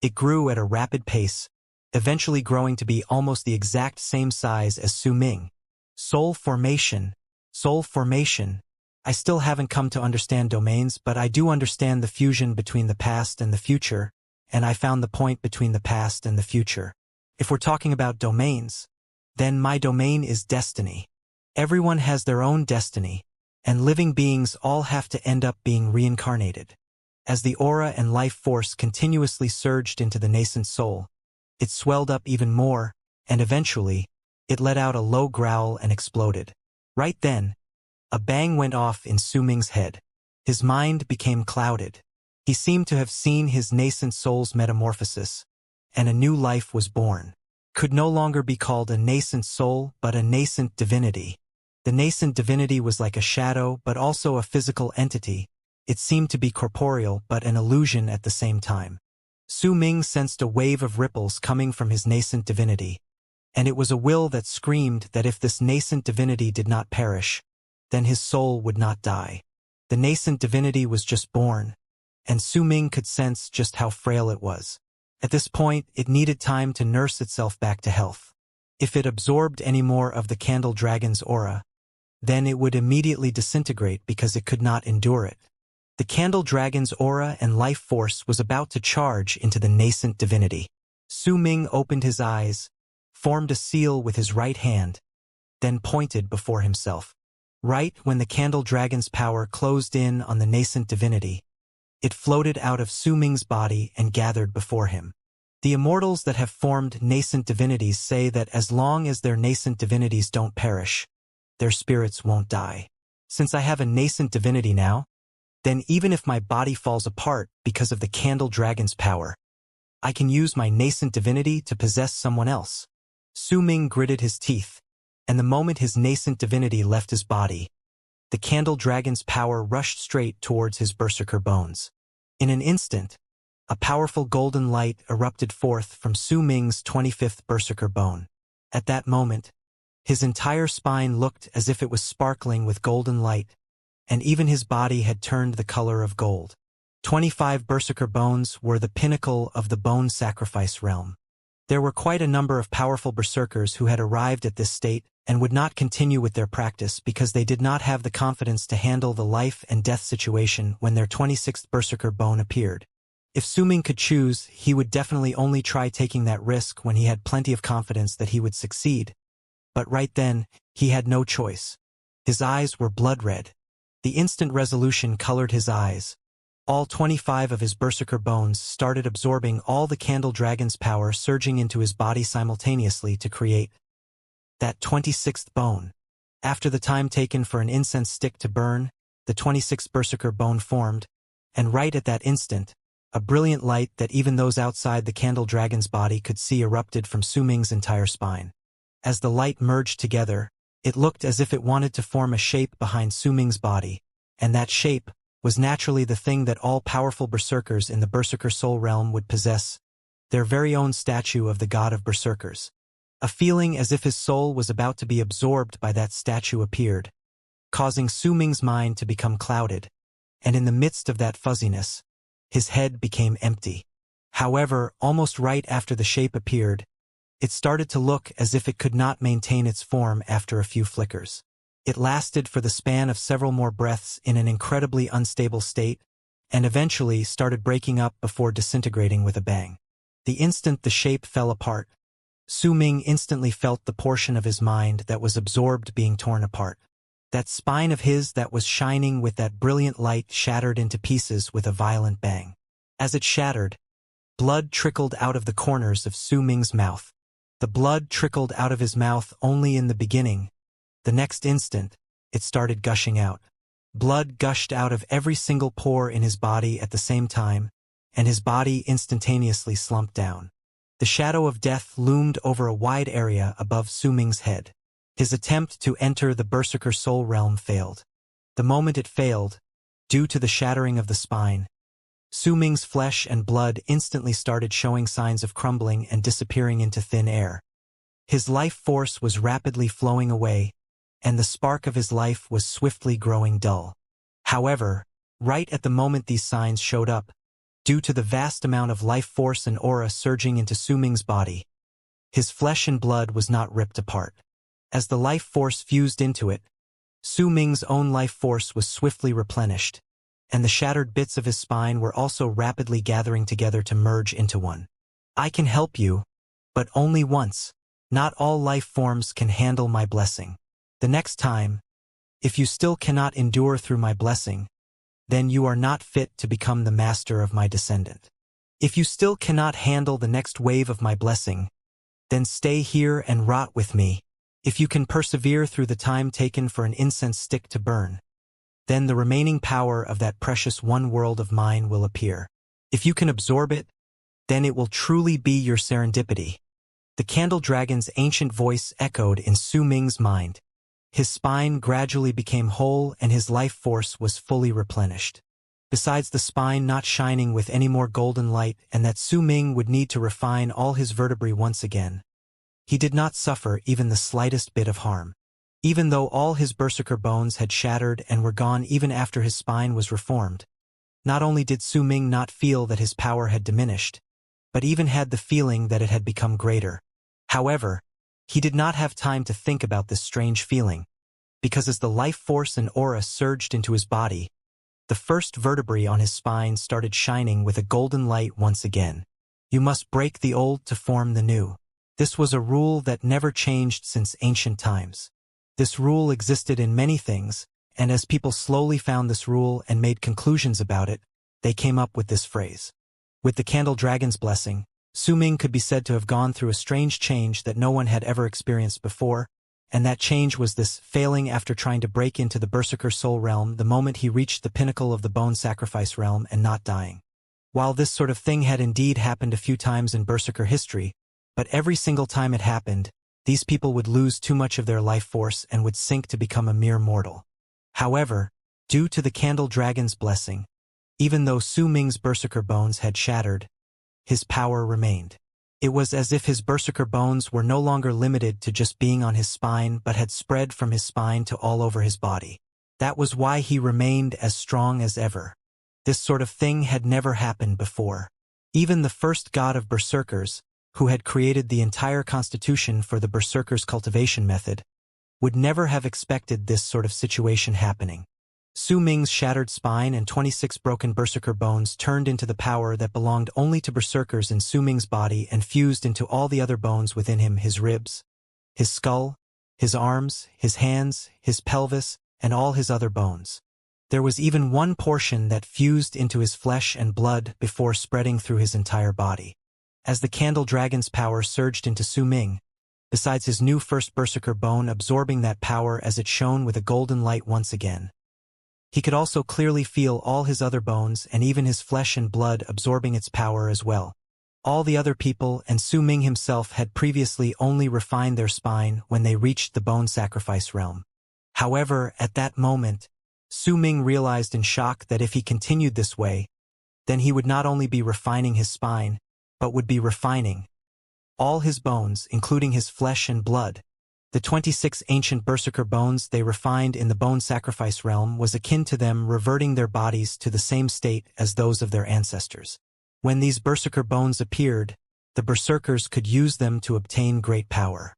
it grew at a rapid pace, eventually growing to be almost the exact same size as Su Ming. Soul formation. Soul formation. I still haven't come to understand domains, but I do understand the fusion between the past and the future, and I found the point between the past and the future. If we're talking about domains, then my domain is destiny. Everyone has their own destiny, and living beings all have to end up being reincarnated. As the aura and life force continuously surged into the nascent soul, it swelled up even more, and eventually, it let out a low growl and exploded. Right then, a bang went off in Su Ming's head. His mind became clouded. He seemed to have seen his nascent soul's metamorphosis, and a new life was born. Could no longer be called a nascent soul, but a nascent divinity. The nascent divinity was like a shadow, but also a physical entity. It seemed to be corporeal, but an illusion at the same time. Su Ming sensed a wave of ripples coming from his nascent divinity, and it was a will that screamed that if this nascent divinity did not perish, then his soul would not die. The nascent divinity was just born, and Su Ming could sense just how frail it was. At this point, it needed time to nurse itself back to health. If it absorbed any more of the Candle Dragon's aura, then it would immediately disintegrate because it could not endure it. The Candle Dragon's aura and life force was about to charge into the nascent divinity. Su Ming opened his eyes, formed a seal with his right hand, then pointed before himself. Right when the Candle Dragon's power closed in on the nascent divinity, it floated out of Su Ming's body and gathered before him. The immortals that have formed nascent divinities say that as long as their nascent divinities don't perish, their spirits won't die. Since I have a nascent divinity now, then even if my body falls apart because of the Candle Dragon's power, I can use my nascent divinity to possess someone else. Su Ming gritted his teeth, and the moment his nascent divinity left his body, the Candle Dragon's power rushed straight towards his berserker bones. In an instant, A powerful golden light erupted forth from Su Ming's 25th berserker bone. At that moment, his entire spine looked as if it was sparkling with golden light, and even his body had turned the color of gold. 25 berserker bones were the pinnacle of the bone sacrifice realm. There were quite a number of powerful berserkers who had arrived at this state and would not continue with their practice because they did not have the confidence to handle the life and death situation when their 26th berserker bone appeared. If Su Ming could choose, he would definitely only try taking that risk when he had plenty of confidence that he would succeed. But right then, he had no choice. His eyes were blood red. The instant resolution colored his eyes. All 25 of his berserker bones started absorbing all the candle dragon's power surging into his body simultaneously to create that 26th bone. After the time taken for an incense stick to burn, the 26th berserker bone formed, and right at that instant, a brilliant light that even those outside the candle dragon's body could see erupted from Su Ming's entire spine. As the light merged together, it looked as if it wanted to form a shape behind Su Ming's body, and that shape was naturally the thing that all powerful berserkers in the berserker soul realm would possess, their very own statue of the god of berserkers. A feeling as if his soul was about to be absorbed by that statue appeared, causing Su Ming's mind to become clouded, and in the midst of that fuzziness, his head became empty. However, almost right after the shape appeared, it started to look as if it could not maintain its form after a few flickers. It lasted for the span of several more breaths in an incredibly unstable state, and eventually started breaking up before disintegrating with a bang. The instant the shape fell apart, Su Ming instantly felt the portion of his mind that was absorbed being torn apart. That spine of his that was shining with that brilliant light shattered into pieces with a violent bang. As it shattered, blood trickled out of the corners of Su Ming's mouth. The blood trickled out of his mouth only in the beginning. The next instant, it started gushing out. Blood gushed out of every single pore in his body at the same time, and his body instantaneously slumped down. The shadow of death loomed over a wide area above Su Ming's head. His attempt to enter the berserker soul realm failed. The moment it failed, due to the shattering of the spine, Su Ming's flesh and blood instantly started showing signs of crumbling and disappearing into thin air. His life force was rapidly flowing away, and the spark of his life was swiftly growing dull. However, right at the moment these signs showed up, due to the vast amount of life force and aura surging into Su Ming's body, his flesh and blood was not ripped apart. As the life force fused into it, Su Ming's own life force was swiftly replenished, and the shattered bits of his spine were also rapidly gathering together to merge into one. I can help you, but only once. Not all life forms can handle my blessing. The next time, if you still cannot endure through my blessing, then you are not fit to become the master of my descendant. If you still cannot handle the next wave of my blessing, then stay here and rot with me. If you can persevere through the time taken for an incense stick to burn, then the remaining power of that precious one world of mine will appear. If you can absorb it, then it will truly be your serendipity. The candle dragon's ancient voice echoed in Su Ming's mind. His spine gradually became whole and his life force was fully replenished. Besides the spine not shining with any more golden light and that Su Ming would need to refine all his vertebrae once again, he did not suffer even the slightest bit of harm. Even though all his berserker bones had shattered and were gone even after his spine was reformed, not only did Su Ming not feel that his power had diminished, but even had the feeling that it had become greater. However, he did not have time to think about this strange feeling, because as the life force and aura surged into his body, the first vertebrae on his spine started shining with a golden light once again. You must break the old to form the new. This was a rule that never changed since ancient times. This rule existed in many things, and as people slowly found this rule and made conclusions about it, they came up with this phrase. With the candle dragon's blessing, Su Ming could be said to have gone through a strange change that no one had ever experienced before, and that change was this failing after trying to break into the berserker soul realm the moment he reached the pinnacle of the bone sacrifice realm and not dying. While this sort of thing had indeed happened a few times in berserker history, but every single time it happened, these people would lose too much of their life force and would sink to become a mere mortal. However, due to the candle dragon's blessing, Even though Su Ming's berserker bones had shattered, his power remained. It was as if his berserker bones were no longer limited to just being on his spine but had spread from his spine to all over his body. That was why he remained as strong as ever. This sort of thing had never happened before. Even the first god of berserkers, who had created the entire constitution for the berserker's cultivation method, would never have expected this sort of situation happening. Su Ming's shattered spine and 26 broken berserker bones turned into the power that belonged only to berserkers in Su Ming's body and fused into all the other bones within him: his ribs, his skull, his arms, his hands, his pelvis, and all his other bones. There was even one portion that fused into his flesh and blood before spreading through his entire body. As the candle dragon's power surged into Su Ming, besides his new first berserker bone absorbing that power as it shone with a golden light once again, he could also clearly feel all his other bones and even his flesh and blood absorbing its power as well. All the other people and Su Ming himself had previously only refined their spine when they reached the bone sacrifice realm. However, at that moment, Su Ming realized in shock that if he continued this way, then he would not only be refining his spine, but would be refining all his bones, including his flesh and blood. The 26 ancient berserker bones they refined in the bone sacrifice realm was akin to them reverting their bodies to the same state as those of their ancestors. When these berserker bones appeared, the berserkers could use them to obtain great power.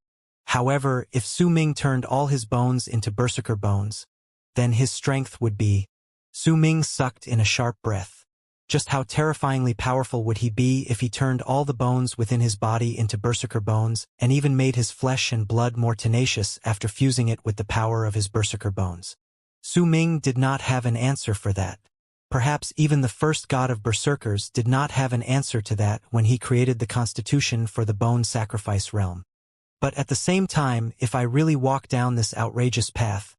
However, if Su Ming turned all his bones into berserker bones, then his strength would be. Su Ming sucked in a sharp breath. Just how terrifyingly powerful would he be if he turned all the bones within his body into berserker bones and even made his flesh and blood more tenacious after fusing it with the power of his berserker bones? Su Ming did not have an answer for that. Perhaps even the first god of berserkers did not have an answer to that when he created the constitution for the bone sacrifice realm. But at the same time, if I really walk down this outrageous path,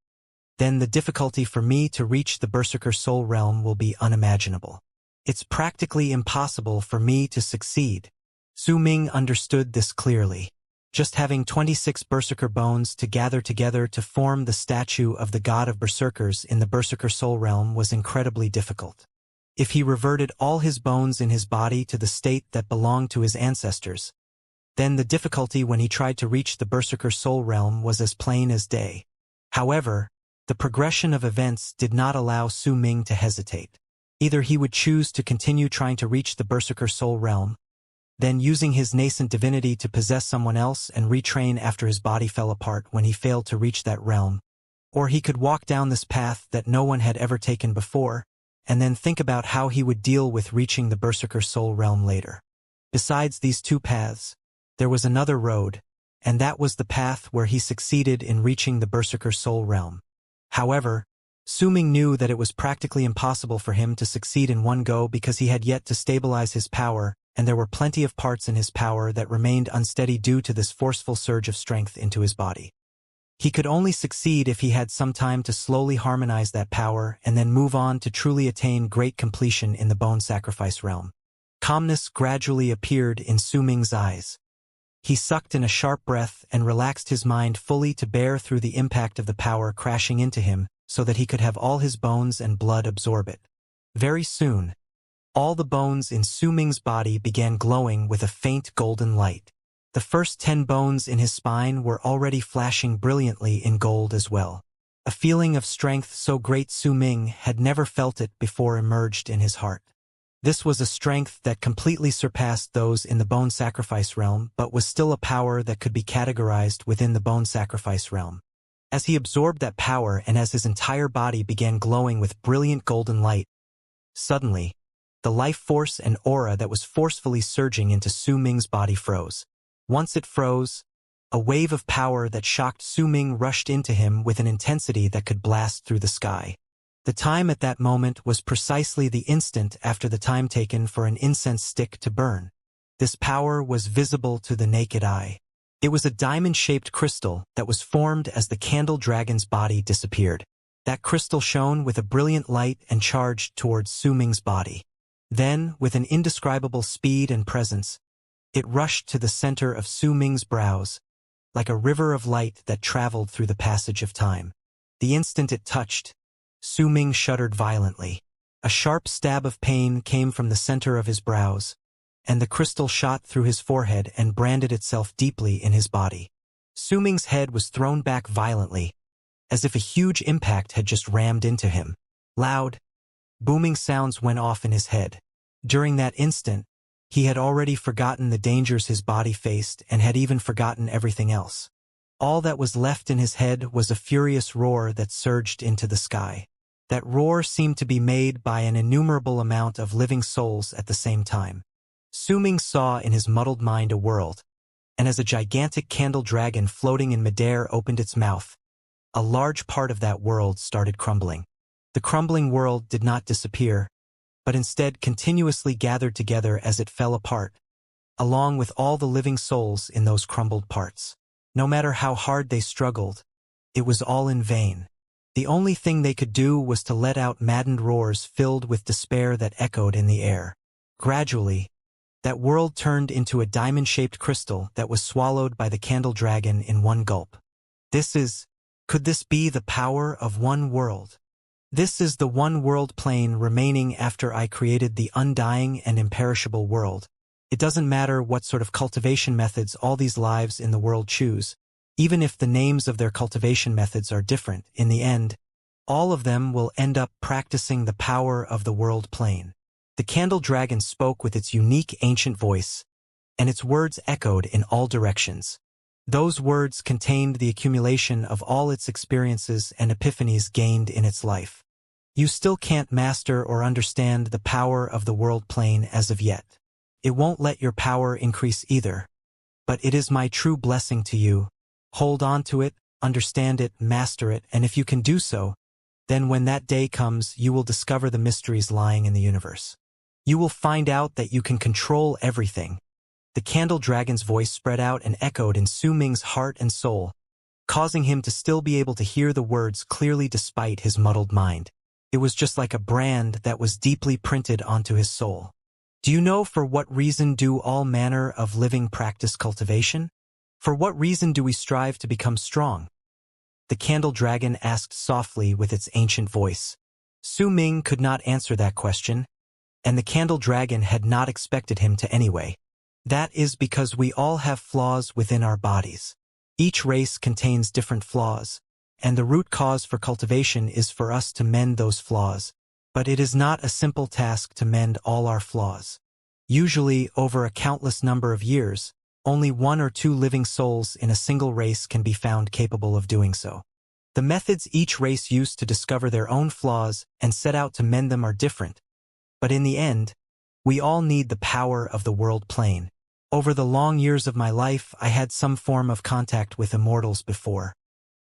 then the difficulty for me to reach the berserker soul realm will be unimaginable. It's practically impossible for me to succeed. Su Ming understood this clearly. Just having 26 berserker bones to gather together to form the statue of the god of berserkers in the berserker soul realm was incredibly difficult. If he reverted all his bones in his body to the state that belonged to his ancestors, then the difficulty when he tried to reach the berserker soul realm was as plain as day. However, the progression of events did not allow Su Ming to hesitate. Either he would choose to continue trying to reach the berserker soul realm, then using his nascent divinity to possess someone else and retrain after his body fell apart when he failed to reach that realm, or he could walk down this path that no one had ever taken before, and then think about how he would deal with reaching the berserker soul realm later. Besides these two paths, there was another road, and that was the path where he succeeded in reaching the berserker soul realm. However, Su Ming knew that it was practically impossible for him to succeed in one go because he had yet to stabilize his power, and there were plenty of parts in his power that remained unsteady due to this forceful surge of strength into his body. He could only succeed if he had some time to slowly harmonize that power and then move on to truly attain great completion in the bone sacrifice realm. Calmness gradually appeared in Su Ming's eyes. He sucked in a sharp breath and relaxed his mind fully to bear through the impact of the power crashing into him so that he could have all his bones and blood absorb it. Very soon, all the bones in Su Ming's body began glowing with a faint golden light. The first 10 bones in his spine were already flashing brilliantly in gold as well. A feeling of strength so great Su Ming had never felt it before emerged in his heart. This was a strength that completely surpassed those in the bone sacrifice realm but was still a power that could be categorized within the bone sacrifice realm. As he absorbed that power and as his entire body began glowing with brilliant golden light, suddenly, the life force and aura that was forcefully surging into Su Ming's body froze. Once it froze, a wave of power that shocked Su Ming rushed into him with an intensity that could blast through the sky. The time at that moment was precisely the instant after the time taken for an incense stick to burn. This power was visible to the naked eye. It was a diamond-shaped crystal that was formed as the candle dragon's body disappeared. That crystal shone with a brilliant light and charged towards Su Ming's body. Then, with an indescribable speed and presence, it rushed to the center of Su Ming's brows, like a river of light that traveled through the passage of time. The instant it touched, Su Ming shuddered violently. A sharp stab of pain came from the center of his brows, and the crystal shot through his forehead and branded itself deeply in his body. Su Ming's head was thrown back violently, as if a huge impact had just rammed into him. Loud, booming sounds went off in his head. During that instant, he had already forgotten the dangers his body faced and had even forgotten everything else. All that was left in his head was a furious roar that surged into the sky. That roar seemed to be made by an innumerable amount of living souls at the same time. Su Ming saw in his muddled mind a world, and as a gigantic candle dragon floating in midair opened its mouth, a large part of that world started crumbling. The crumbling world did not disappear, but instead continuously gathered together as it fell apart, along with all the living souls in those crumbled parts. No matter how hard they struggled, it was all in vain. The only thing they could do was to let out maddened roars filled with despair that echoed in the air. Gradually, that world turned into a diamond-shaped crystal that was swallowed by the candle dragon in one gulp. Could this be the power of one world? This is the one world plane remaining after I created the undying and imperishable world. It doesn't matter what sort of cultivation methods all these lives in the world choose. Even if the names of their cultivation methods are different, in the end, all of them will end up practicing the power of the world plane. The candle dragon spoke with its unique ancient voice, and its words echoed in all directions. Those words contained the accumulation of all its experiences and epiphanies gained in its life. You still can't master or understand the power of the world plane as of yet. It won't let your power increase either. But it is my true blessing to you. Hold on to it, understand it, master it, and if you can do so, then when that day comes, you will discover the mysteries lying in the universe. You will find out that you can control everything. The candle dragon's voice spread out and echoed in Su Ming's heart and soul, causing him to still be able to hear the words clearly despite his muddled mind. It was just like a brand that was deeply printed onto his soul. Do you know for what reason do all manner of living practice cultivation? For what reason do we strive to become strong? The candle dragon asked softly with its ancient voice. Su Ming could not answer that question, and the candle dragon had not expected him to anyway. That is because we all have flaws within our bodies. Each race contains different flaws, and the root cause for cultivation is for us to mend those flaws. But it is not a simple task to mend all our flaws. Usually, over a countless number of years, only one or two living souls in a single race can be found capable of doing so. The methods each race used to discover their own flaws and set out to mend them are different. But in the end, we all need the power of the world plane. Over the long years of my life, I had some form of contact with immortals before.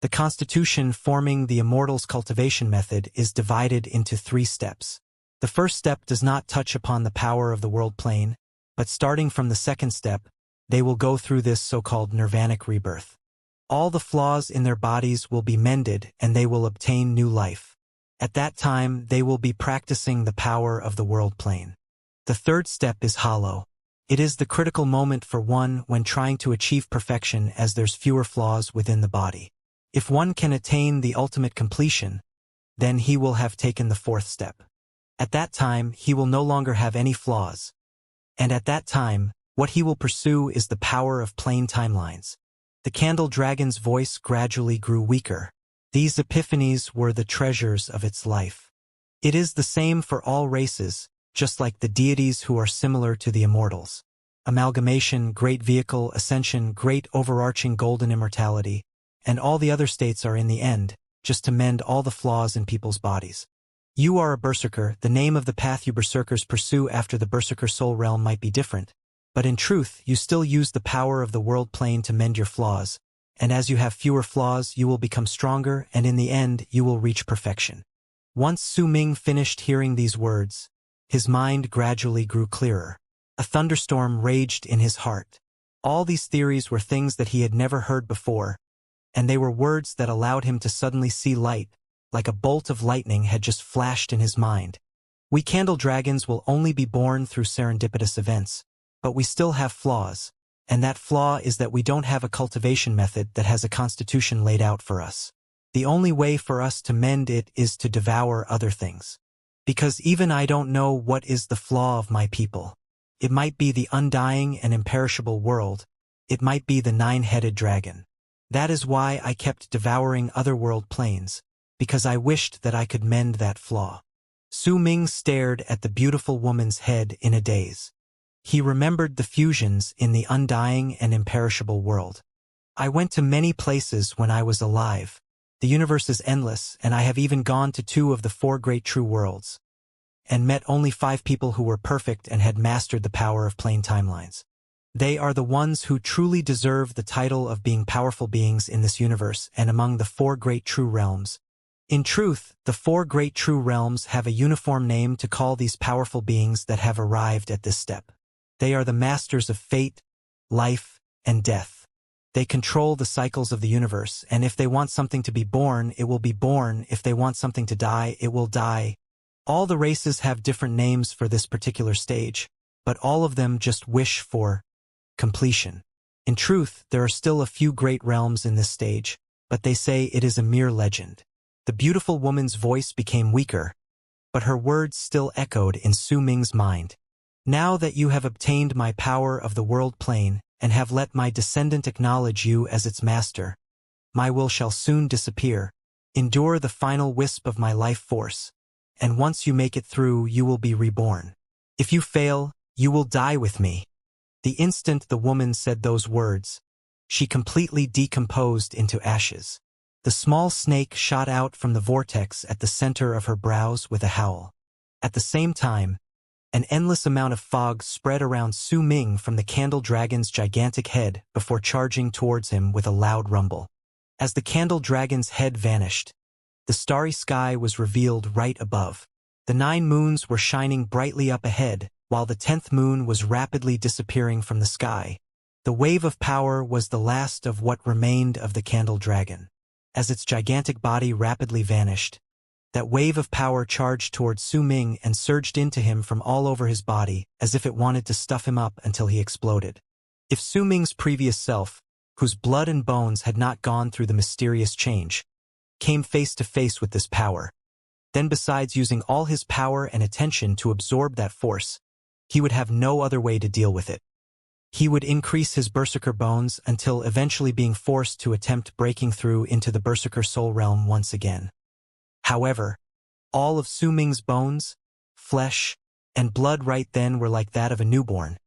The constitution forming the immortal's cultivation method is divided into 3 steps. The first step does not touch upon the power of the world plane, but starting from the second step, they will go through this so-called nirvanic rebirth. All the flaws in their bodies will be mended and they will obtain new life. At that time, they will be practicing the power of the world plane. The third step is hollow. It is the critical moment for one when trying to achieve perfection as there's fewer flaws within the body. If one can attain the ultimate completion, then he will have taken the 4th step. At that time, he will no longer have any flaws. And at that time, what he will pursue is the power of plane timelines. The candle dragon's voice gradually grew weaker. These epiphanies were the treasures of its life. It is the same for all races, just like the deities who are similar to the immortals. Amalgamation, great vehicle, ascension, great overarching golden immortality, and all the other states are in the end, just to mend all the flaws in people's bodies. You are a berserker. The name of the path you berserkers pursue after the berserker soul realm might be different, but in truth, you still use the power of the world plane to mend your flaws, and as you have fewer flaws, you will become stronger, and in the end, you will reach perfection. Once Su Ming finished hearing these words, his mind gradually grew clearer. A thunderstorm raged in his heart. All these theories were things that he had never heard before, and they were words that allowed him to suddenly see light, like a bolt of lightning had just flashed in his mind. We candle dragons will only be born through serendipitous events, but we still have flaws, and that flaw is that we don't have a cultivation method that has a constitution laid out for us. The only way for us to mend it is to devour other things. Because even I don't know what is the flaw of my people. It might be the undying and imperishable world. It might be the nine-headed dragon. That is why I kept devouring otherworld planes, because I wished that I could mend that flaw. Su Ming stared at the beautiful woman's head in a daze. He remembered the fusions in the undying and imperishable world. I went to many places when I was alive. The universe is endless, and I have even gone to 2 of the 4 great true worlds, and met only 5 people who were perfect and had mastered the power of plane timelines. They are the ones who truly deserve the title of being powerful beings in this universe and among the 4 great true realms. In truth, the 4 great true realms have a uniform name to call these powerful beings that have arrived at this step. They are the masters of fate, life, and death. They control the cycles of the universe, and if they want something to be born, it will be born. If they want something to die, it will die. All the races have different names for this particular stage, but all of them just wish for completion. In truth, there are still a few great realms in this stage, but they say it is a mere legend. The beautiful woman's voice became weaker, but her words still echoed in Su Ming's mind. Now that you have obtained my power of the world plane and have let my descendant acknowledge you as its master, my will shall soon disappear. Endure the final wisp of my life force, and once you make it through, you will be reborn. If you fail, you will die with me. The instant the woman said those words, she completely decomposed into ashes. The small snake shot out from the vortex at the center of her brows with a howl. At the same time, an endless amount of fog spread around Su Ming from the candle dragon's gigantic head before charging towards him with a loud rumble. As the candle dragon's head vanished, the starry sky was revealed right above. The 9 moons were shining brightly up ahead, while the 10th moon was rapidly disappearing from the sky. The wave of power was the last of what remained of the candle dragon. As its gigantic body rapidly vanished, that wave of power charged towards Su Ming and surged into him from all over his body, as if it wanted to stuff him up until he exploded. If Su Ming's previous self, whose blood and bones had not gone through the mysterious change, came face to face with this power, then besides using all his power and attention to absorb that force, he would have no other way to deal with it. He would increase his berserker bones until eventually being forced to attempt breaking through into the berserker soul realm once again. However, all of Su Ming's bones, flesh, and blood right then were like that of a newborn,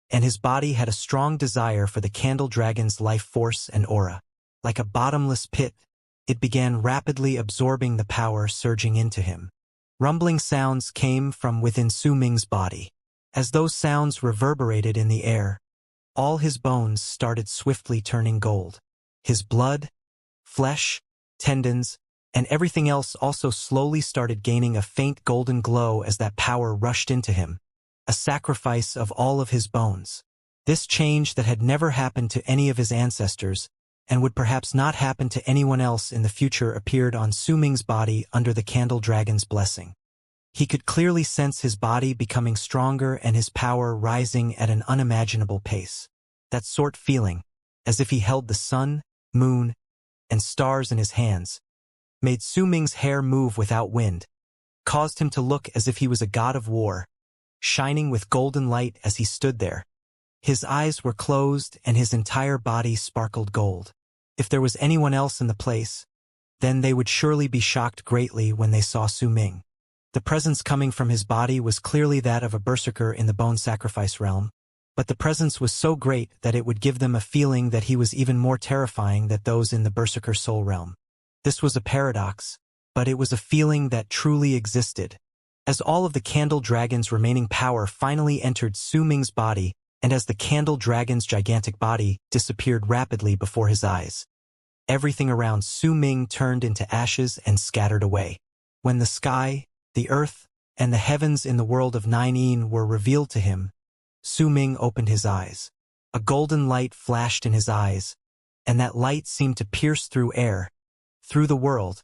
and his body had a strong desire for the candle dragon's life force and aura. Like a bottomless pit, it began rapidly absorbing the power surging into him. Rumbling sounds came from within Su Ming's body. As those sounds reverberated in the air, all his bones started swiftly turning gold. His blood, flesh, tendons, and everything else also slowly started gaining a faint golden glow as that power rushed into him, a sacrifice of all of his bones. This change that had never happened to any of his ancestors, and would perhaps not happen to anyone else in the future, appeared on Su Ming's body under the candle dragon's blessing. He could clearly sense his body becoming stronger and his power rising at an unimaginable pace. That sort feeling, as if he held the sun, moon, and stars in his hands, made Su Ming's hair move without wind, caused him to look as if he was a god of war, shining with golden light as he stood there. His eyes were closed and his entire body sparkled gold. If there was anyone else in the place, then they would surely be shocked greatly when they saw Su Ming. The presence coming from his body was clearly that of a berserker in the bone sacrifice realm, but the presence was so great that it would give them a feeling that he was even more terrifying than those in the berserker soul realm. This was a paradox, but it was a feeling that truly existed. As all of the candle dragon's remaining power finally entered Su Ming's body, and as the candle dragon's gigantic body disappeared rapidly before his eyes, everything around Su Ming turned into ashes and scattered away. When the sky, the earth, and the heavens in the world of 9 were revealed to him, Su Ming opened his eyes. A golden light flashed in his eyes, and that light seemed to pierce through air, through the world,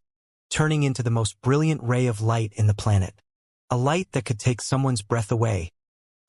turning into the most brilliant ray of light in the planet. A light that could take someone's breath away.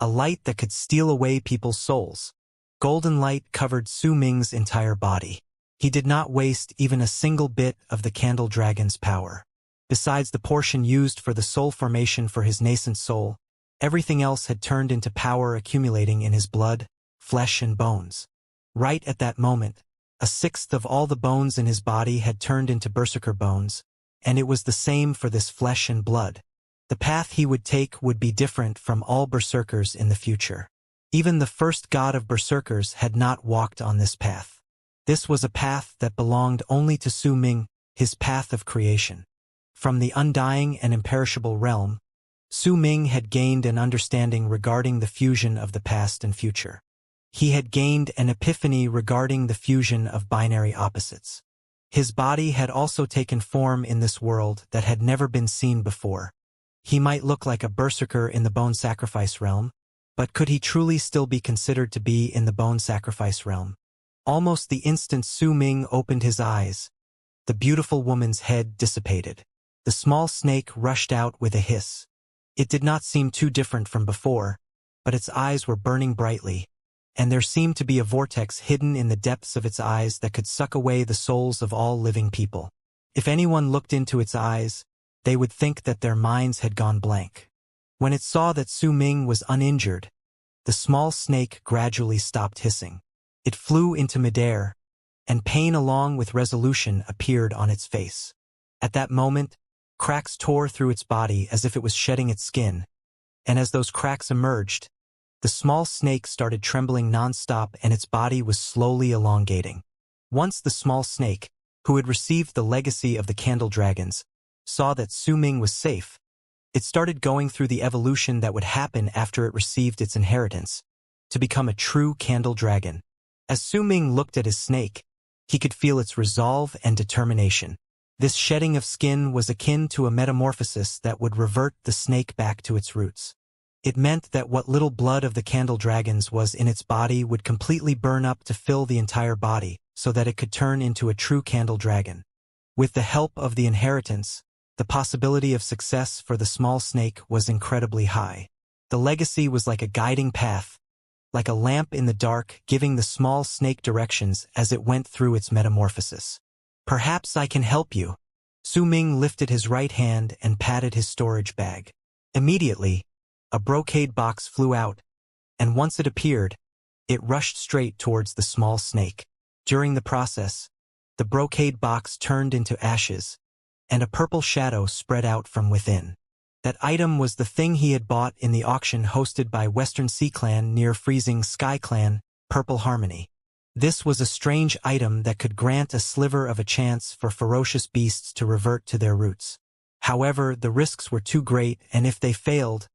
A light that could steal away people's souls. Golden light covered Su Ming's entire body. He did not waste even a single bit of the candle dragon's power. Besides the portion used for the soul formation for his nascent soul, everything else had turned into power accumulating in his blood, flesh and bones. Right at that moment, a sixth of all the bones in his body had turned into berserker bones, and it was the same for this flesh and blood. The path he would take would be different from all berserkers in the future. Even the first god of berserkers had not walked on this path. This was a path that belonged only to Su Ming, his path of creation. From the undying and imperishable realm, Su Ming had gained an understanding regarding the fusion of the past and future. He had gained an epiphany regarding the fusion of binary opposites. His body had also taken form in this world that had never been seen before. He might look like a berserker in the bone sacrifice realm, but could he truly still be considered to be in the bone sacrifice realm? Almost the instant Su Ming opened his eyes, the beautiful woman's head dissipated. The small snake rushed out with a hiss. It did not seem too different from before, but its eyes were burning brightly, and there seemed to be a vortex hidden in the depths of its eyes that could suck away the souls of all living people. If anyone looked into its eyes, they would think that their minds had gone blank. When it saw that Su Ming was uninjured, the small snake gradually stopped hissing. It flew into midair, and pain along with resolution appeared on its face. At that moment, cracks tore through its body as if it was shedding its skin, and as those cracks emerged, the small snake started trembling non-stop and its body was slowly elongating. Once the small snake, who had received the legacy of the candle dragons, saw that Su Ming was safe, it started going through the evolution that would happen after it received its inheritance, to become a true candle dragon. As Su Ming looked at his snake, he could feel its resolve and determination. This shedding of skin was akin to a metamorphosis that would revert the snake back to its roots. It meant that what little blood of the candle dragons was in its body would completely burn up to fill the entire body, so that it could turn into a true candle dragon. With the help of the inheritance, the possibility of success for the small snake was incredibly high. The legacy was like a guiding path, like a lamp in the dark giving the small snake directions as it went through its metamorphosis. "Perhaps I can help you." Su Ming lifted his right hand and patted his storage bag. Immediately, a brocade box flew out, and once it appeared, it rushed straight towards the small snake. During the process, the brocade box turned into ashes, and a purple shadow spread out from within. That item was the thing he had bought in the auction hosted by Western Sea Clan near Freezing Sky Clan, Purple Harmony. This was a strange item that could grant a sliver of a chance for ferocious beasts to revert to their roots. However, the risks were too great, and if they failed,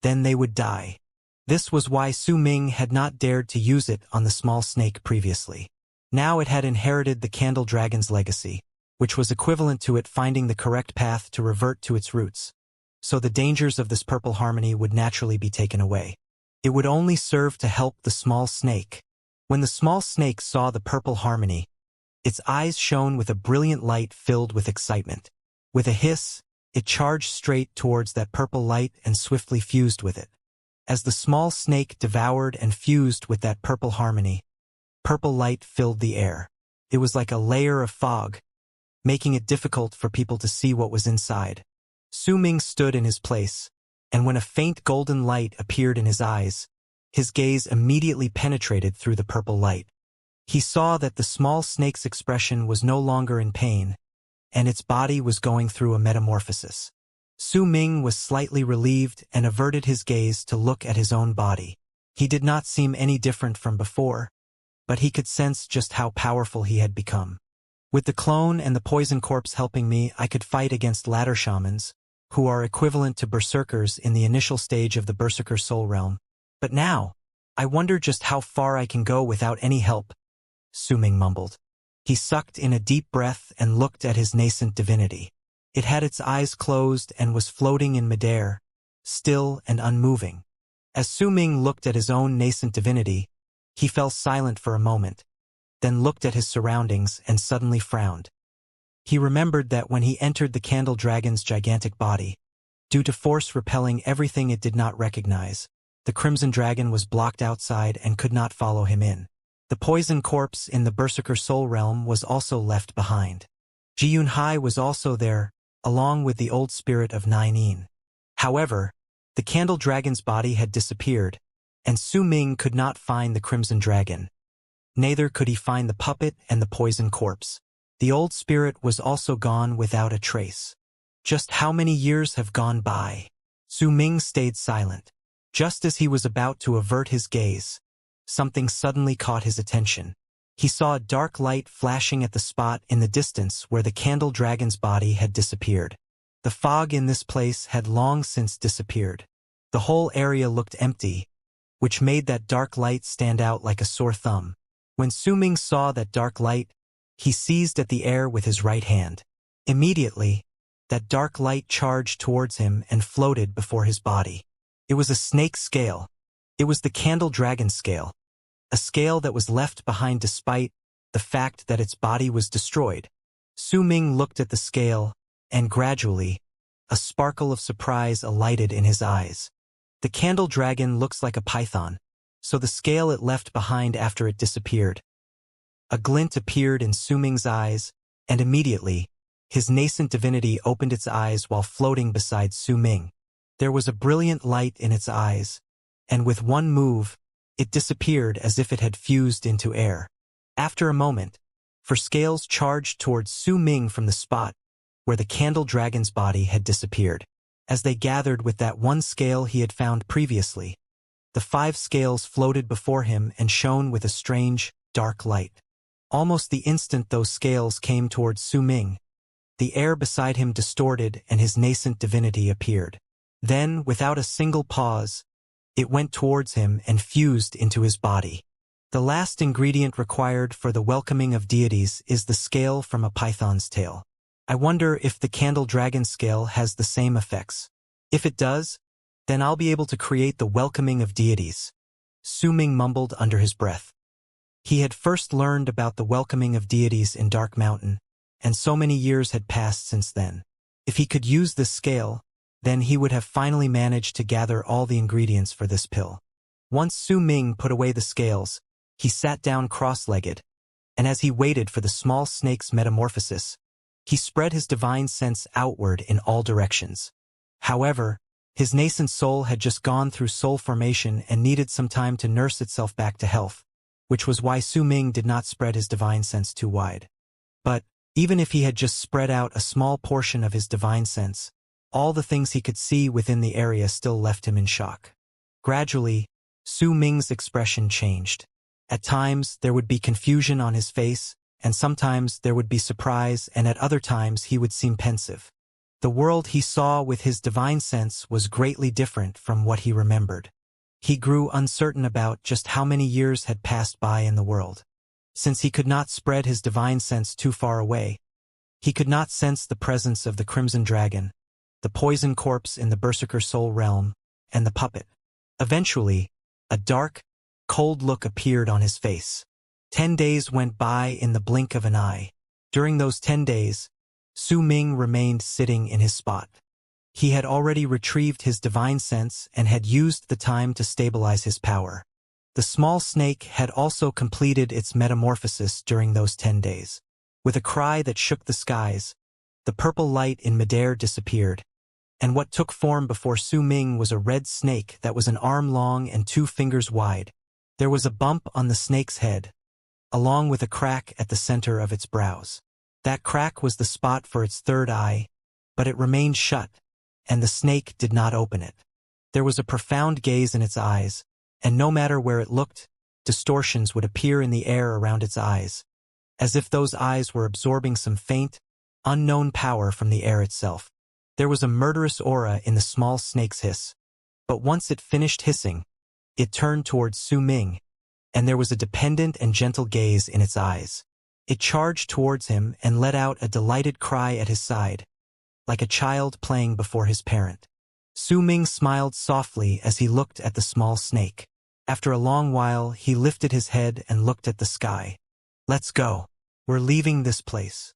then they would die. This was why Su Ming had not dared to use it on the small snake previously. Now it had inherited the Candle Dragon's legacy, which was equivalent to it finding the correct path to revert to its roots. So the dangers of this purple harmony would naturally be taken away. It would only serve to help the small snake. When the small snake saw the purple harmony, its eyes shone with a brilliant light filled with excitement. With a hiss, it charged straight towards that purple light and swiftly fused with it. As the small snake devoured and fused with that purple harmony, purple light filled the air. It was like a layer of fog, making it difficult for people to see what was inside. Su Ming stood in his place, and when a faint golden light appeared in his eyes, his gaze immediately penetrated through the purple light. He saw that the small snake's expression was no longer in pain, and its body was going through a metamorphosis. Su Ming was slightly relieved and averted his gaze to look at his own body. He did not seem any different from before, but he could sense just how powerful he had become. With the clone and the poison corpse helping me, I could fight against ladder shamans, who are equivalent to berserkers in the initial stage of the berserker soul realm. But now, I wonder just how far I can go without any help, Su Ming mumbled. He sucked in a deep breath and looked at his nascent divinity. It had its eyes closed and was floating in midair, still and unmoving. As Su Ming looked at his own nascent divinity, he fell silent for a moment, then looked at his surroundings and suddenly frowned. He remembered that when he entered the Candle Dragon's gigantic body, due to force repelling everything it did not recognize, the Crimson Dragon was blocked outside and could not follow him in. The poison corpse in the Berserker Soul Realm was also left behind. Ji Yunhai was also there, along with the old spirit of Nine. However, the candle dragon's body had disappeared, and Su Ming could not find the crimson dragon. Neither could he find the puppet and the poison corpse. The old spirit was also gone without a trace. Just how many years have gone by? Su Ming stayed silent. Just as he was about to avert his gaze, something suddenly caught his attention. He saw a dark light flashing at the spot in the distance where the candle dragon's body had disappeared. The fog in this place had long since disappeared. The whole area looked empty, which made that dark light stand out like a sore thumb. When Su Ming saw that dark light, he seized at the air with his right hand. Immediately, that dark light charged towards him and floated before his body. It was a snake scale. It was the candle dragon scale. A scale that was left behind despite the fact that its body was destroyed. Su Ming looked at the scale, and gradually, a sparkle of surprise alighted in his eyes. The candle dragon looks like a python, so the scale it left behind after it disappeared. A glint appeared in Su Ming's eyes, and immediately, his nascent divinity opened its eyes while floating beside Su Ming. There was a brilliant light in its eyes, and with one move, it disappeared as if it had fused into air. After a moment, four scales charged towards Su Ming from the spot where the candle dragon's body had disappeared. As they gathered with that one scale he had found previously, the 5 scales floated before him and shone with a strange, dark light. Almost the instant those scales came towards Su Ming, the air beside him distorted and his nascent divinity appeared. Then, without a single pause, it went towards him and fused into his body. The last ingredient required for the welcoming of deities is the scale from a python's tail. I wonder if the candle dragon scale has the same effects. If it does, then I'll be able to create the welcoming of deities. Su Ming mumbled under his breath. He had first learned about the welcoming of deities in Dark Mountain, and so many years had passed since then. If he could use this scale, then he would have finally managed to gather all the ingredients for this pill. Once Su Ming put away the scales, he sat down cross-legged, and as he waited for the small snake's metamorphosis, he spread his divine sense outward in all directions. However, his nascent soul had just gone through soul formation and needed some time to nurse itself back to health, which was why Su Ming did not spread his divine sense too wide. But, even if he had just spread out a small portion of his divine sense, all the things he could see within the area still left him in shock. Gradually, Su Ming's expression changed. At times, there would be confusion on his face, and sometimes there would be surprise, and at other times he would seem pensive. The world he saw with his divine sense was greatly different from what he remembered. He grew uncertain about just how many years had passed by in the world. Since he could not spread his divine sense too far away, he could not sense the presence of the crimson dragon, the poison corpse in the berserker soul realm, and the puppet. Eventually, a dark, cold look appeared on his face. 10 days went by in the blink of an eye. During those 10 days, Su Ming remained sitting in his spot. He had already retrieved his divine sense and had used the time to stabilize his power. The small snake had also completed its metamorphosis during those 10 days. With a cry that shook the skies, the purple light in midair disappeared, and what took form before Su Ming was a red snake that was an arm long and 2 fingers wide. There was a bump on the snake's head, along with a crack at the center of its brows. That crack was the spot for its third eye, but it remained shut, and the snake did not open it. There was a profound gaze in its eyes, and no matter where it looked, distortions would appear in the air around its eyes, as if those eyes were absorbing some faint, unknown power from the air itself. There was a murderous aura in the small snake's hiss, but once it finished hissing, it turned towards Su Ming, and there was a dependent and gentle gaze in its eyes. It charged towards him and let out a delighted cry at his side, like a child playing before his parent. Su Ming smiled softly as he looked at the small snake. After a long while, he lifted his head and looked at the sky. "Let's go. We're leaving this place."